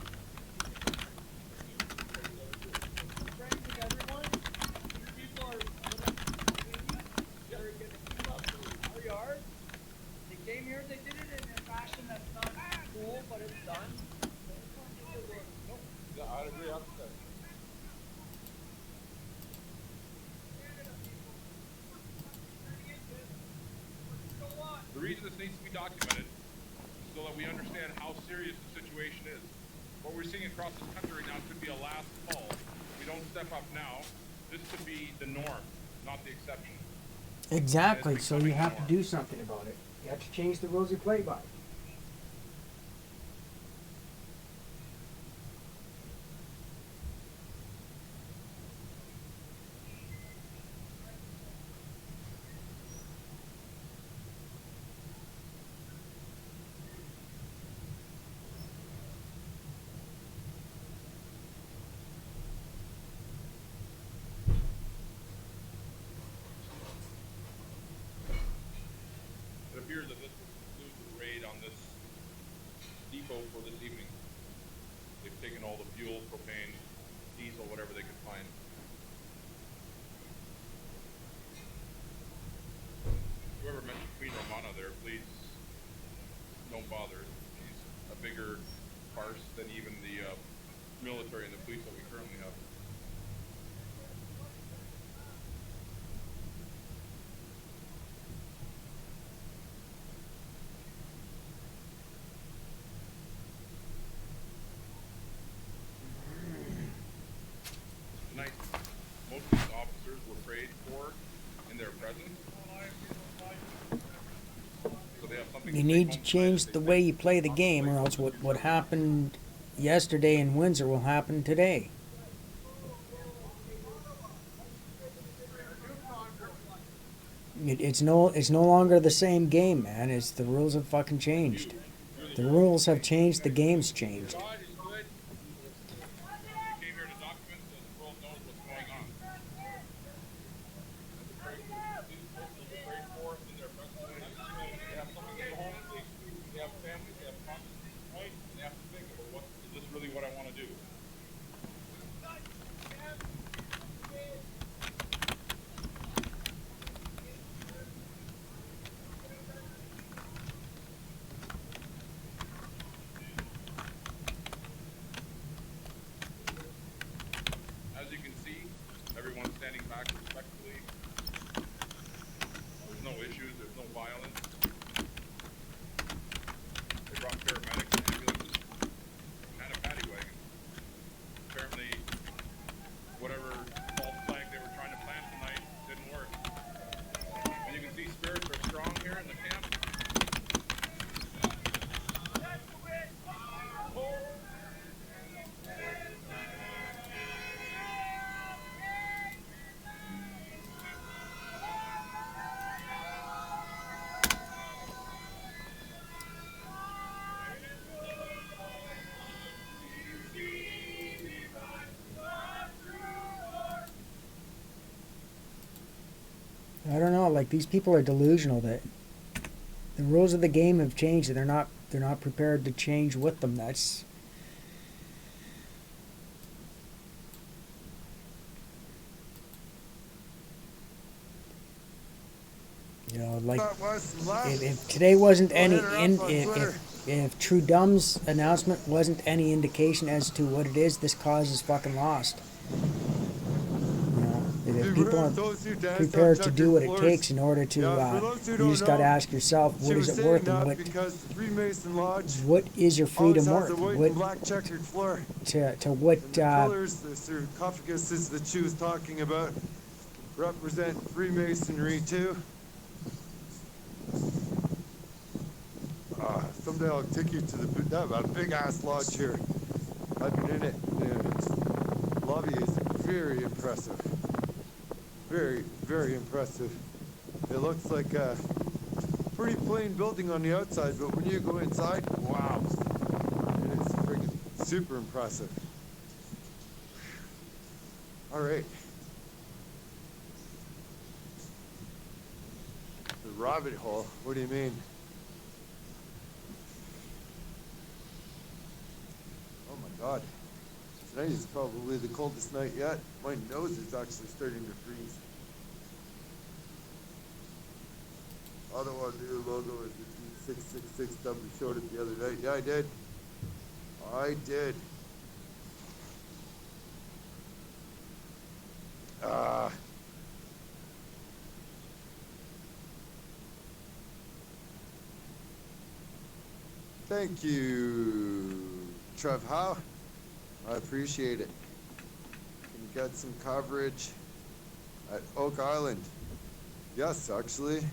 Speaker 11: Friends with everyone. These people are gonna keep up our yard. They came here, they did it in a fashion that's not cool, but it's done.
Speaker 5: Yeah, I agree 100%. The reason this needs to be documented is so that we understand how serious the situation is. What we're seeing across this country now could be a last call. If we don't step up now, this could be the norm, not the exception.
Speaker 14: Exactly. So you have to do something about it. You have to change the rules you play by.
Speaker 5: It appears that this will conclude the raid on this depot for this evening. They've taken all the fuel, propane, diesel, whatever they could find. Whoever mentioned Queen Romana there, please don't bother. She's a bigger farce than even the military and the police that we currently have. Tonight, most of these officers were prayed for in their presence. So they have something
Speaker 14: You
Speaker 5: to
Speaker 14: need
Speaker 5: take
Speaker 14: to
Speaker 5: home
Speaker 14: change the way you play the game, or else what happened yesterday in Windsor will happen today. It's no longer the same game, man. It's the rules have fucking changed. The rules have changed. The game's changed.
Speaker 5: God is good. We came here to document so the world knows what's going on. They pray for in their presence. They have something to go home. They have families. They have consciences, right? And they have to think about what is this really what I want to do? As you can see, everyone's standing back respectfully. There's no issues, there's no violence. They brought paramedics and ambulances and a paddy wagon. Apparently, whatever false flag they were trying to plant tonight didn't work. And you can see spirits are strong here in the camp.
Speaker 14: I don't know. Like, these people are delusional that the rules of the game have changed. And they're not prepared to change with them. That's like if today wasn't any if Trudeau's announcement wasn't any indication as to what it is, this cause is fucking lost. If people aren't prepared to do what it takes in order to, you just got to ask yourself, what is it worth, and what is your freedom worth? To what
Speaker 12: pillars, the sarcophaguses that she was talking about, represent Freemasonry too. Someday I'll take you to that big ass lodge here. I've been in it. The lobby is very impressive. Very, very impressive. It looks like a pretty plain building on the outside, but when you go inside, wow, it is friggin' super impressive. All right. The rabbit hole, what do you mean? Oh my God. Tonight is probably the coldest night yet. My nose is actually starting to freeze. Ottawa new logo is the D666 we showed it the other night. Yeah, I did. I did. Thank you, Trev Howe. I appreciate it. Can you get some coverage at Oak Island? Yes, actually,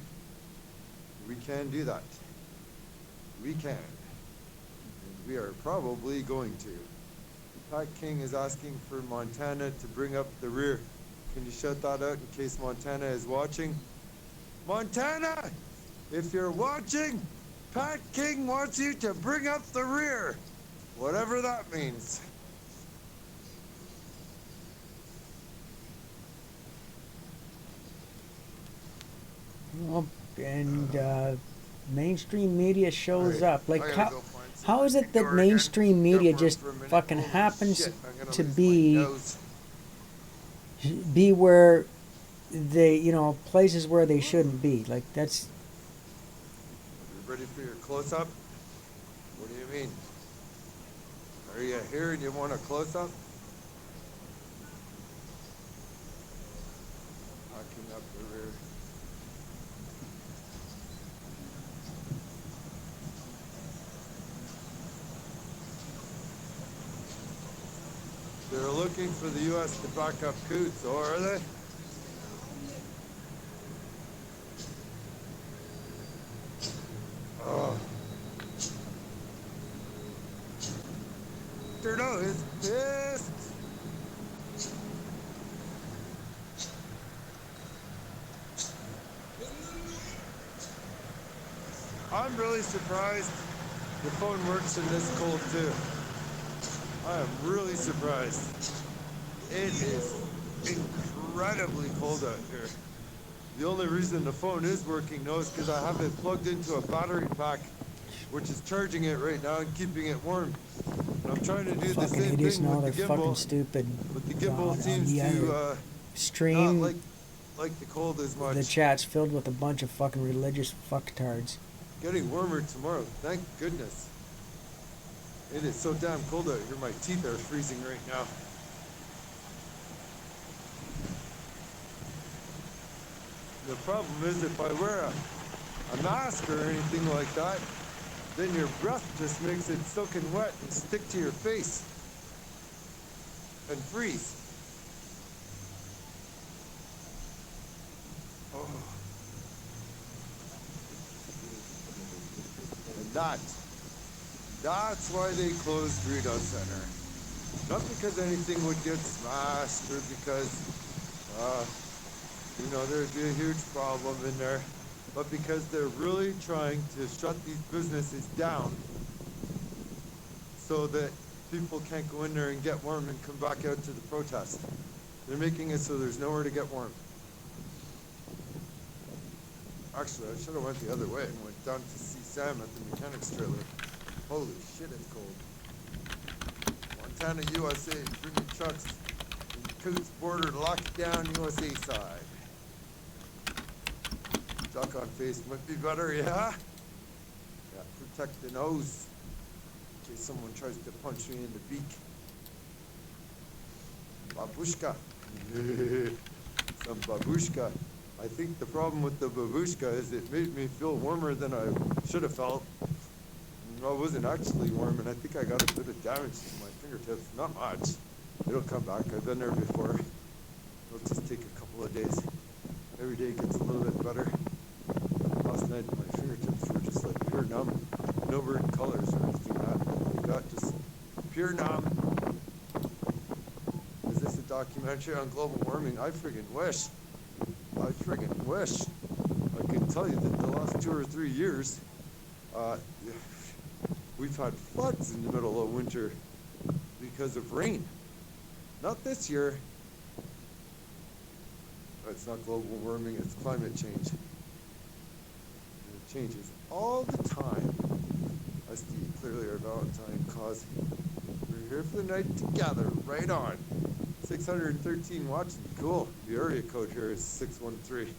Speaker 12: we can do that. We can. And we are probably going to. Pat King is asking for Montana to bring up the rear. Can you shout that out in case Montana is watching? Montana, if you're watching, Pat King wants you to bring up the rear, whatever that means.
Speaker 14: Well, and mainstream media shows up. Like, how is it that mainstream media just fucking happens to be where they, you know, places where they shouldn't be? Like, that's...
Speaker 12: You ready for your close-up? What do you mean? Are you here and you want a close-up? Backing up the rear. They're looking for the U.S. to back up Coots, or are they? Oh. Trudeau is pissed. I'm really surprised the phone works in this cold too. I am really surprised. It is incredibly cold out here. The only reason the phone is working now is because I have it plugged into a battery pack, which is charging it right now and keeping it warm. And I'm trying to do the same
Speaker 14: idiots
Speaker 12: thing
Speaker 14: know
Speaker 12: with the
Speaker 14: they're
Speaker 12: gimbal,
Speaker 14: fucking stupid.
Speaker 12: but the gimbal seems
Speaker 14: the
Speaker 12: to
Speaker 14: stream.
Speaker 12: not like the cold as much.
Speaker 14: The chat's filled with a bunch of fucking religious fucktards.
Speaker 12: Getting warmer tomorrow, thank goodness. It is so damn cold out here, my teeth are freezing right now. The problem is if I wear a mask or anything like that, then your breath just makes it soaking wet and stick to your face and freeze. Oh. And that's why they closed Rideau Center. Not because anything would get smashed or because, you know, there'd be a huge problem in there, but because they're really trying to shut these businesses down so that people can't go in there and get warm and come back out to the protest. They're making it so there's nowhere to get warm. Actually, I should have went the other way and went down to see Sam at the mechanics trailer. Holy shit, it's cold. Montana, USA, bringing trucks in Coots border locked down USA side. Duck on face might be better, yeah? Yeah, protect the nose in case someone tries to punch me in the beak. Babushka. Some babushka. I think the problem with the babushka is it made me feel warmer than I should have felt. I wasn't actually warm, and I think I got a bit of damage to my fingertips. Not much. It'll come back. I've been there before. It'll just take a couple of days. Every day gets a little bit better. Last night, my fingertips were just like pure numb. No weird colors or anything like that. Just pure numb. Is this a documentary on global warming? I friggin' wish. I friggin' wish. tell you that the last 2 or 3 years, we've had floods in the middle of winter because of rain. Not this year. It's not global warming, it's climate change. And it changes all the time. I see clearly our Valentine cause. We're here for the night together, right on. 613 watching, cool. The area code here is 613.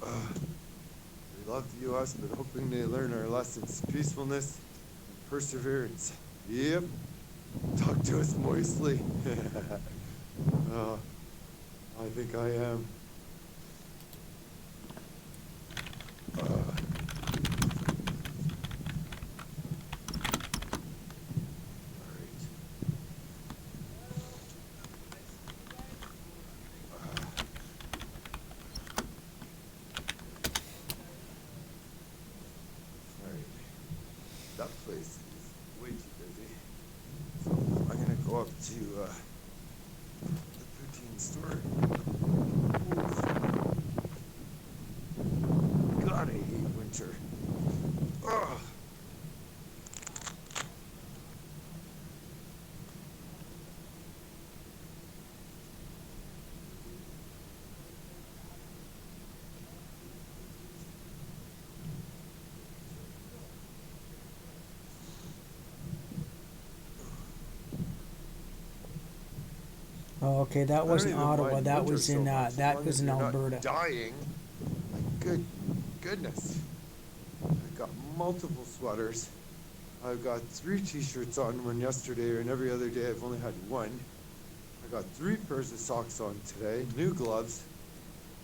Speaker 12: We love the U.S., but hoping they learn our lessons. Peacefulness and perseverance. Yep. Talk to us moistly. I think I am. That place is way too busy. So I'm gonna go up to the poutine store. God, I hate winter. Ugh.
Speaker 14: Oh, okay, that wasn't Ottawa. That was in
Speaker 12: Alberta.
Speaker 14: Alberta.
Speaker 12: Dying. My goodness. I've got multiple sweaters. I've got 3 t-shirts on one yesterday, and every other day I've only had one. I got 3 pairs of socks on today, new gloves,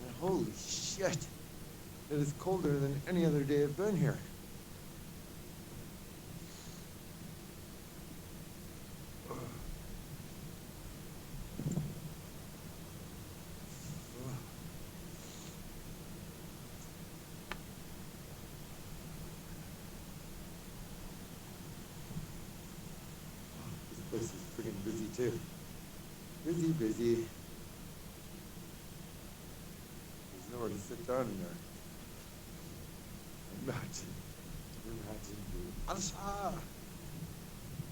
Speaker 12: and holy shit, it is colder than any other day I've been here. This place is freaking busy too. Busy. There's nowhere to sit down in there. Imagine, dude.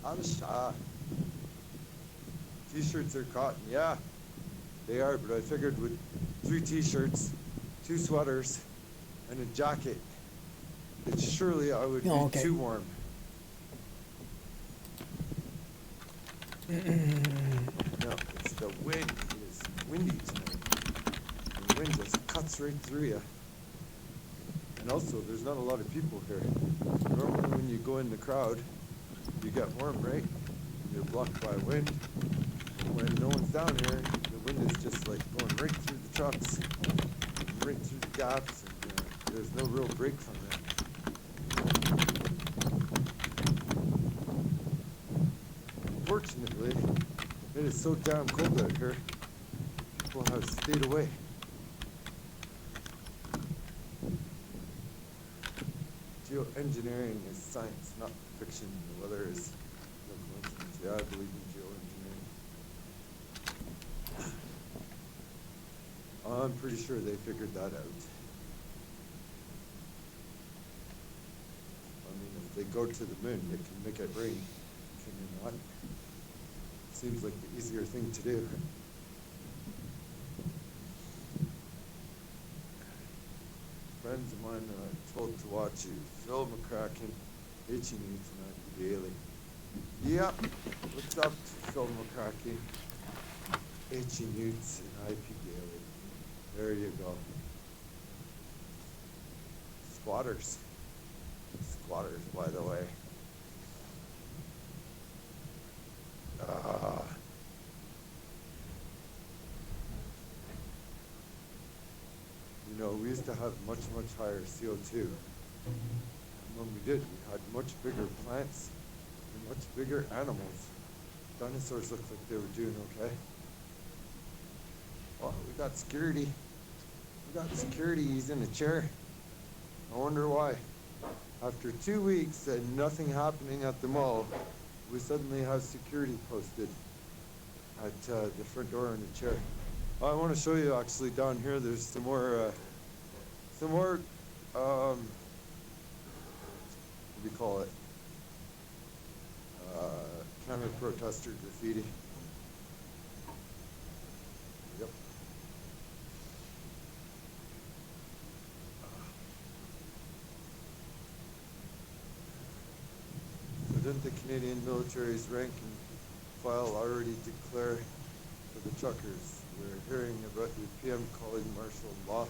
Speaker 12: Alasha. T-shirts are cotton, yeah. They are, but I figured with 3 t-shirts, 2 sweaters, and a jacket, that surely I would be too warm. No, it's the wind. It is windy tonight. The wind just cuts right through you. And also, there's not a lot of people here. Normally when you go in the crowd, you get warm, right? You're blocked by wind. When no one's down here, the wind is just like going right through the trucks, right through the gaps, and there's no real break from it. Unfortunately, it is so damn cold out here, people have stayed away. Geoengineering is science, not fiction. The weather is no coincidence. Yeah, I believe in geoengineering. I'm pretty sure they figured that out. I mean, if they go to the moon, they can make it rain. Can they not? Seems like the easier thing to do. Friends of mine told to watch you. Phil McCracken, H&E tonight, daily. Yep, what's up, Phil McCracken? H&E and IP Daily. There you go. Squatters. Squatters, by the way. You know, we used to have much higher CO2. And when we did, we had much bigger plants and much bigger animals. Dinosaurs looked like they were doing okay. Well, we got security. We got security, he's in a chair. I wonder why. After 2 weeks and nothing happening at the mall, we suddenly have security posted at the front door in a chair. I want to show you actually down here, there's some more some more, what do you call it? Counter-protester graffiti. Yep. So didn't the Canadian military's rank and file already declare for the truckers? We're hearing about the PM calling martial law.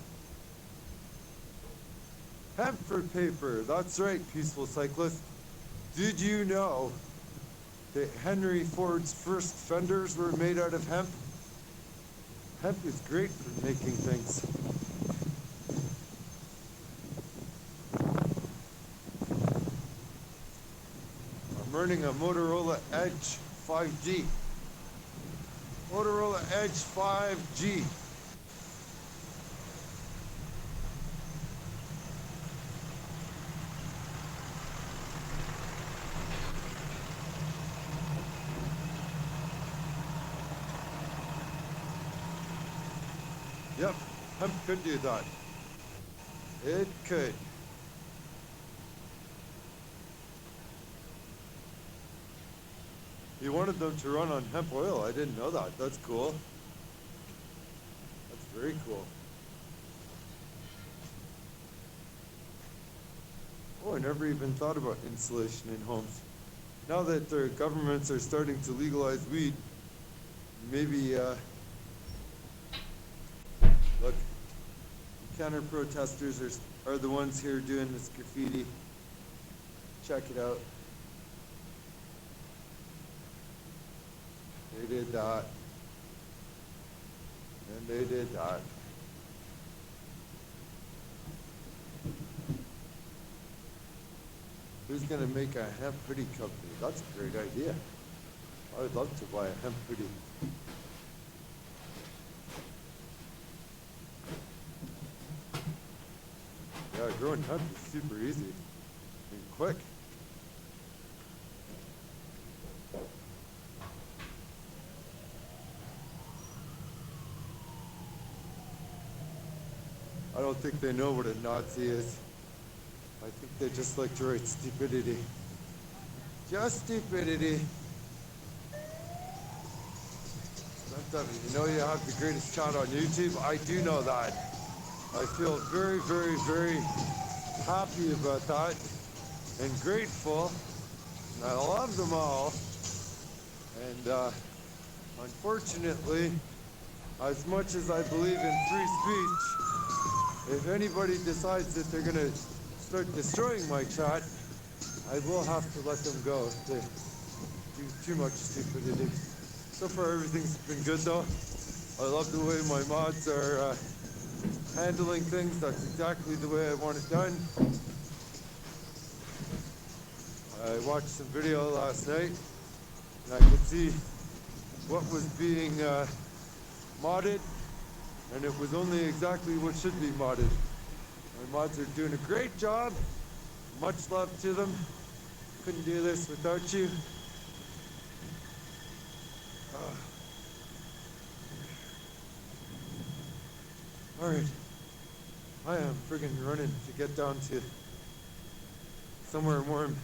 Speaker 12: Hemp for paper, that's right, peaceful cyclist. Did you know that Henry Ford's first fenders were made out of hemp? Hemp is great for making things. I'm running a Motorola Edge 5G. Motorola Edge 5G. Yep, hemp could do that. It could. You wanted them to run on hemp oil. I didn't know that. That's cool. That's very cool. Oh, I never even thought about insulation in homes. Now that their governments are starting to legalize weed, maybe, look, counter-protesters are the ones here doing this graffiti. Check it out. They did that. And they did that. Who's gonna make a hemp hoodie company? That's a great idea. I would love to buy a hemp hoodie. Yeah, growing hemp is super easy and quick. I don't think they know what a Nazi is. I think they just like to write stupidity. Just stupidity. You know you have the greatest chat on YouTube? I do know that. I feel very, very, very happy about that and grateful. And I love them all. And unfortunately, as much as I believe in free speech, if anybody decides that they're gonna start destroying my chat, I will have to let them go if they do too much stupidity. So far everything's been good though. I love the way my mods are handling things. That's exactly the way I want it done. I watched some video last night and I could see what was being modded, and it was only exactly what should be modded. My mods are doing a great job. Much love to them. Couldn't do this without you. All right. I am friggin' running to get down to somewhere warm.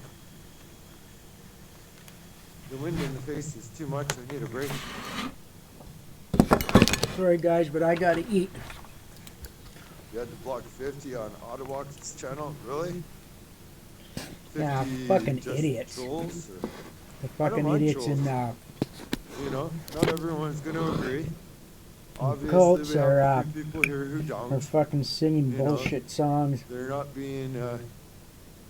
Speaker 12: The wind in the face is too much. I need a break.
Speaker 14: Sorry guys, but I gotta eat.
Speaker 12: You had to block 50 on Ottawak's channel? Really?
Speaker 14: Yeah, fucking idiots.
Speaker 12: Trolls,
Speaker 14: The fucking idiots in
Speaker 12: you know, not everyone's gonna agree. Obviously,
Speaker 14: cults
Speaker 12: we have
Speaker 14: are
Speaker 12: a few people here who don't.
Speaker 14: are fucking singing
Speaker 12: You know,
Speaker 14: bullshit songs.
Speaker 12: They're not being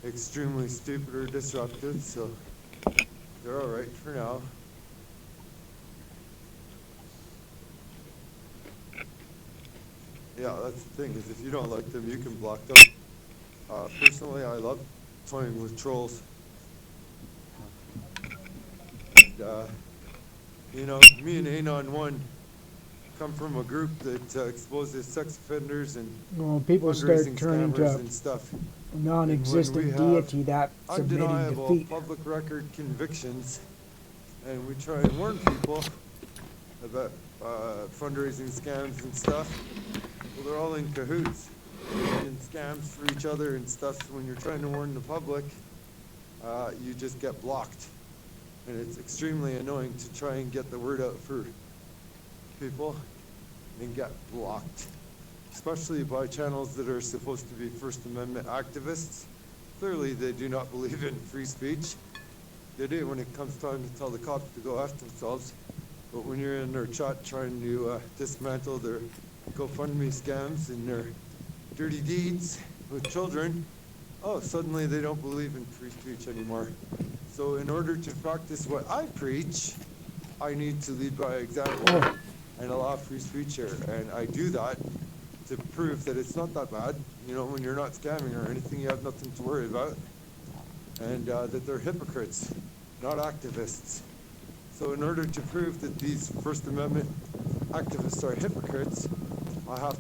Speaker 12: extremely stupid or disruptive, so they're all right for now. Yeah, that's the thing, is if you don't like them, you can block them. Personally, I love toying with trolls. And, you know, me and Anon 1 come from a group that exposes sex offenders and
Speaker 14: Well, people start
Speaker 12: fundraising
Speaker 14: turning
Speaker 12: scammers
Speaker 14: to
Speaker 12: and stuff.
Speaker 14: a non-existent
Speaker 12: And when we have
Speaker 14: deity that's submitting
Speaker 12: undeniable
Speaker 14: defeat.
Speaker 12: public record convictions, and we try and warn people about fundraising scams and stuff, well, they're all in cahoots. and scams for each other and stuff. So when you're trying to warn the public, you just get blocked. And it's extremely annoying to try and get the word out for people and get blocked, especially by channels that are supposed to be First Amendment activists. Clearly, they do not believe in free speech. They do when it comes time to tell the cops to go after themselves. But when you're in their chat trying to dismantle their GoFundMe scams and their dirty deeds with children, oh, suddenly they don't believe in free speech anymore. So in order to practice what I preach, I need to lead by example and allow free speech here. And I do that to prove that it's not that bad. You know, when you're not scamming or anything, you have nothing to worry about. And that they're hypocrites, not activists. So in order to prove that these First Amendment activists are hypocrites, I have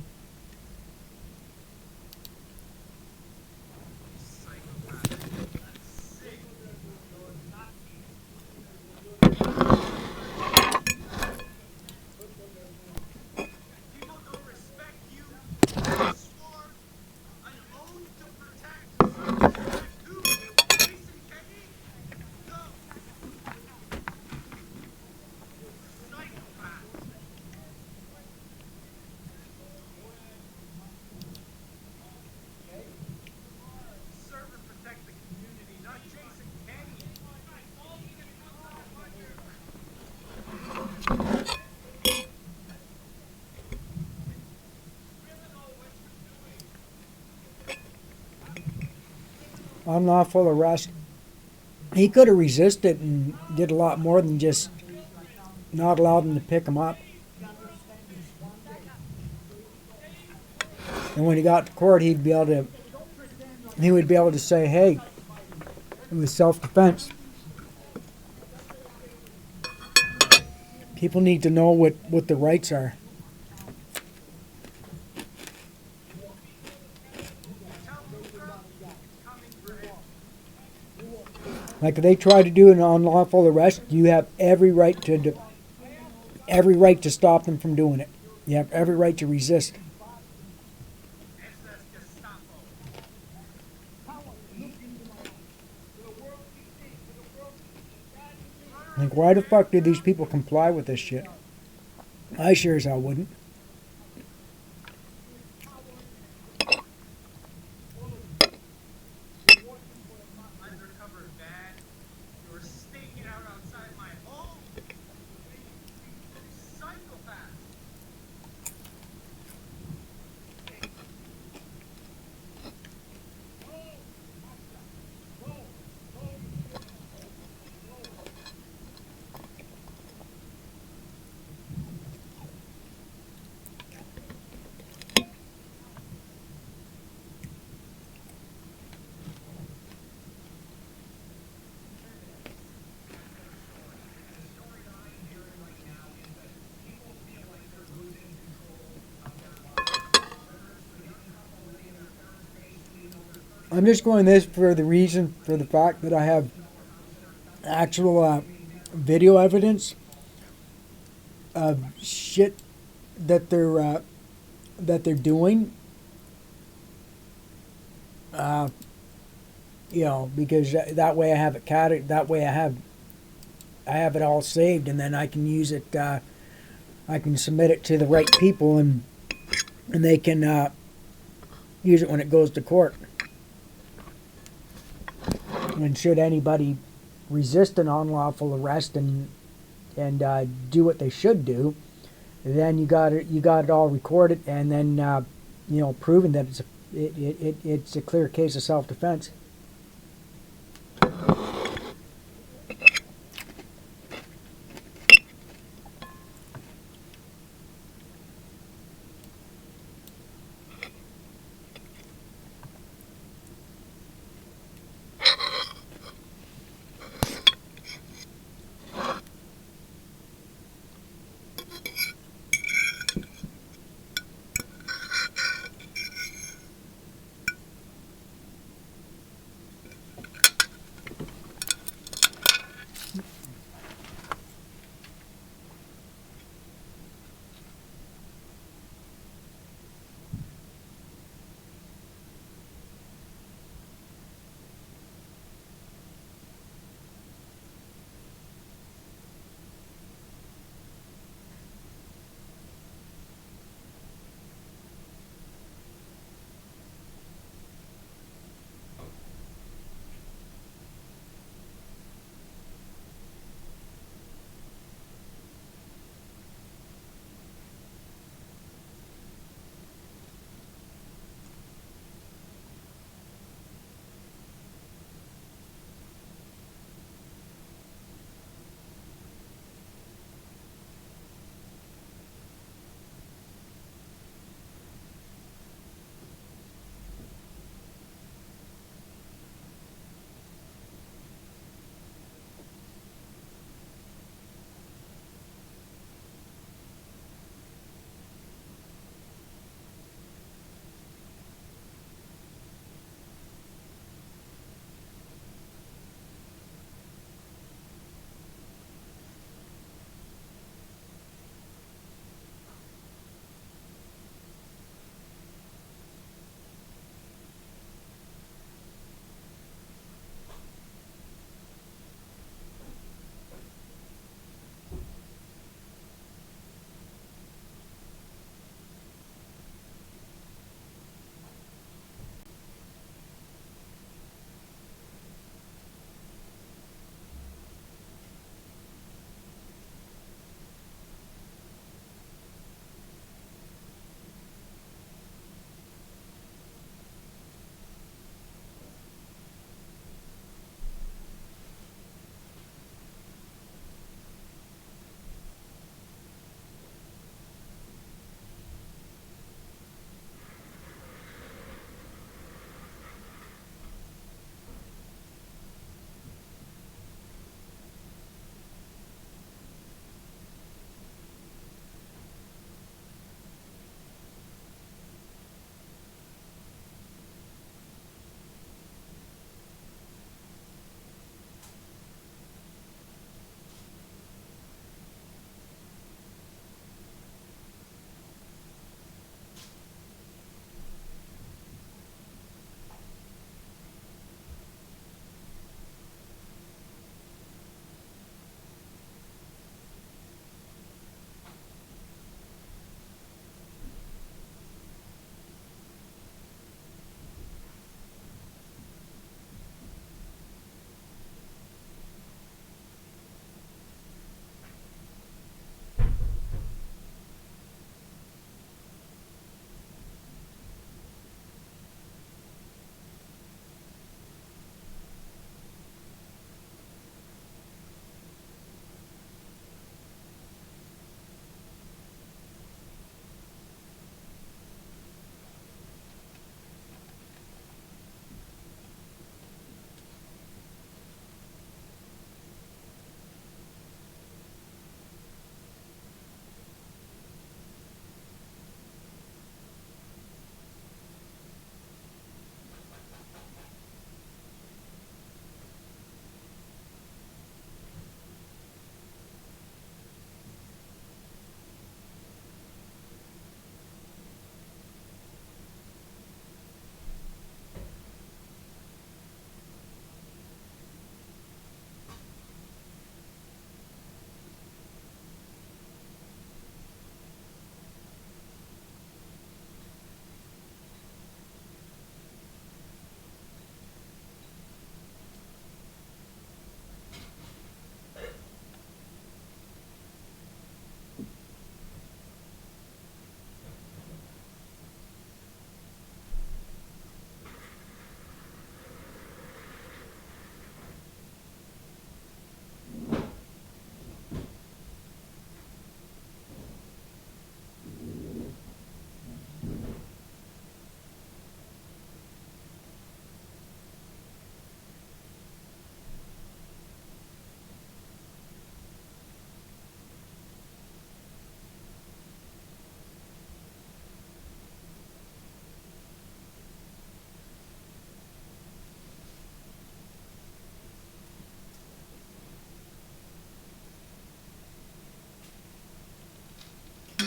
Speaker 14: unlawful arrest. He could have resisted and did a lot more than just not allow them to pick him up. And when he got to court, he would be able to say, hey, it was self-defense. People need to know what the rights are. Like if they try to do an unlawful arrest, you have every right to stop them from doing it. You have every right to resist. Like, why the fuck do these people comply with this shit? I sure as hell wouldn't. I'm just going this for the fact that I have actual video evidence of shit that they're doing. You know, because that way I have it that way I have it all saved, and then I can use it. I can submit it to the right people, and they can use it when it goes to court. And should anybody resist an unlawful arrest and do what they should do, then you got it all recorded, and then proven that it's a clear case of self-defense.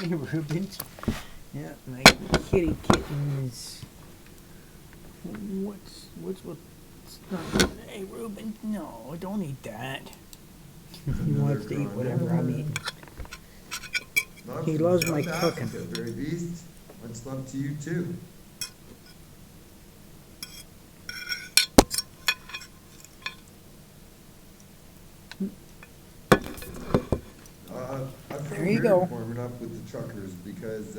Speaker 14: Hey, Rubens. Yeah, my kitty kittens. What's not? Hey, Ruben, no, don't eat that. He wants to eat whatever I'm eating. He loves my cooking.
Speaker 12: Very beast. Much love to you too. I feel
Speaker 14: There you
Speaker 12: weird
Speaker 14: go.
Speaker 12: warming up with the truckers because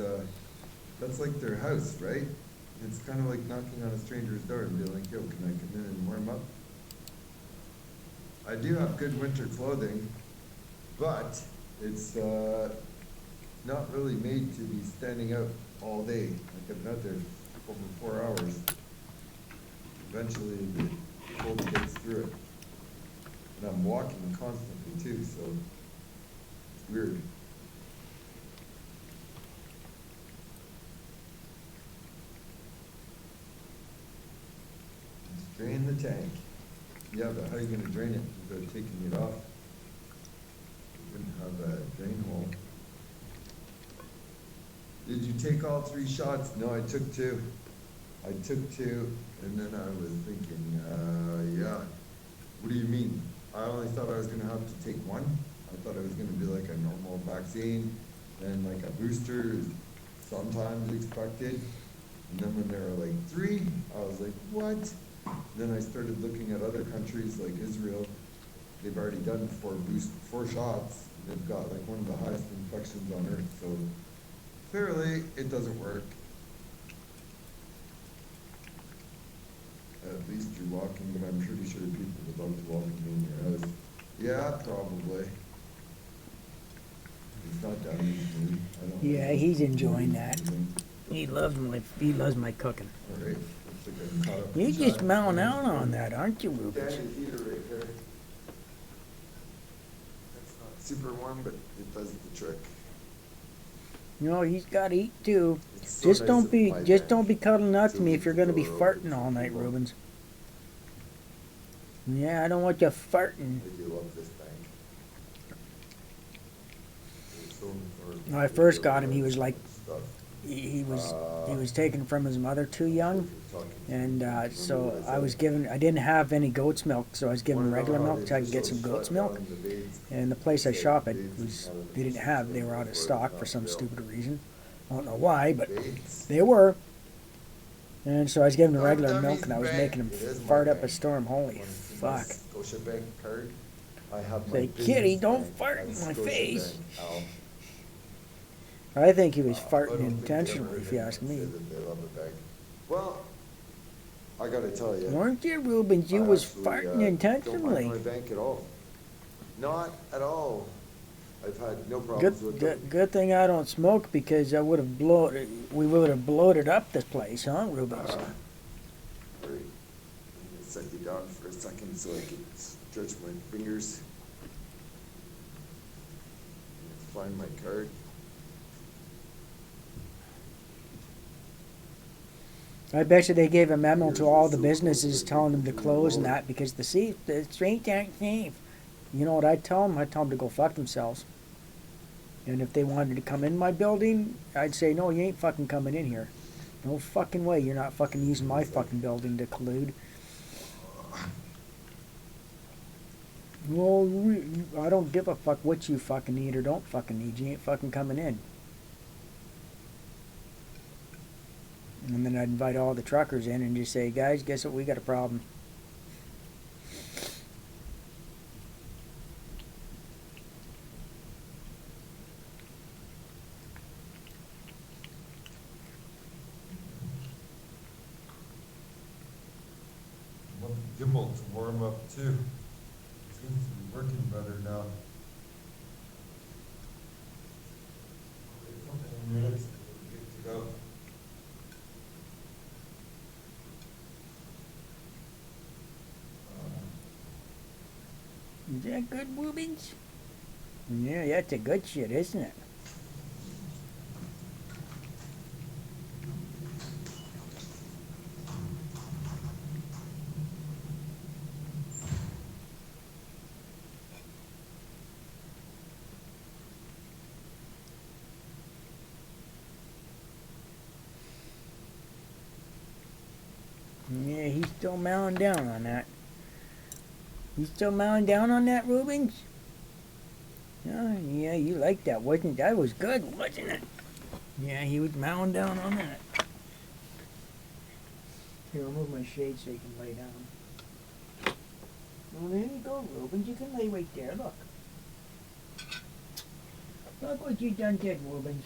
Speaker 12: that's like their house, right? It's kind of like knocking on a stranger's door and being like, yo, can I come in and warm up? I do have good winter clothing, but it's not really made to be standing out all day. Like I've been out there over 4 hours. Eventually the cold gets through it. And I'm walking constantly too, so it's weird. Just drain the tank. Yeah, but how are you gonna drain it without taking it off? You wouldn't have a drain hole. Did you take all 3 shots? No, I took 2. I took 2, and then I was thinking, yeah. What do you mean? I only thought I was gonna have to take 1. I thought it was gonna be like a normal vaccine, and like a booster is sometimes expected. And then when there were like 3, I was like, what? Then I started looking at other countries like Israel. They've already done 4 shots. They've got like one of the highest infections on earth. So clearly it doesn't work. At least you're walking, but I'm pretty sure people would love to welcome me in your house. Yeah, probably. It's not that easy. I don't
Speaker 14: Yeah, he's enjoying that. He loves my cooking.
Speaker 12: All right. Looks like I'm caught up
Speaker 14: You're
Speaker 12: in
Speaker 14: just
Speaker 12: chat.
Speaker 14: mowing out on that, aren't you, Rubens?
Speaker 12: Standard heater right there. That's not super warm, but it does the trick.
Speaker 14: No, he's got to eat too.
Speaker 12: It's so
Speaker 14: Just
Speaker 12: nice
Speaker 14: don't
Speaker 12: of
Speaker 14: be
Speaker 12: my
Speaker 14: just
Speaker 12: bank
Speaker 14: don't be cuddling up to
Speaker 12: to
Speaker 14: me if you're going to be
Speaker 12: leave the door open
Speaker 14: farting all night,
Speaker 12: people.
Speaker 14: Rubens. Yeah, I don't want you farting.
Speaker 12: I do love this bank. It's so
Speaker 14: When I first got him, he was like,
Speaker 12: stuff.
Speaker 14: he was taken from his mother too young, and so I didn't have any goat's milk, so I was giving him regular milk so I could get some goat's milk. And the place I shop at they were out of stock for some stupid reason. I don't know why, but they were. And so I was giving him regular milk, and I was making him fart up a storm. Holy fuck!
Speaker 12: Scotiabank card. I have my
Speaker 14: Say,
Speaker 12: business
Speaker 14: kitty, don't
Speaker 12: bank
Speaker 14: fart
Speaker 12: at
Speaker 14: in my
Speaker 12: Scotiabank,
Speaker 14: face.
Speaker 12: Al.
Speaker 14: I think he was
Speaker 12: I don't
Speaker 14: farting
Speaker 12: think
Speaker 14: intentionally,
Speaker 12: ever
Speaker 14: if you ask
Speaker 12: say
Speaker 14: me.
Speaker 12: that they love a bank. Well, I gotta tell you.
Speaker 14: Weren't you, Rubens? You
Speaker 12: I
Speaker 14: was
Speaker 12: actually,
Speaker 14: farting
Speaker 12: don't
Speaker 14: intentionally.
Speaker 12: mind my bank at all. Not at all. I've had no problems with them.
Speaker 14: Good thing I don't smoke because we would have bloated up this place, huh, Rubens?
Speaker 12: All right. I'm gonna set you down for a second so I can stretch my fingers. Find my card.
Speaker 14: I bet you they gave a memo to all the businesses telling them to close and that because the streets aren't safe. You know what I'd tell them? I'd tell them to go fuck themselves. And if they wanted to come in my building, I'd say, no, you ain't fucking coming in here. No fucking way. You're not fucking using my fucking building to collude. Well, I don't give a fuck what you fucking need or don't fucking need. You ain't fucking coming in. And then I'd invite all the truckers in and just say, guys, guess what? We got a problem.
Speaker 12: I want the gimbal to warm up too. It seems to be working better now. A couple of minutes and we're good to go.
Speaker 14: Is that good, Rubens? Yeah, that's a good shit, isn't it? Yeah, he's still mowing down on that. You still mowing down on that, Rubens? Oh, yeah, you liked that, wasn't it? That was good, wasn't it? Yeah, he was mowing down on that. Here, I'll move my shade so you can lay down. Well, there you go, Rubens. You can lay right there, look. Look what you done did, Rubens.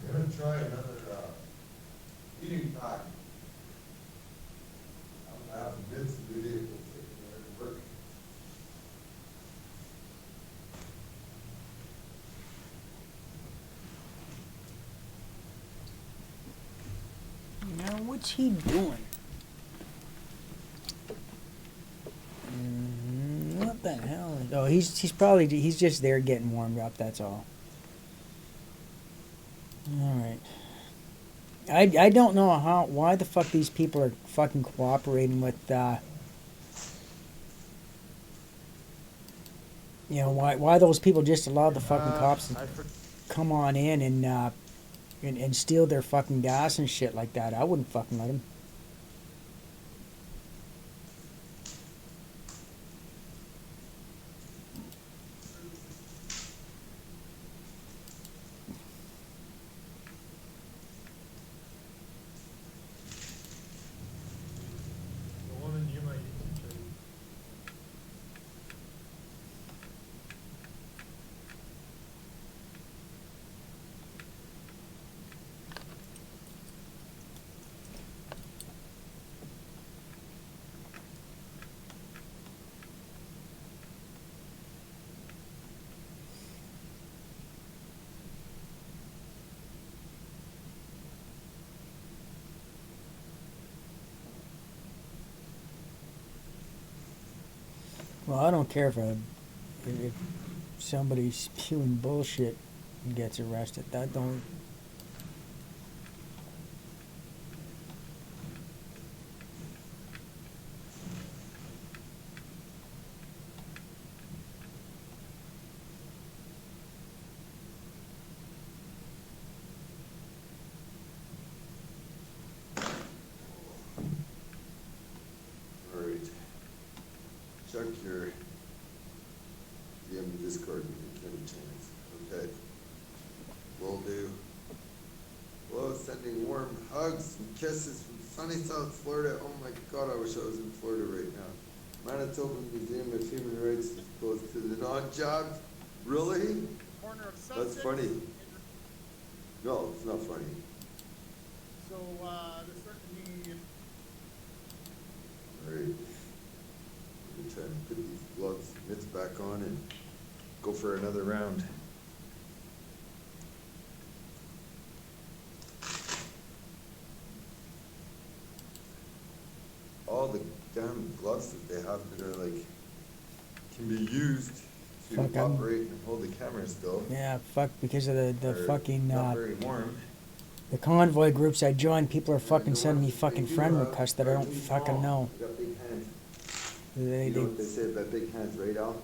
Speaker 12: I'm gonna try another heating pack. I'm gonna have Vince do it. We'll take it there to work.
Speaker 14: Now, what's he doing? What the hell? Oh, he's just there getting warmed up. That's all. All right. I don't know why the fuck these people are fucking cooperating with you know, why those people just allowed the fucking cops to come on in and steal their fucking gas and shit like that. I wouldn't fucking let them.
Speaker 17: The woman you might need to trade.
Speaker 14: Well, I don't care if somebody spewing bullshit gets arrested. That don't.
Speaker 12: Alright. Check your DM Discord when you get a chance. Okay. Will do. Well, sending warm hugs and kisses from sunny South Florida. Oh my god, I wish I was in Florida right now. Manitoba Museum of Human Rights is close to the non-job. Really?
Speaker 17: Corner of
Speaker 12: That's
Speaker 17: Sunset.
Speaker 12: funny. No, it's not funny.
Speaker 17: So, there's certainly
Speaker 12: Alright. Let me try and put these gloves, mitts back on and go for another round. All the damn gloves that they have that are like, can be used to
Speaker 14: Fuck, I'm-
Speaker 12: operate and hold the camera still.
Speaker 14: Yeah, fuck, because of the
Speaker 12: Are
Speaker 14: fucking
Speaker 12: not very warm.
Speaker 14: the convoy groups I joined, people are fucking sending me fucking friend requests that I don't fucking know.
Speaker 12: They got big hands.
Speaker 14: They,
Speaker 12: You know
Speaker 14: they,
Speaker 12: what they say about big hands, right, Al?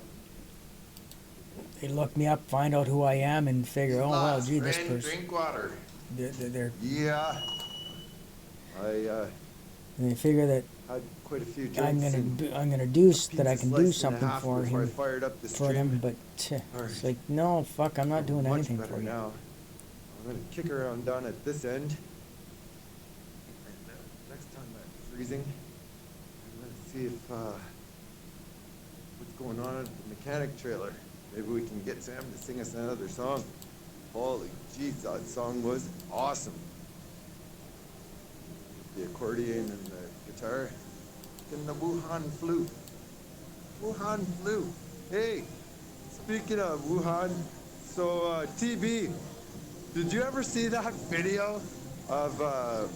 Speaker 14: They look me up, find out who I am, and figure, oh well, gee, this
Speaker 12: Friend,
Speaker 14: person.
Speaker 12: drink water.
Speaker 14: They're
Speaker 12: Yeah.
Speaker 14: and they figure that
Speaker 12: Had quite a few drinks.
Speaker 14: I'm gonna do that. I
Speaker 12: pizza
Speaker 14: can do
Speaker 12: sliced in
Speaker 14: something
Speaker 12: half
Speaker 14: for
Speaker 12: before I
Speaker 14: him,
Speaker 12: fired up the
Speaker 14: for them.
Speaker 12: stream.
Speaker 14: But it's like, no, fuck, I'm not doing
Speaker 12: Much
Speaker 14: anything
Speaker 12: better
Speaker 14: for you.
Speaker 12: now. I'm gonna kick around down at this end. And next time I'm freezing, I'm gonna see if what's going on at the mechanic trailer. Maybe we can get Sam to sing us another song. Holy jeez, that song was awesome. The accordion and the guitar. And the Wuhan flu. Wuhan flu. Hey, speaking of Wuhan, so TB, did you ever see that video of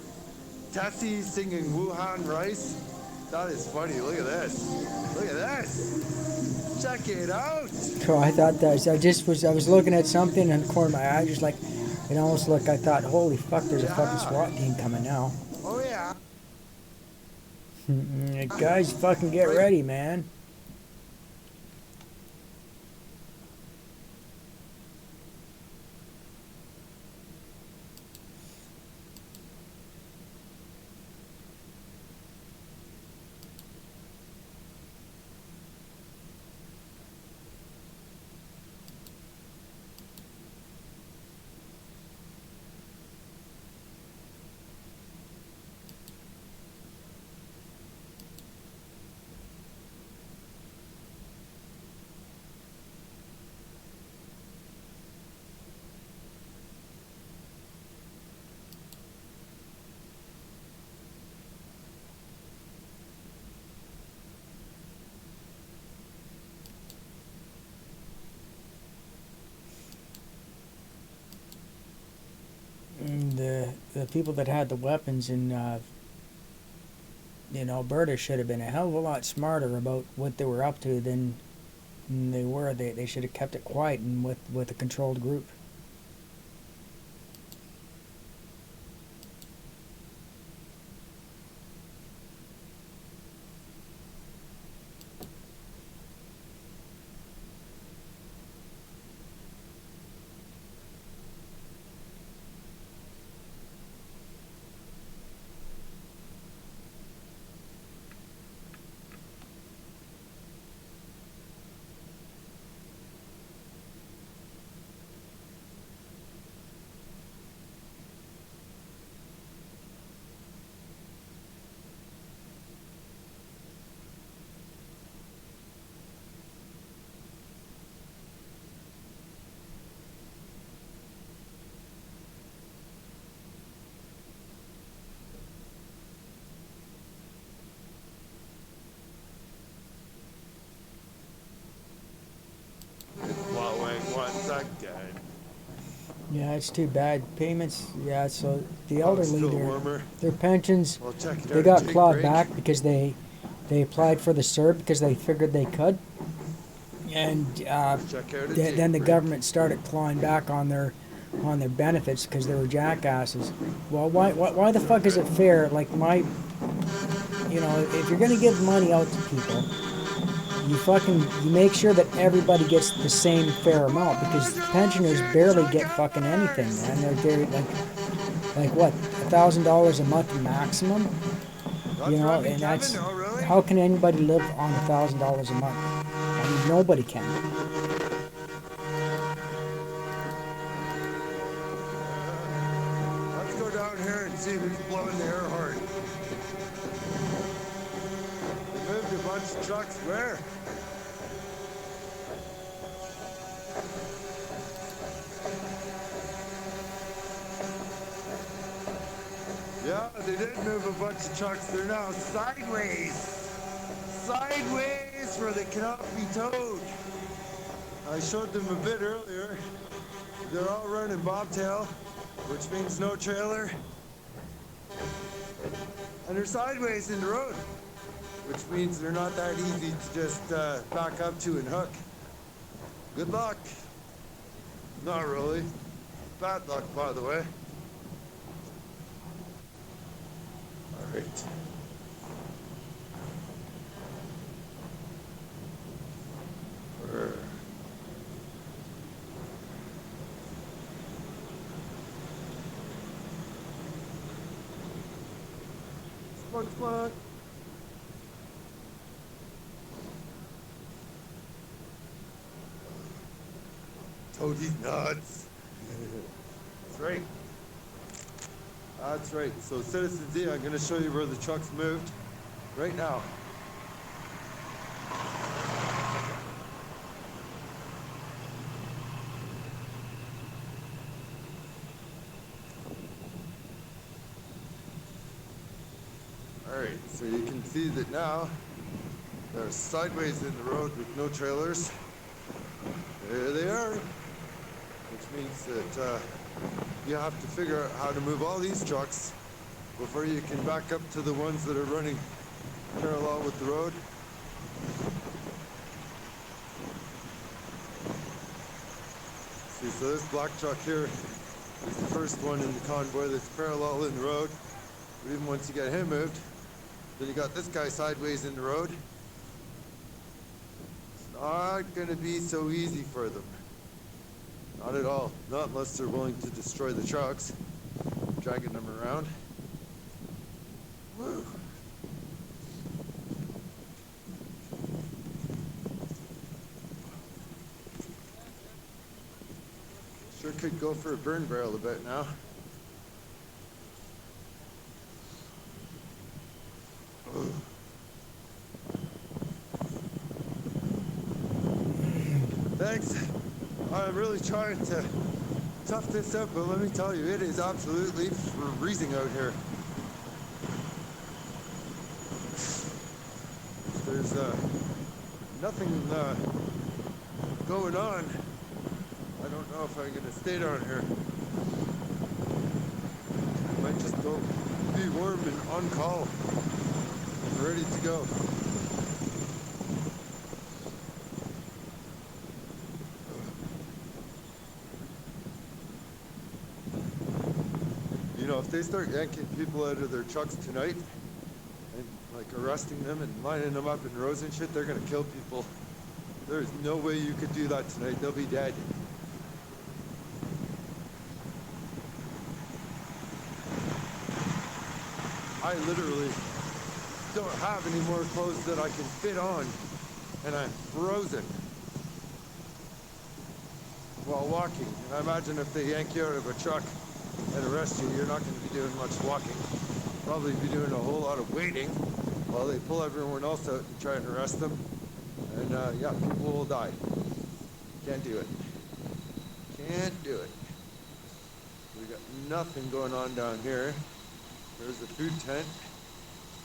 Speaker 12: Tessie singing Wuhan Rice? That is funny. Look at this. Look at this. Check it out.
Speaker 14: So I thought that I was looking at something in the corner of my eye, just like it almost looked. I thought, holy fuck, there's a fucking SWAT team coming now.
Speaker 12: Oh yeah.
Speaker 14: Guys, fucking get ready, man. The people that had the weapons in Alberta should have been a hell of a lot smarter about what they were up to than they were. They should have kept it quiet and with a controlled group.
Speaker 12: Once again.
Speaker 14: Yeah, it's too bad. Payments, yeah, so the
Speaker 12: Oh, it's
Speaker 14: elderly,
Speaker 12: still warmer.
Speaker 14: their pensions,
Speaker 12: Well, check it
Speaker 14: they
Speaker 12: out,
Speaker 14: got
Speaker 12: take
Speaker 14: clawed
Speaker 12: break.
Speaker 14: back because they applied for the CERB because they figured they could. And
Speaker 12: Check out a
Speaker 14: then the
Speaker 12: break.
Speaker 14: government started clawing back on their benefits because they were jackasses. Well, why the fuck is it fair? Like if you're gonna give money out to people, you make sure that everybody gets the same fair amount because pensioners barely get fucking anything, man. They're like what, $1,000 a month maximum? And that's how can anybody live on $1,000 a month? I mean, nobody can.
Speaker 12: Let's go down here and see who's blowing the air horn. They moved a bunch of trucks where? Yeah, they did move a bunch of trucks. They're now sideways. Sideways where they cannot be towed. I showed them a bit earlier. They're all running bobtail, which means no trailer. And they're sideways in the road, which means they're not that easy to just back up to and hook. Good luck. Not really. Bad luck, by the way. All right. come on. Toadie's nuts. That's right. That's right. So Citizen Z, I'm going to show you where the truck's moved right now. Alright, so you can see that now they're sideways in the road with no trailers. There they are. Which means that you have to figure out how to move all these trucks before you can back up to the ones that are running parallel with the road. See, so this black truck here is the first one in the convoy that's parallel in the road. But even once you get him moved, then you got this guy sideways in the road. It's not gonna be so easy for them. Not at all. Not unless they're willing to destroy the trucks, dragging them around. Woo. Sure could go for a burn barrel a bit now. Thanks. I'm really trying to tough this up, but let me tell you, it is absolutely freezing out here. There's nothing going on. I don't know if I'm gonna stay down here. I might just go be warm and on call, ready to go. You know, if they start yanking people out of their trucks tonight and like arresting them and lining them up in rows and shit, they're gonna kill people. There's no way you could do that tonight. They'll be dead. I literally don't have any more clothes that I can fit on, and I'm frozen while walking. And I imagine if they yank you out of a truck and arrest you, you're not going to be doing much walking. Probably be doing a whole lot of waiting while they pull everyone else out and try and arrest them. And yeah, people will die. Can't do it. Can't do it. We got nothing going on down here. There's a food tent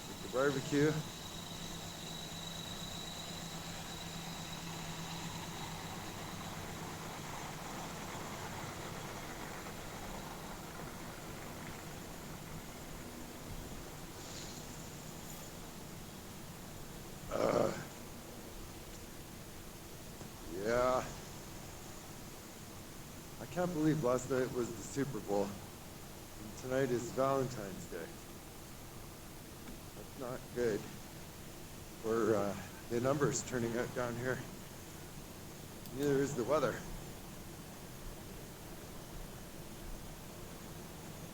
Speaker 12: with the barbecue. Yeah. I can't believe last night was the Super Bowl. And tonight is Valentine's Day. That's not good for the numbers turning out down here. Neither is the weather.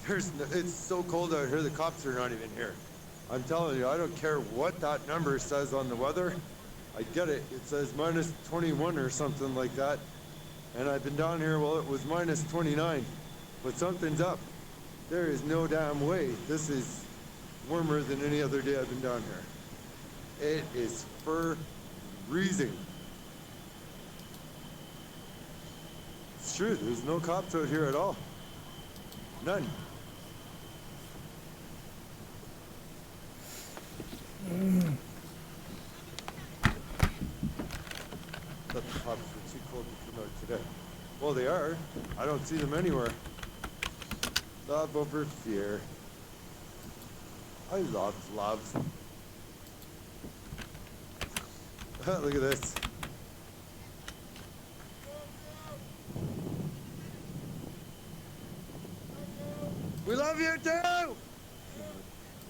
Speaker 12: It's so cold out here, the cops are not even here. I'm telling you, I don't care what that number says on the weather. I get it. It says minus 21 or something like that. And I've been down here, well, it was minus 29. But something's up. There is no damn way. This is warmer than any other day I've been down here. It is freezing. It's true, there's no cops out here at all. None. Thought the cops were too cold to come out today. Well, they are. I don't see them anywhere. Love over fear. I love love. Look at this. We love you too!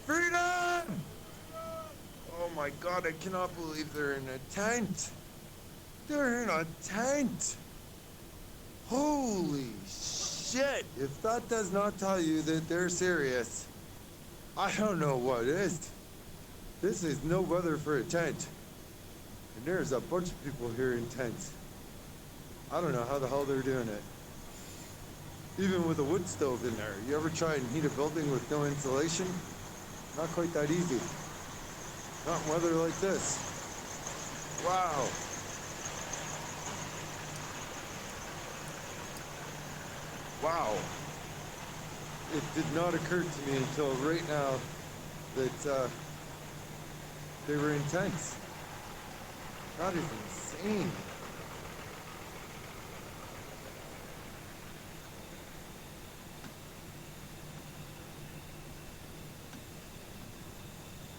Speaker 12: Freedom! Oh my God, I cannot believe they're in a tent. They're in a tent. Holy shit. If that does not tell you that they're serious, I don't know what is. This is no weather for a tent. And there's a bunch of people here in tents. I don't know how the hell they're doing it. Even with a wood stove in there. You ever try and heat a building with no insulation? Not quite that easy. Not in weather like this. Wow. Wow. It did not occur to me until right now that they were in tents. That is insane.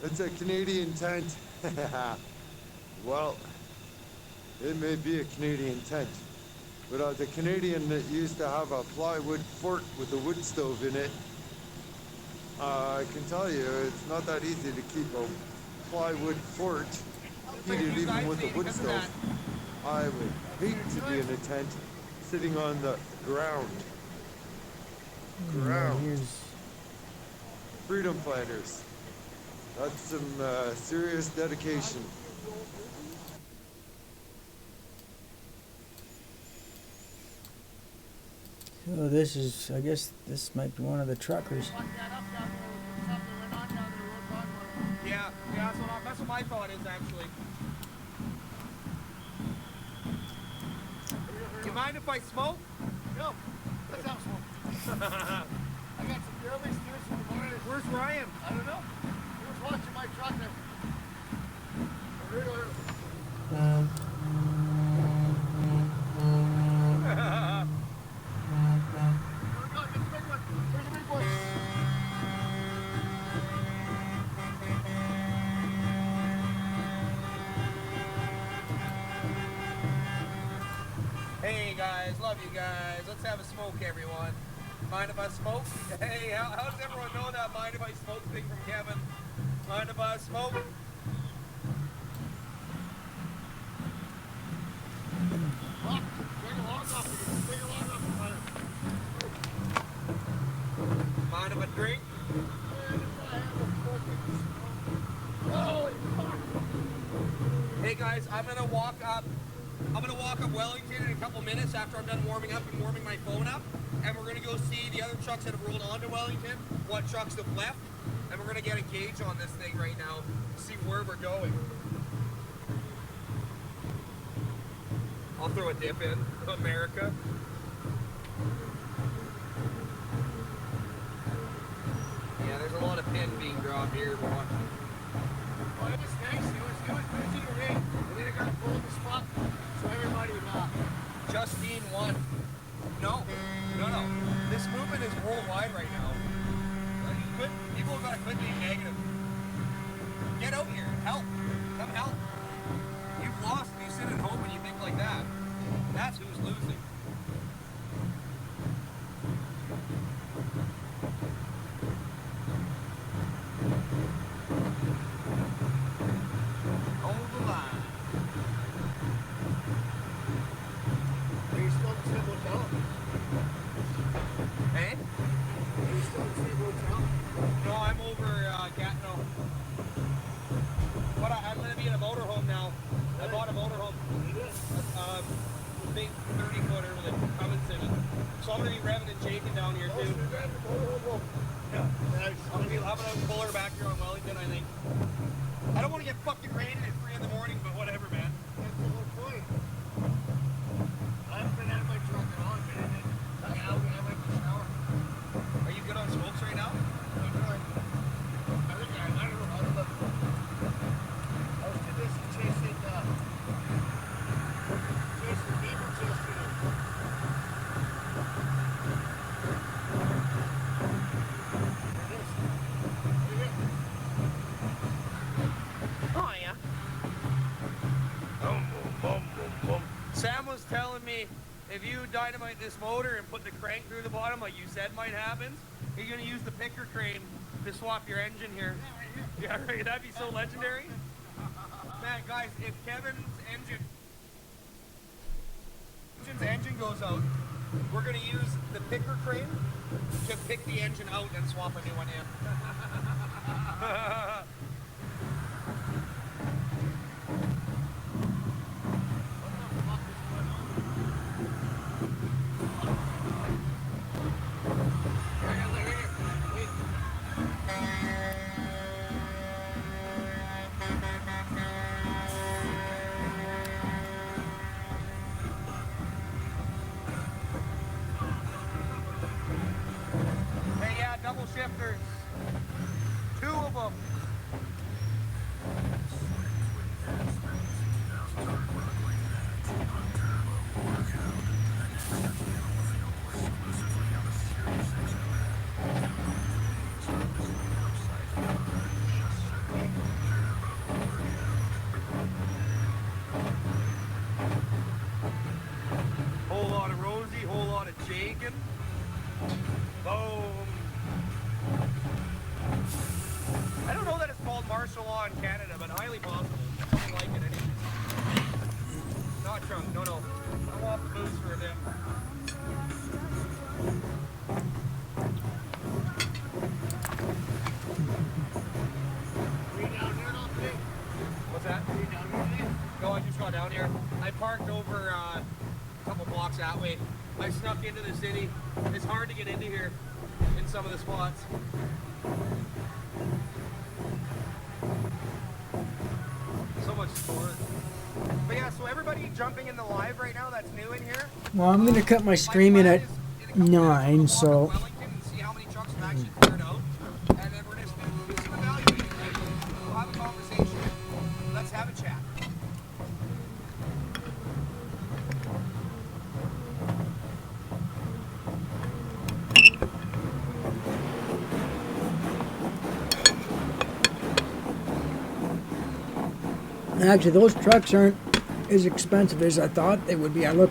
Speaker 12: It's a Canadian tent. Well, it may be a Canadian tent, but as a Canadian that used to have a plywood fort with a wood stove in it, I can tell you it's not that easy to keep a plywood fort heated even with a wood stove. I would hate to be in a tent sitting on the ground.
Speaker 14: Here's
Speaker 12: Freedom fighters. That's some serious dedication.
Speaker 14: So this is, I guess this might be one of the truckers.
Speaker 16: Yeah, that's what my thought is actually. Do you mind if I smoke?
Speaker 17: No, let's have smoke. I got some girlies here, some boys.
Speaker 16: Where's Ryan?
Speaker 17: I don't know. He was watching my truck there.
Speaker 16: Hey guys, love you guys. Let's have a smoke, everyone. Mind if I smoke? Hey, how does everyone know that mind if I smoke thing from Kevin? Mind if I smoke? Mind if I drink? Hey guys, I'm gonna walk up Wellington in a couple minutes after I'm done warming up and warming my phone up, and we're gonna go see the other trucks that have rolled onto Wellington, what trucks have left, and we're gonna get a gauge on this thing right now, see where we're going. I'll throw a dip in, America. Yeah, there's a lot of pin being dropped here, but
Speaker 17: Well, it was nice. It was busy today. And then it got cold as fuck. So everybody
Speaker 16: Justine won. No. This movement is worldwide right now. People have got to quit being negative. Get out here. Help. Come help. You've lost and you sit at home and you think like that. That's who's losing. Hold the line.
Speaker 17: Are you still at the same hotel?
Speaker 16: Hey?
Speaker 17: Are you still at the same hotel?
Speaker 16: No, I'm over Gatineau. But I'm going to be in a motorhome now. I bought a motorhome. Big 30-footer with a Cummins in it. So I'm going to be revving and shaking down here too.
Speaker 17: Yeah, nice.
Speaker 16: I'm going to be having a puller back here on Wellington, I think. I don't want to get fucking rained at 3 in the morning, but whatever, man.
Speaker 17: That's the whole point. I haven't been out of my truck at all, man. I went to shower.
Speaker 16: Are you good on smokes right now?
Speaker 17: I'm good. I don't know how to look. I was too busy chasing demons yesterday.
Speaker 16: Oh, yeah. Sam was telling me if you dynamite this motor and put the crank through the bottom like you said might happen, you're going to use the picker crane to swap your engine here. Yeah, right. That'd be so legendary. Man, guys, if Kevin's engine goes out, we're going to use the picker crane to pick the engine out and swap a new one in.
Speaker 10: shaking. Boom. I don't know that it's called martial law in Canada, but highly possible. Something like it anyways. Not drunk, no. I'm off the booze for a bit. What's that? No, I just got down here. I parked over a couple blocks that way. I snuck into the city. It's hard to get into here in some of the spots. So much sport. But yeah, so everybody jumping in the live right now that's new in here.
Speaker 14: Well, I'm gonna cut my stream in at 9, so.
Speaker 10: See how many trucks have actually cleared out. And then we're just do some evaluating. Right? We'll have a conversation. Let's have a chat.
Speaker 14: Actually, those trucks aren't as expensive as I thought they would be. I was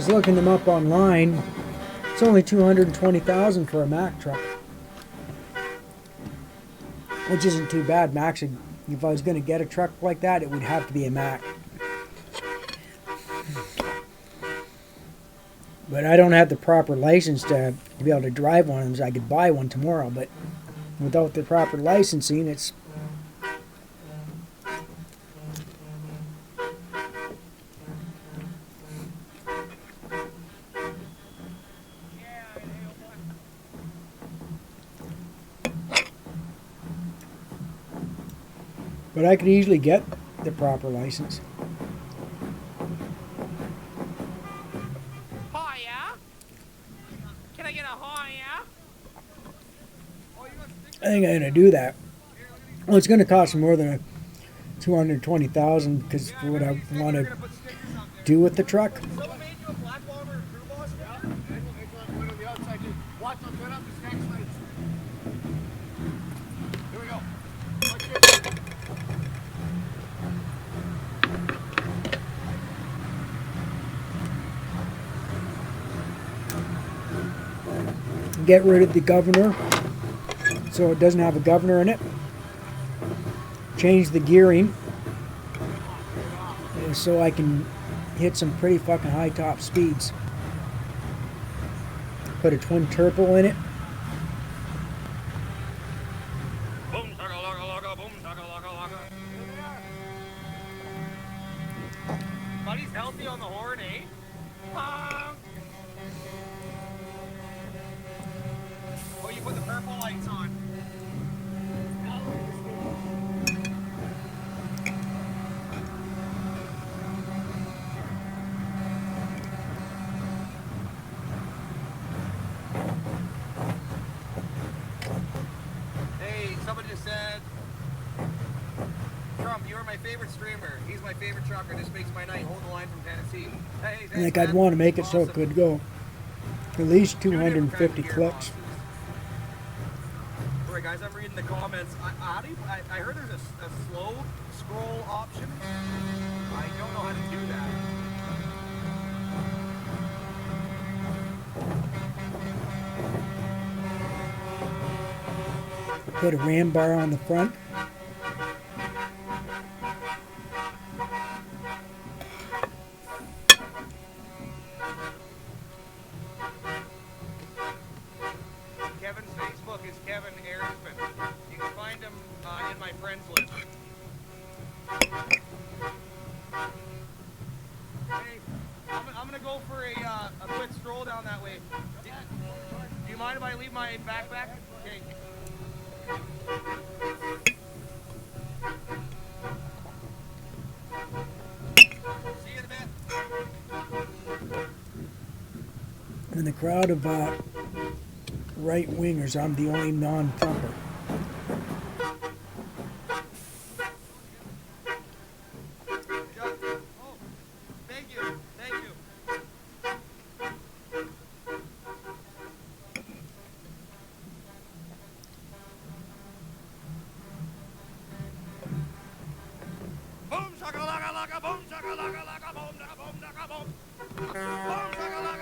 Speaker 14: looking them up online. It's only $220,000 for a Mack truck, which isn't too bad. Max, if I was going to get a truck like that, it would have to be a Mack. But I don't have the proper license to be able to drive one of them. So I could buy one tomorrow, but without the proper licensing, it's. But I could easily get the proper license.
Speaker 10: Hi, yeah? Can I get a hi, yeah?
Speaker 14: I think I'm going to do that. Well, it's going to cost more than $220,000 because for what I want to do with the truck.
Speaker 10: Someone made you a black bomber crew boss?
Speaker 17: Yeah. One on the outside. Watch, I'll turn up the stack lights. Here we go. Watch this.
Speaker 14: Get rid of the governor so it doesn't have a governor in it. Change the gearing so I can hit some pretty fucking high top speeds. Put a twin turbo in it.
Speaker 10: Boom, shaka, laka, laka, boom, shaka, laka, laka. Buddy's healthy on the horn, eh? Oh, you put the purple lights on. Hey, somebody just said, Trump, you are my favorite streamer. He's my favorite trucker. This makes my night. Hold the line from Tennessee. Hey, thanks,
Speaker 14: Like I'd
Speaker 10: man.
Speaker 14: want to make it so
Speaker 10: Awesome.
Speaker 14: it could go at least 250 clicks.
Speaker 10: Alright guys, I'm reading the comments. I heard there's a slow scroll option. I don't know how to do that.
Speaker 14: Put a ram bar on the front.
Speaker 10: Kevin's Facebook is Kevin Arisman. You can find him in my friends list. Hey, I'm gonna go for a quick stroll down that way. Do you mind if I leave my backpack? Okay. See you in a bit.
Speaker 14: In the crowd of right wingers, I'm the only non-Trumper.
Speaker 10: Thank you. Thank you. Boom, shaka, laka, laka, boom, shaka, laka, laka, boom, shaka, boom, shaka, boom. Boom, shaka, laka.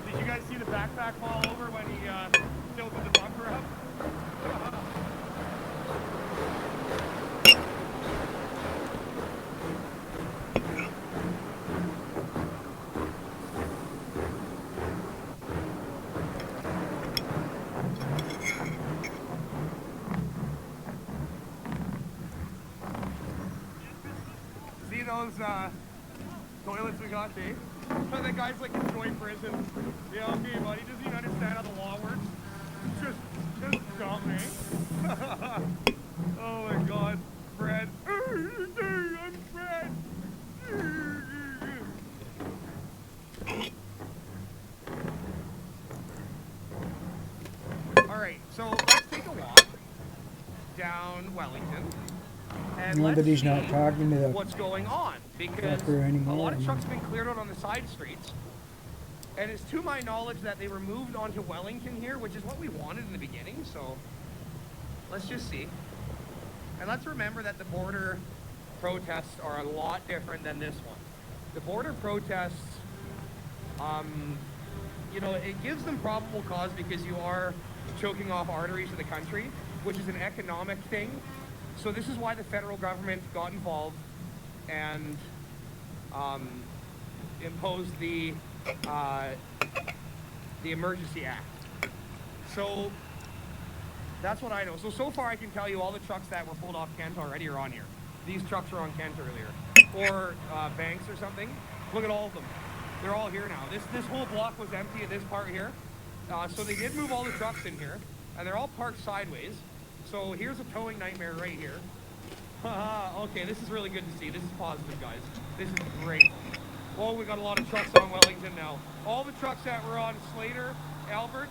Speaker 11: Did you guys see the backpack fall over when he tilted the bumper up? See those toilets we got, Dave? The guy's like enjoying prison. Yeah, okay, buddy. Doesn't even understand how the law works. Just dumb, eh? Oh my God, Fred. I'm Fred. All right, so let's take a walk down Wellington. And
Speaker 14: No,
Speaker 11: let's
Speaker 14: but he's not
Speaker 11: see
Speaker 14: talking to the
Speaker 11: what's going on, because
Speaker 14: fucker
Speaker 11: a
Speaker 14: anymore.
Speaker 11: lot of trucks have been cleared out on the side streets, and it's to my knowledge that they were moved onto Wellington here, which is what we wanted in the beginning. So let's just see, and let's remember that the border protests are a lot different than this one. The border protests, you know, it gives them probable cause because you are choking off arteries of the country, which is an economic thing. So this is why the federal government got involved and imposed the Emergency Act. So that's what I know. So far I can tell you all the trucks that were pulled off Kent already are on here. These trucks were on Kent earlier, or Banks or something. Look at all of them. They're all here now. This whole block was empty at this part here. So they did move all the trucks in here, and they're all parked sideways. So here's a towing nightmare right here. Okay, this is really good to see. This is positive, guys. This is great. Oh, we got a lot of trucks on Wellington now. All the trucks that were on Slater, Albert.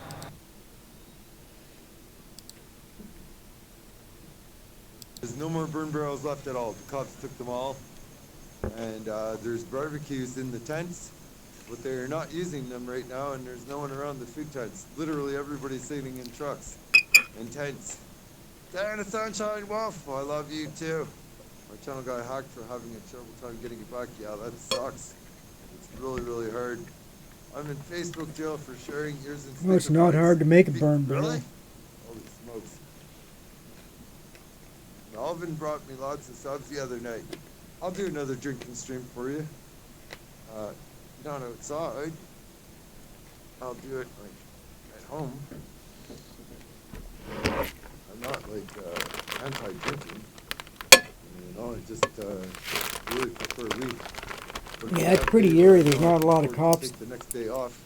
Speaker 12: There's no more burn barrels left at all. The cops took them all. And there's barbecues in the tents, but they're not using them right now, and there's no one around the food tents. Literally everybody's sitting in trucks and tents. Dan the Sunshine Wolf, I love you too. My channel got hacked for having a terrible time getting it back. Yeah, that sucks. It's really, really hard. I'm in Facebook jail for sharing yours and
Speaker 14: Well, it's not hard to make a burn barrel.
Speaker 12: Really? Holy smokes. Melvin brought me lots of subs the other night. I'll do another drinking stream for you. Not outside. I'll do it like at home. I'm not like anti-drinking. You know, I just really prefer weed.
Speaker 14: Yeah, it's pretty eerie. There's not a lot of cops
Speaker 12: Take the next day off.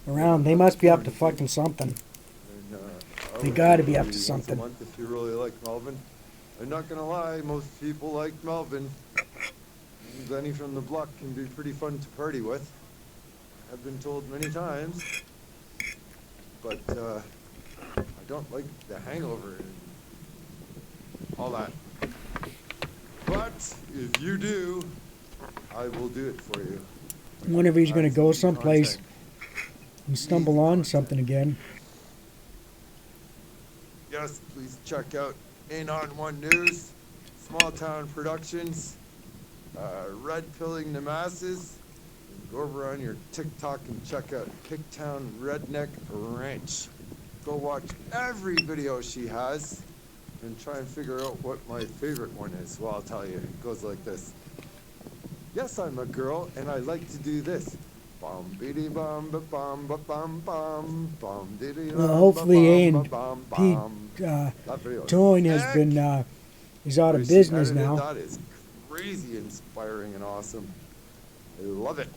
Speaker 14: around. They must be up to fucking something.
Speaker 12: And,
Speaker 14: They gotta be up to
Speaker 12: once a
Speaker 14: something.
Speaker 12: month if you really like Melvin. I'm not gonna lie, most people like Melvin. Lenny from the block can be pretty fun to party with. I've been told many times. But I don't like the hangover and all that. But if you do, I will do it for you.
Speaker 14: I wonder if he's going to go
Speaker 12: That's
Speaker 14: someplace
Speaker 12: content.
Speaker 14: and stumble on something again.
Speaker 12: Yes, please check out In On One News, Small Town Productions, Red Pilling the Masses. And go over on your TikTok and check out Pigtown Redneck Ranch. Go watch every video she has and try and figure out what my favorite one is. Well, I'll tell you. It goes like this. Yes, I'm a girl and I like to do this. Bum biddy bum ba bum ba bum bum bum diddy
Speaker 14: Well, hopefully A&P
Speaker 12: That video is
Speaker 14: Towing has
Speaker 12: sick.
Speaker 14: been is out of
Speaker 12: Where she
Speaker 14: business
Speaker 12: edited
Speaker 14: now.
Speaker 12: That is crazy inspiring and awesome. I love it.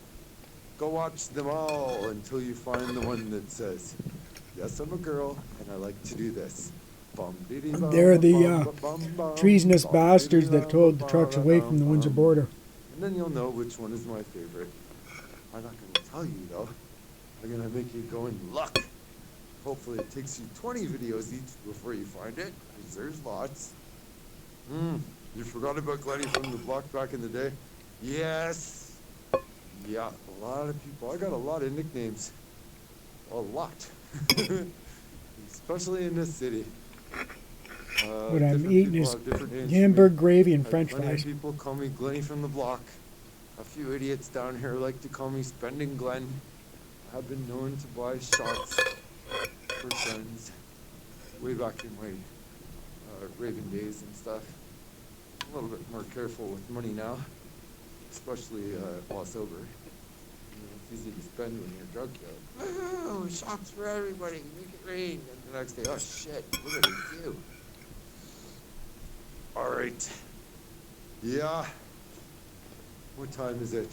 Speaker 12: Go watch them all until you find the one that says, yes, I'm a girl and I like to do this. Bum diddy bum
Speaker 14: They're
Speaker 12: ba
Speaker 14: the
Speaker 12: bum ba bum bum
Speaker 14: treasonous
Speaker 12: bum
Speaker 14: bastards
Speaker 12: diddy
Speaker 14: that towed the
Speaker 12: bum
Speaker 14: trucks
Speaker 12: ba
Speaker 14: away
Speaker 12: bum
Speaker 14: from the Windsor
Speaker 12: bum.
Speaker 14: border.
Speaker 12: And then you'll know which one is my favorite. I'm not going to tell you though. I'm going to make you go and look. Hopefully it takes you 20 videos each before you find it, because there's lots. You forgot about Glenny from the block back in the day? Yes. Yeah, a lot of people. I got a lot of nicknames. A lot. Especially in this city.
Speaker 14: What I'm
Speaker 12: different
Speaker 14: eating
Speaker 12: people
Speaker 14: is
Speaker 12: have different names for me.
Speaker 14: hamburger gravy and French
Speaker 12: Plenty of
Speaker 14: fries.
Speaker 12: people call me Glenny from the block. A few idiots down here like to call me Spending Glenn. I've been known to buy shots for friends way back in my raving days and stuff. A little bit more careful with money now, especially while sober. You know, it's easy to spend when you're drunk. You're like, oh, shots for everybody, make it rain. And the next day, oh shit, what did I do? All right. Yeah. What time is it?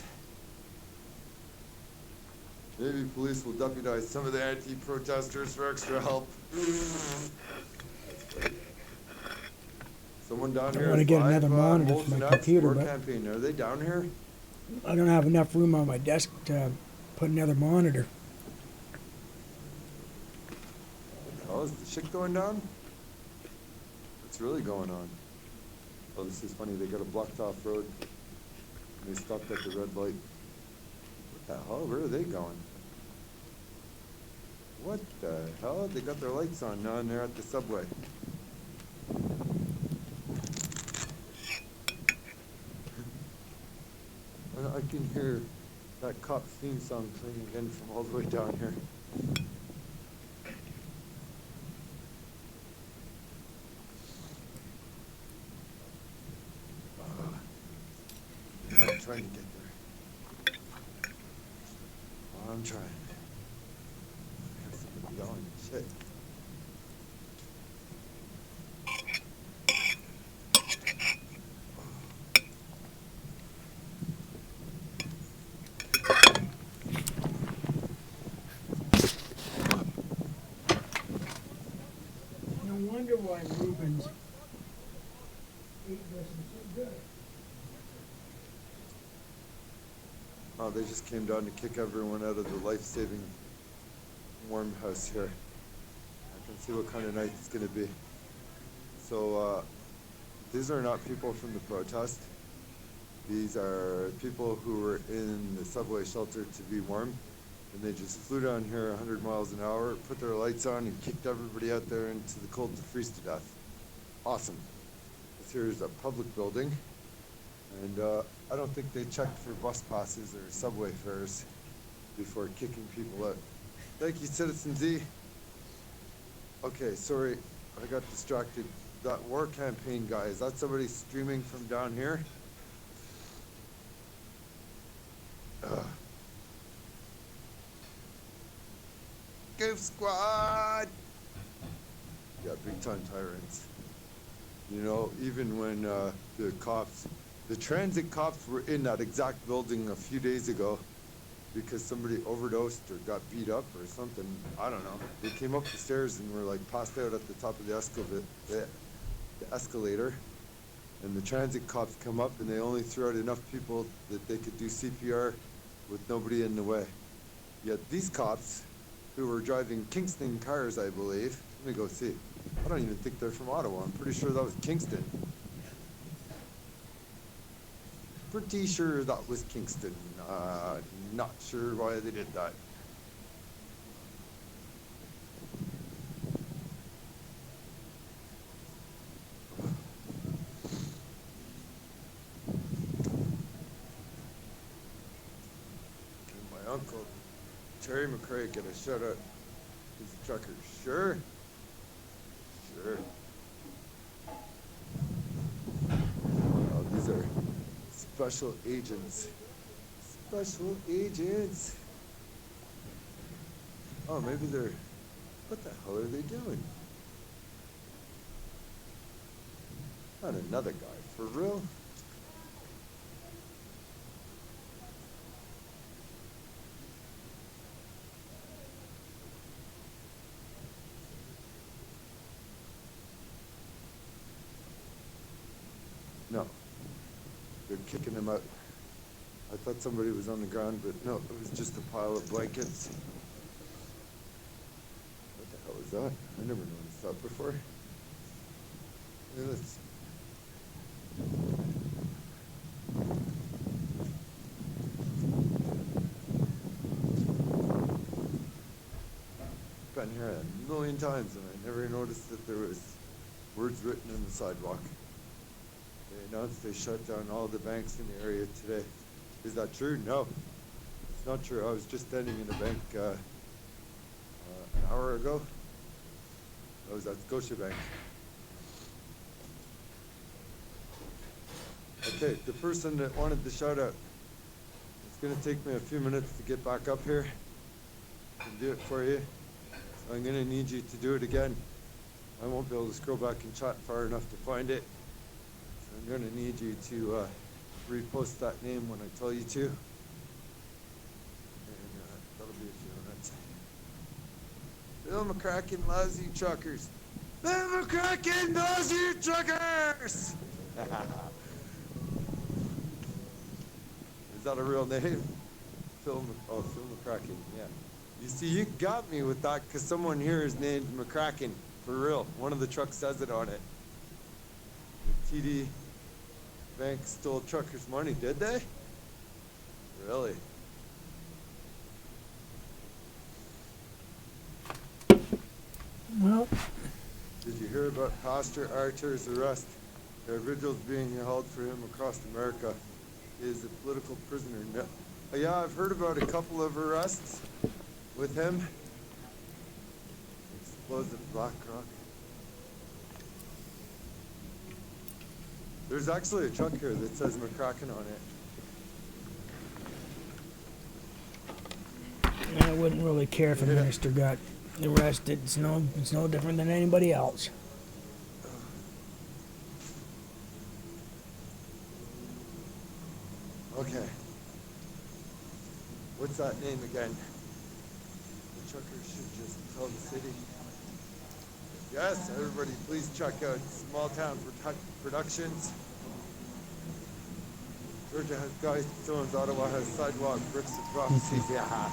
Speaker 12: Maybe police will deputize some of the anti-protesters for extra help. Someone down here.
Speaker 14: I want to get another monitor
Speaker 12: Molten
Speaker 14: for my
Speaker 12: X
Speaker 14: computer,
Speaker 12: war
Speaker 14: but
Speaker 12: campaign. Are they down here?
Speaker 14: I don't have enough room on my desk to put another monitor.
Speaker 12: What the hell, is the shit going down? What's really going on? Oh, this is funny. They got a blocked off road. And they stopped at the red light. What the hell? Where are they going? What the hell? They got their lights on now and they're at the subway. And I can hear that cop theme song playing again from all the way down here. I'm trying to get there. I'm trying. I have somebody yelling. Shit.
Speaker 14: No wonder why Rubens ate this so good.
Speaker 12: Oh, they just came down to kick everyone out of the life-saving warm house here. I can see what kind of night it's going to be. So, these are not people from the protest. These are people who were in the subway shelter to be warm. And they just flew down here 100 miles an hour, put their lights on, and kicked everybody out there into the cold to freeze to death. Awesome. This here is a public building. And I don't think they checked for bus passes or subway fares before kicking people out. Thank you, Citizen Z. Okay, sorry, I got distracted. That war campaign guy, is that somebody streaming from down here? Goof Squad! Yeah, big time tyrants. You know, even when the transit cops were in that exact building a few days ago because somebody overdosed or got beat up or something, I don't know. They came up the stairs and were like passed out at the top of the escalator. And the transit cops come up and they only threw out enough people that they could do CPR with nobody in the way. Yet these cops, who were driving Kingston cars, I believe, let me go see. I don't even think they're from Ottawa. I'm pretty sure that was Kingston. Pretty sure that was Kingston. Not sure why they did that. My uncle, Terry McCrae, get a shout out. He's a trucker. Sure. Sure. Oh, these are special agents. Special agents. Oh, maybe they're... What the hell are they doing? Not another guy. For real? No. They're kicking him out. I thought somebody was on the ground, but no, it was just a pile of blankets. What the is that? I never noticed that before. Yeah, let's... Been here a million times and I never noticed that there was words written on the sidewalk. They announced they shut down all the banks in the area today. Is that true? No, it's not true. I was just standing in a bank an hour ago. I was at Scotiabank. Okay, the person that wanted the shout out, it's gonna take me a few minutes to get back up here and do it for you. So I'm gonna need you to do it again. I won't be able to scroll back and chat far enough to find it. So I'm gonna need you to repost that name when I tell you to. And that'll be a few minutes. Bill McCracken loves you truckers. Bill McCracken loves you truckers! Is that a real name? Phil McCracken, yeah. You see, you got me with that because someone here is named McCracken, for real. One of the trucks says it on it. The TD Bank stole truckers' money, did they? Really?
Speaker 14: Well.
Speaker 12: Did you hear about Pastor Archer's arrest? There are vigils being held for him across America. He is a political prisoner. No. Yeah, I've heard about a couple of arrests with him. Explosive Black Rock. There's actually a truck here that says McCracken on it.
Speaker 14: I wouldn't really care if a minister got arrested. It's no different than anybody else.
Speaker 12: Okay. What's that name again? The truckers should just tell the city. Yes, everybody please check out Small Town Productions. Georgia has guys, stones, Ottawa has sidewalk, bricks and prophecies, yeah.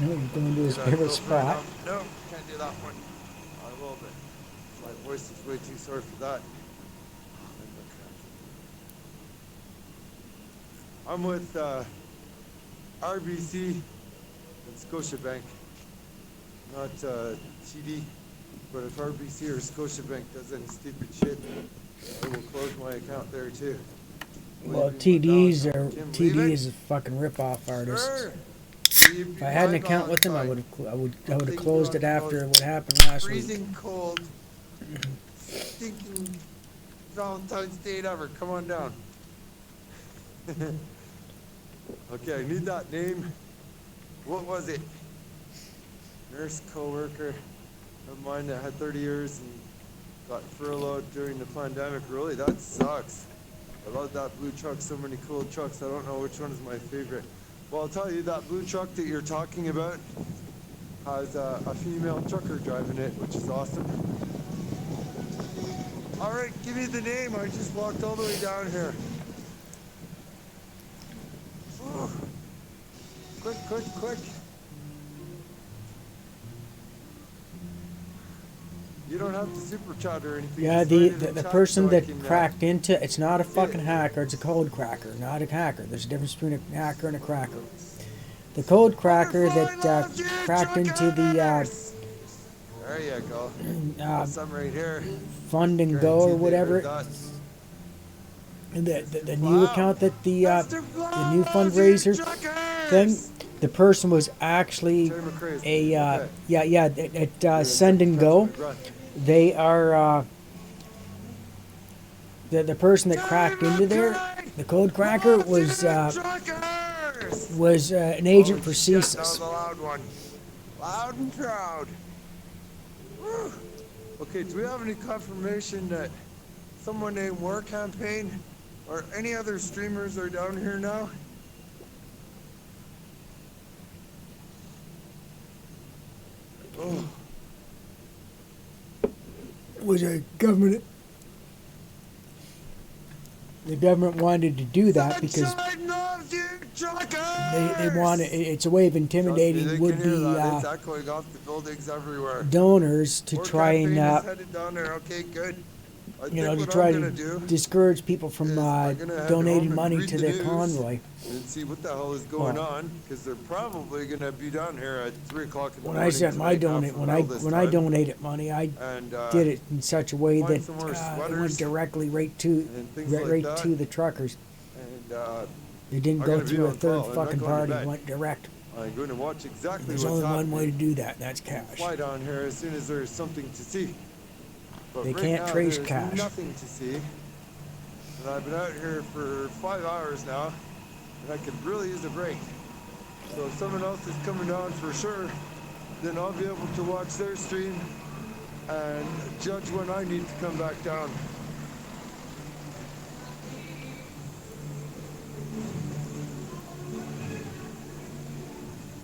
Speaker 14: No, you're going to his favorite spot.
Speaker 12: No, can't do that one. I will, but my voice is way too sore for that. I'm with RBC and Scotiabank, not TD, but if RBC or Scotiabank does any stupid shit, I will close my account there too.
Speaker 14: Well, TD is a fucking rip-off artist.
Speaker 12: Sure.
Speaker 14: If I had an account with them, I would have closed it after what happened last week.
Speaker 12: Freezing cold, stinking Valentine's Day ever. Come on down. Okay, I need that name. What was it? Nurse co-worker of mine that had 30 years and got furloughed during the pandemic. Really, that sucks. I love that blue truck. So many cool trucks. I don't know which one is my favorite. Well, I'll tell you, that blue truck that you're talking about has a female trucker driving it, which is awesome. All right, give me the name. I just walked all the way down here. Oh. Quick, quick, quick. You don't have to super chat or anything.
Speaker 14: Yeah, the person that cracked into it's not a fucking hacker, it's a code cracker, not a hacker. There's a difference between a hacker and a cracker. The code cracker that cracked into the
Speaker 12: there you go. Some right here.
Speaker 14: Fund and Go or whatever. The new account that the new fundraiser thing. The person was actually at Send and Go. They are the person that cracked into there. The code cracker was an agent for CSIS.
Speaker 12: Loud and proud. Woo. Okay, do we have any confirmation that someone named War Campaign or any other streamers are down here now? Oh.
Speaker 14: was a government. The government wanted to do that because
Speaker 12: Sunshine loves you,
Speaker 14: they wanted. It's a way of intimidating
Speaker 12: Trust me, they can
Speaker 14: would-be
Speaker 12: hear that. It's echoing off the buildings everywhere.
Speaker 14: donors to
Speaker 12: More
Speaker 14: try
Speaker 12: campaign
Speaker 14: and
Speaker 12: is headed down there. Okay, good. I
Speaker 14: you
Speaker 12: think
Speaker 14: know, to
Speaker 12: what
Speaker 14: try
Speaker 12: I'm
Speaker 14: to
Speaker 12: gonna do
Speaker 14: discourage people from
Speaker 12: I'm gonna head
Speaker 14: donating
Speaker 12: home and
Speaker 14: money
Speaker 12: read
Speaker 14: to
Speaker 12: the
Speaker 14: the
Speaker 12: news
Speaker 14: convoy.
Speaker 12: and see what the hell is going
Speaker 14: Well,
Speaker 12: on, because they're probably gonna be down here at 3 o'clock in the
Speaker 14: When
Speaker 12: morning
Speaker 14: I sent my
Speaker 12: tonight, not
Speaker 14: donate,
Speaker 12: for
Speaker 14: when
Speaker 12: real
Speaker 14: I
Speaker 12: this
Speaker 14: when I
Speaker 12: time.
Speaker 14: donated money, I
Speaker 12: And,
Speaker 14: did it in such a way
Speaker 12: find
Speaker 14: that
Speaker 12: some more
Speaker 14: it
Speaker 12: sweaters
Speaker 14: went directly right to
Speaker 12: things like that.
Speaker 14: to the truckers.
Speaker 12: And
Speaker 14: It didn't
Speaker 12: I'm
Speaker 14: go
Speaker 12: gonna be
Speaker 14: through a
Speaker 12: on
Speaker 14: third
Speaker 12: call. I'm not
Speaker 14: fucking
Speaker 12: going to
Speaker 14: party. It
Speaker 12: bed.
Speaker 14: went direct.
Speaker 12: I'm going to watch exactly
Speaker 14: There's
Speaker 12: what's
Speaker 14: only one
Speaker 12: happening.
Speaker 14: way to do that, and that's cash.
Speaker 12: Fly down here as soon as there's something to see. But
Speaker 14: They
Speaker 12: right
Speaker 14: can't
Speaker 12: now,
Speaker 14: trace
Speaker 12: there's
Speaker 14: cash.
Speaker 12: nothing to see. And I've been out here for 5 hours now, and I could really use a break. So if someone else is coming down for sure, then I'll be able to watch their stream and judge when I need to come back down.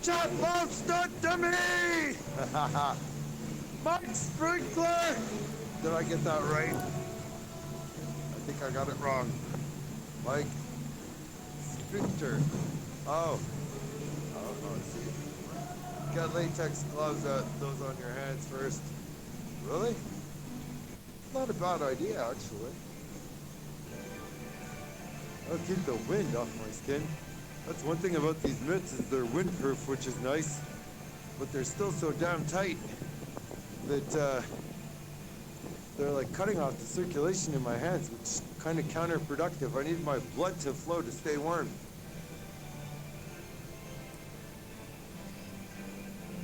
Speaker 12: Chat box not to me! Mike Sprinkler! Did I get that right? I think I got it wrong. Mike Sprinkler. Oh. Oh, I see. Get latex gloves, those on your hands first. Really? Not a bad idea, actually. That'll keep the wind off my skin. That's one thing about these mitts is they're windproof, which is nice, but they're still so damn tight that they're like cutting off the circulation in my hands, which is kind of counterproductive. I need my blood to flow to stay warm.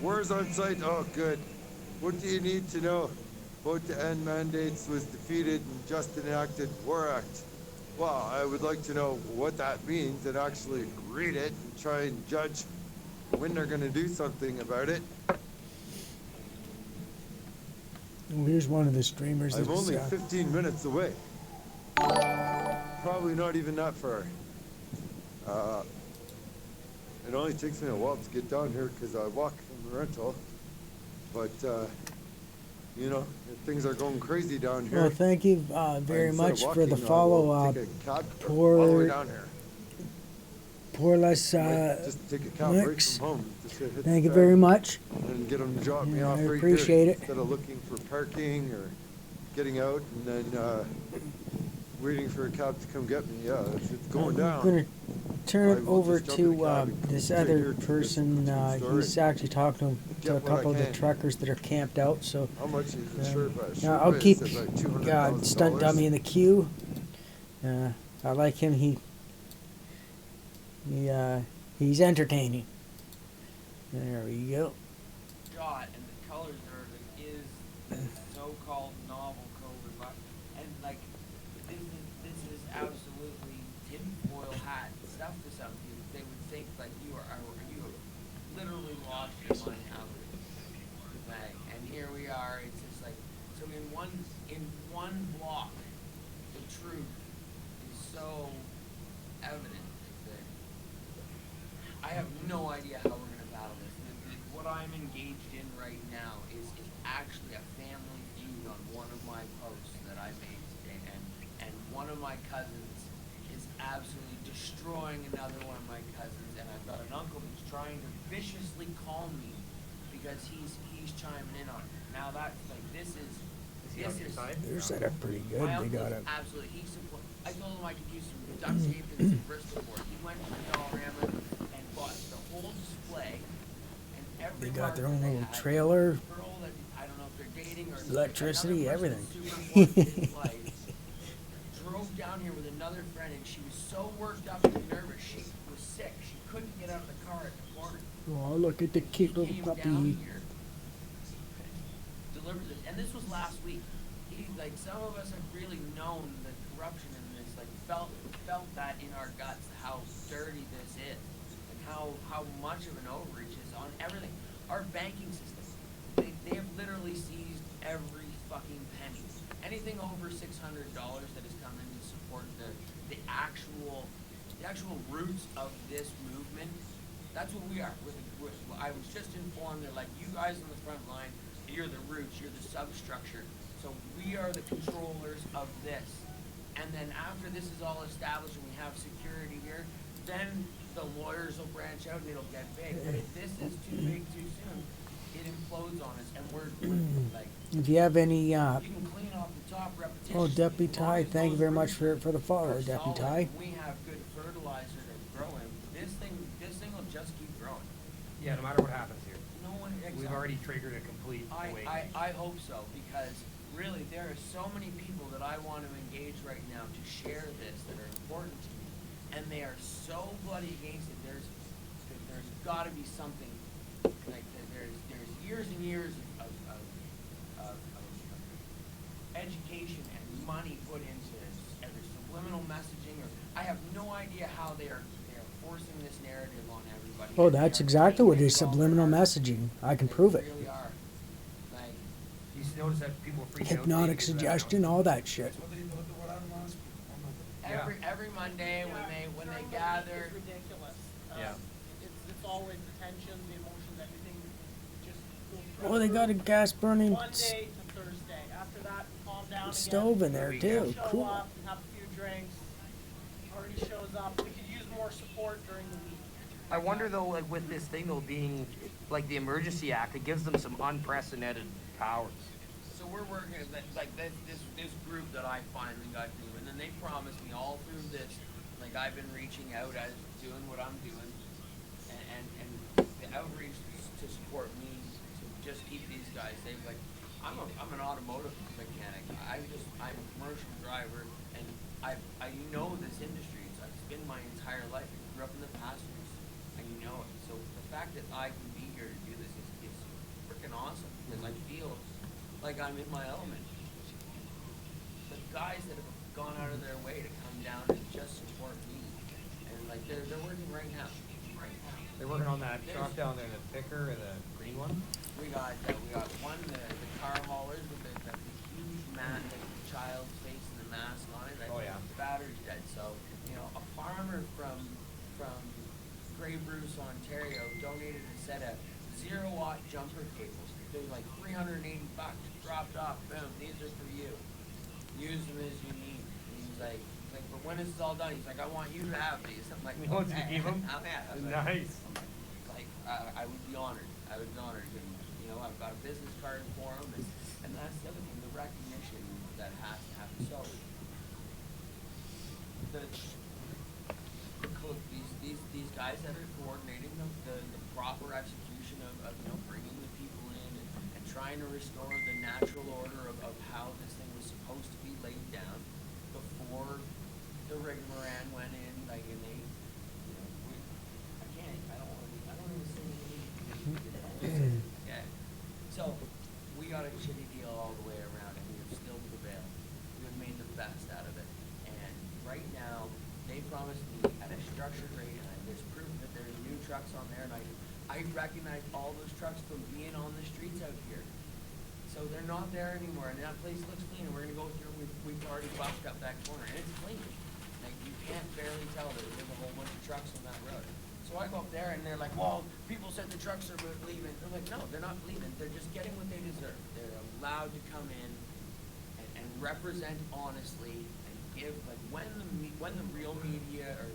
Speaker 12: Wars on site, oh good. What do you need to know? Vote to end mandates was defeated and just enacted War Act. Well, I would like to know what that means and actually read it and try and judge when they're going to do something about it.
Speaker 14: Well, here's one of the streamers.
Speaker 12: I'm
Speaker 14: that's,
Speaker 12: only 15 minutes away. Probably not even that far. It only takes me a while to get down here because I walk from the rental. But, you know, if things are going crazy down here.
Speaker 14: Well, thank you very
Speaker 12: instead of
Speaker 14: much for
Speaker 12: walking,
Speaker 14: the
Speaker 12: I will
Speaker 14: follow.
Speaker 12: take a cab all the way down here.
Speaker 14: Poor less
Speaker 12: Just take a cab right
Speaker 14: Mix.
Speaker 12: from home. Just hit
Speaker 14: Thank
Speaker 12: the
Speaker 14: you very
Speaker 12: pad
Speaker 14: much.
Speaker 12: And get them to drop me
Speaker 14: Yeah,
Speaker 12: off
Speaker 14: I
Speaker 12: right
Speaker 14: appreciate
Speaker 12: here,
Speaker 14: it.
Speaker 12: instead of looking for parking or getting out and then waiting for a cab to come get me. Yeah, if it's going down.
Speaker 14: I'm going to turn it
Speaker 12: I will
Speaker 14: over
Speaker 12: just jump in
Speaker 14: to
Speaker 12: the cab and
Speaker 14: this
Speaker 12: straight
Speaker 14: other
Speaker 12: here to this
Speaker 14: person.
Speaker 12: store
Speaker 14: He's
Speaker 12: and
Speaker 14: actually talking to
Speaker 12: get
Speaker 14: a
Speaker 12: what I
Speaker 14: couple of the
Speaker 12: can.
Speaker 14: truckers that are camped out. So
Speaker 12: How much is the shirt?
Speaker 14: yeah, I'll keep
Speaker 12: about $200,000.
Speaker 14: Stunt Dummy in the queue. I like him. He's entertaining. There we go.
Speaker 3: Shot and the colors is the so-called novel COVID virus, and like this is absolutely tinfoil hat stuff to some people. They would think like you have literally lost your mind out of it. And here we are. It's just like so in one block, the truth is so evident that I have no idea how we're gonna battle this. What I'm engaged in right now is actually a family feud on one of my posts that I made today, and one of my cousins is absolutely destroying another one of my cousins, and I've got an uncle who's trying to viciously call me because he's chiming in on it. Now that's like this is
Speaker 14: They're set up pretty good.
Speaker 3: my
Speaker 14: They got
Speaker 3: uncle's
Speaker 14: it.
Speaker 3: absolutely I told him I could use some duct tape and some Bristol board. He went to the Dollarama and bought the whole display.
Speaker 14: They got their own little trailer,
Speaker 3: Girl that I don't know if they're dating or
Speaker 14: electricity,
Speaker 3: another person
Speaker 14: everything.
Speaker 3: super important in his life, drove down here with another friend, and she was so worked up and nervous. She was sick. She couldn't get out of the car at the corner.
Speaker 14: Oh, look at the cute little
Speaker 3: Came down
Speaker 14: puppy.
Speaker 3: here, delivered it, and this was last week. Some of us have really known the corruption in this, felt that in our guts how dirty this is, and how much of an overreach is on everything. Our banking system, they have literally seized every fucking penny. Anything over $600 that has come in to support the actual roots of this movement, that's what we are. I was just informed, they're like, you guys on the front line, you're the roots, you're the substructure. So we are the controllers of this. And then after this is all established and we have security here, then the lawyers will branch out and it'll get big. But if this is too big too soon, it implodes on us, and we're like,
Speaker 14: If you have any,
Speaker 3: you can clean off the top repetition.
Speaker 14: oh, Deputy Ty, thank you very much for the follow, Deputy Ty.
Speaker 3: We have good fertilizer that's growing. This thing will just keep growing.
Speaker 20: Yeah, no matter what happens here.
Speaker 3: No one.
Speaker 20: We've already triggered a complete awakening.
Speaker 3: I hope so, because really there are so many people that I want to engage right now to share this that are important to me, and they are so bloody against it. There's got to be something like there's years and years of education and money put into this, and there's subliminal messaging, or I have no idea how they are forcing this narrative on everybody.
Speaker 14: Oh, that's exactly what it is, subliminal messaging. I can prove it.
Speaker 3: They really are. Like,
Speaker 20: You notice that people are freaking out.
Speaker 14: Hypnotic suggestion, all that shit.
Speaker 3: every Monday when they gather.
Speaker 4: It's ridiculous.
Speaker 20: Yeah.
Speaker 4: It's always the tension, the emotions, everything. Just goes
Speaker 14: Oh, they got a gas burning
Speaker 4: Monday to Thursday. After that, calm down.
Speaker 14: stove in there too.
Speaker 4: Show
Speaker 14: Cool.
Speaker 4: up and have a few drinks. Already shows up. We could use more support during the week.
Speaker 11: I wonder though, like with this thing though being like the Emergency Act, it gives them some unprecedented powers.
Speaker 3: So we're working like this group that I finally got to, and then they promised me all through this, like I've been reaching out as doing what I'm doing, and the outreach to support me to just keep these guys safe. Like I'm an automotive mechanic. I'm a commercial driver, and I know this industry. It's been my entire life. I grew up in the passengers. I know it. So the fact that I can be here to do this is freaking awesome, because I feel like I'm in my element. The guys that have gone out of their way to come down and just support me, and like they're working right now.
Speaker 20: They're working on that truck down there, the picker or the green one.
Speaker 3: We got one, the car haulers with the huge the child's face and the mask on it.
Speaker 20: Oh, yeah.
Speaker 3: The battery's dead. So, a farmer from Grey Bruce, Ontario, donated a set of 0-watt jumper cables. They're like $380, dropped off, boom, these are for you. Use them as you need. And he's like, but when this is all done, he's like, I want you to have these. I'm like,
Speaker 20: He wants you to keep them?
Speaker 3: Oh, yeah.
Speaker 20: Nice.
Speaker 3: I would be honored. I would be honored. And, I've got a business card for him, and that's the other thing, the recognition that has to happen. So, these guys that are coordinating the proper execution of bringing the people in and trying to restore the natural order of how this thing was supposed to be laid down before the rigmarole went in, and they, I don't even say anything. Yeah. So, we got a shitty deal all the way around, and we have still prevailed. We have made the best out of it. And right now, they promised me at a structured rate, and there's proof that there's new trucks on there, and I recognize all those trucks from being on the streets out here. So they're not there anymore, and that place looks clean, and we're gonna go through, we've already buffed up that corner, and it's clean. Like, you can't barely tell that there's a whole bunch of trucks on that road. So I go up there, and they're like, well, people said the trucks are leaving. I'm like, no, they're not leaving. They're just getting what they deserve. They're allowed to come in and represent honestly and give, like, when the real media or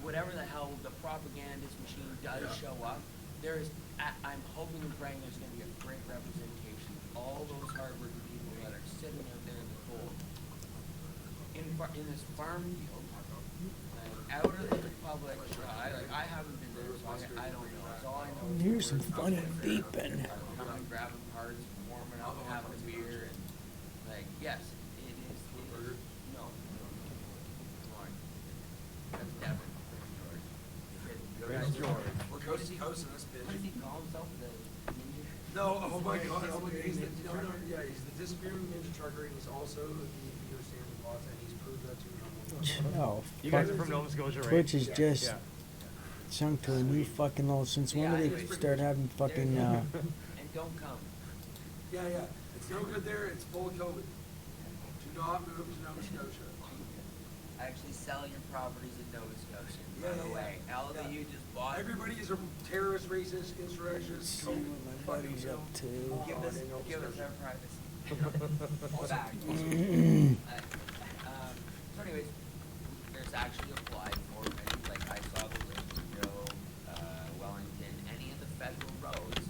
Speaker 3: whatever the hell the propagandist machine does show up, I'm hoping and praying there's going to be a great representation of all those hardworking people that are sitting out there in the cold in this farm field, out of the public. I haven't been there, so I don't know. That's all I know.
Speaker 14: Here's some funny beeping.
Speaker 3: Coming, grabbing parts, warming up, having a beer, and yes, it is. No, come on. That's Devin. George.
Speaker 7: George.
Speaker 3: We're coast in this bitch. What does he call himself? The ninja?
Speaker 7: No, oh my God, he's the disappearing ninja trucker, and he's also the understanding boss, and he's proved that to me.
Speaker 14: Oh,
Speaker 20: You guys are from Nova Scotia, right?
Speaker 14: Twitch is just sunk to a new fucking level. Since when did they start having fucking?
Speaker 3: And don't come.
Speaker 7: Yeah, it's no good there. It's full of COVID. Do not move to Nova Scotia.
Speaker 3: Actually sell your properties in Nova Scotia. By the way, all of you just bought.
Speaker 7: Everybody is a terrorist, racist, insurrectionist.
Speaker 14: See what my buddy's up to.
Speaker 3: Give us our privacy. Back. So anyways, there's actually applied for many, like I saw the Joe, Wellington, any of the federal roads.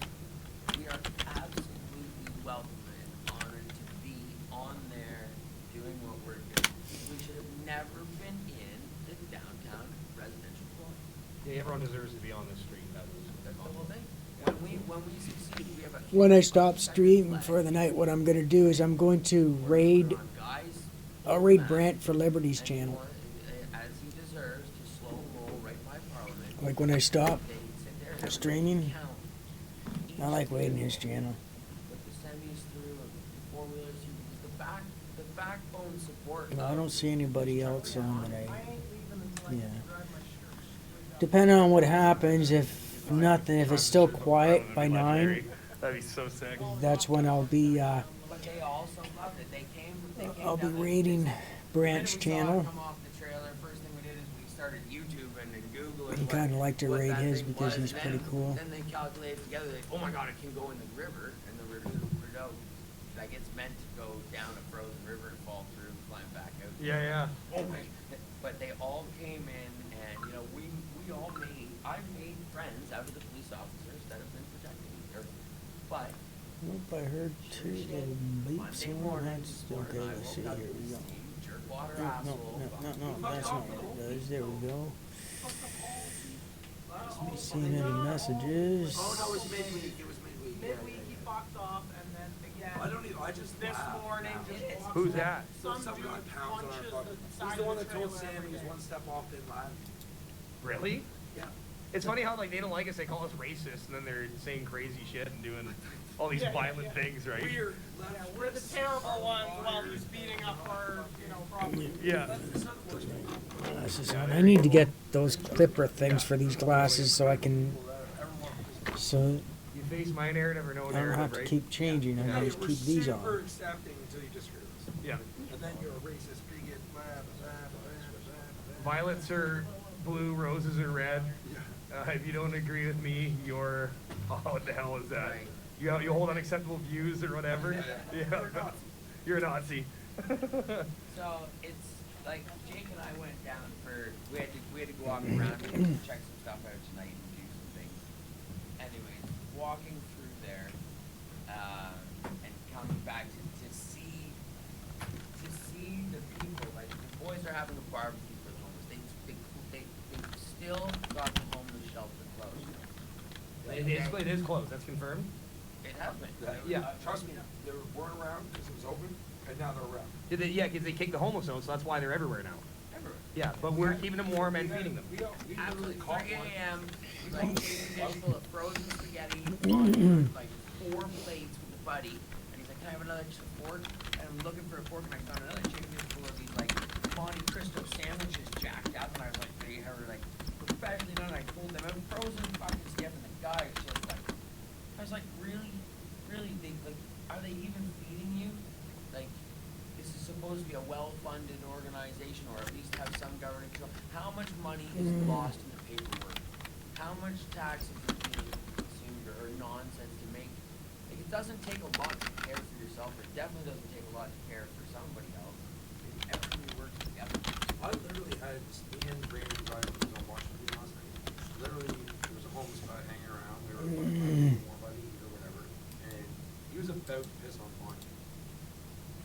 Speaker 3: We are absolutely welcome and honored to be on there doing what we're doing. We should have never been in the downtown residential core.
Speaker 2: Yeah, everyone deserves to be on this street.
Speaker 3: That's the whole thing. When we succeed, we have a
Speaker 14: When I stop streaming for the night, what I'm going to do is I'm going to raid. I'll raid Brant for Liberty's channel.
Speaker 3: as he deserves to slow roll right by Parliament.
Speaker 14: Like when I stop
Speaker 3: They sit there and have
Speaker 14: streaming,
Speaker 3: count each
Speaker 14: I like raiding
Speaker 3: vehicle,
Speaker 14: his channel.
Speaker 3: Put the semis through and the four-wheelers through, because the backbone support.
Speaker 14: I don't see anybody else on that yeah. Depending on what happens, if nothing, if it's still quiet by 9,
Speaker 2: That'd be so sick.
Speaker 14: that's when I'll be
Speaker 3: But they also loved it. They came
Speaker 14: I'll be
Speaker 3: down there.
Speaker 14: raiding Brant's
Speaker 3: The minute we saw it
Speaker 14: channel.
Speaker 3: come off the trailer, first thing we did is we started YouTubing and Googling.
Speaker 14: I kind of like to
Speaker 3: what
Speaker 14: raid
Speaker 3: that
Speaker 14: his
Speaker 3: thing
Speaker 14: because
Speaker 3: was,
Speaker 14: he's
Speaker 3: and
Speaker 14: pretty
Speaker 3: then-
Speaker 14: cool.
Speaker 3: Then they calculated together, like, oh my god, it can go in the river, and the river out. Like it's meant to go down a frozen river and fall through, climb back out.
Speaker 2: Yeah, yeah.
Speaker 3: Oh my! But they all came in, and you know, we all I've made friends out of the police officers that have been protecting me. But
Speaker 14: Nope, I heard 2 little beeps on that's okay, let's see, here we go.
Speaker 3: jerkwater
Speaker 14: No,
Speaker 3: asshole.
Speaker 14: that's not what it does. There we go. Seeing any messages?
Speaker 7: Oh, no, it was midweek. It was midweek.
Speaker 11: Midweek, he fucked off, and then again.
Speaker 7: I don't even, I just
Speaker 11: This
Speaker 7: laughed.
Speaker 11: morning, just walked
Speaker 2: Who's
Speaker 11: away.
Speaker 2: that?
Speaker 11: Some
Speaker 7: Some
Speaker 11: dude
Speaker 7: guy pounds on our
Speaker 11: punches
Speaker 7: fucking.
Speaker 11: the
Speaker 7: He's
Speaker 11: side
Speaker 7: the one
Speaker 11: of
Speaker 7: that
Speaker 11: the
Speaker 7: told
Speaker 11: trailer
Speaker 7: Sam he was
Speaker 11: every
Speaker 7: one step off in line.
Speaker 2: Really?
Speaker 7: Yeah.
Speaker 2: It's funny how like they don't like us, they call us racist, and then they're saying crazy shit and doing all these violent things, right?
Speaker 7: Weird.
Speaker 11: Yeah, we're the terrible ones while he's beating up our, property.
Speaker 2: Yeah.
Speaker 14: Glasses on. I need to get those clipper things for these glasses so I can. So
Speaker 2: You face my narrative or no
Speaker 14: I don't
Speaker 2: narrative,
Speaker 14: have to
Speaker 2: right?
Speaker 14: keep changing. I
Speaker 2: Yeah.
Speaker 14: can just keep these
Speaker 7: Super
Speaker 14: on.
Speaker 7: accepting until you disagree with us.
Speaker 2: Yeah.
Speaker 7: And then you're a racist bigot. Blah, blah, blah, blah, blah, blah.
Speaker 2: Violets are blue, roses are red. If you don't agree with me, you're what the hell is that? You hold unacceptable views or whatever. Yeah. You're a Nazi.
Speaker 3: So it's like Jake and I went down for we had to go walk around and check some stuff out tonight and do some things. Anyways, walking through there and coming back to see the people, like the boys are having a barbecue for the homeless. They still got the homeless shelter closed.
Speaker 2: It is closed. That's confirmed.
Speaker 3: It has been.
Speaker 2: Yeah.
Speaker 7: Trust me, they weren't around because it was open, and now they're around.
Speaker 2: Yeah, because they kicked the homeless out, so that's why they're everywhere now.
Speaker 3: Everywhere.
Speaker 2: Yeah, but we're keeping them warm and feeding them.
Speaker 3: Absolutely. 3 a.m. Like taking a dish full of frozen spaghetti on like 4 plates with a buddy, and he's like, "Can I have another fork?" And I'm looking for a fork, and I found another chicken dish full of these like Monte Cristo sandwiches jacked up, and I was like, "They are like professionally done." I pulled them out, frozen fucking stuff, and the guy is just like, I was like, "Really, really? They like, are they even feeding you? Like, this is supposed to be a well-funded organization, or at least have some governing control. How much money is lost in the paperwork? How much taxes are being consumed or nonsense to make? Like, it doesn't take a lot to care for yourself. It definitely doesn't take a lot to care for somebody else. Everything works together.
Speaker 7: I literally had me and Brandon driving was on Washington last night. Literally, there was a homeless guy hanging around. We were like, more buddy or whatever, and he was about to piss on mine.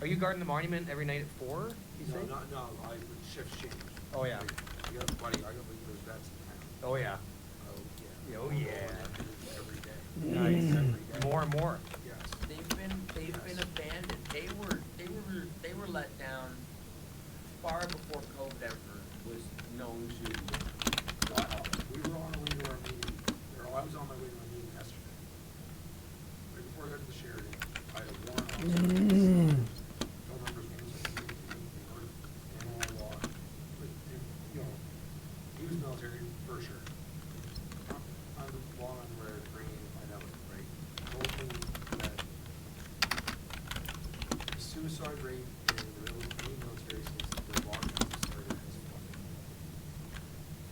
Speaker 2: Are you guarding the monument every night at 4?
Speaker 7: No, I shifts change.
Speaker 2: Oh yeah.
Speaker 7: I got buddy. I got those vets in town.
Speaker 2: Oh yeah.
Speaker 7: Oh yeah. Every day.
Speaker 2: Nice.
Speaker 7: Every day.
Speaker 2: More and more.
Speaker 7: Yes.
Speaker 3: They've been abandoned. They were let down far before COVID ever was known to.
Speaker 7: We were on our way to our meeting. I was on my way to my meeting yesterday. Right before I got to the Sheridan, I had a warrant officer. Don't remember his name. They were animal law. But, you know, he was military for sure. On the law and where training, I know it, right? Told me that the suicide rate in the military since the lockdown started has plummeted.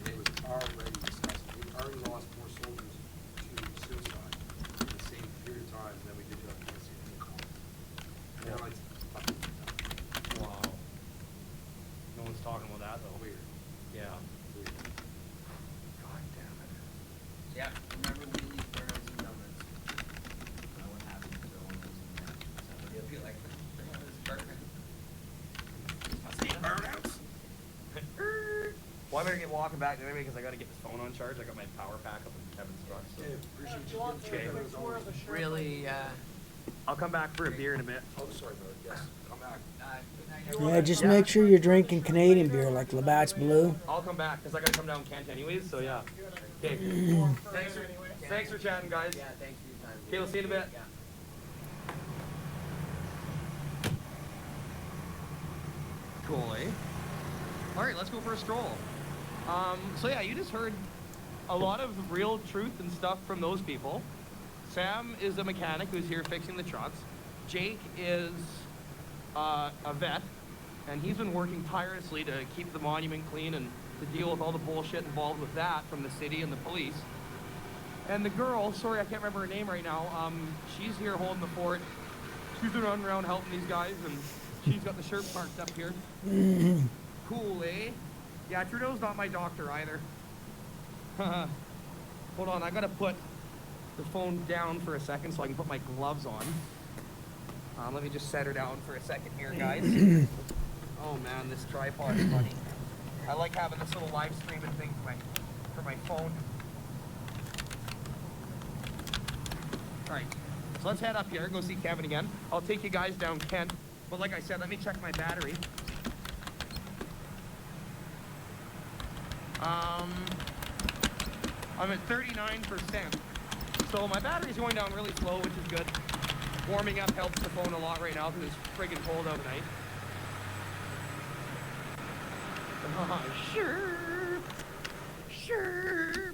Speaker 7: And it was already discussed. We already lost more soldiers to suicide in the same period of time than we did to Afghanistan and Congo. Now,
Speaker 2: I better get walking back the other way because I got to get this phone on charge. I got my power pack up in Kevin's truck. So.
Speaker 3: Okay. Really,
Speaker 2: I'll come back for a beer in a bit.
Speaker 7: Oh, sorry, brother. Yes, come back.
Speaker 14: Yeah, just make sure you're drinking Canadian beer like Labatt's Blue.
Speaker 2: I'll come back because I got to come down Kent anyways. So yeah. Okay. Thanks for chatting, guys.
Speaker 3: Yeah, thanks for your time.
Speaker 2: Okay, we'll see you in a bit. Cool, eh? All right, let's go for a stroll. So yeah, you just heard a lot of real truth and stuff from those people. Sam is a mechanic who's here fixing the trucks. Jake is a vet, and he's been working tirelessly to keep the monument clean and to deal with all the bullshit involved with that from the city and the police. And the girl, sorry, I can't remember her name right now, she's here holding the fort. She's been running around helping these guys, and she's got the shirt parked up here. Cool, eh? Yeah, Trudeau's not my doctor either. Hold on, I gotta put the phone down for a second so I can put my gloves on. Let me just set her down for a second here, guys. Oh man, this tripod is funny. I like having this little live streaming thing for my phone. Alright, so let's head up here, go see Kevin again. I'll take you guys down Kent. But like I said, let me check my battery. I'm at 39%. So my battery's going down really slow, which is good. Warming up helps the phone a lot right now because it's friggin' cold out tonight. Sure.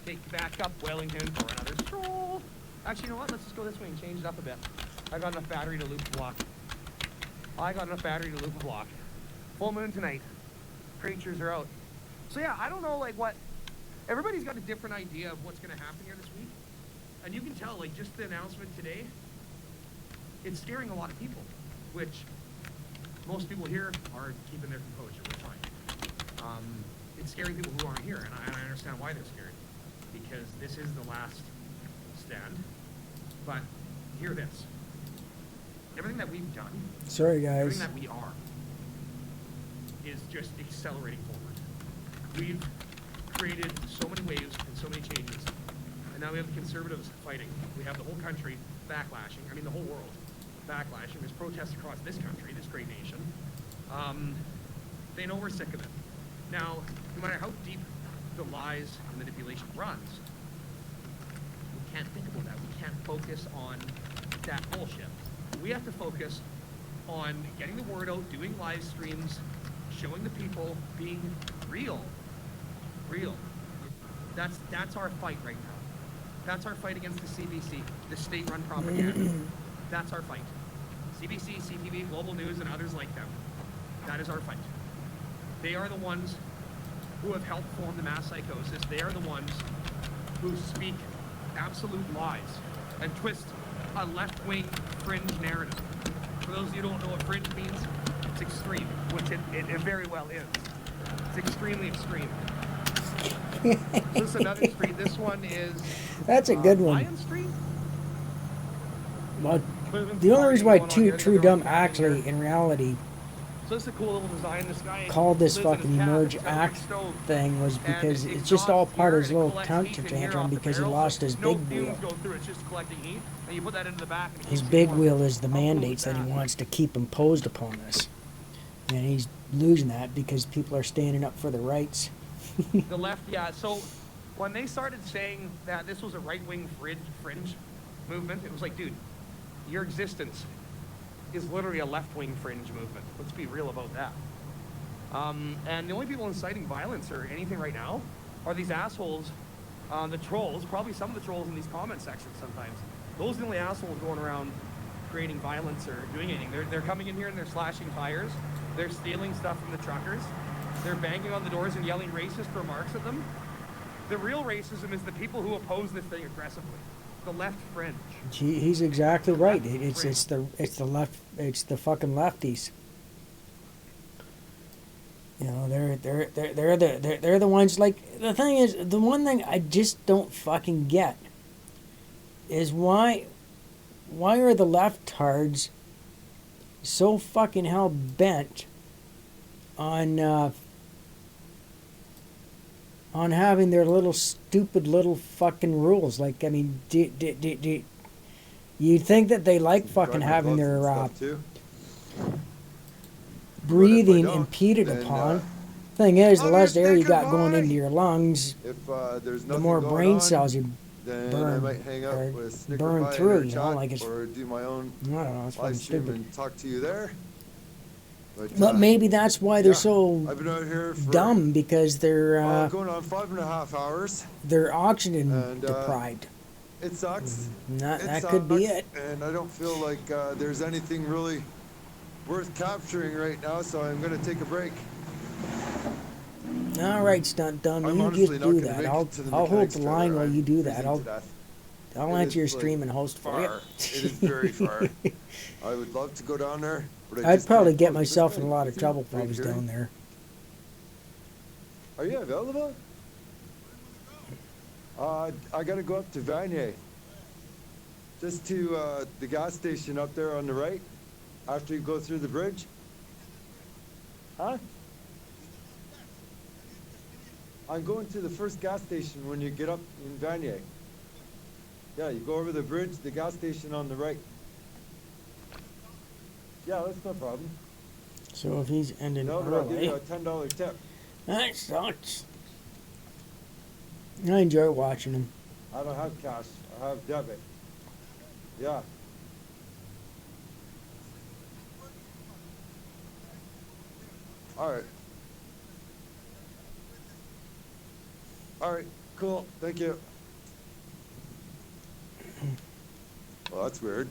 Speaker 2: Take back up Wellington for another stroll. Actually, you know what? Let's just go this way and change it up a bit. I got enough battery to loop a block. Full moon tonight. Creatures are out. So yeah, I don't know like what... Everybody's got a different idea of what's going to happen here this week. And you can tell, like, just the announcement today, it's scaring a lot of people, which most people here are keeping their composure. We're fine. It's scaring people who aren't here, and I understand why they're scared. Because this is the last stand. But hear this. Everything that we've done,
Speaker 14: sorry guys,
Speaker 2: everything that we are, is just accelerating forward. We've created so many waves and so many changes. And now we have the Conservatives fighting. We have the whole country backlashing. I mean, the whole world backlashing. There's protests across this country, this great nation. They know we're sick of it. Now, no matter how deep the lies and manipulation runs, we can't think about that. We can't focus on that bullshit. We have to focus on getting the word out, doing live streams, showing the people, being real. That's our fight right now. That's our fight against the CBC, the state-run propaganda. That's our fight. CBC, CTV, Global News, and others like them. That is our fight. They are the ones who have helped form the mass psychosis. They are the ones who speak absolute lies and twist a left-wing fringe narrative. For those of you who don't know what fringe means, it's extreme, which it very well is. It's extremely extreme. So this is another street. This one is...
Speaker 14: That's a good one.
Speaker 2: Lion Street?
Speaker 14: Well, the only reason why True Dumb actually, in reality,
Speaker 2: so this is a cool little design. This guy
Speaker 14: called this
Speaker 2: lives in
Speaker 14: fucking
Speaker 2: his cabin.
Speaker 14: Emerge
Speaker 2: It's got a
Speaker 14: Act
Speaker 2: big stove.
Speaker 14: thing was
Speaker 2: And
Speaker 14: because
Speaker 2: it
Speaker 14: it's just all
Speaker 2: exhausts
Speaker 14: part of
Speaker 2: here
Speaker 14: his
Speaker 2: and it
Speaker 14: little
Speaker 2: collects
Speaker 14: temper
Speaker 2: heat in here
Speaker 14: tantrum
Speaker 2: off the
Speaker 14: because he
Speaker 2: barrel.
Speaker 14: lost his
Speaker 2: No
Speaker 14: big
Speaker 2: fumes
Speaker 14: wheel.
Speaker 2: go through. It's just collecting heat, and you put that into the back. And it
Speaker 14: His
Speaker 2: keeps
Speaker 14: big
Speaker 2: warm.
Speaker 14: wheel is the
Speaker 2: How cool
Speaker 14: mandates that he wants to keep imposed upon us. And he's losing that because people are standing up for the rights.
Speaker 2: The left, yeah. So when they started saying that this was a right-wing fringe movement, it was like, dude, your existence is literally a left-wing fringe movement. Let's be real about that. And the only people inciting violence or anything right now are these assholes, the trolls, probably some of the trolls in these comment sections sometimes. Those are the only assholes going around creating violence or doing anything. They're coming in here and they're slashing tires. They're stealing stuff from the truckers. They're banging on the doors and yelling racist remarks at them. The real racism is the people who oppose this thing aggressively. The left fringe.
Speaker 14: He's exactly right. It's the fucking lefties. You know, they're the ones. Like, the thing is, the one thing I just don't fucking get is why are the leftards so fucking hell bent on on having their little stupid little fucking rules. Like, I mean, you'd think that they like fucking having their breathing impeded upon. Thing is, the less air you got going into your lungs,
Speaker 12: There's
Speaker 14: the more brain cells you
Speaker 12: then
Speaker 14: burn
Speaker 12: I might hang out
Speaker 14: or
Speaker 12: with Snicker
Speaker 14: burn
Speaker 12: Pie
Speaker 14: through.
Speaker 12: in
Speaker 14: You
Speaker 12: our
Speaker 14: know,
Speaker 12: chat
Speaker 14: like it's
Speaker 12: or do my own
Speaker 14: I don't know. It's fucking
Speaker 12: live stream
Speaker 14: stupid.
Speaker 12: and talk to you there.
Speaker 14: But maybe that's why they're
Speaker 12: yeah,
Speaker 14: so
Speaker 12: I've been out here for
Speaker 14: dumb, because they're
Speaker 12: going on 5.5 hours.
Speaker 14: they're oxygen
Speaker 12: And,
Speaker 14: deprived.
Speaker 12: It sucks.
Speaker 14: That could be it.
Speaker 12: And I don't feel like there's anything really worth capturing right now, so I'm going to take a break.
Speaker 14: All right, stunt dummy,
Speaker 12: I'm
Speaker 14: you
Speaker 12: honestly
Speaker 14: just
Speaker 12: not
Speaker 14: do
Speaker 12: gonna
Speaker 14: that.
Speaker 12: make
Speaker 14: I'll
Speaker 12: it to the
Speaker 14: hold
Speaker 12: mechanics
Speaker 14: the
Speaker 12: trailer.
Speaker 14: line while
Speaker 12: I'm
Speaker 14: you do that.
Speaker 12: freezing to death.
Speaker 14: I'll
Speaker 12: It
Speaker 14: answer your
Speaker 12: is, like,
Speaker 14: stream and host for you.
Speaker 12: far. It is very far. I would love to go down there, but I
Speaker 14: I'd
Speaker 12: just
Speaker 14: probably
Speaker 12: can't.
Speaker 14: get
Speaker 12: Oh,
Speaker 14: myself
Speaker 12: this
Speaker 14: in a
Speaker 12: guy,
Speaker 14: lot of
Speaker 12: is he
Speaker 14: trouble if I
Speaker 12: right
Speaker 14: was
Speaker 12: here?
Speaker 14: down there.
Speaker 12: Are you available? I gotta go up to Vanier. Just to the gas station up there on the right, after you go through the bridge. Huh? I'm going to the first gas station when you get up in Vanier. Yeah, you go over the bridge, the gas station on the right. Yeah, that's no problem.
Speaker 14: So if he's ending
Speaker 12: No, but I'll give
Speaker 14: early,
Speaker 12: you a $10 tip.
Speaker 14: that sucks. I enjoy watching him.
Speaker 12: I don't have cash. I have debit. Yeah. All right. All right. Cool. Thank you. Well, that's weird.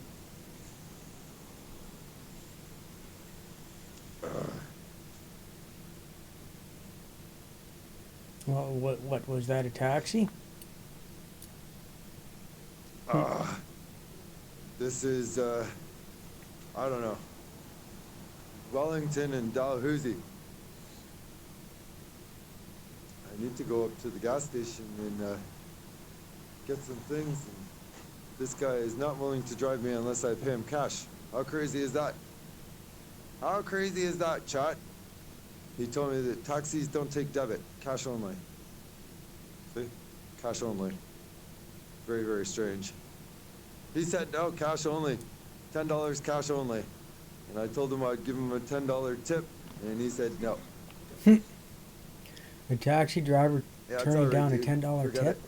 Speaker 14: Well, what was that, a taxi?
Speaker 12: This is, I don't know, Wellington and Dalhousie. I need to go up to the gas station and get some things. And this guy is not willing to drive me unless I pay him cash. How crazy is that? How crazy is that, chat? He told me that taxis don't take debit, cash only. See? Cash only. Very, very strange. He said, no, cash only. $10 cash only. And I told him I'd give him a $10 tip, and he said no.
Speaker 14: A taxi driver
Speaker 12: Yeah, it's
Speaker 14: turning
Speaker 12: all right,
Speaker 14: down
Speaker 12: dude.
Speaker 14: a $10
Speaker 12: Forget
Speaker 14: tip?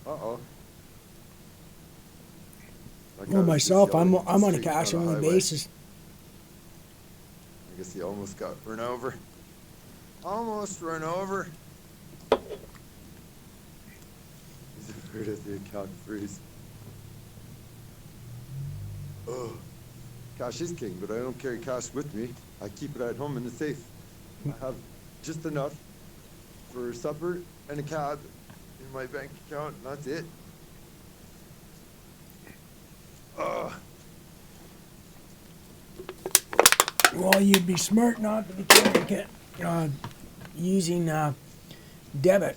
Speaker 12: Uh-oh.
Speaker 14: Well, myself, I'm on a cash only basis.
Speaker 12: I guess he almost got run over. Almost run over. Where does the account freeze? Oh, cash is king, but I don't carry cash with me. I keep it at home in the safe. I have just enough for supper and a cab in my bank account, and that's it.
Speaker 14: Well, you'd be smart not to be using debit,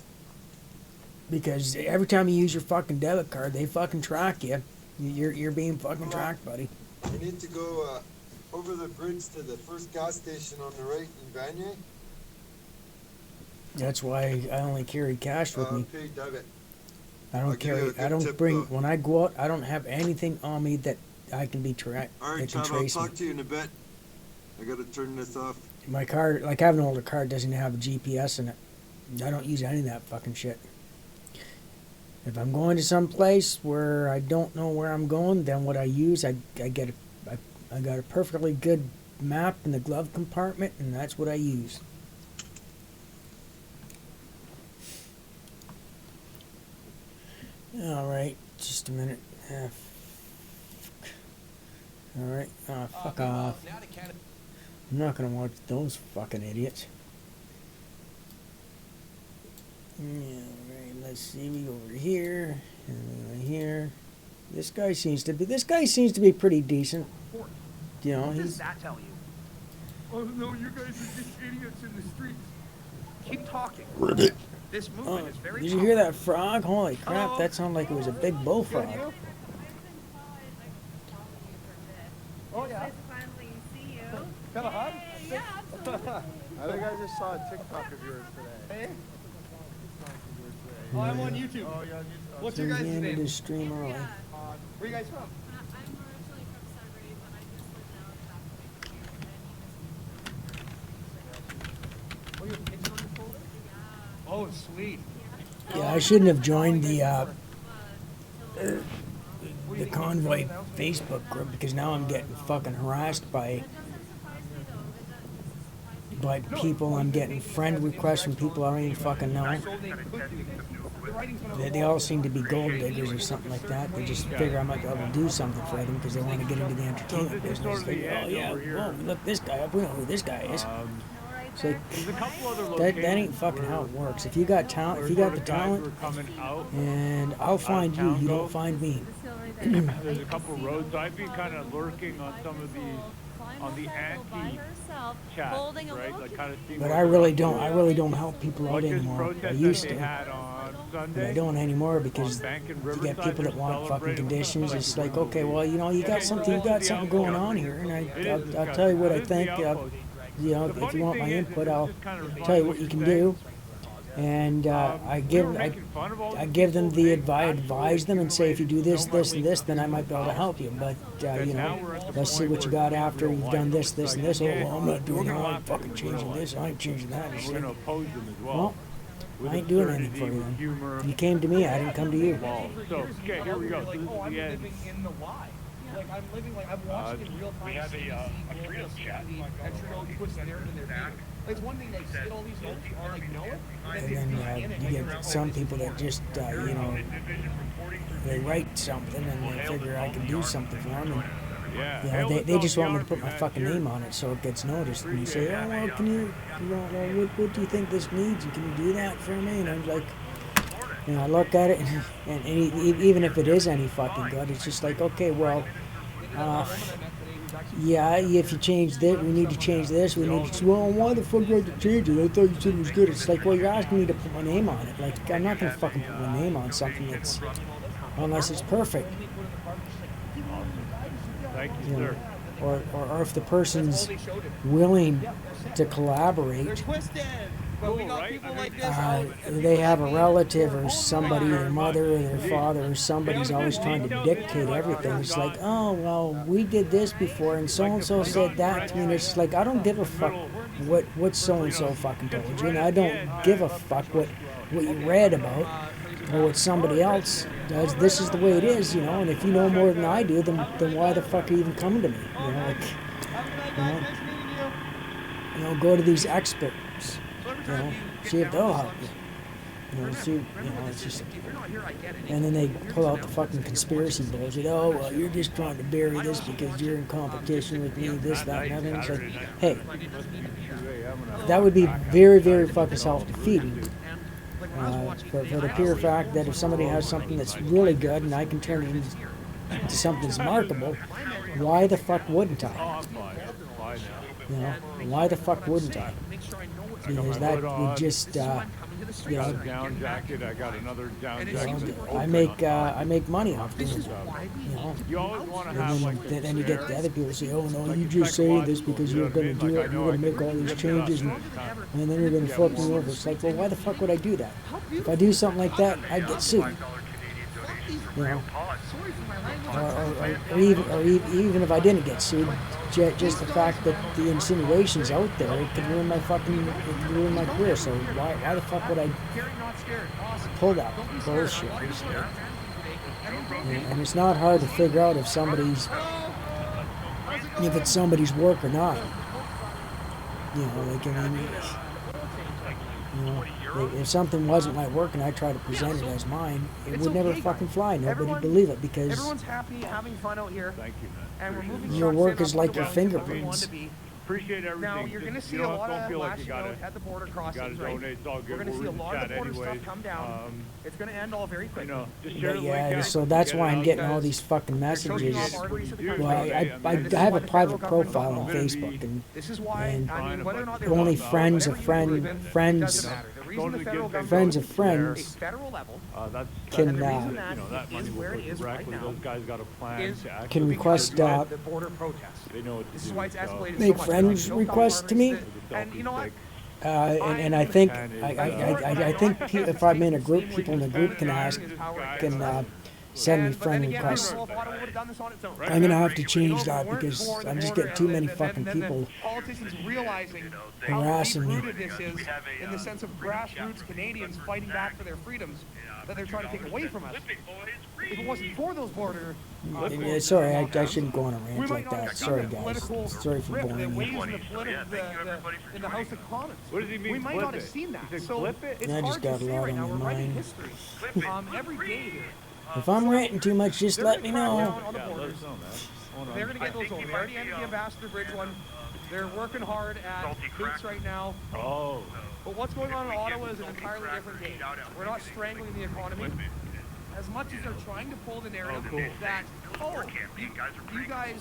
Speaker 14: because every time you use your fucking debit card, they fucking track you. You're being fucking tracked, buddy.
Speaker 12: You need to go over the bridge to the first gas station on the right in Vanier.
Speaker 14: That's why I only carry cash with me.
Speaker 12: Pay debit.
Speaker 14: I
Speaker 12: I'll
Speaker 14: don't
Speaker 12: give you
Speaker 14: carry.
Speaker 12: a good
Speaker 14: I don't
Speaker 12: tip,
Speaker 14: bring.
Speaker 12: though.
Speaker 14: When I go out, I don't have anything on me that I can be tracked.
Speaker 12: All right,
Speaker 14: That can
Speaker 12: Trav, I'll
Speaker 14: trace me.
Speaker 12: talk to you in a bit. I gotta turn this off.
Speaker 14: My car, like I have an older car, doesn't have a GPS in it. I don't use any of that fucking shit. If I'm going to some place where I don't know where I'm going, then what I use, I got a perfectly good map in the glove compartment, and that's what I use. All right, just a minute. All right, fuck off. I'm not gonna watch those fucking idiots. Yeah, alright, let's see, we go over here, and we go here. This guy seems to be pretty decent. You know,
Speaker 2: What does
Speaker 14: he's
Speaker 2: that tell you? Oh no, you guys are just idiots in the streets. Keep talking.
Speaker 14: Ribbit.
Speaker 2: This movement is very
Speaker 14: Did you hear that frog? Holy crap, that sounded like it was a big bullfrog.
Speaker 2: Oh yeah.
Speaker 8: Finally see you.
Speaker 2: Got a hug?
Speaker 8: Yeah, absolutely.
Speaker 13: I think I just saw a TikTok of yours today.
Speaker 17: Hey? Oh, I'm on YouTube.
Speaker 13: Oh, you're on YouTube.
Speaker 17: What's your guys'
Speaker 14: Ended
Speaker 17: name?
Speaker 14: his stream early.
Speaker 17: Where are you guys from? Oh, you have kids on the folder?
Speaker 2: Oh, sweet.
Speaker 14: Yeah, I shouldn't have joined the Convoy Facebook group because now I'm getting fucking harassed by people. I'm getting friend requests from people I don't even fucking know. They all seem to be gold diggers or something like that. They just figure I might be able to do something for them because they want to get into the entertainment business. They go, oh yeah, well, look this guy up. We know who this guy is. It's like, that ain't fucking how it works. If you got talent, if you got the talent, and I'll find you. You don't find me.
Speaker 9: There's a couple of roads. I've been kind of lurking on some of these, on the anti-chat, right? Like kind of seeing.
Speaker 14: But I really don't help people out anymore. I used to.
Speaker 9: But
Speaker 14: I don't anymore because you get people that want fucking conditions. It's like, okay, well, you know, you got something going on here, and I'll tell you what I think. You know, if you want my input, I'll tell you what you can do. And I give them the advise them and say, if you do this, this, and this, then I might be able to help you. But you know, let's see what you got after you've done this, this, and this. Oh, well, I'm not doing that. I'm fucking changing this. I ain't changing that. It's like, well, I ain't doing anything for you then. You came to me. I didn't come to you.
Speaker 9: So, okay, here we go. So this is
Speaker 2: I'm
Speaker 9: the end.
Speaker 2: living in the Y. Like I'm living like I'm watching in real time.
Speaker 9: We have a freedom chat.
Speaker 2: And Trudeau puts the narrative in their feed. Like it's one thing they get all these notes or like know it,
Speaker 14: And then you get some people that just, you know, they write something and they figure I can do something for them. And, you know, they just want me to put my fucking name on it so it gets noticed. And you say, oh, well, can you know, what do you think this needs? And can you do that for me? And I'm like, you know, I look at it, and even if it is any fucking good, it's just like, okay, well, yeah, if you change this, we need to change this, we need to, well, why the fuck do I have to change it? I thought you said it was good. It's like, well, you're asking me to put my name on it. Like, I'm not going to fucking put my name on something that's, unless it's perfect.
Speaker 9: Thank you,
Speaker 14: You know,
Speaker 9: sir.
Speaker 14: or if the person's willing to collaborate, they have a relative or somebody, their mother or their father or somebody's always trying to dictate everything. It's like, oh, well, we did this before and so-and-so said that to me. And it's like, I don't give a fuck what so-and-so fucking told you. And I don't give a fuck what you read about or what somebody else does. This is the way it is, you know. And if you know more than I do, then why the fuck are you even coming to me? You know, like, you know, go to these experts. You know, see if they'll help you. You know, see, you know, it's just, and then they pull out the fucking conspiracy bullshit. Oh, well, you're just trying to bury this because you're in competition with me, this, that, and other. It's like, hey, that would be very, very fucking self-defeating. For the pure fact that if somebody has something that's really good and I can turn it into something that's marketable, why the fuck wouldn't I? You know, why the fuck wouldn't I? Because that would just, you know,
Speaker 9: down jacket. I got another down jacket.
Speaker 14: I make money off doing it. You know,
Speaker 9: you always want to have like
Speaker 14: then you get the other people say, oh no, you just say this because you're going to do it, you're going to make all these changes, and then you're going to fuck me over. It's like, well, why the fuck would I do that? If I do something like that, I'd get sued. You know, or even if I didn't get sued, just the fact that the insinuations out there, it could ruin my career. So why the fuck would I pull that bullshit? And it's not hard to figure out if it's somebody's work or not. You know, like, I mean, you know, if something wasn't my work and I tried to present it as mine, it would never fucking fly. Nobody would believe it because
Speaker 2: everyone's happy, having fun out here.
Speaker 9: Thank you, man.
Speaker 2: And we're moving
Speaker 14: your
Speaker 2: trucks
Speaker 14: work
Speaker 2: in
Speaker 14: is
Speaker 2: up
Speaker 14: like
Speaker 2: the
Speaker 14: your
Speaker 2: west where we
Speaker 14: fingerprints.
Speaker 2: want to be.
Speaker 9: Appreciate everything.
Speaker 2: Now you're going to see a lot of lashing out at the border crossings, right? We're going to see a lot of the border stuff come down. It's going to end all very quickly.
Speaker 9: You know, just share the link
Speaker 14: yeah,
Speaker 9: out,
Speaker 14: so that's
Speaker 9: get
Speaker 14: why
Speaker 9: it
Speaker 14: I'm
Speaker 9: out
Speaker 14: getting
Speaker 9: there.
Speaker 14: all these fucking messages.
Speaker 2: Well,
Speaker 14: I have a private profile on Facebook, and
Speaker 2: this is why, I mean, whether or not they
Speaker 14: only
Speaker 2: want
Speaker 14: friends
Speaker 2: to,
Speaker 14: of friends
Speaker 2: reason the federal government
Speaker 14: Friends of
Speaker 2: a
Speaker 14: friends
Speaker 2: federal level
Speaker 9: That's
Speaker 14: can,
Speaker 2: and the reason that
Speaker 9: you know, that money
Speaker 2: is
Speaker 9: will
Speaker 2: where
Speaker 9: go
Speaker 2: it is right
Speaker 9: directly.
Speaker 2: now
Speaker 9: Those guys got a plan
Speaker 2: is
Speaker 9: to actually
Speaker 14: can request
Speaker 2: because of the border protests.
Speaker 9: They know what to
Speaker 2: This
Speaker 9: do.
Speaker 2: is why it's escalated
Speaker 14: make
Speaker 2: so much.
Speaker 14: friends
Speaker 2: No
Speaker 14: request to me.
Speaker 2: And you know what?
Speaker 14: And I think I think if I'm in a group, people in the group can ask, can send me friend requests. I'm gonna have to change that because I'm just getting too many fucking people
Speaker 2: Politicians realizing how
Speaker 14: harassing me.
Speaker 2: deep-rooted this is in the sense of grassroots Canadians fighting back for their freedoms that they're trying to take away from us. If it wasn't for those border...
Speaker 14: Yeah, sorry, I shouldn't go on a rant like that. Sorry, guys. Sorry for boring you.
Speaker 2: In the House of Commons.
Speaker 9: What does he mean,
Speaker 2: We might
Speaker 9: flip
Speaker 2: not have
Speaker 9: it?
Speaker 2: seen that.
Speaker 9: He said
Speaker 2: So
Speaker 9: flip it?
Speaker 2: it's
Speaker 14: I just
Speaker 2: hard
Speaker 14: got
Speaker 2: to
Speaker 14: a
Speaker 2: say
Speaker 14: lot
Speaker 2: right
Speaker 14: on
Speaker 2: now.
Speaker 14: my
Speaker 2: We're writing
Speaker 14: mind.
Speaker 2: history. Every day here.
Speaker 14: If I'm ranting too much, just let me know.
Speaker 2: On the borders. They're going to get those over. They already ended the Ambassador Bridge one. They're working hard at Boots right now.
Speaker 9: Oh.
Speaker 2: But what's going on in Ottawa is an entirely different game. We're not strangling the economy. As much as they're trying to pull the narrative that, you guys...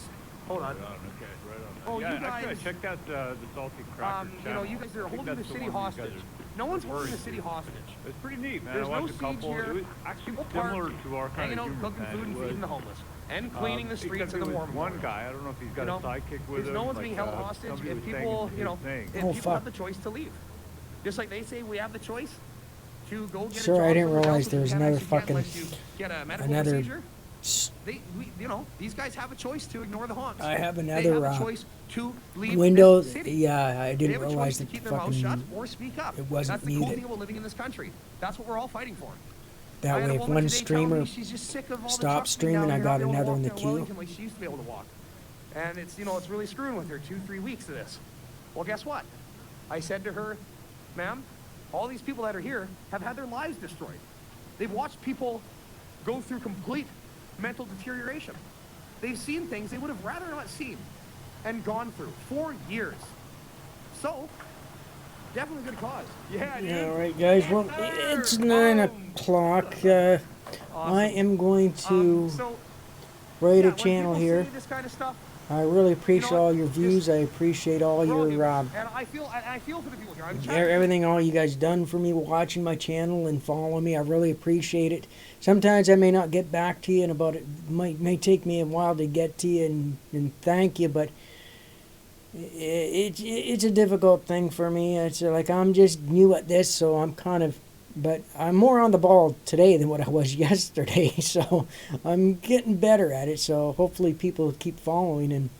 Speaker 9: Hold on. Okay, right on.
Speaker 2: Oh,
Speaker 9: yeah,
Speaker 2: you guys...
Speaker 9: actually, I checked out the Salty Cracker
Speaker 2: you know, you guys are holding the city hostage. No one's holding the city hostage.
Speaker 9: It's pretty neat, man.
Speaker 2: There's
Speaker 9: I
Speaker 2: no
Speaker 9: watched a couple.
Speaker 2: siege here.
Speaker 9: It was actually
Speaker 2: People
Speaker 9: similar
Speaker 2: parked,
Speaker 9: to our kind
Speaker 2: hanging
Speaker 9: of
Speaker 2: out,
Speaker 9: humor,
Speaker 2: cooking
Speaker 9: man.
Speaker 2: food and
Speaker 9: It was,
Speaker 2: feeding the homeless. And cleaning the streets
Speaker 9: because
Speaker 2: and the
Speaker 9: there was
Speaker 2: warm
Speaker 9: one
Speaker 2: water.
Speaker 9: guy, I don't know if he's got
Speaker 2: You know,
Speaker 9: a sidekick with
Speaker 2: there's
Speaker 9: him.
Speaker 2: no one's
Speaker 9: like,
Speaker 2: being held hostage
Speaker 9: somebody
Speaker 2: if
Speaker 9: was saying
Speaker 2: people,
Speaker 9: his
Speaker 2: you know,
Speaker 9: thing.
Speaker 2: if people have the choice to leave. Just like they say we have the choice to go get a
Speaker 14: Sorry,
Speaker 2: job
Speaker 14: I didn't
Speaker 2: somewhere
Speaker 14: realize
Speaker 2: else
Speaker 14: there was
Speaker 2: that you
Speaker 14: another
Speaker 2: can't actually
Speaker 14: fucking
Speaker 2: get unless you get a medical procedure. You know, these guys have a choice to ignore the honks.
Speaker 14: I have
Speaker 2: They
Speaker 14: another
Speaker 2: have a choice to leave
Speaker 14: Windows.
Speaker 2: this city.
Speaker 14: Yeah, I
Speaker 2: They
Speaker 14: didn't
Speaker 2: have a
Speaker 14: realize
Speaker 2: choice to
Speaker 14: that
Speaker 2: keep their mouth shut
Speaker 14: fucking
Speaker 2: or speak up.
Speaker 14: it wasn't
Speaker 2: That's the cool
Speaker 14: muted.
Speaker 2: thing about living in this country. That's what we're all fighting for.
Speaker 14: That
Speaker 2: I had a
Speaker 14: way, if
Speaker 2: woman
Speaker 14: one
Speaker 2: today tell me
Speaker 14: streamer
Speaker 2: she's just sick of all the
Speaker 14: stops
Speaker 2: trucks being
Speaker 14: streaming,
Speaker 2: down
Speaker 14: I
Speaker 2: here,
Speaker 14: got
Speaker 2: not being able to
Speaker 14: another
Speaker 2: walk
Speaker 14: in the
Speaker 2: down
Speaker 14: queue.
Speaker 2: Wellington like she used to be able to walk. And it's, you know, it's really screwing with her 2-3 weeks of this. Well, guess what? I said to her, ma'am, all these people that are here have had their lives destroyed. They've watched people go through complete mental deterioration. They've seen things they would have rather not seen and gone through for years. So, definitely good cause. Yeah, dude.
Speaker 14: All right, guys. Well, it's 9 o'clock. I am going to write a channel here.
Speaker 2: This kind of stuff,
Speaker 14: I really appreciate all your views. I appreciate all your
Speaker 2: and I feel for the people here. I'm chatting.
Speaker 14: everything all you guys done for me watching my channel and following me. I really appreciate it. Sometimes I may not get back to you, and about it may take me a while to get to you and thank you, but it's a difficult thing for me. It's like I'm just new at this, so I'm kind of, but I'm more on the ball today than what I was yesterday. So I'm getting better at it. So hopefully people keep following and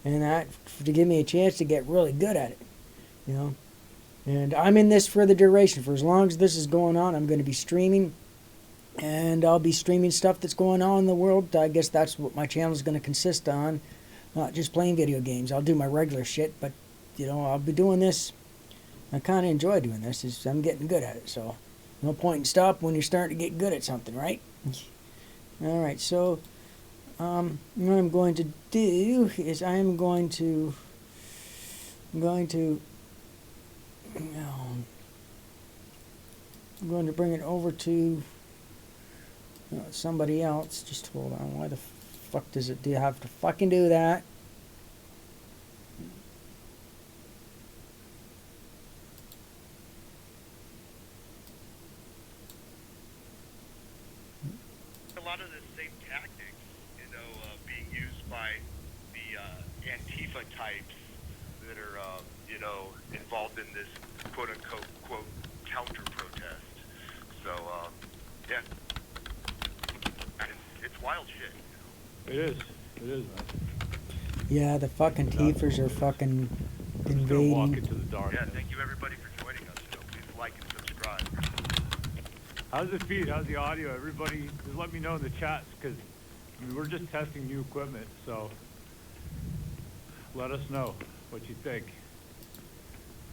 Speaker 14: that to give me a chance to get really good at it, you know. And I'm in this for the duration. For as long as this is going on, I'm going to be streaming. And I'll be streaming stuff that's going on in the world. I guess that's what my channel is going to consist on. Not just playing video games. I'll do my regular shit, but, you know, I'll be doing this. I kind of enjoy doing this. I'm getting good at it, so no point in stopping when you're starting to get good at something, right? All right, so what I'm going to do is I'm going to bring it over to somebody else. Just hold on. Why the fuck do you have to fucking do that?
Speaker 1: A lot of the same tactics, you know, being used by the Antifa types that are, you know, involved in this quote-unquote counter-protest. So, yeah, it's wild shit.
Speaker 9: It is, man.
Speaker 14: Yeah, the fucking Tiefers are fucking invading.
Speaker 9: Walk into the dark.
Speaker 1: Yeah, thank you everybody for joining us. You know, please like and subscribe.
Speaker 9: How's the feed? How's the audio? Everybody, just let me know in the chats, because I mean, we're just testing new equipment, so let us know what you think.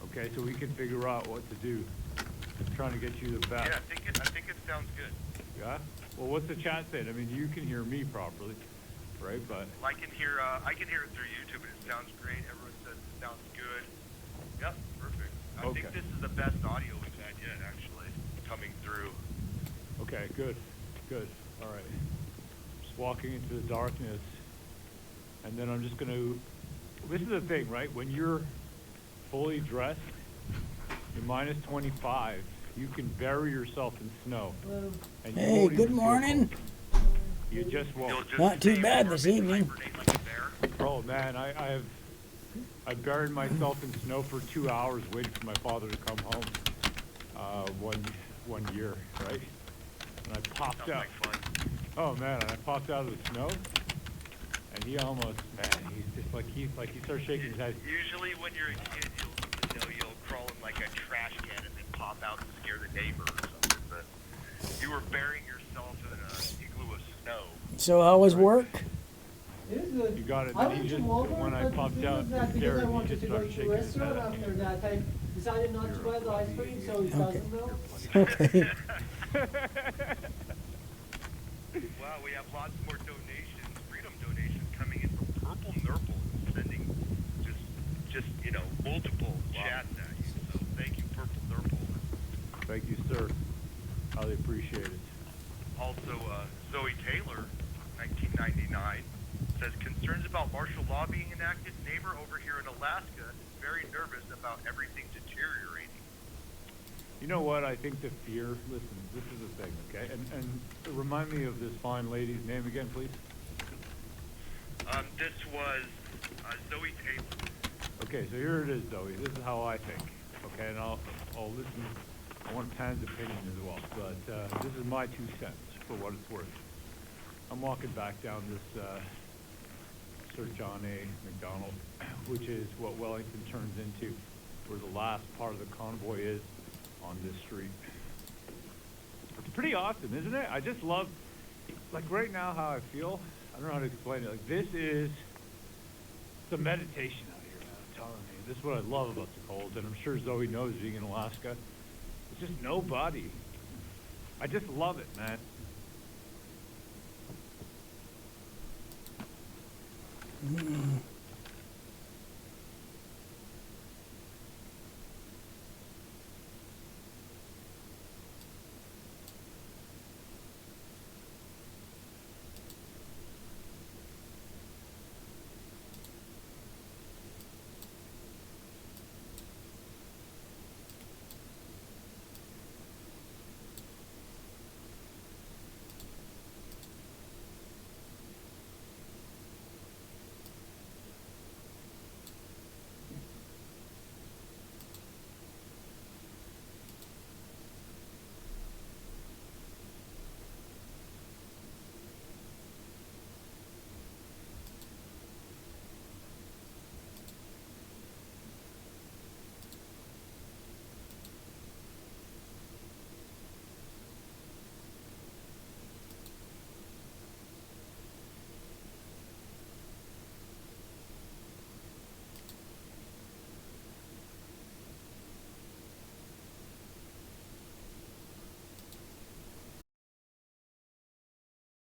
Speaker 9: Okay, so we can figure out what to do. I'm trying to get you the best.
Speaker 1: Yeah, I think it sounds good.
Speaker 9: Yeah? Well, what's the chat saying? I mean, you can hear me properly, right? But
Speaker 1: I can hear it through YouTube, and it sounds great. Everyone says it sounds good. Yep, perfect. I think this is the best audio we've had yet, actually, coming through.
Speaker 9: okay, good. All right. Just walking into the darkness, and then I'm just going to. This is the thing, right? When you're fully dressed, you're minus 25, you can bury yourself in snow. And you
Speaker 14: Hey,
Speaker 9: won't
Speaker 14: good
Speaker 9: even feel
Speaker 14: morning.
Speaker 9: cold. You just won't.
Speaker 14: Not too bad this evening.
Speaker 9: Oh man, I buried myself in snow for 2 hours waiting for my father to come home. One year, right? And I popped out. Oh man, and I popped out of the snow, and he almost, man, he's just like he starts shaking his head.
Speaker 1: Usually when you're a kid, you'll crawl in like a trash can and then pop out and scare the neighbor or something. But you were burying yourself in an igloo of snow.
Speaker 14: So how was work?
Speaker 6: It was good.
Speaker 9: You got it.
Speaker 6: I
Speaker 9: And
Speaker 6: went
Speaker 9: he
Speaker 6: to
Speaker 9: just,
Speaker 6: Walmart,
Speaker 9: when I
Speaker 6: but
Speaker 9: popped
Speaker 6: the thing
Speaker 9: out,
Speaker 6: is that
Speaker 9: he
Speaker 6: because I
Speaker 9: stared, he
Speaker 6: wanted
Speaker 9: just
Speaker 6: to go
Speaker 9: started
Speaker 6: to
Speaker 9: shaking
Speaker 6: a
Speaker 9: his
Speaker 6: restaurant
Speaker 9: head.
Speaker 6: after that, I decided not to buy the ice cream, so he
Speaker 14: Okay.
Speaker 6: doesn't know.
Speaker 14: Okay.
Speaker 1: Wow, we have lots more donations, freedom donations coming in from Purple Nurple, sending just multiple chats at you. So thank you, Purple Nurple.
Speaker 9: Thank you, sir. Highly appreciate it.
Speaker 1: Also, Zoe Taylor, 1999, says concerns about martial law being enacted. Neighbor over here in Alaska is very nervous about everything deteriorating.
Speaker 9: You know what? I think the fear. Listen, this is the thing, okay? And remind me of this fine lady's name again, please.
Speaker 1: This was Zoe Taylor.
Speaker 9: Okay, so here it is, Zoe. This is how I think. Okay, and I'll listen. I want Pan's opinion as well, but this is my 2 cents for what it's worth. I'm walking back down this Sir John A. McDonald, which is what Wellington turns into, where the last part of the convoy is on this street. It's pretty awesome, isn't it? I just love, like right now, how I feel. I don't know how to explain it. Like this is some meditation out here, man. I'm telling you. This is what I love about the cold, and I'm sure Zoe knows being in Alaska. It's just nobody. I just love it, man.